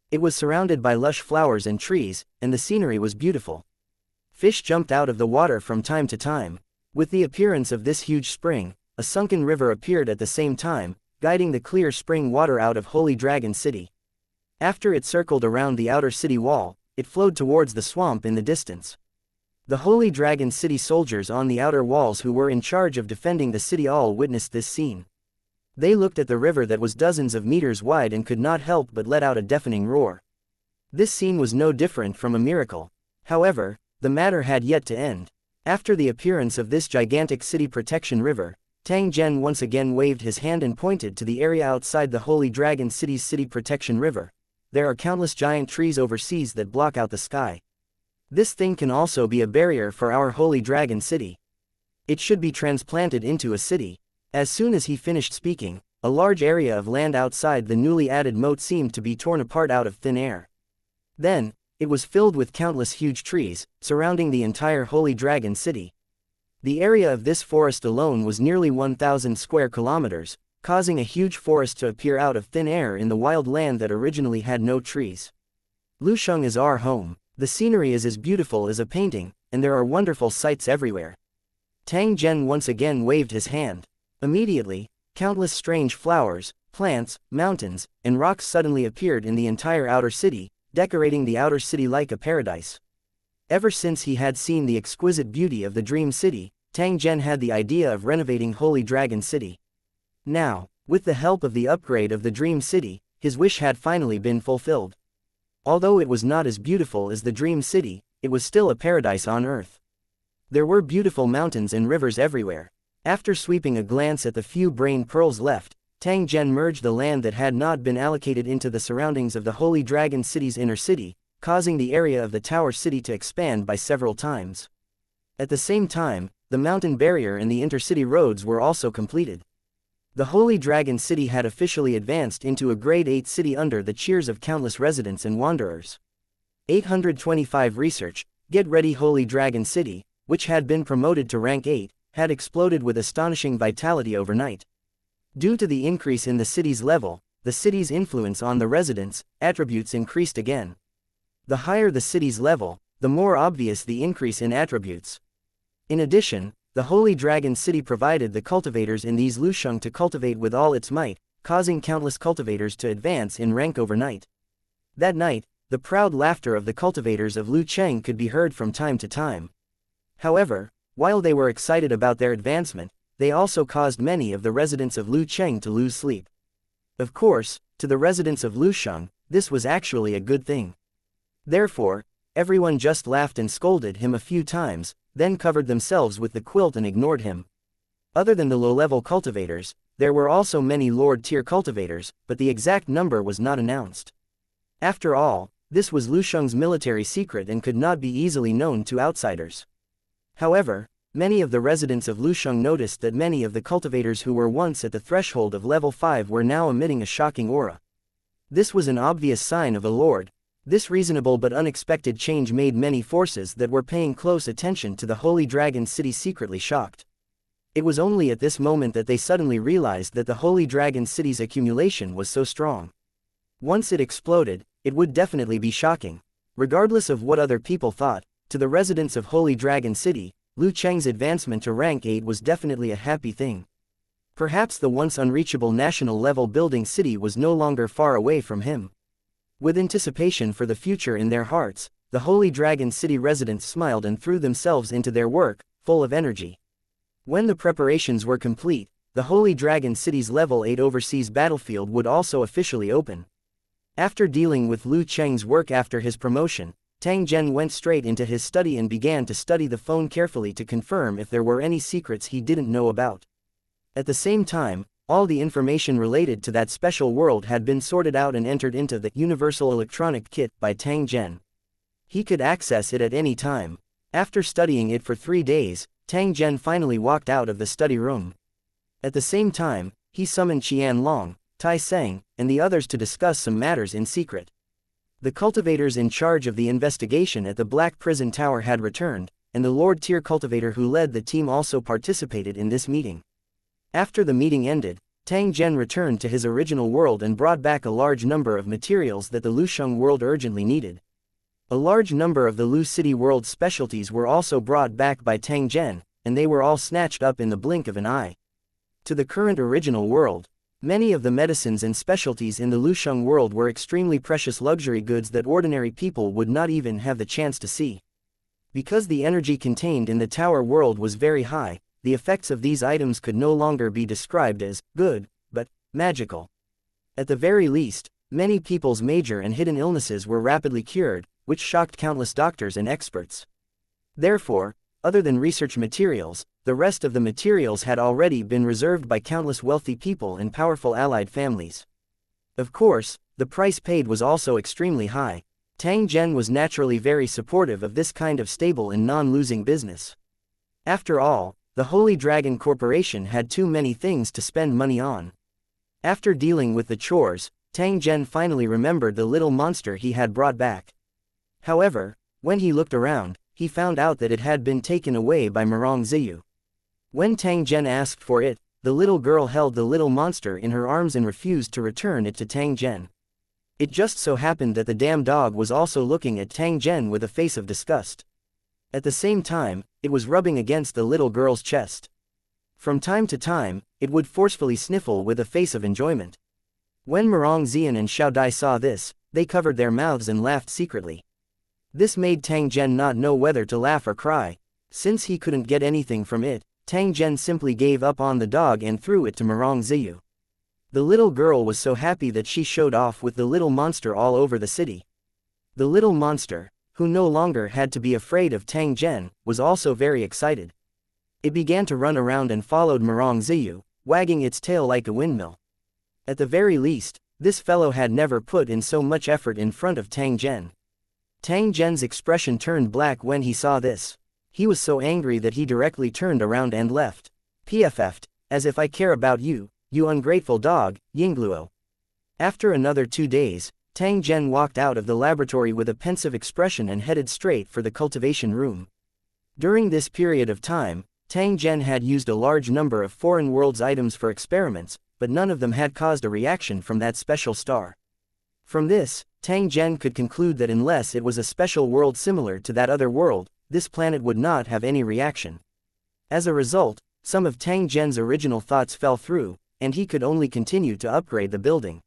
It was surrounded by lush flowers and trees, and the scenery was beautiful. Fish jumped out of the water from time to time. With the appearance of this huge spring, a sunken river appeared at the same time, guiding the clear spring water out of Holy Dragon City. After it circled around the outer city wall, it flowed towards the swamp in the distance. The Holy Dragon City soldiers on the outer walls who were in charge of defending the city all witnessed this scene. They looked at the river that was dozens of meters wide and could not help but let out a deafening roar. This scene was no different from a miracle. However, the matter had yet to end. After the appearance of this gigantic city protection river, Tang Zhen once again waved his hand and pointed to the area outside the Holy Dragon City's city protection river. There are countless giant trees overseas that block out the sky. This thing can also be a barrier for our Holy Dragon City. It should be transplanted into a city. As soon as he finished speaking, a large area of land outside the newly added moat seemed to be torn apart out of thin air. Then, it was filled with countless huge trees, surrounding the entire Holy Dragon City. The area of this forest alone was nearly 1,000 square kilometers, causing a huge forest to appear out of thin air in the wild land that originally had no trees. Lusheng is our home. The scenery is as beautiful as a painting, and there are wonderful sights everywhere. Tang Zhen once again waved his hand. Immediately, countless strange flowers, plants, mountains, and rocks suddenly appeared in the entire outer city, decorating the outer city like a paradise. Ever since he had seen the exquisite beauty of the Dream City, Tang Zhen had the idea of renovating Holy Dragon City. Now, with the help of the upgrade of the Dream City, his wish had finally been fulfilled. Although it was not as beautiful as the Dream City, it was still a paradise on Earth. There were beautiful mountains and rivers everywhere. After sweeping a glance at the few brain pearls left, Tang Zhen merged the land that had not been allocated into the surroundings of the Holy Dragon City's inner city, causing the area of the Tower City to expand by several times. At the same time, the mountain barrier and the intercity roads were also completed. The Holy Dragon City had officially advanced into a Grade 8 city under the cheers of countless residents and wanderers. 825 Research, Get Ready. Holy Dragon City, which had been promoted to rank 8, had exploded with astonishing vitality overnight. Due to the increase in the city's level, the city's influence on the residents' attributes increased again. The higher the city's level, the more obvious the increase in attributes. In addition, the Holy Dragon City provided the cultivators in these Lusheng to cultivate with all its might, causing countless cultivators to advance in rank overnight. That night, the proud laughter of the cultivators of Lu Cheng could be heard from time to time. However, while they were excited about their advancement, they also caused many of the residents of Lu Cheng to lose sleep. Of course, to the residents of Lusheng, this was actually a good thing. Therefore, everyone just laughed and scolded him a few times, then covered themselves with the quilt and ignored him. Other than the low-level cultivators, there were also many Lord-tier cultivators, but the exact number was not announced. After all, this was Lusheng's military secret and could not be easily known to outsiders. However, many of the residents of Lusheng noticed that many of the cultivators who were once at the threshold of level 5 were now emitting a shocking aura. This was an obvious sign of a lord. This reasonable but unexpected change made many forces that were paying close attention to the Holy Dragon City secretly shocked. It was only at this moment that they suddenly realized that the Holy Dragon City's accumulation was so strong. Once it exploded, it would definitely be shocking. Regardless of what other people thought, to the residents of Holy Dragon City, Lu Cheng's advancement to rank 8 was definitely a happy thing. Perhaps the once unreachable national-level building city was no longer far away from him. With anticipation for the future in their hearts, the Holy Dragon City residents smiled and threw themselves into their work, full of energy. When the preparations were complete, the Holy Dragon City's level 8 overseas battlefield would also officially open. After dealing with Lu Cheng's work after his promotion, Tang Zhen went straight into his study and began to study the phone carefully to confirm if there were any secrets he didn't know about. At the same time, all the information related to that special world had been sorted out and entered into the Universal Electronic Kit by Tang Zhen. He could access it at any time. After studying it for 3 days, Tang Zhen finally walked out of the study room. At the same time, he summoned Qian Long, Tai Seng, and the others to discuss some matters in secret. The cultivators in charge of the investigation at the Black Prison Tower had returned, and the Lord-tier cultivator who led the team also participated in this meeting. After the meeting ended, Tang Zhen returned to his original world and brought back a large number of materials that the Lusheng world urgently needed. A large number of the Lu City world's specialties were also brought back by Tang Zhen, and they were all snatched up in the blink of an eye. To the current original world, many of the medicines and specialties in the Lusheng world were extremely precious luxury goods that ordinary people would not even have the chance to see. Because the energy contained in the tower world was very high, the effects of these items could no longer be described as good, but magical. At the very least, many people's major and hidden illnesses were rapidly cured, which shocked countless doctors and experts. Therefore, other than research materials, the rest of the materials had already been reserved by countless wealthy people and powerful allied families. Of course, the price paid was also extremely high. Tang Zhen was naturally very supportive of this kind of stable and non-losing business. After all, the Holy Dragon Corporation had too many things to spend money on. After dealing with the chores, Tang Zhen finally remembered the little monster he had brought back. However, when he looked around, he found out that it had been taken away by Mirong Ziyu. When Tang Zhen asked for it, the little girl held the little monster in her arms and refused to return it to Tang Zhen. It just so happened that the damn dog was also looking at Tang Zhen with a face of disgust. At the same time, it was rubbing against the little girl's chest. From time to time, it would forcefully sniffle with a face of enjoyment. When Mirong Zian and Xiao Dai saw this, they covered their mouths and laughed secretly. This made Tang Zhen not know whether to laugh or cry. Since he couldn't get anything from it, Tang Zhen simply gave up on the dog and threw it to Mirong Ziyu. The little girl was so happy that she showed off with the little monster all over the city. The little monster, who no longer had to be afraid of Tang Zhen, was also very excited. It began to run around and followed Mirong Ziyu, wagging its tail like a windmill. At the very least, this fellow had never put in so much effort in front of Tang Zhen. Tang Zhen's expression turned black when he saw this. He was so angry that he directly turned around and left. PFF'd, as if I care about you, you ungrateful dog, Yingluo. After another 2 days, Tang Zhen walked out of the laboratory with a pensive expression and headed straight for the cultivation room. During this period of time, Tang Zhen had used a large number of foreign worlds items for experiments, but none of them had caused a reaction from that special star. From this, Tang Zhen could conclude that unless it was a special world similar to that other world, this planet would not have any reaction. As a result, some of Tang Zhen's original thoughts fell through, and he could only continue to upgrade the building.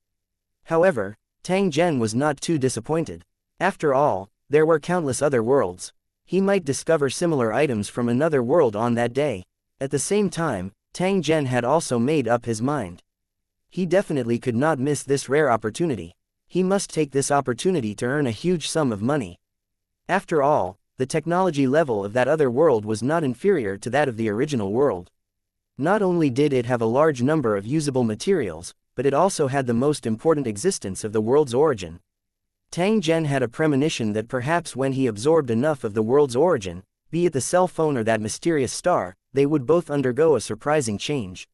However, Tang Zhen was not too disappointed. After all, there were countless other worlds. He might discover similar items from another world on that day. At the same time, Tang Zhen had also made up his mind. He definitely could not miss this rare opportunity. He must take this opportunity to earn a huge sum of money. After all, the technology level of that other world was not inferior to that of the original world. Not only did it have a large number of usable materials, but it also had the most important existence of the world's origin. Tang Zhen had a premonition that perhaps when he absorbed enough of the world's origin, be it the cell phone or that mysterious star, they would both undergo a surprising change.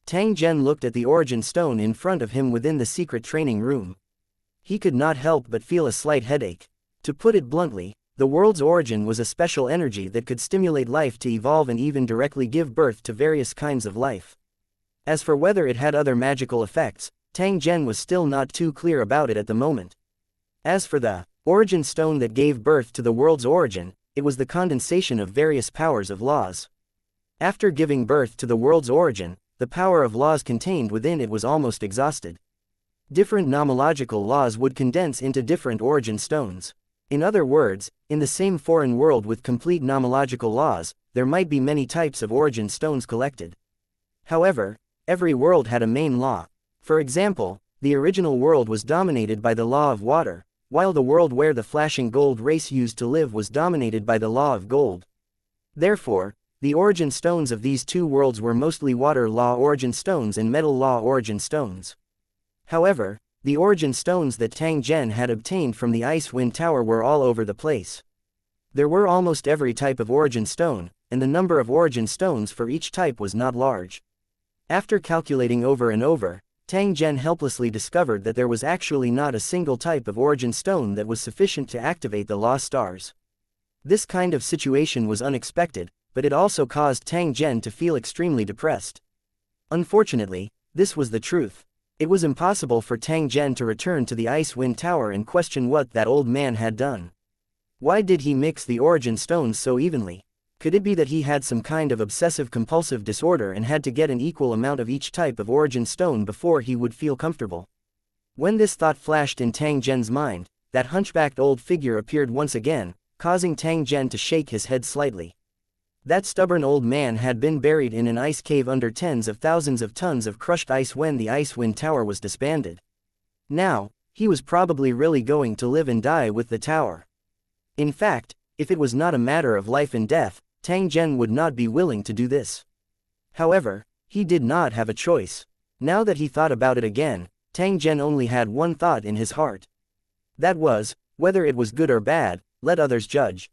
Tang Zhen looked at the origin stone in front of him within the secret training room. He could not help but feel a slight headache. To put it bluntly, the world's origin was a special energy that could stimulate life to evolve and even directly give birth to various kinds of life. As for whether it had other magical effects, Tang Zhen was still not too clear about it at the moment. As for the origin stone that gave birth to the world's origin, it was the condensation of various powers of laws. After giving birth to the world's origin, the power of laws contained within it was almost exhausted. Different nomological laws would condense into different origin stones. In other words, in the same foreign world with complete nomological laws, there might be many types of origin stones collected. However, every world had a main law. For example, the original world was dominated by the law of water, while the world where the flashing gold race used to live was dominated by the law of gold. Therefore, The origin stones of these two worlds were mostly water law origin stones and metal law origin stones. However, the origin stones that Tang Zhen had obtained from the Ice Wind Tower were all over the place. There were almost every type of origin stone, and the number of origin stones for each type was not large. After calculating over and over, Tang Zhen helplessly discovered that there was actually not a single type of origin stone that was sufficient to activate the lost stars. This kind of situation was unexpected, but it also caused Tang Zhen to feel extremely depressed. Unfortunately, this was the truth. It was impossible for Tang Zhen to return to the Ice Wind Tower and question what that old man had done. Why did he mix the origin stones so evenly? Could it be that he had some kind of obsessive-compulsive disorder and had to get an equal amount of each type of origin stone before he would feel comfortable? When this thought flashed in Tang Zhen's mind, that hunchbacked old figure appeared once again, causing Tang Zhen to shake his head slightly. That stubborn old man had been buried in an ice cave under tens of thousands of tons of crushed ice when the Ice Wind Tower was disbanded. Now, he was probably really going to live and die with the tower. In fact, if it was not a matter of life and death, Tang Zhen would not be willing to do this. However, he did not have a choice. Now that he thought about it again, Tang Zhen only had one thought in his heart. That was, whether it was good or bad, let others judge.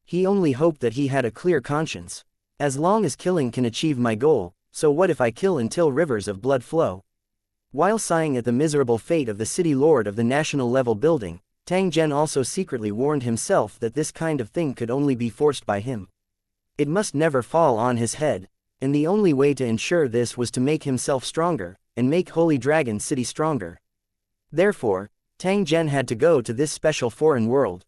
He only hoped that he had a clear conscience. As long as killing can achieve my goal, so what if I kill until rivers of blood flow? While sighing at the miserable fate of the city lord of the national level building, Tang Zhen also secretly warned himself that this kind of thing could only be forced by him. It must never fall on his head, and the only way to ensure this was to make himself stronger, and make Holy Dragon City stronger. Therefore, Tang Zhen had to go to this special foreign world.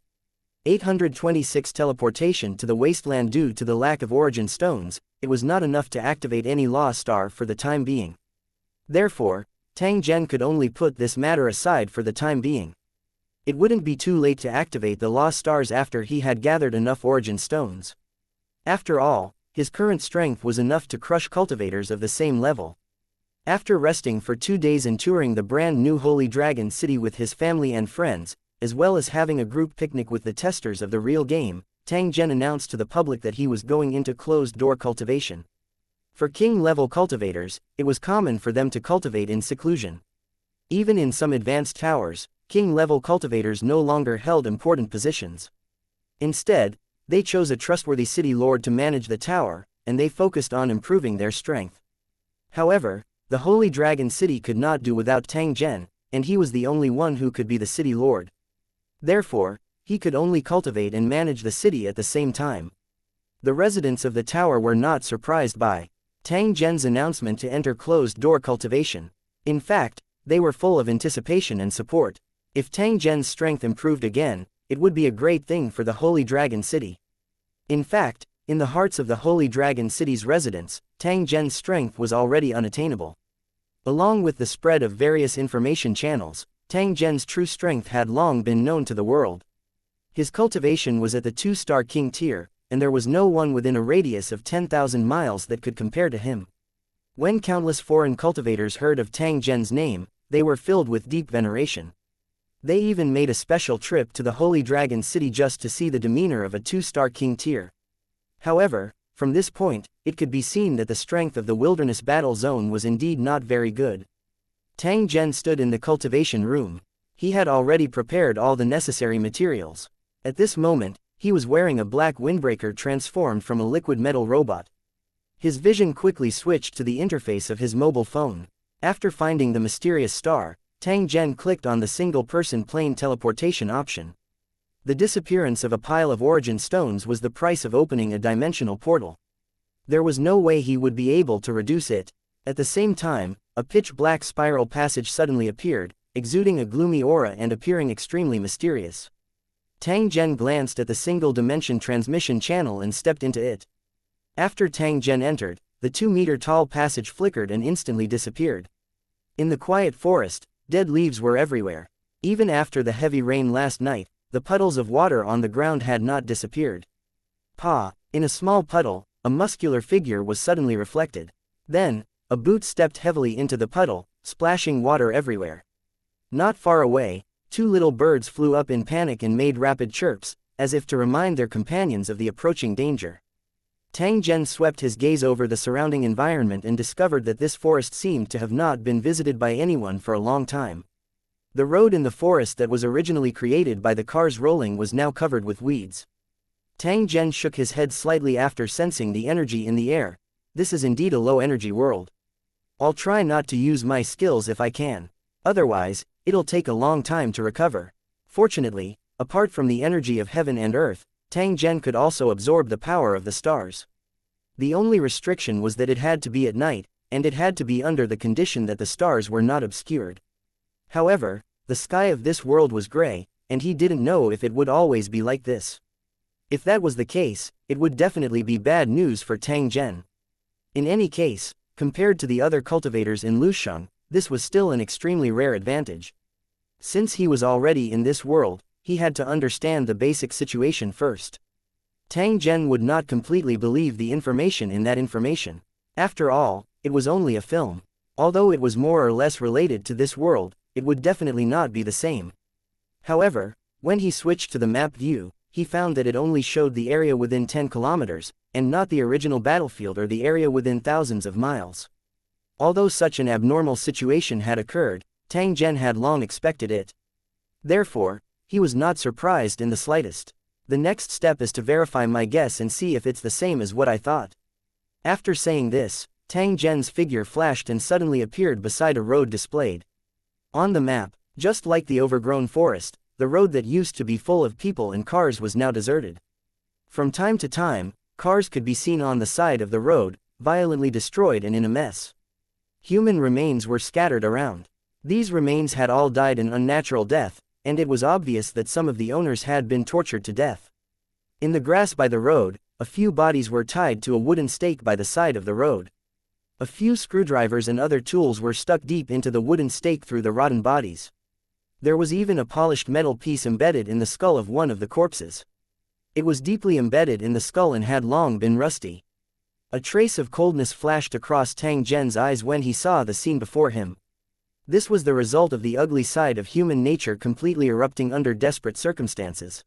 826 Teleportation to the wasteland. Due to the lack of origin stones, it was not enough to activate any lost star for the time being. Therefore, Tang Zhen could only put this matter aside for the time being. It wouldn't be too late to activate the lost stars after he had gathered enough origin stones. After all, his current strength was enough to crush cultivators of the same level. After resting for 2 days and touring the brand new Holy Dragon City with his family and friends, as well as having a group picnic with the testers of the real game, Tang Zhen announced to the public that he was going into closed-door cultivation. For king-level cultivators, it was common for them to cultivate in seclusion. Even in some advanced towers, king-level cultivators no longer held important positions. Instead, they chose a trustworthy city lord to manage the tower, and they focused on improving their strength. However, the Holy Dragon City could not do without Tang Zhen, and he was the only one who could be the city lord. Therefore, he could only cultivate and manage the city at the same time. The residents of the tower were not surprised by Tang Zhen's announcement to enter closed-door cultivation. In fact, they were full of anticipation and support. If Tang Zhen's strength improved again, it would be a great thing for the Holy Dragon City. In fact, in the hearts of the Holy Dragon City's residents, Tang Zhen's strength was already unattainable. Along with the spread of various information channels, Tang Zhen's true strength had long been known to the world. His cultivation was at the 2-star king tier, and there was no one within a radius of 10,000 miles that could compare to him. When countless foreign cultivators heard of Tang Zhen's name, they were filled with deep veneration. They even made a special trip to the Holy Dragon City just to see the demeanor of a 2-star king tier. However, from this point, it could be seen that the strength of the wilderness battle zone was indeed not very good. Tang Zhen stood in the cultivation room. He had already prepared all the necessary materials. At this moment, he was wearing a black windbreaker transformed from a liquid metal robot. His vision quickly switched to the interface of his mobile phone. After finding the mysterious star, Tang Zhen clicked on the single-person plane teleportation option. The disappearance of a pile of origin stones was the price of opening a dimensional portal. There was no way he would be able to reduce it. At the same time, a pitch-black spiral passage suddenly appeared, exuding a gloomy aura and appearing extremely mysterious. Tang Zhen glanced at the single-dimension transmission channel and stepped into it. After Tang Zhen entered, the 2-meter-tall passage flickered and instantly disappeared. In the quiet forest, dead leaves were everywhere. Even after the heavy rain last night, the puddles of water on the ground had not disappeared. In a small puddle, a muscular figure was suddenly reflected. Then, a boot stepped heavily into the puddle, splashing water everywhere. Not far away, 2 little birds flew up in panic and made rapid chirps, as if to remind their companions of the approaching danger. Tang Zhen swept his gaze over the surrounding environment and discovered that this forest seemed to have not been visited by anyone for a long time. The road in the forest that was originally created by the cars rolling was now covered with weeds. Tang Zhen shook his head slightly after sensing the energy in the air. This is indeed a low-energy world. I'll try not to use my skills if I can. Otherwise, it'll take a long time to recover. Fortunately, apart from the energy of heaven and earth, Tang Zhen could also absorb the power of the stars. The only restriction was that it had to be at night, and it had to be under the condition that the stars were not obscured. However, the sky of this world was gray, and he didn't know if it would always be like this. If that was the case, it would definitely be bad news for Tang Zhen. In any case, compared to the other cultivators in Lusheng, this was still an extremely rare advantage. Since he was already in this world, he had to understand the basic situation first. Tang Zhen would not completely believe the information in that information. After all, it was only a film. Although it was more or less related to this world, it would definitely not be the same. However, when he switched to the map view, he found that it only showed the area within 10 kilometers, and not the original battlefield or the area within thousands of miles. Although such an abnormal situation had occurred, Tang Zhen had long expected it. Therefore, he was not surprised in the slightest. The next step is to verify my guess and see if it's the same as what I thought. After saying this, Tang Zhen's figure flashed and suddenly appeared beside a road displayed on the map. Just like the overgrown forest, the road that used to be full of people and cars was now deserted. From time to time, cars could be seen on the side of the road, violently destroyed and in a mess. Human remains were scattered around. These remains had all died an unnatural death, and it was obvious that some of the owners had been tortured to death. In the grass by the road, a few bodies were tied to a wooden stake by the side of the road. A few screwdrivers and other tools were stuck deep into the wooden stake through the rotten bodies. There was even a polished metal piece embedded in the skull of one of the corpses. It was deeply embedded in the skull and had long been rusty. A trace of coldness flashed across Tang Zhen's eyes when he saw the scene before him. This was the result of the ugly side of human nature completely erupting under desperate circumstances.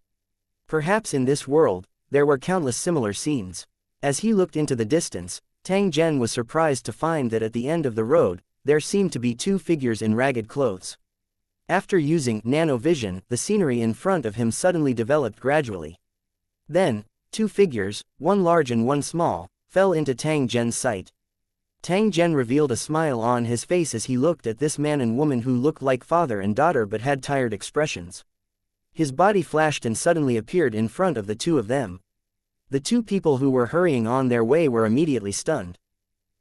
Perhaps in this world, there were countless similar scenes. As he looked into the distance, Tang Zhen was surprised to find that at the end of the road, there seemed to be two figures in ragged clothes. After using nanovision, the scenery in front of him suddenly developed gradually. Then, two figures, one large and one small, fell into Tang Zhen's sight. Tang Zhen revealed a smile on his face as he looked at this man and woman who looked like father and daughter but had tired expressions. His body flashed and suddenly appeared in front of the two of them. The two people who were hurrying on their way were immediately stunned.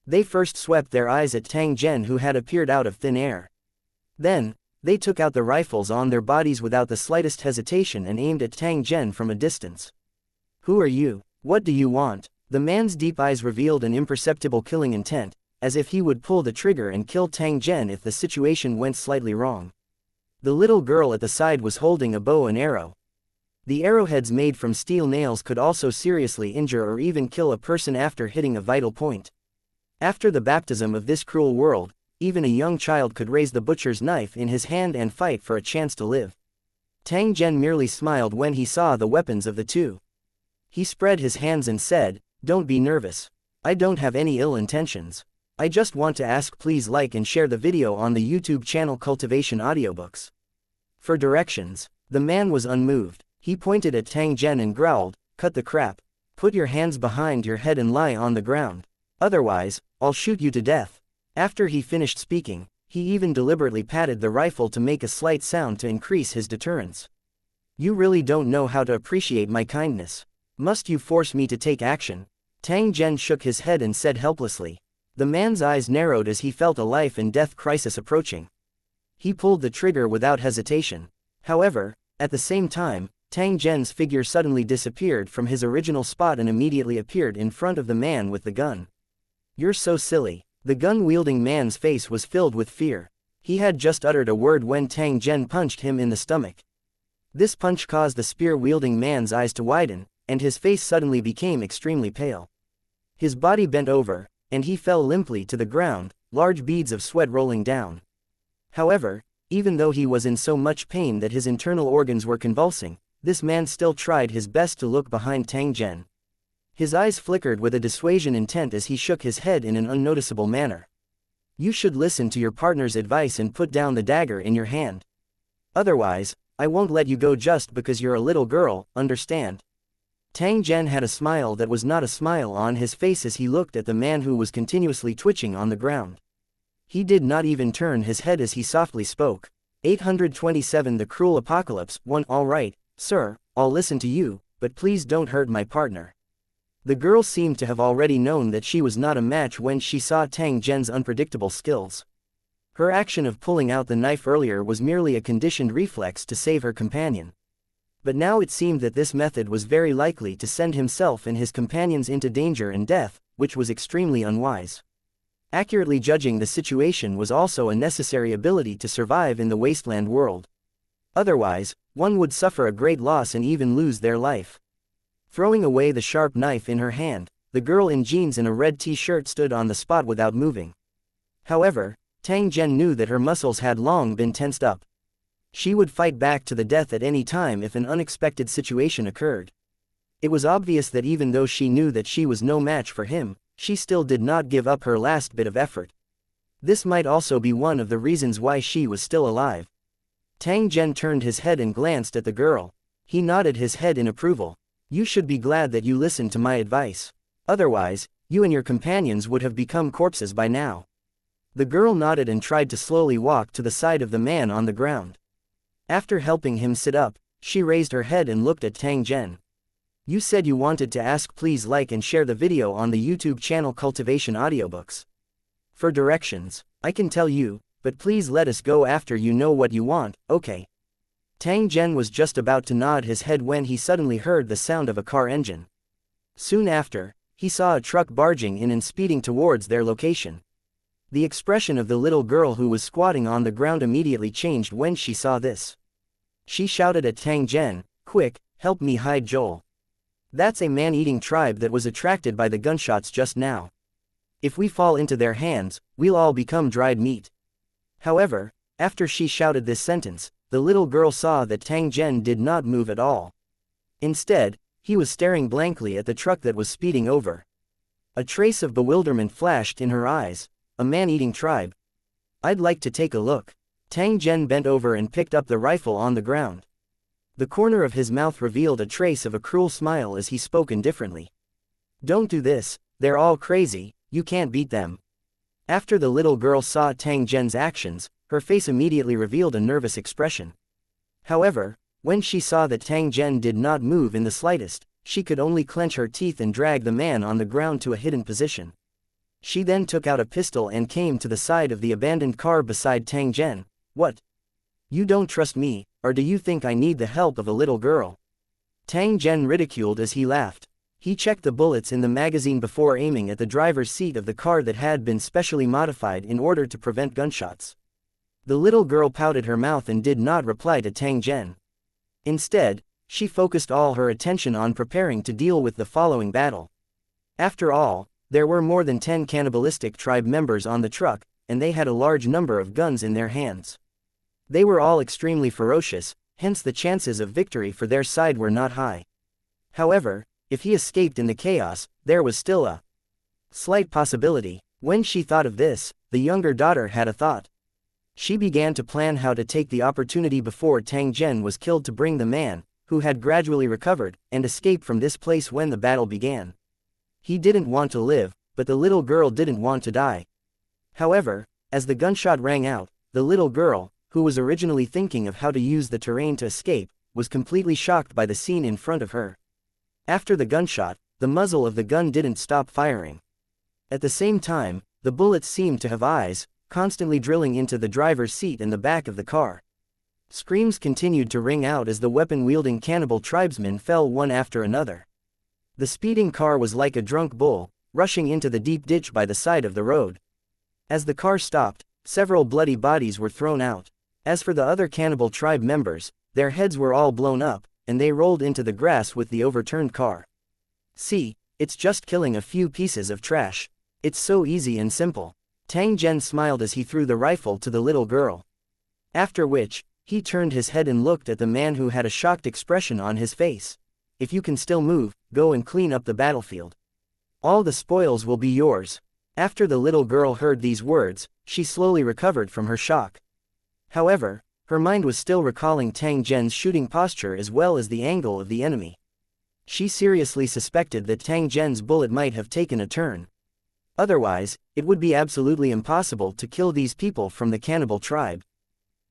They first swept their eyes at Tang Zhen, who had appeared out of thin air. Then, they took out the rifles on their bodies without the slightest hesitation and aimed at Tang Zhen from a distance. "Who are you? What do you want?" The man's deep eyes revealed an imperceptible killing intent, as if he would pull the trigger and kill Tang Zhen if the situation went slightly wrong. The little girl at the side was holding a bow and arrow. The arrowheads made from steel nails could also seriously injure or even kill a person after hitting a vital point. After the baptism of this cruel world, even a young child could raise the butcher's knife in his hand and fight for a chance to live. Tang Zhen merely smiled when he saw the weapons of the two. He spread his hands and said, "Don't be nervous. I don't have any ill intentions. I just want to ask, please like and share the video on the YouTube channel Cultivation Audiobooks." For directions. The man was unmoved. He pointed at Tang Zhen and growled, "Cut the crap. Put your hands behind your head and lie on the ground. Otherwise, I'll shoot you to death." After he finished speaking, he even deliberately patted the rifle to make a slight sound to increase his deterrence. "You really don't know how to appreciate my kindness. Must you force me to take action?" Tang Zhen shook his head and said helplessly. The man's eyes narrowed as he felt a life and death crisis approaching. He pulled the trigger without hesitation. However, at the same time, Tang Zhen's figure suddenly disappeared from his original spot and immediately appeared in front of the man with the gun. "You're so silly." The gun-wielding man's face was filled with fear. He had just uttered a word when Tang Zhen punched him in the stomach. This punch caused the spear-wielding man's eyes to widen, and his face suddenly became extremely pale. His body bent over, and he fell limply to the ground, large beads of sweat rolling down. However, even though he was in so much pain that his internal organs were convulsing, this man still tried his best to look behind Tang Zhen. His eyes flickered with a dissuasion intent as he shook his head in an unnoticeable manner. You should listen to your partner's advice and put down the dagger in your hand. Otherwise, I won't let you go just because you're a little girl, understand? Tang Zhen had a smile that was not a smile on his face as he looked at the man who was continuously twitching on the ground. He did not even turn his head as he softly spoke. 827 The Cruel Apocalypse 1 All right, sir, I'll listen to you, but please don't hurt my partner. The girl seemed to have already known that she was not a match when she saw Tang Zhen's unpredictable skills. Her action of pulling out the knife earlier was merely a conditioned reflex to save her companion. But now it seemed that this method was very likely to send himself and his companions into danger and death, which was extremely unwise. Accurately judging the situation was also a necessary ability to survive in the wasteland world. Otherwise, one would suffer a great loss and even lose their life. Throwing away the sharp knife in her hand, the girl in jeans and a red t-shirt stood on the spot without moving. However, Tang Zhen knew that her muscles had long been tensed up. She would fight back to the death at any time if an unexpected situation occurred. It was obvious that even though she knew that she was no match for him, she still did not give up her last bit of effort. This might also be one of the reasons why she was still alive. Tang Zhen turned his head and glanced at the girl. He nodded his head in approval. You should be glad that you listened to my advice. Otherwise, you and your companions would have become corpses by now. The girl nodded and tried to slowly walk to the side of the man on the ground. After helping him sit up, she raised her head and looked at Tang Zhen. You said you wanted to ask, please like and share the video on the YouTube channel Cultivation Audiobooks. For directions, I can tell you, but please let us go after you know what you want, okay? Tang Zhen was just about to nod his head when he suddenly heard the sound of a car engine. Soon after, he saw a truck barging in and speeding towards their location. The expression of the little girl who was squatting on the ground immediately changed when she saw this. She shouted at Tang Zhen, "Quick, help me hide Joel. That's a man-eating tribe that was attracted by the gunshots just now. If we fall into their hands, we'll all become dried meat." However, after she shouted this sentence, the little girl saw that Tang Zhen did not move at all. Instead, he was staring blankly at the truck that was speeding over. A trace of bewilderment flashed in her eyes. A man-eating tribe? I'd like to take a look. Tang Zhen bent over and picked up the rifle on the ground. The corner of his mouth revealed a trace of a cruel smile as he spoke indifferently. Don't do this, they're all crazy, you can't beat them. After the little girl saw Tang Zhen's actions, her face immediately revealed a nervous expression. However, when she saw that Tang Zhen did not move in the slightest, she could only clench her teeth and drag the man on the ground to a hidden position. She then took out a pistol and came to the side of the abandoned car beside Tang Zhen. What? You don't trust me, or do you think I need the help of a little girl? Tang Zhen ridiculed as he laughed. He checked the bullets in the magazine before aiming at the driver's seat of the car that had been specially modified in order to prevent gunshots. The little girl pouted her mouth and did not reply to Tang Zhen. Instead, she focused all her attention on preparing to deal with the following battle. After all, there were more than 10 cannibalistic tribe members on the truck, and they had a large number of guns in their hands. They were all extremely ferocious, hence the chances of victory for their side were not high. However, if he escaped in the chaos, there was still a slight possibility. When she thought of this, the younger daughter had a thought. She began to plan how to take the opportunity before Tang Zhen was killed to bring the man, who had gradually recovered, and escape from this place when the battle began. He didn't want to live, but the little girl didn't want to die. However, as the gunshot rang out, the little girl, who was originally thinking of how to use the terrain to escape, was completely shocked by the scene in front of her. After the gunshot, the muzzle of the gun didn't stop firing. At the same time, the bullets seemed to have eyes, constantly drilling into the driver's seat and the back of the car. Screams continued to ring out as the weapon-wielding cannibal tribesmen fell one after another. The speeding car was like a drunk bull, rushing into the deep ditch by the side of the road. As the car stopped, several bloody bodies were thrown out. As for the other cannibal tribe members, their heads were all blown up, and they rolled into the grass with the overturned car. See, it's just killing a few pieces of trash. It's so easy and simple. Tang Zhen smiled as he threw the rifle to the little girl. After which, he turned his head and looked at the man who had a shocked expression on his face. if you can still move, go and clean up the battlefield. All the spoils will be yours. After the little girl heard these words, she slowly recovered from her shock. However, her mind was still recalling Tang Zhen's shooting posture as well as the angle of the enemy. She seriously suspected that Tang Zhen's bullet might have taken a turn. Otherwise, it would be absolutely impossible to kill these people from the cannibal tribe.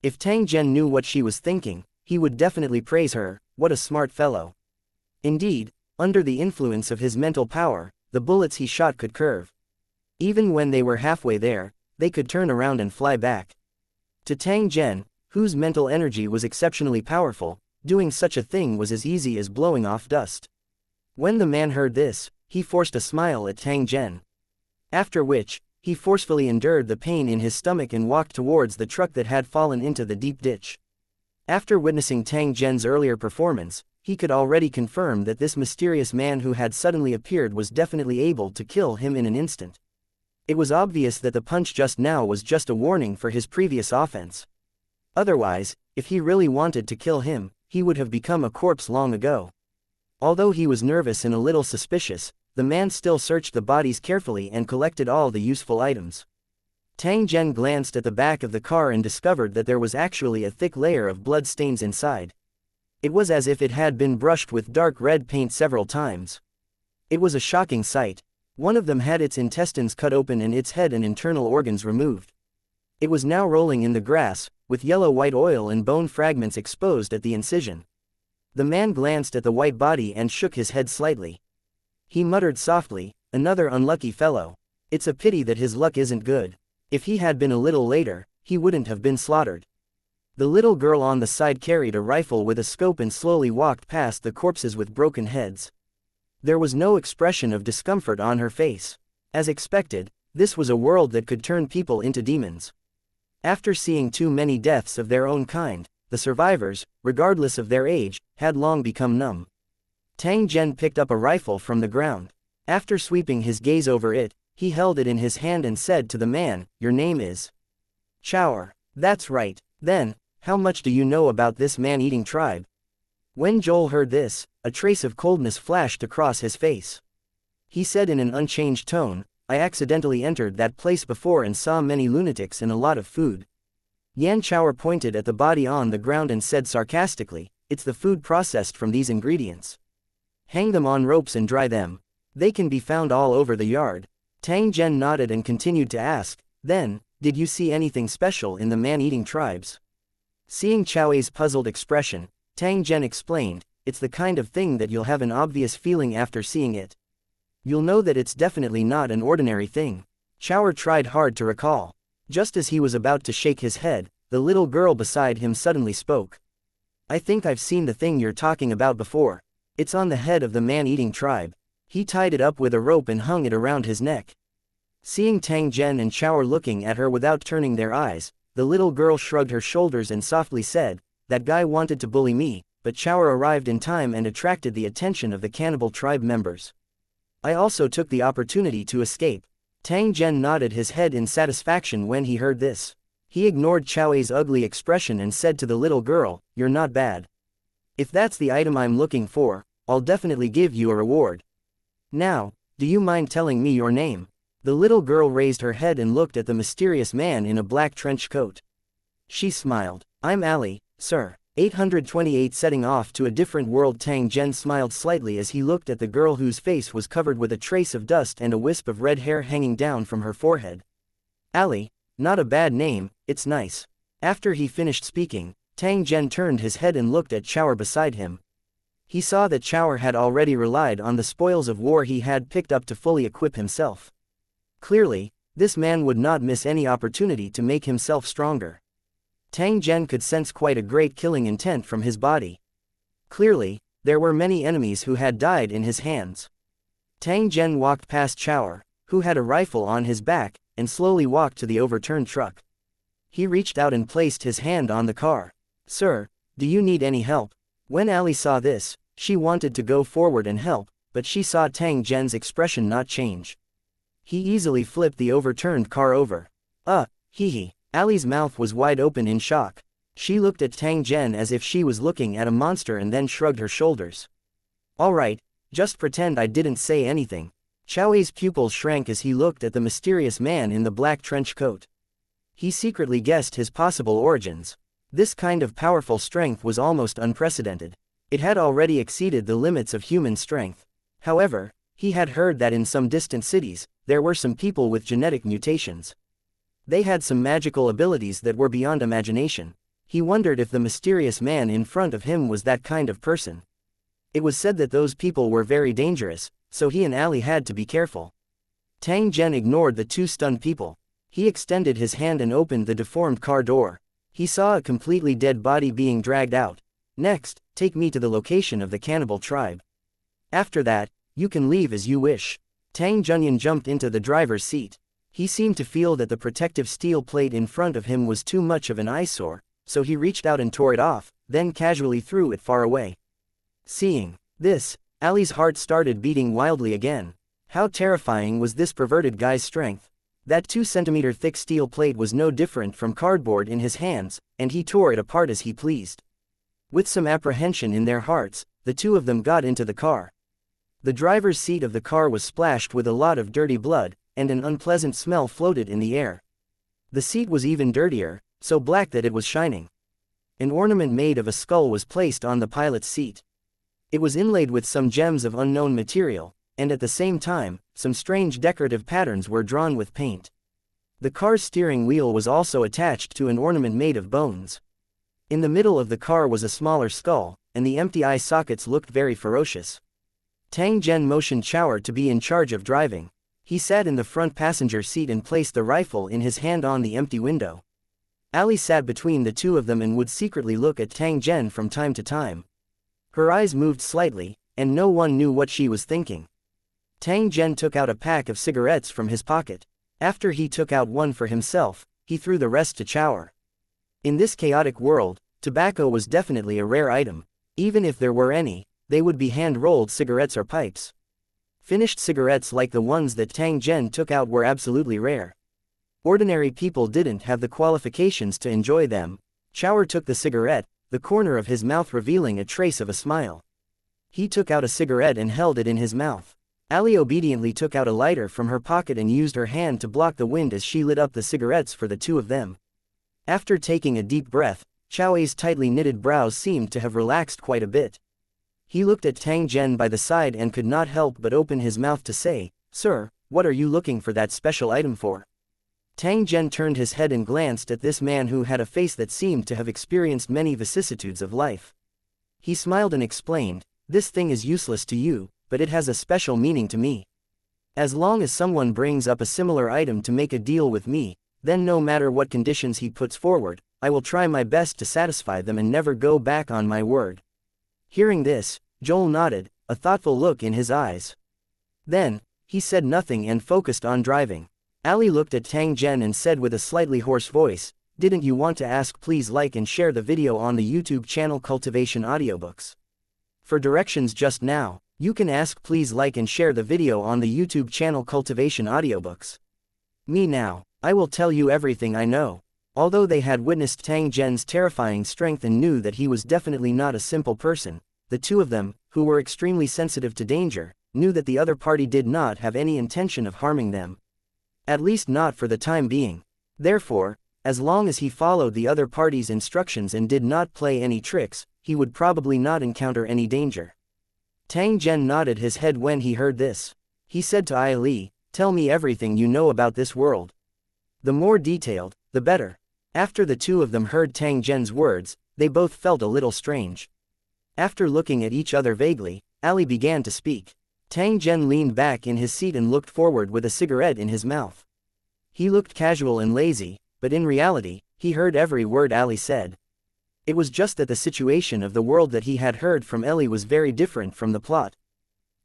If Tang Zhen knew what she was thinking, he would definitely praise her. What a smart fellow. Indeed, under the influence of his mental power, the bullets he shot could curve. Even when they were halfway there, they could turn around and fly back. To Tang Zhen, whose mental energy was exceptionally powerful, doing such a thing was as easy as blowing off dust. When the man heard this, he forced a smile at Tang Zhen. After which, he forcefully endured the pain in his stomach and walked towards the truck that had fallen into the deep ditch. After witnessing Tang Zhen's earlier performance, he could already confirm that this mysterious man who had suddenly appeared was definitely able to kill him in an instant. It was obvious that the punch just now was just a warning for his previous offense. Otherwise, if he really wanted to kill him, he would have become a corpse long ago. Although he was nervous and a little suspicious, the man still searched the bodies carefully and collected all the useful items. Tang Zhen glanced at the back of the car and discovered that there was actually a thick layer of blood stains inside. It was as if it had been brushed with dark red paint several times. It was a shocking sight. One of them had its intestines cut open and its head and internal organs removed. It was now rolling in the grass, with yellow-white oil and bone fragments exposed at the incision. The man glanced at the white body and shook his head slightly. He muttered softly, "Another unlucky fellow. It's a pity that his luck isn't good. If he had been a little later, he wouldn't have been slaughtered." The little girl on the side carried a rifle with a scope and slowly walked past the corpses with broken heads. There was no expression of discomfort on her face. As expected, this was a world that could turn people into demons. After seeing too many deaths of their own kind, the survivors, regardless of their age, had long become numb. Tang Zhen picked up a rifle from the ground. After sweeping his gaze over it, he held it in his hand and said to the man, "Your name is Chower." "That's right. Then, how much do you know about this man-eating tribe?" When Joel heard this, a trace of coldness flashed across his face. He said in an unchanged tone, "I accidentally entered that place before and saw many lunatics and a lot of food." Yan Chower pointed at the body on the ground and said sarcastically, "It's the food processed from these ingredients. Hang them on ropes and dry them. They can be found all over the yard." Tang Zhen nodded and continued to ask, "Then, did you see anything special in the man-eating tribes?" Seeing Chowei's puzzled expression, Tang Zhen explained, "It's the kind of thing that you'll have an obvious feeling after seeing it. You'll know that it's definitely not an ordinary thing." Chower tried hard to recall. Just as he was about to shake his head, the little girl beside him suddenly spoke. "I think I've seen the thing you're talking about before. It's on the head of the man-eating tribe. He tied it up with a rope and hung it around his neck." Seeing Tang Zhen and Chower looking at her without turning their eyes, the little girl shrugged her shoulders and softly said, "That guy wanted to bully me, but Chower arrived in time and attracted the attention of the cannibal tribe members. I also took the opportunity to escape." Tang Zhen nodded his head in satisfaction when he heard this. He ignored Chowei's ugly expression and said to the little girl, "You're not bad. If that's the item I'm looking for, I'll definitely give you a reward. Now, do you mind telling me your name?" The little girl raised her head and looked at the mysterious man in a black trench coat. She smiled. "I'm Ali, sir." 828 Setting off to a different world. Tang Zhen smiled slightly as he looked at the girl whose face was covered with a trace of dust and a wisp of red hair hanging down from her forehead. "Ali, not a bad name, it's nice." After he finished speaking, Tang Zhen turned his head and looked at Chower beside him. He saw that Chower had already relied on the spoils of war he had picked up to fully equip himself. Clearly, this man would not miss any opportunity to make himself stronger. Tang Zhen could sense quite a great killing intent from his body. Clearly, there were many enemies who had died in his hands. Tang Zhen walked past Chower, who had a rifle on his back, and slowly walked to the overturned truck. He reached out and placed his hand on the car. "Sir, do you need any help?" When Ali saw this, she wanted to go forward and help, but she saw Tang Zhen's expression not change. He easily flipped the overturned car over. Hee. Ali's mouth was wide open in shock. She looked at Tang Zhen as if she was looking at a monster and then shrugged her shoulders. Alright, just pretend I didn't say anything. Chowei's pupils shrank as he looked at the mysterious man in the black trench coat. He secretly guessed his possible origins. This kind of powerful strength was almost unprecedented. It had already exceeded the limits of human strength. However, he had heard that in some distant cities, there were some people with genetic mutations. They had some magical abilities that were beyond imagination. He wondered if the mysterious man in front of him was that kind of person. It was said that those people were very dangerous, so he and Ali had to be careful. Tang Zhen ignored the two stunned people. He extended his hand and opened the deformed car door. He saw a completely dead body being dragged out. Next, take me to the location of the cannibal tribe. After that, you can leave as you wish. Tang Zhenyan jumped into the driver's seat. He seemed to feel that the protective steel plate in front of him was too much of an eyesore, so he reached out and tore it off, then casually threw it far away. Seeing this, Ali's heart started beating wildly again. How terrifying was this perverted guy's strength? That 2-centimeter thick steel plate was no different from cardboard in his hands, and he tore it apart as he pleased. With some apprehension in their hearts, the two of them got into the car. The driver's seat of the car was splashed with a lot of dirty blood, and an unpleasant smell floated in the air. The seat was even dirtier, so black that it was shining. An ornament made of a skull was placed on the pilot's seat. It was inlaid with some gems of unknown material, and at the same time, some strange decorative patterns were drawn with paint. The car's steering wheel was also attached to an ornament made of bones. In the middle of the car was a smaller skull, and the empty eye sockets looked very ferocious. Tang Zhen motioned Chow'er to be in charge of driving. He sat in the front passenger seat and placed the rifle in his hand on the empty window. Ali sat between the two of them and would secretly look at Tang Zhen from time to time. Her eyes moved slightly, and no one knew what she was thinking. Tang Zhen took out a pack of cigarettes from his pocket. After he took out one for himself, he threw the rest to Chow'er. In this chaotic world, tobacco was definitely a rare item. Even if there were any, they would be hand-rolled cigarettes or pipes. Finished cigarettes like the ones that Tang Zhen took out were absolutely rare. Ordinary people didn't have the qualifications to enjoy them. Chow'er took the cigarette, the corner of his mouth revealing a trace of a smile. He took out a cigarette and held it in his mouth. Ali obediently took out a lighter from her pocket and used her hand to block the wind as she lit up the cigarettes for the two of them. After taking a deep breath, Chowei's tightly knitted brows seemed to have relaxed quite a bit. He looked at Tang Zhen by the side and could not help but open his mouth to say, "Sir, what are you looking for that special item for?" Tang Zhen turned his head and glanced at this man who had a face that seemed to have experienced many vicissitudes of life. He smiled and explained, "This thing is useless to you, but it has a special meaning to me. As long as someone brings up a similar item to make a deal with me, then no matter what conditions he puts forward, I will try my best to satisfy them and never go back on my word." Hearing this, Joel nodded, a thoughtful look in his eyes. Then, he said nothing and focused on driving. Ali looked at Tang Zhen and said with a slightly hoarse voice, "Didn't you want to ask? Please like and share the video on the YouTube channel Cultivation Audiobooks. For directions just now, you can ask. Please like and share the video on the YouTube channel Cultivation Audiobooks. Me now, I will tell you everything I know." Although they had witnessed Tang Zhen's terrifying strength and knew that he was definitely not a simple person, the two of them, who were extremely sensitive to danger, knew that the other party did not have any intention of harming them. At least not for the time being. Therefore, as long as he followed the other party's instructions and did not play any tricks, he would probably not encounter any danger. Tang Zhen nodded his head when he heard this. He said to Ali, "Tell me everything you know about this world. The more detailed, the better." After the two of them heard Tang Zhen's words, they both felt a little strange. After looking at each other vaguely, Ali began to speak. Tang Zhen leaned back in his seat and looked forward with a cigarette in his mouth. He looked casual and lazy, but in reality, he heard every word Ali said. It was just that the situation of the world that he had heard from Ellie was very different from the plot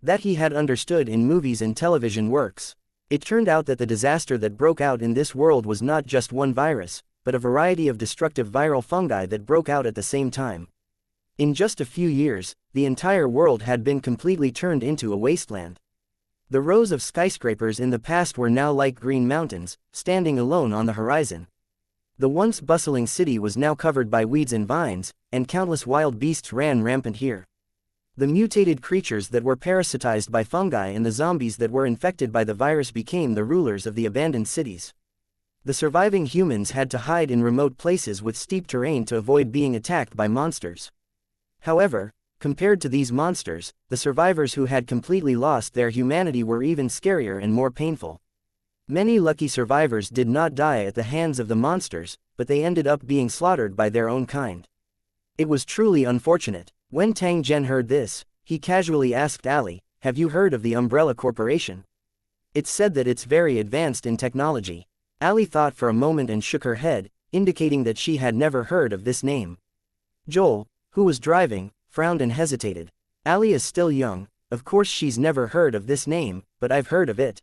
that he had understood in movies and television works. It turned out that the disaster that broke out in this world was not just one virus, but a variety of destructive viral fungi that broke out at the same time. In just a few years, the entire world had been completely turned into a wasteland. The rows of skyscrapers in the past were now like green mountains, standing alone on the horizon. The once bustling city was now covered by weeds and vines, and countless wild beasts ran rampant here. The mutated creatures that were parasitized by fungi and the zombies that were infected by the virus became the rulers of the abandoned cities. The surviving humans had to hide in remote places with steep terrain to avoid being attacked by monsters. However, compared to these monsters, the survivors who had completely lost their humanity were even scarier and more painful. Many lucky survivors did not die at the hands of the monsters, but they ended up being slaughtered by their own kind. It was truly unfortunate. When Tang Zhen heard this, he casually asked Ali, "Have you heard of the Umbrella Corporation? It's said that it's very advanced in technology." Ali thought for a moment and shook her head, indicating that she had never heard of this name. Joel, who was driving, frowned and hesitated. Ali is still young, of course she's never heard of this name, but I've heard of it.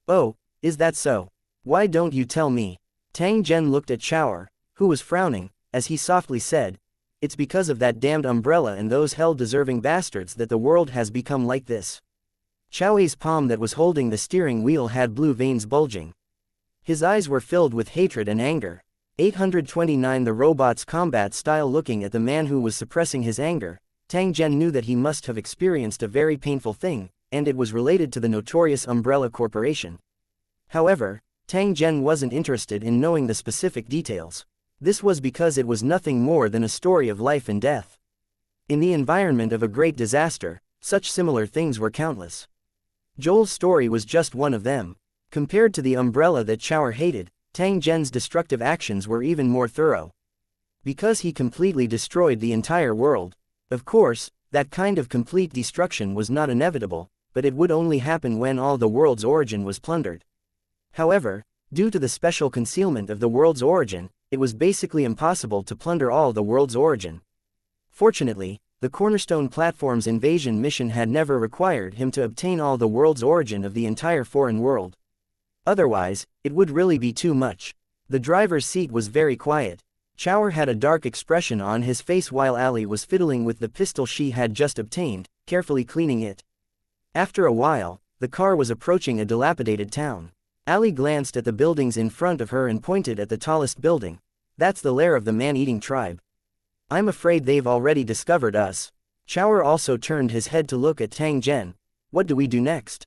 Oh, is that so? Why don't you tell me? Tang Zhen looked at Chow'er, who was frowning, as he softly said, "It's because of that damned umbrella and those hell-deserving bastards that the world has become like this." Chow'er's palm that was holding the steering wheel had blue veins bulging. His eyes were filled with hatred and anger. 829 The robot's combat style. Looking at the man who was suppressing his anger, Tang Zhen knew that he must have experienced a very painful thing, and it was related to the notorious Umbrella Corporation. However, Tang Zhen wasn't interested in knowing the specific details. This was because it was nothing more than a story of life and death. In the environment of a great disaster, such similar things were countless. Joel's story was just one of them. Compared to the umbrella that Chow'er hated, Tang Zhen's destructive actions were even more thorough. Because he completely destroyed the entire world. Of course, that kind of complete destruction was not inevitable, but it would only happen when all the world's origin was plundered. However, due to the special concealment of the world's origin, it was basically impossible to plunder all the world's origin. Fortunately, the Cornerstone Platform's invasion mission had never required him to obtain all the world's origin of the entire foreign world. Otherwise, it would really be too much. The driver's seat was very quiet. Chow'er had a dark expression on his face while Ali was fiddling with the pistol she had just obtained, carefully cleaning it. After a while, the car was approaching a dilapidated town. Ali glanced at the buildings in front of her and pointed at the tallest building. That's the lair of the man-eating tribe. I'm afraid they've already discovered us. Chow'er also turned his head to look at Tang Zhen. What do we do next?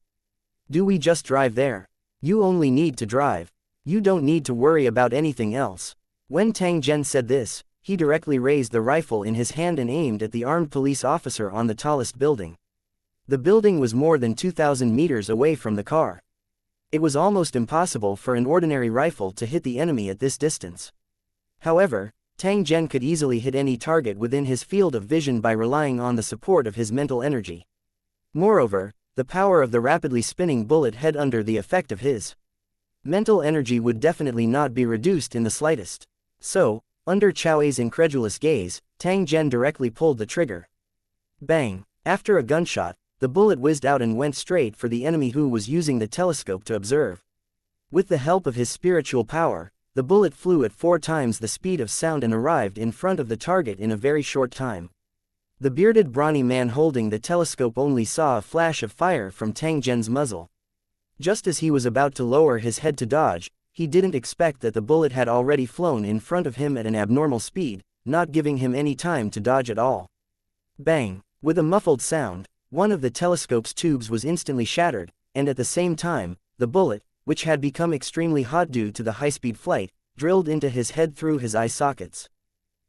Do we just drive there? You only need to drive. You don't need to worry about anything else. When Tang Zhen said this, he directly raised the rifle in his hand and aimed at the armed police officer on the tallest building. The building was more than 2,000 meters away from the car. It was almost impossible for an ordinary rifle to hit the enemy at this distance. However, Tang Zhen could easily hit any target within his field of vision by relying on the support of his mental energy. Moreover, the power of the rapidly spinning bullet head under the effect of his mental energy would definitely not be reduced in the slightest. So, under Chow'er's incredulous gaze, Tang Zhen directly pulled the trigger. Bang! After a gunshot, the bullet whizzed out and went straight for the enemy who was using the telescope to observe. With the help of his spiritual power, the bullet flew at 4 times the speed of sound and arrived in front of the target in a very short time. The bearded brawny man holding the telescope only saw a flash of fire from Tang Zhen's muzzle. Just as he was about to lower his head to dodge, he didn't expect that the bullet had already flown in front of him at an abnormal speed, not giving him any time to dodge at all. Bang! With a muffled sound, one of the telescope's tubes was instantly shattered, and at the same time, the bullet, which had become extremely hot due to the high-speed flight, drilled into his head through his eye sockets.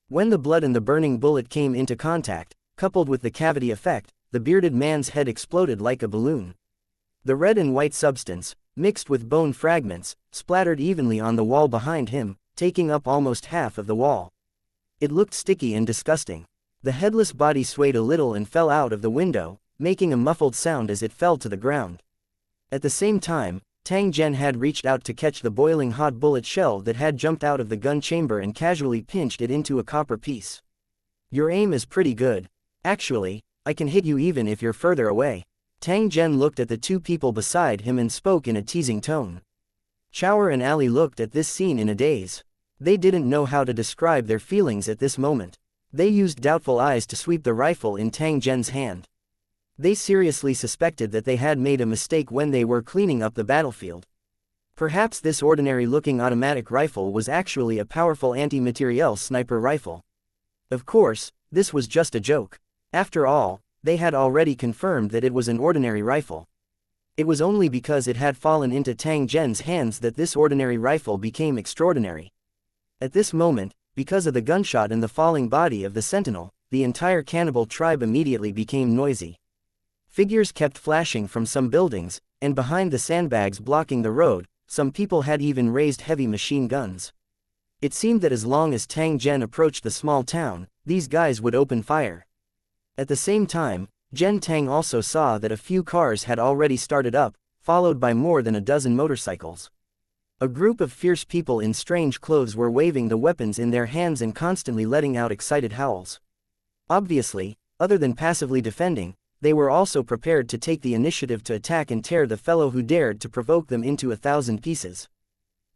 When the blood and the burning bullet came into contact, coupled with the cavity effect, the bearded man's head exploded like a balloon. The red and white substance, mixed with bone fragments, splattered evenly on the wall behind him, taking up almost half of the wall. It looked sticky and disgusting. The headless body swayed a little and fell out of the window, making a muffled sound as it fell to the ground. At the same time, Tang Zhen had reached out to catch the boiling hot bullet shell that had jumped out of the gun chamber and casually pinched it into a copper piece. Your aim is pretty good. Actually, I can hit you even if you're further away. Tang Zhen looked at the 2 people beside him and spoke in a teasing tone. Chow'er and Ali looked at this scene in a daze. They didn't know how to describe their feelings at this moment. They used doubtful eyes to sweep the rifle in Tang Zhen's hand. They seriously suspected that they had made a mistake when they were cleaning up the battlefield. Perhaps this ordinary-looking automatic rifle was actually a powerful anti-materiel sniper rifle. Of course, this was just a joke. After all, they had already confirmed that it was an ordinary rifle. It was only because it had fallen into Tang Zhen's hands that this ordinary rifle became extraordinary. At this moment, because of the gunshot and the falling body of the sentinel, the entire cannibal tribe immediately became noisy. Figures kept flashing from some buildings, and behind the sandbags blocking the road, some people had even raised heavy machine guns. It seemed that as long as Tang Zhen approached the small town, these guys would open fire. At the same time, Zhen Tang also saw that a few cars had already started up, followed by more than a dozen motorcycles. A group of fierce people in strange clothes were waving the weapons in their hands and constantly letting out excited howls. Obviously, other than passively defending, they were also prepared to take the initiative to attack and tear the fellow who dared to provoke them into 1,000 pieces.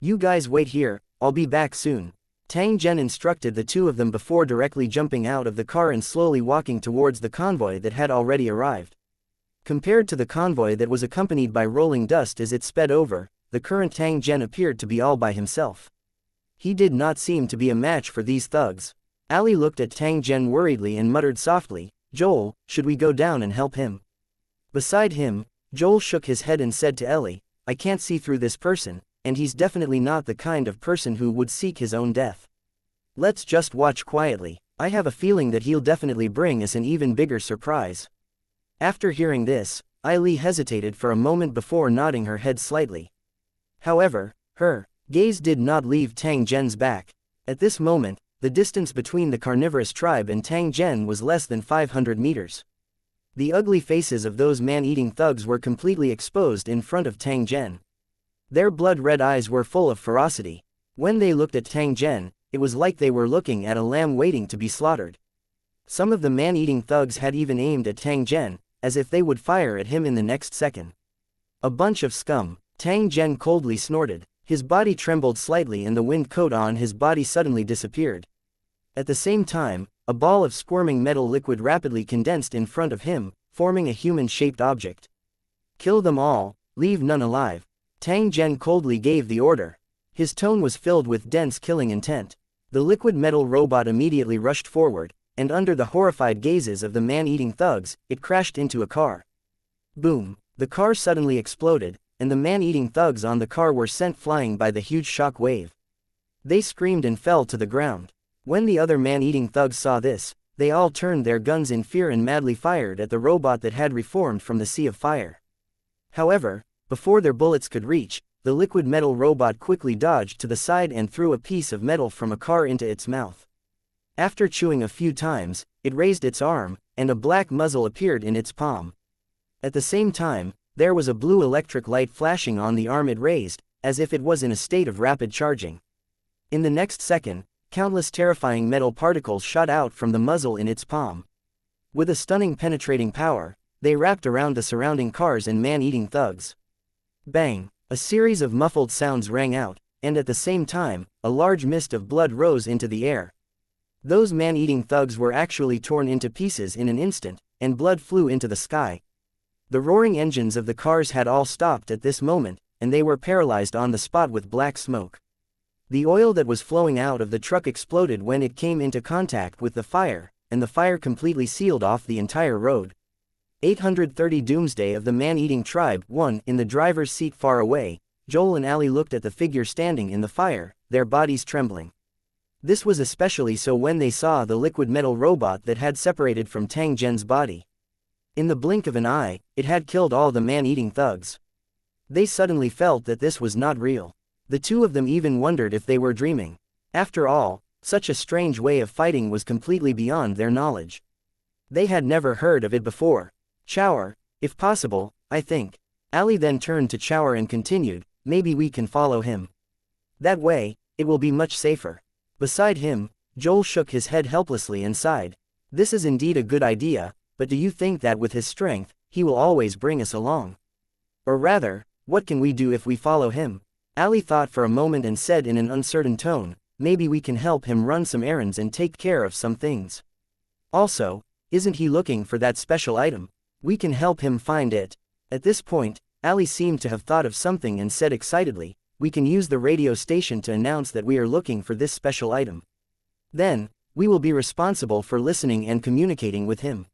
"You guys wait here, I'll be back soon," Tang Zhen instructed the two of them before directly jumping out of the car and slowly walking towards the convoy that had already arrived. Compared to the convoy that was accompanied by rolling dust as it sped over, the current Tang Zhen appeared to be all by himself. He did not seem to be a match for these thugs. Ali looked at Tang Zhen worriedly and muttered softly, "Joel, should we go down and help him?" Beside him, Joel shook his head and said to Ellie, "I can't see through this person, and he's definitely not the kind of person who would seek his own death. Let's just watch quietly. I have a feeling that he'll definitely bring us an even bigger surprise." After hearing this, Eileen hesitated for a moment before nodding her head slightly. However, her gaze did not leave Tang Zhen's back. At this moment, the distance between the carnivorous tribe and Tang Zhen was less than 500 meters. The ugly faces of those man-eating thugs were completely exposed in front of Tang Zhen. Their blood-red eyes were full of ferocity. When they looked at Tang Zhen, it was like they were looking at a lamb waiting to be slaughtered. Some of the man-eating thugs had even aimed at Tang Zhen, as if they would fire at him in the next second. "A bunch of scum," Tang Zhen coldly snorted. His body trembled slightly and the wind coat on his body suddenly disappeared. At the same time, a ball of squirming metal liquid rapidly condensed in front of him, forming a human-shaped object. "Kill them all, leave none alive." Tang Zhen coldly gave the order. His tone was filled with dense killing intent. The liquid metal robot immediately rushed forward, and under the horrified gazes of the man-eating thugs, it crashed into a car. Boom! The car suddenly exploded, and the man-eating thugs on the car were sent flying by the huge shock wave. They screamed and fell to the ground. When the other man-eating thugs saw this, they all turned their guns in fear and madly fired at the robot that had reformed from the sea of fire. However, before their bullets could reach, the liquid metal robot quickly dodged to the side and threw a piece of metal from a car into its mouth. After chewing a few times, it raised its arm, and a black muzzle appeared in its palm. At the same time, there was a blue electric light flashing on the arm it raised, as if it was in a state of rapid charging. In the next second, countless terrifying metal particles shot out from the muzzle in its palm. With a stunning penetrating power, they wrapped around the surrounding cars and man-eating thugs. Bang! A series of muffled sounds rang out, and at the same time, a large mist of blood rose into the air. Those man-eating thugs were actually torn into pieces in an instant, and blood flew into the sky. The roaring engines of the cars had all stopped at this moment, and they were paralyzed on the spot with black smoke. The oil that was flowing out of the truck exploded when it came into contact with the fire, and the fire completely sealed off the entire road. 830 Doomsday of the Man-Eating Tribe. 1. In the driver's seat far away, Joel and Ali looked at the figure standing in the fire, their bodies trembling. This was especially so when they saw the liquid metal robot that had separated from Tang Zhen's body. In the blink of an eye, it had killed all the man-eating thugs. They suddenly felt that this was not real. The two of them even wondered if they were dreaming. After all, such a strange way of fighting was completely beyond their knowledge. They had never heard of it before. "Chower, if possible, I think." Ali then turned to Chower and continued, "Maybe we can follow him. That way, it will be much safer." Beside him, Joel shook his head helplessly and sighed. "This is indeed a good idea, but do you think that with his strength, he will always bring us along? Or rather, what can we do if we follow him?" Ali thought for a moment and said in an uncertain tone, "Maybe we can help him run some errands and take care of some things. Also, isn't he looking for that special item? We can help him find it." At this point, Ali seemed to have thought of something and said excitedly, "We can use the radio station to announce that we are looking for this special item. Then, we will be responsible for listening and communicating with him."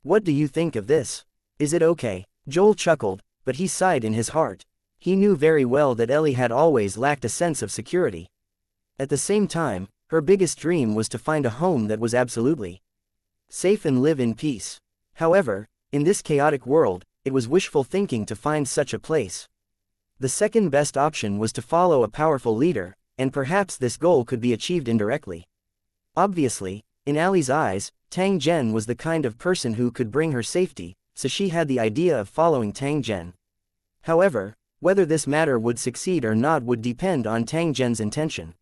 What do you think of this? Is it okay? Joel chuckled, but he sighed in his heart. He knew very well that Ellie had always lacked a sense of security. At the same time, her biggest dream was to find a home that was absolutely safe and live in peace. However, in this chaotic world, it was wishful thinking to find such a place. The second best option was to follow a powerful leader, and perhaps this goal could be achieved indirectly. Obviously, in Allie's eyes, Tang Zhen was the kind of person who could bring her safety, so she had the idea of following Tang Zhen. However, whether this matter would succeed or not would depend on Tang Zhen's intention.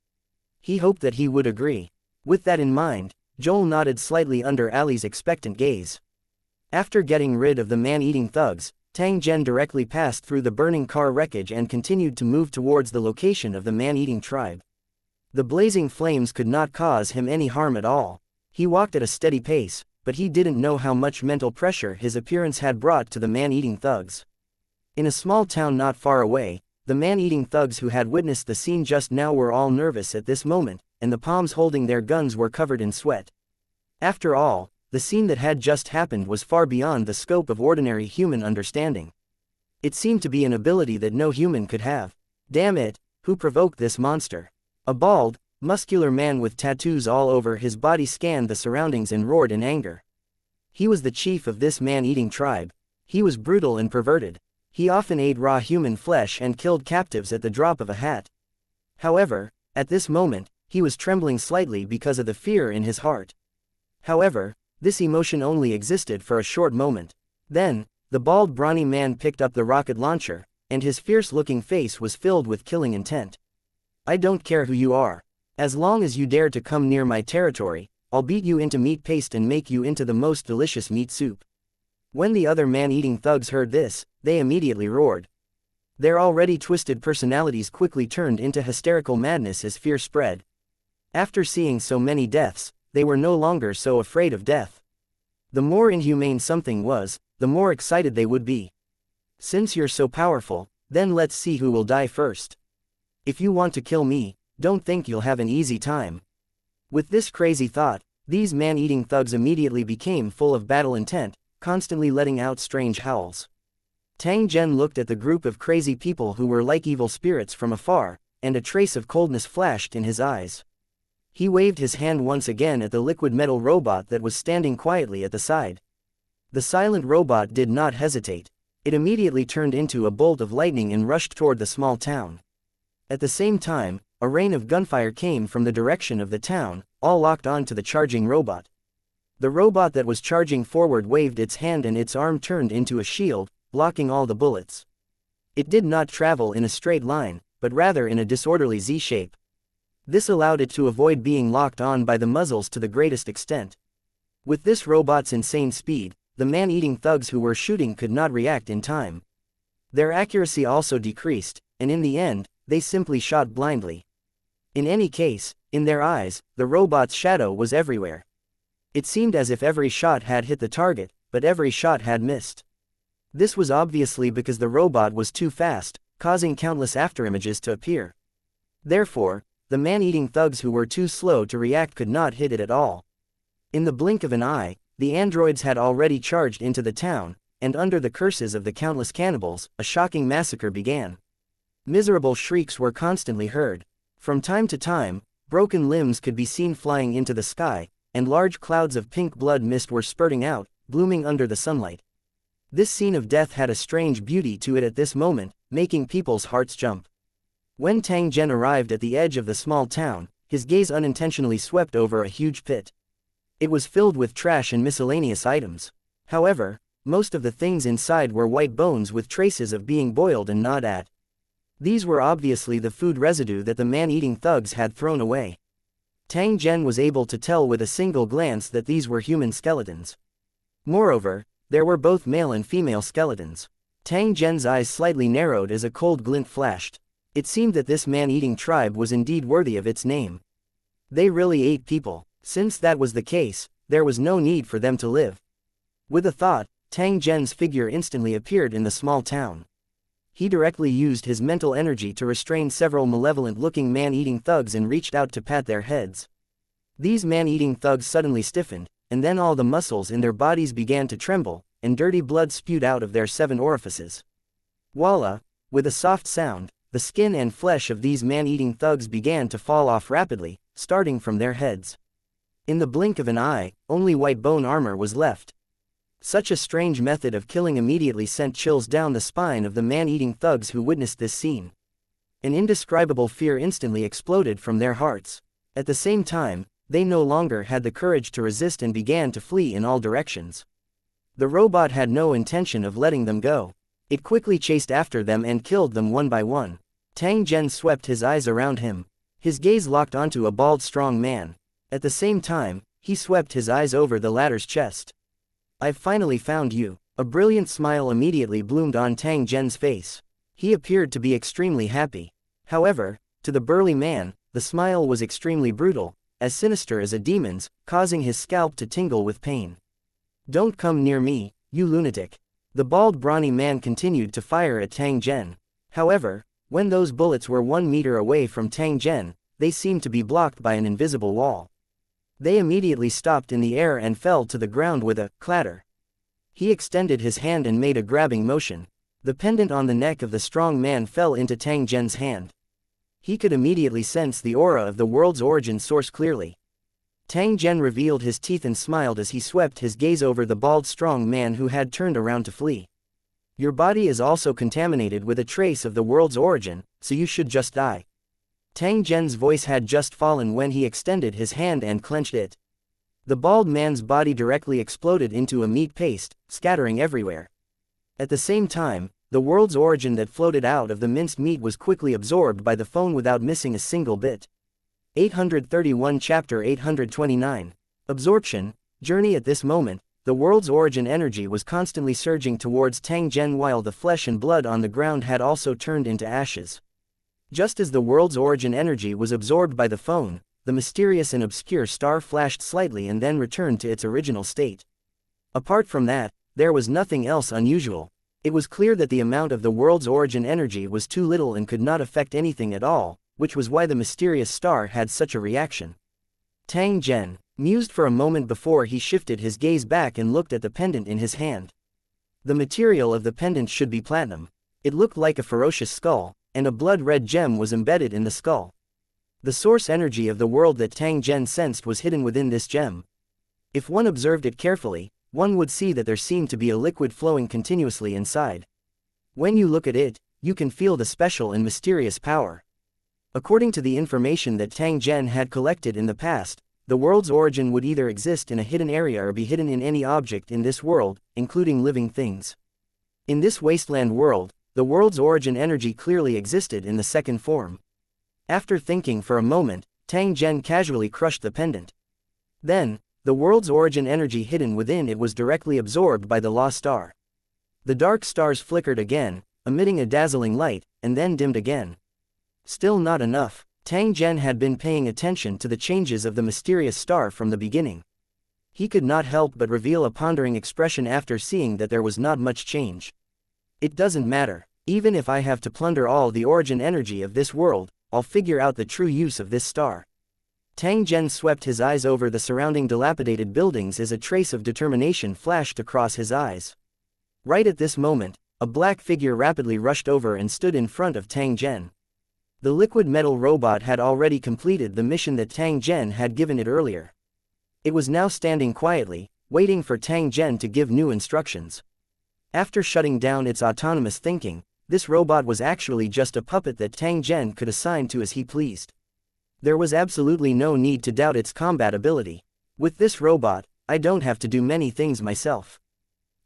He hoped that he would agree. With that in mind, Joel nodded slightly under Allie's expectant gaze. After getting rid of the man-eating thugs, Tang Zhen directly passed through the burning car wreckage and continued to move towards the location of the man-eating tribe. The blazing flames could not cause him any harm at all. He walked at a steady pace, but he didn't know how much mental pressure his appearance had brought to the man-eating thugs. In a small town not far away, the man-eating thugs who had witnessed the scene just now were all nervous at this moment, and the palms holding their guns were covered in sweat. After all, the scene that had just happened was far beyond the scope of ordinary human understanding. It seemed to be an ability that no human could have. Damn it, who provoked this monster? A bald, muscular man with tattoos all over his body scanned the surroundings and roared in anger. He was the chief of this man-eating tribe. He was brutal and perverted. He often ate raw human flesh and killed captives at the drop of a hat. However, at this moment, he was trembling slightly because of the fear in his heart. However, this emotion only existed for a short moment. Then, the bald brawny man picked up the rocket launcher, and his fierce-looking face was filled with killing intent. I don't care who you are. As long as you dare to come near my territory, I'll beat you into meat paste and make you into the most delicious meat soup. When the other man-eating thugs heard this, they immediately roared. Their already twisted personalities quickly turned into hysterical madness as fear spread. After seeing so many deaths, they were no longer so afraid of death. The more inhumane something was, the more excited they would be. Since you're so powerful, then let's see who will die first. If you want to kill me, don't think you'll have an easy time. With this crazy thought, these man-eating thugs immediately became full of battle intent, constantly letting out strange howls. Tang Zhen looked at the group of crazy people who were like evil spirits from afar, and a trace of coldness flashed in his eyes. He waved his hand once again at the liquid metal robot that was standing quietly at the side. The silent robot did not hesitate. It immediately turned into a bolt of lightning and rushed toward the small town. At the same time, a rain of gunfire came from the direction of the town, all locked onto the charging robot. The robot that was charging forward waved its hand and its arm turned into a shield, blocking all the bullets. It did not travel in a straight line, but rather in a disorderly Z-shape. This allowed it to avoid being locked on by the muzzles to the greatest extent. With this robot's insane speed, the man-eating thugs who were shooting could not react in time. Their accuracy also decreased, and in the end, they simply shot blindly. In any case, in their eyes, the robot's shadow was everywhere. It seemed as if every shot had hit the target, but every shot had missed. This was obviously because the robot was too fast, causing countless afterimages to appear. Therefore, the man-eating thugs who were too slow to react could not hit it at all. In the blink of an eye, the androids had already charged into the town, and under the curses of the countless cannibals, a shocking massacre began. Miserable shrieks were constantly heard. From time to time, broken limbs could be seen flying into the sky, and large clouds of pink blood mist were spurting out, blooming under the sunlight. This scene of death had a strange beauty to it at this moment, making people's hearts jump. When Tang Zhen arrived at the edge of the small town, his gaze unintentionally swept over a huge pit. It was filled with trash and miscellaneous items. However, most of the things inside were white bones with traces of being boiled and gnawed at. These were obviously the food residue that the man-eating thugs had thrown away. Tang Zhen was able to tell with a single glance that these were human skeletons. Moreover, there were both male and female skeletons. Tang Zhen's eyes slightly narrowed as a cold glint flashed. It seemed that this man-eating tribe was indeed worthy of its name. They really ate people. Since that was the case, there was no need for them to live. With a thought, Tang Zhen's figure instantly appeared in the small town. He directly used his mental energy to restrain several malevolent-looking man-eating thugs and reached out to pat their heads. These man-eating thugs suddenly stiffened, and then all the muscles in their bodies began to tremble, and dirty blood spewed out of their 7 orifices. Voila! With a soft sound, the skin and flesh of these man-eating thugs began to fall off rapidly, starting from their heads. In the blink of an eye, only white bone armor was left. Such a strange method of killing immediately sent chills down the spine of the man-eating thugs who witnessed this scene. An indescribable fear instantly exploded from their hearts. At the same time, they no longer had the courage to resist and began to flee in all directions. The robot had no intention of letting them go. It quickly chased after them and killed them one by one. Tang Zhen swept his eyes around him. His gaze locked onto a bald strong man. At the same time, he swept his eyes over the latter's chest. "I've finally found you." A brilliant smile immediately bloomed on Tang Zhen's face. He appeared to be extremely happy. However, to the burly man, the smile was extremely brutal, as sinister as a demon's, causing his scalp to tingle with pain. "Don't come near me, you lunatic." The bald brawny man continued to fire at Tang Zhen. However, when those bullets were 1 meter away from Tang Zhen, they seemed to be blocked by an invisible wall. They immediately stopped in the air and fell to the ground with a clatter. He extended his hand and made a grabbing motion. The pendant on the neck of the strong man fell into Tang Zhen's hand. He could immediately sense the aura of the world's origin source clearly. Tang Zhen revealed his teeth and smiled as he swept his gaze over the bald strong man who had turned around to flee. "Your body is also contaminated with a trace of the world's origin, so you should just die." Tang Zhen's voice had just fallen when he extended his hand and clenched it. The bald man's body directly exploded into a meat paste, scattering everywhere. At the same time, the world's origin that floated out of the minced meat was quickly absorbed by the phone without missing a single bit. 831 Chapter 829. Absorption, Journey. At this moment, the world's origin energy was constantly surging towards Tang Zhen while the flesh and blood on the ground had also turned into ashes. Just as the world's origin energy was absorbed by the phone, the mysterious and obscure star flashed slightly and then returned to its original state. Apart from that, there was nothing else unusual. It was clear that the amount of the world's origin energy was too little and could not affect anything at all, which was why the mysterious star had such a reaction. Tang Zhen mused for a moment before he shifted his gaze back and looked at the pendant in his hand. The material of the pendant should be platinum. It looked like a ferocious skull, and a blood-red gem was embedded in the skull. The source energy of the world that Tang Zhen sensed was hidden within this gem. If one observed it carefully, one would see that there seemed to be a liquid flowing continuously inside. When you look at it, you can feel the special and mysterious power. According to the information that Tang Zhen had collected in the past, the world's origin would either exist in a hidden area or be hidden in any object in this world, including living things. In this wasteland world, the world's origin energy clearly existed in the second form. After thinking for a moment, Tang Zhen casually crushed the pendant. Then, the world's origin energy hidden within it was directly absorbed by the lost star. The dark stars flickered again, emitting a dazzling light, and then dimmed again. Still not enough. Tang Zhen had been paying attention to the changes of the mysterious star from the beginning. He could not help but reveal a pondering expression after seeing that there was not much change. "It doesn't matter. Even if I have to plunder all the origin energy of this world, I'll figure out the true use of this star." Tang Zhen swept his eyes over the surrounding dilapidated buildings as a trace of determination flashed across his eyes. Right at this moment, a black figure rapidly rushed over and stood in front of Tang Zhen. The liquid metal robot had already completed the mission that Tang Zhen had given it earlier. It was now standing quietly, waiting for Tang Zhen to give new instructions. After shutting down its autonomous thinking, this robot was actually just a puppet that Tang Zhen could assign to as he pleased. There was absolutely no need to doubt its combat ability. With this robot, I don't have to do many things myself.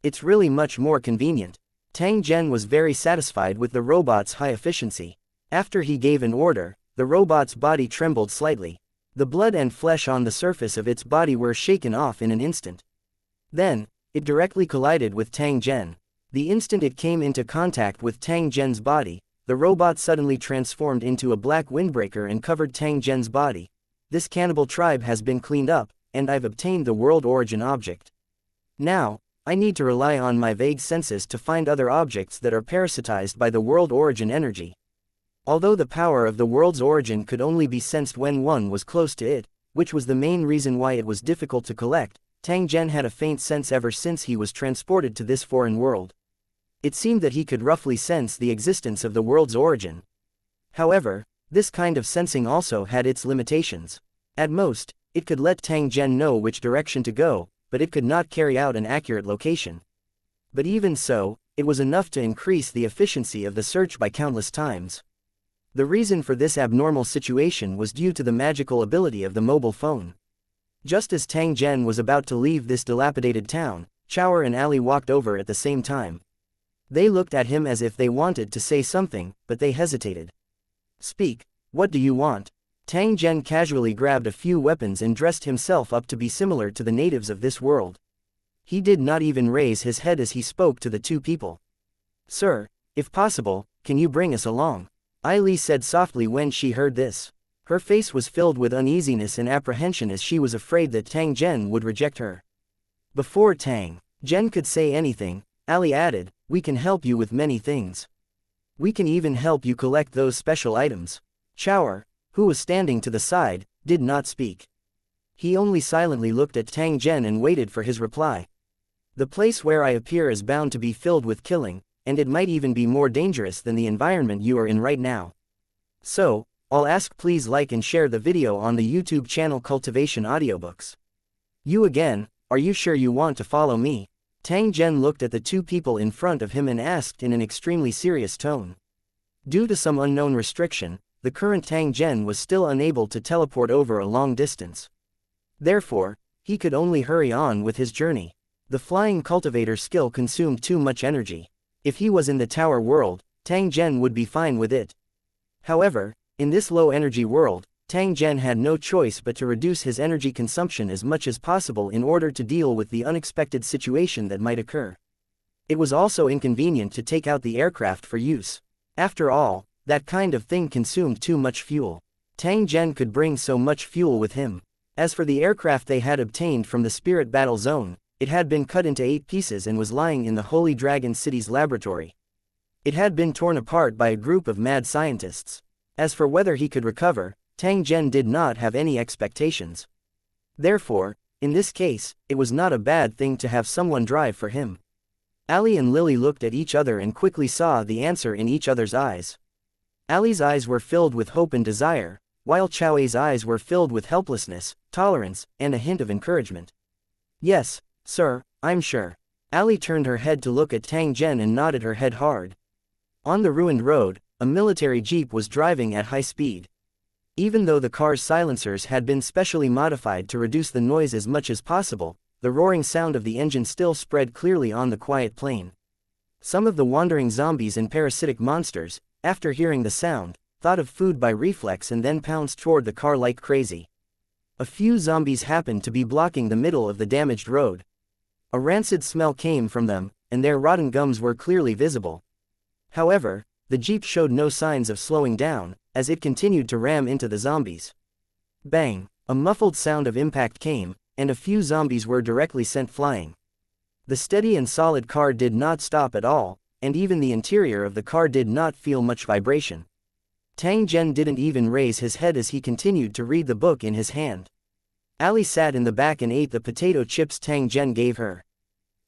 It's really much more convenient. Tang Zhen was very satisfied with the robot's high efficiency. After he gave an order, the robot's body trembled slightly. The blood and flesh on the surface of its body were shaken off in an instant. Then, it directly collided with Tang Zhen. The instant it came into contact with Tang Zhen's body, the robot suddenly transformed into a black windbreaker and covered Tang Zhen's body. "This cannibal tribe has been cleaned up, and I've obtained the world origin object. Now, I need to rely on my vague senses to find other objects that are parasitized by the world origin energy." Although the power of the world's origin could only be sensed when one was close to it, which was the main reason why it was difficult to collect, Tang Zhen had a faint sense ever since he was transported to this foreign world. It seemed that he could roughly sense the existence of the world's origin. However, this kind of sensing also had its limitations. At most, it could let Tang Zhen know which direction to go, but it could not carry out an accurate location. But even so, it was enough to increase the efficiency of the search by countless times. The reason for this abnormal situation was due to the magical ability of the mobile phone. Just as Tang Zhen was about to leave this dilapidated town, Chao and Ali walked over at the same time. They looked at him as if they wanted to say something, but they hesitated. "Speak, what do you want?" Tang Zhen casually grabbed a few weapons and dressed himself up to be similar to the natives of this world. He did not even raise his head as he spoke to the two people. "Sir, if possible, can you bring us along?" Ali said softly when she heard this. Her face was filled with uneasiness and apprehension as she was afraid that Tang Zhen would reject her. Before Tang Zhen could say anything, Ali added, "We can help you with many things. We can even help you collect those special items." Chao, who was standing to the side, did not speak. He only silently looked at Tang Zhen and waited for his reply. "The place where I appear is bound to be filled with killing, and it might even be more dangerous than the environment you are in right now. So, I'll ask please like and share the video on the YouTube channel Cultivation Audiobooks." "You again, are you sure you want to follow me?" Tang Zhen looked at the two people in front of him and asked in an extremely serious tone. Due to some unknown restriction, the current Tang Zhen was still unable to teleport over a long distance. Therefore, he could only hurry on with his journey. The flying cultivator skill consumed too much energy. If he was in the tower world, Tang Zhen would be fine with it. However, in this low-energy world, Tang Zhen had no choice but to reduce his energy consumption as much as possible in order to deal with the unexpected situation that might occur. It was also inconvenient to take out the aircraft for use. After all, that kind of thing consumed too much fuel. Tang Zhen could bring so much fuel with him. As for the aircraft they had obtained from the spirit battle zone, it had been cut into 8 pieces and was lying in the Holy Dragon City's laboratory. It had been torn apart by a group of mad scientists. As for whether he could recover, Tang Zhen did not have any expectations. Therefore, in this case, it was not a bad thing to have someone drive for him. Ali and Lily looked at each other and quickly saw the answer in each other's eyes. Ali's eyes were filled with hope and desire, while Chao's eyes were filled with helplessness, tolerance, and a hint of encouragement. "Yes, sir, I'm sure." Ali turned her head to look at Tang Zhen and nodded her head hard. On the ruined road, a military jeep was driving at high speed. Even though the car's silencers had been specially modified to reduce the noise as much as possible, the roaring sound of the engine still spread clearly on the quiet plain. Some of the wandering zombies and parasitic monsters, after hearing the sound, thought of food by reflex and then pounced toward the car like crazy. A few zombies happened to be blocking the middle of the damaged road. A rancid smell came from them, and their rotten gums were clearly visible. However, the jeep showed no signs of slowing down, as it continued to ram into the zombies. Bang! A muffled sound of impact came, and a few zombies were directly sent flying. The steady and solid car did not stop at all, and even the interior of the car did not feel much vibration. Tang Zhen didn't even raise his head as he continued to read the book in his hand. Ali sat in the back and ate the potato chips Tang Zhen gave her.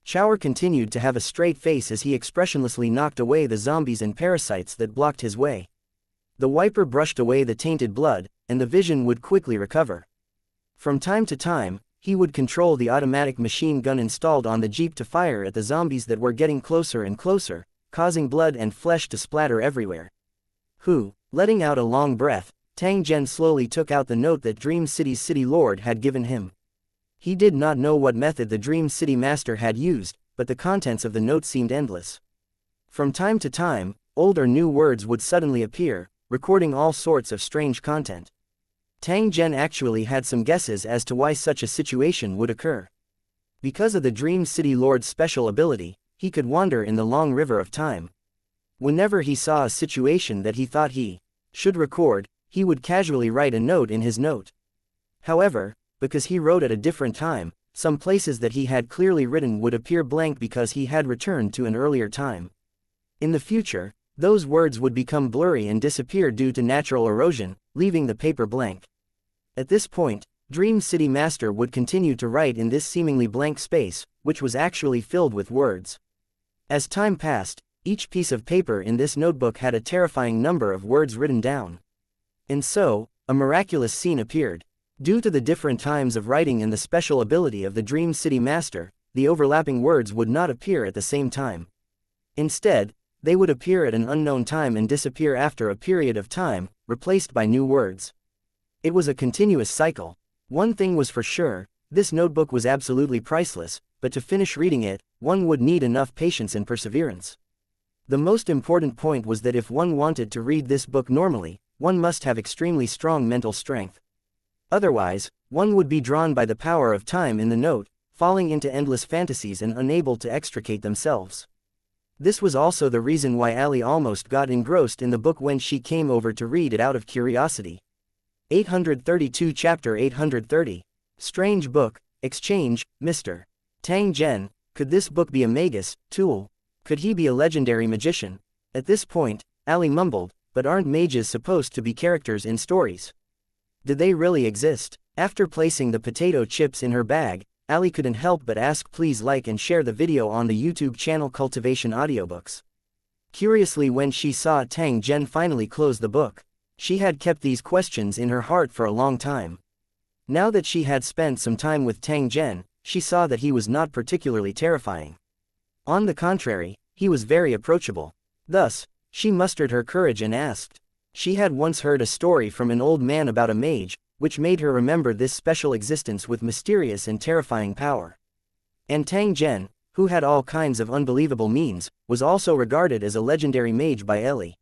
Chao continued to have a straight face as he expressionlessly knocked away the zombies and parasites that blocked his way. The wiper brushed away the tainted blood, and the vision would quickly recover. From time to time, he would control the automatic machine gun installed on the jeep to fire at the zombies that were getting closer and closer, causing blood and flesh to splatter everywhere. Letting out a long breath, Tang Zhen slowly took out the note that Dream City's city lord had given him. He did not know what method the Dream City master had used, but the contents of the note seemed endless. From time to time, old or new words would suddenly appear, recording all sorts of strange content. Tang Zhen actually had some guesses as to why such a situation would occur. Because of the Dream City Lord's special ability, he could wander in the long river of time. Whenever he saw a situation that he thought he should record, he would casually write a note in his note. However, because he wrote at a different time, some places that he had clearly written would appear blank because he had returned to an earlier time. In the future, those words would become blurry and disappear due to natural erosion, leaving the paper blank. At this point, Dream City Master would continue to write in this seemingly blank space, which was actually filled with words. As time passed, each piece of paper in this notebook had a terrifying number of words written down. And so, a miraculous scene appeared. Due to the different times of writing and the special ability of the Dream City Master, the overlapping words would not appear at the same time. Instead, they would appear at an unknown time and disappear after a period of time, replaced by new words. It was a continuous cycle. One thing was for sure, this notebook was absolutely priceless, but to finish reading it, one would need enough patience and perseverance. The most important point was that if one wanted to read this book normally, one must have extremely strong mental strength. Otherwise, one would be drawn by the power of time in the note, falling into endless fantasies and unable to extricate themselves. This was also the reason why Ali almost got engrossed in the book when she came over to read it out of curiosity. 832 Chapter 830. Strange Book, Exchange, Mr. Tang Zhen. Could this book be a magus, tool? Could he be a legendary magician? At this point, Ali mumbled, but aren't mages supposed to be characters in stories? Did they really exist? After placing the potato chips in her bag, Ali couldn't help but ask, please like and share the video on the YouTube channel Cultivation Audiobooks. Curiously, when she saw Tang Zhen finally close the book, she had kept these questions in her heart for a long time. Now that she had spent some time with Tang Zhen, she saw that he was not particularly terrifying. On the contrary, he was very approachable. Thus, she mustered her courage and asked. She had once heard a story from an old man about a mage, which made her remember this special existence with mysterious and terrifying power. And Tang Zhen, who had all kinds of unbelievable means, was also regarded as a legendary mage by Ellie.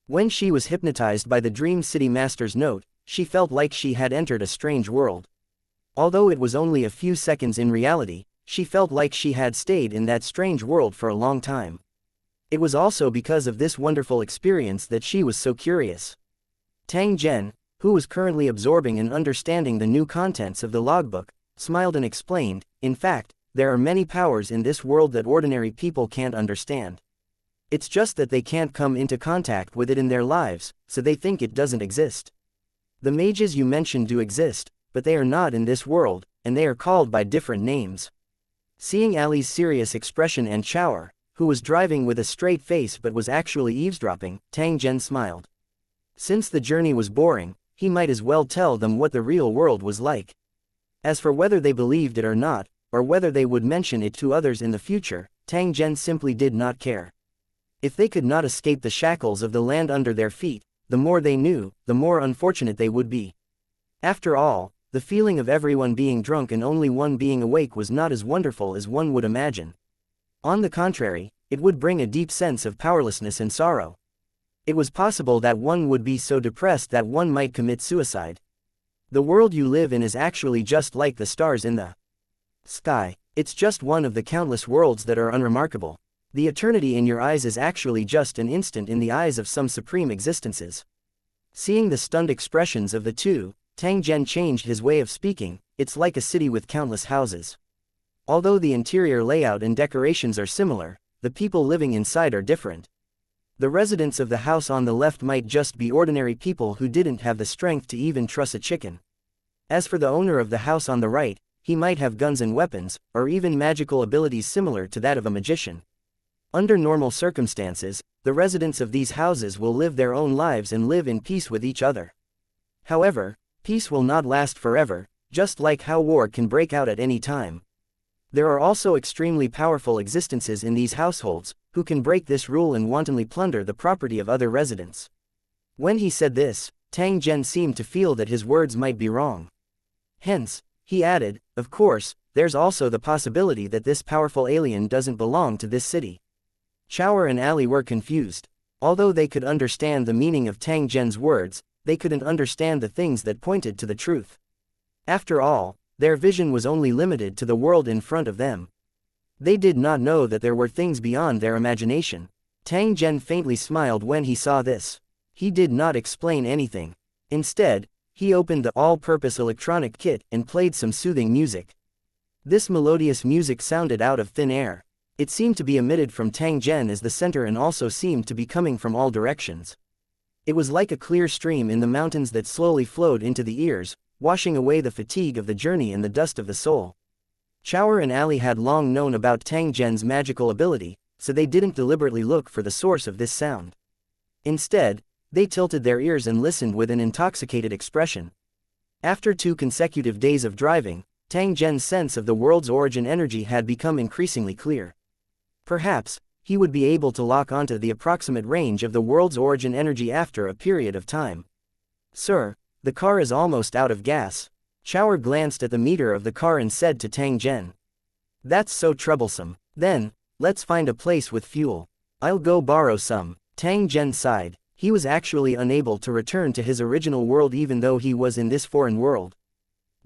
When she was hypnotized by the Dream City Master's note, she felt like she had entered a strange world. Although it was only a few seconds in reality, she felt like she had stayed in that strange world for a long time. It was also because of this wonderful experience that she was so curious. Tang Zhen, who was currently absorbing and understanding the new contents of the logbook, smiled and explained, in fact, there are many powers in this world that ordinary people can't understand. It's just that they can't come into contact with it in their lives, so they think it doesn't exist. The mages you mentioned do exist, but they are not in this world, and they are called by different names. Seeing Ali's serious expression and Chower, who was driving with a straight face but was actually eavesdropping, Tang Zhen smiled. Since the journey was boring, he might as well tell them what the real world was like. As for whether they believed it or not, or whether they would mention it to others in the future, Tang Zhen simply did not care. If they could not escape the shackles of the land under their feet, the more they knew, the more unfortunate they would be. After all, the feeling of everyone being drunk and only one being awake was not as wonderful as one would imagine. On the contrary, it would bring a deep sense of powerlessness and sorrow. It was possible that one would be so depressed that one might commit suicide. The world you live in is actually just like the stars in the sky. It's just one of the countless worlds that are unremarkable. The eternity in your eyes is actually just an instant in the eyes of some supreme existences. Seeing the stunned expressions of the two, Tang Zhen changed his way of speaking. It's like a city with countless houses. Although the interior layout and decorations are similar, the people living inside are different. The residents of the house on the left might just be ordinary people who didn't have the strength to even truss a chicken. As for the owner of the house on the right, he might have guns and weapons, or even magical abilities similar to that of a magician. Under normal circumstances, the residents of these houses will live their own lives and live in peace with each other. However, peace will not last forever, just like how war can break out at any time. There are also extremely powerful existences in these households, who can break this rule and wantonly plunder the property of other residents. When he said this, Tang Zhen seemed to feel that his words might be wrong. Hence, he added, of course, there's also the possibility that this powerful alien doesn't belong to this city. Chower and Ali were confused. Although they could understand the meaning of Tang Zhen's words, they couldn't understand the things that pointed to the truth. After all, their vision was only limited to the world in front of them. They did not know that there were things beyond their imagination. Tang Zhen faintly smiled when he saw this. He did not explain anything. Instead, he opened the all-purpose electronic kit and played some soothing music. This melodious music sounded out of thin air. It seemed to be emitted from Tang Zhen as the center and also seemed to be coming from all directions. It was like a clear stream in the mountains that slowly flowed into the ears, washing away the fatigue of the journey and the dust of the soul. Chower and Ali had long known about Tang Zhen's magical ability, so they didn't deliberately look for the source of this sound. Instead, they tilted their ears and listened with an intoxicated expression. After 2 consecutive days of driving, Tang Zhen's sense of the world's origin energy had become increasingly clear. Perhaps, he would be able to lock onto the approximate range of the world's origin energy after a period of time. Sir, the car is almost out of gas. Chower glanced at the meter of the car and said to Tang Zhen. That's so troublesome. Then, let's find a place with fuel. I'll go borrow some. Tang Zhen sighed. He was actually unable to return to his original world even though he was in this foreign world.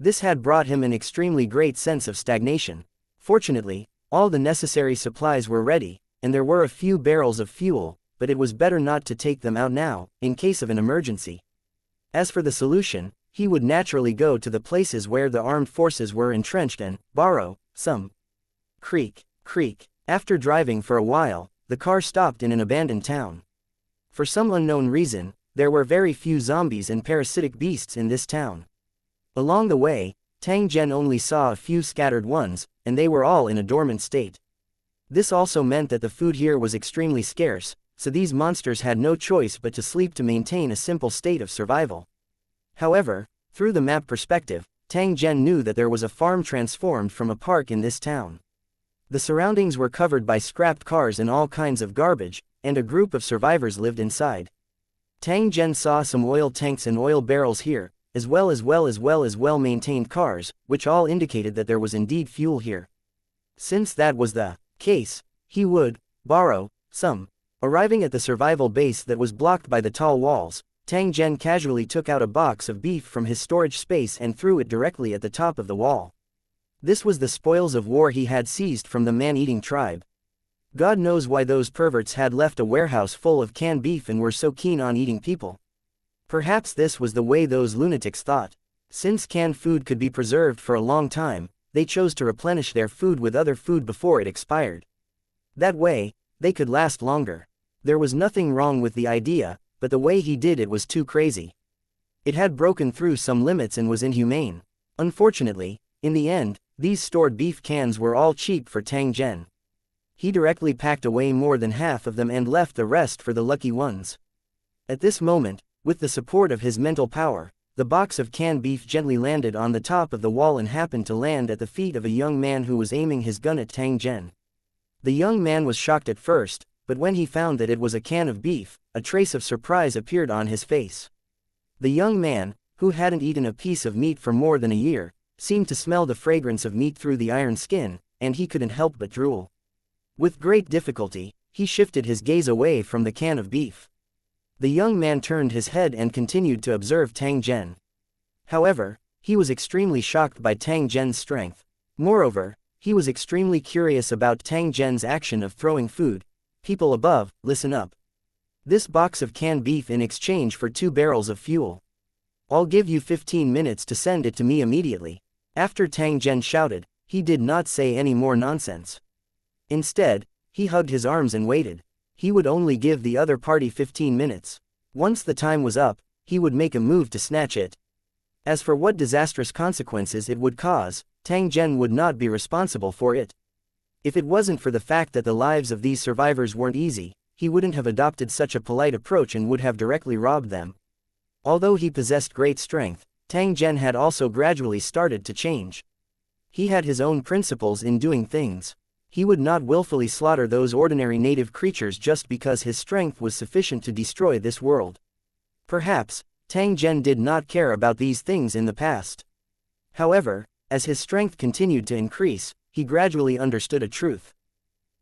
This had brought him an extremely great sense of stagnation. Fortunately, all the necessary supplies were ready, and there were a few barrels of fuel, but it was better not to take them out now, in case of an emergency. As for the solution, he would naturally go to the places where the armed forces were entrenched and borrow some. Creak, creak. After driving for a while, the car stopped in an abandoned town. For some unknown reason, there were very few zombies and parasitic beasts in this town. Along the way, Tang Zhen only saw a few scattered ones, and they were all in a dormant state. This also meant that the food here was extremely scarce, so these monsters had no choice but to sleep to maintain a simple state of survival. However, through the map perspective, Tang Zhen knew that there was a farm transformed from a park in this town. The surroundings were covered by scrapped cars and all kinds of garbage, and a group of survivors lived inside. Tang Zhen saw some oil tanks and oil barrels here, as well as well-maintained cars, which all indicated that there was indeed fuel here. Since that was the case, he would borrow some. Arriving at the survival base that was blocked by the tall walls, Tang Zhen casually took out a box of beef from his storage space and threw it directly at the top of the wall. This was the spoils of war he had seized from the man-eating tribe. God knows why those perverts had left a warehouse full of canned beef and were so keen on eating people. Perhaps this was the way those lunatics thought. Since canned food could be preserved for a long time, they chose to replenish their food with other food before it expired. That way, they could last longer. There was nothing wrong with the idea, but the way he did it was too crazy. It had broken through some limits and was inhumane. Unfortunately, in the end, these stored beef cans were all cheap for Tang Zhen. He directly packed away more than half of them and left the rest for the lucky ones. At this moment, with the support of his mental power, the box of canned beef gently landed on the top of the wall and happened to land at the feet of a young man who was aiming his gun at Tang Zhen. The young man was shocked at first, but when he found that it was a can of beef, a trace of surprise appeared on his face. The young man, who hadn't eaten a piece of meat for more than a year, seemed to smell the fragrance of meat through the iron skin, and he couldn't help but drool. With great difficulty, he shifted his gaze away from the can of beef. The young man turned his head and continued to observe Tang Zhen. However, he was extremely shocked by Tang Zhen's strength. Moreover, he was extremely curious about Tang Zhen's action of throwing food. People above, listen up. This box of canned beef in exchange for 2 barrels of fuel. I'll give you 15 minutes to send it to me immediately. After Tang Zhen shouted, he did not say any more nonsense. Instead, he hugged his arms and waited. He would only give the other party 15 minutes. Once the time was up, he would make a move to snatch it. As for what disastrous consequences it would cause, Tang Zhen would not be responsible for it. If it wasn't for the fact that the lives of these survivors weren't easy, he wouldn't have adopted such a polite approach and would have directly robbed them. Although he possessed great strength, Tang Zhen had also gradually started to change. He had his own principles in doing things. He would not willfully slaughter those ordinary native creatures just because his strength was sufficient to destroy this world. Perhaps, Tang Zhen did not care about these things in the past. However, as his strength continued to increase, he gradually understood a truth.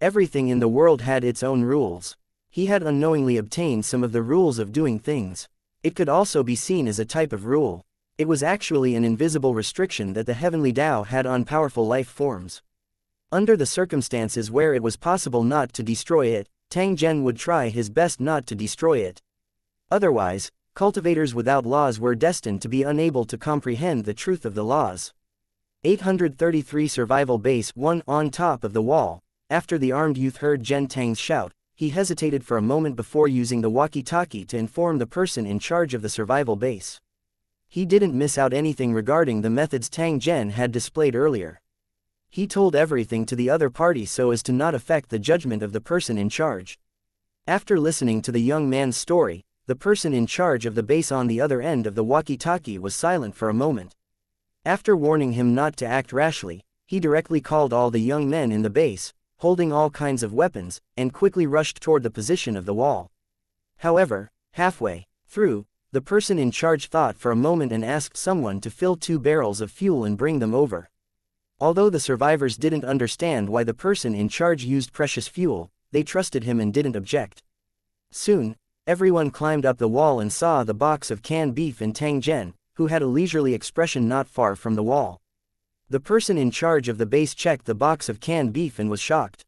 Everything in the world had its own rules. He had unknowingly obtained some of the rules of doing things. It could also be seen as a type of rule. It was actually an invisible restriction that the heavenly Tao had on powerful life forms. Under the circumstances where it was possible not to destroy it, Tang Zhen would try his best not to destroy it. Otherwise, cultivators without laws were destined to be unable to comprehend the truth of the laws. 833 Survival Base 1 on top of the wall. After the armed youth heard Zhen Tang's shout, he hesitated for a moment before using the walkie-talkie to inform the person in charge of the survival base. He didn't miss out anything regarding the methods Tang Zhen had displayed earlier. He told everything to the other party so as to not affect the judgment of the person in charge. After listening to the young man's story, the person in charge of the base on the other end of the walkie-talkie was silent for a moment. After warning him not to act rashly, he directly called all the young men in the base, holding all kinds of weapons, and quickly rushed toward the position of the wall. However, halfway through, the person in charge thought for a moment and asked someone to fill 2 barrels of fuel and bring them over. Although the survivors didn't understand why the person in charge used precious fuel, they trusted him and didn't object. Soon, everyone climbed up the wall and saw the box of canned beef and Tang Zhen, who had a leisurely expression not far from the wall. The person in charge of the base checked the box of canned beef and was shocked.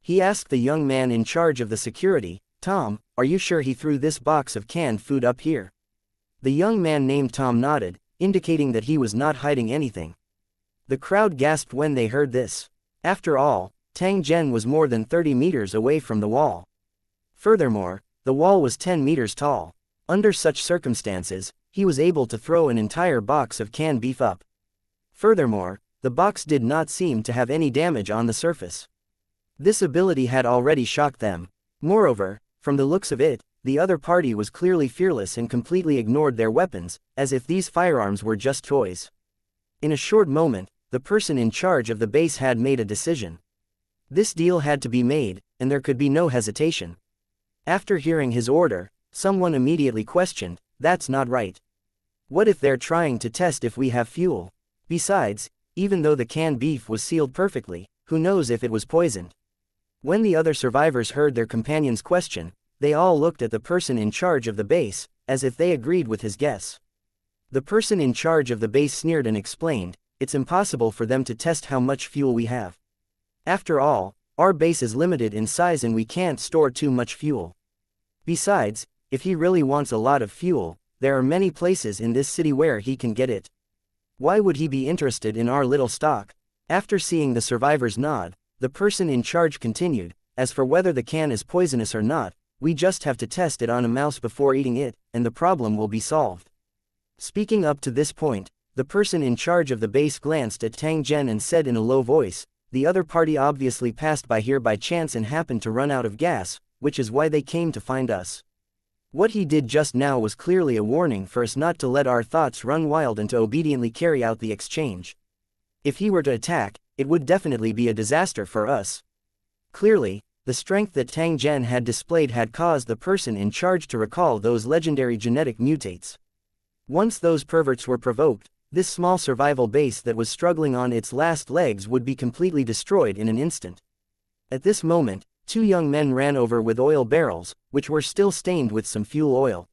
He asked the young man in charge of the security, "Tom, are you sure he threw this box of canned food up here?" The young man named Tom nodded, indicating that he was not hiding anything. The crowd gasped when they heard this. After all, Tang Zhen was more than 30 meters away from the wall. Furthermore, the wall was 10 meters tall. Under such circumstances, he was able to throw an entire box of canned beef up. Furthermore, the box did not seem to have any damage on the surface. This ability had already shocked them. Moreover, from the looks of it, the other party was clearly fearless and completely ignored their weapons, as if these firearms were just toys. In a short moment, the person in charge of the base had made a decision. This deal had to be made, and there could be no hesitation. After hearing his order, someone immediately questioned, "That's not right. What if they're trying to test if we have fuel? Besides, even though the canned beef was sealed perfectly, who knows if it was poisoned?" When the other survivors heard their companion's question, they all looked at the person in charge of the base, as if they agreed with his guess. The person in charge of the base sneered and explained, "It's impossible for them to test how much fuel we have. After all, our base is limited in size and we can't store too much fuel. Besides, if he really wants a lot of fuel, there are many places in this city where he can get it. Why would he be interested in our little stock?" After seeing the survivors nod, the person in charge continued, "As for whether the can is poisonous or not, we just have to test it on a mouse before eating it, and the problem will be solved." Speaking up to this point, the person in charge of the base glanced at Tang Zhen and said in a low voice, "The other party obviously passed by here by chance and happened to run out of gas, which is why they came to find us. What he did just now was clearly a warning for us not to let our thoughts run wild and to obediently carry out the exchange. If he were to attack, it would definitely be a disaster for us." Clearly, the strength that Tang Zhen had displayed had caused the person in charge to recall those legendary genetic mutates. Once those perverts were provoked, this small survival base that was struggling on its last legs would be completely destroyed in an instant. At this moment, 2 young men ran over with oil barrels, which were still stained with some fuel oil.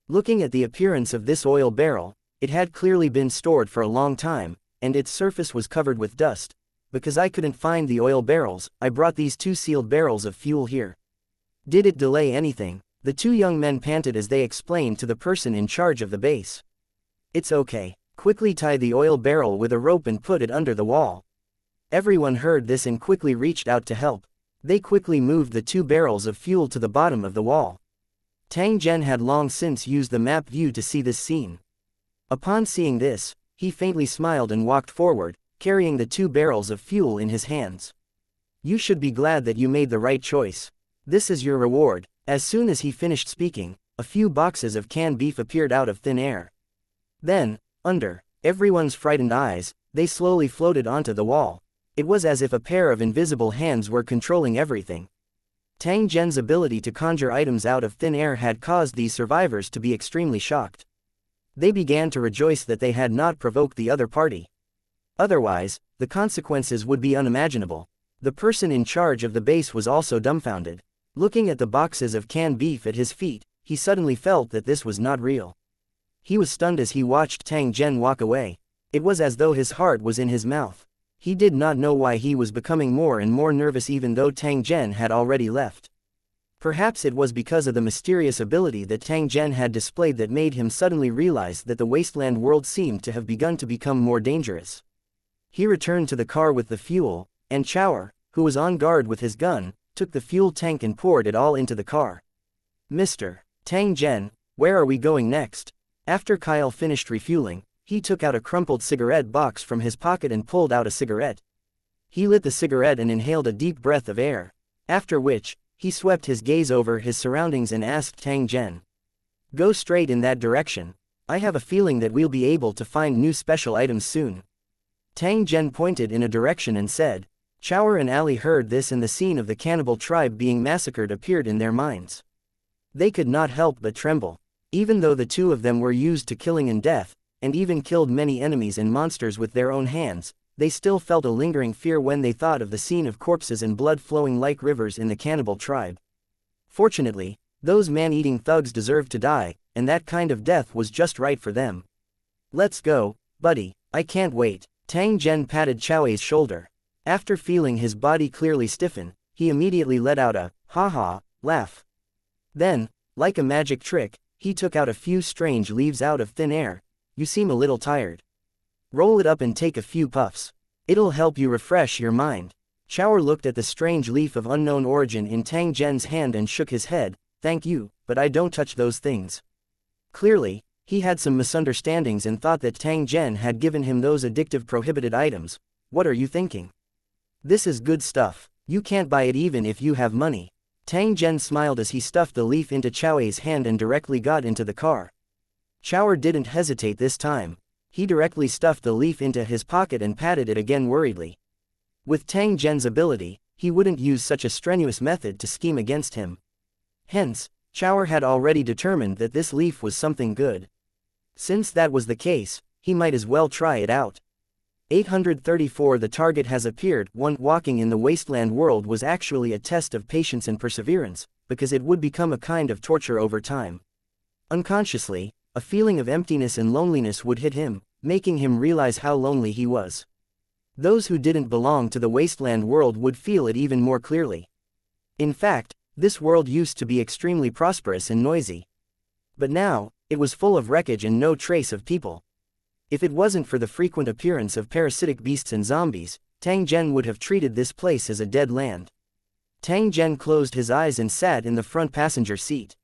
Looking at the appearance of this oil barrel, it had clearly been stored for a long time, and its surface was covered with dust. "Because I couldn't find the oil barrels, I brought these 2 sealed barrels of fuel here." "Did it delay anything?" the 2 young men panted as they explained to the person in charge of the base. "It's okay. Quickly tie the oil barrel with a rope and put it under the wall." Everyone heard this and quickly reached out to help. They quickly moved the 2 barrels of fuel to the bottom of the wall. Tang Zhen had long since used the map view to see this scene. Upon seeing this, he faintly smiled and walked forward, carrying the 2 barrels of fuel in his hands. "You should be glad that you made the right choice. This is your reward." As soon as he finished speaking, a few boxes of canned beef appeared out of thin air. Then, under everyone's frightened eyes, they slowly floated onto the wall. It was as if a pair of invisible hands were controlling everything. Tang Zhen's ability to conjure items out of thin air had caused these survivors to be extremely shocked. They began to rejoice that they had not provoked the other party. Otherwise, the consequences would be unimaginable. The person in charge of the base was also dumbfounded. Looking at the boxes of canned beef at his feet, he suddenly felt that this was not real. He was stunned as he watched Tang Zhen walk away. It was as though his heart was in his mouth. He did not know why he was becoming more and more nervous even though Tang Zhen had already left. Perhaps it was because of the mysterious ability that Tang Zhen had displayed that made him suddenly realize that the wasteland world seemed to have begun to become more dangerous. He returned to the car with the fuel, and Chower, who was on guard with his gun, took the fuel tank and poured it all into the car. "Mr. Tang Zhen, where are we going next?" After Kyle finished refueling, he took out a crumpled cigarette box from his pocket and pulled out a cigarette. He lit the cigarette and inhaled a deep breath of air, after which, he swept his gaze over his surroundings and asked Tang Zhen. "Go straight in that direction. I have a feeling that we'll be able to find new special items soon." Tang Zhen pointed in a direction and said. Chower and Ali heard this, and the scene of the cannibal tribe being massacred appeared in their minds. They could not help but tremble. Even though the two of them were used to killing and death, and even killed many enemies and monsters with their own hands, they still felt a lingering fear when they thought of the scene of corpses and blood flowing like rivers in the cannibal tribe. Fortunately, those man-eating thugs deserved to die, and that kind of death was just right for them. "Let's go, buddy, I can't wait." Tang Zhen patted Chowei's shoulder. After feeling his body clearly stiffen, he immediately let out a ha-ha laugh. Then, like a magic trick, he took out a few strange leaves out of thin air. "You seem a little tired. Roll it up and take a few puffs. It'll help you refresh your mind." Chower looked at the strange leaf of unknown origin in Tang Zhen's hand and shook his head. "Thank you, but I don't touch those things." Clearly, he had some misunderstandings and thought that Tang Zhen had given him those addictive prohibited items. "What are you thinking? This is good stuff. You can't buy it even if you have money." Tang Zhen smiled as he stuffed the leaf into Chowei's hand and directly got into the car. Chower didn't hesitate this time. He directly stuffed the leaf into his pocket and patted it again worriedly. With Tang Zhen's ability, he wouldn't use such a strenuous method to scheme against him. Hence, Chower had already determined that this leaf was something good. Since that was the case, he might as well try it out. 834 The target has appeared. Walking in the wasteland world was actually a test of patience and perseverance, because it would become a kind of torture over time. Unconsciously, a feeling of emptiness and loneliness would hit him, making him realize how lonely he was. Those who didn't belong to the wasteland world would feel it even more clearly. In fact, this world used to be extremely prosperous and noisy. But now, it was full of wreckage and no trace of people. If it wasn't for the frequent appearance of parasitic beasts and zombies, Tang Zhen would have treated this place as a dead land. Tang Zhen closed his eyes and sat in the front passenger seat.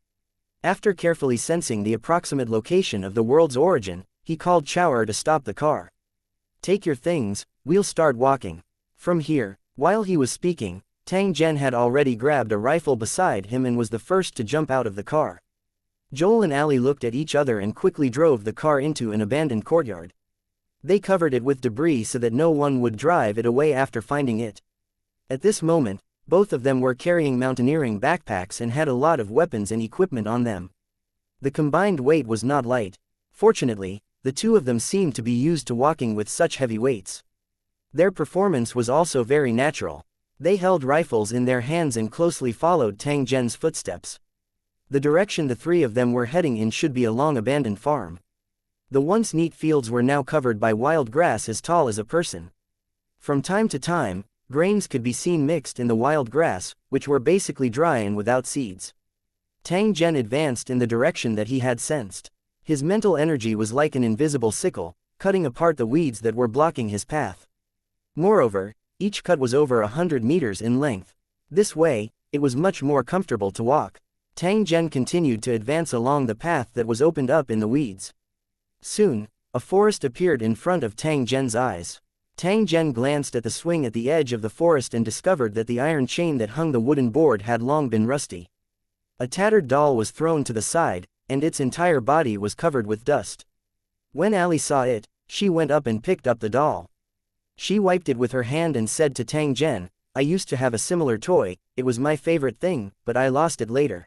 After carefully sensing the approximate location of the world's origin, he called Chower to stop the car. "Take your things, we'll start walking." From here, while he was speaking, Tang Zhen had already grabbed a rifle beside him and was the first to jump out of the car. Joel and Ali looked at each other and quickly drove the car into an abandoned courtyard. They covered it with debris so that no one would drive it away after finding it. At this moment, both of them were carrying mountaineering backpacks and had a lot of weapons and equipment on them. The combined weight was not light. Fortunately, the two of them seemed to be used to walking with such heavy weights. Their performance was also very natural. They held rifles in their hands and closely followed Tang Zhen's footsteps. The direction the three of them were heading in should be a long-abandoned farm. The once neat fields were now covered by wild grass as tall as a person. From time to time, grains could be seen mixed in the wild grass, which were basically dry and without seeds. Tang Zhen advanced in the direction that he had sensed. His mental energy was like an invisible sickle, cutting apart the weeds that were blocking his path. Moreover, each cut was over 100 meters in length. This way, it was much more comfortable to walk. Tang Zhen continued to advance along the path that was opened up in the weeds. Soon, a forest appeared in front of Tang Zhen's eyes. Tang Zhen glanced at the swing at the edge of the forest and discovered that the iron chain that hung the wooden board had long been rusty. A tattered doll was thrown to the side, and its entire body was covered with dust. When Ali saw it, she went up and picked up the doll. She wiped it with her hand and said to Tang Zhen, "I used to have a similar toy, it was my favorite thing, but I lost it later.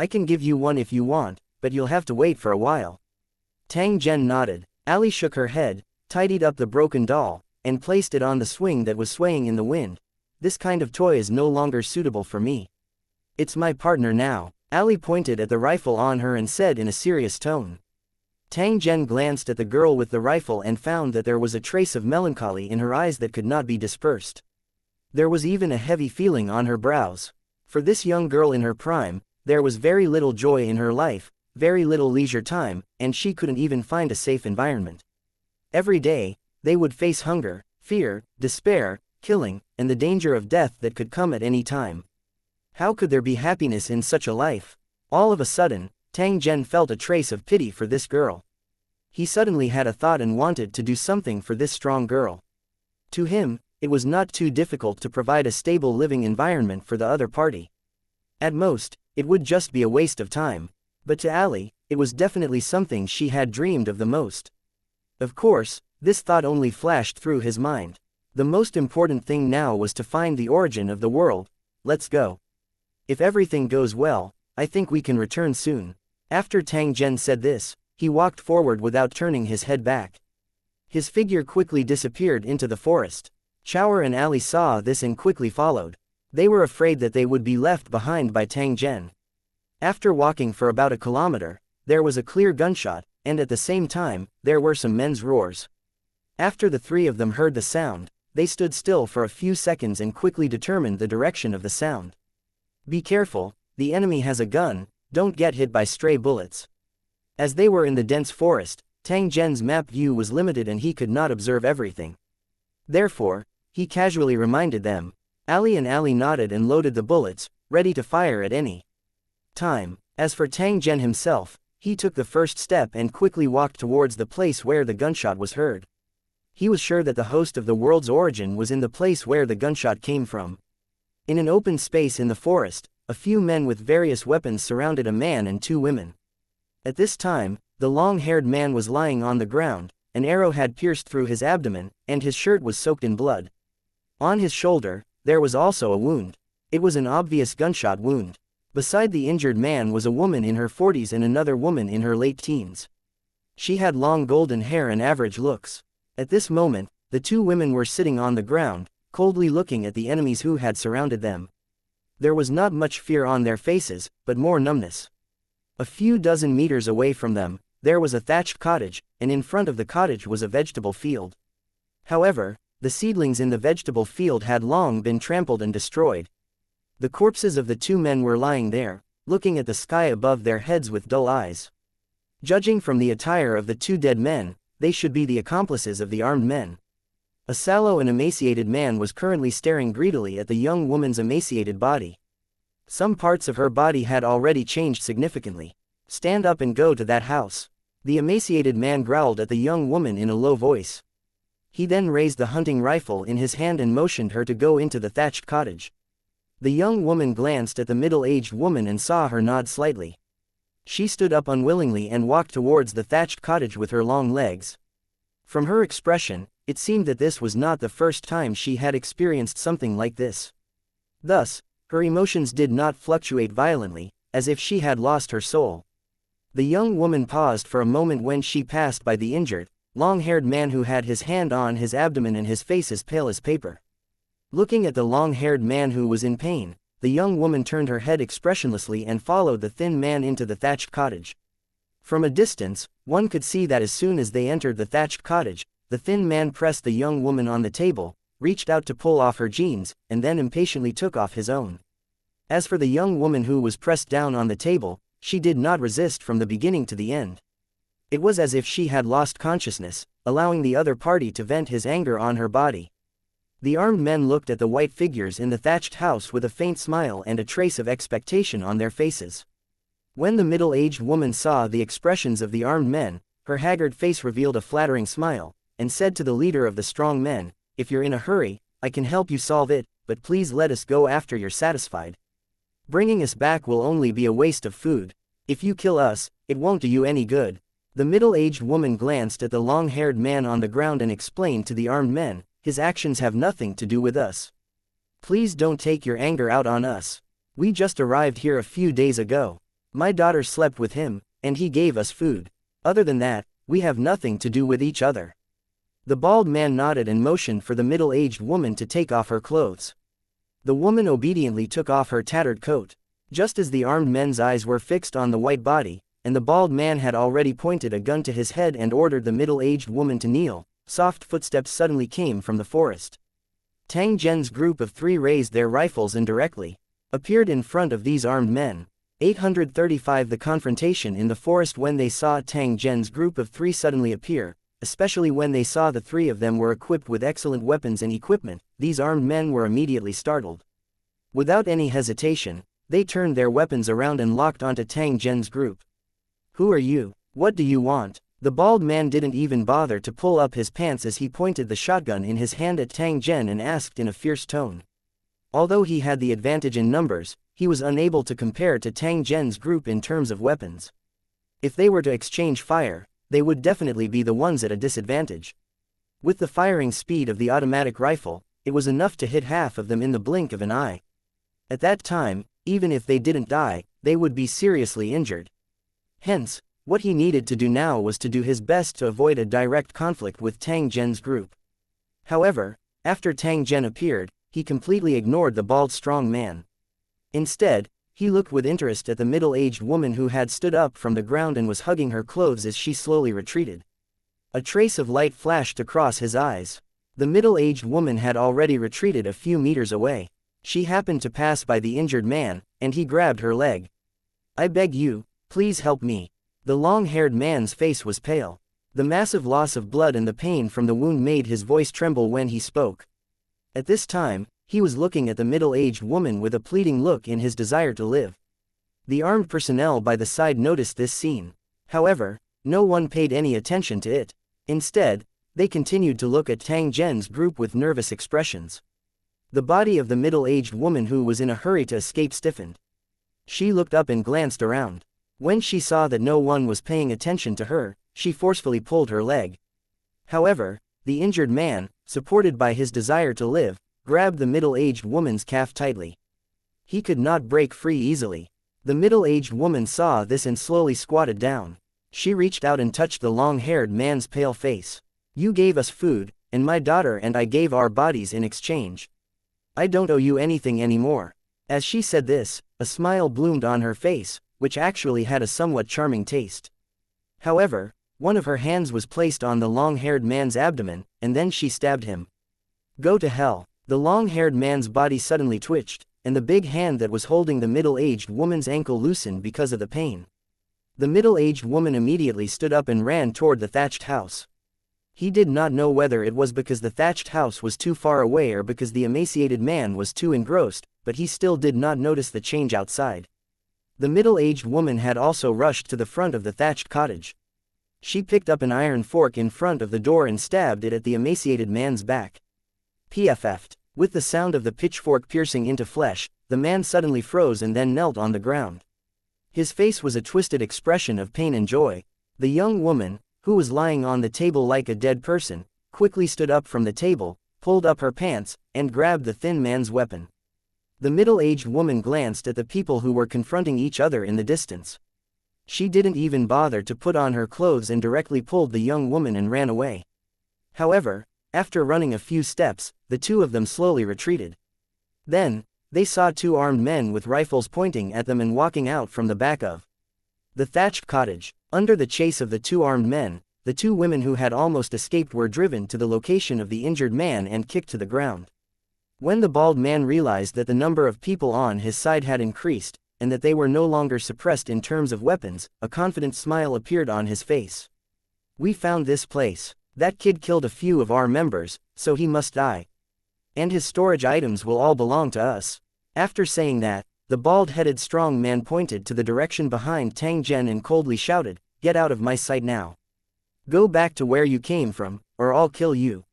I can give you one if you want, but you'll have to wait for a while." Tang Zhen nodded. Ali shook her head, tidied up the broken doll, and placed it on the swing that was swaying in the wind. "This kind of toy is no longer suitable for me. It's my partner now." Ali pointed at the rifle on her and said in a serious tone. Tang Zhen glanced at the girl with the rifle and found that there was a trace of melancholy in her eyes that could not be dispersed. There was even a heavy feeling on her brows. For this young girl in her prime, there was very little joy in her life, very little leisure time, and she couldn't even find a safe environment. Every day, they would face hunger, fear, despair, killing, and the danger of death that could come at any time. How could there be happiness in such a life? All of a sudden, Tang Zhen felt a trace of pity for this girl. He suddenly had a thought and wanted to do something for this strong girl. To him, it was not too difficult to provide a stable living environment for the other party. At most, it would just be a waste of time, but to Ali, it was definitely something she had dreamed of the most. Of course, this thought only flashed through his mind. The most important thing now was to find the origin of the world. Let's go. If everything goes well, I think we can return soon. After Tang Zhen said this, he walked forward without turning his head back. His figure quickly disappeared into the forest. Chaoer and Ali saw this and quickly followed. They were afraid that they would be left behind by Tang Zhen. After walking for about a kilometer, there was a clear gunshot, and at the same time, there were some men's roars. After the three of them heard the sound, they stood still for a few seconds and quickly determined the direction of the sound. Be careful, the enemy has a gun, don't get hit by stray bullets. As they were in the dense forest, Tang Zhen's map view was limited and he could not observe everything. Therefore, he casually reminded them. Ali and Ali nodded and loaded the bullets, ready to fire at any time. As for Tang Zhen himself, he took the first step and quickly walked towards the place where the gunshot was heard. He was sure that the host of the world's origin was in the place where the gunshot came from. In an open space in the forest, a few men with various weapons surrounded a man and two women. At this time, the long-haired man was lying on the ground, an arrow had pierced through his abdomen, and his shirt was soaked in blood. On his shoulder, there was also a wound. It was an obvious gunshot wound. Beside the injured man was a woman in her 40s and another woman in her late teens. She had long golden hair and average looks. At this moment, the two women were sitting on the ground, coldly looking at the enemies who had surrounded them. There was not much fear on their faces, but more numbness. A few dozen meters away from them, there was a thatched cottage, and in front of the cottage was a vegetable field. However, the seedlings in the vegetable field had long been trampled and destroyed. The corpses of the two men were lying there, looking at the sky above their heads with dull eyes. Judging from the attire of the two dead men, they should be the accomplices of the armed men. A sallow and emaciated man was currently staring greedily at the young woman's emaciated body. Some parts of her body had already changed significantly. Stand up and go to that house. The emaciated man growled at the young woman in a low voice. He then raised the hunting rifle in his hand and motioned her to go into the thatched cottage. The young woman glanced at the middle-aged woman and saw her nod slightly. She stood up unwillingly and walked towards the thatched cottage with her long legs. From her expression, it seemed that this was not the first time she had experienced something like this. Thus, her emotions did not fluctuate violently, as if she had lost her soul. The young woman paused for a moment when she passed by the injured, long-haired man who had his hand on his abdomen and his face as pale as paper. Looking at the long-haired man who was in pain, the young woman turned her head expressionlessly and followed the thin man into the thatched cottage. From a distance, one could see that as soon as they entered the thatched cottage, the thin man pressed the young woman on the table, reached out to pull off her jeans, and then impatiently took off his own. As for the young woman who was pressed down on the table, she did not resist from the beginning to the end. It was as if she had lost consciousness, allowing the other party to vent his anger on her body. The armed men looked at the white figures in the thatched house with a faint smile and a trace of expectation on their faces. When the middle-aged woman saw the expressions of the armed men, her haggard face revealed a flattering smile, and said to the leader of the strong men, "If you're in a hurry, I can help you solve it, but please let us go after you're satisfied. Bringing us back will only be a waste of food. If you kill us, it won't do you any good." The middle-aged woman glanced at the long-haired man on the ground and explained to the armed men, "His actions have nothing to do with us. Please don't take your anger out on us. We just arrived here a few days ago. My daughter slept with him, and he gave us food. Other than that, we have nothing to do with each other." The bald man nodded and motioned for the middle-aged woman to take off her clothes. The woman obediently took off her tattered coat. Just as the armed men's eyes were fixed on the white body, and the bald man had already pointed a gun to his head and ordered the middle-aged woman to kneel, soft footsteps suddenly came from the forest. Tang Zhen's group of three raised their rifles and directly appeared in front of these armed men. 835 The confrontation in the forest. When they saw Tang Zhen's group of three suddenly appear, especially when they saw the three of them were equipped with excellent weapons and equipment, these armed men were immediately startled. Without any hesitation, they turned their weapons around and locked onto Tang Zhen's group. Who are you? What do you want? The bald man didn't even bother to pull up his pants as he pointed the shotgun in his hand at Tang Zhen and asked in a fierce tone. Although he had the advantage in numbers, he was unable to compare to Tang Zhen's group in terms of weapons. If they were to exchange fire, they would definitely be the ones at a disadvantage. With the firing speed of the automatic rifle, it was enough to hit half of them in the blink of an eye. At that time, even if they didn't die, they would be seriously injured. Hence, what he needed to do now was to do his best to avoid a direct conflict with Tang Zhen's group. However, after Tang Zhen appeared, he completely ignored the bald strong man. Instead, he looked with interest at the middle-aged woman who had stood up from the ground and was hugging her clothes as she slowly retreated. A trace of light flashed across his eyes. The middle-aged woman had already retreated a few meters away. She happened to pass by the injured man, and he grabbed her leg. "I beg you, please help me." The long-haired man's face was pale. The massive loss of blood and the pain from the wound made his voice tremble when he spoke. At this time, he was looking at the middle-aged woman with a pleading look in his desire to live. The armed personnel by the side noticed this scene. However, no one paid any attention to it. Instead, they continued to look at Tang Zhen's group with nervous expressions. The body of the middle-aged woman who was in a hurry to escape stiffened. She looked up and glanced around. When she saw that no one was paying attention to her, she forcefully pulled her leg. However, the injured man, supported by his desire to live, grabbed the middle-aged woman's calf tightly. He could not break free easily. The middle-aged woman saw this and slowly squatted down. She reached out and touched the long-haired man's pale face. "You gave us food, and my daughter and I gave our bodies in exchange. I don't owe you anything anymore." As she said this, a smile bloomed on her face, which actually had a somewhat charming taste. However, one of her hands was placed on the long-haired man's abdomen, and then she stabbed him. "Go to hell." The long-haired man's body suddenly twitched, and the big hand that was holding the middle-aged woman's ankle loosened because of the pain. The middle-aged woman immediately stood up and ran toward the thatched house. He did not know whether it was because the thatched house was too far away or because the emaciated man was too engrossed, but he still did not notice the change outside. The middle-aged woman had also rushed to the front of the thatched cottage. She picked up an iron fork in front of the door and stabbed it at the emaciated man's back. PFF'd. With the sound of the pitchfork piercing into flesh, the man suddenly froze and then knelt on the ground. His face was a twisted expression of pain and joy. The young woman, who was lying on the table like a dead person, quickly stood up from the table, pulled up her pants, and grabbed the thin man's weapon. The middle-aged woman glanced at the people who were confronting each other in the distance. She didn't even bother to put on her clothes and directly pulled the young woman and ran away. However, after running a few steps, the two of them slowly retreated. Then, they saw two armed men with rifles pointing at them and walking out from the back of the thatched cottage. Under the chase of the two armed men, the two women who had almost escaped were driven to the location of the injured man and kicked to the ground. When the bald man realized that the number of people on his side had increased, and that they were no longer suppressed in terms of weapons, a confident smile appeared on his face. "We found this place. That kid killed a few of our members, so he must die. And his storage items will all belong to us." After saying that, the bald-headed strong man pointed to the direction behind Tang Zhen and coldly shouted, "Get out of my sight now. Go back to where you came from, or I'll kill you."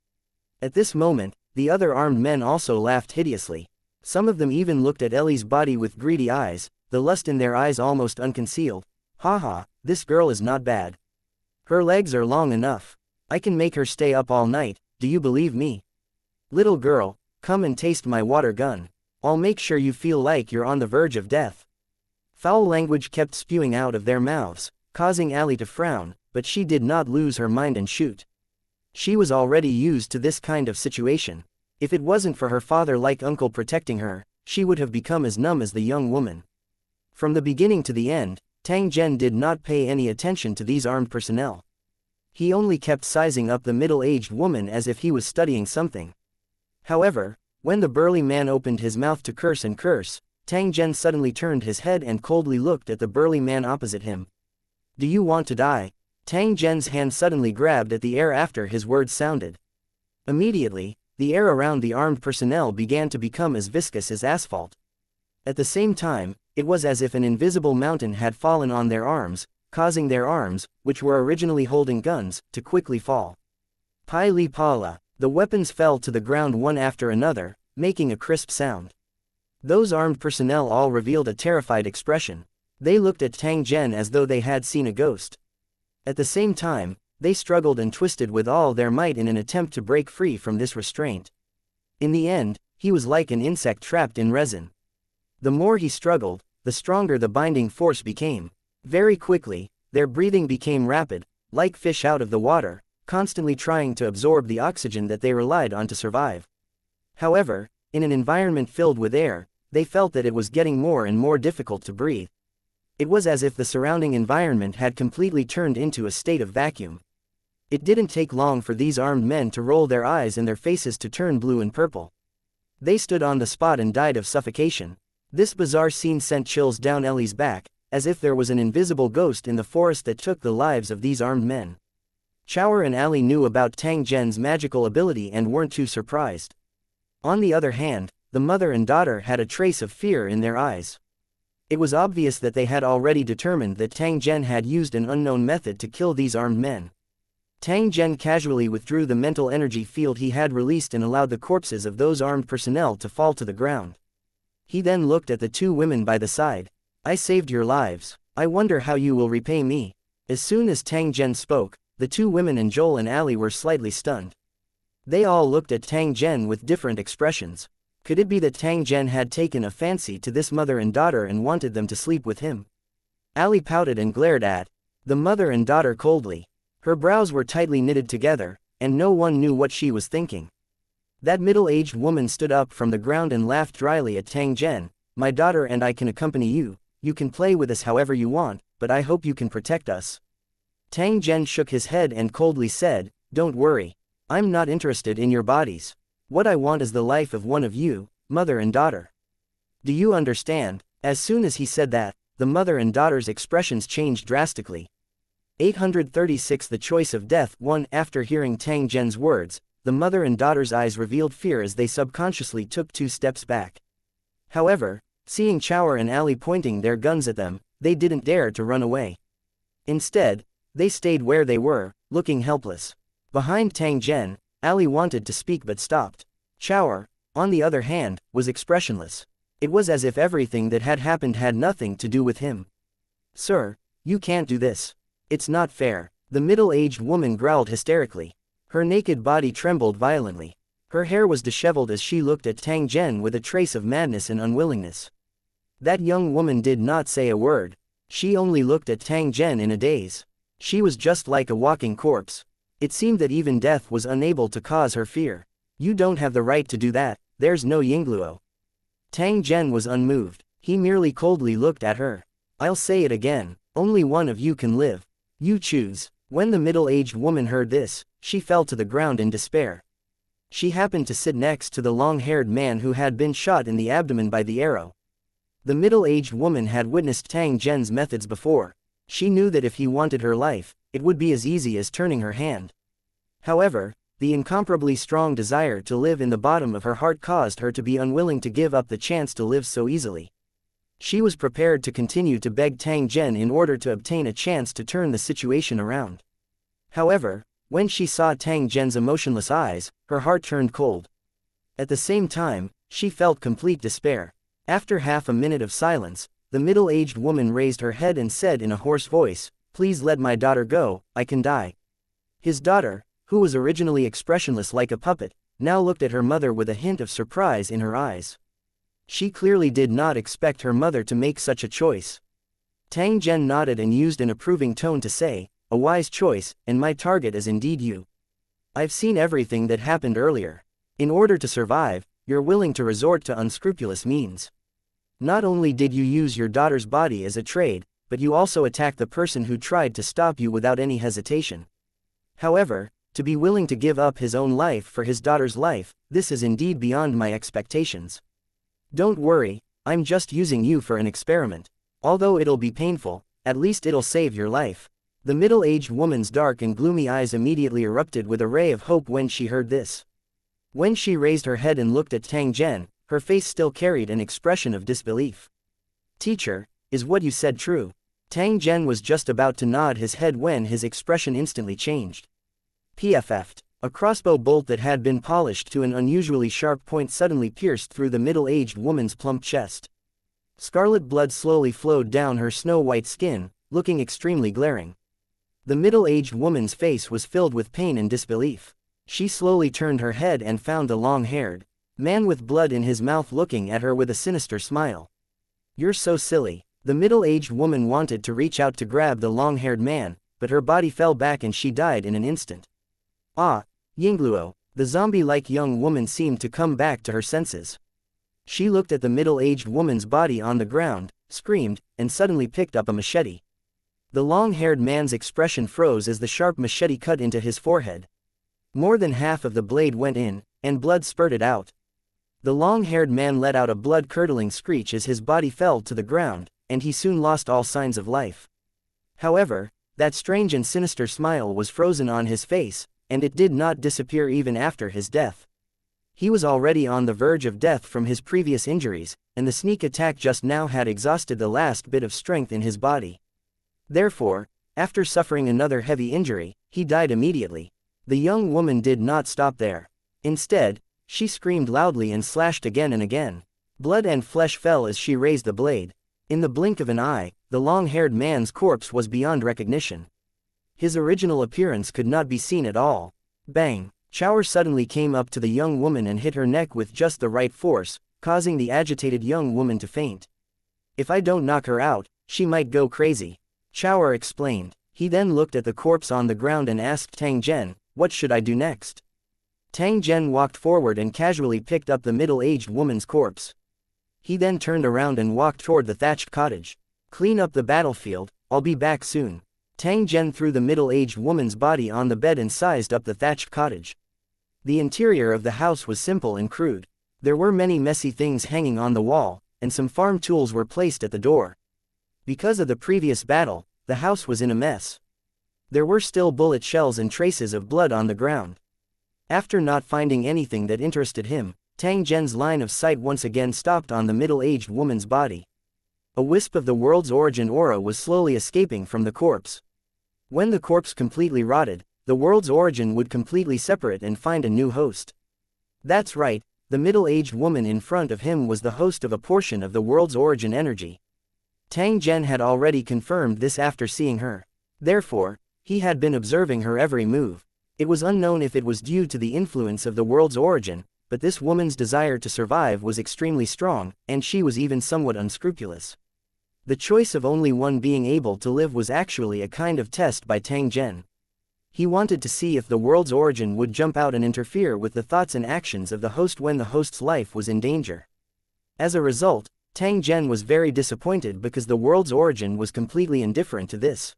At this moment, the other armed men also laughed hideously. Some of them even looked at Ellie's body with greedy eyes, the lust in their eyes almost unconcealed. "Haha, this girl is not bad. Her legs are long enough. I can make her stay up all night, do you believe me? Little girl, come and taste my water gun. I'll make sure you feel like you're on the verge of death." Foul language kept spewing out of their mouths, causing Allie to frown, but she did not lose her mind and shoot. She was already used to this kind of situation. If it wasn't for her father-like uncle protecting her, she would have become as numb as the young woman. From the beginning to the end, Tang Zhen did not pay any attention to these armed personnel. He only kept sizing up the middle-aged woman as if he was studying something. However, when the burly man opened his mouth to curse and curse, Tang Zhen suddenly turned his head and coldly looked at the burly man opposite him. "Do you want to die?" Tang Zhen's hand suddenly grabbed at the air after his words sounded. Immediately, the air around the armed personnel began to become as viscous as asphalt. At the same time, it was as if an invisible mountain had fallen on their arms, causing their arms, which were originally holding guns, to quickly fall. Pai li pala, the weapons fell to the ground one after another, making a crisp sound. Those armed personnel all revealed a terrified expression. They looked at Tang Zhen as though they had seen a ghost. At the same time, they struggled and twisted with all their might in an attempt to break free from this restraint. In the end, he was like an insect trapped in resin. The more he struggled, the stronger the binding force became. Very quickly, their breathing became rapid, like fish out of the water, constantly trying to absorb the oxygen that they relied on to survive. However, in an environment filled with air, they felt that it was getting more and more difficult to breathe. It was as if the surrounding environment had completely turned into a state of vacuum. It didn't take long for these armed men to roll their eyes and their faces to turn blue and purple. They stood on the spot and died of suffocation. This bizarre scene sent chills down Ellie's back, as if there was an invisible ghost in the forest that took the lives of these armed men. Chower and Ali knew about Tang Zhen's magical ability and weren't too surprised. On the other hand, the mother and daughter had a trace of fear in their eyes. It was obvious that they had already determined that Tang Zhen had used an unknown method to kill these armed men. Tang Zhen casually withdrew the mental energy field he had released and allowed the corpses of those armed personnel to fall to the ground. He then looked at the two women by the side. "I saved your lives. I wonder how you will repay me." As soon as Tang Zhen spoke, the two women and Joel and Ali were slightly stunned. They all looked at Tang Zhen with different expressions. Could it be that Tang Zhen had taken a fancy to this mother and daughter and wanted them to sleep with him? Ali pouted and glared at the mother and daughter coldly. Her brows were tightly knitted together, and no one knew what she was thinking. That middle-aged woman stood up from the ground and laughed dryly at Tang Zhen. "My daughter and I can accompany you. You can play with us however you want, but I hope you can protect us." Tang Zhen shook his head and coldly said, "Don't worry. I'm not interested in your bodies. What I want is the life of one of you, mother and daughter. Do you understand?" As soon as he said that, the mother and daughter's expressions changed drastically. 836 The choice of death. 1. After hearing Tang Zhen's words, the mother and daughter's eyes revealed fear as they subconsciously took 2 steps back. However, seeing Chower and Ali pointing their guns at them, they didn't dare to run away. Instead, they stayed where they were, looking helpless. Behind Tang Zhen, Ali wanted to speak but stopped. Chower, on the other hand, was expressionless. It was as if everything that had happened had nothing to do with him. "Sir, you can't do this. It's not fair," the middle-aged woman growled hysterically. Her naked body trembled violently. Her hair was disheveled as she looked at Tang Zhen with a trace of madness and unwillingness. That young woman did not say a word. She only looked at Tang Zhen in a daze. She was just like a walking corpse. It seemed that even death was unable to cause her fear. "You don't have the right to do that, there's no Yingluo." Tang Zhen was unmoved. He merely coldly looked at her. "I'll say it again, only one of you can live. You choose." When the middle-aged woman heard this, she fell to the ground in despair. She happened to sit next to the long-haired man who had been shot in the abdomen by the arrow. The middle-aged woman had witnessed Tang Zhen's methods before. She knew that if he wanted her life, it would be as easy as turning her hand. However, the incomparably strong desire to live in the bottom of her heart caused her to be unwilling to give up the chance to live so easily. She was prepared to continue to beg Tang Zhen in order to obtain a chance to turn the situation around. However, when she saw Tang Zhen's emotionless eyes, her heart turned cold. At the same time, she felt complete despair. After half a minute of silence, the middle-aged woman raised her head and said in a hoarse voice, "Please let my daughter go, I can die." His daughter, who was originally expressionless like a puppet, now looked at her mother with a hint of surprise in her eyes. She clearly did not expect her mother to make such a choice. Tang Zhen nodded and used an approving tone to say, "A wise choice, and my target is indeed you. I've seen everything that happened earlier. In order to survive, you're willing to resort to unscrupulous means. Not only did you use your daughter's body as a trade, but you also attacked the person who tried to stop you without any hesitation. However, to be willing to give up his own life for his daughter's life, this is indeed beyond my expectations. Don't worry, I'm just using you for an experiment. Although it'll be painful, at least it'll save your life." The middle-aged woman's dark and gloomy eyes immediately erupted with a ray of hope when she heard this. When she raised her head and looked at Tang Zhen, her face still carried an expression of disbelief. "Teacher, is what you said true?" Tang Zhen was just about to nod his head when his expression instantly changed. PFF'd. A crossbow bolt that had been polished to an unusually sharp point suddenly pierced through the middle-aged woman's plump chest. Scarlet blood slowly flowed down her snow-white skin, looking extremely glaring. The middle-aged woman's face was filled with pain and disbelief. She slowly turned her head and found the long-haired man with blood in his mouth looking at her with a sinister smile. "You're so silly." The middle-aged woman wanted to reach out to grab the long-haired man, but her body fell back and she died in an instant. Ah, Yingluo, the zombie-like young woman seemed to come back to her senses. She looked at the middle-aged woman's body on the ground, screamed, and suddenly picked up a machete. The long-haired man's expression froze as the sharp machete cut into his forehead. More than half of the blade went in, and blood spurted out. The long-haired man let out a blood-curdling screech as his body fell to the ground, and he soon lost all signs of life. However, that strange and sinister smile was frozen on his face, and it did not disappear even after his death. He was already on the verge of death from his previous injuries, and the sneak attack just now had exhausted the last bit of strength in his body. Therefore, after suffering another heavy injury, he died immediately. The young woman did not stop there. Instead, she screamed loudly and slashed again and again. Blood and flesh fell as she raised the blade. In the blink of an eye, the long-haired man's corpse was beyond recognition. His original appearance could not be seen at all. Bang! Shower suddenly came up to the young woman and hit her neck with just the right force, causing the agitated young woman to faint. "If I don't knock her out, she might go crazy," Shower explained. He then looked at the corpse on the ground and asked Tang Zhen, "What should I do next?" Tang Zhen walked forward and casually picked up the middle-aged woman's corpse. He then turned around and walked toward the thatched cottage. "Clean up the battlefield, I'll be back soon." Tang Zhen threw the middle-aged woman's body on the bed and sized up the thatched cottage. The interior of the house was simple and crude. There were many messy things hanging on the wall, and some farm tools were placed at the door. Because of the previous battle, the house was in a mess. There were still bullet shells and traces of blood on the ground. After not finding anything that interested him, Tang Zhen's line of sight once again stopped on the middle-aged woman's body. A wisp of the world's origin aura was slowly escaping from the corpse. When the corpse completely rotted, the world's origin would completely separate and find a new host. That's right, the middle-aged woman in front of him was the host of a portion of the world's origin energy. Tang Zhen had already confirmed this after seeing her. Therefore, he had been observing her every move. It was unknown if it was due to the influence of the world's origin, but this woman's desire to survive was extremely strong, and she was even somewhat unscrupulous. The choice of only one being able to live was actually a kind of test by Tang Zhen. He wanted to see if the world's origin would jump out and interfere with the thoughts and actions of the host when the host's life was in danger. As a result, Tang Zhen was very disappointed because the world's origin was completely indifferent to this.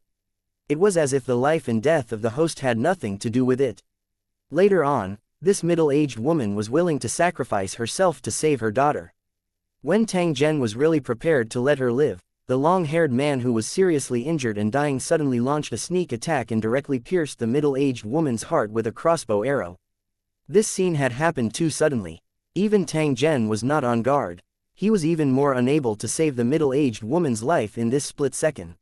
It was as if the life and death of the host had nothing to do with it. Later on, this middle-aged woman was willing to sacrifice herself to save her daughter. When Tang Zhen was really prepared to let her live, the long-haired man who was seriously injured and dying suddenly launched a sneak attack and directly pierced the middle-aged woman's heart with a crossbow arrow. This scene had happened too suddenly. Even Tang Zhen was not on guard. He was even more unable to save the middle-aged woman's life in this split second.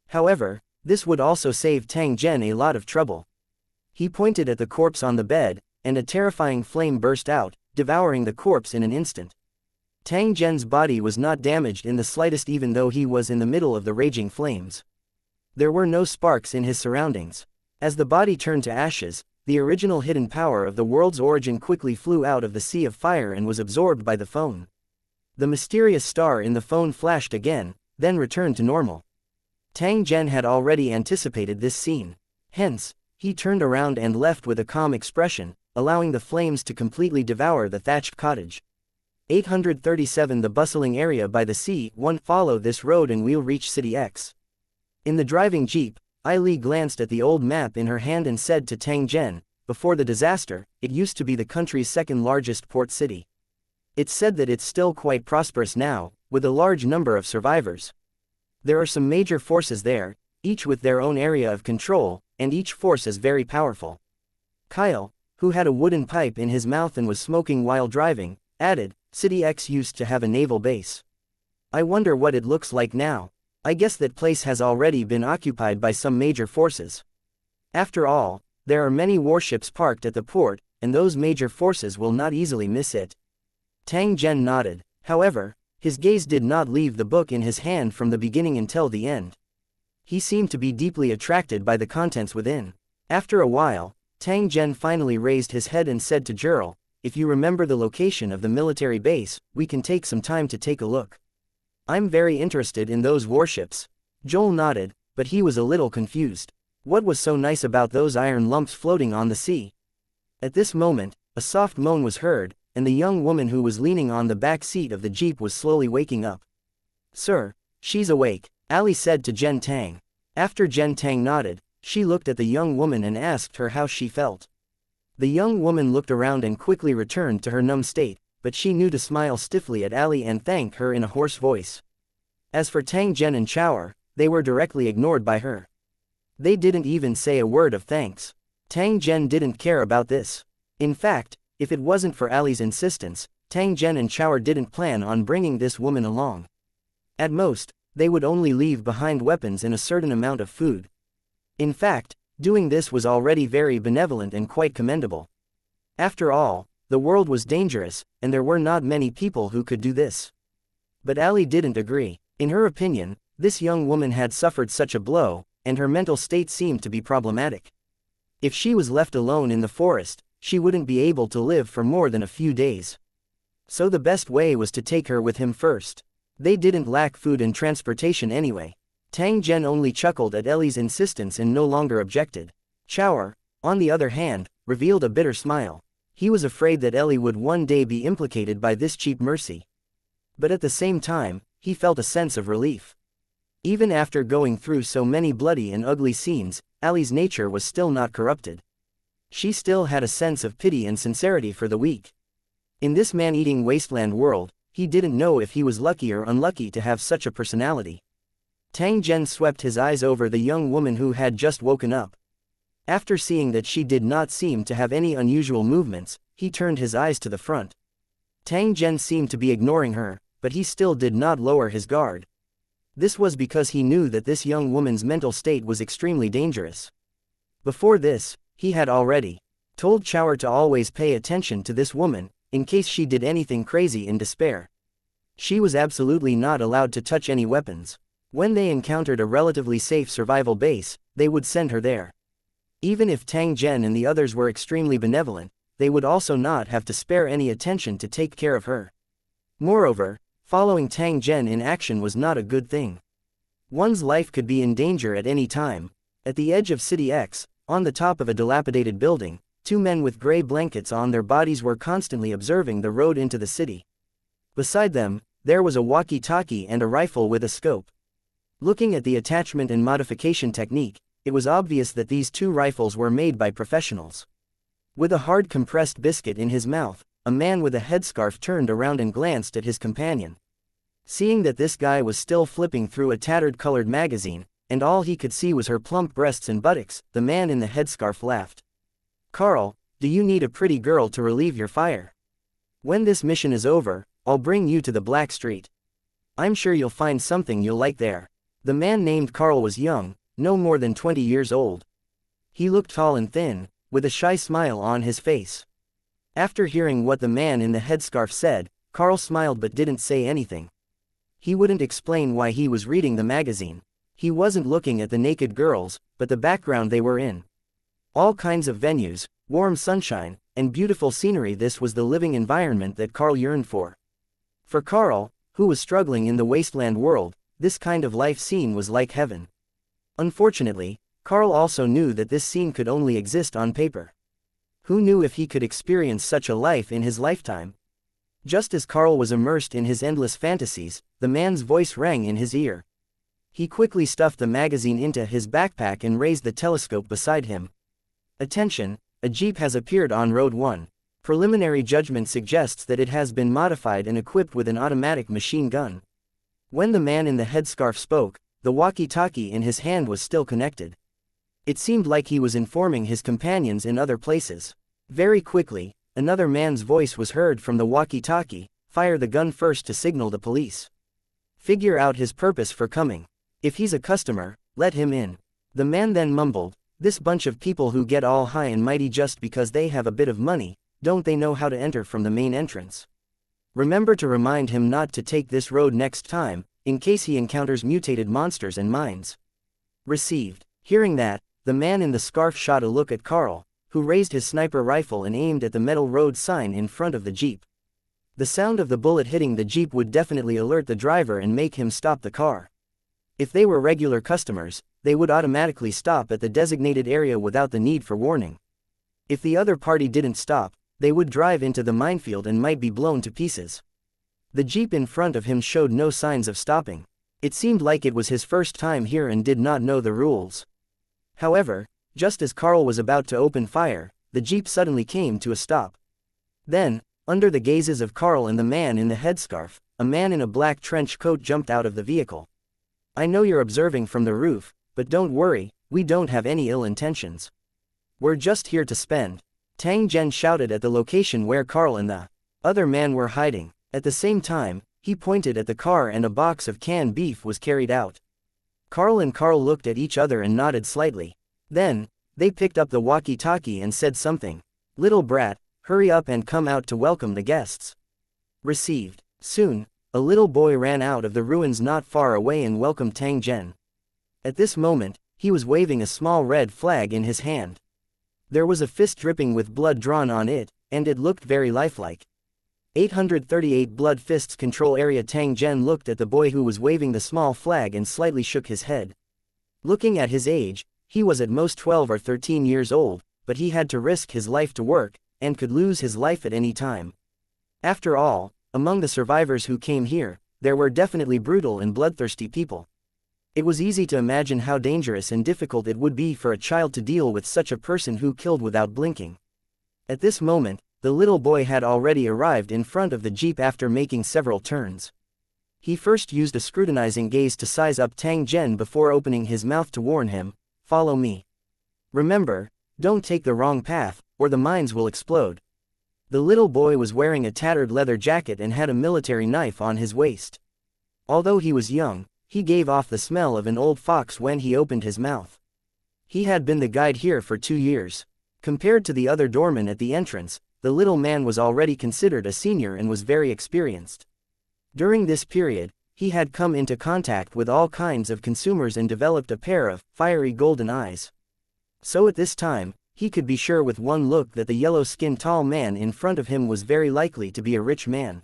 However, this would also save Tang Zhen a lot of trouble. He pointed at the corpse on the bed, and a terrifying flame burst out, devouring the corpse in an instant. Tang Zhen's body was not damaged in the slightest even though he was in the middle of the raging flames. There were no sparks in his surroundings. As the body turned to ashes, the original hidden power of the world's origin quickly flew out of the sea of fire and was absorbed by the phone. The mysterious star in the phone flashed again, then returned to normal. Tang Zhen had already anticipated this scene. Hence, he turned around and left with a calm expression, allowing the flames to completely devour the thatched cottage. 837 The bustling area by the sea. 1. Follow this road and we'll reach City X. In the driving jeep, Ai Li glanced at the old map in her hand and said to Tang Zhen, "Before the disaster, it used to be the country's second largest port city. It's said that it's still quite prosperous now, with a large number of survivors. There are some major forces there, each with their own area of control, and each force is very powerful." Kyle, who had a wooden pipe in his mouth and was smoking while driving, added, "City X used to have a naval base. I wonder what it looks like now." I guess that place has already been occupied by some major forces. After all, there are many warships parked at the port, and those major forces will not easily miss it. Tang Zhen nodded. However, his gaze did not leave the book in his hand from the beginning until the end. He seemed to be deeply attracted by the contents within. After a while, Tang Zhen finally raised his head and said to Gerald, "If you remember the location of the military base, we can take some time to take a look. I'm very interested in those warships." Joel nodded, but he was a little confused. What was so nice about those iron lumps floating on the sea? At this moment, a soft moan was heard, and the young woman who was leaning on the back seat of the jeep was slowly waking up. "Sir, she's awake," Ali said to Zhen Tang. After Zhen Tang nodded, she looked at the young woman and asked her how she felt. The young woman looked around and quickly returned to her numb state, but she knew to smile stiffly at Ali and thank her in a hoarse voice. As for Tang Zhen and Chow'er, they were directly ignored by her. They didn't even say a word of thanks. Tang Zhen didn't care about this. In fact, if it wasn't for Ali's insistence, Tang Zhen and Chow'er didn't plan on bringing this woman along. At most, they would only leave behind weapons and a certain amount of food. In fact, doing this was already very benevolent and quite commendable. After all, the world was dangerous, and there were not many people who could do this. But Ali didn't agree. In her opinion, this young woman had suffered such a blow, and her mental state seemed to be problematic. If she was left alone in the forest, she wouldn't be able to live for more than a few days. So the best way was to take her with him first. They didn't lack food and transportation anyway. Tang Zhen only chuckled at Ellie's insistence and no longer objected. Chow'er, on the other hand, revealed a bitter smile. He was afraid that Ellie would one day be implicated by this cheap mercy. But at the same time, he felt a sense of relief. Even after going through so many bloody and ugly scenes, Ellie's nature was still not corrupted. She still had a sense of pity and sincerity for the weak. In this man-eating wasteland world, he didn't know if he was lucky or unlucky to have such a personality. Tang Zhen swept his eyes over the young woman who had just woken up. After seeing that she did not seem to have any unusual movements, he turned his eyes to the front. Tang Zhen seemed to be ignoring her, but he still did not lower his guard. This was because he knew that this young woman's mental state was extremely dangerous. Before this, he had already told Chow'er to always pay attention to this woman, in case she did anything crazy in despair. She was absolutely not allowed to touch any weapons. When they encountered a relatively safe survival base, they would send her there. Even if Tang Zhen and the others were extremely benevolent, they would also not have to spare any attention to take care of her. Moreover, following Tang Zhen in action was not a good thing. One's life could be in danger at any time. At the edge of City X, on the top of a dilapidated building, two men with gray blankets on their bodies were constantly observing the road into the city. Beside them, there was a walkie-talkie and a rifle with a scope. Looking at the attachment and modification technique, it was obvious that these two rifles were made by professionals. With a hard compressed biscuit in his mouth, a man with a headscarf turned around and glanced at his companion. Seeing that this guy was still flipping through a tattered colored magazine, and all he could see was her plump breasts and buttocks, the man in the headscarf laughed. "Carl, do you need a pretty girl to relieve your fire? When this mission is over, I'll bring you to the Black Street. I'm sure you'll find something you'll like there." The man named Carl was young, no more than 20 years old. He looked tall and thin, with a shy smile on his face. After hearing what the man in the headscarf said, Carl smiled but didn't say anything. He wouldn't explain why he was reading the magazine. He wasn't looking at the naked girls, but the background they were in. All kinds of venues, warm sunshine, and beautiful scenery. This was the living environment that Carl yearned for. For Carl, who was struggling in the wasteland world, this kind of life scene was like heaven. Unfortunately, Carl also knew that this scene could only exist on paper. Who knew if he could experience such a life in his lifetime? Just as Carl was immersed in his endless fantasies, the man's voice rang in his ear. He quickly stuffed the magazine into his backpack and raised the telescope beside him. "Attention, a jeep has appeared on Road 1. Preliminary judgment suggests that it has been modified and equipped with an automatic machine gun." When the man in the headscarf spoke, the walkie-talkie in his hand was still connected. It seemed like he was informing his companions in other places. Very quickly, another man's voice was heard from the walkie-talkie: "Fire the gun first to signal the police. Figure out his purpose for coming." If he's a customer, let him in. The man then mumbled, this bunch of people who get all high and mighty just because they have a bit of money, don't they know how to enter from the main entrance? Remember to remind him not to take this road next time, in case he encounters mutated monsters and mines. Received. Hearing that, the man in the scarf shot a look at Carl, who raised his sniper rifle and aimed at the metal road sign in front of the jeep. The sound of the bullet hitting the jeep would definitely alert the driver and make him stop the car. If they were regular customers, they would automatically stop at the designated area without the need for warning. If the other party didn't stop, they would drive into the minefield and might be blown to pieces. The jeep in front of him showed no signs of stopping. It seemed like it was his first time here and did not know the rules. However, just as Carl was about to open fire, the jeep suddenly came to a stop. Then, under the gazes of Carl and the man in the headscarf, a man in a black trench coat jumped out of the vehicle. I know you're observing from the roof, but don't worry, we don't have any ill intentions. We're just here to spend. Tang Zhen shouted at the location where Carl and the other man were hiding. At the same time, he pointed at the car and a box of canned beef was carried out. Carl looked at each other and nodded slightly. Then, they picked up the walkie-talkie and said something. Little brat, hurry up and come out to welcome the guests. Received. Soon, a little boy ran out of the ruins not far away and welcomed Tang Zhen. At this moment, he was waving a small red flag in his hand. There was a fist dripping with blood drawn on it, and it looked very lifelike. 838 Blood Fists Control Area. Tang Zhen looked at the boy who was waving the small flag and slightly shook his head. Looking at his age, he was at most 12 or 13 years old, but he had to risk his life to work, and could lose his life at any time. After all, among the survivors who came here, there were definitely brutal and bloodthirsty people. It was easy to imagine how dangerous and difficult it would be for a child to deal with such a person who killed without blinking. At this moment, the little boy had already arrived in front of the jeep after making several turns. He first used a scrutinizing gaze to size up Tang Zhen before opening his mouth to warn him, follow me. Remember, don't take the wrong path, or the mines will explode. The little boy was wearing a tattered leather jacket and had a military knife on his waist. Although he was young, he gave off the smell of an old fox when he opened his mouth. He had been the guide here for 2 years. Compared to the other doorman at the entrance, the little man was already considered a senior and was very experienced. During this period, he had come into contact with all kinds of consumers and developed a pair of fiery golden eyes. So at this time, he could be sure with one look that the yellow-skinned tall man in front of him was very likely to be a rich man.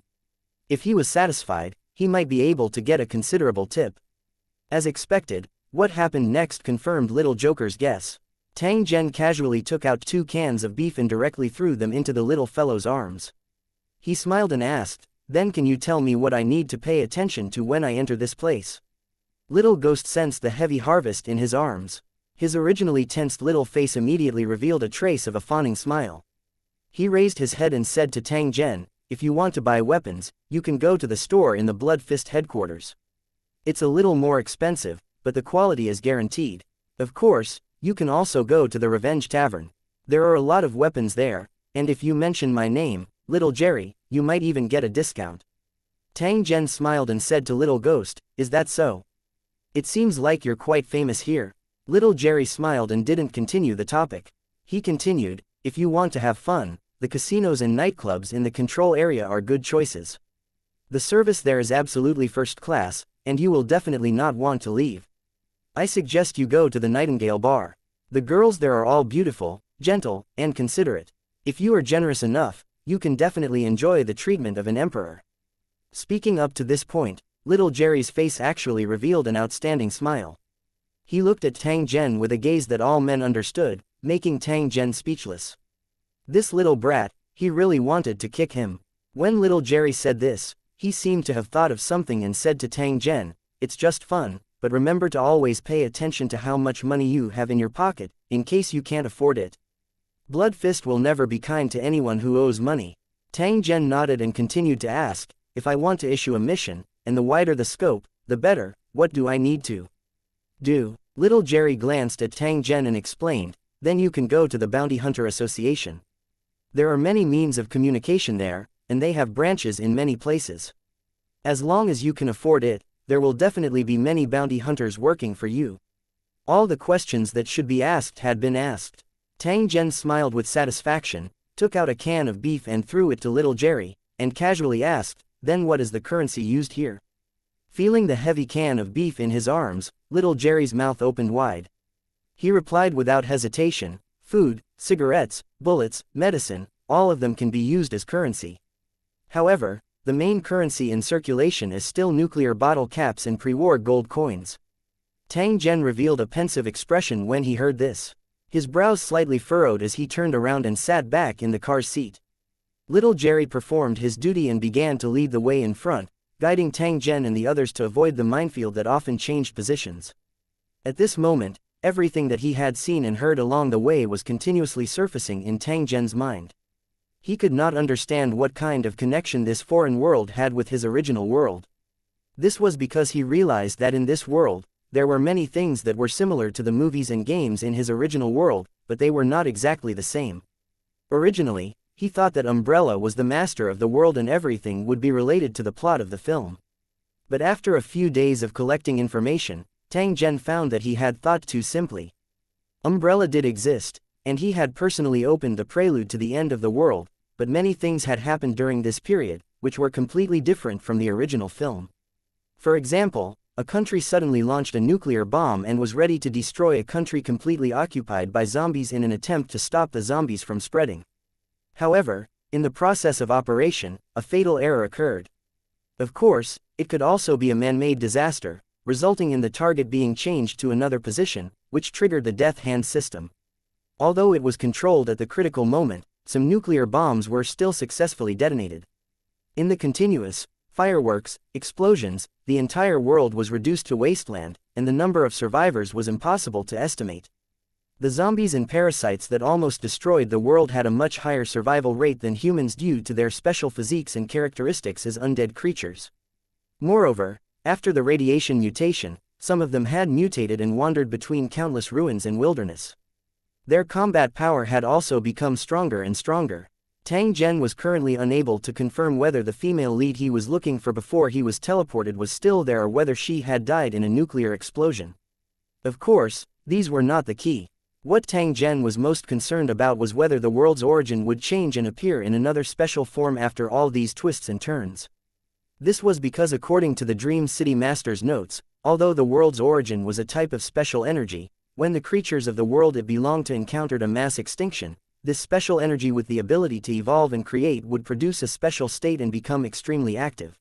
If he was satisfied, he might be able to get a considerable tip. As expected, what happened next confirmed Little Joker's guess. Tang Zhen casually took out 2 cans of beef and directly threw them into the little fellow's arms. He smiled and asked, then can you tell me what I need to pay attention to when I enter this place? Little Ghost sensed the heavy harvest in his arms. His originally tensed little face immediately revealed a trace of a fawning smile. He raised his head and said to Tang Zhen, if you want to buy weapons, you can go to the store in the Blood Fist headquarters. It's a little more expensive, but the quality is guaranteed. Of course, you can also go to the Revenge Tavern. There are a lot of weapons there, and if you mention my name, Little Jerry, you might even get a discount. Tang Zhen smiled and said to Little Ghost, is that so? It seems like you're quite famous here. Little Jerry smiled and didn't continue the topic. He continued, if you want to have fun, the casinos and nightclubs in the control area are good choices. The service there is absolutely first class, and you will definitely not want to leave. I suggest you go to the Nightingale Bar. The girls there are all beautiful, gentle, and considerate. If you are generous enough, you can definitely enjoy the treatment of an emperor. Speaking up to this point, Little Jerry's face actually revealed an outstanding smile. He looked at Tang Zhen with a gaze that all men understood, making Tang Zhen speechless. This little brat, he really wanted to kick him. When Little Jerry said this, he seemed to have thought of something and said to Tang Zhen, it's just fun, but remember to always pay attention to how much money you have in your pocket, in case you can't afford it. Blood Fist will never be kind to anyone who owes money. Tang Zhen nodded and continued to ask, if I want to issue a mission, and the wider the scope, the better, what do I need to do? Little Jerry glanced at Tang Zhen and explained, then you can go to the Bounty Hunter Association. There are many means of communication there, and they have branches in many places. As long as you can afford it, there will definitely be many bounty hunters working for you. All the questions that should be asked had been asked. Tang Zhen smiled with satisfaction, took out a can of beef and threw it to little Jerry, and casually asked, "Then what is the currency used here?" Feeling the heavy can of beef in his arms, little Jerry's mouth opened wide. He replied without hesitation, "Food, cigarettes, bullets, medicine, all of them can be used as currency. However, the main currency in circulation is still nuclear bottle caps and pre-war gold coins." Tang Zhen revealed a pensive expression when he heard this. His brows slightly furrowed as he turned around and sat back in the car's seat. Little Jerry performed his duty and began to lead the way in front, guiding Tang Zhen and the others to avoid the minefield that often changed positions. At this moment, everything that he had seen and heard along the way was continuously surfacing in Tang Zhen's mind. He could not understand what kind of connection this foreign world had with his original world. This was because he realized that in this world, there were many things that were similar to the movies and games in his original world, but they were not exactly the same. Originally, he thought that Umbrella was the master of the world and everything would be related to the plot of the film. But after a few days of collecting information, Tang Zhen found that he had thought too simply. Umbrella did exist, and he had personally opened the prelude to the end of the world, but many things had happened during this period, which were completely different from the original film. For example, a country suddenly launched a nuclear bomb and was ready to destroy a country completely occupied by zombies in an attempt to stop the zombies from spreading. However, in the process of operation, a fatal error occurred. Of course, it could also be a man-made disaster, resulting in the target being changed to another position, which triggered the death hand system. Although it was controlled at the critical moment, some nuclear bombs were still successfully detonated. In the continuous fireworks, explosions, the entire world was reduced to wasteland, and the number of survivors was impossible to estimate. The zombies and parasites that almost destroyed the world had a much higher survival rate than humans due to their special physiques and characteristics as undead creatures. Moreover, after the radiation mutation, some of them had mutated and wandered between countless ruins and wilderness. Their combat power had also become stronger and stronger. Tang Zhen was currently unable to confirm whether the female lead he was looking for before he was teleported was still there or whether she had died in a nuclear explosion. Of course, these were not the key. What Tang Zhen was most concerned about was whether the world's origin would change and appear in another special form after all these twists and turns. This was because according to the Dream City Master's notes, although the world's origin was a type of special energy, when the creatures of the world it belonged to encountered a mass extinction, this special energy with the ability to evolve and create would produce a special state and become extremely active.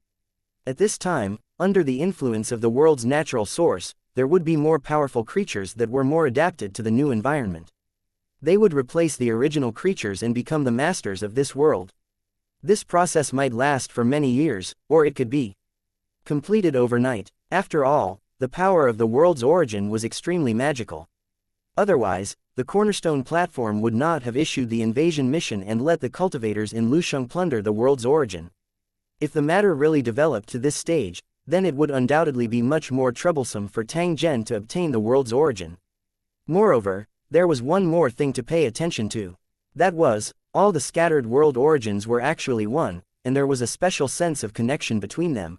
At this time, under the influence of the world's natural source, there would be more powerful creatures that were more adapted to the new environment. They would replace the original creatures and become the masters of this world. This process might last for many years, or it could be completed overnight. After all, the power of the world's origin was extremely magical. Otherwise, the cornerstone platform would not have issued the invasion mission and let the cultivators in Lusheng plunder the world's origin. If the matter really developed to this stage, then it would undoubtedly be much more troublesome for Tang Zhen to obtain the world's origin. Moreover, there was one more thing to pay attention to. That was, all the scattered world origins were actually one, and there was a special sense of connection between them.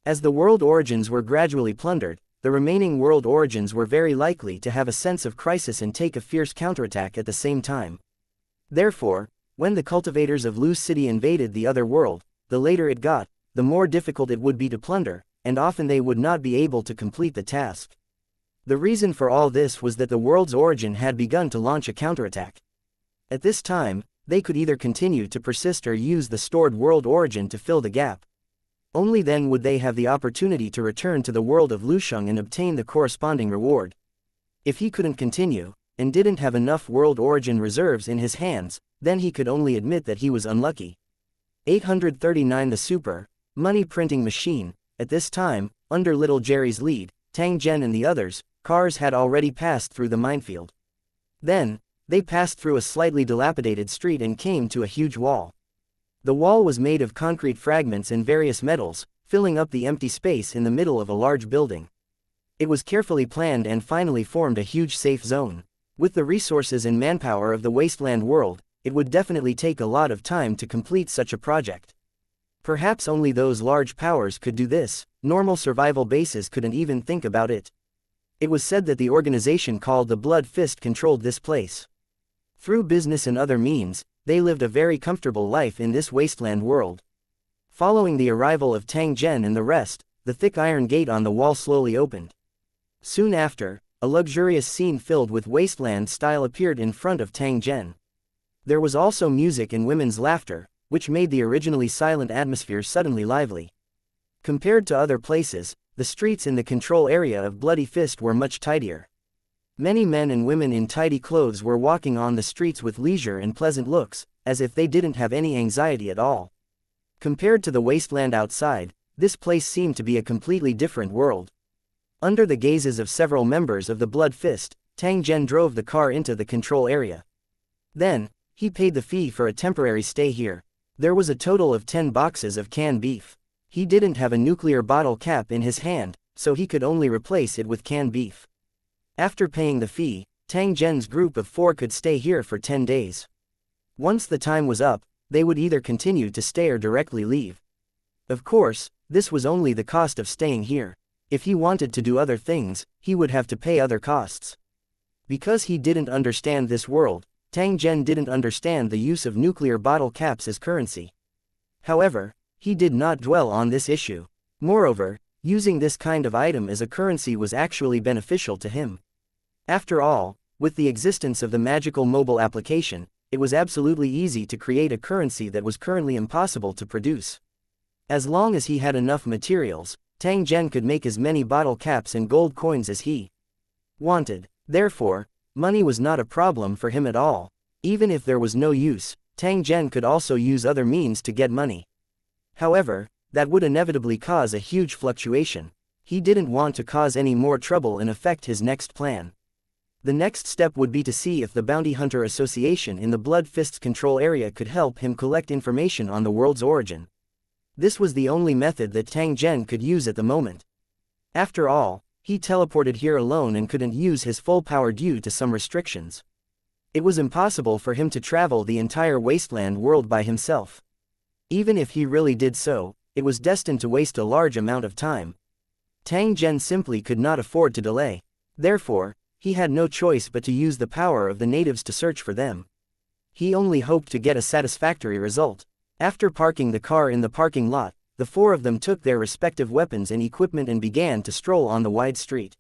As the world origins were gradually plundered, the remaining world origins were very likely to have a sense of crisis and take a fierce counterattack at the same time. Therefore, when the cultivators of Lu City invaded the other world, the later it got, the more difficult it would be to plunder, and often they would not be able to complete the task. The reason for all this was that the world's origin had begun to launch a counterattack. At this time, they could either continue to persist or use the stored world origin to fill the gap. Only then would they have the opportunity to return to the world of Lusheng and obtain the corresponding reward. If he couldn't continue, and didn't have enough world origin reserves in his hands, then he could only admit that he was unlucky. 839 The super money printing machine. At this time, under little Jerry's lead, Tang Zhen and the others, cars had already passed through the minefield. Then, they passed through a slightly dilapidated street and came to a huge wall. The wall was made of concrete fragments and various metals, filling up the empty space in the middle of a large building. It was carefully planned and finally formed a huge safe zone. With the resources and manpower of the wasteland world, it would definitely take a lot of time to complete such a project. Perhaps only those large powers could do this, normal survival bases couldn't even think about it. It was said that the organization called the Blood Fist controlled this place. Through business and other means, they lived a very comfortable life in this wasteland world. Following the arrival of Tang Zhen and the rest, the thick iron gate on the wall slowly opened. Soon after, a luxurious scene filled with wasteland style appeared in front of Tang Zhen. There was also music and women's laughter, which made the originally silent atmosphere suddenly lively. Compared to other places, the streets in the control area of Bloody Fist were much tidier. Many men and women in tidy clothes were walking on the streets with leisure and pleasant looks, as if they didn't have any anxiety at all. Compared to the wasteland outside, this place seemed to be a completely different world. Under the gazes of several members of the Blood Fist, Tang Zhen drove the car into the control area. Then, he paid the fee for a temporary stay here. There was a total of 10 boxes of canned beef. He didn't have a nuclear bottle cap in his hand, so he could only replace it with canned beef. After paying the fee, Tang Zhen's group of 4 could stay here for 10 days. Once the time was up, they would either continue to stay or directly leave. Of course, this was only the cost of staying here. If he wanted to do other things, he would have to pay other costs. Because he didn't understand this world, Tang Zhen didn't understand the use of nuclear bottle caps as currency. However, he did not dwell on this issue. Moreover, using this kind of item as a currency was actually beneficial to him. After all, with the existence of the magical mobile application, it was absolutely easy to create a currency that was currently impossible to produce. As long as he had enough materials, Tang Zhen could make as many bottle caps and gold coins as he wanted. Therefore, money was not a problem for him at all. Even if there was no use, Tang Zhen could also use other means to get money. However, that would inevitably cause a huge fluctuation. He didn't want to cause any more trouble and affect his next plan. The next step would be to see if the Bounty Hunter Association in the Blood Fist's control area could help him collect information on the world's origin. This was the only method that Tang Zhen could use at the moment. After all, he teleported here alone and couldn't use his full power due to some restrictions. It was impossible for him to travel the entire wasteland world by himself. Even if he really did so, it was destined to waste a large amount of time. Tang Zhen simply could not afford to delay. Therefore, he had no choice but to use the power of the natives to search for them. He only hoped to get a satisfactory result. After parking the car in the parking lot, the 4 of them took their respective weapons and equipment and began to stroll on the wide street.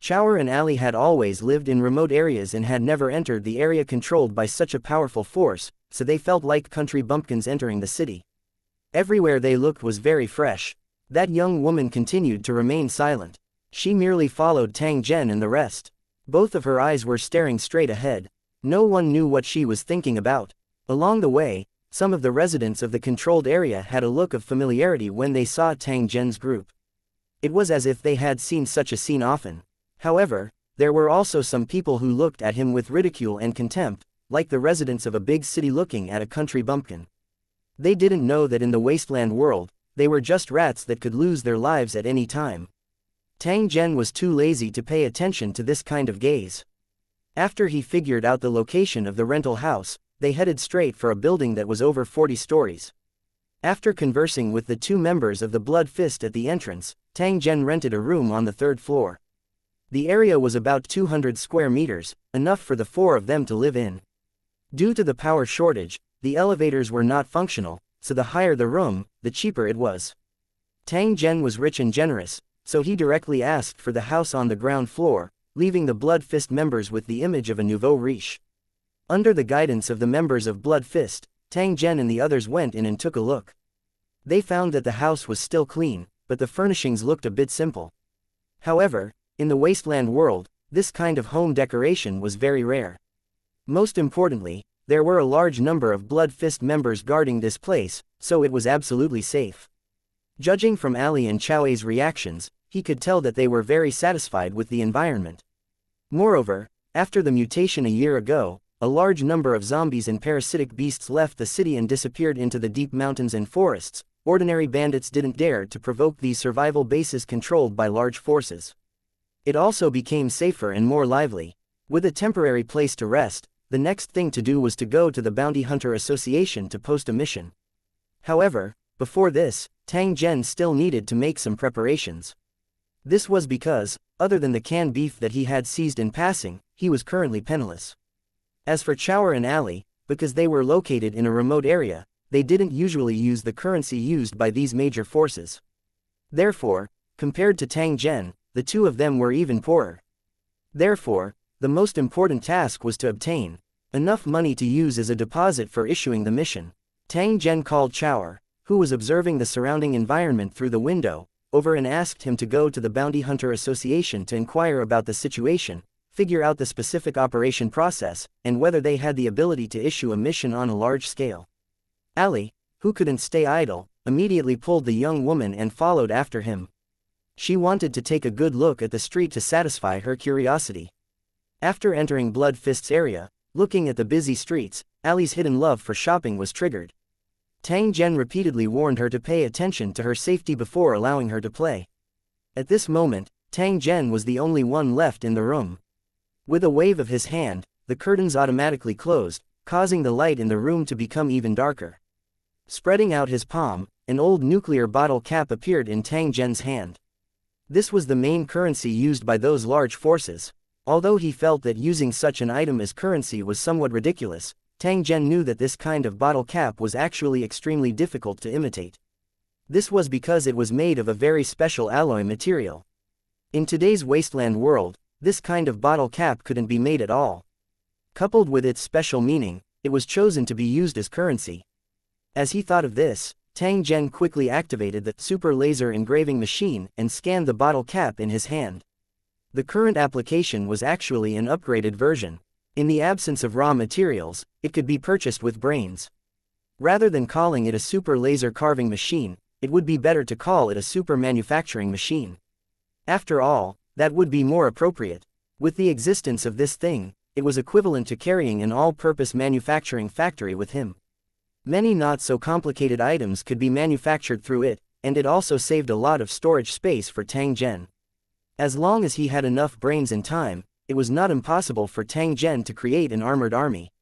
Chower and Ali had always lived in remote areas and had never entered the area controlled by such a powerful force, so they felt like country bumpkins entering the city. Everywhere they looked was very fresh. That young woman continued to remain silent. She merely followed Tang Zhen and the rest. Both of her eyes were staring straight ahead. No one knew what she was thinking about. Along the way, some of the residents of the controlled area had a look of familiarity when they saw Tang Zhen's group. It was as if they had seen such a scene often. However, there were also some people who looked at him with ridicule and contempt, like the residents of a big city looking at a country bumpkin. They didn't know that in the wasteland world, they were just rats that could lose their lives at any time. Tang Zhen was too lazy to pay attention to this kind of gaze. After he figured out the location of the rental house, they headed straight for a building that was over 40 stories. After conversing with the 2 members of the Blood Fist at the entrance, Tang Zhen rented a room on the 3rd floor. The area was about 200 square meters, enough for the 4 of them to live in. Due to the power shortage, the elevators were not functional, so the higher the room, the cheaper it was. Tang Zhen was rich and generous, so he directly asked for the house on the ground floor, leaving the Blood Fist members with the image of a nouveau riche. Under the guidance of the members of Blood Fist, Tang Zhen and the others went in and took a look. They found that the house was still clean, but the furnishings looked a bit simple. However, in the wasteland world, this kind of home decoration was very rare. Most importantly, there were a large number of Blood Fist members guarding this place, so it was absolutely safe. Judging from Ali and Chao's reactions, he could tell that they were very satisfied with the environment. Moreover, after the mutation a year ago, a large number of zombies and parasitic beasts left the city and disappeared into the deep mountains and forests. Ordinary bandits didn't dare to provoke these survival bases controlled by large forces. It also became safer and more lively. With a temporary place to rest, the next thing to do was to go to the Bounty Hunter Association to post a mission. However, Before this, Tang Zhen still needed to make some preparations. This was because, other than the canned beef that he had seized in passing, he was currently penniless. As for Chower and Ali, because they were located in a remote area, they didn't usually use the currency used by these major forces. Therefore, compared to Tang Zhen, the two of them were even poorer. Therefore, the most important task was to obtain enough money to use as a deposit for issuing the mission. Tang Zhen called Chower, who was observing the surrounding environment through the window, over and asked him to go to the Bounty Hunter Association to inquire about the situation, figure out the specific operation process, and whether they had the ability to issue a mission on a large scale. Ali, who couldn't stay idle, immediately pulled the young woman and followed after him. She wanted to take a good look at the street to satisfy her curiosity. After entering Blood Fist's area, looking at the busy streets, Ali's hidden love for shopping was triggered. Tang Zhen repeatedly warned her to pay attention to her safety before allowing her to play. At this moment, Tang Zhen was the only one left in the room. With a wave of his hand, the curtains automatically closed, causing the light in the room to become even darker. Spreading out his palm, an old nuclear bottle cap appeared in Tang Zhen's hand. This was the main currency used by those large forces. Although he felt that using such an item as currency was somewhat ridiculous, Tang Zhen knew that this kind of bottle cap was actually extremely difficult to imitate. This was because it was made of a very special alloy material. In today's wasteland world, this kind of bottle cap couldn't be made at all. Coupled with its special meaning, it was chosen to be used as currency. As he thought of this, Tang Zhen quickly activated the super laser engraving machine and scanned the bottle cap in his hand. The current application was actually an upgraded version. In the absence of raw materials, it could be purchased with brains. Rather than calling it a super laser carving machine, it would be better to call it a super manufacturing machine. After all, that would be more appropriate. With the existence of this thing, it was equivalent to carrying an all-purpose manufacturing factory with him. Many not-so-complicated items could be manufactured through it, and it also saved a lot of storage space for Tang Zhen. As long as he had enough brains and time, it was not impossible for Tang Zhen to create an armored army.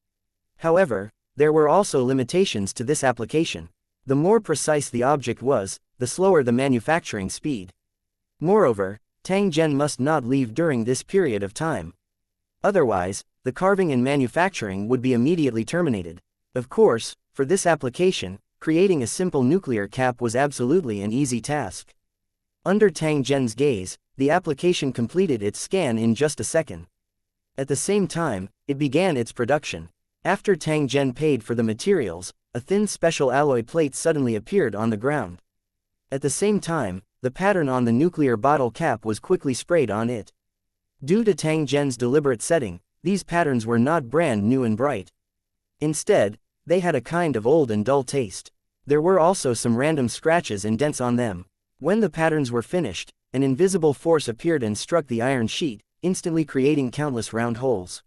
However, there were also limitations to this application. The more precise the object was, the slower the manufacturing speed. Moreover, Tang Zhen must not leave during this period of time. Otherwise, the carving and manufacturing would be immediately terminated. Of course, for this application, creating a simple nuclear cap was absolutely an easy task. Under Tang Zhen's gaze, the application completed its scan in just a second. At the same time, it began its production. After Tang Zhen paid for the materials, a thin special alloy plate suddenly appeared on the ground. At the same time, the pattern on the nuclear bottle cap was quickly sprayed on it. Due to Tang Zhen's deliberate setting, these patterns were not brand new and bright. Instead, they had a kind of old and dull taste. There were also some random scratches and dents on them. When the patterns were finished, an invisible force appeared and struck the iron sheet, instantly creating countless round holes.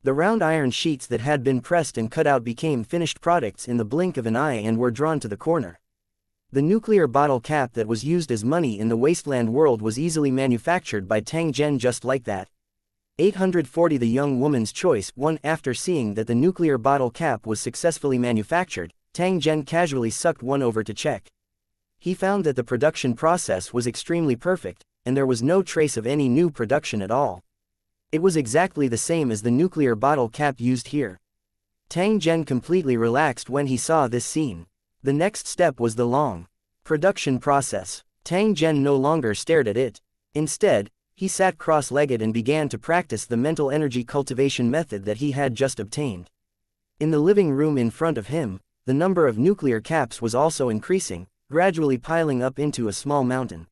The round iron sheets that had been pressed and cut out became finished products in the blink of an eye and were drawn to the corner. The nuclear bottle cap that was used as money in the wasteland world was easily manufactured by Tang Zhen just like that. 840 The young woman's choice won. After seeing that the nuclear bottle cap was successfully manufactured, Tang Zhen casually sucked one over to check. He found that the production process was extremely perfect, and there was no trace of any new production at all. It was exactly the same as the nuclear bottle cap used here. Tang Zhen completely relaxed when he saw this scene. The next step was the long production process. Tang Zhen no longer stared at it. Instead, he sat cross-legged and began to practice the mental energy cultivation method that he had just obtained. In the living room in front of him, the number of nuclear caps was also increasing, gradually piling up into a small mountain.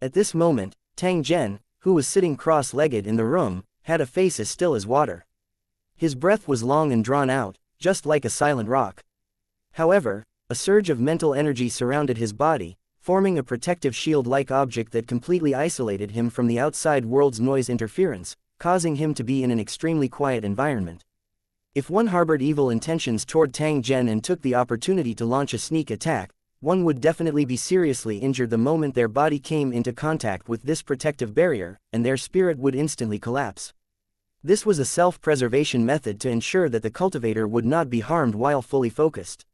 At this moment, Tang Zhen, who was sitting cross-legged in the room, had a face as still as water. His breath was long and drawn out, just like a silent rock. However, a surge of mental energy surrounded his body, forming a protective shield-like object that completely isolated him from the outside world's noise interference, causing him to be in an extremely quiet environment. If one harbored evil intentions toward Tang Zhen and took the opportunity to launch a sneak attack, one would definitely be seriously injured the moment their body came into contact with this protective barrier, and their spirit would instantly collapse. This was a self-preservation method to ensure that the cultivator would not be harmed while fully focused.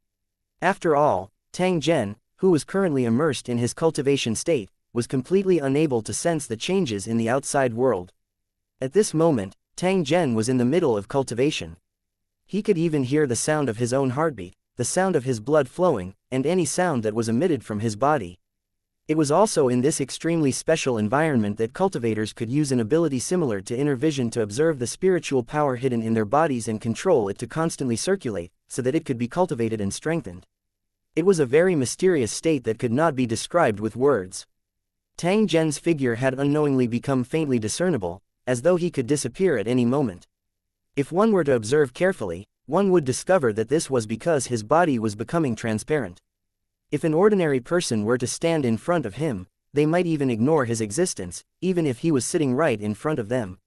After all, Tang Zhen, who was currently immersed in his cultivation state, was completely unable to sense the changes in the outside world. At this moment, Tang Zhen was in the middle of cultivation. He could even hear the sound of his own heartbeat, the sound of his blood flowing, and any sound that was emitted from his body. It was also in this extremely special environment that cultivators could use an ability similar to inner vision to observe the spiritual power hidden in their bodies and control it to constantly circulate, so that it could be cultivated and strengthened. It was a very mysterious state that could not be described with words. Tang Zhen's figure had unknowingly become faintly discernible, as though he could disappear at any moment. If one were to observe carefully, one would discover that this was because his body was becoming transparent. If an ordinary person were to stand in front of him, they might even ignore his existence, even if he was sitting right in front of them.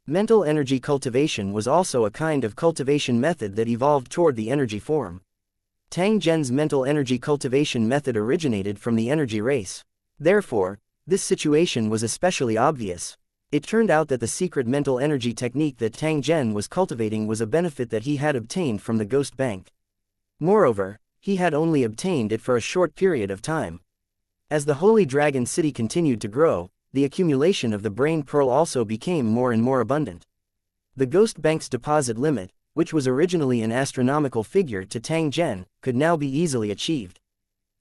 Mental energy cultivation was also a kind of cultivation method that evolved toward the energy form. Tang Zhen's mental energy cultivation method originated from the energy race. Therefore, this situation was especially obvious. It turned out that the secret mental energy technique that Tang Zhen was cultivating was a benefit that he had obtained from the Ghost Bank. Moreover, he had only obtained it for a short period of time. As the Holy Dragon City continued to grow, the accumulation of the brain pearl also became more and more abundant. The Ghost Bank's deposit limit, which was originally an astronomical figure to Tang Zhen, could now be easily achieved.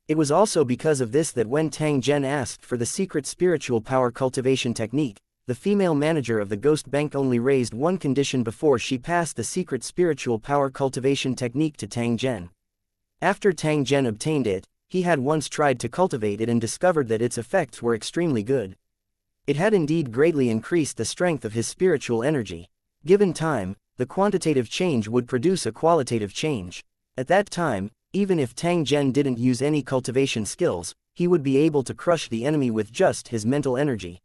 It was also because of this that when Tang Zhen asked for the secret spiritual power cultivation technique, the female manager of the Ghost Bank only raised one condition before she passed the secret spiritual power cultivation technique to Tang Zhen. After Tang Zhen obtained it, he had once tried to cultivate it and discovered that its effects were extremely good. It had indeed greatly increased the strength of his spiritual energy. Given time, the quantitative change would produce a qualitative change. At that time, even if Tang Zhen didn't use any cultivation skills, he would be able to crush the enemy with just his mental energy.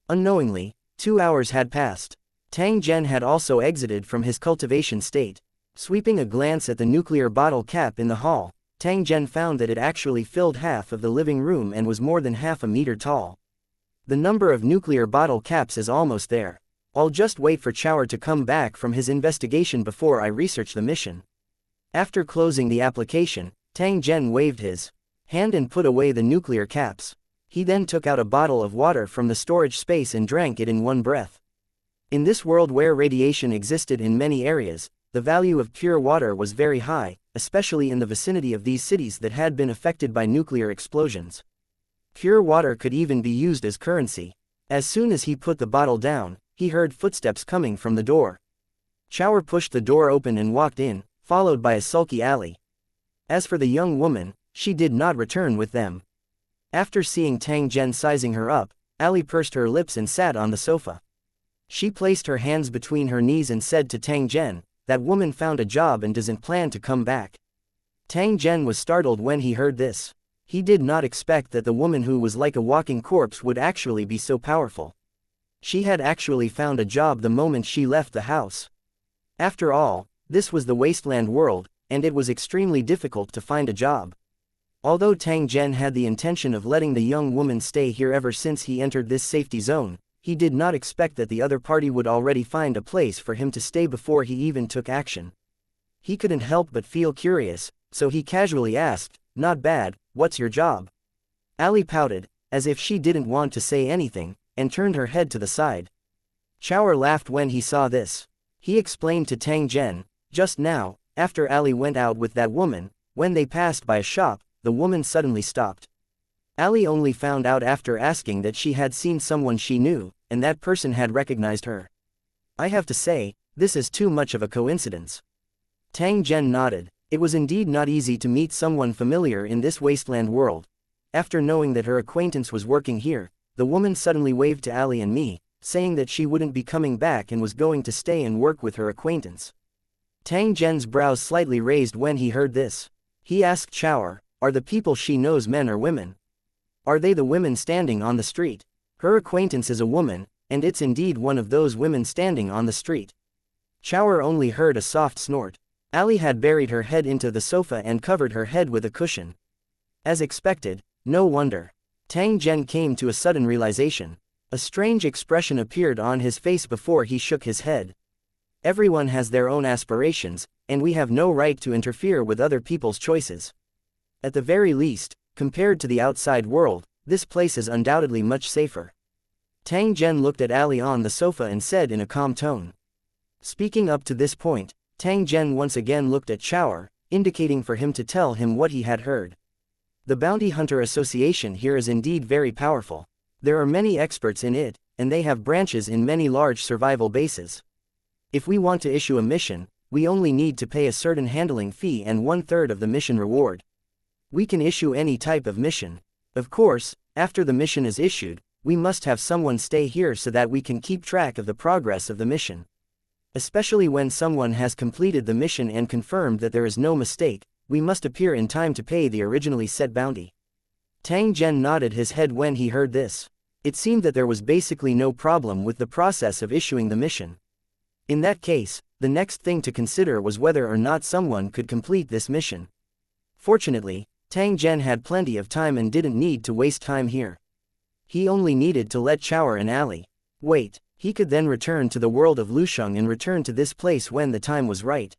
Unknowingly, 2 hours had passed. Tang Zhen had also exited from his cultivation state. Sweeping a glance at the nuclear bottle cap in the hall, Tang Zhen found that it actually filled half of the living room and was more than half a meter tall. The number of nuclear bottle caps is almost there. I'll just wait for Chow'er to come back from his investigation before I research the mission. After closing the application, Tang Zhen waved his hand and put away the nuclear caps. He then took out a bottle of water from the storage space and drank it in one breath. In this world where radiation existed in many areas, the value of pure water was very high, especially in the vicinity of these cities that had been affected by nuclear explosions. Pure water could even be used as currency. As soon as he put the bottle down, he heard footsteps coming from the door. Chow'er pushed the door open and walked in, followed by a sulky Ali. As for the young woman, she did not return with them. After seeing Tang Zhen sizing her up, Ali pursed her lips and sat on the sofa. She placed her hands between her knees and said to Tang Zhen, "That woman found a job and doesn't plan to come back." Tang Zhen was startled when he heard this. He did not expect that the woman who was like a walking corpse would actually be so powerful. She had actually found a job the moment she left the house. After all, this was the wasteland world, and it was extremely difficult to find a job. Although Tang Zhen had the intention of letting the young woman stay here ever since he entered this safety zone, he did not expect that the other party would already find a place for him to stay before he even took action. He couldn't help but feel curious, so he casually asked, "Not bad, what's your job?" Ali pouted, as if she didn't want to say anything, and turned her head to the side. Chow'er laughed when he saw this. He explained to Tang Zhen, "Just now, after Ali went out with that woman, when they passed by a shop, the woman suddenly stopped. Ali only found out after asking that she had seen someone she knew, and that person had recognized her. I have to say, this is too much of a coincidence." Tang Zhen nodded. It was indeed not easy to meet someone familiar in this wasteland world. After knowing that her acquaintance was working here, the woman suddenly waved to Ali and me, saying that she wouldn't be coming back and was going to stay and work with her acquaintance. Tang Zhen's brows slightly raised when he heard this. He asked Chow'er, "Are the people she knows men or women? Are they the women standing on the street?" "Her acquaintance is a woman, and it's indeed one of those women standing on the street." Chow'er only heard a soft snort. Ali had buried her head into the sofa and covered her head with a cushion. As expected, no wonder. Tang Zhen came to a sudden realization. A strange expression appeared on his face before he shook his head. Everyone has their own aspirations, and we have no right to interfere with other people's choices. At the very least, Compared to the outside world, this place is undoubtedly much safer. Tang Zhen looked at Ali on the sofa and said in a calm tone. Speaking up to this point, Tang Zhen once again looked at Chower, indicating for him to tell him what he had heard. The Bounty Hunter Association here is indeed very powerful. There are many experts in it, and they have branches in many large survival bases. If we want to issue a mission, we only need to pay a certain handling fee and 1/3 of the mission reward. We can issue any type of mission. Of course, after the mission is issued, we must have someone stay here so that we can keep track of the progress of the mission. Especially when someone has completed the mission and confirmed that there is no mistake, we must appear in time to pay the originally set bounty. Tang Zhen nodded his head when he heard this. It seemed that there was basically no problem with the process of issuing the mission. In that case, the next thing to consider was whether or not someone could complete this mission. Fortunately, Tang Zhen had plenty of time and didn't need to waste time here. He only needed to let Chower and Ali wait. He could then return to the world of Lusheng and return to this place when the time was right.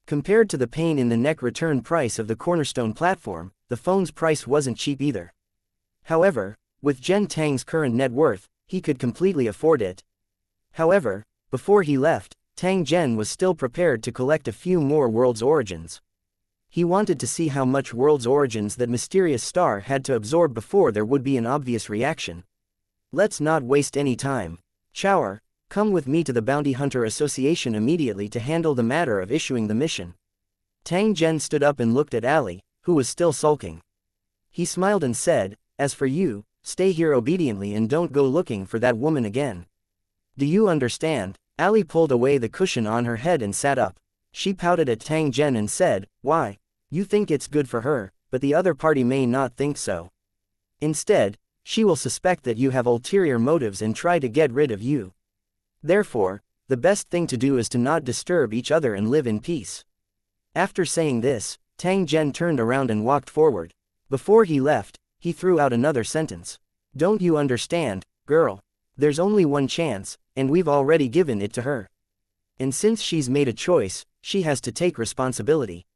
Compared to the pain in the neck return price of the cornerstone platform, the phone's price wasn't cheap either. However, with Zhen Tang's current net worth, he could completely afford it. However, before he left, Tang Zhen was still prepared to collect a few more World's Origins. He wanted to see how much World's Origins that mysterious star had to absorb before there would be an obvious reaction. Let's not waste any time. Chower, come with me to the Bounty Hunter Association immediately to handle the matter of issuing the mission. Tang Zhen stood up and looked at Ali, who was still sulking. He smiled and said, "As for you, stay here obediently and don't go looking for that woman again. Do you understand?" Ali pulled away the cushion on her head and sat up. She pouted at Tang Zhen and said, "Why? You think it's good for her, but the other party may not think so. Instead, she will suspect that you have ulterior motives and try to get rid of you. Therefore, the best thing to do is to not disturb each other and live in peace." After saying this, Tang Zhen turned around and walked forward. Before he left, he threw out another sentence. "Don't you understand, girl? There's only one chance, and we've already given it to her. And since she's made a choice, she has to take responsibility."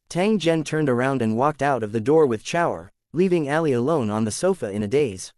Tang Zhen turned around and walked out of the door with Chower, leaving Ali alone on the sofa in a daze.